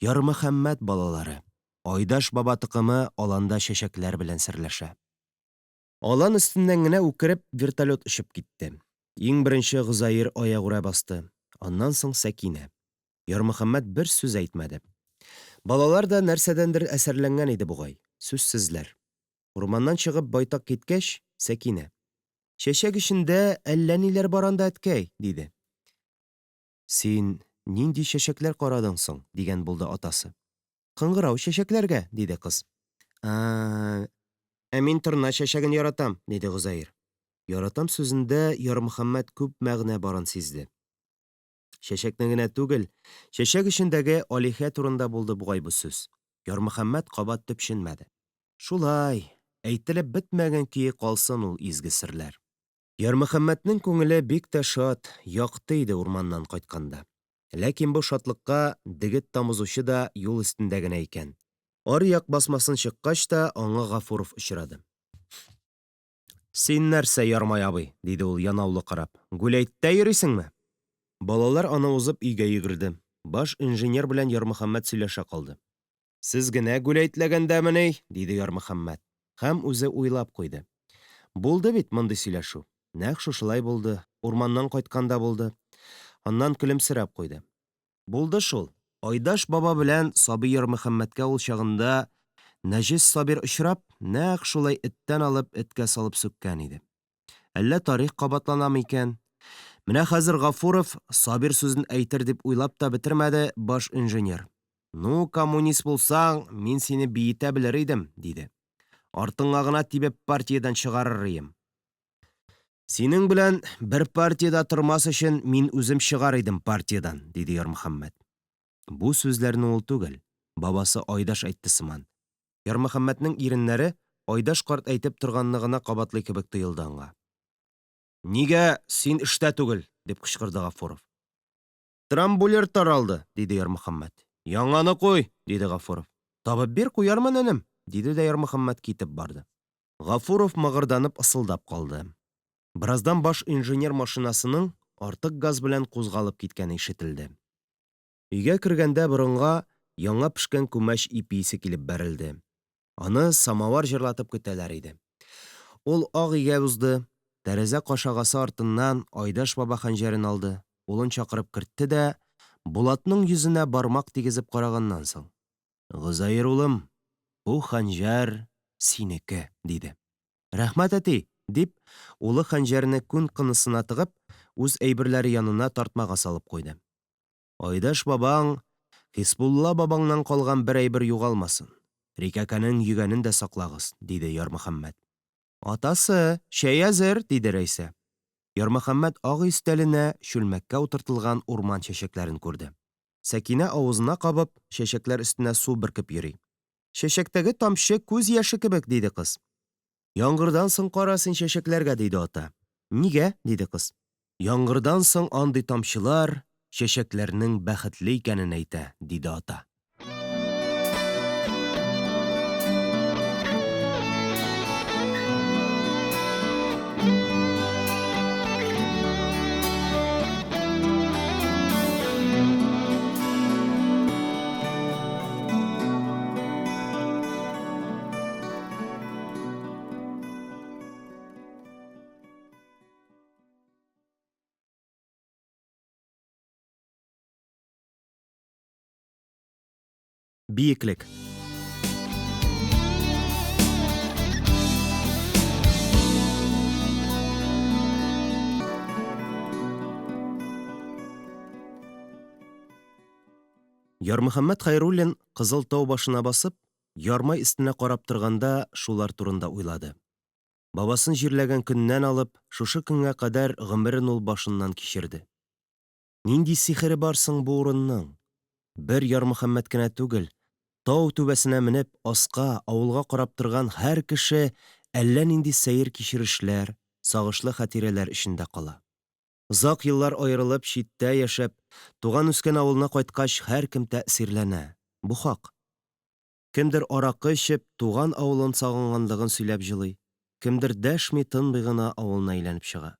Ярмөхәммәт балалары. Айдаш баба тыкымы аланда чәчәкләр белән серләшә. Алан өстеннән генә үкереп вертолет очып китте. Иң беренче Гозаир аягүрә басты. Аннан соң Сәкинә. Ярмөхәммәт бер сүз әйтмәде. Балалар да нәрсәдәндер әсәрләнгән иде бугай. Сүзсезләр. Урманнан чыгып байтак киткәч, Сәкинә. Чәчәк эчендә әллә ниләр бар анда, әткәй, диде. Син нинди чәчәкләр карадың соң, дигән булды атасы. Кыңгырау чәчәкләргә, диде кыз. Мин торна чәчәген яратам, диде Гозаир. Яратам сүзендә Ярмөхәммәт күп мәгънә барын сизде. Чәчәкне генә түгел, чәчәк эчендәге Алиһә турында булды бугай бу сүз. Ярмөхәммәт кабат төпшенмәде. Шулай, әйтелеп бетмәгән көе калсын ул изге серләр. Ярмөхәммәтнең күңеле бик тә шат, якты иде урманнан кайтканда. Ләкин бу шатлыкка дегет тамызучы да юл өстендә генә икән. Аръяк басмасын чыккач та аңа Гафуров очрады. Син нәрсә, Ярмай абый, диде ул янаулы карап. Гүләйттә йөрисеңме? Балалар аны узып өйгә йөгерде. Баш инженер белән Ярмөхәммәт сөйләшә калды. Сез генә гүләйтләгәндәмени, диде Ярмөхәммәт. Һәм үзе уйлап куйды. Булды бит мондый сөйләшү. Нәкъ шушылай булды. Урманнан кайтканда булды. Аннан көлемсерәп куйды. Булды шул. Айдаш баба белән Сабир Ярмөхәммәткә ул чагында Нәҗес Сабир очрап, нәкъ шулай эттән алып эткә салып сүккән иде. Әллә тарих кабатланамы икән? Менә хәзер Гафуров Сабир сүзен әйтер дип уйлап та бетермәде баш инженер. Ну, коммунист булсаң, мин сине биетә белер идем, диде. Артыңа гына тибеп партиядан чыгарыр идем. Синең белән бер партияда тормас өчен мин үзем чыгар идем партиядан, диде Ярмөхәммәт. Бу сүзләрне ул түгел, бабасы Айдаш әйтте сыман. Ярмөхәммәтнең иреннәре Айдаш карт әйтеп торганны гына кабатлый кебек тоелды аңа. Нигә син эштә түгел, дип кычкырды Гафуров. Трамбулер таралды, диде Ярмөхәммәт. Яңаны куй, диде Гафуров. Табып бир, куярмын энем, диде дә Ярмөхәммәт китеп барды. Гафуров мыгырданып ысылдап калды. Бираздан баш инженер машинасының артык газ белән кузгалып киткәне ишетелде. Өйгә кергәндә борынга яңа пешкән күмәч ипи исе килеп бәрелде. Аны самавар җырлатып көтәләр иде. Ул ак өйгә узды, тәрәзә кашагасы артыннан Айдаш баба хәнҗәрен алды. Улын чакырып кертте дә, Булатның йөзенә бармак тигезеп караганнан соң: "Гозаир улым, бу хәнҗәр синеке", диде. "Рәхмәт, әти", дип, улы хәнҗәрне күн кынысына тыгып, үз әйберләре янына тартмага салып куйды. Айдаш бабаң, Хисбулла бабаңнан калган бер әйбер югалмасын. Рикәкәнең йөгәнен дә саклагыз, диде Ярмөхәммәт. Атасы, чәй әзер, диде Рәйсә. Ярмөхәммәт ак өстәленә чүлмәккә утыртылган урман чәчәкләрен күрде. Сәкинә авызына кабып, чәчәкләр өстенә су бөркеп йөри. Чәчәктәге тамчы күз яше кебек, диде кыз. Яңгырдан соң кара син чәчәкләргә, диде ата. Нигә, диде кыз. Яңгырдан соң андый тамчылар чәчәкләрнең бәхетле икәнен әйтә, диде ата. Биеклек. Ярмөхәммәт Хәйруллин Кызыл тау башына басып, ярмай өстенә карап торганда шулар турында уйлады. Бабасын җирләгән көннән алып, шушы көнгә кадәр гомерен ул башыннан кичерде. Нинди сихере бар соң бу урынның? Бер Ярмөхәммәт кенә түгел, тау түбәсенә менеп, аска, авылга карап торган һәр кеше әллә нинди сәер кичерешләр, сагышлы хатирәләр эчендә кала. Озак еллар аерылып, читтә яшәп, туган үскән авылына кайткач, һәркем тәэсирләнә. Бу хак. Кемдер аракы эчеп, туган авылын сагынганлыгын сөйләп җылый. Кемдер дәшми, тынмый гына авылына әйләнеп чыга.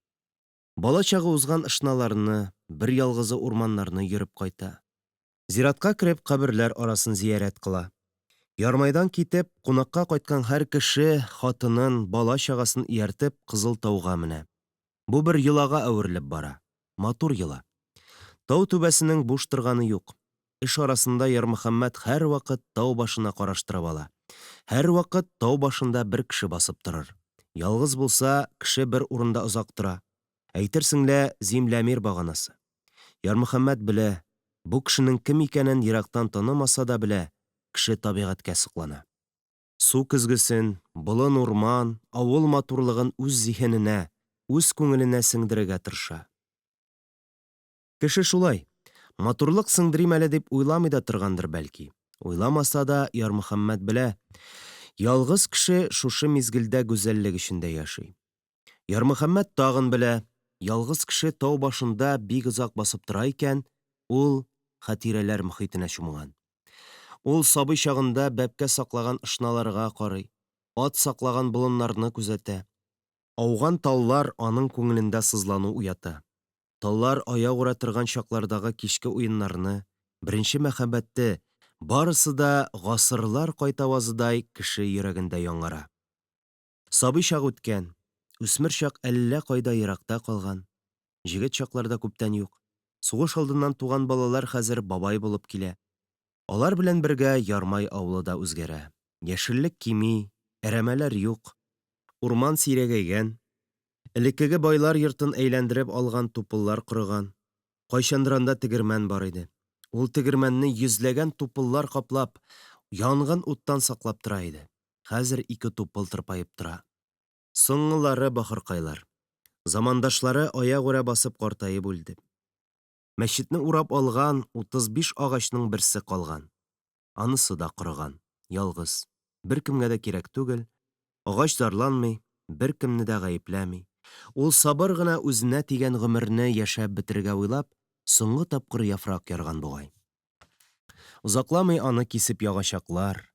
Бала чагы узган ышналарны, бер ялгызы урманнарны йөреп кайта. Зиратка кереп, каберләр арасын зиярәт кыла. Ярмайдан китеп, кунакка кайткан һәр кеше хатынын, бала чагасын ияртеп, Кызыл тауга менә. Бу бер йолага әверелеп бара. Матур йола. Тау түбәсенең буш торганы юк. Эш арасында Ярмөхәммәт һәр вакыт тау башына караштырып ала. Һәр вакыт тау башында бер кеше басып торыр. Ялгыз булса, кеше бер урында озак тора. Әйтерсең лә Зимләмир баганасы. Ярмөхәммәт белә, бу кешенең кем икәнен ерактан танымаса да белә, кеше табигатькә соклана. Су көзгесен, болын урман, авыл матурлыгын үз зиһененә, үз күңеленә сеңдерергә тырыша. Кеше шулай. Матурлык сыңдырыйм әле дип уйламый да торгандыр бәлки. Уйламаса да Ярмөхәммәт белә, ялгыз кеше шушы мизгелдә гүзәллек эчендә яши. Ярмөхәммәт тагын белә, ялгыз кеше тау башында бик озак басып тора икән, ул хатирәләр мөхитенә чумган. Ул сабый чагында бәпкә саклаган ышналарга карый, ат саклаган болыннарны күзәтә. Ауган таллар аның күңелендә сызлану уята. Таллар аяк ура торган чаклардагы кичке уеннарны, беренче мәхәббәтте, барысы да гасырлар кайтавазыдай кеше йөрәгендә яңара. Сабый чак үткән, үсмер чак әллә кайда еракта калган. Җегет чакларда күптән юк. Сугыш алдыннан туган балалар хәзер бабай булып килә. Алар белән бергә Ярмай авылы да үзгәрә. Яшеллек кими, әрәмәләр юк. Урман сирәгәйгән. Элеккеге байлар йортын әйләндереп алган тупыллар корыган. Кайчандыр анда тегермән бар иде. Ул тегермәнне йөзләгән тупыллар каплап, янгын уттан саклап тора иде. Хәзер 2 тупыл тырпаеп тора. Соңгылары бахыркайлар. Замандашлары аяк ура басып картаеп үлде. Мәчетне урап алган 35 агачның берсе калган. Анысы да корыган, ялгыз. Беркемгә дә кирәк түгел. Агач зарланмый, беркемне дә гаепләми. Ул сабыр гына үзенә тигән гомерне яшәп бетергә уйлап, соңгы тапкыр яфрак ярган бугай. Узакламый аны кисеп ягачаклар.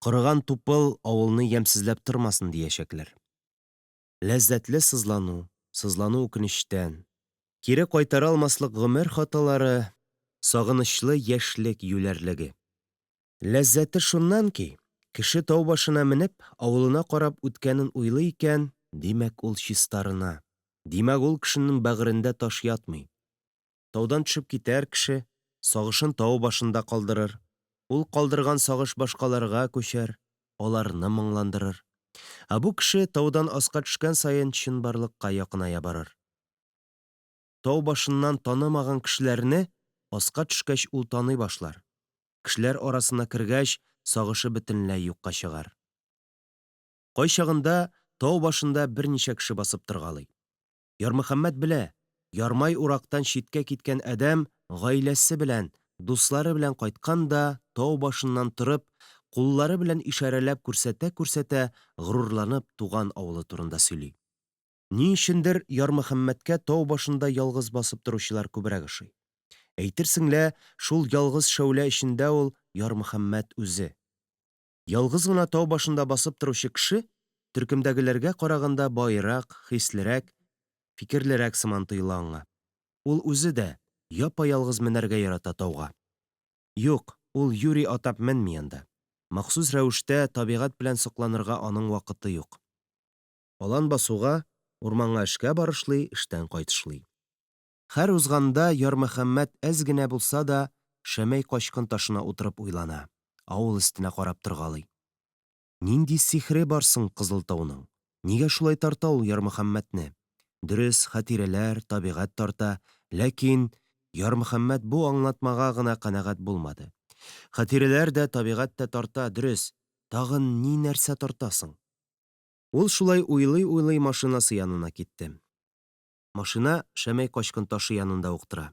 Корыган тупыл авылны ямсезләп тормасын диячәкләр. Ләззәтле сызлану үкенечтән. Кире кайтара алмаслык гомер хаталары, сагынычлы яшьлек юләрлеге. Ләззәте шуннан ки, кеше тау башына менеп, авылына карап үткәнен уйлый икән, димәк ул чистарына. Димәк ул кешенең бәгырендә таш ятмый. Таудан төшеп китәр кеше, сагышын тау башында калдырыр. Ул калдырган сагыш башкаларга күчәр, аларны моңландырыр. Ә бу кеше таудан аска төшкән саен чынбарлыкка якыная барыр. Тау башыннан танымаган кешеләрне аска төшкәч ул таный башлар. Кешеләр арасына кергәч, сагышы бөтенләй юкка чыгар. Кайчагында тау башында берничә кеше басып торгалый. Ярмөхәммәт белә, Ярмай урактан читкә киткән адәм гаиләсе белән, дуслары белән кайткан да, тау башыннан торып, куллары белән ишарәләп күрсәтә-күрсәтә, горурланып туган авылы турында сөйли. Ни өчендер Ярмөхәммәткә тау башында ялгыз басып торучылар күбрәк ошый. Әйтерсең лә, шул ялгыз шәүлә эчендә ул Ярмөхәммәт үзе. Ялгыз гына тау башында басып торучы кеше төркемдәгеләргә караганда байрак, хислерәк, фикерлерәк сыман тоела аңа. Ул үзе дә япа-ялгыз менәргә ярата тауга. Юк, ул Юрий атап менми анда. Махсус рәвештә табигать белән сокланырга аның вакыты юк. Алан басуга, урманга эшкә барышлый, эштән кайтышлый. Һәр узганда Ярмөхәммәт әз генә булса да шәмәй качкын ташына утырып уйлана. Авыл өстенә карап торгалый. Нинди сихре барсың Кызыл тауның? Нигә шулай тарта ул Ярмөхәммәтне? Дөрес, хатирәләр, табигать тарта, ләкин Ярмөхәммәт бу аңлатмага гына канәгать булмады. Хатирәләр дә, табигать та тарта, дөрес. Тагын ни нәрсә тартасың? Ул шулай уйлый-уйлый машинасы янына китте. Машина шәмәй качкын ташы янында ук тора.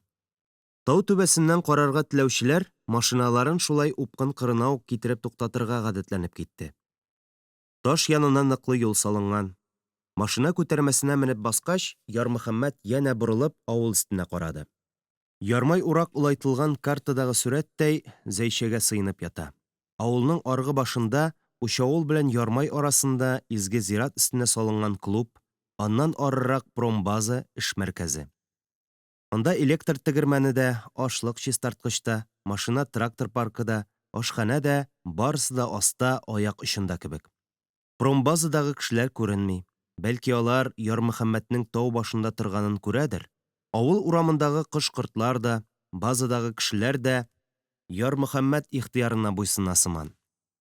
Тау түбәсеннән карарга теләүчеләр машиналарын шулай упкын кырына ук китереп туктатырга гадәтләнеп китте. Таш янына ныклы юл салынган. Машина күтәрмәсенә менеп баскач, Ярмөхәммәт янә борылып авыл өстенә карады. Ярмай урак улайтылган картадагы сүрәттәй Зәйшәгә сыйынып ята. Авылның аргы башында, Учавыл белән Ярмай арасында изге зират өстенә салынган клуб, аннан арырак промбаза эш мәркәзе. Анда электр тегермәне дә, ашлык чистарткыч та, машина-трактор паркы да, ашханә дә, барысы да аста аяк очында кебек. Промбазадагы кешеләр күренми. Бәлки алар Ярмөхәммәтнең тау башында торганын күрәдер. Авыл урамындагы кош-кортлар да, базадагы кешеләр дә Ярмөхәммәт ихтыярына буйсына сыман.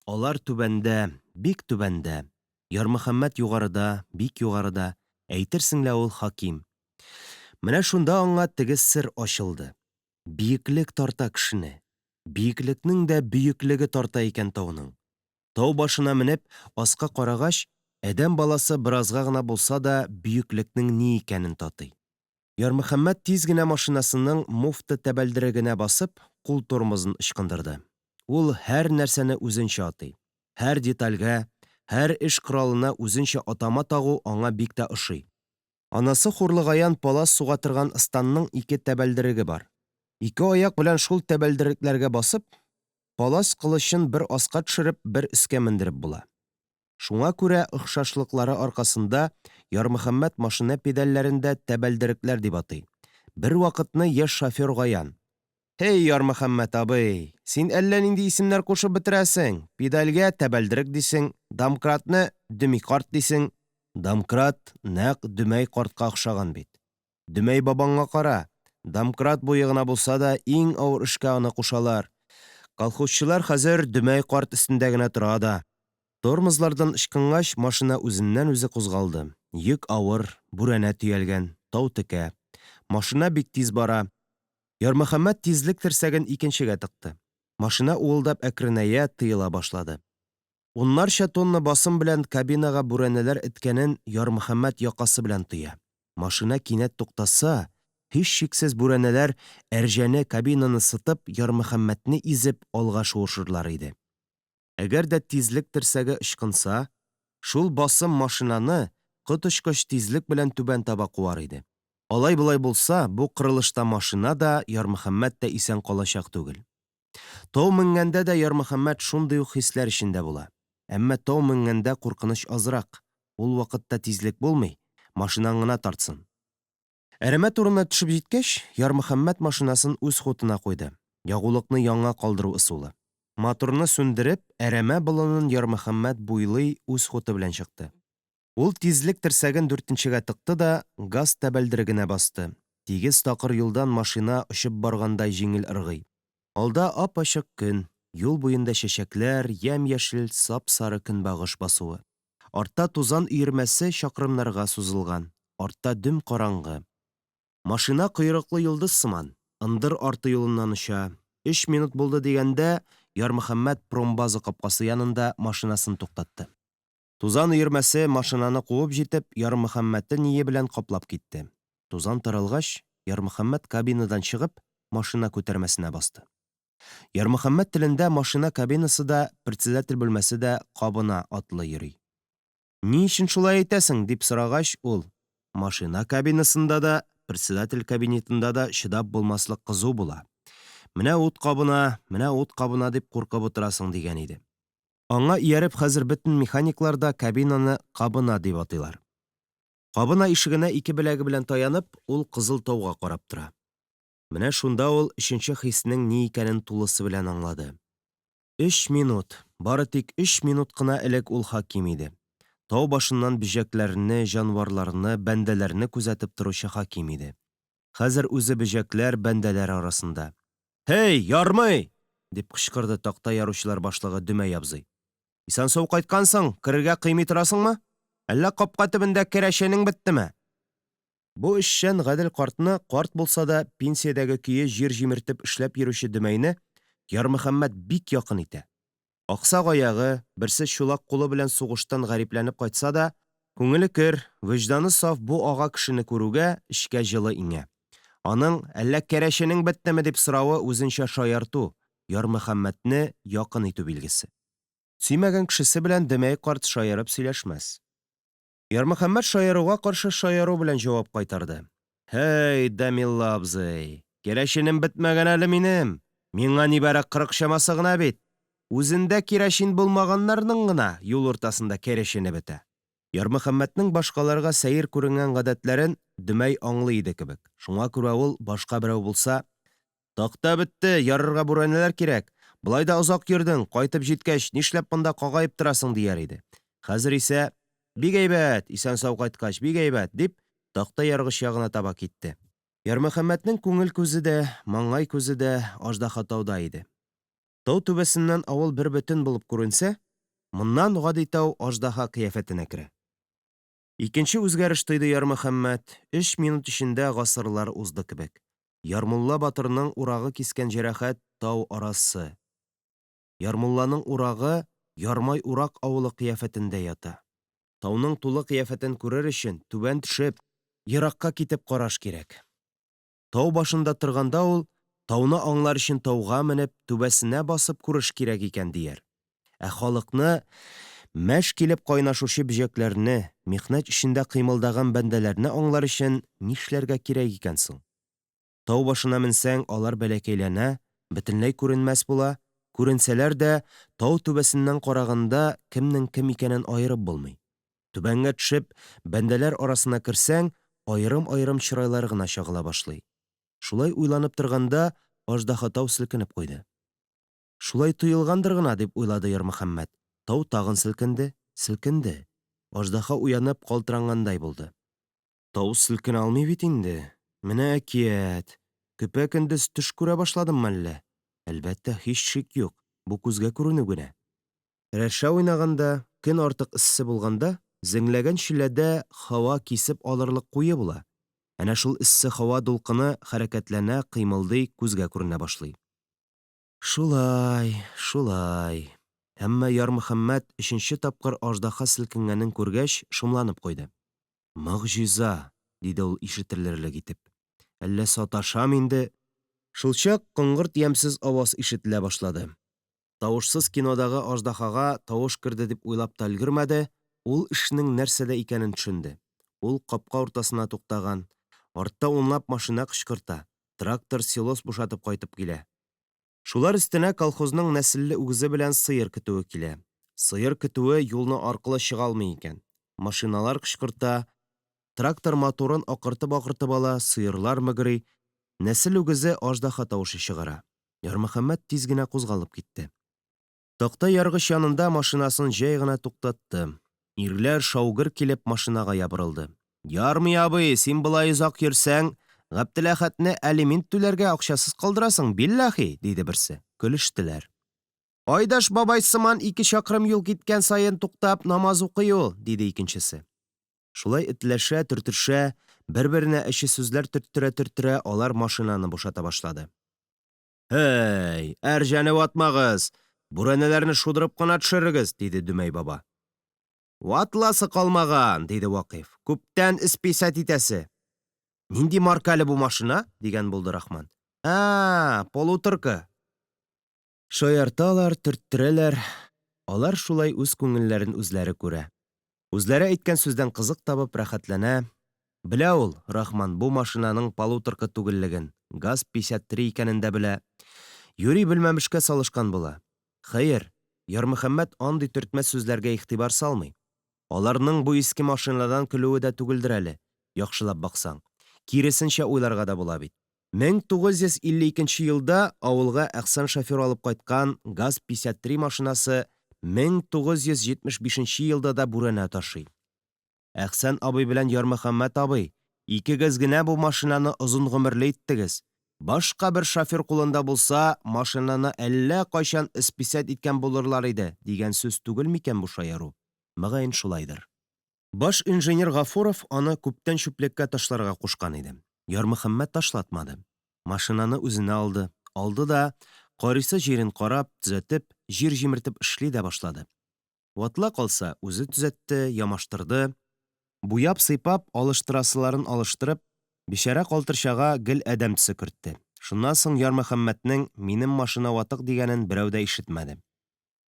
Алар түбәндә, бик түбәндә. Ярмөхәммәт югарыда, бик югарыда. Әйтерсең лә ул хаким. Менә шунда аңа теге сер ачылды. Биеклек тарта кешене. Биеклекнең дә бөеклеге тарта икән тауның. Тау башына менеп, аска карагач, әдәм баласы биразга гына булса да бөеклекнең ни икәнен татый. Ярмөхәммәт тиз генә машинасының муфты тәбәлдерегенә басып, кул тормозын ычкындырды. Ул һәр нәрсәне үзенчә атый. Һәр детальгә, һәр эш коралына үзенчә атама тагу аңа бик тә ошый. Анасы хурлыгаян палас суга торган ыстанның 2 тәбәлдереге бар. 2 аяк белән шул тәбәлдерекләргә басып, палас кылычын бер аска төшереп, бер өскә мендереп була. Шуңа күрә охшашлыклары аркасында Ярмөхәммәт машина педальләрендә тәбәлдерекләр дип атый. Бер вакытны яшь шофер Гаян: «Хей, Ярмөхәммәт абый, син әллә нинди исемнәр кушып бетерәсең. Педальгә тәбәлдерек дисең, домкратны Дөми карт дисең». Домкрат нәкъ Дөмәй картка охшаган бит. Дөмәй бабаңга кара. Домкрат буе гына булса да иң авыр эшкә аны кушалар. Колхозчылар хәзер Дөмәй карт өстендә генә тора да. Тормозлардан ычкынгач, машина үзеннән-үзе кузгалды. Йөк авыр, бүрәнә төялгән, тау текә. Машина бик тиз бара. Ярмөхәммәт тизлек терсәген икенчегә тыкты. Машина уылдап әкренәя, тыела башлады. Уннарча тонна басым белән кабинага бүрәнәләр эткәнен Ярмөхәммәт якасы белән тоя. Машина кинәт туктаса, һич шиксез бүрәнәләр әрҗәне кабинаны сытып, Ярмөхәммәтне изеп алга шуышырлар иде. Әгәр дә тизлек терсәге ычкынса, шул басым машинаны коточкыч тизлек белән түбән таба куар иде. Алай-болай булса, бу кырылышта машина да, Ярмөхәммәт тә исән калачак түгел. Тау менгәндә дә Ярмөхәммәт шундый ук хисләр эчендә була. Әмма тау менгәндә куркыныч азрак. Ул вакытта тизлек булмый, машинаң гына тартсын. Әрәмә турына төшеп җиткәч, Ярмөхәммәт машинасын үз хутына куйды. Ягулыкны яңа калдыру ысулы. Моторны сүндереп, әрәмә болынын Ярмөхәммәт буйлый үз хуты белән чыкты. Ул тизлек терсәген 4-нчегә тыкты да газ тәбәлдерегенә басты. Тигез такыр юлдан машина очып баргандай җиңел ыргый. Алда ап-ачык көн, юл буенда чәчәкләр, ямь-яшел, сап-сары көнбагыш басуы. Артта тузан өермәсе чакрымнарга сузылган. Артта дөм караңгы. Машина койрыклы йолдыз сыман, ындыр арты юлыннан оча. 3 минут булды дигәндә, Ярмөхәммәт промбаза капкасы янында машинасын туктатты. Тузан өермәсе машинаны куып җитеп, Ярмөхәммәтне ние белән каплап китте. Тузан таралгач, Ярмөхәммәт кабинадан чыгып, машина күтәрмәсенә басты. Ярмөхәммәт телендә машина кабинасы да, председатель бүлмәсе дә кабына атлы йөри. «Ни өчен шулай әйтәсең?» дип сорагач, ул: «Машина кабинасында да, председатель кабинетында да чыдап булмаслык кызу була. Менә ут кабына дип куркып утырасың» дигән иде. Аңа ияреп хәзер бөтен механиклар да кабинаны кабына дип атыйлар. Кабына ишегенә 2 беләге белән таянып, ул кызыл тауга карап тора. Менә шунда ул 3нче хиснең ни икәнен тулысы белән аңлады. 3 минут, бары тик 3 минут кына элек ул хаким иде. Тау башыннан бөҗәкләрне, җанварларны, бәндәләрне күзәтеп торучы хаким иде. Хәзер үзе бөҗәкләр, бәндәләр арасында. «Хей, Ярмый!» дип кычкырды такта яручылар башлыгы Дөмәй абзый. «Исән сау кайткансың, керергә кыймый торасыңмы? Әллә капка төбендә керәшәнең беттеме?» Бу эшчән Гадел картны, карт булса да пенсиядәге көе җир җимертеп эшләп йөрүче Дөмәйне Ярмөхәммәт бик якын итә. Аксак аягы, берсе чулак кулы белән сугыштан гарипләнеп кайтса да, күңеле кер, вөҗданы саф бу ага кешене күрүгә эчкә җылы иңә. Аның әллә керәшәнең беттеме дип соравы үзенчә шаярту, Ярмөхәммәтне якын итү билгесе. Сөймәгән кешесе белән Дөмәй карт шаярып сөйләшмәс. Ярмөхәммәт шаяруга каршы шаяру белән җавап кайтарды. Hey, Дамилла абзый, керәшенем бетмәгән әле минем. Миңа нибәрәк 40 чамасы гына бит. Үзендә керәшин булмаганнарның гына юл уртасында керәшене бетә. Ярмөхәммәтнең башкаларга сәер күренгән гадәтләрен Дөмәй аңлый иде кебек. Шуңа күрә ул башка берәү булса, такта бетте, ярырга бүрәнәләр кирәк. Болай да озак йөрдең, кайтып җиткәч, нишләп монда кагаеп торасың дияр иде. Хәзер исә, бик әйбәт, исән сау кайткач, бик әйбәт, дип, такта яргыч ягына таба китте. Ярмөхәммәтнең күңел күзе дә, маңгай күзе дә Аждаһа тауда иде. Тау түбәсеннән авыл бер бөтен булып күренсә, моннан гади тау Аждаһа кыяфәтенә керә. Икенче үзгәреш тойды Ярмөхәммәт, 3 минут эчендә гасырлар узды кебек. Ярмулла батырның урагы кискән җәрәхәт тау арасы. Ярмулланың урагы Ярмай урак авылы кыяфәтендә ята. Тауның тулы кыяфәтен күрер өчен түбән төшеп, еракка китеп караш кирәк. Тау башында торганда ул, тауны аңлар өчен тауга менеп, түбәсенә басып күреш кирәк икән дияр. Ә халыкны, мәш килеп кайнашучы бөҗәкләрне, михнәт эчендә кыймылдаган бәндәләрне аңлар өчен нишләргә кирәк икән соң? Тау башына менсәң, алар бәләкәйләнә, бөтенләй күренмәс була. Күренсәләр дә, тау түбәсеннән караганда кемнең кем икәнен аерып булмый. Түбәнгә төшеп, бәндәләр арасына керсәң, аерым-аерым чырайлар гына чагыла башлый. Шулай уйланып торганда, Аждаһа тау селкенеп куйды. Шулай тоелгандыр гына, дип уйлады Ярмөхәммәт. Тау тагын селкенде. Аждаһа уянып калтырангандай булды. Тау селкенә алмый бит инде. Менә әкият. Көпә-көндез төш күрә башладыммы әллә? Әлбәттә, һич шик юк. Бу күзгә күренү генә. Рәшә уйнаганда, көн артык иссе булганда, зеңләгән шиләдә һава кисеп алырлык куе була. Әнә шул иссе һава дулкыны хәрәкәтләнә, кыймылдый, күзгә күренә башлый. Шулай. Әмма Ярмөхәммәт 3нче тапкыр Аждаһа селкенгәнен күргәч, шомланып куйды. Мөгъҗиза, диде ул ишетелерлек итеп. Әллә саташам инде? Шулчак кыңгырт ямьсез аваз ишетелә башлады. Тавышсыз кинодагы Аждаһага тавыш керде дип уйлап та өлгермәде, ул эшнең нәрсәдә икәнен төшенде. Ул капка уртасына туктаган, артта унлап машина кычкырта, трактор силос бушатып кайтып килә. Шулар өстенә колхозның нәселле үгезе белән сыер көтүе килә. Сыер көтүе юлны аркылы чыга алмый икән. Машиналар кычкырта, трактор моторын акыртып ала, сыерлар мөгри. Нәсел үгезе Аждаһа тавышы чыгара. Ярмөхәммәт тиз генә кузгалып китте. Такта яргыч янында машинасын җәй генә туктатты. Ирләр шаугыр килеп машинага ябырылды. Ярмый абый, син болай озак йөрсәң, Габделәхәтне алимент түләргә акчасыз калдырасың, билләһи, диде берсе. Көлештеләр. Айдаш бабай сыман 2 чакрым юл киткән сайын туктап намаз укый ул, диде икенчесе. Шулай итләшә, төртешә, бер-беренә эче сүзләр төрттерә, алар машинаны бушата башлады. Hey, әрҗәне ватмагыз, бүрәнәләрне шудырып кына төшерегез, диде Дөмәй баба. Ватласы калмаган, диде Вакыйф. Күптән исписат итәсе. Нинди маркалы бу машина? Дигән булды Рахман. Полуторка. Шаярталар, төрттерәләр. Алар шулай үз күңелләрен үзләре күрә. Үзләре әйткән сүздән кызык табып рәхәтләнә. Белә ул, Рахман, бу машинаның полуторка түгеллеген, ГАЗ-53 икәнен дә белә. Юри белмәмешкә салышкан була. Хәер, Ярмөхәммәт андый төртмә сүзләргә игътибар салмый. Аларның бу иске машинадан көлүе дә түгелдер әле, яхшылап баксаң. Киресенчә уйларга да була бит. 1952 елда авылга Әхсән шофер алып кайткан ГАЗ-53 машинасы 1975 елда да бүрәнә ташый. Әхсән абый белән Ярмөхәммәт абый, икегез генә бу машинаны озын гомерле иттегез. Башка бер шофер кулында булса, машинаны әллә кайчан исписат иткән булырлар иде, дигән сүз түгел микән бу шаяру? Мөгаен шулайдыр. Баш инженер Гафуров аны күптән чүплеккә ташларга кушкан иде. Ярмөхәммәт ташлатмады. Машинаны үзенә алды да, карыйсы җирен карап, төзәтеп, җир җимертеп эшли дә башлады. Ватла калса, үзе төзәтте, ямаштырды. Буяп-сыйпап, алыштырасыларын алыштырып, бишәрә калтырчага гел әдәм төсе кертте. Шуннан соң Ярмөхәммәтнең минем машина ватык дигәнен берәү дә ишетмәде.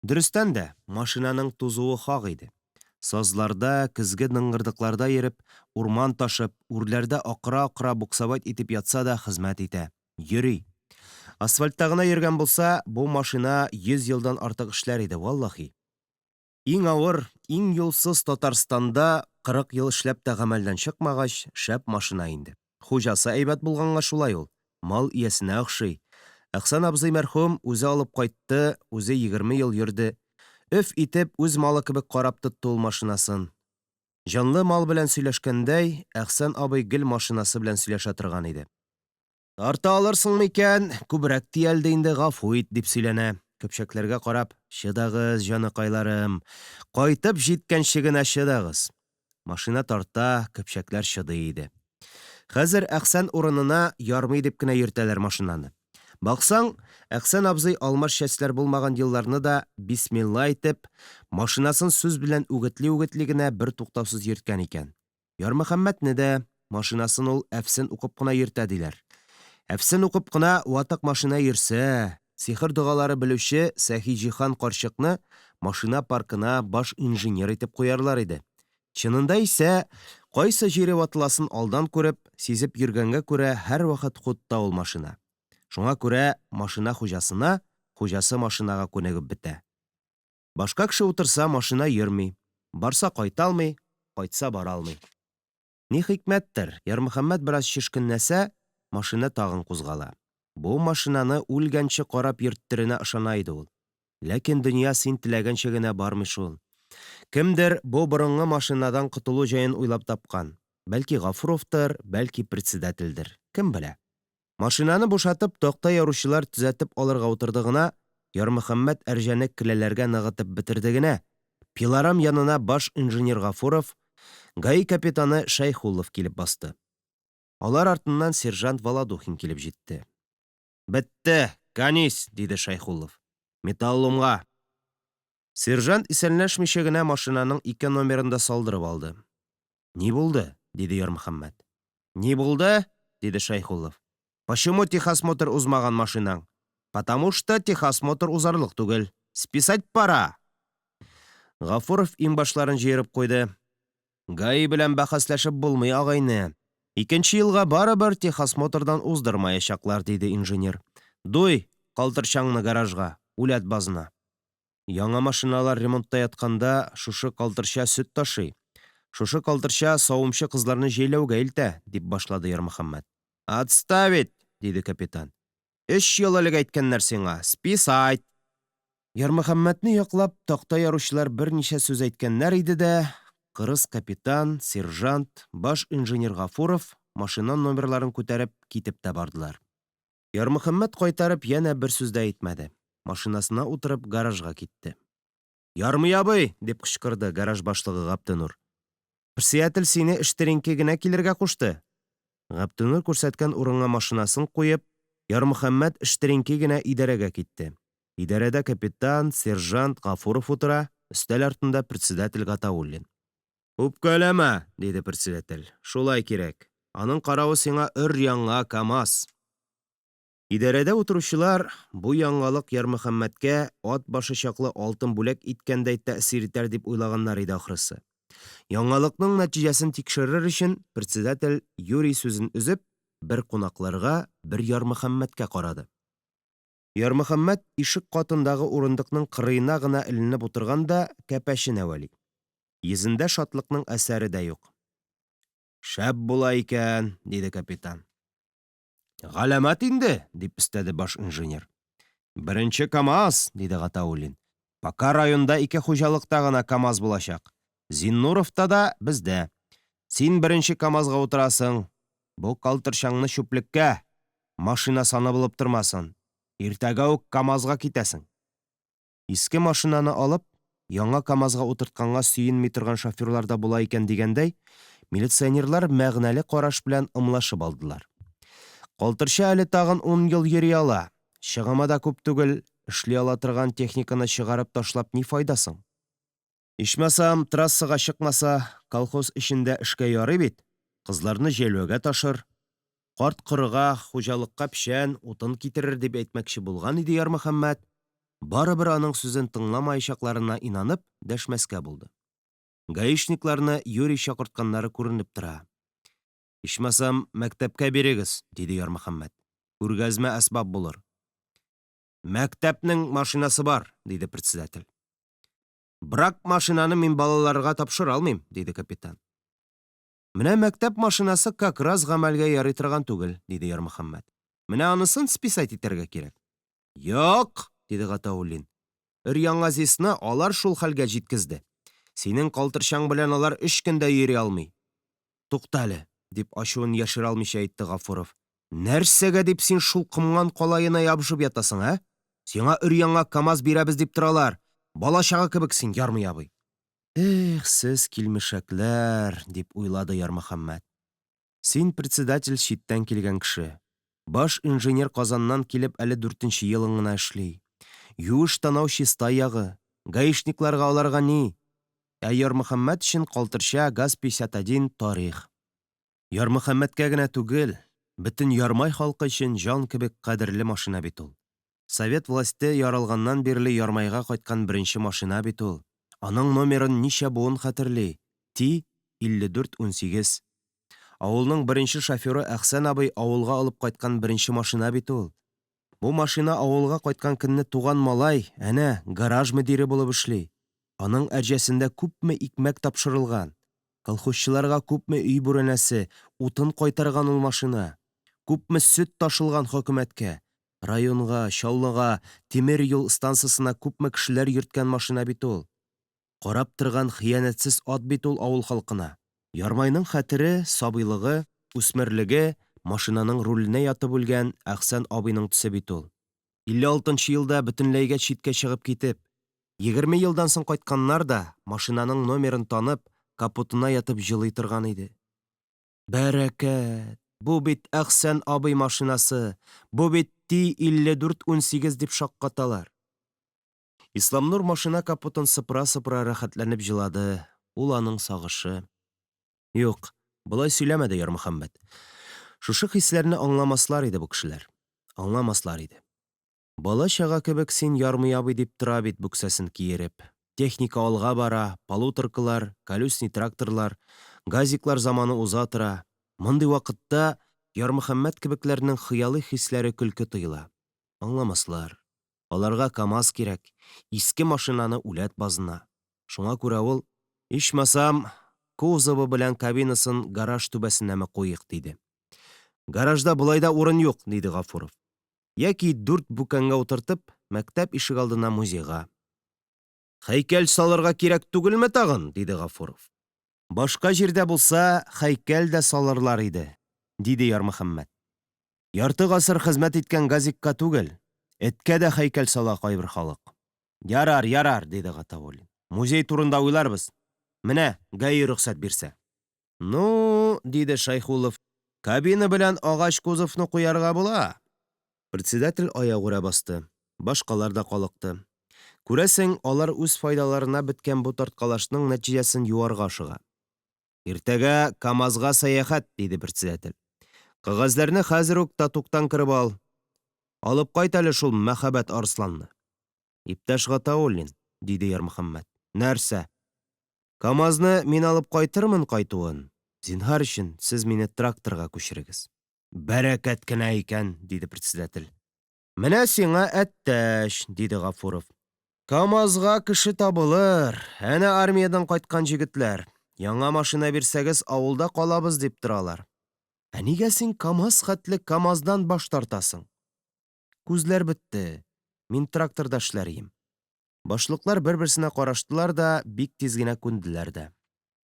Дөрестән дә, машинаның тузуы хак иде. Сазларда, көзге дыңгырдыкларда йөреп, урман ташып, үрләрдә акыра-акыра буксовать итеп ятса да хезмәт итә. Йөри. Асфальтта гына йөргән булса, бу машина 100 елдан артык эшләр иде, валлаһи. Иң авыр, иң юлсыз Татарстанда 40 ел эшләп тә гамәлдән чыкмагач, шәп машина инде. Хуҗасы әйбәт булганга шулай ул. Мал иясенә охшый. Әхсән абзый мәрхүм үзе алып кайтты, үзе 20 ел йөрде. Өф итеп үз малы кебек карап тотты ул машинасын. Җанлы мал белән сөйләшкәндәй, Әхсән абый гел машинасы белән сөйләшә торган иде. Тарта алырсыңмы икән, күбрәк тиялде инде, гафу ит, дип сөйләнә. Көпчәкләргә карап, чыдагыз, җаныкайларым, кайтып җиткәнче генә чыдагыз. Машина тарта, көпчәкләр чыдый иде. Хәзер Әхсән урынына ярмый дип кенә йөртәләр машинаны. Баксаң, Әхсән абзый алмаш чәчләр булмаган елларны да бисмилла әйтеп, машинасын сүз белән үгетли-үгетли генә бер туктаусыз йөрткән икән. Ярмөхәммәтне дә машинасын ул әфсен укып кына йөртә диләр. Әфсен укып кына ватык машина йөрсә, сихер дугалары белүче Сәхиҗихан карчыкны машина паркына баш инженер итеп куярлар иде. Чынында исә, кайсы җире ватыласын алдан күреп, сизеп йөргәнгә күрә һәрвакыт хутта ул машина. Шуңа күрә машина хуҗасына, хуҗасы машинага күнегеп бетә. Башка кеше утырса, машина йөрми. Барса кайта алмый, кайтса бара алмый. Ни хикмәттер, Ярмөхәммәт бераз шешкенләсә, машина тагын кузгала. Бу машинаны үлгәнче карап йөрттеренә ышана иде ул. Ләкин дөнья син теләгәнчә генә бармый шул. Кемдер бу борынгы машинадан котылу җаен уйлап тапкан. Бәлки Гафуровтыр, бәлки председательдер. Кем белә? Машинаны бушатып, такта яручылар төзәтеп алырга утырды гына, Ярмөхәммәт әрҗәне келәләргә ныгытып бетерде генә. Пилорам янына баш инженер Гафуров, ГАИ капитаны Шәйхуллов килеп басты. Алар артыннан сержант Володухин килеп җитте. «Бетте, канис!» – диде Шәйхуллов. «Металлумга!» Сержант исәнләшмичә генә машинаның 2 номерында салдырып алды. «Ни булды?» – диде Ярмөхәммәт. «Ни булды?» – диде Шәйхуллов. «Почему техосмотр узмаган машинаң?» «Потому что техосмотр узарлык түгел. Списать пора!» Гафуров иңбашларын җыерып куйды. «ГАИ белән бәхәсләшеп булмый, агайны. 2нче елга барыбер техосмотрдан уздырмаячаклар», – диде инженер. «Дуй, калтырчаңны гаражга, үләт базына». Яңа машиналар ремонтта ятканда шушы калтырча сөт ташый. Шушы калтырча савымчы кызларны җәйләүгә илтә, дип башлады Ярмөхәммәт. «Отставить!» – диде капитан. 3 ел элек әйткәннәр сиңа, списать!» Ярмөхәммәтне яклап такта яручылар берничә сүз әйткәннәр иде дә, кырыс капитан, сержант, баш инженер Гафуров машина номерларын күтәреп китеп тә бардылар. Ярмөхәммәт кайтарып янә бер сүз дә әйтмәде. Машинасына утырып гаражга китте. «Ярмый абый!» – дип кычкырды гараж башлыгы Гаптынур. «Председатель сине эштеренке генә килергә кушты». Гаптынур күрсәткән урынга машинасын куеп, Ярмөхәммәт эштеренке генә идарәгә китте. Идарәдә капитан, сержант Гафуров утыра, өстәл артында председатель Гатауллин. «Үпкәләмә!» – диде председатель. «Шулай кирәк. Аның каравы сиңа өр-яңа КАМАЗ». Идарәдә утыручылар бу яңалык Ярмөхәммәткә ат башы чаклы алтын бүләк иткәндәй тәэсир итәр дип уйлаганнар иде ахрысы. Яңалыкның нәтиҗәсен тикшерер өчен председатель Юрий сүзен үзеп, бер кунакларга, бер Ярмөхәммәткә карады. Ярмөхәммәт ишек катындагы урындыкның кырыена гына эленеп утырганда кәпәшенә вәли. Йөзендә шатлыкның әсәре дә юк. «Шәп була икән», – диде капитан. «Галәмәт инде», – дип өстәде баш инженер. «Беренче КАМАЗ», – диде Гатауллин. «Пока районда 2 хуҗалыкта гына КАМАЗ булачак. Зиннуровта да, бездә. Син беренче КАМАЗга утырасың. Бу калтырчаңны чүплеккә, машина саны булып тормасын. Иртәгә үк КАМАЗга китәсең». Иске машинаны алып, яңа КАМАЗга утыртканга сөенми торган шоферлар да була икән дигәндәй, милиционерлар мәгънәле караш белән ымлашып алдылар. Калтырча әле тагын 10 ел йөри ала. Чыгымы да күп түгел, эшли ала торган техниканы чыгарып ташлап ни файдасың? Ичмасам, трассага чыкмаса, колхоз эчендә эшкә ярый бит. Кызларны җәйләүгә ташыр. Карт кырыга, хуҗалыкка пешән, утын китерер дип әйтмәкче булган иде Ярмөхәммәт. Барыбер аның сүзен тыңламаячакларына инанып, дәшмәскә булды. Гаишникларны Юрий чакыртканнары күренеп тора. Ичмасам, мәктәпкә бирегез, диде Ярмөхәммәт. Күргәзмә әсбап булыр. Мәктәпнең машинасы бар, диде председатель. Брак машинаны мин балаларга тапшыра алмыйм, диде капитан. Менә мәктәп машинасы как раз гамәлгә ярый торган түгел, диде Ярмөхәммәт. Менә анысын списать итәргә кирәк. Юк, диде Гатауллин. Өр-яңа Зисны алар шул хәлгә җиткезде. Синең калтырчаң белән алар 3 көндә йөри алмый. Туктале, дип ачуын яшерә алмыйча әйтте Гафуров. Нәрсәгә дип син шул кымган калаена ябышып ятасың, ә? Сиңа өр-яңа КамАЗ бирәбез дип торалар. Бала-чага кебек син, Ярмый абый. Эх, сез килмешәкләр, дип уйлады Ярмөхәммәт. Син председатель читтән килгән кеше. Баш инженер Казаннан килеп әле 4нче елын гына эшли. Юеш танау чиста ягы. Гаишникларга аларга ни? Ярмөхәммәт өчен калтырча ГАЗ-51 тарих. Ярмөхәммәткә генә түгел, бөтен Ярмай халкы өчен жан кебек кадерле машина бит ул. Совет власте яралганнан бирле Ярмайга кайткан беренче машина бит ул. Аның номерын ничә буын хәтерли? T-5418. Авылның беренче шоферы Әхсән абый авылга алып кайткан беренче машина бит ул. Бу машина авылга кайткан көнне туган малай, әнә, гараж мөдире булып эшли. Аның әҗәсендә күпме икмәк тапшырылган. Колхозчыларга күпме өй бүрәнәсе, утын кайтарган ул машина. Күпме сөт ташылган хөкүмәткә. Районга, Чаллыга, тимер юл станциясына күпме кешеләр йөрткән машина бит ул. Карап торган хыянәтсез ат бит ул авыл халкына. Ярмайның хәтере, сабыйлыгы, үсмерлеге машинаның руленә ятып үлгән Әхсән абыйның төсе бит ул. 56нчы елда бөтенләйгә читкә чыгып китеп, 20 елдан соң кайтканнар да машинаның номерын танып, капотына ятып җылый торган иде. Бәрәкәт! Бу бит Әхсән абый машинасы, бу бит T-5418 дип шаккаталар. Исламнур машина капотын сыпыра-сыпыра рәхәтләнеп җылады. Ул аның сагышы. Юк, болай сөйләмәде Ярмөхәммәт. Шушы хисләрне аңламаслар иде бу кешеләр. Аңламаслар иде. Бала-чага кебек син, Ярмый абый, дип тора бит бүксәсен киереп. Техника алга бара, полуторкалар, колесный тракторлар, газиклар заманы уза тора. Мондый вакытта Ярмөхәммәт кебекләрнең хыялый хисләре көлке тоела. Аңламаслар. Аларга КамАЗ кирәк, иске машинаны үләт базына. Шуңа күрә ул, ичмасам, кузовы белән кабинасын гараж түбәсенәме куйык, диде. Гаражда булай да урын юк, диде Гафуров. Яки 4 бүкәнгә утыртып, мәктәп ишек алдына музейга. Һәйкәл салырга кирәк түгелме тагын, диде Гафуров. Башка җирдә булса, һәйкәл дә салырлар иде, диде Ярмөхәммәт. Ярты гасыр хезмәт иткән газикка түгел, эткә дә һәйкәл сала кайбер халык. Ярар, ярар, диде Гатауллин. Музей турында уйларбыз. Менә, ГАИ рөхсәт бирсә. Ну, диде Шайхулов, кабина белән агач кузовны куярга була. Председатель аягүрә басты. Башкалар да калыкты. Күрәсең, алар үз файдаларына беткән бу тарткалашның нәтиҗәсен юарга ашыга. Иртәгә КамАЗга сәяхәт, диде председатель. Кагазларны хәзер үк Татуктан кырып ал. Алып кайт әле шул мәхәббәт арсланны. Иптәш Гатауллин, диде Ярмөхәммәт. Нәрсә? КамАЗны мин алып кайтырмын кайтуын. Зинһар өчен сез мине тракторга күчерегез. Бәрәкәт кенә икән, диде председатель. Менә сиңа әттәш, диде Гафуров. КамАЗга кеше табылыр. Әнә армиядан кайткан җегетләр. Яңа машина бирсәгез, авылда калабыз дип торалар. Ә нигә син КамАЗ хәтле КамАЗдан баш тартасың? Күзләр бетте. Мин тракторда эшләрим. Башлыклар бер-берсенә караштылар да, бик тиз генә күнделәр дә.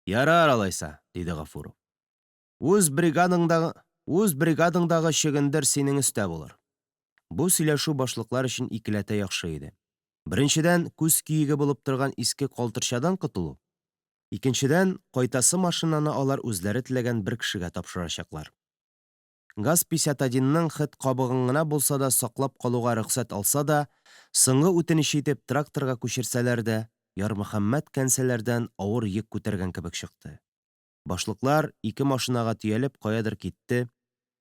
Ярар алайса, диде Гафуров. Үз бригадаңдагы чөгендер синең өстә булыр. Бу сөйләшү башлыклар өчен икеләтә яхшы иде. Беренчедән, күз киеге булып торган иске калтырчадан котылу. Икенчедән, кайтасы машинаны алар үзләре теләгән бер кешегә тапшырачаклар. ГАЗ-51ның хет кабыгын гына булса да саклап калуга рөхсәт алса да, соңгы үтенеч итеп тракторга күчерсәләр дә, Ярмөхәммәт кәнсәләрдән авыр йөк күтәргән кебек чыкты. Башлыклар 2 машинага төялеп каядыр китте.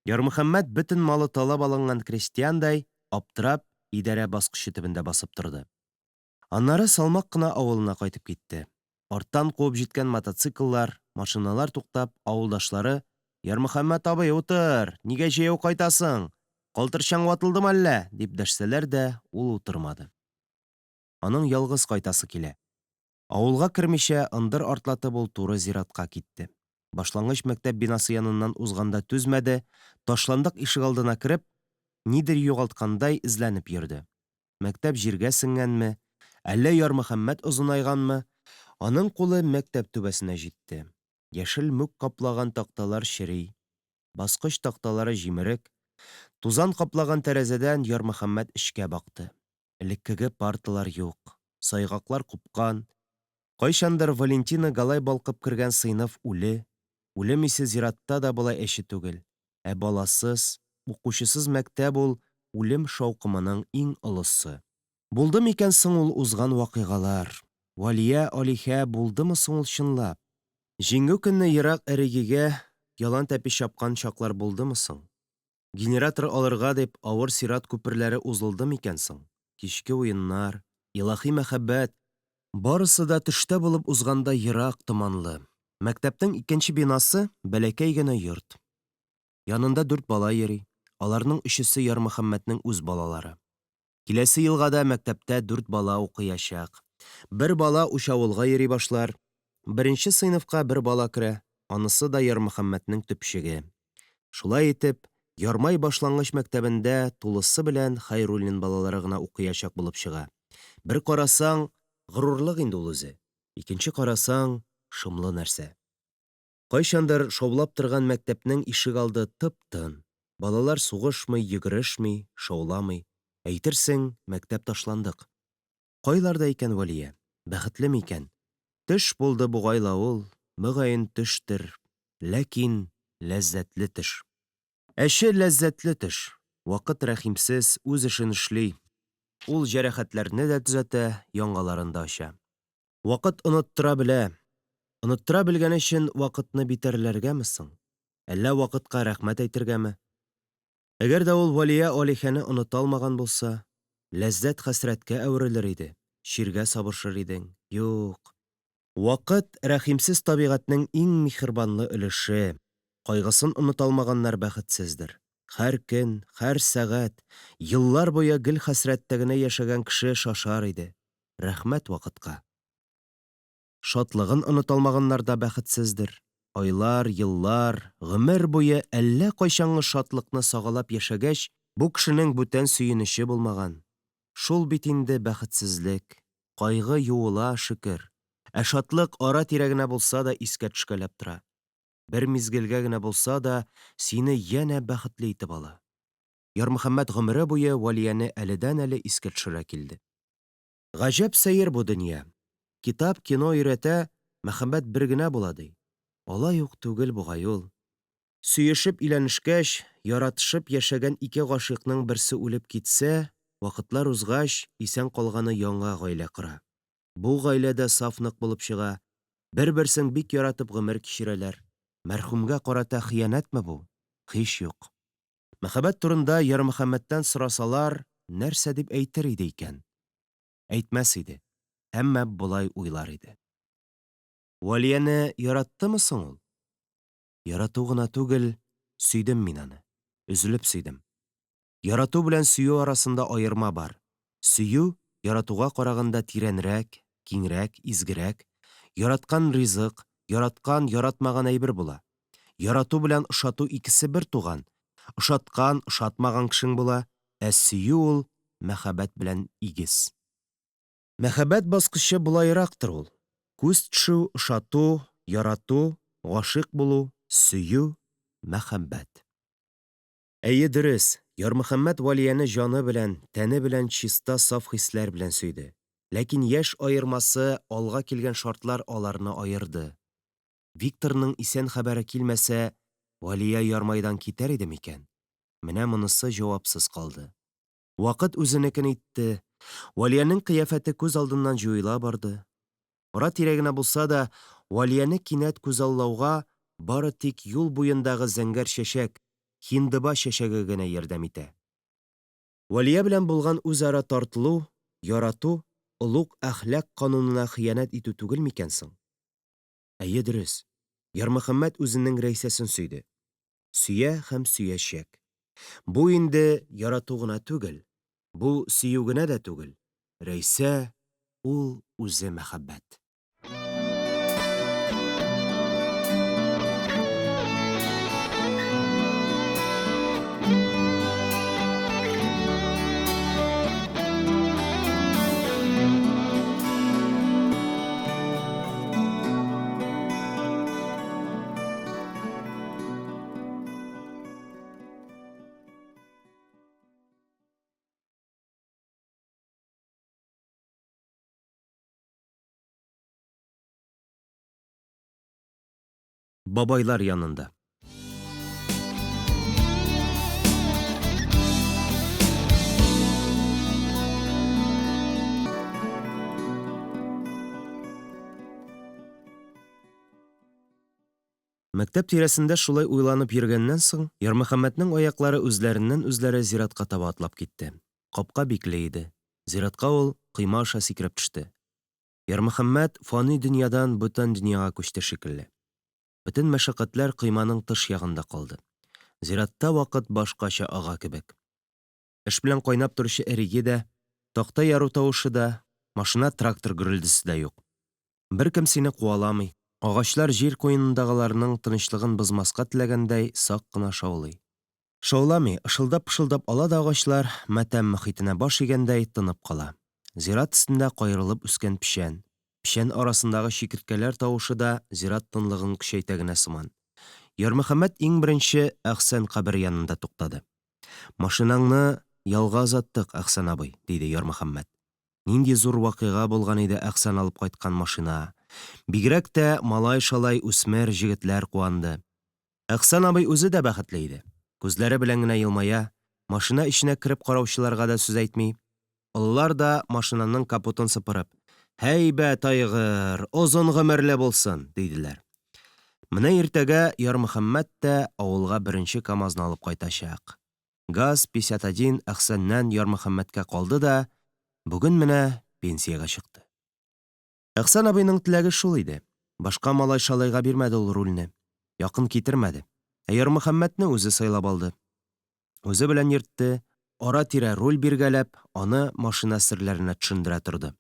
Ярмөхәммәт бөтен малы талап алынган крестьяндай, аптырап, идарә баскычы төбендә басып торды. Аннары салмак кына авылына кайтып китте. Арттан куып җиткән мотоцикллар, машиналар туктап, авылдашлары: «Ярмөхәммәт абый, утыр! Нигә җәяү кайтасың? Калтырчаң ватылдымы әллә?» дип дәшсәләр дә, ул утырмады. Аның ялгыз кайтасы килә. Авылга кермичә, ындыр артлатып ул туры зиратка китте. Башлангыч мәктәп бинасы яныннан узганда түзмәде, ташландык ишегалдына кереп, нидер югалткандай эзләнеп йөрде. Мәктәп җиргә сеңгәнме, әллә Ярмөхәммәт озынайганмы? Аның кулы мәктәп түбәсенә җитте. Яшел мүк каплаган такталар черей, баскыч такталары җимерек, тузан каплаган тәрәзәдән Ярмөхәммәт эчкә бакты. Элеккеге парталар юк, сайгаклар купкан. Кайчандыр Валентина Галай балкып кергән сыйныф үле. Үлем исе зиратта да болай әче түгел. Ә баласыз, укучысыз мәктәп ул үлем шаукымының иң олысы. Булды микән соң ул узган вакыйгалар? Валия Алиһә булдымы соң ул чынлап? Җиңү көнне ерак эрегегә ялан тәпи чапкан чаклар булдымы соң? Генератор алырга дип авыр сират күперләре узылды микән соң? Кичке уеннар, илаһи мәхәббәт, барысы да төштә булып узганда ерак томанлы. Мәктәптең икенче бинасы бәләкәй генә йорт. Янында 4 бала йөри. Аларның 3-се Ярмөхәммәтнең үз балалары. Киләсе елга да мәктәптә 4 бала укыячак. Бер бала учавылга йөри башлар. 1нче сыйныфка бер бала керә. Анысы да Ярмөхәммәтнең төпчеге. Шулай итеп, Ярмай башлангыч мәктәбендә тулысы белән Хәйруллин балалары гына укыячак булып чыга. Бер карасаң, горурлык инде ул үзе. Икенче карасаң, шомлы нәрсә. Кайчандыр шаулап торган мәктәпнең ишегалды тып-тын. Балалар сугышмый, йөгерешмий, шауламый. Әйтерсең, мәктәп ташландык. Кайларда икән Валия? Бәхетлеме икән? Төш булды бугайла ул, мөгаен төштер, ләкин ләззәтле төш. Әше ләззәтле төш. Вакыт рәхимсез, үз эшен эшли. Ул җәрәхәтләрне дә төзәтә, яңаларын да ача. Вакыт оныттыра белә. Оныттыра белгән өчен вакытны битәрләргәме соң? Әллә вакытка рәхмәт әйтергәме? Әгәр дә ул Валия Алиһәне оныта алмаган булса, ләззәт хәсрәткә әверелер иде. Ширгә сабышыр идең. Юк. Вакыт рәхимсез табигатьнең иң михербанлы өлеше. Кайгысын оныта алмаганнар бәхетсездер. Һәр көн, һәр сәгать, еллар буе гел хәсрәттә генә яшәгән кеше шашар иде. Рәхмәт вакытка. Шатлыгын оныта алмаганнар да бәхетсездер. Айлар, еллар, гомер буе әллә кайчангы шатлыкны сагалап яшәгәч, бу кешенең бүтән сөенече булмаган. Шул бит инде бәхетсезлек. Кайгы юыла, шөкер. Ә шатлык ара-тирә генә булса да искә төшкәләп тора. Бер мизгелгә генә булса да сине янә бәхетле итеп ала. Ярмөхәммәт гомере буе Валияне әледән-әле искә төшерә килде. Гаҗәп сәер бу дөнья. Китап, кино өйрәтә, мәхәббәт бер генә була ди. Алай ук түгел бугай ул. Сөешеп иләнешкәч, яратышып яшәгән ике гашыйкның берсе үлеп китсә, вакытлар узгач, исән калганы яңа гаилә кора. Бу гаиләдә саф-нык булып чыга. Бер-берсен бик яратып гомер кичерәләр. Мәрхүмгә карата хыянәтме бу? Һич юк. Мәхәббәт турында Ярмөхәммәттән сорасалар, нәрсә дип әйтер иде икән? Әйтмәс иде. Әмма болай уйлар иде. Валияне яраттымы соң ул? Ярату гына түгел, сөйдем мин аны. Üzülеп сөйдем. Ярату белән сөю арасында аерма бар. Сөю яратуга караганда тирәнрәк, киңрәк, изгерәк. Яраткан ризык, яраткан, яратмаган әйбер була. Ярату белән ошату икесе бер туган. Ошаткан, ошатмаган кешең була. Ә сөю ул мәхәббәт белән игез. Мәхәббәт баскычы булайрактыр ул. Күз төшү, ошату, ярату, гашыйк булу, сөю, мәхәббәт. Әйе дөрес, Ярмөхәммәт Валияне җаны белән, тәне белән чиста саф хисләр белән сөйде. Ләкин яшь аермасы алга килгән шартлар аларны аерды. Викторның исән хәбәре килмәсә, Валия Ярмайдан китәр иде микән? Менә монысы җавапсыз калды. Вакыт үзенекен итте. Валияның кыяфәте күз алдыннан җуела барды. Ара-тирә генә булса да, Валияне кинәт күзаллауга бары тик юл буендагы зәңгәр чәчәк, һиндыба чәчәге генә ярдәм итә. Валия белән булган үзара тартылу, ярату, олуг әхлак канунына хыянәт итү түгел микән соң? Әйе дөрес. Ярмөхәммәт үзенең Рәйсәсен сөйде. Сөя һәм сөяшәк. Бу инде ярату гына түгел. Бу сөю генә дә түгел. Рәйсә ул үзе мәхәббәт. Бабайлар янында. Мәктәп тирәсендә шулай уйланып йөргәннән соң, Ярмөхәммәтнең аяклары үзләреннән-үзләре зиратка таба атлап китте. Капка бикле иде. Зиратка ул койма аша сикереп төште. Ярмөхәммәт фани дөньядан бүтән дөньяга күчте шикелле. Бөтен мәшәкатьләр койманың тыш ягында калды. Зиратта вакыт башкача ага кебек. Эш белән кайнап торучы эриге дә, такта яру тавышы да, машина трактор гөрелдесе дә юк. Беркем сине куаламый. Агачлар җир куенындагыларның тынычлыгын бозмаска теләгәндәй сак кына шаулый. Шауламый, ышылдап-пышылдап ала да агачлар матәм мөхитенә баш игәндәй тынып кала. Зират өстендә каерылып үскән печән. Печән арасындагы чикерткәләр тавышы да зират тынлыгын көчәйтә генә сыман. Ярмөхәммәт иң беренче Әхсән кабер янында туктады. Машинаңны ялга озаттык, Әхсән абый, диде Ярмөхәммәт. Нинди зур вакыйга булган иде Әхсән алып кайткан машина. Бигрәк тә малай-шалай үсмер җегетләр куанды. Әхсән абый үзе дә бәхетле иде. Күзләре белән генә елмая, машина эченә кереп караучыларга да сүз әйтми. Оллар да машинаның капотын сыпырып, «Һәйбәт айгыр, озын гомерле булсын», диделәр. Менә иртәгә Ярмөхәммәт тә авылга беренче КамАЗны алып кайтачак. ГАЗ-51 Әхсәннән Ярмөхәммәткә калды да, бүген менә пенсиягә чыкты. Әхсән абыйның теләге шул иде. Башка малай-шалайга бирмәде ул рульне. Якын китермәде. Ярмөхәммәтне үзе сайлап алды. Үзе белән йөртте, ара-тирә руль биргәләп, аны машина серләренә төшендерә торды.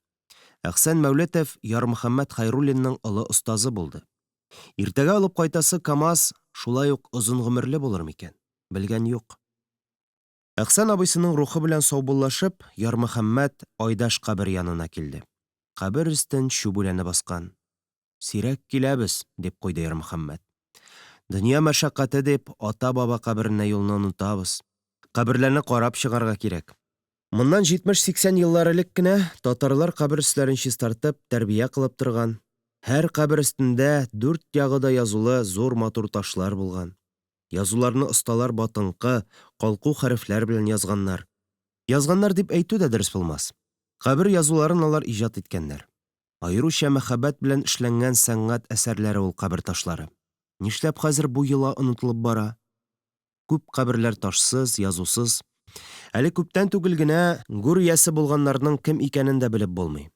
Әхсән Мәүлетов Ярмөхәммәт Хәйруллинның олы остазы булды. Иртәгә алып кайтасы КамАЗ шулай ук озын гомерле булыр микән? Белгән юк. Әхсән абыйсының рухы белән саубуллашып, Ярмөхәммәт Айдаш кабер янына килде. Кабер өстен чүбүләне баскан. «Сирәк киләбез», дип куйды Ярмөхәммәт. «Дөнья мәшәкате дип, ата-баба каберенә юлны онытабыз. Каберләрне карап чыгарга кирәк. Моннан 70-80 еллар элек кенә татарлар кабер өсләрен чистартып, тәрбия кылып торган. Һәр кабер өстендә 4 ягыда язулы зур матур ташлар булган. Язуларны осталар батынкы, калку хәрефләр белән язганнар. Язганнар дип әйтү дә дөрес булмас. Кабер язуларын алар иҗат иткәннәр. Айруча мәхәббәт белән эшләнгән сәнгать әсәрләре ул кабер ташлары. Нишләп хәзер бу йола онытылып бара? Күп каберләр ташсыз, язусыз. Әле күптән түгел генә гүр иясе булганнарның кем икәнен дә белеп булмый.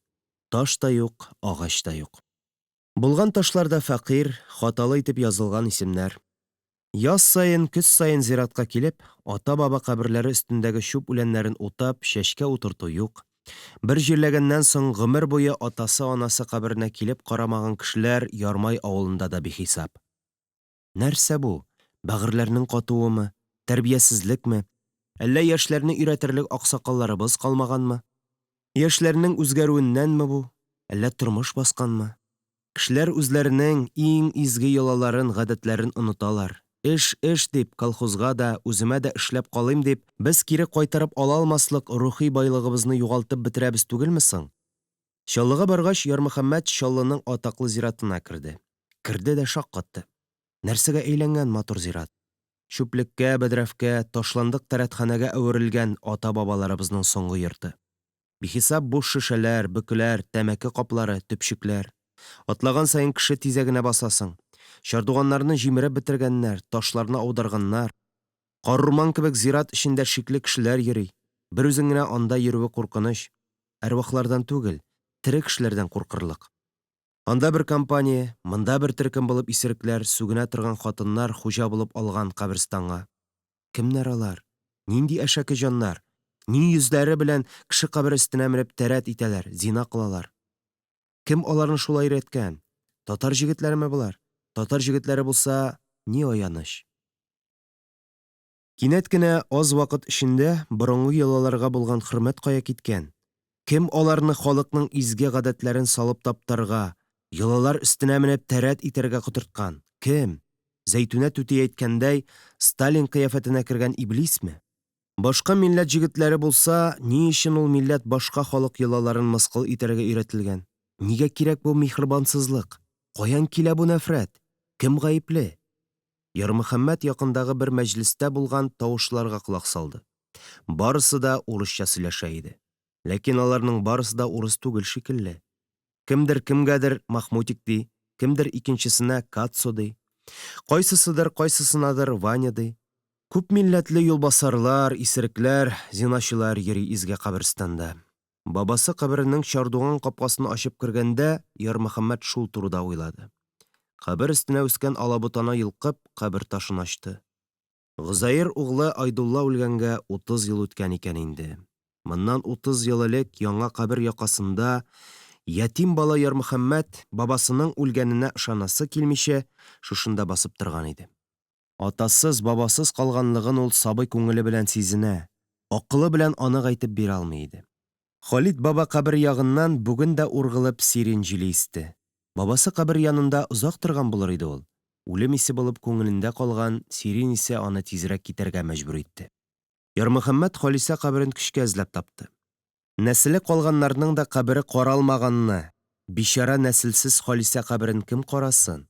Таш та юк, агач та юк. Булган ташларда фәкыйрь, хаталы итеп язылган исемнәр. Яз сайын, көз сайын зиратка килеп, ата-баба каберләре өстендәге чүп үләннәрен утап, чәчкә утырту юк. Бер җирләгәннән соң гомер буе атасы-анасы каберенә килеп карамаган кешеләр Ярмай авылында да бихисап. Нәрсә бу? Бәгырьләрнең катуымы? Тәрбиясезлекме? Әллә яшьләрне өйрәтерлек аксакалларыбыз калмаганмы? Яшьләрнең үзгәрүеннәнме бу? Әллә тормыш басканмы? Кешеләр үзләренең иң изге йолаларын, гадәтләрен оныталар. Эш дип, колхозга да, үземә дә эшләп калыйм дип, без кире кайтарып ала алмаслык рухи байлыгыбызны югалтып бетерәбез түгелме соң? Чаллыга баргач, Ярмөхәммәт Чаллының атаклы зиратына керде. Керде дә шаккатты. Нәрсәгә әйләнгән матур зират? Чүплеккә, бәдрәфкә, ташландык тәрәтханәгә әверелгән ата-бабаларыбызның соңгы йорты. Бихисап буш шешәләр, бөкеләр, тәмәке каплары, төпчекләр. Атлаган сайын кеше тизәгенә басасың. Чардуганнарны җимереп бетергәннәр, ташларны аударганнар. Карурман кебек зират эчендә шикле кешеләр йөри. Бер үзең генә анда йөрүе куркыныч. Әрвахлардан түгел, тере кешеләрдән куркырлык. Анда бер компания, монда бер төркем булып исерекләр, сүгенә торган хатыннар хуҗа булып алган каберстанга. Кемнәр алар? Нинди әшәке җаннар? Ни йөзләре белән кеше кабере өстенә менеп тәрәт итәләр, зина кылалар? Кем аларны шулай өйрәткән? Татар җегетләреме булар? Татар җегетләре булса, ни аяныч. Кинәт кенә аз вакыт эчендә борынгы йолаларга булган хөрмәт кая киткән? Кем аларны халыкның изге гадәтләрен салып таптарга, йолалар өстенә менеп тәрәт итәргә котырткан? Кем? Зәйтүнә түти әйткәндәй, Сталин кыяфәтенә кергән иблисме? Башка милләт җегетләре булса, ни өчен ул милләт башка халык йолаларын мыскыл итәргә өйрәтелгән? Нигә кирәк бу михрибансызлык? Каян килә бу нәфрәт? Кем гаепле? Ярмөхәммәт якындагы бер мәҗлестә булган тавышларга колак салды. Барысы да урысча сөйләшә иде. Ләкин аларның барысы да урыс түгел шикелле. Кемдер кемгәдер Махмутик ди, кемдер икенчесенә Кацо ди. Кайсысынадыр Ваня ди. Күп милләтле юлбасарлар, исерекләр, зинашылар йөри изге каберстанда. Бабасы каберенең чардуган капкасын ачып кергәндә, Ярмөхәммәт шул турыда уйлады. Кабер өстенә үскән алабутана йылкып, кабер ташын ачты. Гызаир углы Айдулла үлгәнгә 30 ел үткән икән инде. Моннан 30 ел элек яңа кабер якасында ятим бала Ярмөхәммәт бабасының үлгәненә ышанасы килмичә шушында басып торган иде. Атасыз, бабасыз калганлыгын ул сабый күңеле белән сизенә, акылы белән анык әйтеп бирә алмый иде. Халид баба кабер ягыннан бүген дә ургылып сирень җиле исте. Бабасы кабер янында озак торган булыр иде ул. Үлем исе булып күңелендә калган сирень исе аны тизрәк китәргә мәҗбүр итте. Ярмөхәммәт Халисә каберен көчкә эзләп тапты. Нәселе калганнарның да кабере каралмаганны, бичара нәселсез Халисә каберен кем карасын?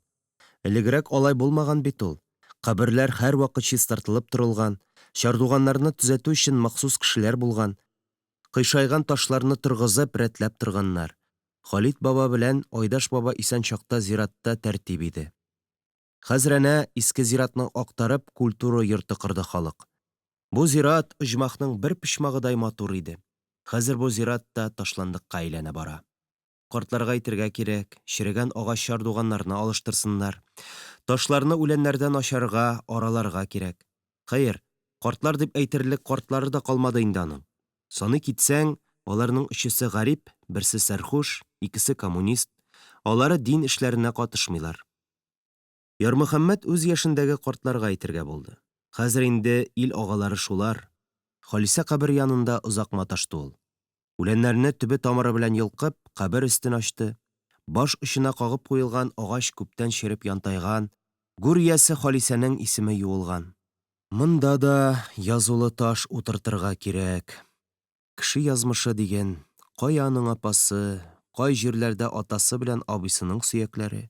Элегрәк алай булмаган бит ул. Каберләр һәр вакыт чистартылып торылган, чардуганнарны төзәтү өчен махсус кешеләр булган, кыйшайган ташларны торгызып рәтләп торганнар. Халид баба белән Айдаш баба исән чакта зиратта тәртип иде. Хәзер әнә иске зиратны актарып культура йорты кырды халык. Бу зират оҗмахның бер пичмагыдай матур иде. Хәзер бу зират та ташландыкка әйләнә бара. Картларга әйтергә кирәк, черегән агач чардуганнарны алыштырсыннар. Ташларны үләннәрдән ашарга, араларга кирәк. Хәер, картлар дип әйтерлек картлары да калмады инде аның. Саны китсәң, аларның өчесе гарип, берсе сәрхуш, икесе коммунист, алары дин эшләренә катышмыйлар. Ярмөхәммәт үз яшендәге картларга әйтергә булды. Хәзер инде ил агалары шулар. Халисә кабер янында озак маташты ул. Үләннәрне төбе тамыры белән йолкып, кабер өстен ачты. Баш очына кагып куелган агач күптән череп янтайган, гүр иясе Халисәнең исеме юылган. Монда да язулы таш утыртырга кирәк. Кеше язмышы дигән, кая аның апасы, кай җирләрдә атасы белән абыйсының сөякләре.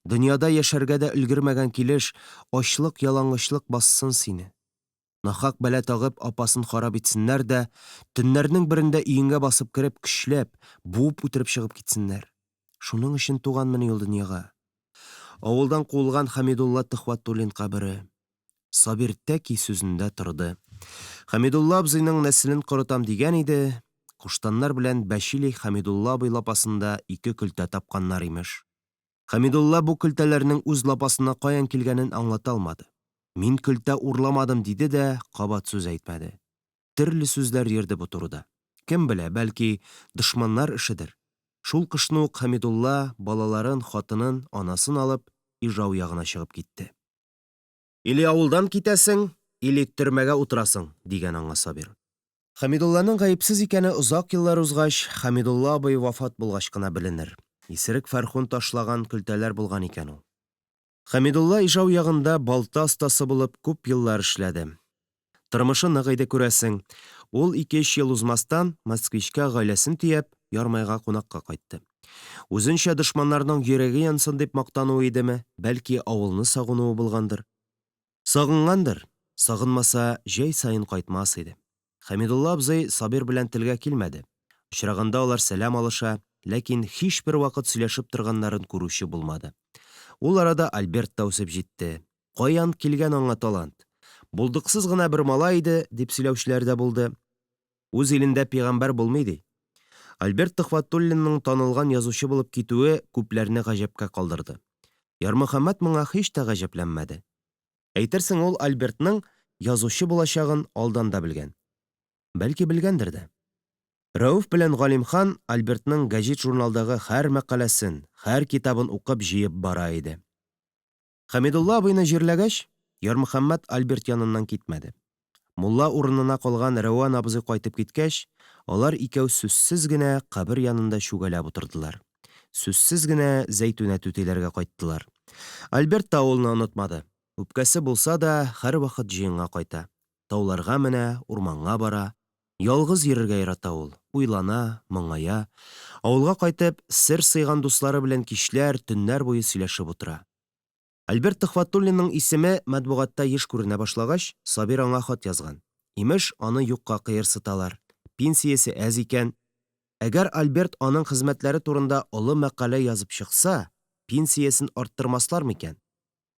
Дөньяда яшәргә дә өлгермәгән килеш, ачлык, ялаңгычлык бассын сине. Нахак бәлә тагып апасын харап итсеннәр дә, төннәрнең берендә өеңгә басып кереп, көчләп, буып үтереп чыгып китсеннәр. Шуның өчен туганмын ул дөньяга. Авылдан куылган Хәмидулла Төхвәтуллин кабере. Сабир тәки сүзендә торды. Хәмидулла абзыйның нәселен корытам дигән иде. Куштаннар белән Бәчили Хәмидулла абый лапасында 2 көлтә тапканнар имеш. Хәмидулла бу көлтәләрнең үз лапасына каян килгәнен аңлата алмады. Мин көлтә урламадым диде дә, кабат сүз әйтмәде. Төрле сүзләр йөрде бу турыда. Кем белә, бәлки, дошманнар эшедер. Шул кышны ук Хәмидулла балаларын, хатынын, анасын алып, Ижау ягына чыгып китте. Или авылдан китәсең, или төрмәгә утырасың, дигән аңа Сабир. Хәмидулланың гаепсез икәне озак еллар узгач, Хәмидулла абый вафат булгач кына беленер. Исерек Фәрхун ташлаган көлтәләр булган икән ул. Хәмидулла Ижау ягында балта остасы булып күп еллар эшләде. Тормышы нык иде күрәсең. Ул 2-3 ел узмастан Москвичка гаиләсен төяп, Ярмайга кунакка кайтты. Үзенчә дошманнарның йөрәге янсын дип мактануы идеме, бәлки авылны сагынуы булгандыр. Сагынгандыр. Сагынмаса, җәй сайын кайтмас иде. Хәмидулла абзый Сабир белән телгә килмәде. Очраганда алар сәлам алыша, ләкин һичбер вакыт сөйләшеп торганнарын күрүче булмады. Ул арада Альберт та үсеп җитте. Каян килгән аңа талант? Булдыксыз гына бер малай иде, дип сөйләүчеләр дә булды. Үз илендә пәйгамбәр булмый ди. Альберт Төхвәтуллинның танылган язучы булып китүе күпләрне гаҗәпкә калдырды. Ярмөхәммәт моңа һич тә гаҗәпләнмәде. Әйтерсең, ул Альбертның язучы булачагын алдан да белгән. Бәлки белгәндер дә. Рәүф белән Галимхан Альбертның гәҗит-журналдагы һәр мәкаләсен, һәр китабын укып җыеп бара иде. Хәмидулла абыйны җирләгәч, Ярмөхәммәт Альберт яныннан китмәде. Мулла урынына калган Рәван абзый кайтып киткәч, алар икәү сүзсез генә кабер янында чүгәләп утырдылар. Сүзсез генә Зәйтүнә түтиләргә кайттылар. Альберт та авылны онытмады. Үпкәсе булса да, һәрвакыт җыенга кайта. Тауларга менә, урманга бара. Ялгыз йөрергә ярата ул. Уйлана, моңая. Авылга кайтып, сер сыйган дуслары белән кичләр, төннәр буе сөйләшеп утыра. Альберт Төхвәтуллинның исеме матбугатта еш күренә башлагач, Сабир аңа хат язган. Имеш, аны юкка кыерсыталар. Пенсиясе әз икән. Әгәр Альберт аның хезмәтләре турында олы мәкалә язып чыкса, пенсиясен арттырмаслар микән?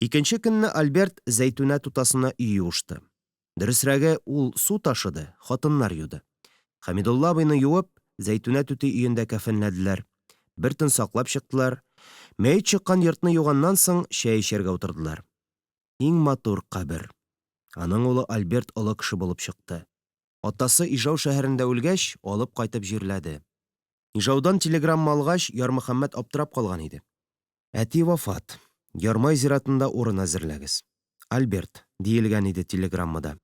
Икенче көнне Альберт Зәйтүнә тутасына үй юышты. Дөресрәге, ул су ташыды, хатыннар юды. Хәмидулла абыйны юып, Зәйтүнә түти өендә кәфенләделәр. Бер төн саклап чыктылар. Мәйет чыккан йортны юганнан соң чәй эчәргә утырдылар. Иң матур кабер. Аның улы Альберт олы кеше булып чыкты. Атасы Ижау шәһәрендә үлгәч, алып кайтып җирләде. Ижаудан телеграмма алгач, Ярмөхәммәт аптырап калган иде. Әти вафат. Ярмай зиратында урын әзерләгез. Альберт, диелгән иде телеграммада.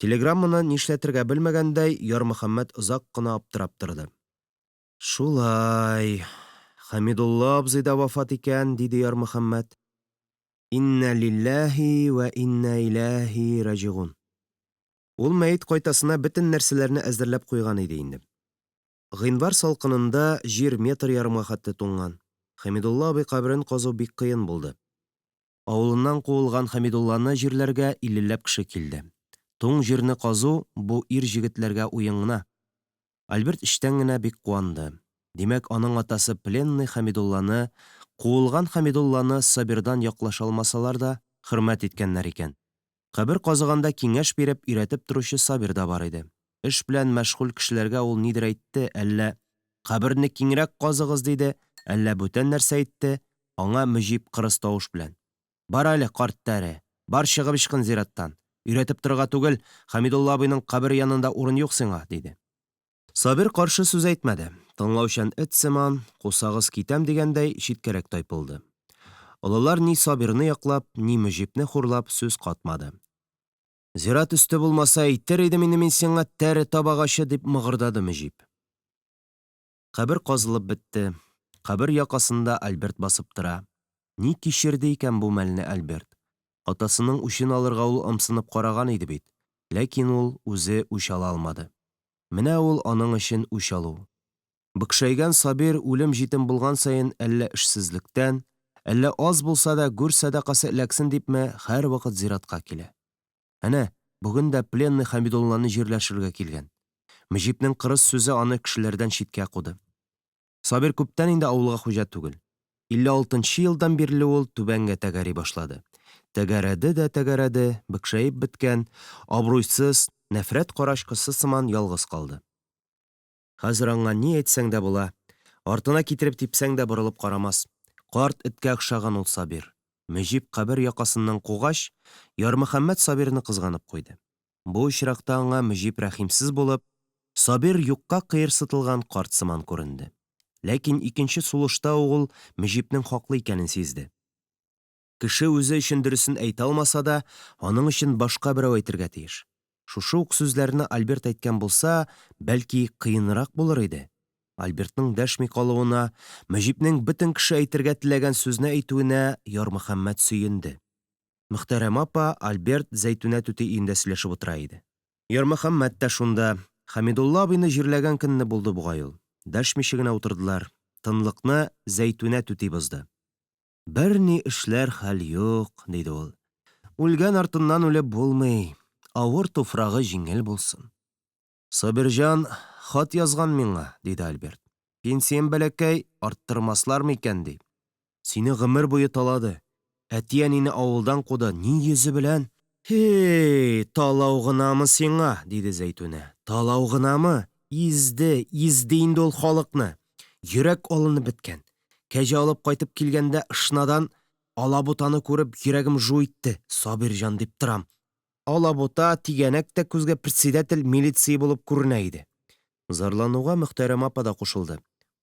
Телеграмманы нишләтергә белмәгәндәй, Ярмөхәммәт озак кына аптырап торды. Шулай, Хәмидулла абзый да вафат икән, диде Ярмөхәммәт. Инна лиллаһи ва инна иләйһи раҗигун. Ул мәйет кайтасына бөтен нәрсәләрне әзерләп куйган иде инде. Гыйнвар салкынында җир метр ярымга хәтле туңган. Хәмидулла абый каберен казу бик кыен булды. Авылыннан куылган Хәмидулланы җирләргә 50ләп кеше килде. Туң җирне казу бу ир җегетләргә уен гына. Альберт эчтән генә бик куанды. Димәк, аның атасы пленный Хәмидулланы, куылган Хәмидулланы Сабирдан яклаша алмасалар да хөрмәт иткәннәр икән. Кабер казыганда киңәш биреп өйрәтеп торучы Сабир да бар иде. Эш белән мәшгуль кешеләргә ул нидер әйтте, әллә каберне киңрәк казыгыз диде, әллә бүтән нәрсә әйтте, аңа мөҗип кырыс тавыш белән. Бар әле, карт тәре, бар чыгып ичкын зираттан. Өйрәтеп торырга түгел, Хәмидулла абыйның кабер янында урын юк сиңа, диде. Сабир каршы сүз әйтмәде. Тыңлаучан эт сыман, кусагыз китәм дигәндәй читкәрәк тайпылды. Олылар ни Сабирны яклап, ни мөҗипне хурлап сүз катмады. Зират өсте булмаса, әйтер идем инде мин сиңа тәре табагачы, дип мыгырдады мөҗип. Кабер казылып бетте. Кабер якасында Альберт басып тора. Ни кичерде икән бу мәлне Альберт? Атасының үчен алырга ул ымсынып караган иде бит. Ләкин ул үзе үч ала алмады. Менә ул аның өчен үч алу. Быкшайган Сабир үлем җитем булган сайын әллә эшсезлектән, әллә аз булса да гүр садакасы эләксен дипме һәрвакыт зиратка килә. Әнә, бүген дә пленный Хәмидулланы җирләшергә килгән. Мөҗипнең кырыс сүзе аны кешеләрдән читкә куды. Сабир күптән инде авылга хуҗа түгел. 56 елдан бирле ул түбәнгә тәгәри башлады. Тәгәрәде дә тәгәрәде, быкшайып беткән, абруйсыз, нәфрәт карашкысы сыман ялгыз калды. Хәзер аңа ни әйтсәң дә була, артына китереп типсәң дә борылып карамас. Карт эткә охшаган ул Сабир. Мөҗип кабер якасыннан кугач, Ярмөхәммәт Сабирны кызганып куйды. Бу очракта аңа Мөҗип рәхимсез булып, Сабир юкка кыерсытылган карт сыман күренде. Ләкин икенче сулышта ул Мөҗипнең хаклы икәнен сизде. Кеше үзе өчен дөресен әйтә алмаса да, аның өчен башка берәү әйтергә тиеш. Шушы ук сүзләрне Альберт әйткән булса, бәлки кыенрак булыр иде. Альбертның дәшми калуына, Мөҗипнең бөтен кеше әйтергә теләгән сүзне әйтүенә Ярмөхәммәт сөенде. Мөхтәрәм апа, Альберт Зәйтүнә түти өендә сөйләшеп утыра иде. Ярмөхәммәт тә шунда. Хәмидулла абыйны җирләгән көнне булды бугай ул. Дәшмичә генә утырдылар. Тынлыкны Зәйтүнә түти бозды. Бер ни эшләр хәл юк, диде ул. Үлгән артыннан үлеп булмый. Авыр туфрагы җиңел булсын. Сабирҗан хат язган миңа, диде Альберт. Пенсиям бәләкәй, арттырмаслар микән ди. Сине гомер буе талады. Әти-әнине авылдан куды, ни йөзе белән? Талау гынамы сиңа, диде Зәйтүнә. Талау гынамы? Изді инде ул халыкны. Йөрәк алынып беткән. Кәҗә алып кайтып килгәндә ышнадан алабутаны күреп йөрәгем жу итте. Сабирҗан дип торам. Алабута, тигәнәк тә күзгә председатель милиция булып күренә иде. Зарлануга Мөхтәрәм апа да кушылды.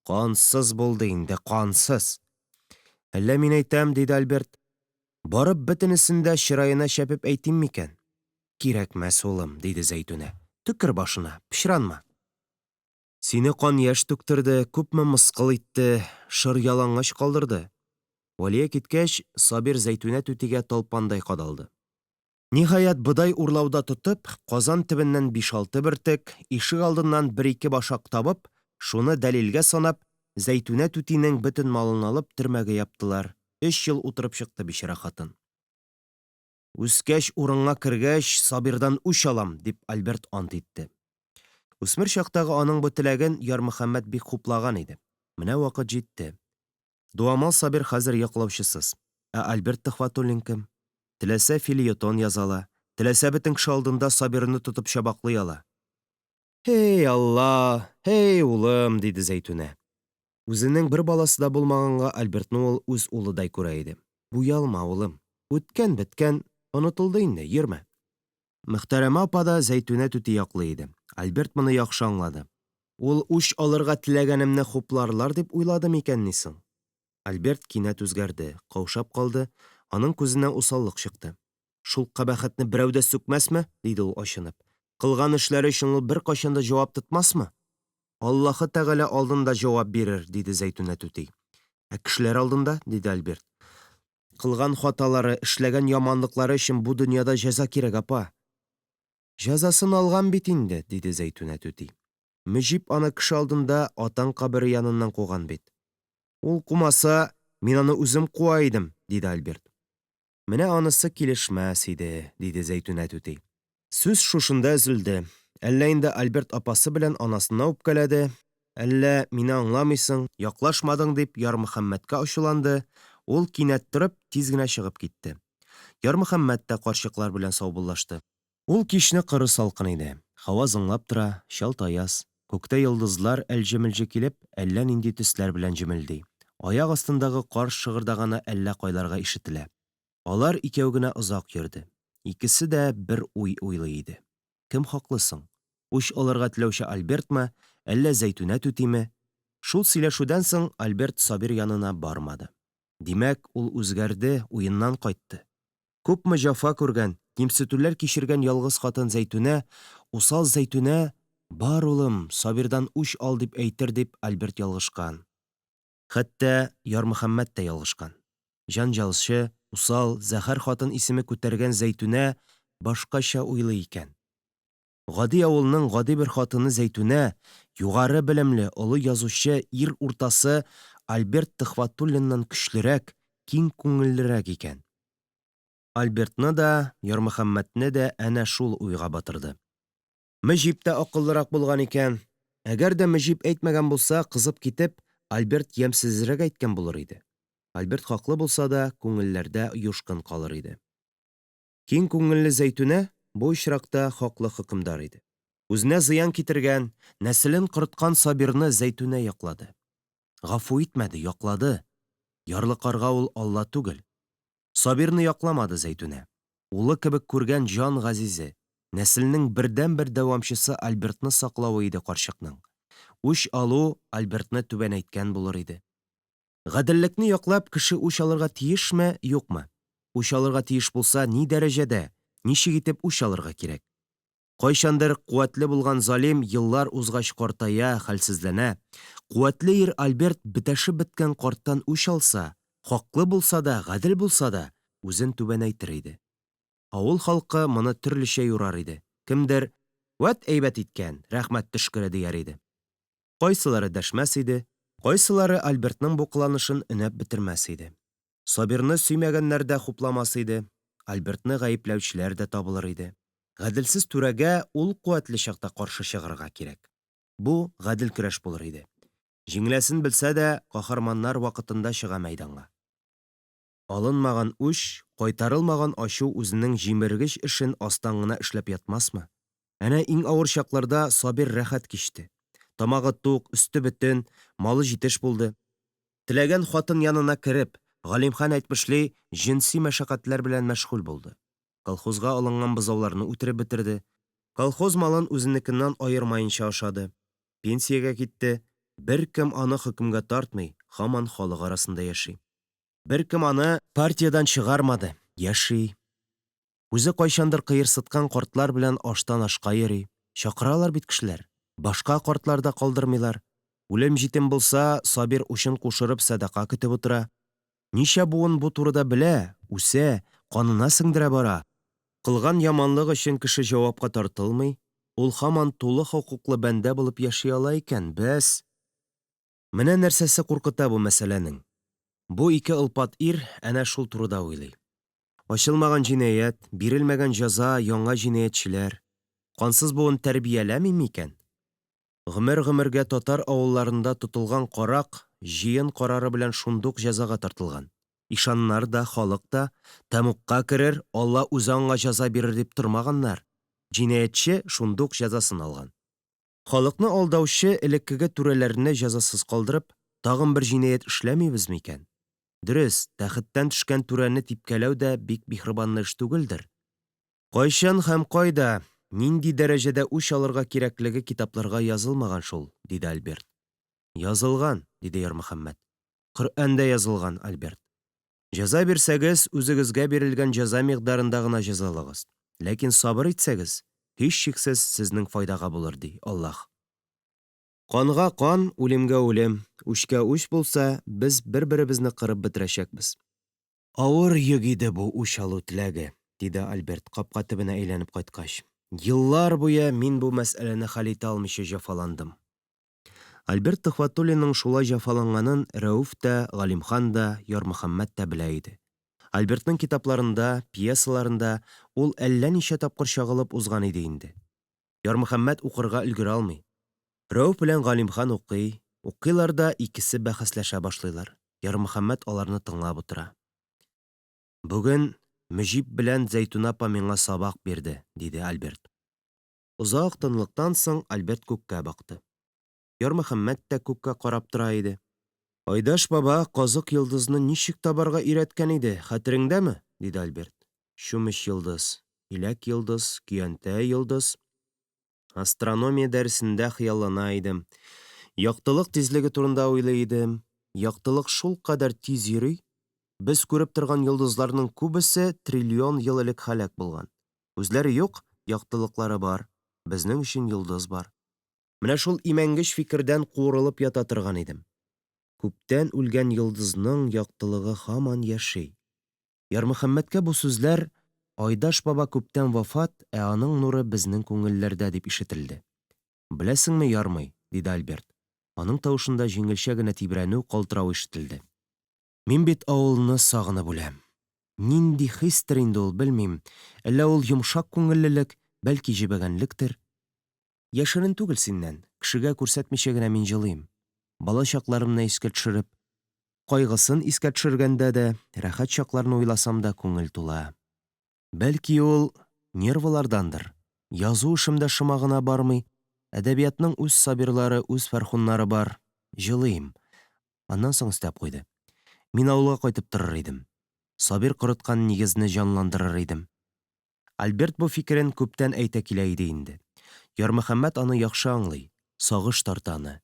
Кансыз булды инде, кансыз. Әллә мин әйтәм, диде Альберт. Барып бөтенесен дә чыраена шәпеп әйтим микән? Кирәкмәс улым, диде Зәйтүнә. Төкер башына, пычранма. Сине кан яшь түктерде, күпме мыскыл итте, шыр ялангач калдырды. Валия киткәч, Сабир Зәйтүнә түтигә талпандай кадалды. Ниһаять, бодай урлауда тотып, казан төбеннән 5-6 бөртек, ишек алдыннан 1-2 башак табып, шуны дәлилгә санап, Зәйтүнә түтинең бөтен малын алып төрмәгә яптылар. 3 ел утырып чыкты бичара хатын. Үскәч урынга кергәч, Сабирдан үч алам, дип Альберт ант итте. Үсмер чактагы аның бу теләген Ярмөхәммәт бик хуплаган иде. Менә вакыт җитте. Дуамал Сабир хәзер яклаучысыз. Ә Альберт Төхвәтуллин кем? Теләсә филиетон язала, теләсә бөтен кеше алдында Сабирны тотып чабаклый ала. Хей Алла, хей улым, диде Зәйтүнә. Үзенең бер баласы да булмаганга Альбертны ул үз улыдай күрә иде. Буялма, улым. Үткән беткән, онытылды инде, йөрмә. Мөхтәрәм апа да Зәйтүнә түти яклы иде. Альберт моны яхшы аңлады. Ул үч алырга теләгәнемне хупларлар дип уйлады микәнни соң? Альберт кинәт үзгәрде, каушап калды, аның күзеннән усаллык чыкты. Шул кабахәтне берәү дә сүкмәсме? Диде ул ачынып. Кылган эшләре өчен ул беркайчан да җавап тотмасмы? Аллаһы Тәгалә алдында җавап бирер, диде Зәйтүнә түти. Ә кешеләр алдында? Диде Альберт. Кылган хаталары, эшләгән яманлыклары өчен бу дөньяда җәза кирәк, апа. Җәзасын алган бит инде, диде Зәйтүнә түти. Мөҗип аны кеше алдында атаң кабере яныннан куган бит. Ул кумаса, мин аны үзем куа идем, диде Альберт. Менә анысы килешмәс иде, диде Зәйтүнә түти. Сүз шушында өзелде. Әллә инде Альберт апасы белән анасына үпкәләде, әллә мине аңламыйсың, яклашмадың дип Ярмөхәммәткә ачуланды. Ул кинәт торып, тиз генә чыгып китте. Ярмөхәммәт тә карчыклар белән саубуллашты. Ул кичне кыры салкын иде. Һава зыңлап тора, чалт аяз. Күктә йолдызлар әлҗе-мелҗе килеп, әллә нинди төсләр белән җимелди. Аяк астындагы кар шыгырдаганы әллә кайларга ишетелә. Алар икәү генә озак йөрде. Икесе дә бер уй уйлый иде. Кем хаклысың? Үч алырга теләүче Альбертмы, әллә Зәйтүнә түтиме? Шул сөйләшүдән соң Альберт Сабир янына бармады. Димәк, ул үзгәрде, уеннан кайтты. Күпме җафа күргән, кимсетүләр кичергән ялгыз хатын Зәйтүнә, усал Зәйтүнә, бар улым, Сабирдан үч ал дип әйтер дип Альберт ялгышкан. Хәтта Ярмөхәммәт тә ялгышкан. Җанҗалчы, усал, зәһәр хатын исеме күтәргән Зәйтүнә башкача уйлый икән. Гади авылның гади бер хатыны Зәйтүнә, югары белемле, олы язучы, ир уртасы Альберт Төхвәтуллиннан көчлерәк, киң күңеллерәк икән. Альбертны да, Ярмөхәммәтне дә әнә шул уйга батырды. Мөҗип тә акыллырак булган икән. Әгәр дә Мөҗип әйтмәгән булса, кызып китеп, Альберт ямьсезрәк әйткән булыр иде. Альберт хаклы булса да, күңелләрдә юшкын калыр иде. Киң күңелле Зәйтүнә бу очракта хаклы хөкемдар иде. Үзенә зыян китергән, нәселен корыткан Сабирны Зәйтүнә яклады. Гафу итмәде, яклады. Ярлыкарга ул Алла түгел. Сабирны якламады Зәйтүнә. Улы кебек күргән җан газизе, нәселнең бердән-бер дәвамчысы Альбертны саклавы иде карчыкның. Үч алу Альбертны түбәнәйткән булыр иде. Гаделлекне яклап, кеше үч алырга тиешме, юкмы? Үч алырга тиеш булса, ни дәрәҗәдә, ничек итеп үч алырга кирәк? Кайчандыр куәтле булган залим еллар узгач картая, хәлсезләнә. Куәтле ир Альберт бетәшеп беткән карттан үч алса, хаклы булса да, гадел булса да, үзен түбәнәйтер иде. Авыл халкы моны төрлечә юрар иде. Кемдер "Вәт әйбәт иткән, рәхмәт төшкере" дияр иде. Кайсылары дәшмәс иде, кайсылары Альбертның бу кыланышын өнәп бетермәс иде. Сабирны сөймәгәннәр дә хупламас иде. Альбертны гаепләүчеләр дә табылыр иде. Гаделсез түрәгә ул куәтле чакта каршы чыгарга кирәк. Бу гадел көрәш булыр иде. Җиңеләсен белсә дә, каһарманнар вакытында чыга мәйданга. Алынмаган үч, кайтарылмаган ачу үзенең җимергеч эшен астан гына эшләп ятмасмы? Әнә иң авыр чакларда Сабир рәхәт кичте. Тамагы тук, өсте бөтен, малы җитеш булды. Теләгән хатын янына кереп, Галимхан әйтмешли, җинси мәшәкатьләр белән мәшгуль булды. Колхозга алынган бозауларны үтереп бетерде. Колхоз малын үзенекеннән аермаенча ашады. Пенсиягә китте. Беркем аны хөкемгә тартмый, һаман халык арасында яши. Беркем аны партиядан чыгармады, яши. Үзе кайчандыр кыерсыткан картлар белән аштан ашка йөри. Чакыралар бит кешеләр. Башка картлар да калдырмыйлар. Үлем җитем булса, Сабир учын кушырып садака көтеп утыра. Ничә буын бу турыда белә, үсә, канына сеңдерә бара. Кылган яманлык өчен кеше җавапка тартылмый, ул һаман тулы хокуклы бәндә булып яши ала икән, бәс. Менә нәрсәсе куркыта бу мәсьәләнең. Бу ике ылпат ир әнә шул турыда уйлый. Ачылмаган җинаять, бирелмәгән җәза яңа җинаятьчеләр. Кансыз буын тәрбияләми микән? Гомер-гомергә татар авылларында тотылган карак җыен карары белән шундук җәзага тартылган. Ишаннар да, халык да тәмугка керер, Алла үзе аңа җәза бирер дип тормаганнар. Җинаятьче шундук җәзасын алган. Халыкны алдаучы элеккеге түрәләрне җәзасыз калдырып, тагын бер җинаять эшләмибез микән? Дөрес, тәхеттән төшкән түрәне типкәләү дә бик бихрибанлы эш түгелдер. Кайчан һәм кайда, нинди дәрәҗәдә үч алырга кирәклеге китапларга язылмаган шул, диде Альберт. Язылган, диде Ярмөхәммәт. Коръәндә язылган, Альберт. Җәза бирсәгез, үзегезгә бирелгән җәза мигдарында гына җәзалагыз. Ләкин сабыр итсәгез, һич шиксез сезнең файдага булыр, ди Аллаһ. Канга кан, үлемгә үлем. Үчкә үч булса, без бер-беребезне кырып бетерәчәкбез. Авыр йөк иде бу үч алу теләге, диде Альберт капка төбенә әйләнеп кайткач. Еллар буе мин бу мәсьәләне хәл итә алмыйча җәфаландым. Альберт Төхвәтуллинның шулай җәфаланганын Рәүф тә, Галимхан да, Ярмөхәммәт тә белә иде. Альбертның китапларында, пьесаларында ул әллә ничә тапкыр чагылып узган иде инде. Ярмөхәммәт укырга өлгерә алмый. Рәүф белән Галимхан укый. Укыйлар да икесе бәхәсләшә башлыйлар. Ярмөхәммәт аларны тыңлап утыра. Бүген Мөҗиб белән Зәйтүнә апа миңа сабак бирде, диде Альберт. Озак тынлыктан соң Альберт күккә бакты. Ярмөхәммәт тә күккә карап тора иде. Айдаш баба казык йолдызны ничек табарга өйрәткән иде, хәтереңдәме? Диде Альберт. Шүмеч йолдыз, иләк йолдыз, көянтә йолдыз. Астрономия дәресендә хыяллана идем. Яктылык тизлеге турында уйлый идем. Яктылык шул кадәр тиз йөри. Без күреп торган йолдызларның күбесе триллион ел элек һәлак булган. Үзләре юк, яктылыклары бар. Безнең өчен йолдыз бар. Менә шул имәнгеч фикердән куырылып ята торган идем. Күптән үлгән йолдызның яктылыгы һаман яши. Ярмөхәммәткә бу сүзләр Айдаш баба күптән вафат, аның нуры безнең күңелләрдә дип ишетелде. Беләсеңме, ярмый, диде Альберт. Аның тавышында җиңелчә генә тибрәнү, калтырау ишетелде. Мин бит авылны сагынып үләм. Нинди хистер инде ул, белмим. Әллә ул йомшак күңеллелек, бәлки җибәгәнлектер. Яшерен түгел синнән, кешегә күрсәтмичә генә мин җылыйм. Бала чакларымны искә төшереп, кайгысын искә төшергәндә дә, рәхәт чакларны уйласам да күңел тула. Бәлки ул нервлардандыр. Язу эшемдә шома гына бармый. Әдәбиятның үз сабирлары, үз фәрхуннары бар. Җылыйм. Аннан соң өстәп куйды. Мин авылга кайтып торыр идем. Сабир корыткан нигезне җанландырыр идем. Альберт бу фикерен күптән әйтә килә иде инде. Ярмөхәммәт аны яхшы аңлый. Сагыш тарта аны.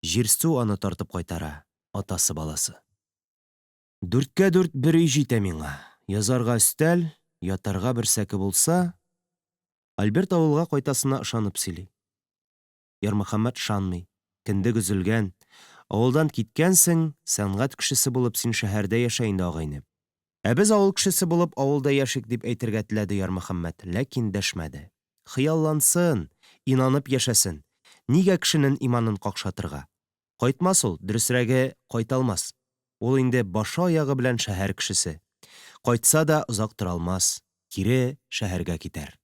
Җирсу аны тартып кайтара. Атасы баласы. 4-4 бер өй җитә миңа. Язарга өстәл, ятарга бер сәке булса, Альберт авылга кайтасына ышанып сөйли. Ярмөхәммәт ышанмый. Кендек өзелгән. Авылдан киткәнсең, сәнгать кешесе булып син шәһәрдә яшә инде, агайны. Ә без авыл кешесе булып авылда яшик дип әйтергә теләде Ярмөхәммәт, ләкин дәшмәде. Хыяллансын, инанып яшәсен. Нигә кешенең иманын какшатырга? Кайтмас ул, дөресрәге, кайталмас. Ул инде башы аягы белән шәһәр кешесе. Кайтса да озак тора алмас. Кире шәһәргә китәр.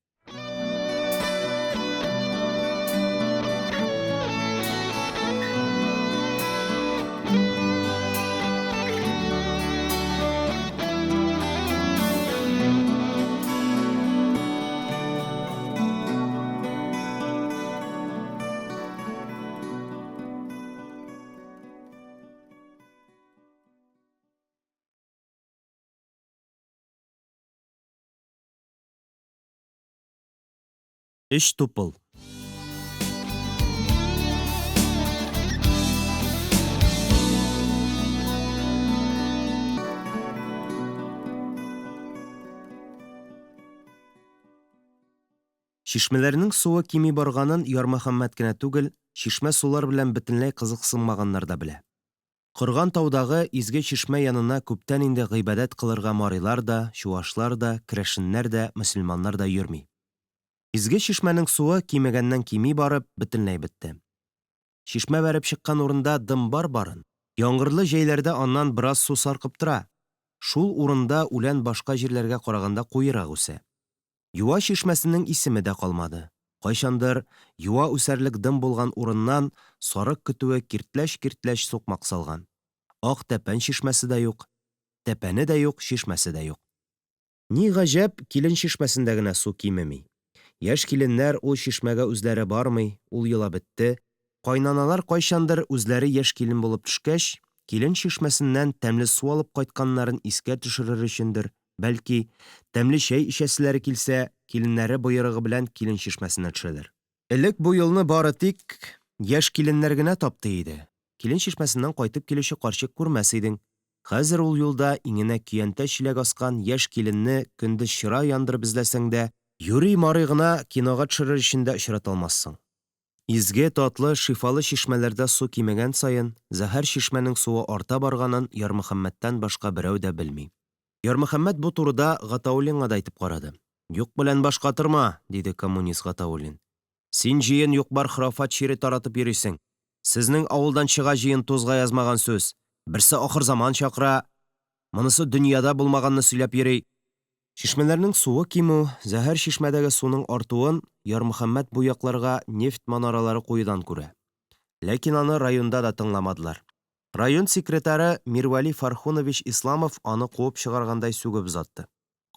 Өч тупыл. Шишмәләрнең суы кими барганын Ярмөхәммәт кенә түгел, шишмә сулар белән бөтенләй кызыксынмаганнар да белә. Корган таудагы изге шишмә янына күптән инде гыйбадәт кылырга марилар да, чуашлар да, керәшеннәр дә, мөселманнар да йөрми. Изге шишмәнең суы кимегәннән кими барып, бөтенләй бетте. Шишмә бәреп чыккан урында дым барын. Яңгырлы җәйләрдә аннан бераз су саркып тора. Шул урында үлән башка җирләргә караганда куерак үсә. Юа шишмәсенең исеме дә калмады. Кайчандыр юа үсәрлек дым булган урыннан сарык көтүе киртләш-киртләш сукмак салган. Ак тәпән шишмәсе дә юк, тәпәне дә юк, шишмәсе дә юк. Ни гаҗәп, килен шишмәсендә генә су кимеми. Яшь киленнәр ул шишмәгә үзләре бармый, ул йола бетте. Кайнаналар кайчандыр үзләре яшь килен булып төшкәч, килен шишмәсеннән тәмле су алып кайтканнарын искә төшерер өчендер. Бәлки, тәмле чәй ишәселәре килсә, киленнәре боерыгы белән килен шишмәсенә төшәләр. Элек бу юлны бары тик яшь киленнәр генә тапты иде. Килен шишмәсеннән кайтып килүче карчык күрмәс идең. Хәзер ул юлда иңенә көянтә чиләк аскан яшь киленне көндез чыра яндырып эзләсәң дә, юри марый гына кинога төшерер өчен дә очрата алмассың. Изге, татлы, шифалы шишмәләрдә су кимәгән саен, зәһәр шишмәнең суы арта барганын Ярмөхәммәттән башка берәү дә белми. Ярмөхәммәт бу турыда Гатауллинга да әйтеп карады. «Юк белән башка тырма», диде коммунист Гатауллин. «Син җыен юк-бар храфат шире таратып йөрисең. Сезнең авылдан чыга җыен тузга язмаган сүз. Берсе ахыр заман чакыра, монысы дөньяда булмаганны сөйләп йөри». Шишмәләрнең суы кимү, зәһәр шишмәдәге суның артуын Ярмөхәммәт бу якларга нефт манаралары куюдан күрә. Ләкин аны районда да тыңламадылар. Район секретары Мирвали Фархунович Исламов аны куып чыгаргандай сүгеп узатты.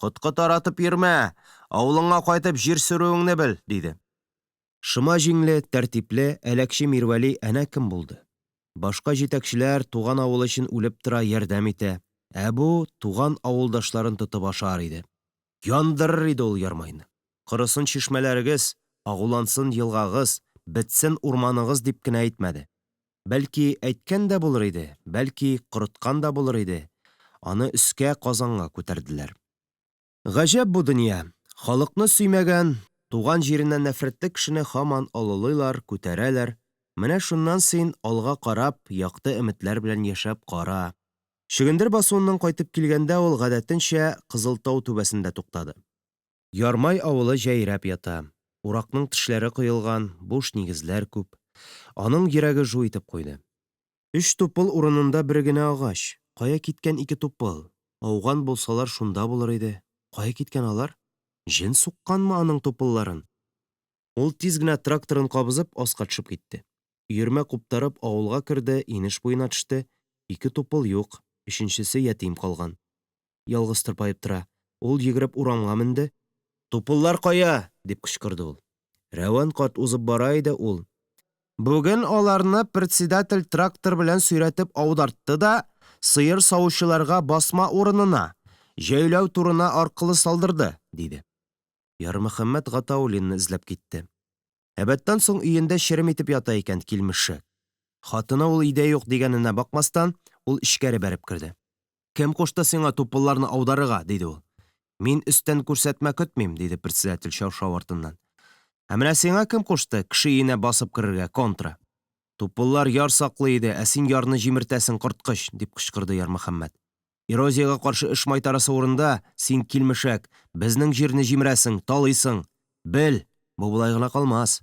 «Котко таратып йөрмә, авылыңа кайтып җир сөрүеңне бел», диде. Шыма җиңле, тәртипле, әләкче Мирвали әнә кем булды? Башка җитәкчеләр туган авыл өчен үлеп тора, ярдәм итә. Бу туган авылдашларын тотып ашар иде. Яндырыр иде ул ярмайны. Кырысын шишмәләрегез, агулансын елгагыз, бетсен урманыгыз дип кенә әйтмәде. Бәлки әйткән дә булыр иде, бәлки корыткан да булыр иде. Аны өскә казанга күтәрделәр. Гаҗәп бу дөнья. Халыкны сөймәгән, туган җиреннән нәфрәтле кешене һаман алылыйлар, күтәрәләр. Менә шуннан син алга карап, якты өметләр белән яшәп кара. Шөгендер басуыннан кайтып килгәндә ул гадәтенчә Кызылтау түбәсендә туктады. Ярмай авылы җәйрәп ята. Уракның тешләре кыелган, буш нигезләр күп. Аның йөрәге жу итеп куйды. 3 тупыл урынында бер генә агач. Кая киткән 2 тупыл? Ауган булсалар шунда булыр иде. Кая киткән алар? Җен сукканмы аның тупылларын? Ул тиз генә тракторын кабызып аска төшеп китте. Өермә куптарып авылга керде, инеш буена төште. 2 тупыл юк, өченчесе ятим калган. Ялгыз тырпаеп тора. Ул йөгереп урамга менде. «Тупыллар кая?» дип кычкырды ул. Рәван карт узып бара иде ул. Бүген аларны председатель трактор белән сөйрәтеп аудартты да, сыер савучыларга басма урынына, җәйләү турына аркылы салдырды, диде. Ярмөхәммәт Гатауллинны эзләп китте. Әбәттән соң өендә шерем итеп ята икән килмеше. Хатыны ул өйдә юк дигәненә бакмастан, ул ишкәре бәреп керде. «Кем кушты сиңа тупылларны аударырга?» диде ул. «Мин өстән күрсәтмә көтмим», диде председатель шау-шау артыннан. «Ә менә сиңа кем кушты кеше өенә басып керергә, контра?» «Тупыллар яр саклый иде, ә син ярны җимертәсең, корткыч», дип кычкырды Ярмөхәммәт. «Эрозиягә каршы эш майтарасы урында син килмешәк, безнең җирне җимерәсең, талыйсың. Бел, бу булай гына калмас».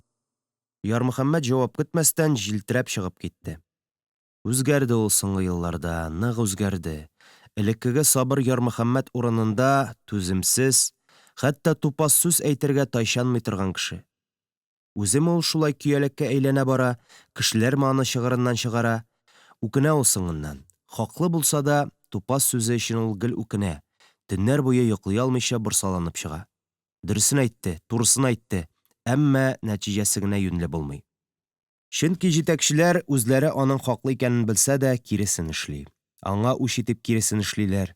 Ярмөхәммәт җавап көтмәстән җилтерәп чыгып китте. Үзгәрде ул соңгы елларда, нык үзгәрде. Элеккеге сабыр Ярмөхәммәт урынында түземсез, хәтта тупас сүз әйтергә тайшанмый торган кеше. Үземе ул шулай көяләккә әйләнә бара, кешеләр аны чыгырыннан чыгара. Үкенә ул соңыннан. Хаклы булса да, тупас сүзе өчен ул гел үкенә. Төннәр буе йоклый алмыйча борсаланып чыга. Дөресен әйтте, турысын әйтте, әмма нәтиҗәсе генә юньле булмый. Чөнки җитәкчеләр үзләре аның хаклы икәнен белсә дә киресен эшли. Аңа үч итеп киресен эшлиләр.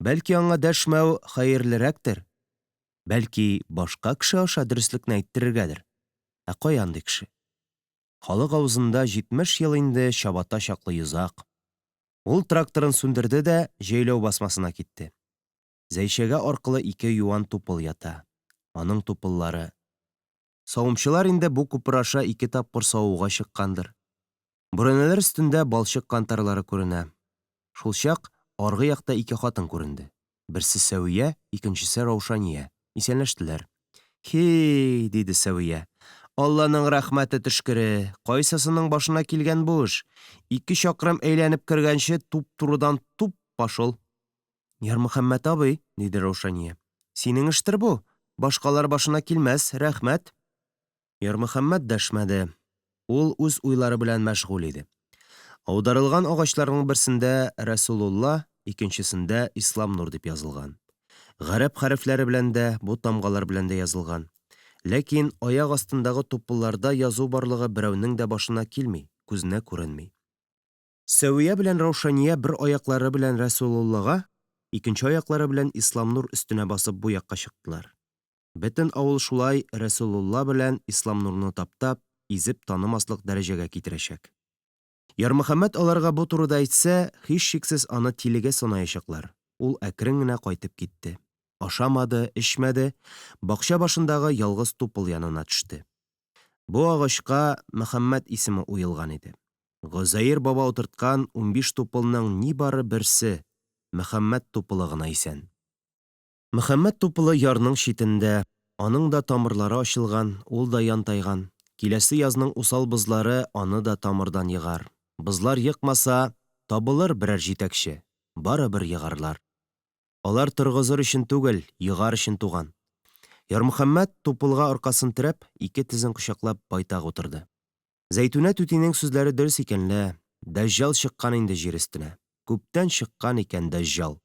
Бәлки аңа дәшмәү хәерлерәктер. Бәлки, башка кеше аша дөреслекне әйттерергәдер. Ә кая андый кеше? Халык авызында 70 ел инде чабата чаклы йозак. Ул тракторын сүндерде дә җәйләү басмасына китте. Зәйшәгә аркылы 2 юан тупыл ята. Аның тупыллары. Савымчылар инде бу күпер аша 2 тапкыр савуга чыккандыр. Бүрәнәләр өстендә балчык кантарлары күренә. Шул чак аргы якта 2 хатын күренде. Берсе Сәвия, икенчесе Раушания. Исәнләштеләр. «Хей!» диде Сәвия. «Алланың рәхмәте төшкере, кайсысының башына килгән бу эш? 2 чакрым әйләнеп кергәнче туп-турыдан туп пашыл». «Ярмөхәммәт абый», диде Раушания. «Синең эштер бу? Башкалар башына килмәс, рәхмәт». Ярмөхәммәт дәшмәде. Ул үз уйлары белән мәшгуль иде. Аударылган агачларның берсендә Рәсулулла, икенчесендә Ислам Нур дип язылган. Гарәп хәрефләре белән дә, бу тамгалар белән дә язылган. Ләкин аяк астындагы тупылларда язу барлыгы берәүнең дә башына килми, күзенә күренми. Сәвия белән Раушания бер аяклары белән Рәсулуллага, икенче аяклары белән Ислам Нур өстенә басып бу якка чыктылар. Бөтен авыл шулай Рәсулулла белән Ислам Нурны таптап, изеп танымаслык дәрәҗәгә китерәчәк. Ярмөхәммәт аларга бу турыда әйтсә, һич шиксез аны тилегә санаячаклар. Ул әкрен генә кайтып китте. Ашамады, эчмәде, бакча башындагы ялгыз тупыл янына төште. Бу агачка Мөхәммәт исеме уелган иде. Гозаир баба утырткан 15 тупылның ни бары берсе Мөхәммәт тупылы гына исән. Мөхәммәт тупылы ярның читендә, аның да тамырлары ачылган, ул да янтайган. Киләсе язның усал бызлары аны да тамырдан егар. Бызлар йыкмаса, табылыр берәр җитәкче. Барыбер егарлар. Алар торгызыр өчен түгел, егар өчен туган. Ярмөхәммәт тупылга аркасын терәп, 2 тезен кочаклап байтак утырды. Зәйтүнә түтинең сүзләре дөрес икәнле. Дәҗҗал чыккан инде җир өстенә. Күптән чыккан икән Дәҗҗал.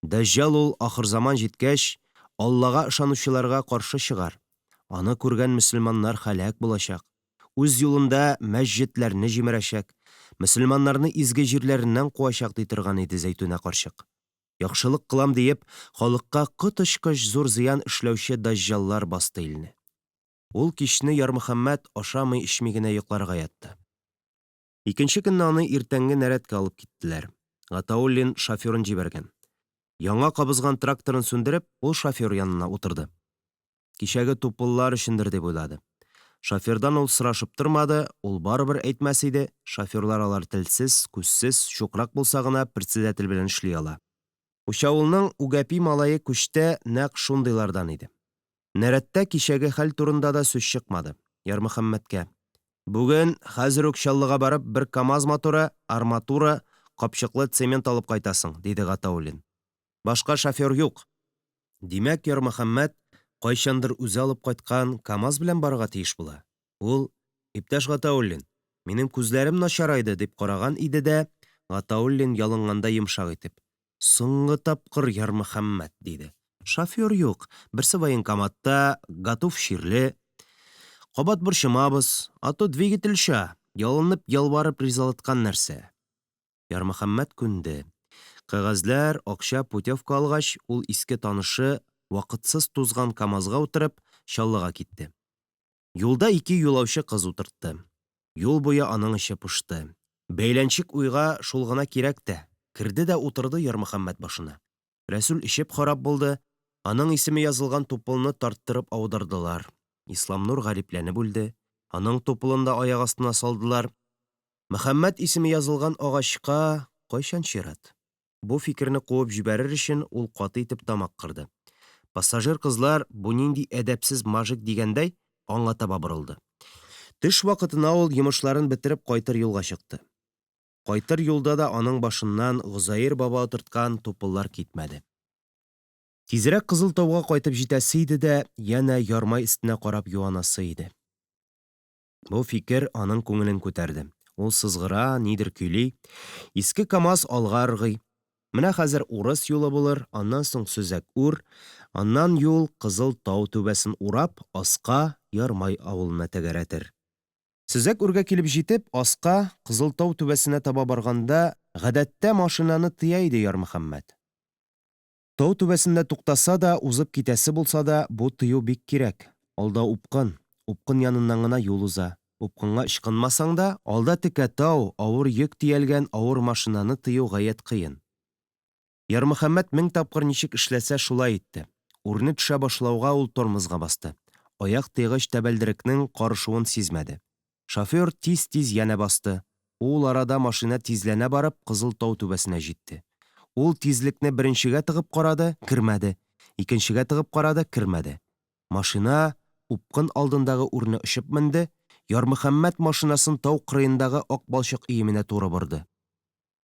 Дәҗҗал ул ахыр заман җиткәч, Аллага ышанучыларга каршы чыгар. Аны күргән мөселманнар һәлак булачак. Үз юлында мәсҗедләрне җимерәчәк, мөселманнарны изге җирләреннән куачак ди торган иде Зәйтүнә карчык. Яхшылык кылам диеп, халыкка кытышкыч зур зыян эшләүче дәҗҗаллар басты илне. Ул кичне Ярмөхәммәт ашамый эчми генә йокларга ятты. Икенче көнне аны иртәнге нарядка алып киттеләр. Гатауллин шоферын җибәргән. Яңа кабызган тракторын сүндереп, ул шофер янына утырды. Кичәге тупыллар өчендер дип уйлады. Шофердан ул сорашып тормады, ул барыбер әйтмәс иде. Шоферлар алар телсез, күзсез, чукрак булса гына председатель белән эшли ала. Учавылның үгәпи малае күчтә нәкъ шундыйлардан иде. Нарядта кичәге хәл турында да сүз чыкмады. Ярмөхәммәткә: «Бүген хәзер үк Чаллыга барып, бер КамАЗ моторы, арматура, капчыклы цемент алып кайтасың», диде Гатауллин. «Башка шофер юк». Димәк, Ярмөхәммәт кайчандыр үзе алып кайткан КамАЗ белән барырга тиеш була. Ул: «Иптәш Гатауллин, минем күзләрем начарайды», дип караган иде дә, Гатауллин ялынганда йомшак итеп: «Соңгы тапкыр, Ярмөхәммәт», диде. «Шофер юк, берсе военкоматта, готов ширле. Кабат борчымабыз, аты двигатель ша, ялынып ялварып ризалаткан нәрсә». Ярмөхәммәт күнде. Кәгазьләр, акча, путевка алгач, ул иске танышы вакытсыз тузган КамАЗга утырып, Чаллыга китте. Юлда 2 юлаучы кыз утыртты. Юл буе аның эче пошты. Бәйләнчек уйга шул гына кирәк тә. Кирде дә утырды Ярмөхәммәт башына. Рәсүл ишеп харап булды. Аның исеме язылган тупылны тарттырып аудардылар. Ислам Нур гарипләнеп үлде. Аның тупылында аяк астына салдылар. Мөхәммәт исеме язылган агачка кайчан чират? Бу фикерне куып җибәрер өчен ул каты итеп тамак кырды. Пассажир кызлар бу нинди әдәпсез мажик дигәндәй аңа таба борылды. Төш вакытына ул йомышларын бетереп кайтыр юлга чыкты. Кайтыр юлда да аның башыннан Гозаир баба утырткан тупыллар китмәде. Тизрәк Кызылтауга кайтып җитәсе иде дә, янә ярмай өстенә карап юанасы иде. Бу фикер аның күңелен күтәрде. Ул сызгыра, нидер көйли. Иске КамАЗ алга ыргый. Менә хәзер урыс юлы булыр, аннан соң Сөзәк үр, аннан юл Кызылтау түбәсен урап, аска Ярмай авылына тәгәрәтер. Сөзәк үргә килеп җитеп, аска Кызылтау түбәсенә таба барганда, гадәттә машинаны тыя иде Ярмөхәммәт. Тау түбәсендә туктаса да, узып китәсе булса да, бу тыю бик кирәк. Алда упкын, упкын яныннан гына юл уза. Упкынга ычкынмасаң да, алда текә тау, авыр йөк тиялгән авыр машинаны тыю гаять кыен. Ярмөхәммәт 1000 тапкыр ничек эшләсә шулай итте. Урыны төшә башлауга ул тормозга басты. Аяк тыйгыч тәбәлдерекнең карышуын сизмәде. Шофер тиз-тиз янә басты. Ул арада машина тизләнә барып Кызыл тау түбәсенә җитте. Ул тизлекне беренчегә тыгып карады, кермәде. Икенчегә тыгып карады, кермәде. Машина упкын алдындагы урыны очып менде. Ярмөхәммәт машинасын тау кырыендагы ак балчык иеменә туры борды.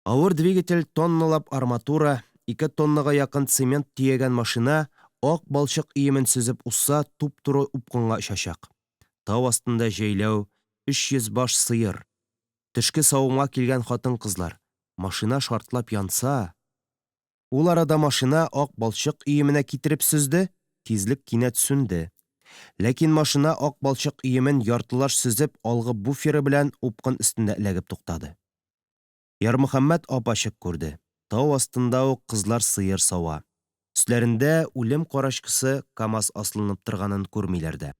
Авыр двигатель, тонналап арматура, 2 тоннага якын цемент тиягән машина ак балчык иемен сөзеп узса, туп-туры упкынга очачак. Тау астында җәйләү, 300 баш сыер, төшке савымга килгән хатын-кызлар. Машина шартлап янса, ул арада машина ак балчык иеменә китереп сөзде, тизлек кинәт сүнде. Ләкин машина ак балчык иемен яртылаш сөзеп, алгы буферы белән упкын өстендә эләгеп туктады. Ярмөхәммәт ап-ачык күрде. Тау астында ук кызлар сыер сава. Өсләрендә үлем карачкысы КамАЗ асланып торганын күрмиләр дә.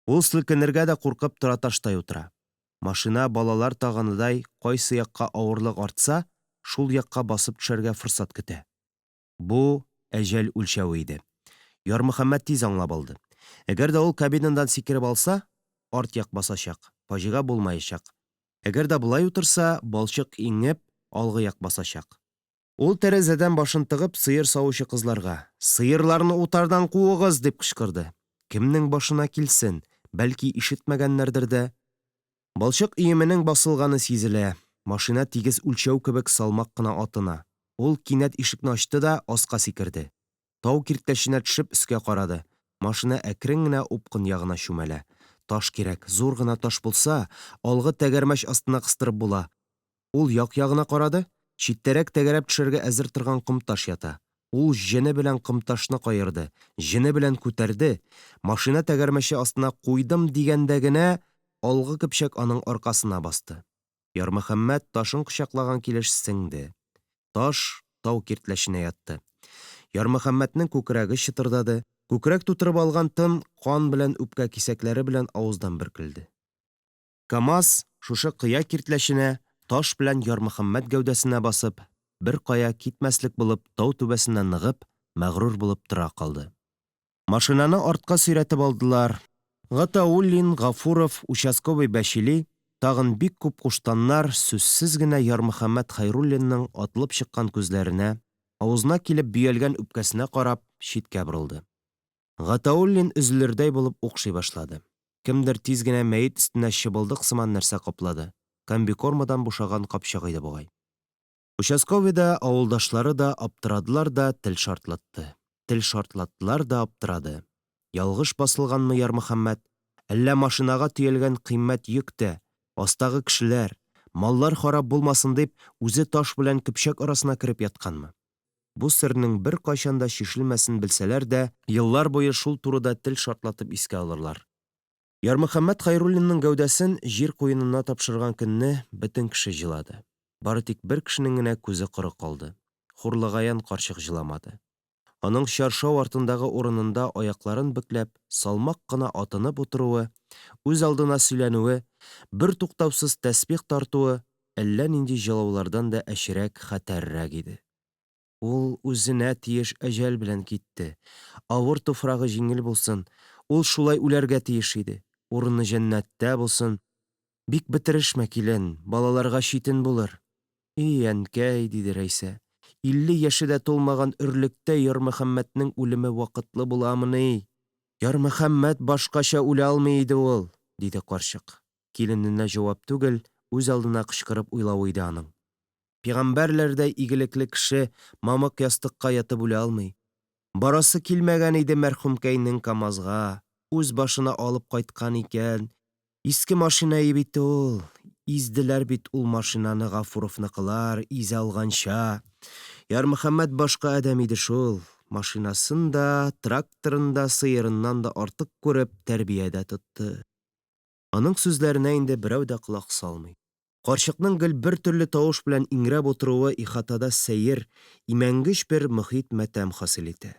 Ул селкенергә дә куркып тора таштай утыра. Машина балалар тагыныдай кайсы якка авырлык артса, шул якка басып төшәргә форсат көтә. Бу әҗәл үлчәүе иде. Ярмөхәммәт тиз аңлап алды. Әгәр дә ул кабинандан сикереп алса, арт як басачак, фаҗига булмаячак. Әгәр дә булай утырса, балчык иңеп, алгы як басачак. Ул тәрәзәдән башын тыгып сыер савучы кызларга: "Сыерларны утардан куыгыз!" дип кычкырды. Кемнең башына килсен, бәлки ишетмәгәннәрдер дә. Балчык иеменең басылганы сизелә. Машина тигез үлчәү кебек салмак кына атына. Ул кинәт ишекне ачты да аска сикерде. Тау киртәшенә төшеп өскә карады. Машина әкрен генә упкын ягына чүмәлә. Таш кирәк, зур гына таш булса, алгы тәгәрмәч астына кыстырып була. Ул як-ягына карады. Читтәрәк тәгәрәп төшәргә әзер торган кымташ ята. Ул җене белән кымташны каерды, җене белән күтәрде. Машина тәгәрмәче астына куйдым дигәндә генә алгы көпчәк аның аркасына басты. Ярмөхәммәт ташын кочаклаган килеш сеңде. Таш тау киртләшенә ятты. Ярмөхәммәтнең күкрәге чытырдады. Күкрәк тутырып алган тын кан белән үпкә кисәкләре белән авыздан бөркелде. КамАЗ шушы кыя киртләшенә таш белән Ярмөхәммәт гәүдәсенә басып, бер кая китмәслек булып тау түбәсенә ныгып, мәгърур булып тора калды. Машинаны артка сөйрәтеп алдылар. Гатауллин, Гафуров, участковый Бәшили, тагын бик күп куштаннар сүзсез генә Ярмөхәммәт Хәйруллинның атылып чыккан күзләренә, авызына килеп бөялгән үпкәсенә карап, читкә борылды. Гатауллин üzülердәй булып укшый башлады. Кемдер тиз генә мәет өстенә чыбылдык сыман нәрсә каплады. Комбикормадан бушаган капчык иде бугай. Участковый да, авылдашлары да аптырадылар да тел шартлатты. Тел шартлаттылар да аптырады. Ялгыш басылганмы Ярмөхәммәт? Әллә машинага төялгән кыйммәт йөктә, астагы кешеләр, маллар харап булмасын дип, үзе таш белән көпчәк арасына кереп ятканмы? Бу сернең бер кайчан да шишелмәсен белсәләр дә, еллар буе шул турыда тел шартлатып искә алырлар. Ярмөхәммәт Хәйруллинның гәүдәсен җир куенына тапшырган көнне бөтен кеше җылады. Бары тик бер кешенең генә күзе коры калды. Хурлыгаян карчык җыламады. Аның чаршау артындагы урынында аякларын бөкләп, салмак кына атынып утыруы, үз алдына сөйләнүе, бер туктаусыз тәсбих тартуы әллә нинди җылаулардан да әчерәк, хәтәррәк иде. Ул үзенә тиеш әҗәл белән китте. Авыр туфрагы җиңел булсын, ул шулай үләргә тиеш иде. Урыны җәннәттә булсын. Бик бетерешмә, килен, балаларга читен булыр. И әнкәй, диде Рәйсә. 50 яше дә тулмаган өрлектә Ярмөхәммәтнең үлеме вакытлы буламыни? Ярмөхәммәт башкача үлә алмый иде ул, диде карчык. Килененә җавап түгел, үз алдына кычкырып уйлавы иде аның. Пәйгамбәрләрдәй игелекле кеше мамык ястыкка ятып үлә алмый. Барасы килмәгән иде мәрхүмкәйнең КамАЗга, үз башына алып кайткан икән. Иске машина бит ул. Изделәр бит ул машинаны Гафуровныкылар, изе алганча. Ярмөхәммәт башка адәм иде шул. Машинасын да, тракторын да, сыерыннан да артык күреп, тәрбиядә тотты. Аның сүзләренә инде берәү дә колак салмый. Карчыкның гел бер төрле тавыш белән иңрәп утыруы ихатада сәер, имәнгеч бер мөхит матәм хасил итә.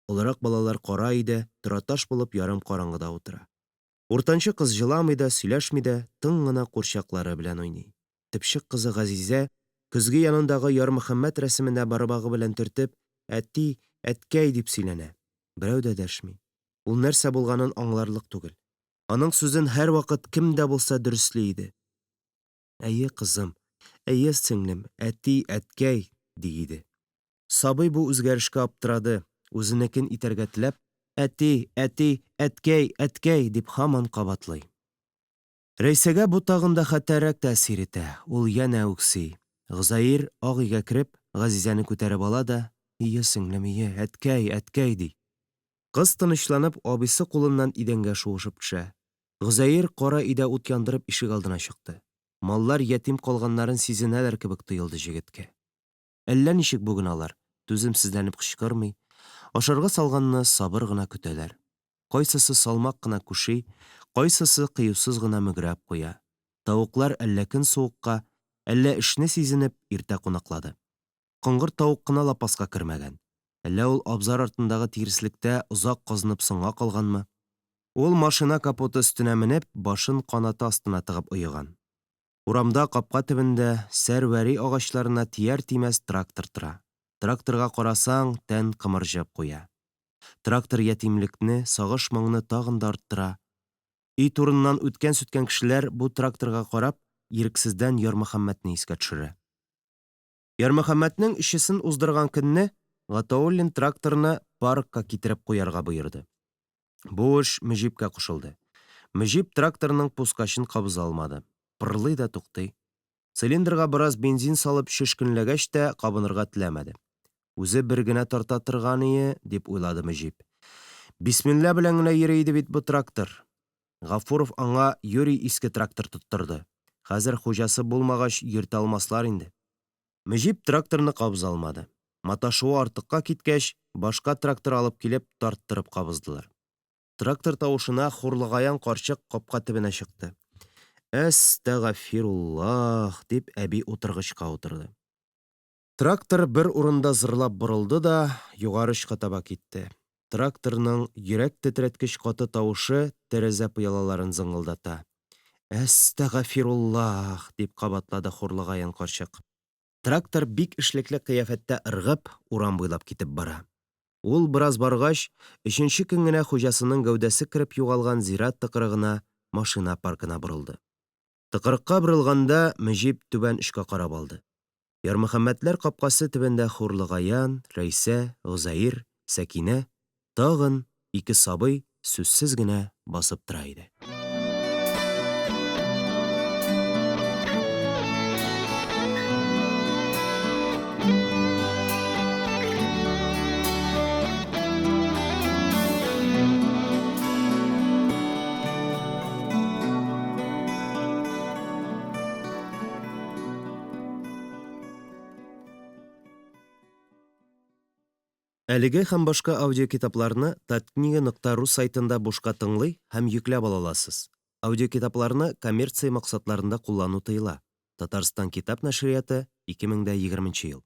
Олырак балалар кара өйдә, тораташ булып ярым караңгыда утыра. Уртанчы кыз җыламый да, сөйләшми дә, тын гына курчаклары белән уйный. Тепчек кызы Газизә көзге янындагы Ярмөхәммәт рәсеменә бармагы белән төртеп, әти, әткәй дип сөйләнә. Берәү дә дәшми. Ул нәрсә булганын аңларлык түгел. Аның сүзен һәрвакыт кем дә булса дөресли иде. Әйе, кызым, әйе, сеңлем, әти, әткәй, ди иде. Сабый бу үзгәрешкә аптырады, үзенекен итәргә теләп, әти, әти, әткәй, әткәй дип һаман кабатлый. Рәйсәгә бу тагын да хәтәррәк тәэсир итә. Ул янә үкси. Гозаир ак өйгә кереп, Газизәне күтәреп ала да, «Ие, сеңлем, ие, әткәй, әткәй» ди. Кыз тынычланып, абыйсы кулыннан идәнгә шуышып төшә. Гозаир кара өйдә ут яндырып ишек алдына чыкты. Маллар ятим калганнарын сизенәләр кебек тоелды җегеткә. Әллә ничек бүген алар, түземсезләнеп кычкырмый, ашарга салганны сабыр гына көтәләр. Кайсысы салмак кына күши, кайсысы кыюсыз гына мөгрәп куя. Тавыклар әллә көн суыкка, әллә эшне сизенеп иртә кунаклады. Коңгыр тавык кына лапаска кермәгән. Әллә ул абзар артындагы тиреслектә озак казынып соңга калганмы? Ул машина капоты өстенә менеп, башын канаты астына тыгып уйган. Урамда капка төбендә сәрвәри агачларына тияр-тимәс трактор тора. Тракторга карасаң, тән кымырҗып куя. Трактор ятимлекне, сагыш моңны тагын да арттыра. Өй турыннан үткән-сүткән кешеләр бу тракторга карап, ирексездән Ярмөхәммәтне искә төшерә. Ярмөхәммәтнең эшесен уздырган көнне Гатауллин тракторны паркка китереп куярга боерды. Бу эш Мөҗипкә кушылды. Мөҗип тракторның пускачын кабыза алмады. Пырлый да туктый. Цилиндрга бераз бензин салып шешкенләгәч тә кабынырга теләмәде. Үзе бер генә тарта торган дип уйлады Мөҗип. Бисмилла белән генә йөри иде бит бу трактор. Гафуров аңа Юрий иске трактор тоттырды. Хәзер хуҗасы булмагач йөртә алмаслар инде. Мөҗип тракторны кабыза алмады. Маташуы артыкка киткәч, башка трактор алып килеп тарттырып кабыздылар. Трактор тавышына хурлыгаян карчык капка төбенә чыкты. Әстәгъфируллаһ дип әби утыргычка утырды. Трактор бер урында зырлап борылды да югарышка таба китте. Тракторның йөрәк тетрәткеч каты тавышы тәрәзә пыялаларын зыңгылдата. Әстәгъфируллаһ дип кабатлады хурлыгаян карчык. Трактор бик эшлекле кыяфәттә ыргып, урам буйлап китеп бара. Ул бераз баргач, 3нче көн генә хуҗасының гәүдәсе кереп югалган зират тыкрыгына, машина паркына борылды. Тыкрыкка борылганда Мөҗип түбән эшкә карап алды. Ярмөхәммәтләр капкасы төбендә Хурлыгаян, Рәйсә, Гозаир, Сәкинә, тагын 2 сабый сүзсез генә басып тора иде. Әлеге һәм башка аудиокитапларны Tatkniga.ru сайтында бушка тыңлый һәм йөкләп ала аласыз. Аудиокитапларны коммерция максатларында куллану тыела. Татарстан китап нәшрияты, 2020 ел.